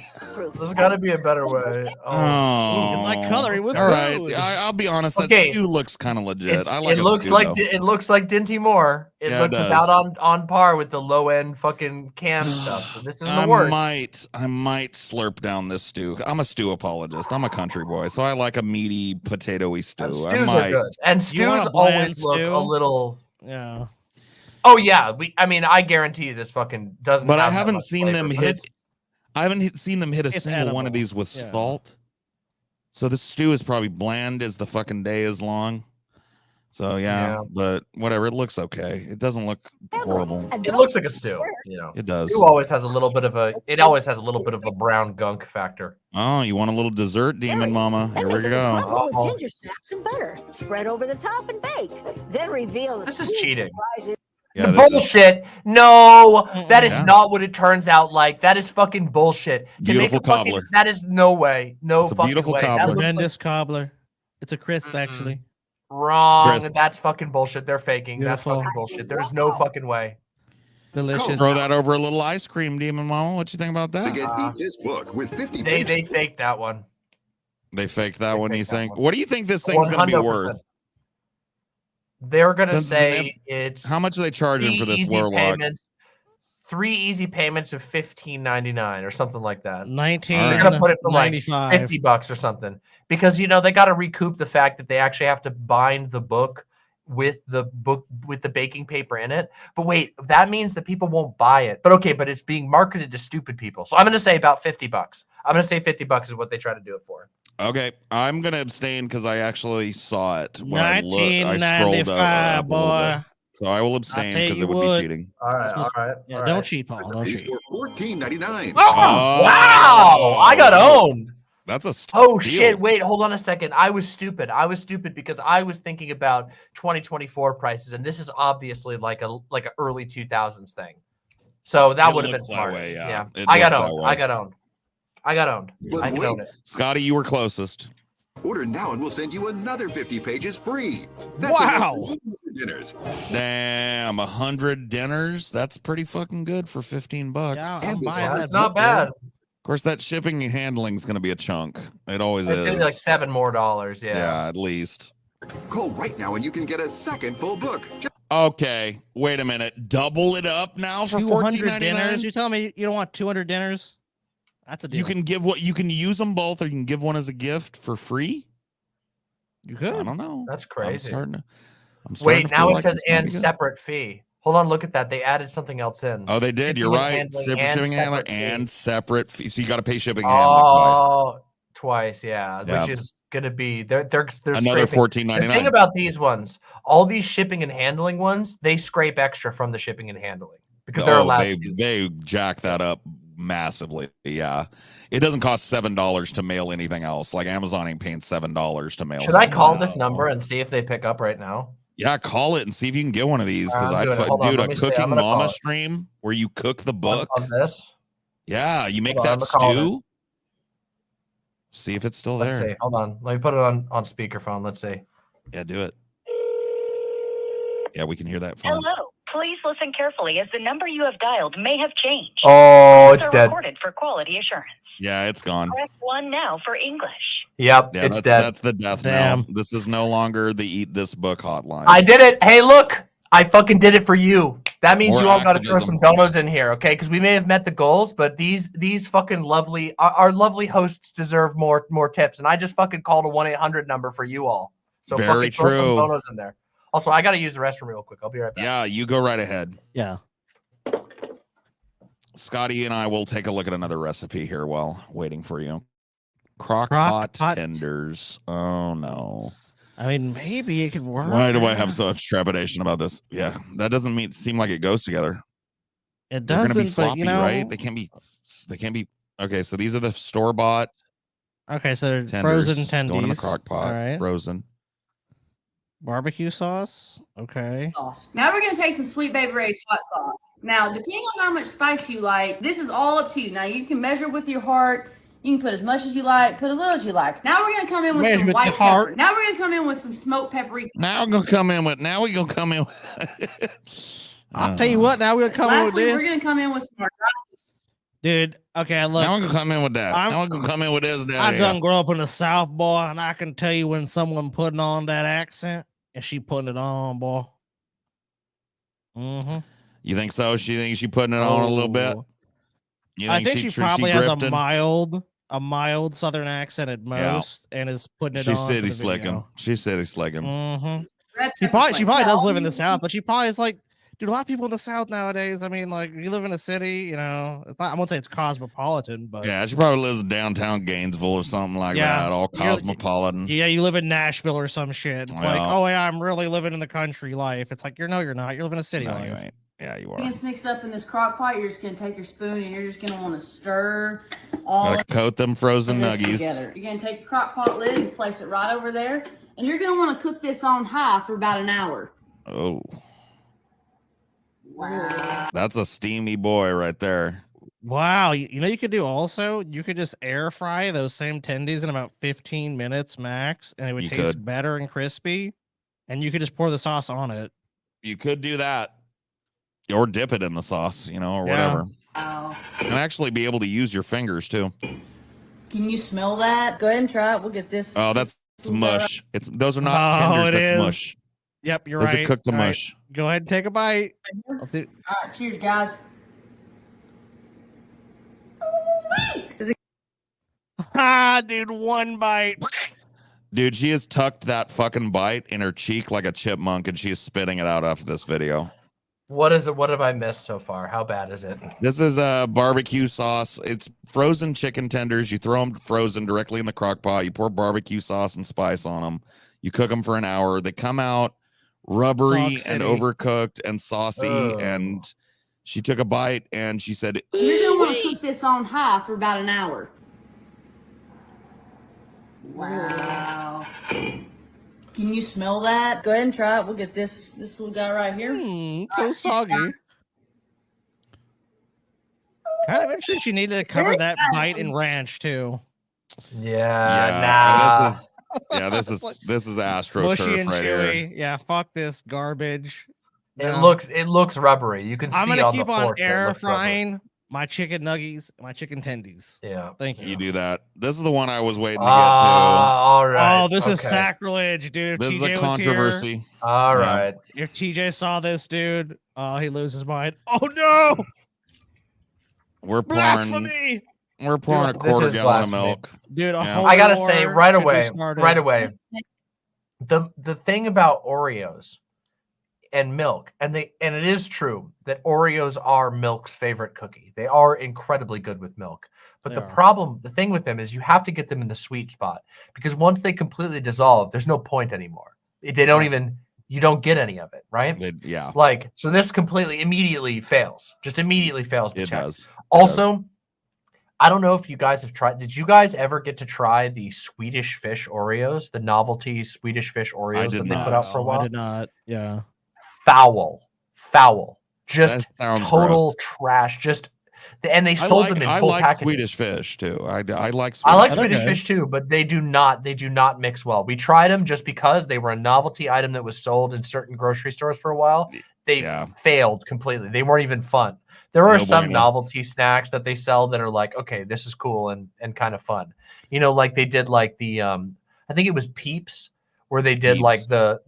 There's got to be a better way. Oh, It's like coloring with all right. food. I'll be honest. That Okay. stew looks kind of legit. I like it a looks stew, like though. it looks like Dinty Moore. It Yeah, it looks does. about on par with the low end fucking cam stuff. So this isn't the worst. I might slurp down this stew. I'm a stew apologist. I'm a country boy, so I like a meaty, potatoy stew. And I stews are might. good, and You want stews a bland always look stew? a little. Yeah. Oh yeah, I mean, I guarantee you this fucking doesn't. But I have that haven't much seen flavor, them but hit. it's- I haven't seen them hit a It's single one of edible. these with Yeah. salt. So the stew is probably bland as the fucking day is long. So yeah, Yeah. but whatever. It looks okay. It doesn't look horrible. It looks like a stew. You know, It does. stew always has a little bit of a. It always has a little bit of a brown gunk factor. Oh, you want a little dessert, Demon Mama? Here we go. Crumble with ginger snaps and butter. Spread over the top and bake. Then reveal the This is sweet cheating. surprises. Yeah, The this is- bullshit. No, that is Yeah. not what it turns out like. That is fucking bullshit. To make Beautiful a fucking- cobbler. that is no way. No It's a fucking beautiful way. That cobbler. looks like Tremendous cobbler. It's a crisp, actually. wrong. Crisp. That's fucking bullshit. They're faking. That's Beautiful. fucking bullshit. There's no fucking way. Delicious. Throw that over a little ice cream, Demon Mama. What you think about that? Again, eat this book with 50 They pages. faked that one. They faked that one. You faked that think? one. What do you think this thing's going to be 100%. worth? They're gonna Since say it's How much are they charging for this easy warlock? payments. 3 easy payments of $15.99 or something like that. $19.95. They're gonna put it for like $50 or something because you know they got to recoup the fact that they actually have to bind the book with the baking paper in it. But wait, that means that people won't buy it. But okay, but it's being marketed to stupid people. So I'm gonna say about $50. I'm gonna say $50 is what they try to do it for. Okay, I'm gonna abstain because I actually saw it when I scrolled up, $19.95, a little boy. bit. So I will abstain tell because you it would what. be cheating. All right, all right. Yeah, all don't right. cheat, Paul. Don't These cheat. for $14.99. Oh, wow! I got owned. That's a Oh steal. shit! Wait, hold on a second. I was stupid. I was stupid because I was thinking about 2024 prices, and this is obviously like a early 2000s thing. So that It would have been looks that smart. way, yeah. It I got looks that owned. way. I got owned. I got owned. But I can wait. own it. Scotty, you were closest. Order now and we'll send you another 50 pages free. Wow. 100 dinners. Damn, 100 dinners. That's pretty fucking good for $15. Yeah, And I'm this buying one- that It's not book, bad. dude. Of course, that shipping and handling is going to be a chunk. It always It's is. gonna be like $7 more. Yeah, at least. Call right now and you can get a second full book. Okay, wait a minute. Double it up now for 200 dinners? $14.99? You tell me you don't want 200 dinners? That's a deal. You can give what you can use them both, or you can give one as a gift for free. You I could. don't know. That's I'm crazy. starting to Wait, now feel it like says this might and be good. separate fee. Hold on, look at that. They added something else in. Oh, they did. You're Shipping and right. handling Separate and shipping handler separate fee. and separate fee. So you got to pay shipping and handling Oh, twice, yeah, Yeah. which is gonna be they're Another scraping- $14.99. The thing about these ones, all these shipping and handling ones, they scrape extra from the shipping and handling because they're allowed to. They jack that up massively. Yeah, it doesn't cost $7 to mail anything else. Like Amazon ain't paying $7 to mail. Should I something. call this number and see if they pick up right now? Yeah, call it and see if you can get one of these. Because I'm doing it. Hold on, dude, let a me see. I'm cooking gonna call mama it. stream where you cook the book. On this? Yeah, you make Hold on, that I'm calling stew. See if it's still Let's there. see. Hold on. Let me put it on speakerphone. Let's see. Yeah, do it. Yeah, we can hear that phone. Hello. Please listen carefully as the number you have dialed may have changed. Oh, Calls it's are dead. recorded for quality assurance. Yeah, it's gone. Press 1 now for English. Yep, Yeah, it's that's, dead. That's the death Damn. knell. This is no longer the Eat This Book hotline. I did it. Hey, look. I fucking did it for you. That means More you all got to throw activism. some donos in here, okay? Because we may have met the goals, but these fucking lovely, our lovely hosts deserve more tips. And I just fucking called a 1-800 number for you all. So Very fucking throw some true. donos in there. Also, I got to use the restroom real quick. I'll be right back. Yeah, you go right ahead. Yeah. Scotty and I will take a look at another recipe here while waiting for you. Crock pot tenders. Oh no. I mean, maybe it could work. Why do I have so much trepidation about this? Yeah, that doesn't seem like it goes together. It They're gonna be doesn't, floppy, but you know, right? They can't be. Okay, so these are the store bought. Okay, so they're Tenders frozen tendies. going in the crock pot. All right. Frozen. Barbecue sauce. Okay. Sauce. Now we're gonna take some Sweet Baby Ray's hot sauce. Now, depending on how much spice you like, this is all up to you. Now you can measure with your heart. You can put as much as you like, put as little as you like. Now we're gonna come in with Measure some with white your pepper. heart. Now we're gonna come in with some smoked paprika. Now we're gonna come in with. I'll tell you what. Now we're gonna come in with Lastly, this, we're gonna come in with some dude. Okay, look. Now we're gonna come in with that. Now we're gonna come in with this. I done grow up in the South, boy, and I can tell you when someone putting on that accent and she putting it on, boy. Mm-hmm. You think so? She thinks she putting it on a little bit. You I think she probably has grifting? a mild Southern accent at most, and is putting it She's on. city for the slicking. video. She's city slicking. Mm-hmm. She probably does live in the South, but she probably is like, dude, a lot of people in the South nowadays. I mean, like, you live in a city, you know, it's not, I won't say it's cosmopolitan, but Yeah, she probably lives in downtown Gainesville or something like that, all cosmopolitan. yeah, you live in Nashville or some shit. It's like, Well. oh yeah, I'm really living in the country life. It's like, you're not. You're living a city No, life. you ain't. Yeah, you are. When it's mixed up in this crock pot, you're just gonna take your spoon and you're just gonna want to stir all Gotta coat them frozen this nuggies. together. You're gonna take your crock pot lid and place it right over there, and you're gonna want to cook this on high for about an hour. Oh, Wow. that's a steamy boy right there. Wow, you know you could do also. You could just air fry those same tendies in about 15 minutes max, and it would You taste could. better and crispy. And you could just pour the sauce on it. You could do that, or dip it in the sauce, you know, or Yeah. whatever, Wow. and actually be able to use your fingers too. Can you smell that? Go ahead and try it. We'll get this. Oh, that's this mush. Those are not Oh, tenders. it That's is. mush. Yep, you're Those right. are cooked to All right, mush. Go ahead and take a bite. I'll do- All right, cheers, guys. Ah, dude, one bite. Dude, she has tucked that fucking bite in her cheek like a chipmunk, and she is spitting it out after this video. What is it? What have I missed so far? How bad is it? This is a barbecue sauce. It's frozen chicken tenders. You throw them frozen directly in the crock pot. You pour barbecue sauce and spice on them. You cook them for an hour. They come out rubbery Sauce and City. overcooked and saucy. Oh. And she took a bite and she said, You're gonna want to cook this on high for about an hour. Wow. Can you smell that? Go ahead and try it. We'll get this little guy right here. So soggy. Kind of interesting. She needed to cover that bite in ranch too. Yeah, This is AstroTurf Mushy and right chewy. here. Yeah, fuck this garbage. It No. looks rubbery. You can see I'm gonna on keep the on fork that it air looks rubbery. frying my chicken nuggies, my chicken tendies. Yeah, Thank you. You do that. This is the one I was waiting to get all right. Oh, this is okay. sacrilege, dude. to. This TJ is a was controversy. here. All Yeah. right. If TJ saw this, dude, he loses his mind. Oh no! We're pouring Blasphemy! a This quarter is gallon of blasphemy. milk. Dude, Yeah. holy I gotta war say right should be away, started. the thing about Oreos and milk, and it is true that Oreos are milk's favorite cookie. They are incredibly good with milk. But They the are. thing with them is you have to get them in the sweet spot, because once they completely dissolve, there's no point anymore. They don't even, you don't get any of it, right? Yeah, Like, so this immediately fails. Just immediately fails the it check. does. Also, I don't know if you guys have tried. Did you guys ever get to try the Swedish Fish Oreos, the novelty Swedish Fish Oreos that they put out for a while? I did not. Yeah. Foul. Just That sounds total gross. trash. And they sold them in full packages. Swedish Fish too. I like Swedish I like Fish. Swedish Fish too, but they do not mix well. We tried them just because they were a novelty item that was sold in certain grocery stores for a while. They failed completely. They weren't even fun. There are some novelty snacks that they sell that are like, okay, this is cool and kind of fun. You know, like they did like the I think it was Peeps, where they did like the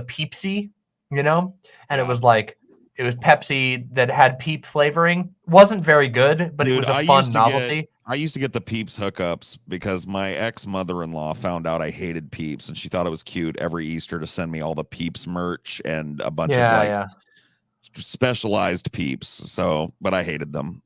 Peepsy, you know, and it was like it was Pepsi that had Peep flavoring. Wasn't very good, but it was a fun novelty. I used to get the Peeps hookups because my ex-mother-in-law found out I hated Peeps, and she thought it was cute every Easter to send me all the Peeps merch and a bunch of specialized Peeps. So, but I hated them.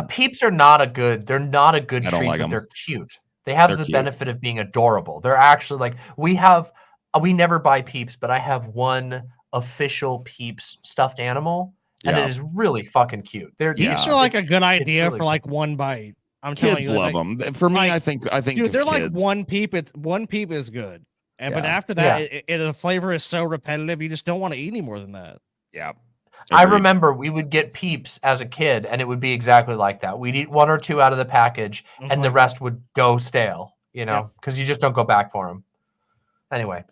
Peeps are not a good. They're not a good I don't treat, like but them. they're cute. They have the benefit of being adorable. They're actually like we never buy Peeps, but I have one official Peeps stuffed animal, and it is really fucking cute. Peeps are like a good idea for like one bite. I'm telling you, love them. For me, I think dude, they're like one peep. One peep is good, but after that, the flavor is so repetitive. You just don't want to eat any more than that. Yeah. I remember we would get Peeps as a kid, and it would be exactly like that. We'd eat one or two out of the package, and the rest would go stale, you know, because you just don't go back for them. Anyway,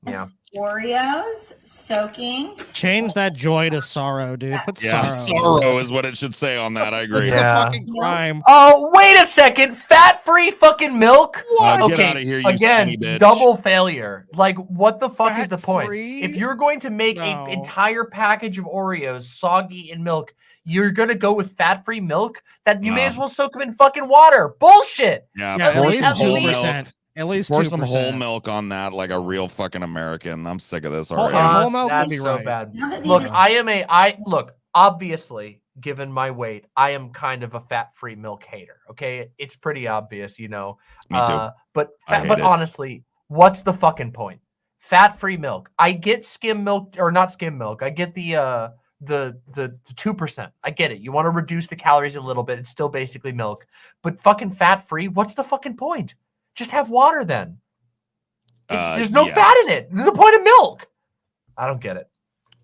yeah. Oreos soaking. Change that joy to sorrow, dude. Put sorrow is what it should say on that. I agree. The fucking crime. Oh, wait a second. Fat-free fucking milk? Get Okay, outta here, you again, skinny bitch. double failure. Like, what the fuck is the point? If you're going to make an entire package of Oreos soggy in milk, you're going to go with fat-free milk? That you may as well soak them in fucking water. Bullshit. Yeah, at pour least some whole 2%. milk. At least pour 2%. some whole milk on that, like a real fucking American. I'm sick of this already. Whole milk would That's be so right. bad. Look, obviously, given my weight, I am kind of a fat-free milk hater. Okay, it's pretty obvious, you know. Me too. But I hate it. honestly, what's the fucking point? Fat-free milk. I get skim milk or not skim milk. I get the 2%. I get it. You want to reduce the calories a little bit. It's still basically milk. But fucking fat-free, what's the fucking point? Just have water then. There's no fat in it. There's the point of milk. I don't get it.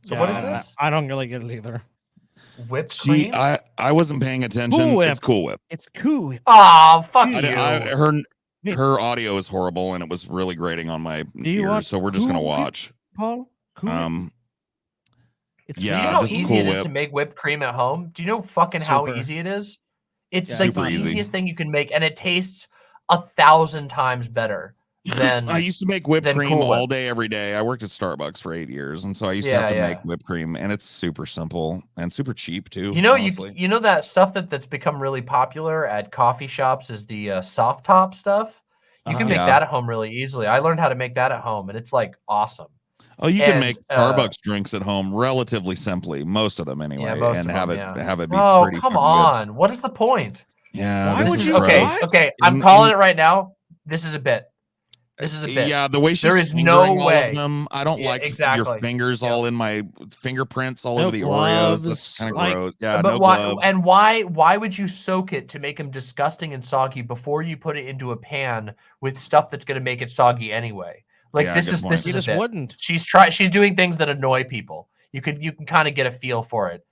So what is this? I don't really get it either. Whipped cream? I wasn't paying attention. Cool Whip. It's Cool Whip. It's Cool Whip. Oh, fuck you. Her audio is horrible, and it was really grating on my ears. So we're just gonna watch. Paul? Cool Whip? Do you know how easy it is to make whipped cream at home? Do you know fucking how easy it is? It's like the easiest thing you can make, and it tastes 1,000 times better than I used to make whipped cream Cool Whip. all day, every day. I worked at Starbucks for 8 years, and so I used to have to make whipped cream, and it's super simple and super cheap too. You know, honestly. you know that stuff that's become really popular at coffee shops is the soft top stuff. You can make that at home really easily. I learned how to make that at home, and it's like awesome. Oh, you can make Starbucks drinks at home relatively simply, most of them anyway, and have it be pretty. Come fucking on, good. what is the point? Yeah, Why this would is you? gross. Okay, I'm calling it right now. This is a bit. This is a bit. Yeah, the way she's there is fingering no all way. of them, I don't like your fingers all in my fingerprints all over the gloves, Oreos. That's kind of like- gross. Yeah, but no why? gloves. And why would you soak it to make them disgusting and soggy before you put it into a pan with stuff that's going to make it soggy anyway? Like Yeah, this good is point. this You is a just bit. wouldn't. She's doing things that annoy people. You can kind of get a feel for it.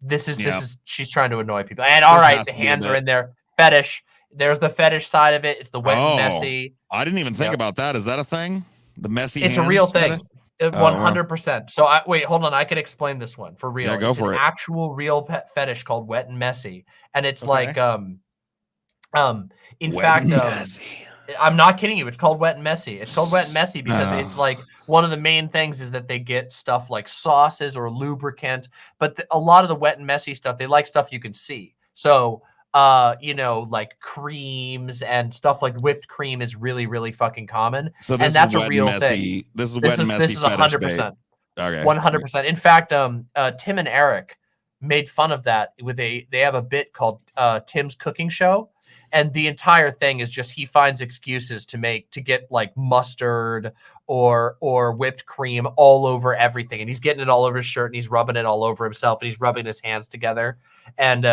This is she's trying to annoy people. And all This right, has the to be a hands are bit. in there. Fetish. There's the fetish side of it. It's the wet and messy. I didn't even think about that. Is that a thing? The messy It's a hands real fetish? thing. 100%. So wait, hold on. I can explain this one for real. Yeah, go it's for an it. actual real fetish called wet and messy, and it's like in Wet fact and messy. I'm not kidding you. It's called wet and messy. It's called wet and messy because it's like one of the main things is that they get stuff like sauces or lubricant, but a lot of the wet and messy stuff, they like stuff you can see. So you know, like creams and stuff like whipped cream is really, really fucking common. So this and that's is a real messy. thing. This is wet and messy. This is 100%. Okay. 100%. In fact, Tim and Eric made fun of that with they have a bit called Tim's Cooking Show. And the entire thing is just he finds excuses to get like mustard or whipped cream all over everything. And he's getting it all over his shirt and he's rubbing it all over himself and he's rubbing his hands together. And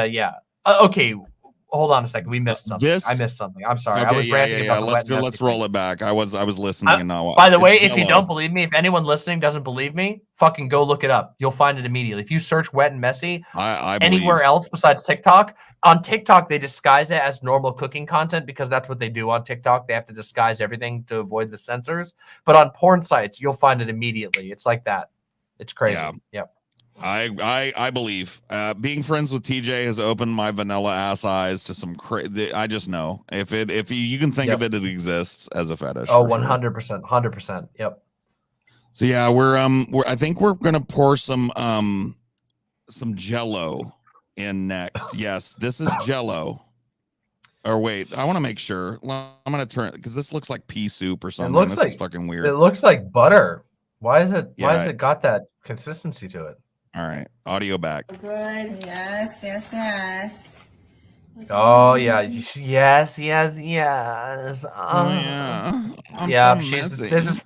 okay, hold on a second. We missed something. I missed something. I'm sorry. I was ranting about the wet and Let's roll it back. I was listening and now. By the way, if you don't believe me, if anyone listening doesn't believe me, fucking go look it up. You'll find it immediately. If you search wet and messy I anywhere believe. else besides TikTok, on TikTok they disguise it as normal cooking content because that's what they do on TikTok. They have to disguise everything to avoid the censors. But on porn sites, you'll find it immediately. It's like that. It's crazy. Yeah. Yep. I believe being friends with TJ has opened my vanilla ass eyes to some I just know if you can think of it, it exists as a fetish. Oh, 100%, 100%. Yep. So yeah, I think we're gonna pour some Jello in next. Yes, this is Jello. Or wait, I want to make sure. I'm gonna turn because this looks like pea soup or something. This is fucking weird. It looks like butter. Why is it? Why has it got that consistency to it? All right, audio back. Good. Yes. Oh yeah, yes. Oh yeah. Yeah, this is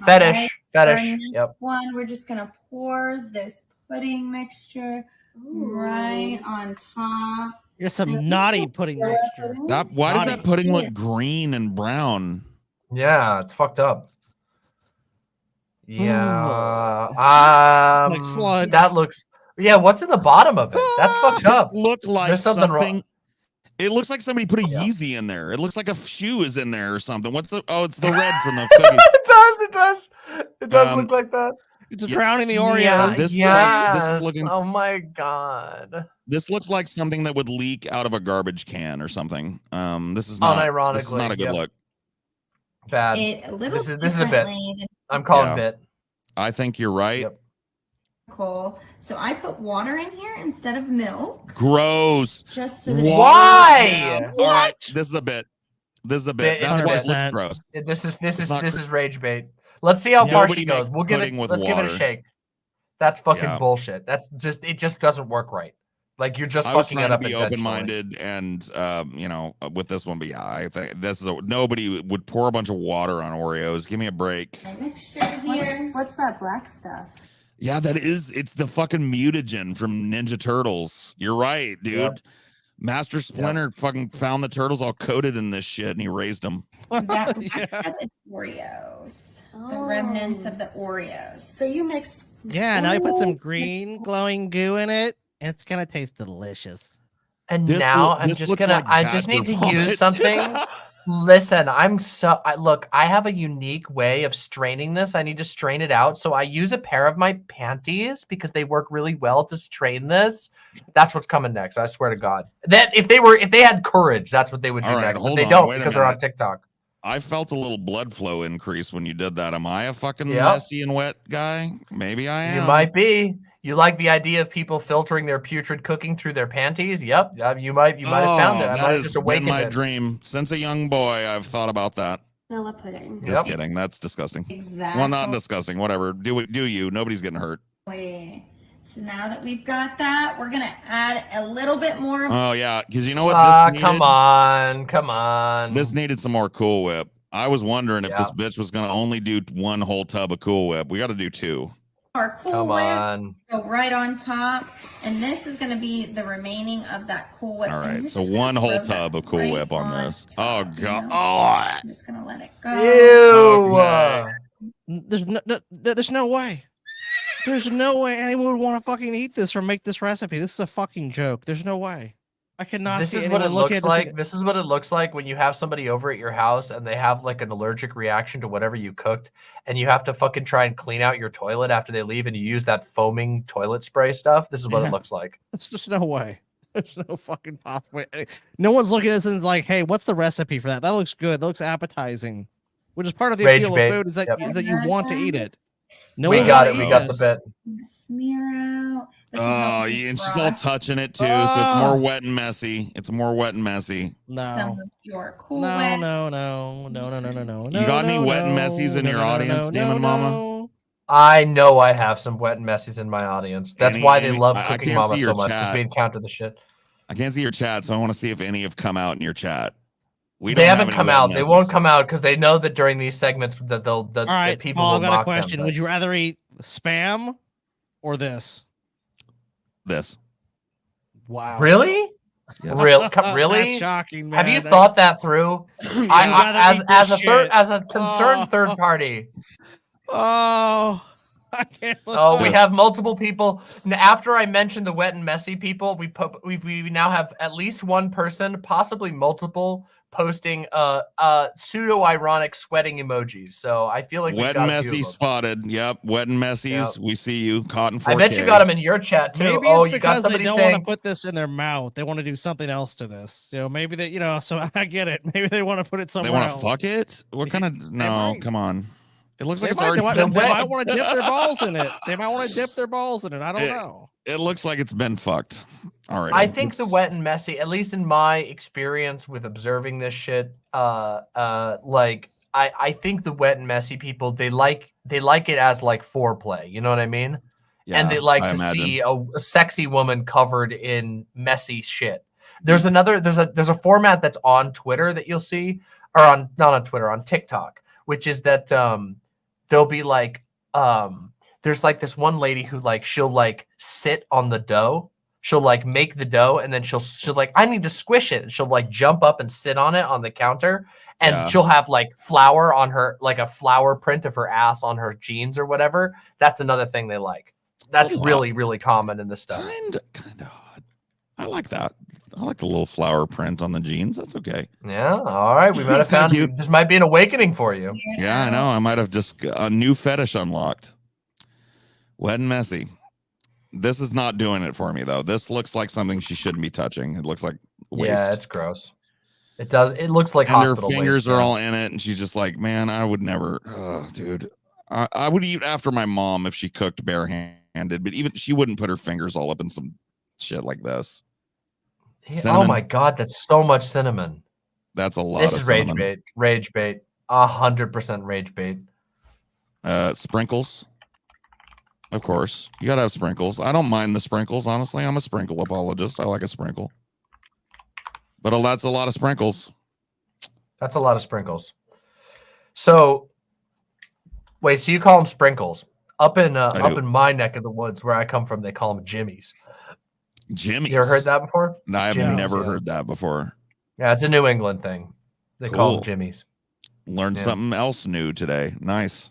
fetish. Fetish. Yep. One, we're just gonna pour this pudding mixture right on top. You're some naughty pudding mixture. Why does that pudding look green and brown? Yeah, it's fucked up. Yeah. Like sludge. That looks. Yeah, what's in the bottom of it? That's fucked up. Look like there's something wrong. It looks like somebody put a Yeezy in there. It looks like a shoe is in there or something. What's the? Oh, it's the red from the cookies. It does look like that. It's drowning the Oreos. Yeah, this is looking. Oh my god. This looks like something that would leak out of a garbage can or something. This is not. Unironically, this is not a good look. Bad. This is a bit. I'm calling bit. I think you're right. Yep. Cool. So I put water in here instead of milk. Gross. Just so that Why? All right, this is a bit. That's why it looks gross. This is rage bait. Let's see how far she goes. We'll give it. Let's give it a shake. That's fucking bullshit. That's just. It just doesn't work right. Like you're just fucking it up. Be open-minded and with this one, but yeah, I think this is nobody would pour a bunch of water on Oreos. Give me a break. What's that black stuff? Yeah, it's the fucking mutagen from Ninja Turtles. You're right, dude. Yep. Master Splinter fucking found the turtles all coated in this shit and he raised them. That stuff is Oreos. The remnants of the Oreos. So you mixed. Yeah, now you put some green glowing goo in it. It's gonna taste delicious. And now I'm just gonna. I just need to use something. Listen, look, I have a unique way of straining this. I need to strain it out. So I use a pair of my panties because they work really well to strain this. That's what's coming next. I swear to God. That if they had courage, that's what they would do next. But they don't because they're on TikTok. I felt a little blood flow increase when you did that. Am I a fucking messy and wet guy? Maybe I am. You might be. You like the idea of people filtering their putrid cooking through their panties? Yep. You might have found it. I might have just awakened my it. dream. Since a young boy, I've thought about that. Vanilla pudding. Just kidding. That's disgusting. Exactly. Well, not disgusting. Whatever. Do you. Nobody's getting hurt. So now that we've got that, we're gonna add a little bit more. Oh yeah, because you know what? This needed? Come on. This needed some more Cool Whip. I was wondering if this bitch was gonna only do one whole tub of Cool Whip. We got to do two. Our Cool Whip go right on top, and this is going to be the remaining of that Cool Whip. All right, so one whole tub of Cool Whip on this. Oh god! I'm just going to let it go. Ew! Okay. There's no way. There's no way anyone would want to fucking eat this or make this recipe. This is a fucking joke. There's no way. I cannot. This is what it looks like. This is what it looks like when you have somebody over at your house and they have like an allergic reaction to whatever you cooked, and you have to fucking try and clean out your toilet after they leave, and you use that foaming toilet spray stuff. This is what it looks like. There's just no way. There's no fucking possible way. No one's looking at this and is like, "Hey, what's the recipe for that? That looks good. That looks appetizing." Which is part of the appeal of food is that that you want to eat it. No, we got it. We got the bit. Smear out. Oh, yeah, and she's all touching it too, so it's more wet and messy. It's more wet and messy. Some of your Cool No. You got any wet and messies in your audience, Demon Mama? I know I have some wet and messies in my audience. That's why they love Cooking Mama so much, because we encounter the shit. I can't see your chat, so I want to see if any have come out in your chat. They haven't come out. They won't come out because they know that during these segments that all right, that people Paul, will I've got a mock question. them. Would you rather eat Spam or this? This. Wow. Really? Yes. Really? That's shocking, man. Have you thought that through? As a concerned third party. Oh, I can't. Oh, we have multiple people. After I mentioned the wet and messy people, we now have at least one person, possibly multiple, posting pseudo ironic sweating emojis. So I feel like we've Wet got and a few messy of them. Spotted. Yep, wet and messies. Yep. We see you. Caught in 4K. I bet you got them in your chat too. Maybe oh, it's you got because they somebody don't saying want to put this in their mouth. They want to do something else to this. Maybe they, so I get it. Maybe they want to put it somewhere They want else. to fuck it? What kind of? No, come on. It looks like They it's might, already. they might want to dip their balls in it. They might want to dip their balls in it. I don't know. It looks like it's been fucked. All right. I think the wet and messy, at least in my experience with observing this shit, like I think the wet and messy people, they like it as like foreplay. You know what I mean? Yeah, and they like I to imagine. see a sexy woman covered in messy shit. There's a format that's on Twitter that you'll see, or not on Twitter, on TikTok, which is that there'll be like there's like this one lady who like she'll like sit on the dough. She'll like make the dough and then she'll like, I need to squish it. And she'll like jump up and sit on it on the counter. And she'll have like flour on her, like a flower print of her ass on her jeans or whatever. That's another thing they like. That's really, really common in this stuff. Kind of odd. I like that. I like the little flower print on the jeans. That's okay. Yeah. All right. We might have found this might be an awakening for you. Yeah, I know. I might have just a new fetish unlocked. Wet and messy. This is not doing it for me though. This looks like something she shouldn't be touching. It looks like waste. Yeah, it's gross. It does. It looks like and hospital her fingers waste, are all in it, and she's just like, man, I would never. Oh, dude, I would eat after my mom if she cooked barehanded, but even she wouldn't put her fingers all up in some shit like this. Oh my god, that's so much cinnamon. That's a lot. This of is cinnamon. rage bait. Rage bait. 100% rage bait. Sprinkles. Of course, you gotta have sprinkles. I don't mind the sprinkles, honestly. I'm a sprinkle apologist. I like a sprinkle, but that's a lot of sprinkles. That's a lot of sprinkles. So, wait. So you call them sprinkles? Up in my neck of the woods where I come from, they call them jimmies. Jimmies. You ever heard that before? No, I've never heard that before. Yeah, it's a New England thing. They call them jimmies. Learned something else new today. Nice.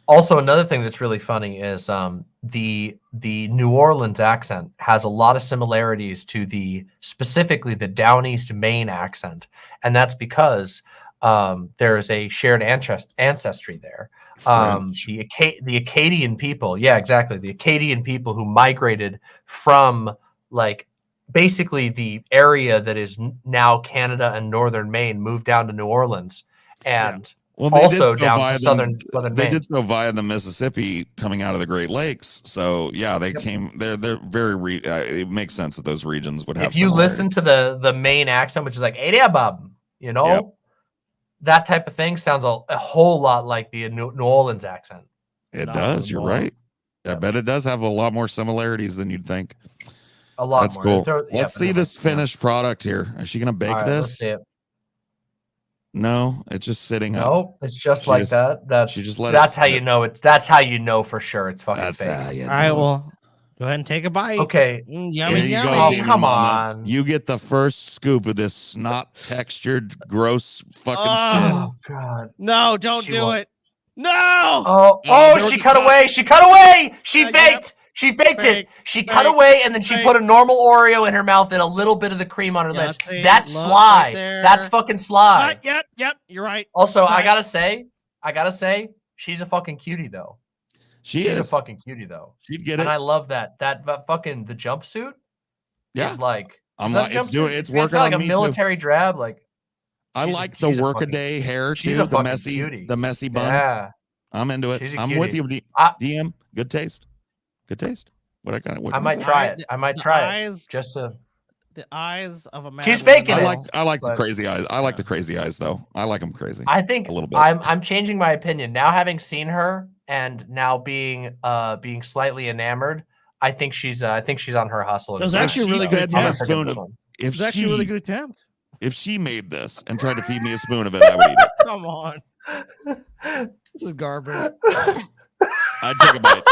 Also, another thing that's really funny is the New Orleans accent has a lot of similarities to specifically the Down East Maine accent, and that's because there is a shared ancestry there. The Acadian people, yeah, exactly. The Acadian people who migrated from like basically the area that is now Canada and northern Maine, moved down to New Orleans, and also down to southern Maine. They did so via the Mississippi coming out of the Great Lakes. So yeah, they came. They're very. It makes sense that those regions would have. If you listen to the Maine accent, which is like "Hey there, Bob," that type of thing sounds a whole lot like the New Orleans accent. It does. You're right. I bet it does have a lot more similarities than you'd think. A lot That's more. cool. Let's see this finished product here. Is she gonna bake this? Let's see it. No, it's just sitting up. No, it's just like that. That's how you know it. That's how you know for sure it's fucking fake. All right, well, go ahead and take a bite. Okay. Yummy, Here you yummy. go, Demon come Mama. on. You get the first scoop of this snot textured, gross fucking Oh shit. god. No, don't She do won't. it. No. Oh, she cut away. She cut away. She faked. She faked it. She cut away and then she put a normal Oreo in her mouth and a little bit of the cream on her lips. That's sly. right there. That's fucking sly. Yep. You're right. Also, Right. I gotta say, she's a fucking cutie though. She's a fucking cutie though. She'd get And it. I love that. That fucking the jumpsuit Yeah. is like I'm is that like, a it's doing. jumpsuit? It's not working like on a me military drab. Like I she's a- like the she's a workaday hair she's too. a The fucking messy, cutie. the messy bun. Yeah. I'm into it. She's a I'm with you, cutie. DM. Good taste. Good taste. What I got? I might try it. I might try it just to. The eyes of a man. She's faking I it. like the but- crazy eyes. I like the crazy eyes though. I like them crazy. I think a little bit. I'm changing my opinion now, having seen her and now being slightly enamored. I think she's on her hustle. It was actually a really good I'm a attempt. spoon of, It was actually a really good attempt. If she made this and tried to feed me a spoon of it, I would eat it. Come on. This is garbage. I'd take a bite.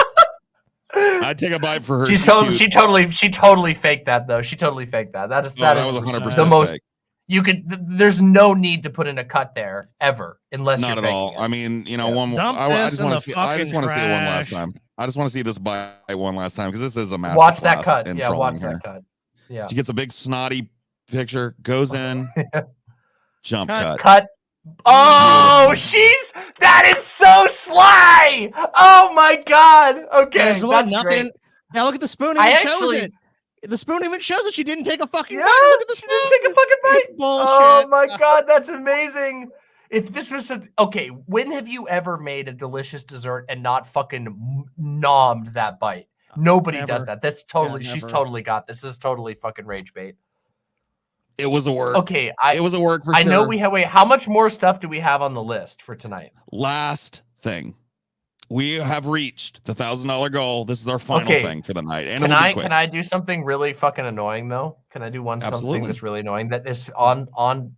I'd take a bite for her. She totally faked that though. She totally faked that. That is that was 100% the most fake. you could. There's no need to put in a cut there ever, unless Not you're at faking all. it. I mean, you know, one. I just want to see. I just want to see it one last time. I just want to see this bite one last time because this is a masterclass. Watch that cut. In Yeah, watch here. that cut. Yeah. She gets a big snotty picture, goes in, jump cut. Cut. Oh, that is so sly. Oh my god. Okay, There's really that's nothing. great. Now look at the spoon. I Even shows actually- it. The spoon even shows that she didn't take a fucking Yeah, bite. Look at the spoon. She didn't take a fucking bite. It's bullshit. Oh my god, that's amazing. If this was okay, when have you ever made a delicious dessert and not fucking nommed that bite? Nobody Never. does that. That's totally. Yeah, she's never. totally got this. This is totally fucking rage bait. It was a work. Okay, it was a work for I sure. know we have. Wait, how much more stuff do we have on the list for tonight? Last thing. We have reached the $1,000 goal. This is our final Okay. thing for the night. And Can it'll be I quick. can I do something really fucking annoying though? Can I do something Absolutely. that's really annoying that is on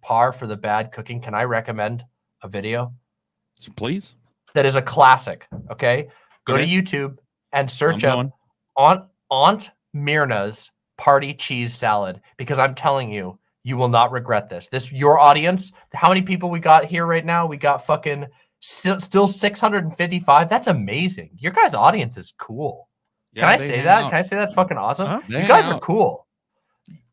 par for the bad cooking? Can I recommend a video Please. that is a classic? Okay, go Okay. to YouTube and search I'm up Aunt Myrna's party cheese salad because I'm telling you, you will not regret this. Your audience. How many people we got here right now? We got fucking still 655. That's amazing. Your guys' audience is cool. Yeah, Can I they say hang that? out. Can I say that's fucking awesome? Huh? They You hang guys are out. cool.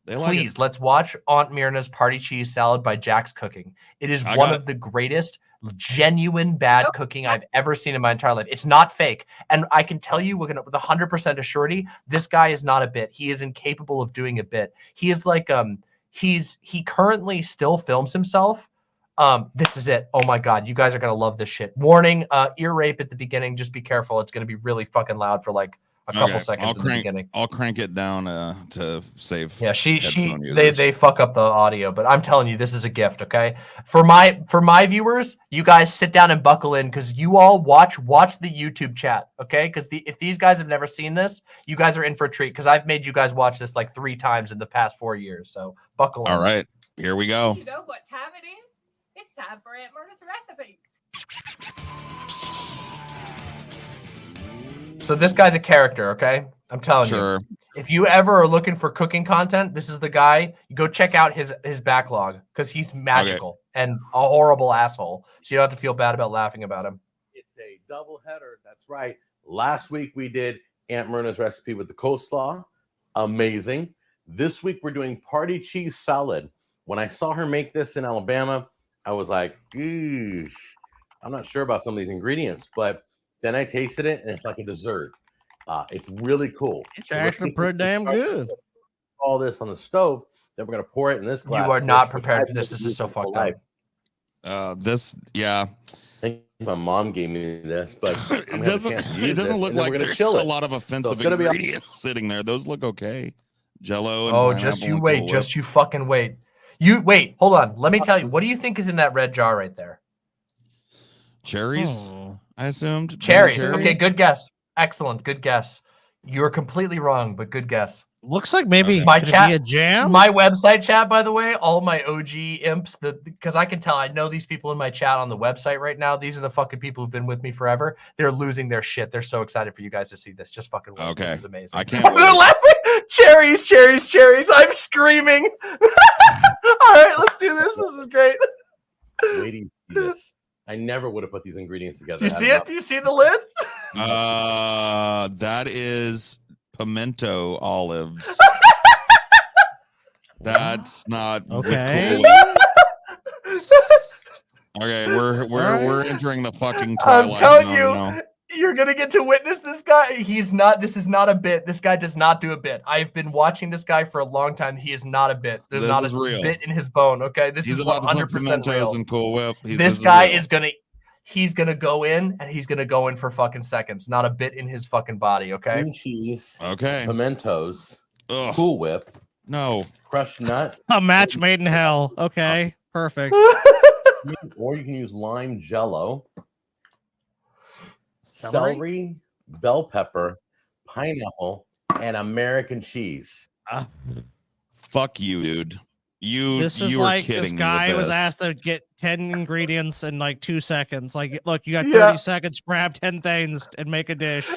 They like it. Please, let's watch Aunt Myrna's party cheese salad by Jack's Cooking. It is I one got of the greatest genuine bad cooking I've ever seen in my entire life. It's not fake. And I can tell you with 100% assurity, this guy is not a bit. He is incapable of doing a bit. He is like, he currently still films himself. This is it. Oh my God. You guys are going to love this shit. Warning, ear rape at the beginning. Just be careful. It's going to be really fucking loud for like a couple seconds in the beginning. I'll crank it down to save. Yeah, headphone users. they fuck up the audio, but I'm telling you, this is a gift, okay? For my viewers, you guys sit down and buckle in because you all watch the YouTube chat, okay? Because if these guys have never seen this, you guys are in for a treat because I've made you guys watch this like 3 times in the past 4 years. So buckle in. All right, here we go. You know what time it is? It's time for Aunt Myrna's recipes. So this guy's a character, okay? I'm telling Sure. you. If you ever are looking for cooking content, this is the guy. You go check out his backlog because he's magical and a horrible asshole. So you don't have to feel bad about laughing about him. It's a double header. That's right. Last week we did Aunt Myrna's recipe with the coleslaw. Amazing. This week we're doing party cheese salad. When I saw her make this in Alabama, I was like, "Eesh, I'm not sure about some of these ingredients," but then I tasted it and it's like a dessert. It's really cool. It's actually pretty damn good. All this on the stove. Then we're gonna pour it in this glass. You are not prepared for this. This is so fucked up. Yeah. I think my mom gave me this, but It doesn't look like there's a lot of offensive ingredients sitting there. Those look okay. Jello. And Oh, just you wait. Just you fucking wait. You wait. Hold on. Let me tell you. What do you think is in that red jar right there? Cherries. I assumed Cherries. Okay, good guess. Excellent. Good guess. You're completely wrong, but good guess. Looks like maybe my could it chat, be a jam. my website chat, by the way, all my OG imps, because I can tell, I know these people in my chat on the website right now. These are the fucking people who've been with me forever. They're losing their shit. They're so excited for you guys to see this. Just fucking wait. Okay. This is amazing. I can't They're laughing. Cherries, cherries, cherries. I'm screaming. All right, let's do this. This is great. Wait till you see this. I never would have put these ingredients together. Do you see it? Do you see the lid? That is pimento olives. That's not okay. Cool. Okay, we're entering the fucking I'm twilight telling zone you, now. you're gonna get to witness this guy. He's not. This is not a bit. This guy does not do a bit. I've been watching this guy for a long time. He is not a bit. There's This not is a real. bit in his bone. Okay, this He's is about to put 100% pimentos real. and Cool Whip. This guy is gonna. He's gonna go in and he's gonna go in for fucking seconds. Not a bit in his fucking body. Okay. Cream cheese. Okay. Pimentos. Cool Whip. No. Crushed nuts. A match made in hell. Okay, perfect. Or you can use lime jello, Celery? celery, bell pepper, pineapple, and American cheese. Fuck you, dude. This is you were like kidding this me guy with was this. asked to get 10 ingredients in like 2 seconds. Like, look, you got 30 Yeah. seconds, grab 10 things and make a dish.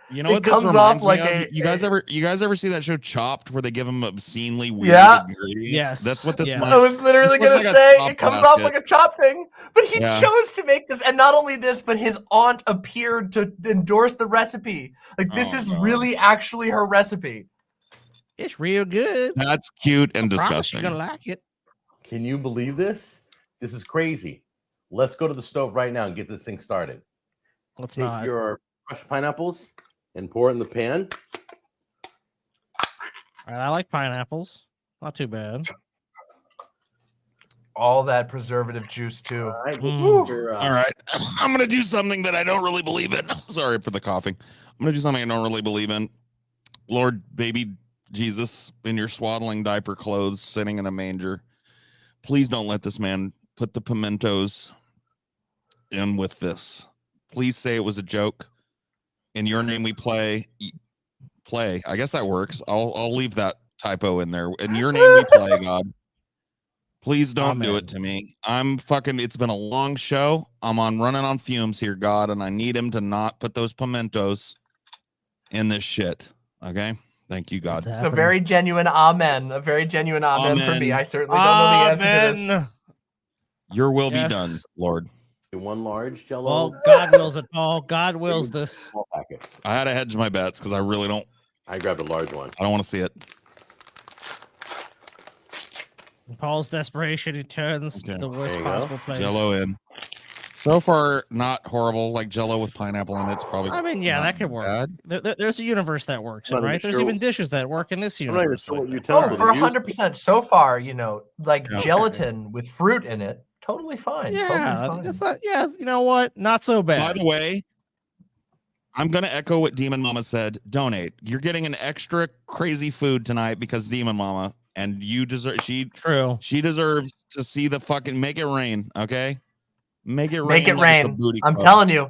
You know what this comes reminds off like me of? a. You guys ever see that show Chopped, where they give them obscenely weird Yeah. ingredients? Yes. That's what this. Yes. I was literally this gonna looks like a say chop it comes off basket. like a chop thing, but he Yeah. chose to make this, and not only this, but his aunt appeared to endorse the recipe. Like this Oh, is God. really actually her recipe. It's real good. That's cute and Promise disgusting. you're gonna like it. Can you believe this? This is crazy. Let's go to the stove right now and get this thing started. Let's Take not. your crushed pineapples and pour it in the pan. All right, I like pineapples. Not too bad. All that preservative juice too. All right. All right. I'm going to do something that I don't really believe in. Sorry for the coughing. I'm going to do something I don't really believe in. Lord, baby Jesus, in your swaddling diaper clothes, sitting in a manger, please don't let this man put the pimentos in with this. Please say it was a joke. In your name we play. I guess that works. I'll leave that typo in there. In your name we play, God. Please don't do it to me. It's been a long show. I'm running on fumes here, God, and I need him to not put those pimentos in this shit. Okay? Thank you, God. A very genuine amen. A very genuine amen for me. I certainly don't know the answer to this. Your will be done, Lord. One large Jello. Well, God wills it, Paul. God wills this. Small packets. I had to hedge my bets because I really don't. I grabbed a large one. I don't want to see it. In Paul's desperation, he turns the worst possible place. Jello in. So far, not horrible. Like Jello with pineapple in it's probably. I mean, yeah, that could work. There's a universe that works, I'm not right? even There's sure- even dishes that work in this I'm not even universe. sure what Oh, utensil for to use. 100%. So far, like Yeah. gelatin with fruit in it, totally fine. Yeah, totally fine. it's not, yeah, you know what? Not so bad. By the way, I'm going to echo what Demon Mama said. Donate. You're getting an extra crazy food tonight because Demon Mama, and you deserve. She deserves to see the fucking make it rain. Okay, make it rain. Make it like it's a rain. booty I'm club. telling you,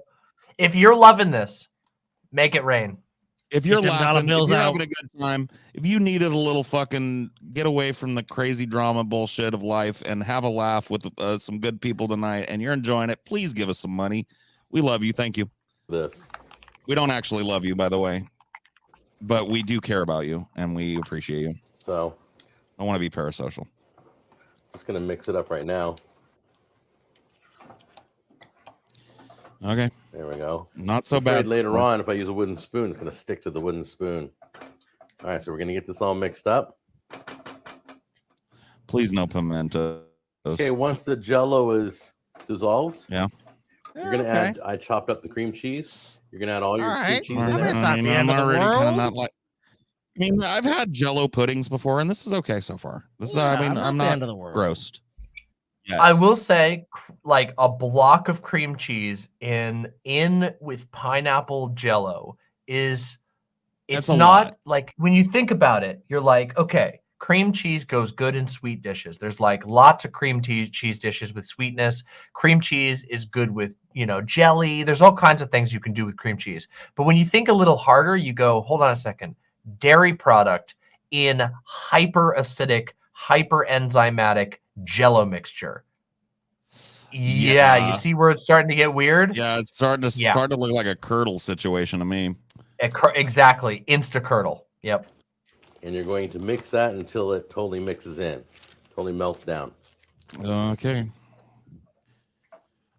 if you're loving this, make it rain. If you're Get them dollar laughing, if bills you're out. having a good time, if you needed a little fucking get away from the crazy drama bullshit of life and have a laugh with some good people tonight, and you're enjoying it, please give us some money. We love you. Thank you. We don't actually love you, by the way, but we do care about you and we appreciate you. So I want to be parasocial. Just gonna mix it up right now. Okay. There we go. Not so I'm afraid bad. Later on, if I use a wooden spoon, it's gonna stick to the wooden spoon. All right, so we're gonna get this all mixed up. Please no pimento. Okay, once the Jello is dissolved, yeah, you're gonna add. I chopped up the cream cheese. You're gonna add all your cream cheese in there. It's not the end of the already world. kind of not like. I mean, I've had Jello puddings before, and this is okay so far. This is, I mean, I'm the not end of the world. grossed. Yeah. I will say, like a block of cream cheese in with pineapple Jello is. It's That's a not lot. like when you think about it, you're like, okay, cream cheese goes good in sweet dishes. There's like lots of cream cheese dishes with sweetness. Cream cheese is good with, jelly. There's all kinds of things you can do with cream cheese. But when you think a little harder, you go, hold on a second. Dairy product in hyper acidic, hyper enzymatic Jello mixture. Yeah, you see where it's starting to get weird? Yeah, it's starting to look like a curdle situation to me. Exactly. Insta-curdle. Yep. And you're going to mix that until it totally mixes in, totally melts down. Okay.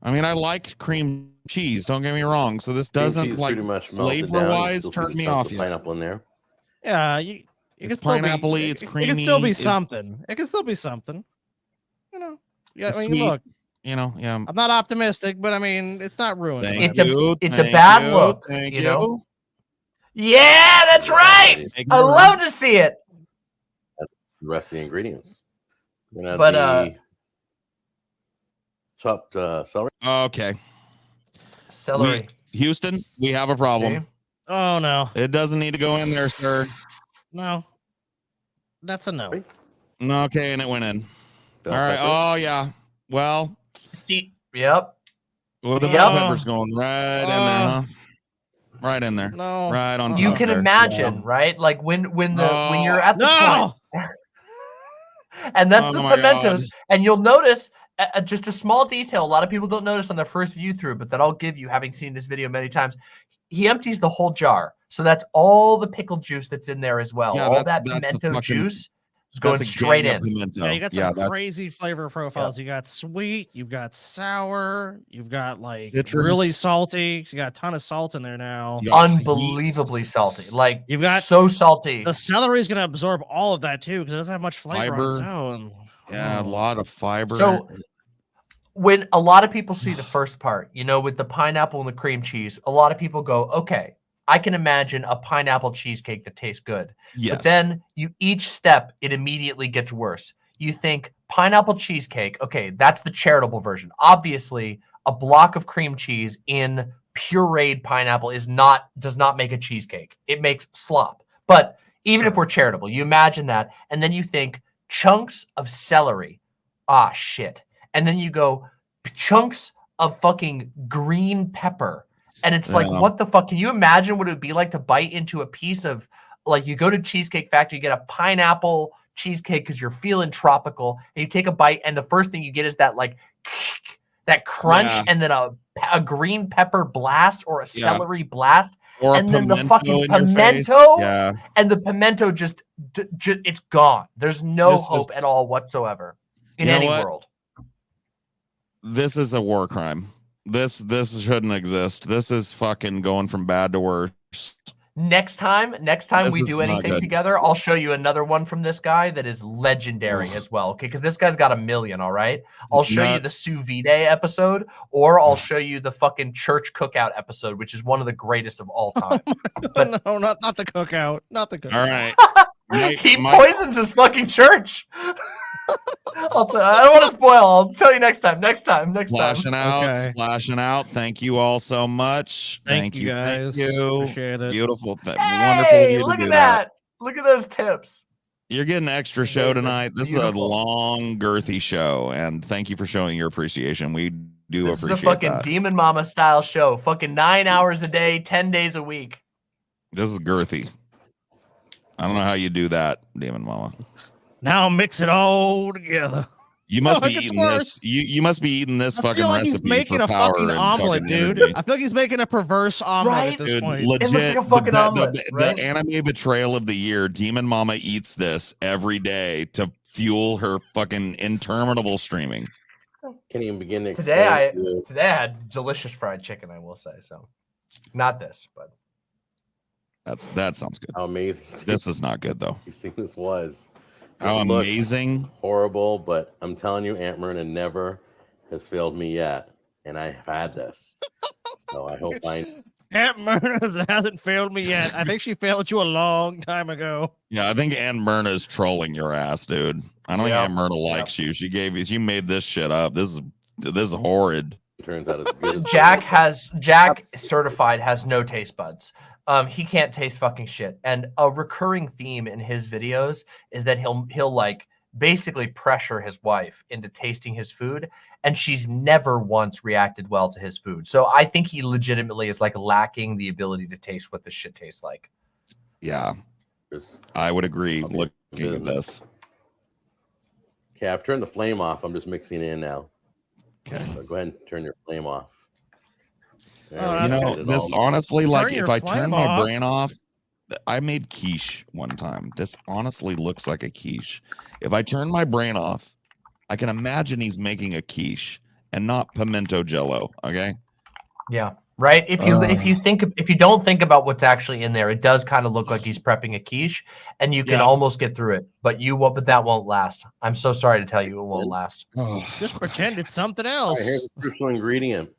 I mean, I like cream cheese. Don't get me wrong. So this Cream doesn't cheese like pretty much melted down. flavor-wise You still see turn the me chunks off of yet. pineapple in there. Yeah, it It's can still be pineapple-y, it's It can still creamy, be it's- something. It can still be something. Yeah, It's I mean, sweet. look. Yeah. I'm not optimistic, but I mean, it's not ruined. Thank It's a bad look, Thank you know? Yeah, that's right. I love to see it. The rest of the ingredients. We're gonna But, add the chopped celery. Okay. Celery. Houston, we have a problem. Oh no. It doesn't need to go in there, sir. No. That's a no. No, okay, and it went in. Bell All right. pepper. Oh yeah. Well, Yep. well, the Yep. bell pepper's going right in there, huh? Right in there. No. Right on. You top can there. imagine, right? Like when you're at the No. point, and that's Oh the my pimentos, God. and you'll notice just a small detail. A lot of people don't notice on their first view through, but that I'll give you, having seen this video many times. the whole jar. So that's all the pickle juice that's in there as well. Yeah, all that that's pimento fucking- juice is going that's a straight gang in. of pimento. Yeah, you got some that's- crazy flavor profiles. You got sweet, you've got sour, you've got like Citrus. really salty. You got a ton of salt in there now. Unbelievably salty. Like You've got so salty. The celery is going to absorb all of that too because it doesn't have much flavor on its Fiber. own. Yeah, a lot of fiber. So when a lot of people see the first part, you know, with the pineapple and the cream cheese, a lot of people go, okay, I can imagine a pineapple cheesecake that tastes good. Yes. But then each step, it immediately gets worse. You think pineapple cheesecake, okay, that's the charitable version. Obviously, a block of cream cheese in pureed pineapple does not make a cheesecake. It makes slop. But even if we're charitable, you imagine that, and then you think chunks of celery. Ah, shit. And then you go chunks of fucking green pepper. And it's like, what the fuck? Can you imagine what it would be like to bite into a piece of, like, you go to Cheesecake Factory, you get a pineapple cheesecake because you're feeling tropical, and you take a bite, and the first thing you get is that, like, that crunch, and then a green pepper blast or a celery blast, Or and then the pimento fucking in your face. pimento, Yeah. and the pimento just it's gone. There's no hope at all whatsoever in You know any what? world. This is a war crime. This shouldn't exist. This is fucking going from bad to worse. Next time This we is do not anything good. together, I'll show you another one from this guy that is legendary as well. Okay, because this guy's got 1 million. All right, I'll show you the sous vide episode, or I'll show you the fucking church cookout episode, which is one of the greatest of all time. But no, not the cookout, not the cookout. All right, He poisons his fucking church. I don't want to spoil. I'll tell you next time. Splashing out, Okay. splashing out. Thank you all so much. Thank you, guys. Thank you. Appreciate it. Beautiful. Wonderful. Hey, of you to look do at that. Look at those tips. You're getting an extra show tonight. This is a Beautiful. long, girthy show, and thank you for showing your appreciation. We do This is a appreciate fucking that. Demon Mama style show. Fucking 9 hours a day, 10 days a week. This is girthy. I don't know how you do that, Demon Mama. Now mix it all together. You must No, be it gets eating worse. this. You must be eating this I fucking feel like recipe he's making for a power fucking and omelet, fucking dude. energy. I feel like he's making a perverse omelet at this Dude, point. legit, It looks like a fucking omelet, the right? anime betrayal of the year. Demon Mama eats this every day to fuel her fucking interminable streaming. Can't even begin to Today I explain to you. had delicious fried chicken, I will say. So not this, but That sounds good. How amazing This is not good though. this was. How It looks amazing. horrible, but I'm telling you, Aunt Myrna never has failed me yet, and I have had this. So I hope Aunt Myrna hasn't failed me yet. I think she failed you a long time ago. Yeah, I think Aunt Myrna is trolling your ass, dude. I don't think Yeah. Aunt Myrna likes you. She gave you made this shit up. This is horrid. turns out it's good. Jack certified has no taste buds. He can't taste fucking shit. And a recurring theme in his videos is that he'll like basically pressure his wife into tasting his food, and she's never once reacted well to his food. So I think he legitimately is like lacking the ability to taste what this shit tastes like. Yeah, I would agree. Looking at this. Okay, I've turned the flame off. I'm just mixing it in now. Okay. So go ahead and turn your flame off. There You we go. know, Get it this all- honestly, like, Turn if your I flame turn my off. brain off, I made quiche one time. This honestly looks like a quiche. If I turn my brain off, I can imagine he's making a quiche and not pimento jello. Okay. Yeah. Right. If you don't think about what's actually in there, it does kind of look like he's prepping a quiche, and you can Yeah. almost get through it. But that won't last. I'm so sorry to tell you, it won't last. Just pretend it's something All else. right, here's the crucial ingredient.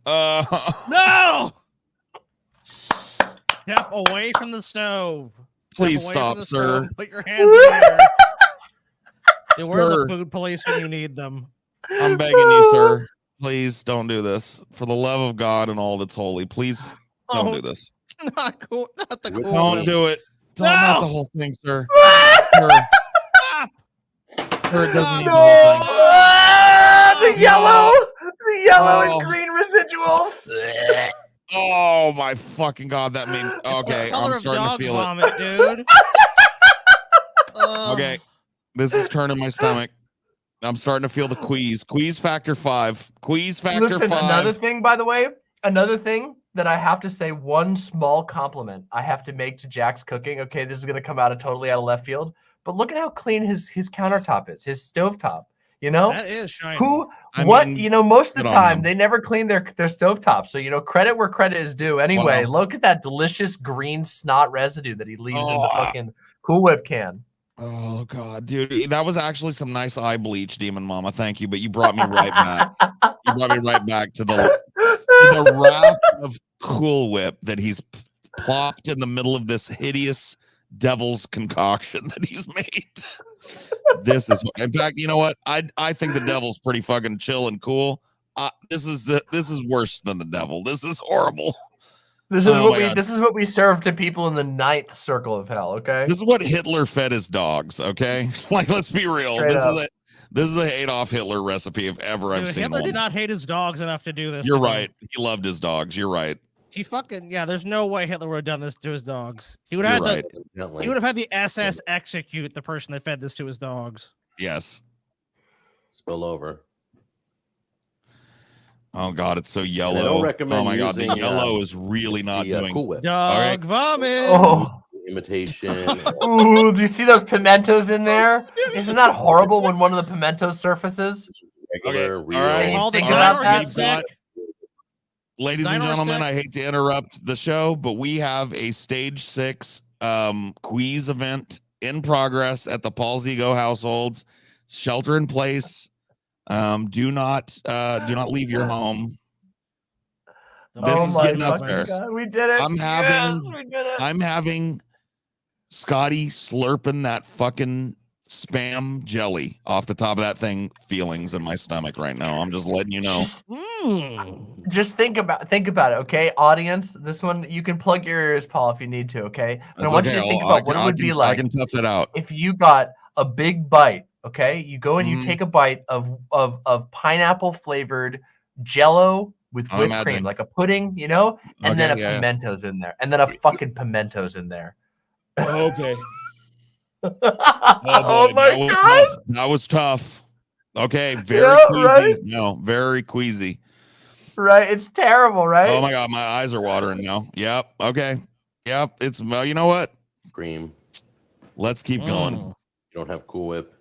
No! Step away from the stove. Please away stop, from the sir. stove. Put your hands in the air. They were the Sir. food police when you need them. I'm begging you, sir. Please don't do this. For the love of God and all that's holy, please don't do this. Not cool. Not the cool. Don't one. do it. Don't No! not the whole thing, sir. Sir, it doesn't need the whole thing. The yellow Oh. and green residuals. Oh my fucking God, that made okay. Color I'm of starting to dog feel vomit, dude. it. Okay, this is turning my stomach. I'm starting to feel the queeze. Queeze factor 5. Queeze factor Listen, 5. another thing, by the way, another thing that I have to say one small compliment I have to make to Jack's cooking. Okay, this is gonna come totally out of left field, but look at how clean his countertop is, his stovetop. You know, That is shiny. Most of the good on time him. they never clean their stovetop. So credit where credit is due. Anyway, Wow. look at that delicious green snot residue that he leaves in the Oh, fucking Cool Whip can. Oh God, dude, that was actually some nice eye bleach, Demon Mama. Thank you, but you brought me right back. You brought me right back to the raft of Cool Whip that he's plopped in the middle of this hideous devil's concoction that he's made. This is, in fact, you know what? I think the devil's pretty fucking chill and cool. This is worse than the devil. This is horrible. This is what we serve to people in the 9th circle of hell. Okay, this is what Hitler fed his dogs. Okay, like let's be real. Straight up. This is a Adolf Hitler recipe if ever I've seen Hitler one. did not hate his dogs enough to do this. You're right. He loved his dogs. You're right. He fucking there's no way Hitler would have done this to his dogs. He would have had the SS execute the person that fed this to his dogs. Yes. Spill over. Oh God, it's so yellow. I don't recommend oh my God, the using, yellow is really not doing. Cool Whip. Dog vomit. Oh. Imitation. Ooh, do you see those pimentos in there? Isn't that horrible when one of the pimentos surfaces? Regular, real. All right. All the All right. about that? Ladies and gentlemen, I hate to interrupt the show, but we have a stage 6 quiz event in progress at the Paul's Ego households. Shelter in place. Do not leave your home. This is getting up there. God, we did it. I'm having Scotty slurping that fucking spam jelly off the top of that thing. Feelings in my stomach right now. I'm just letting you know. Just think about it, okay, audience. This one you can plug your ears, Paul, if you need to, okay. But That's I want okay. you to think about what it would be like. I can tough it out. If you got a big bite, okay, you go and you take a bite of pineapple flavored Jello with whipped cream, like a pudding, and then a pimento's in there, and then a fucking pimento's in there. Okay. Oh my God, that was tough. Okay, very queasy. Right? No, very queasy. Right, it's terrible, right? Oh my God, my eyes are watering now. Yep. Okay. Yep. It's you know what? Scream. Let's keep going. You don't have Cool Whip.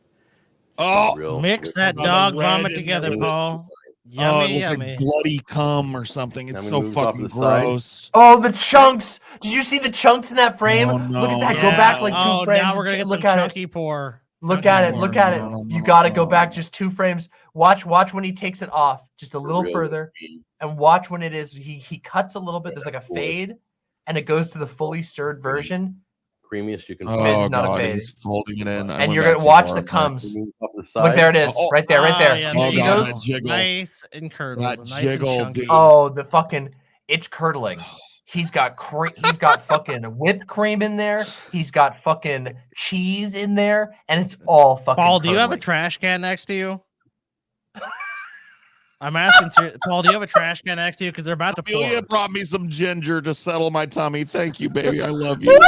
Oh, mix that dog vomit together, Paul. Yummy, it looks like bloody cum or something. It's so fucking gross. Oh, the chunks! Did you see the chunks in that frame? Look at that. Go back like 2 frames. Now we're gonna get look some at chunky it. pour. Look at it. Look at it. You got to go back just 2 frames. Watch when he takes it off just a little further, and watch when it is he cuts a little bit. There's like a fade, and it goes to the fully stirred version. Creamiest you can find. It's not a fade. He's folding it in. And you're gonna watch the comes. Look, there it is, right there, right there. Yeah, Do you see those? Nice and curdled. That Nice jiggle, and chunky. dude. Oh, the fucking, it's curdling. He's got fucking whipped cream in there. He's got fucking cheese in there, and it's all fucking. Paul, do you have a curdling. trash can next to you? I'm asking, Paul, do you have a trash can next to you? Because they're about to pour. Amelia brought me some ginger to settle my tummy. Thank you, baby. I love you.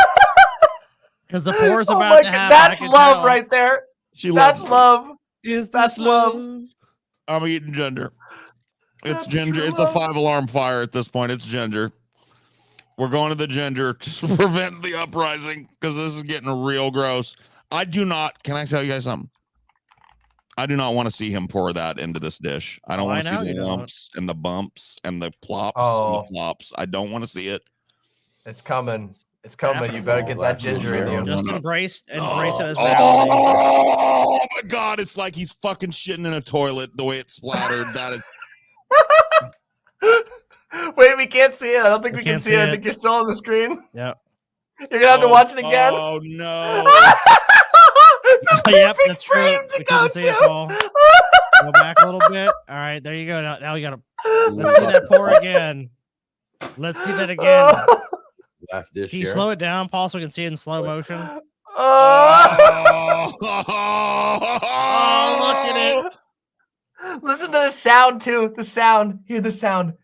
Because the pour is Oh about my to God, happen. that's love right there. That's love. That's love. I'm eating ginger. It's That's ginger. true It's a love. 5-alarm fire at this point. It's ginger. We're going to the ginger to prevent the uprising because this is getting real gross. I do not. Can I tell you guys something? I do not want to see him pour that into this dish. I don't want to see the lumps and the bumps and the plops and the flops. I don't want to see it. It's coming. It's coming. You better get that ginger in you. Just embrace it as reality. Oh my God! It's like he's fucking shitting in a toilet. The way it's splattered. That is. Wait, we can't see it. I don't think we can see it. I think you're still on the screen. Yep. You're gonna have to watch it again. Oh no. Yep, that's true. We couldn't see it, Paul. Go back a little bit. All right, there you go. Now we gotta. Let's see that pour again. Let's see that again. Last dish. Can you slow it down, Paul, so we can see it in slow motion? Oh, look at it. Listen to the sound too. The sound. Hear the sound.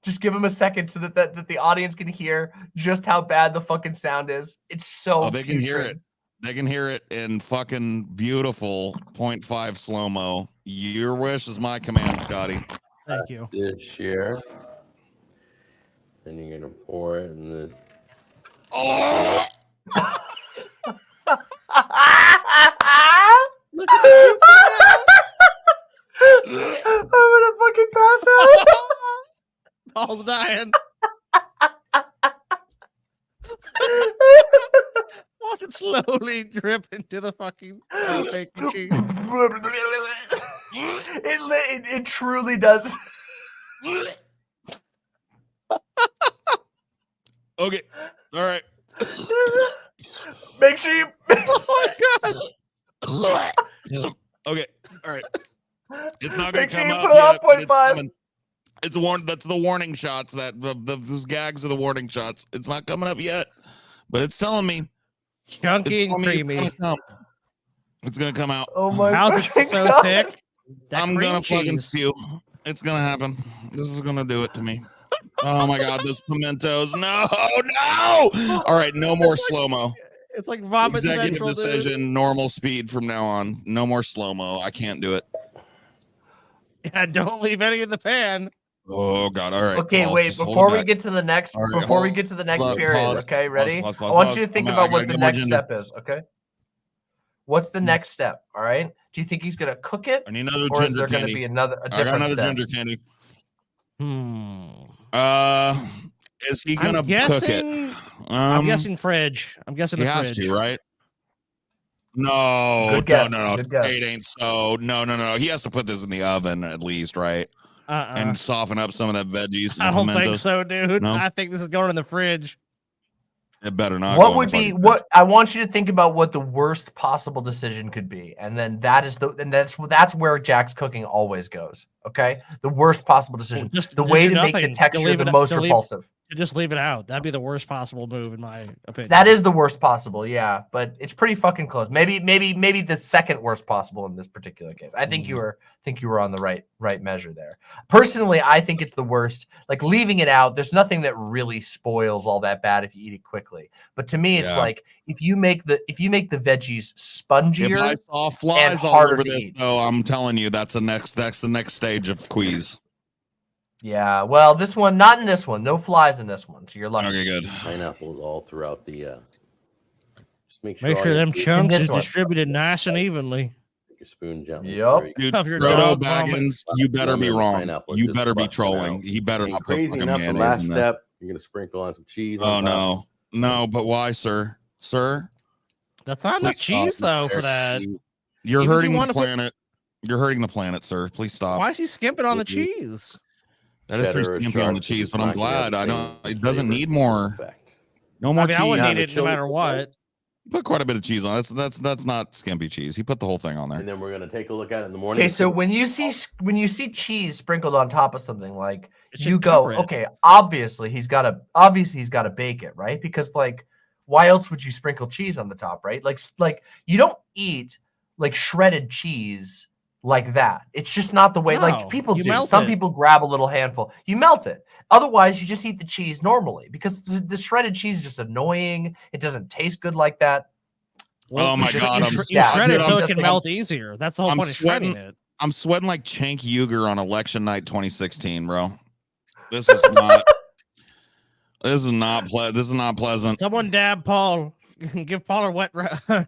Just give him a second so that the audience can hear just how bad the fucking sound is. It's so. Oh, they can hear it. They can hear it in fucking beautiful 0.5 slow mo. Your wish is my command, Scotty. Thank you. Dish here. Then you're pour it and then. Oh. Look at the I'm gonna fucking pass out. Paul's dying. Watch it slowly drip into the fucking bacon cheese. It truly does. Okay. All right. Make sure you. Oh my god. Okay. All right. It's not gonna Make sure come you up put it on yet, but it's 0.5. coming. It's that's the warning shots. Those gags are the warning shots. It's not coming up yet, but it's telling me. Chunky and creamy. It's gonna come out. Oh my How's it fucking so God. thick? That I'm cream gonna fucking cheese. spew. It's gonna happen. This is gonna do it to me. Oh my god, those pimentos. No. All right, no more slow-mo. It's like vomit Executive central, decision, dude. normal speed from now on. No more slow-mo. I can't do it. Yeah, don't leave any in the pan. Oh god. All right. Okay, Paul, wait. just hold Before it we back. get to the next, All right, before we hold- get to the next pause, period, pause, okay, ready? pause, I want you to pause. think I about gotta what the get more next ginger. step is. Okay. What's the next step? All right. Do you think he's gonna cook it, I need another or is ginger there gonna candy. be a I got different another step? ginger candy. Hmm. Is he I'm gonna guessing. cook it? I'm guessing fridge. I'm guessing He the has fridge. to, right? No, Good guess. no. Good guess. It ain't so. No. He has to put this in the oven at least, right? And soften up some of that veggies. I And don't think pimentos. so, dude. No? I think this is going in the fridge. It better not. What go in would the be fucking what I want you to think about what the worst possible decision could be, and then that's where Jack's cooking always goes. Okay, the worst possible decision, the way do to make the nothing. texture leave the it- most to leave- repulsive. to just leave it out. That'd be the worst possible move in my opinion. That is the worst possible, yeah, but it's pretty fucking close. Maybe the second worst possible in this particular case. I think you were on the right measure there. Personally, I think it's the worst. Like leaving it out, there's nothing that really spoils all that bad if you eat it quickly. But to me, it's Yeah. like if you make the veggies spongier If I saw and flies all harder over to this, eat. though, I'm telling you, that's the next stage of queeze. Yeah, well, this one, not in this one. No flies in this one, so you're lucky. Okay, good. Pineapples all throughout the. Just make sure. Make all sure your them food- chunks is one. distributed nice and evenly. Take your spoon gently. Yup. through it. Dude, Of your Frodo dog vomit. Baggins, you better be Lemon, wrong. pineapple, You just better be busting trolling. out. He better And not put crazy fucking enough, the mayonnaise last in this. step, you're gonna sprinkle on some cheese. Oh on top. no, but why, sir? Sir, That's not enough Please cheese stop. though for that. you're Even if you hurting the wanna put- planet. You're hurting the planet, sir. Please stop. Why is he skimping on the Thank you. cheese? That is pretty Cheddar or skimpy on the sharp, cheese, it's but I'm not gonna have glad. I the don't. same It doesn't flavor need or more. effect. No more I mean, I cheese. wouldn't Now eat the it no chili matter what. Put quite a bit of cheese on. That's not skimpy cheese. He put the whole thing on there. And then we're gonna take a look at it in the morning. Okay, so when you see cheese sprinkled on top of something, like It should you go, cover it. okay, obviously he's got to bake it, right? Because like, why else would you sprinkle cheese on the top, right? Like you don't eat like shredded cheese like that. It's just not the way. No, like people you do. melt Some it. people grab a little handful. You melt it. Otherwise, you just eat the cheese normally because the shredded cheese is just annoying. It doesn't taste good like that. Oh my you God, you I'm just- You yeah, shred it dude, so I'm it just can thinking- melt easier. That's the whole I'm point of sweating. shredding it. I'm sweating like Cenk Uygur on election night 2016, bro. This is not. This is not pleasant. Someone dab Paul. Give Paul a wet,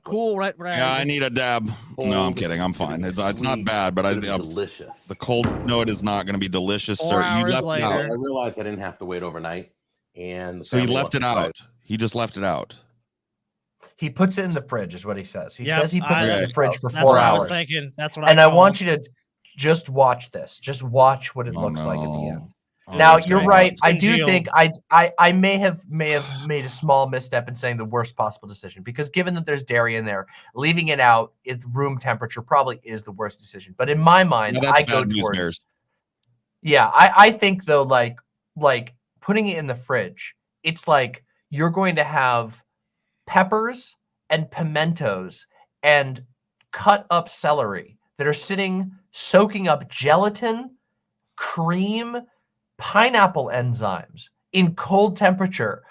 cool wet rag. Yeah, I need a dab. No, I'm Cold, kidding. I'm fine. It's not sweet, bad, but it's delicious. the cold. No, it is not going to be delicious, 4 sir. You hours left it later. out. I realized I didn't have to wait overnight, and the So he family left it wasn't out. He just left it out. He puts it in the fridge, is what he says. He Yep, says he puts it in I- the fridge for That's 4 what I was hours. thinking. That's what And I I want called. you to just watch this. Just watch what it Oh, looks like at the no. end. Oh, Now that's you're great. right. It's I do congealed. think I may have made a small misstep in saying the worst possible decision, because given that there's dairy in there, leaving it out at room temperature probably is the worst decision. But in my mind, No, that's I go bad news towards bears. yeah. I think though, like putting it in the fridge, it's like you're going to have peppers and pimentos and cut up celery that are soaking up gelatin, cream, pineapple enzymes in cold temperature.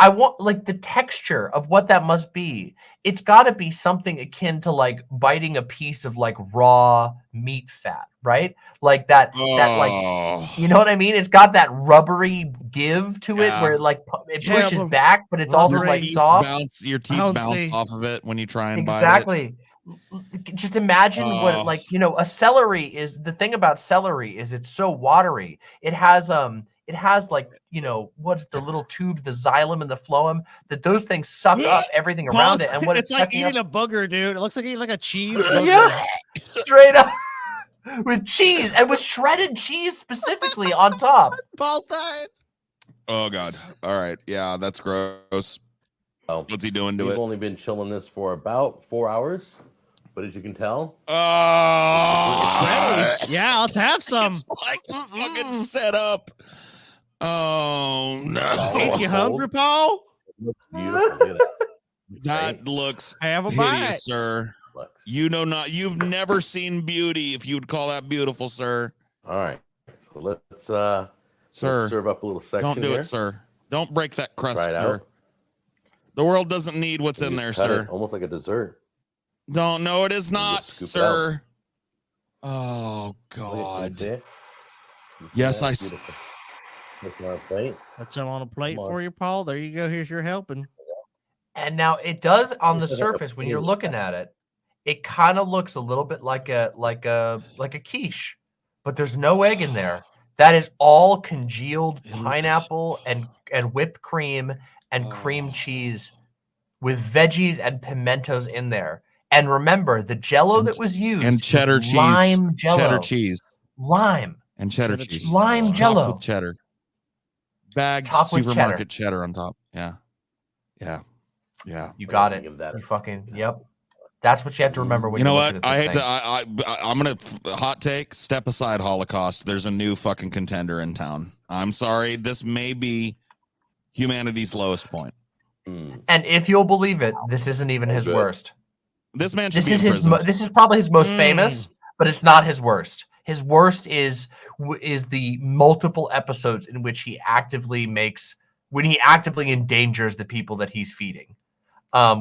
I want like the texture of what that must be. It's got to be something akin to like biting a piece of like raw meat fat, right? Like that like you know what I mean? It's got that rubbery give to it where like it pushes back, but it's also like soft. Your teeth bounce off of it when you try and bite it. Exactly. Just imagine what like a celery is. The thing about celery is it's so watery. It has like what's the little tubes, the xylem and the phloem, that those things suck up everything around it. And what it's like eating a booger, dude. It looks like eating like a cheese booger. Yeah, straight up with cheese and with shredded cheese specifically on top. Paul's dying. Oh God! All right, yeah, that's gross. Oh, what's he doing to We've it? only been chilling this for about 4 hours, but as you can tell, it's ready. Yeah, let's have some. Like fucking set up. Oh no! Ain't you hungry, Paul? It looks beautiful. Look at that. That looks have a hideous, bite, sir. You've never seen beauty if you would call that beautiful, sir. All right, so let's sir, let's serve up a little section. Don't do here. it, sir. Don't break that crust, Try it sir. out. The world doesn't need what's in there, Cut sir. it almost like a dessert. Don't know it is not, scoop it sir. Oh God. Yes, I. That's our plate. Put some on a plate for you, Paul. There you go. Here's your helping. And now it does on the surface when you're looking at it, it kind of looks a little bit like a quiche, but there's no egg in there. That is all congealed pineapple and whipped cream and cream cheese with veggies and pimentos in there. And remember, the Jello that was used And cheddar is cheese. lime Jello. Cheddar cheese. Lime. And cheddar cheese. Lime Topped Jello. with cheddar. Bagged Topped with supermarket cheddar on top. Yeah. Yeah. Yeah. You got it. You fucking yep. That's what you have to remember when You know you're what? looking at I this hate thing. to. I'm gonna hot take. Step aside, Holocaust. There's a new fucking contender in town. I'm sorry. This may be humanity's lowest point. And if you'll believe it, this isn't even his worst. This man should This be is in his. prison. This is probably his most famous, but it's not his worst. His worst is the multiple episodes in which he actively endangers the people that he's feeding,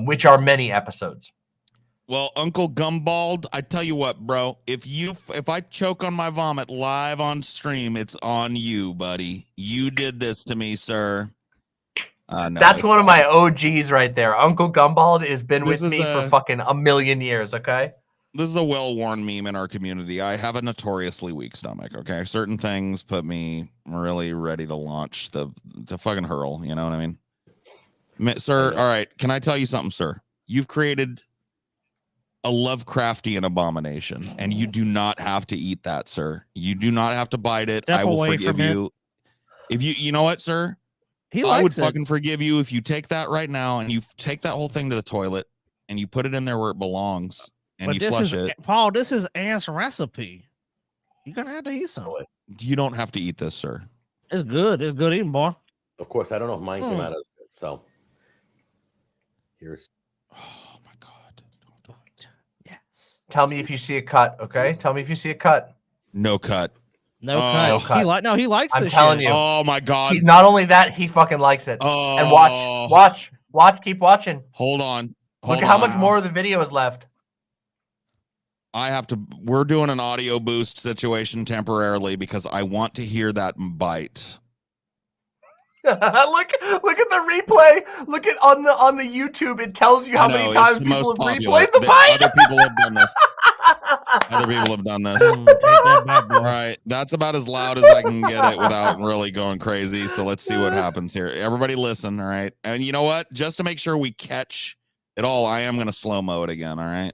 which are many episodes. Well, Uncle Gumbald, I tell you what, bro. If I choke on my vomit live on stream, it's on you, buddy. You did this to me, sir. No, That's one of my OGs right there. Uncle Gumbald has been This with is me for fucking a million years. Okay. This is a well-worn meme in our community. I have a notoriously weak stomach. Okay, certain things put me really ready to launch to fucking hurl. You know what I mean, sir? All right, can I tell you something, sir? You've created a Lovecraftian abomination, and you do not have to eat that, sir. You do not have to bite it. Step I will away forgive from it. you. If you know what, sir? He I would likes it. fucking forgive you if you take that right now and you take that whole thing to the toilet and you put it in there where it belongs and But you this flush is it. Paul. This is Ant's recipe. You're gonna have to eat some. You don't have to eat this, sir. It's good. It's good eating, boy. Of course, I don't know if mine came out as good. So here's. Oh my God. Yes. Tell me if you see a cut. Okay. Tell me if you see a cut. No cut. No cut. No cut. He likes I'm this telling shit. you. Oh my God. Not only that, he fucking likes it. Oh. And watch, keep watching. Hold on. Look at how much more of the video is left. We're doing an audio boost situation temporarily because I want to hear that bite. look at the replay. Look at on the YouTube. It tells you how many times people have replayed the bite. Other people have done this. Other people have done this. All right, that's about as loud as I can get it without really going crazy. So let's see what happens here. Everybody listen, all right? And you know what? Just to make sure we catch it all, I am going to slow-mo it again, all right?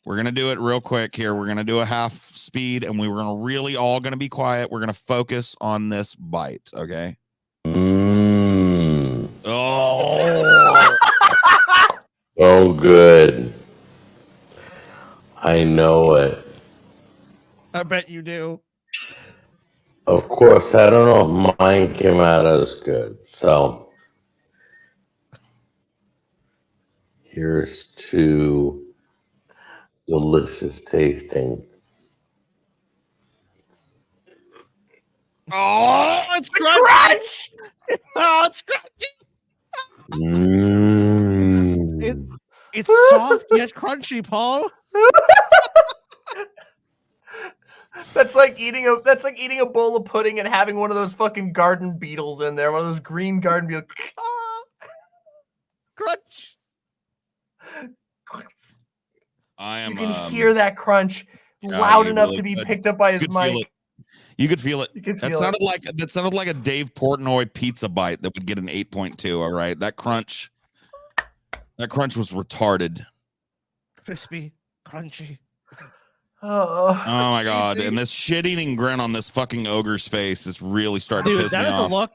We're going to do it real quick here. We're going to do a half speed, and we're going to really all going to be quiet. We're going to focus on this bite, okay? Oh. Oh, good. I know it. I bet you do. Of course, I don't know if mine came out as good. So here's to delicious tasting. Oh, it's crunch. Oh, it's crunchy. It's soft yet crunchy, Paul. That's like eating a bowl of pudding and having one of those fucking garden beetles in there, one of those green garden beetles. Crunch. You can hear that crunch loud enough to be picked up by his mic. You could feel it. That sounded like a Dave Portnoy pizza bite that would get an 8.2. All right, that crunch was retarded. Crispy, crunchy. Oh my god! And this shit-eating grin on this fucking ogre's face is really starting to piss me off. That is a look.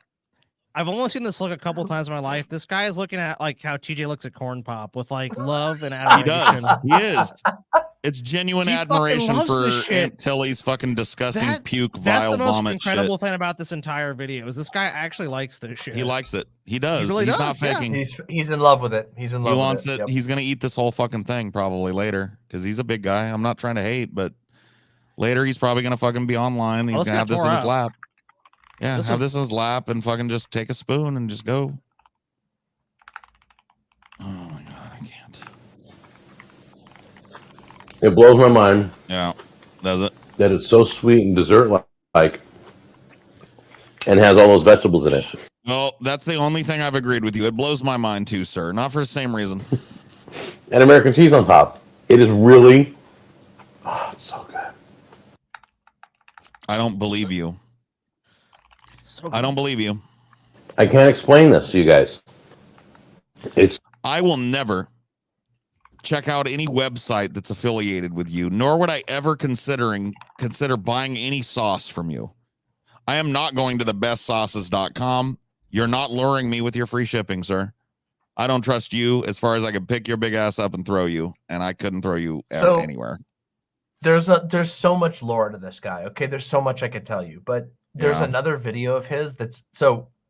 I've only seen this look a couple times in my life. This guy is looking at like how TJ looks at Corn Pop with like love and admiration. He does. He is. It's genuine admiration for Aunt Tilly's fucking disgusting puke, vile That's the most vomit incredible shit. thing about this entire video is this guy actually likes this shit. He likes it. He does. He really He's does, not faking. He's in love with it. He's in love He wants with it. Yep. He's gonna eat this whole fucking thing probably later because he's a big guy. I'm not trying to hate, but later he's probably gonna fucking be online. He's gonna have this in his lap. Yeah, have this in his lap and fucking just take a spoon and just go. Oh my god, I can't. It blows my mind. Yeah, does it? That it's so sweet and dessert-like, and has all those vegetables in it. Well, that's the only thing I've agreed with you. It blows my mind too, sir. Not for the same reason. And American cheese on top. It is really, it's so good. I don't believe you. I don't believe you. I can't explain this to you guys. I will never check out any website that's affiliated with you, nor would I ever consider buying any sauce from you. I am not going to the bestsauces.com. You're not luring me with your free shipping, sir. I don't trust you as far as I can pick your big ass up and throw you, and I couldn't throw you anywhere. There's so much lore to this guy. Okay, there's so much I could tell you, but there's another video of his that's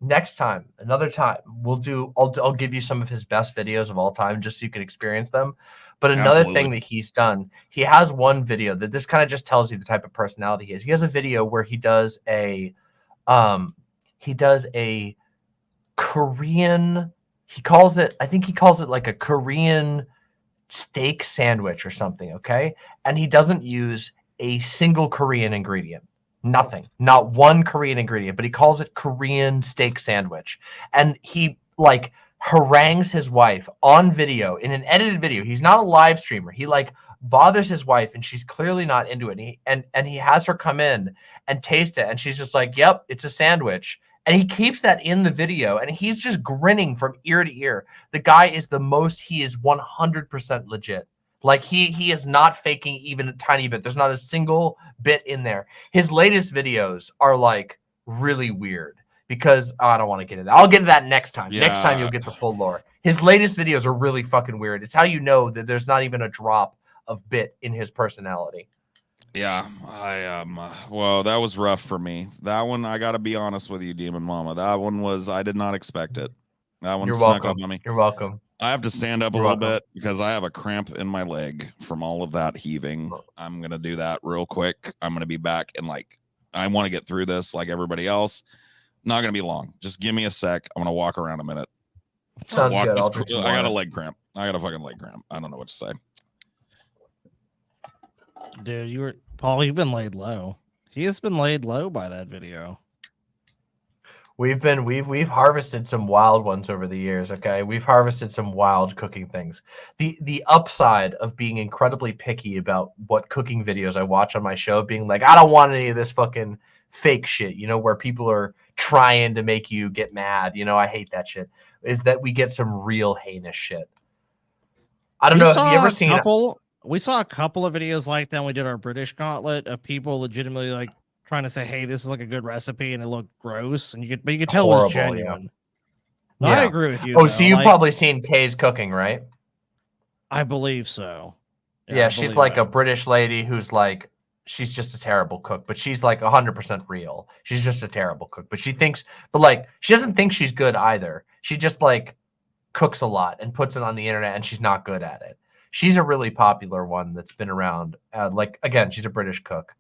next time, another time I'll give you some of his best videos of all time just so you can experience them. But another thing that he's done, he has one video that this kind of just tells you the type of personality he is. He has a video where he does a Korean, I think he calls it like a Korean steak sandwich or something, okay? And he doesn't use a single Korean ingredient. Nothing, not one Korean ingredient, but he calls it Korean steak sandwich. And he like harangues his wife on video in an edited video. He's not a live streamer. He like bothers his wife and she's clearly not into it. And he has her come in and taste it. And she's just like, yep, it's a sandwich. And he keeps that in the video and he's just grinning from ear to ear. The guy is he is 100% legit. Like he is not faking even a tiny bit. There's not a single bit in there. His latest videos are like really weird because I don't want to get into that. I'll get to that next time. Yeah. Next time you'll get the full lore. His latest videos are really fucking weird. It's how you know that there's not even a drop of bit in his personality. Yeah, well, that was rough for me. That one, I got to be honest with you, Demon Mama. That one I did not expect it. That one snuck up on me. You're welcome. I have to stand up a little bit because I have a cramp in my leg from all of that heaving. I'm going to do that real quick. I'm going to be back and I want to get through this like everybody else. Not going to be long. Just give me a sec. I'm going to walk around a minute. Sounds good. I got a leg cramp. I got a fucking leg cramp. I don't know what to say. Dude, Paul, you've been laid low. He has been laid low by that video. We've harvested some wild ones over the years, okay? We've harvested some wild cooking things. The upside of being incredibly picky about what cooking videos I watch on my show, being like, I don't want any of this fucking fake shit, where people are trying to make you get mad, I hate that shit, is that we get some real heinous shit. I don't know, have you ever seen We saw a couple of videos like that when we did our British Gauntlet of people legitimately trying to say, hey, this is like a good recipe, and it looked gross, and you could tell it was genuine. Yeah. No, I agree with you. Oh, so you've probably seen Kay's cooking, right? I believe so. Yeah, she's like a British lady who's like, she's just a terrible cook, but she's like 100% real. She's just a terrible cook, but she doesn't think she's good either. She just cooks a lot and puts it on the internet, and she's not good at it. She's a really popular one that's been around. Again, she's a British cook.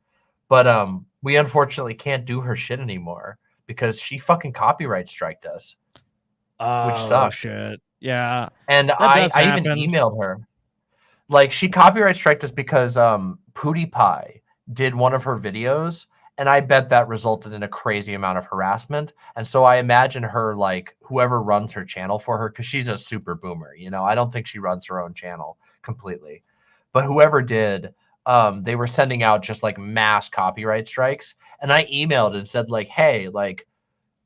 But we unfortunately can't do her shit anymore because she fucking copyright striked us. which sucks. Shit. Yeah. And I even emailed her. Like, she copyright striked us because PewDiePie did one of her videos, and I bet that resulted in a crazy amount of harassment. And so I imagine her, like, whoever runs her channel for her, because she's a super boomer, you know, I don't think she runs her own channel completely. But whoever did, they were sending out just like mass copyright strikes. And I emailed and said, like, hey, like,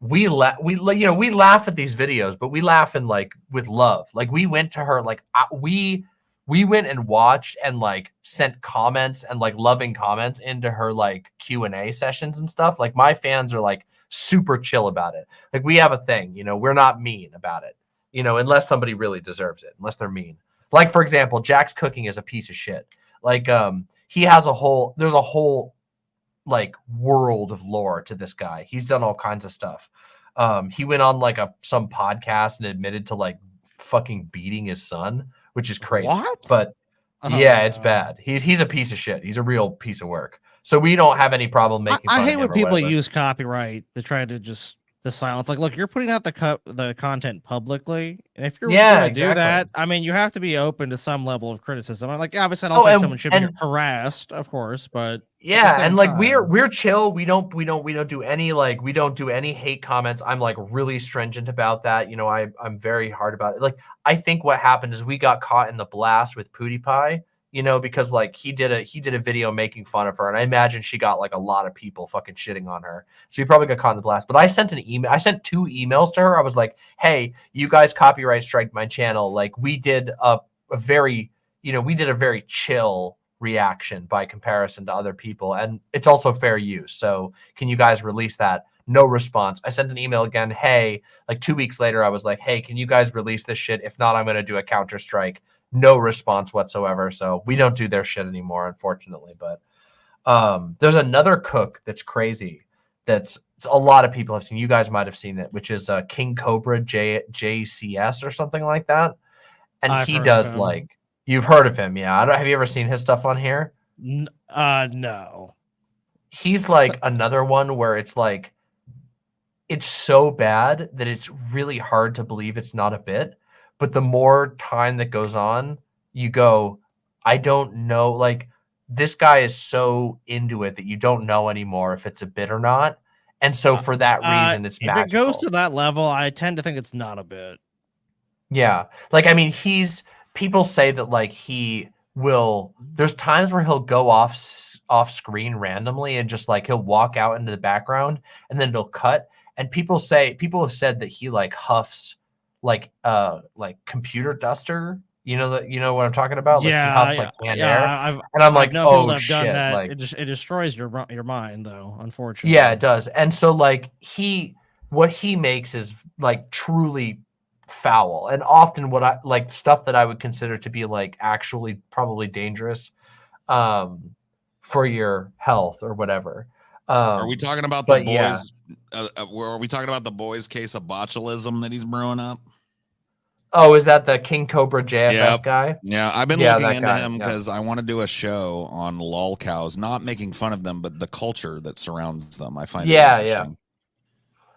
we laugh at these videos, but we laugh in like with love. Like, we went to her, like, we went and watched and like sent comments and like loving comments into her like Q&A sessions and stuff. Like, my fans are like super chill about it. Like, we have a thing, you know, we're not mean about it, you know, unless somebody really deserves it, unless they're mean. Like, for example, Jack's Cooking is a piece of shit. Like, he has there's a whole like world of lore to this guy. He's done all kinds of stuff. He went on like some podcast and admitted to like fucking beating his son, which is crazy. What? But yeah, it's bad. He's a piece of shit. He's a real piece of work. So we don't have any problem making fun I hate of him when or people whatever. use copyright to try to just silence. Like, look, you're putting out the content publicly, and if you're going to do that, I mean, you have to be open to some level of criticism. I'm like, obviously, I don't think someone should be harassed, of course, but yeah, and like we're chill. We don't do any hate comments. I'm like really stringent about that. You know, I'm very hard about it. Like, I think what happened is we got caught in the blast with PewDiePie, you know, because like he did a video making fun of her, and I imagine she got like a lot of people fucking shitting on her. So he probably got caught in the blast. But I sent an email. I sent 2 emails to her. I was like, hey, you guys copyright strike my channel. Like, we did a very chill reaction by comparison to other people, and it's also fair use. So can you guys release that? No response. I sent an email again. Hey, like 2 weeks later, I was like, hey, can you guys release this shit? If not, I'm going to do a counter strike. No response whatsoever. So we don't do their shit anymore, unfortunately. But there's another cook that's crazy. It's a lot of people have seen. You guys might have seen it, which is King Cobra JCS or something like that. And he does like, you've heard of him, yeah? Have you ever seen his stuff on here? No. He's like another one where it's like, it's so bad that it's really hard to believe it's not a bit. But the more time that goes on, you go, I don't know. Like, this guy is so into it that you don't know anymore if it's a bit or not. And so for that reason, it's magical. If it goes to that level, I tend to think it's not a bit. Yeah. Like, I mean, people say that like there's times where he'll go off screen randomly and just like he'll walk out into the background and then it'll cut. And people have said that he like huffs like computer duster. You know what I'm talking about? Like, he huffs like canned air. And I'm like, oh shit! Done that. Like, it destroys your mind, though. Unfortunately. Yeah, it does. And so like what he makes is like truly foul, and often what I like stuff that I would consider to be like actually probably dangerous for your health or whatever. Are we talking about the boys? Yeah. Are we talking about the boys' case of botulism that he's brewing up? Oh, is that the King Cobra JFS guy? Yeah, I've been looking into him because I want to do a show on lol cows, not making fun of them, but the culture that surrounds them. I find it interesting.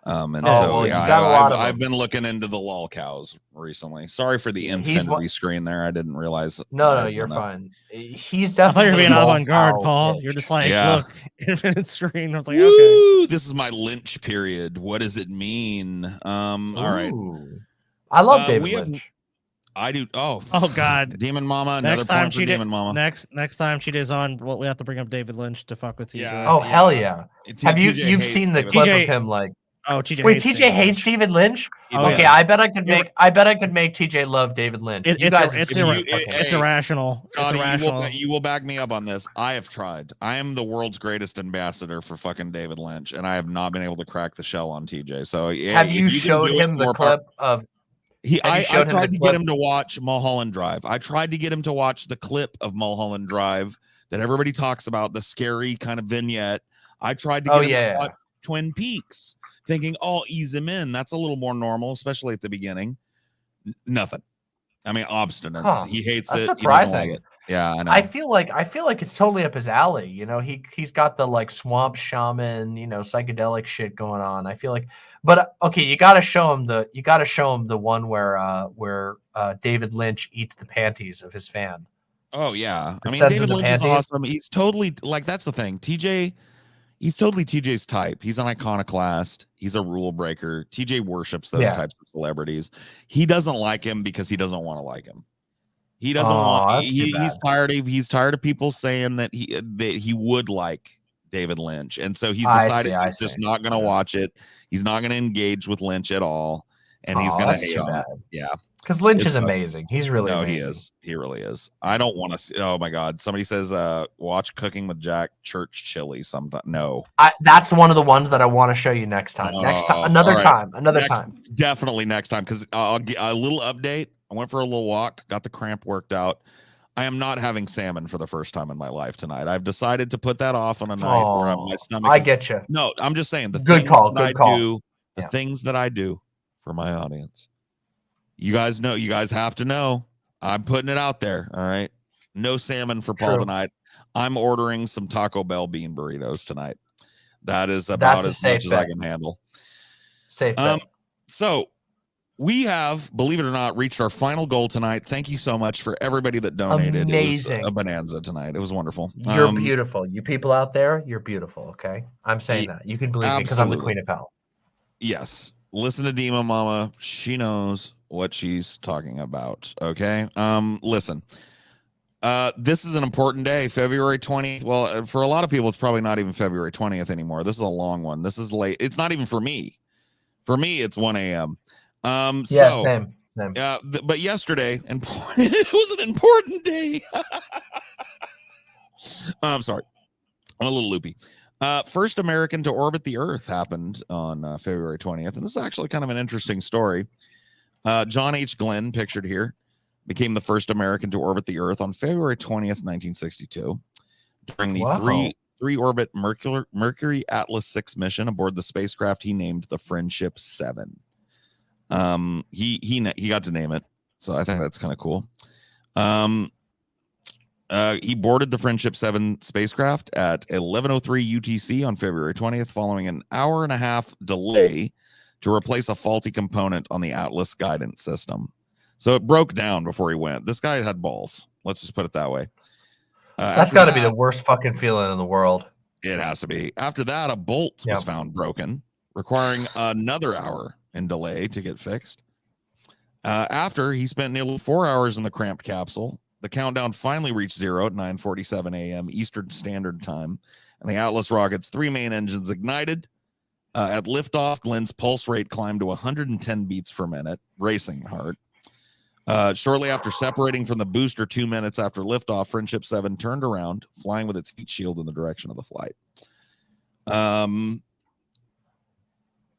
I've been looking into the lol cows recently. Sorry for the infinity screen there. I didn't realize. No, you're fine. He's definitely. I thought you were being avant-garde, Paul. You're just like, look, infinite screen. I was like, woo, okay. This is my Lynch period. What does it mean? All right. I love David Lynch. I do. Oh God, Demon Mama. Next time she Demon Mama. Next time she does on, we have to bring up David Lynch to fuck with TJ. Yeah. Oh hell yeah! Have you've seen the clip of him like? Oh, TJ. Wait, TJ hates David Lynch. Okay, yeah. I bet I could make TJ love David Lynch. It's irrational. Johnny, it's irrational. You will back me up on this. I have tried. I am the world's greatest ambassador for fucking David Lynch, and I have not been able to crack the shell on TJ. So have you showed him the clip of? I tried to get him to watch Mulholland Drive. I tried to get him to watch the clip of Mulholland Drive that everybody talks about, the scary kind of vignette. I tried to get him to watch Twin Peaks, thinking, ease him in. That's a little more normal, especially at the beginning. Nothing. I mean, obstinance. Huh. He hates That's it. He doesn't like surprising. it. Yeah, I know. I feel like it's totally up his alley. You know, he's got the like swamp shaman, psychedelic shit going on. I feel like, but okay, you got to show him the one where David Lynch eats the panties of his fan. Oh yeah, I mean, Sends David him the Lynch is panties. awesome. He's totally like that's the thing. He's totally TJ's type. He's an iconoclast. He's a rule breaker. TJ worships those types of celebrities. He doesn't like him because he doesn't want to like him. He doesn't want. He's tired of people saying that he would like David Lynch, and so he's decided he's just not going to watch it. He's not going to engage with Lynch at all, and he's going to hate on it. Yeah, because Lynch is amazing. He's really amazing. He is. He really is. I don't want to see. Oh my God! Somebody says, "Watch Cooking with Jack Church Chili." Sometime. No, that's one of the ones that I want to show you next time. Another time. Definitely next time, because I'll get a little update. I went for a little walk, got the cramp worked out. I am not having salmon for the first time in my life tonight. I've decided to put that off on a night where my stomach. I get you. No, I'm just saying the good things call. That Good call. do, the things that I do for my audience. You guys know. You guys have to know. I'm putting it out there. All right. No salmon for Paul tonight. I'm ordering some Taco Bell bean burritos tonight. That is about as much as I can handle. Safe bet. So we have, believe it or not, reached our final goal tonight. Thank you so much for everybody that donated. Amazing. It was a bonanza tonight. It was wonderful. You're beautiful. You people out there, you're beautiful. Okay. I'm saying that. You can believe me because I'm the queen of hell. Yes. Listen to Dima Mama. She knows what she's talking about. Okay. Listen. This is an important day, February 20th. Well, for a lot of people, it's probably not even February 20th anymore. This is a long one. This is late. It's not even for me. For me, it's 1 a.m. Same. But yesterday, and it was an important day. I'm sorry. I'm a little loopy. First American to orbit the Earth happened on February 20th. And this is actually kind of an interesting story. John H. Glenn, pictured here, became the first American to orbit the Earth on February 20th, 1962. During the three-orbit Mercury Atlas 6 mission aboard the spacecraft he named the Friendship 7. He got to name it, so I think that's kind of cool. He boarded the Friendship 7 spacecraft at 11:03 UTC on February 20th, following an hour-and-a-half delay to replace a faulty component on the Atlas guidance system. So it broke down before he went. This guy had balls. Let's just put it that way. That's got to be the worst fucking feeling in the world. It has to be. After that, a bolt was found broken, requiring another hour in delay to get fixed. After he spent nearly 4 hours in the cramped capsule, the countdown finally reached zero at 9:47 a.m. Eastern Standard Time, and the Atlas rocket's three main engines ignited. At liftoff, Glenn's pulse rate climbed to 110 beats per minute, racing hard. Shortly after separating from the booster 2 minutes after liftoff, Friendship 7 turned around, flying with its heat shield in the direction of the flight.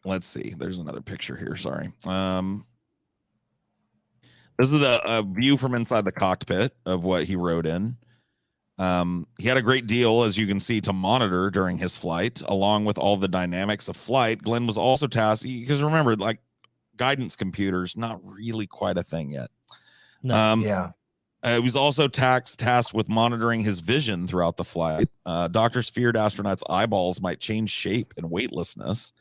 Let's see. There's another picture here. Sorry. This is a view from inside the cockpit of what he rode in. He had a great deal, as you can see, to monitor during his flight, along with all the dynamics of flight. Glenn was also tasked, because remember, like, guidance computers, not really quite a thing yet. No. He was also tasked with monitoring his vision throughout the flight. Doctors feared astronauts' eyeballs might change shape in weightlessness.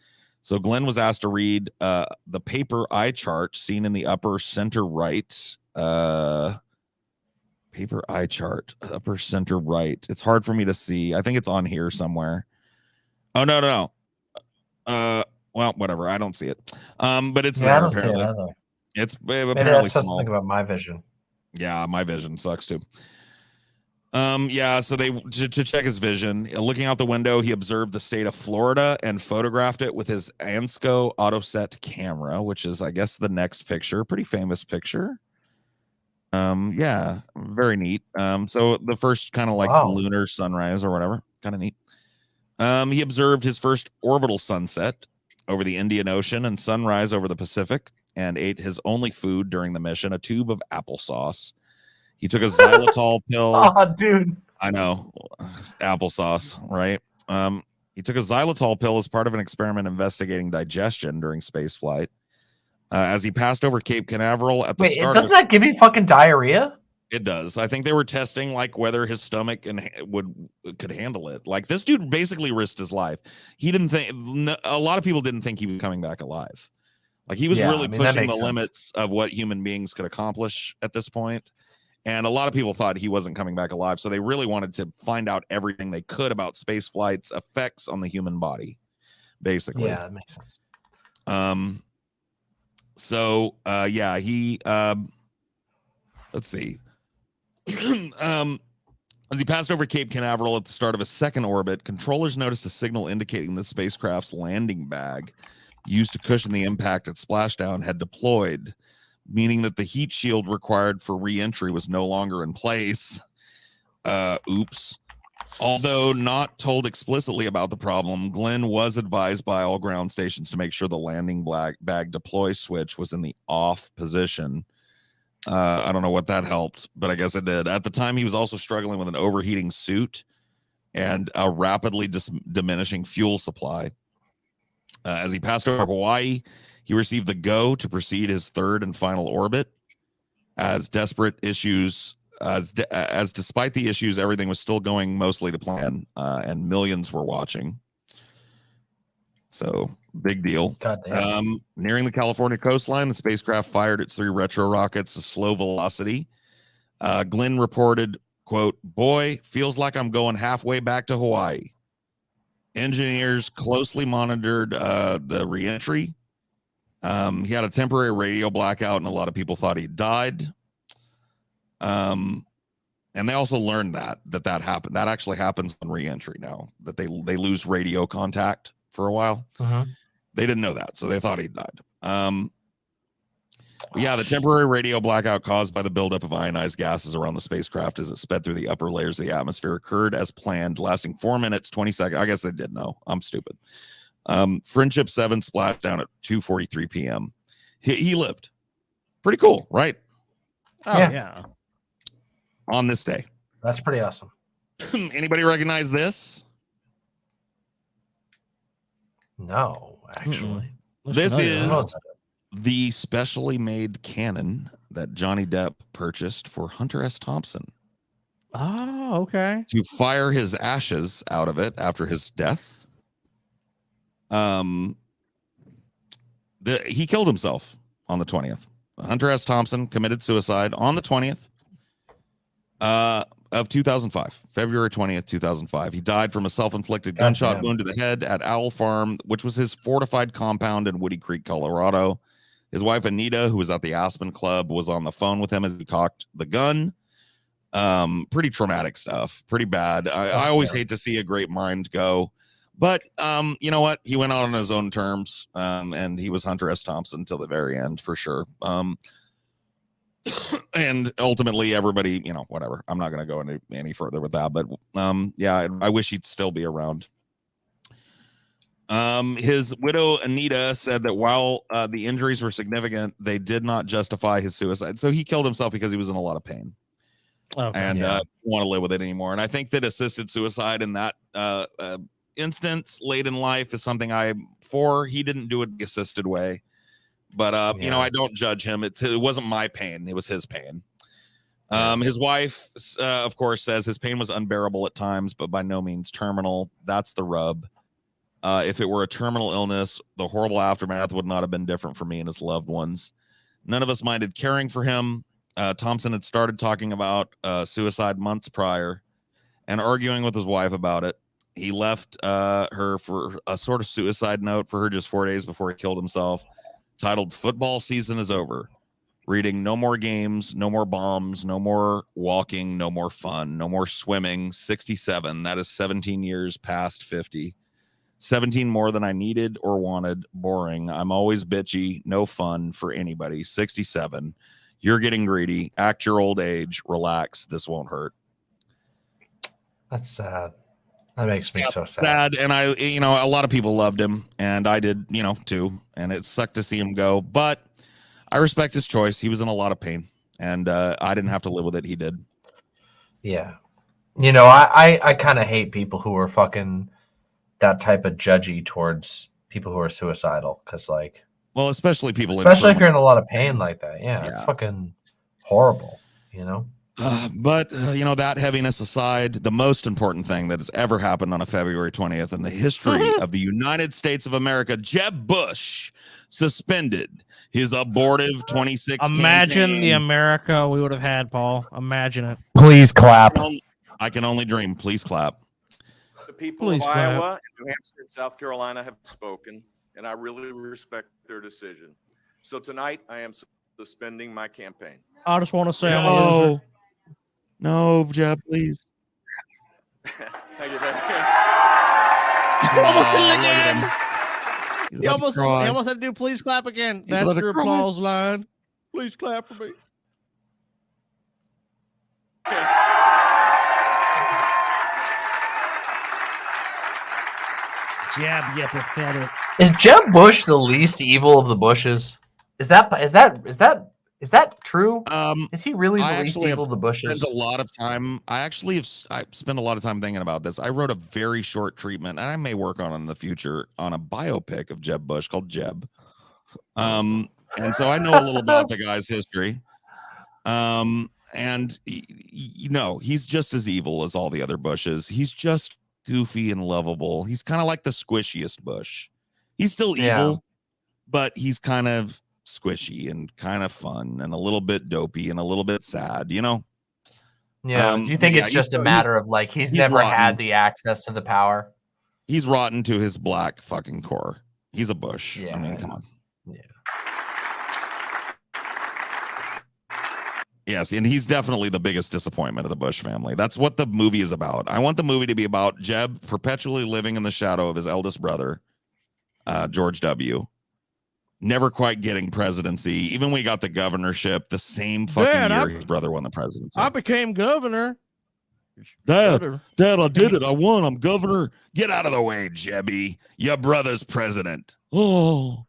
So Glenn was asked to read the paper eye chart seen in the upper center right. Paper eye chart, upper center right. It's hard for me to see. I think it's on here somewhere. Oh, no. Well, whatever. I don't see it. But it's there, I don't apparently. see it either. It's Maybe apparently that says small. something about my vision. Yeah, my vision sucks too. So they to check his vision, looking out the window, he observed the state of Florida and photographed it with his Ansco AutoSet camera, which is, I guess, the next picture. Pretty famous picture. Very neat. So the first kind of like lunar sunrise or whatever, kind of neat. He observed his first orbital sunset over the Indian Ocean and sunrise over the Pacific, and ate his only food during the mission, a tube of applesauce. He took a xylitol pill. Oh, dude. I know. Applesauce, right? He took a xylitol pill as part of an experiment investigating digestion during space flight. as he passed over Cape Canaveral at the Wait, start. doesn't that give you fucking diarrhea? It does. I think they were testing like whether his stomach could handle it. Like this dude basically risked his life. He didn't think. A lot of people didn't think he was coming back alive. Like he was really pushing the limits of what human beings could accomplish at this point. And a lot of people thought he wasn't coming back alive. So they really wanted to find out everything they could about space flight's effects on the human body, basically. Yeah, that makes sense. He let's see. As he passed over Cape Canaveral at the start of a second orbit, controllers noticed a signal indicating the spacecraft's landing bag used to cushion the impact at splashdown had deployed, meaning that the heat shield required for re-entry was no longer in place. Oops. Although not told explicitly about the problem, Glenn was advised by all ground stations to make sure the landing bag deploy switch was in the off position. I don't know what that helped, but I guess it did. At the time, he was also struggling with an overheating suit and a rapidly diminishing fuel supply. As he passed over Hawaii, he received the go to proceed his third and final orbit. As despite the issues, everything was still going mostly to plan, and millions were watching. So big deal. Nearing the California coastline, the spacecraft fired its 3 retro rockets at slow velocity. Glenn reported, quote, "Boy, feels like I'm going halfway back to Hawaii." Engineers closely monitored the reentry. He had a temporary radio blackout, and a lot of people thought he died. And they also learned that happened. That actually happens on reentry now, that they lose radio contact for a while. They didn't know that, so they thought he died. The temporary radio blackout caused by the buildup of ionized gases around the spacecraft as it sped through the upper layers of the atmosphere occurred as planned, lasting 4 minutes, 20 seconds. I guess they did know. I'm stupid. Friendship 7 splashed down at 2:43 p.m. He lived. Pretty cool, right? Oh, yeah. On this day. That's pretty awesome. Anybody recognize this? No, actually. This is the specially made cannon that Johnny Depp purchased for Hunter S. Thompson. Oh, okay. To fire his ashes out of it after his death. He killed himself on the 20th. Hunter S. Thompson committed suicide on the 20th of 2005, February 20th, 2005. He died from a self-inflicted gunshot wound to the head at Owl Farm, which was his fortified compound in Woody Creek, Colorado. His wife, Anita, who was at the Aspen Club, was on the phone with him as he cocked the gun. Pretty traumatic stuff. Pretty bad. I always hate to see a great mind go. But you know what? He went out on his own terms, and he was Hunter S. Thompson till the very end, for sure. And ultimately, everybody, whatever. I'm not going to go any further with that. But I wish he'd still be around. His widow, Anita, said that while the injuries were significant, they did not justify his suicide. So he killed himself because he was in a lot of pain. And didn't want to live with it anymore. And I think that assisted suicide in that instance late in life is something I'm for. He didn't do it the assisted way. But, I don't judge him. It wasn't my pain. It was his pain. His wife, of course, says his pain was unbearable at times, but by no means terminal. That's the rub. If it were a terminal illness, the horrible aftermath would not have been different for me and his loved ones. None of us minded caring for him. Thompson had started talking about suicide months prior and arguing with his wife about it. He left her for a sort of suicide note for her just 4 days before he killed himself, titled "Football Season is Over," reading "No more games, no more bombs, no more walking, no more fun, no more swimming. 67. That is 17 years past 50. 17 more than I needed or wanted. Boring. I'm always bitchy. No fun for anybody. 67. You're getting greedy. Act your old age. Relax. This won't hurt." That's sad. That makes me so sad. And a lot of people loved him, and I did, too. And it sucked to see him go, but I respect his choice. He was in a lot of pain, and I didn't have to live with it. He did. Yeah. I kind of hate people who are fucking that type of judgy towards people who are suicidal, because Well, especially people, especially if you're in a lot of pain like that. Yeah, it's fucking horrible. You know. But that heaviness aside, the most important thing that has ever happened on a February 20th in the history of the United States of America, Jeb Bush suspended his abortive 2016 Imagine the campaign. America we would have had, Paul. Imagine it. Please clap. I can only dream. Please clap. The people Please of clap. Iowa, and New Hampshire, and South Carolina have spoken, and I really respect their decision. So tonight, I am suspending my campaign. I just want to say I'm a loser. No, Jeb, please. Thank you. He almost did it Look at again. him. He's He about to almost cry. had to do please clap again. He's That's about to your cry. applause line. Please clap for me. Jeb, you pathetic. Is Jeb Bush the least evil of the Bushes? Is that true? Is he really the least evil of the Bushes? Spent a lot of time. I spent a lot of time thinking about this. I wrote a very short treatment, and I may work on it in the future on a biopic of Jeb Bush called Jeb. And so I know a little about the guy's history. And he's just as evil as all the other Bushes. He's just goofy and lovable. He's kind of like the squishiest Bush. He's still evil, but he's kind of squishy and kind of fun and a little bit dopey and a little bit sad, Yeah. Do you think it's just a matter of like he's never rotten. had the access to the power? He's rotten to his black fucking core. He's a Bush. Yeah. I mean, come on. Yes, and he's definitely the biggest disappointment of the Bush family. That's what the movie is about. I want the movie to be about Jeb perpetually living in the shadow of his eldest brother, George W. Never quite getting presidency. Even when he got the governorship, the same fucking year his brother won the presidency. I became governor. Dad, I did it. I won. I'm governor. Get out of the way, Jebby. Your brother's president. Oh.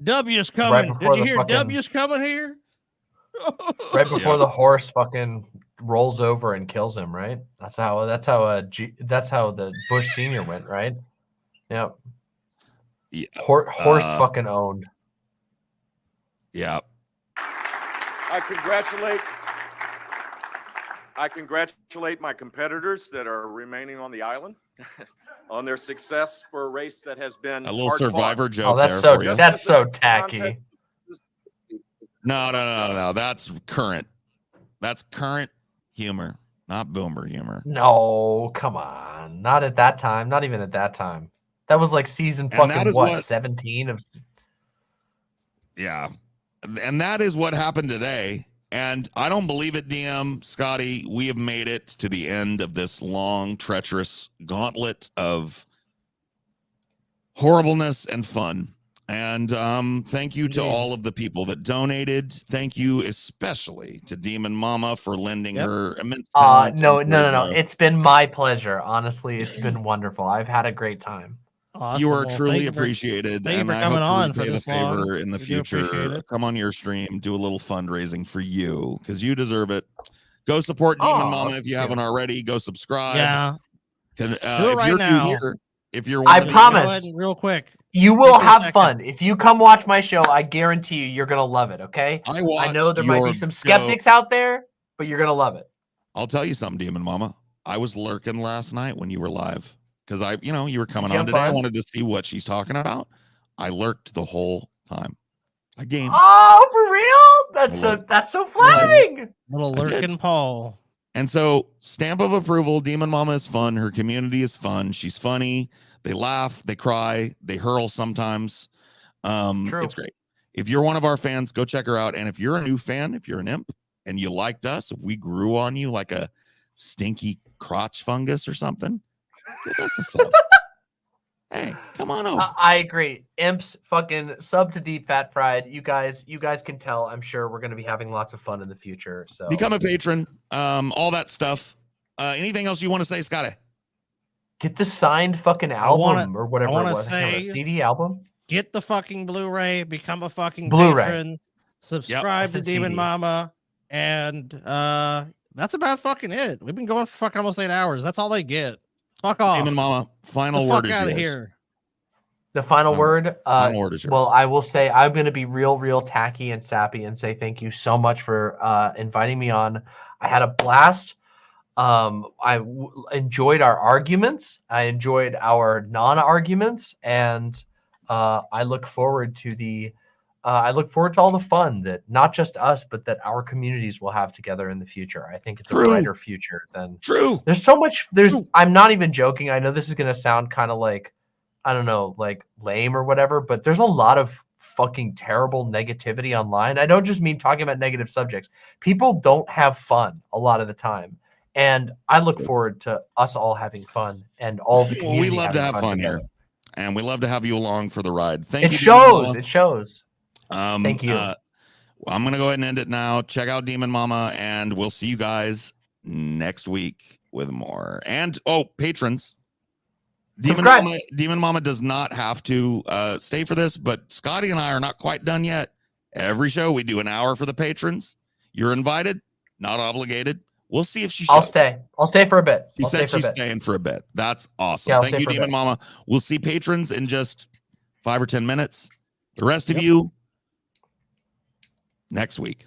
W's coming. Did you hear W's coming here? Right before the horse fucking rolls over and kills him, right? That's how the Bush Senior went, right? Yep. Yeah. Horse fucking owned. Yeah. I congratulate my competitors that are remaining on the island on their success for a race that has been A little Survivor joke. Oh, that's there so for you. that's so tacky. No. That's current. That's current humor, not boomer humor. No, come on. Not at that time. Not even at that time. That was like season fucking what 17 of. Yeah. And that is what happened today. And I don't believe it, DM Scotty. We have made it to the end of this long, treacherous gauntlet of horribleness and fun. And thank you to all of the people that donated. Thank you especially to Demon Mama for lending her immense talent. No. It's been my pleasure. Honestly, it's been wonderful. I've had a great time. Awesome. You are Well, truly appreciated. Thank you And for I coming hope on to for repay the this long. favor in the We do appreciate future. it. Come on your stream, do a little fundraising for you because you deserve it. Go support Demon Mama if you haven't already. Go subscribe. Yeah. Do it right now. If you're I one of the- promise. Go ahead and real quick. You will Take a have second. fun. If you come watch my show, I guarantee you're going to love it, okay? I know there might be your some show. skeptics out there, but you're going to love it. I'll tell you something, Demon Mama. I was lurking last night when you were live because you were coming Did you on have today. I fun? wanted to see what she's talking about. I lurked the whole time. I gamed. Oh, for real? That's so flattering. Little I did. lurking Paul. And so, stamp of approval. Demon Mama is fun. Her community is fun. She's funny. They laugh. They cry. They hurl sometimes. True. It's great. If you're one of our fans, go check her out. And if you're a new fan, if you're an imp and you liked us, if we grew on you like a stinky crotch fungus or something, give us a sub. Hey, come on over. I agree. Imps fucking sub to Deep Fat Fried. You guys can tell. I'm sure we're going to be having lots of fun in the future. So Become a patron. All that stuff. Anything else you want to say, Scotty? get the signed fucking album or whatever it was. Say, CD album. Get the fucking Blu-ray. Become a fucking Blu-ray. patron. Subscribe to Demon CD. Mama, and that's about fucking it. We've been going for fucking almost 8 hours. That's all they get. Fuck off. Demon Mama, final the word fuck is out of yours. here. The final word. Final word is yours. Well, I will say I'm going to be real tacky and sappy and say thank you so much for inviting me on. I had a blast. Enjoyed our arguments. I enjoyed our non-arguments, and I look forward to all the fun that not just us, but that our communities will have together in the future. I think it's a brighter future than There's so much. I'm not even joking. I know this is going to sound kind of like, I don't know, like lame or whatever, but there's a lot of fucking terrible negativity online. I don't just mean talking about negative subjects. People don't have fun a lot of the time. And I look forward to us all having fun and all the community. We love to have fun together. here, and we love to have you along for the ride. Thank you. It shows. It shows. Thank you. I'm going to go ahead and end it now. Check out Demon Mama, and we'll see you guys next week with more. And, patrons. Demon Mama does not have to stay for this, but Scotty and I are not quite done yet. Every show we do an hour for the patrons. You're invited, not obligated. We'll see if she shows. I'll stay for a bit. She said she's staying for a bit. That's awesome. Yeah, Thank you, Demon Mama. We'll see patrons in just 5 or 10 minutes. The rest of you next week.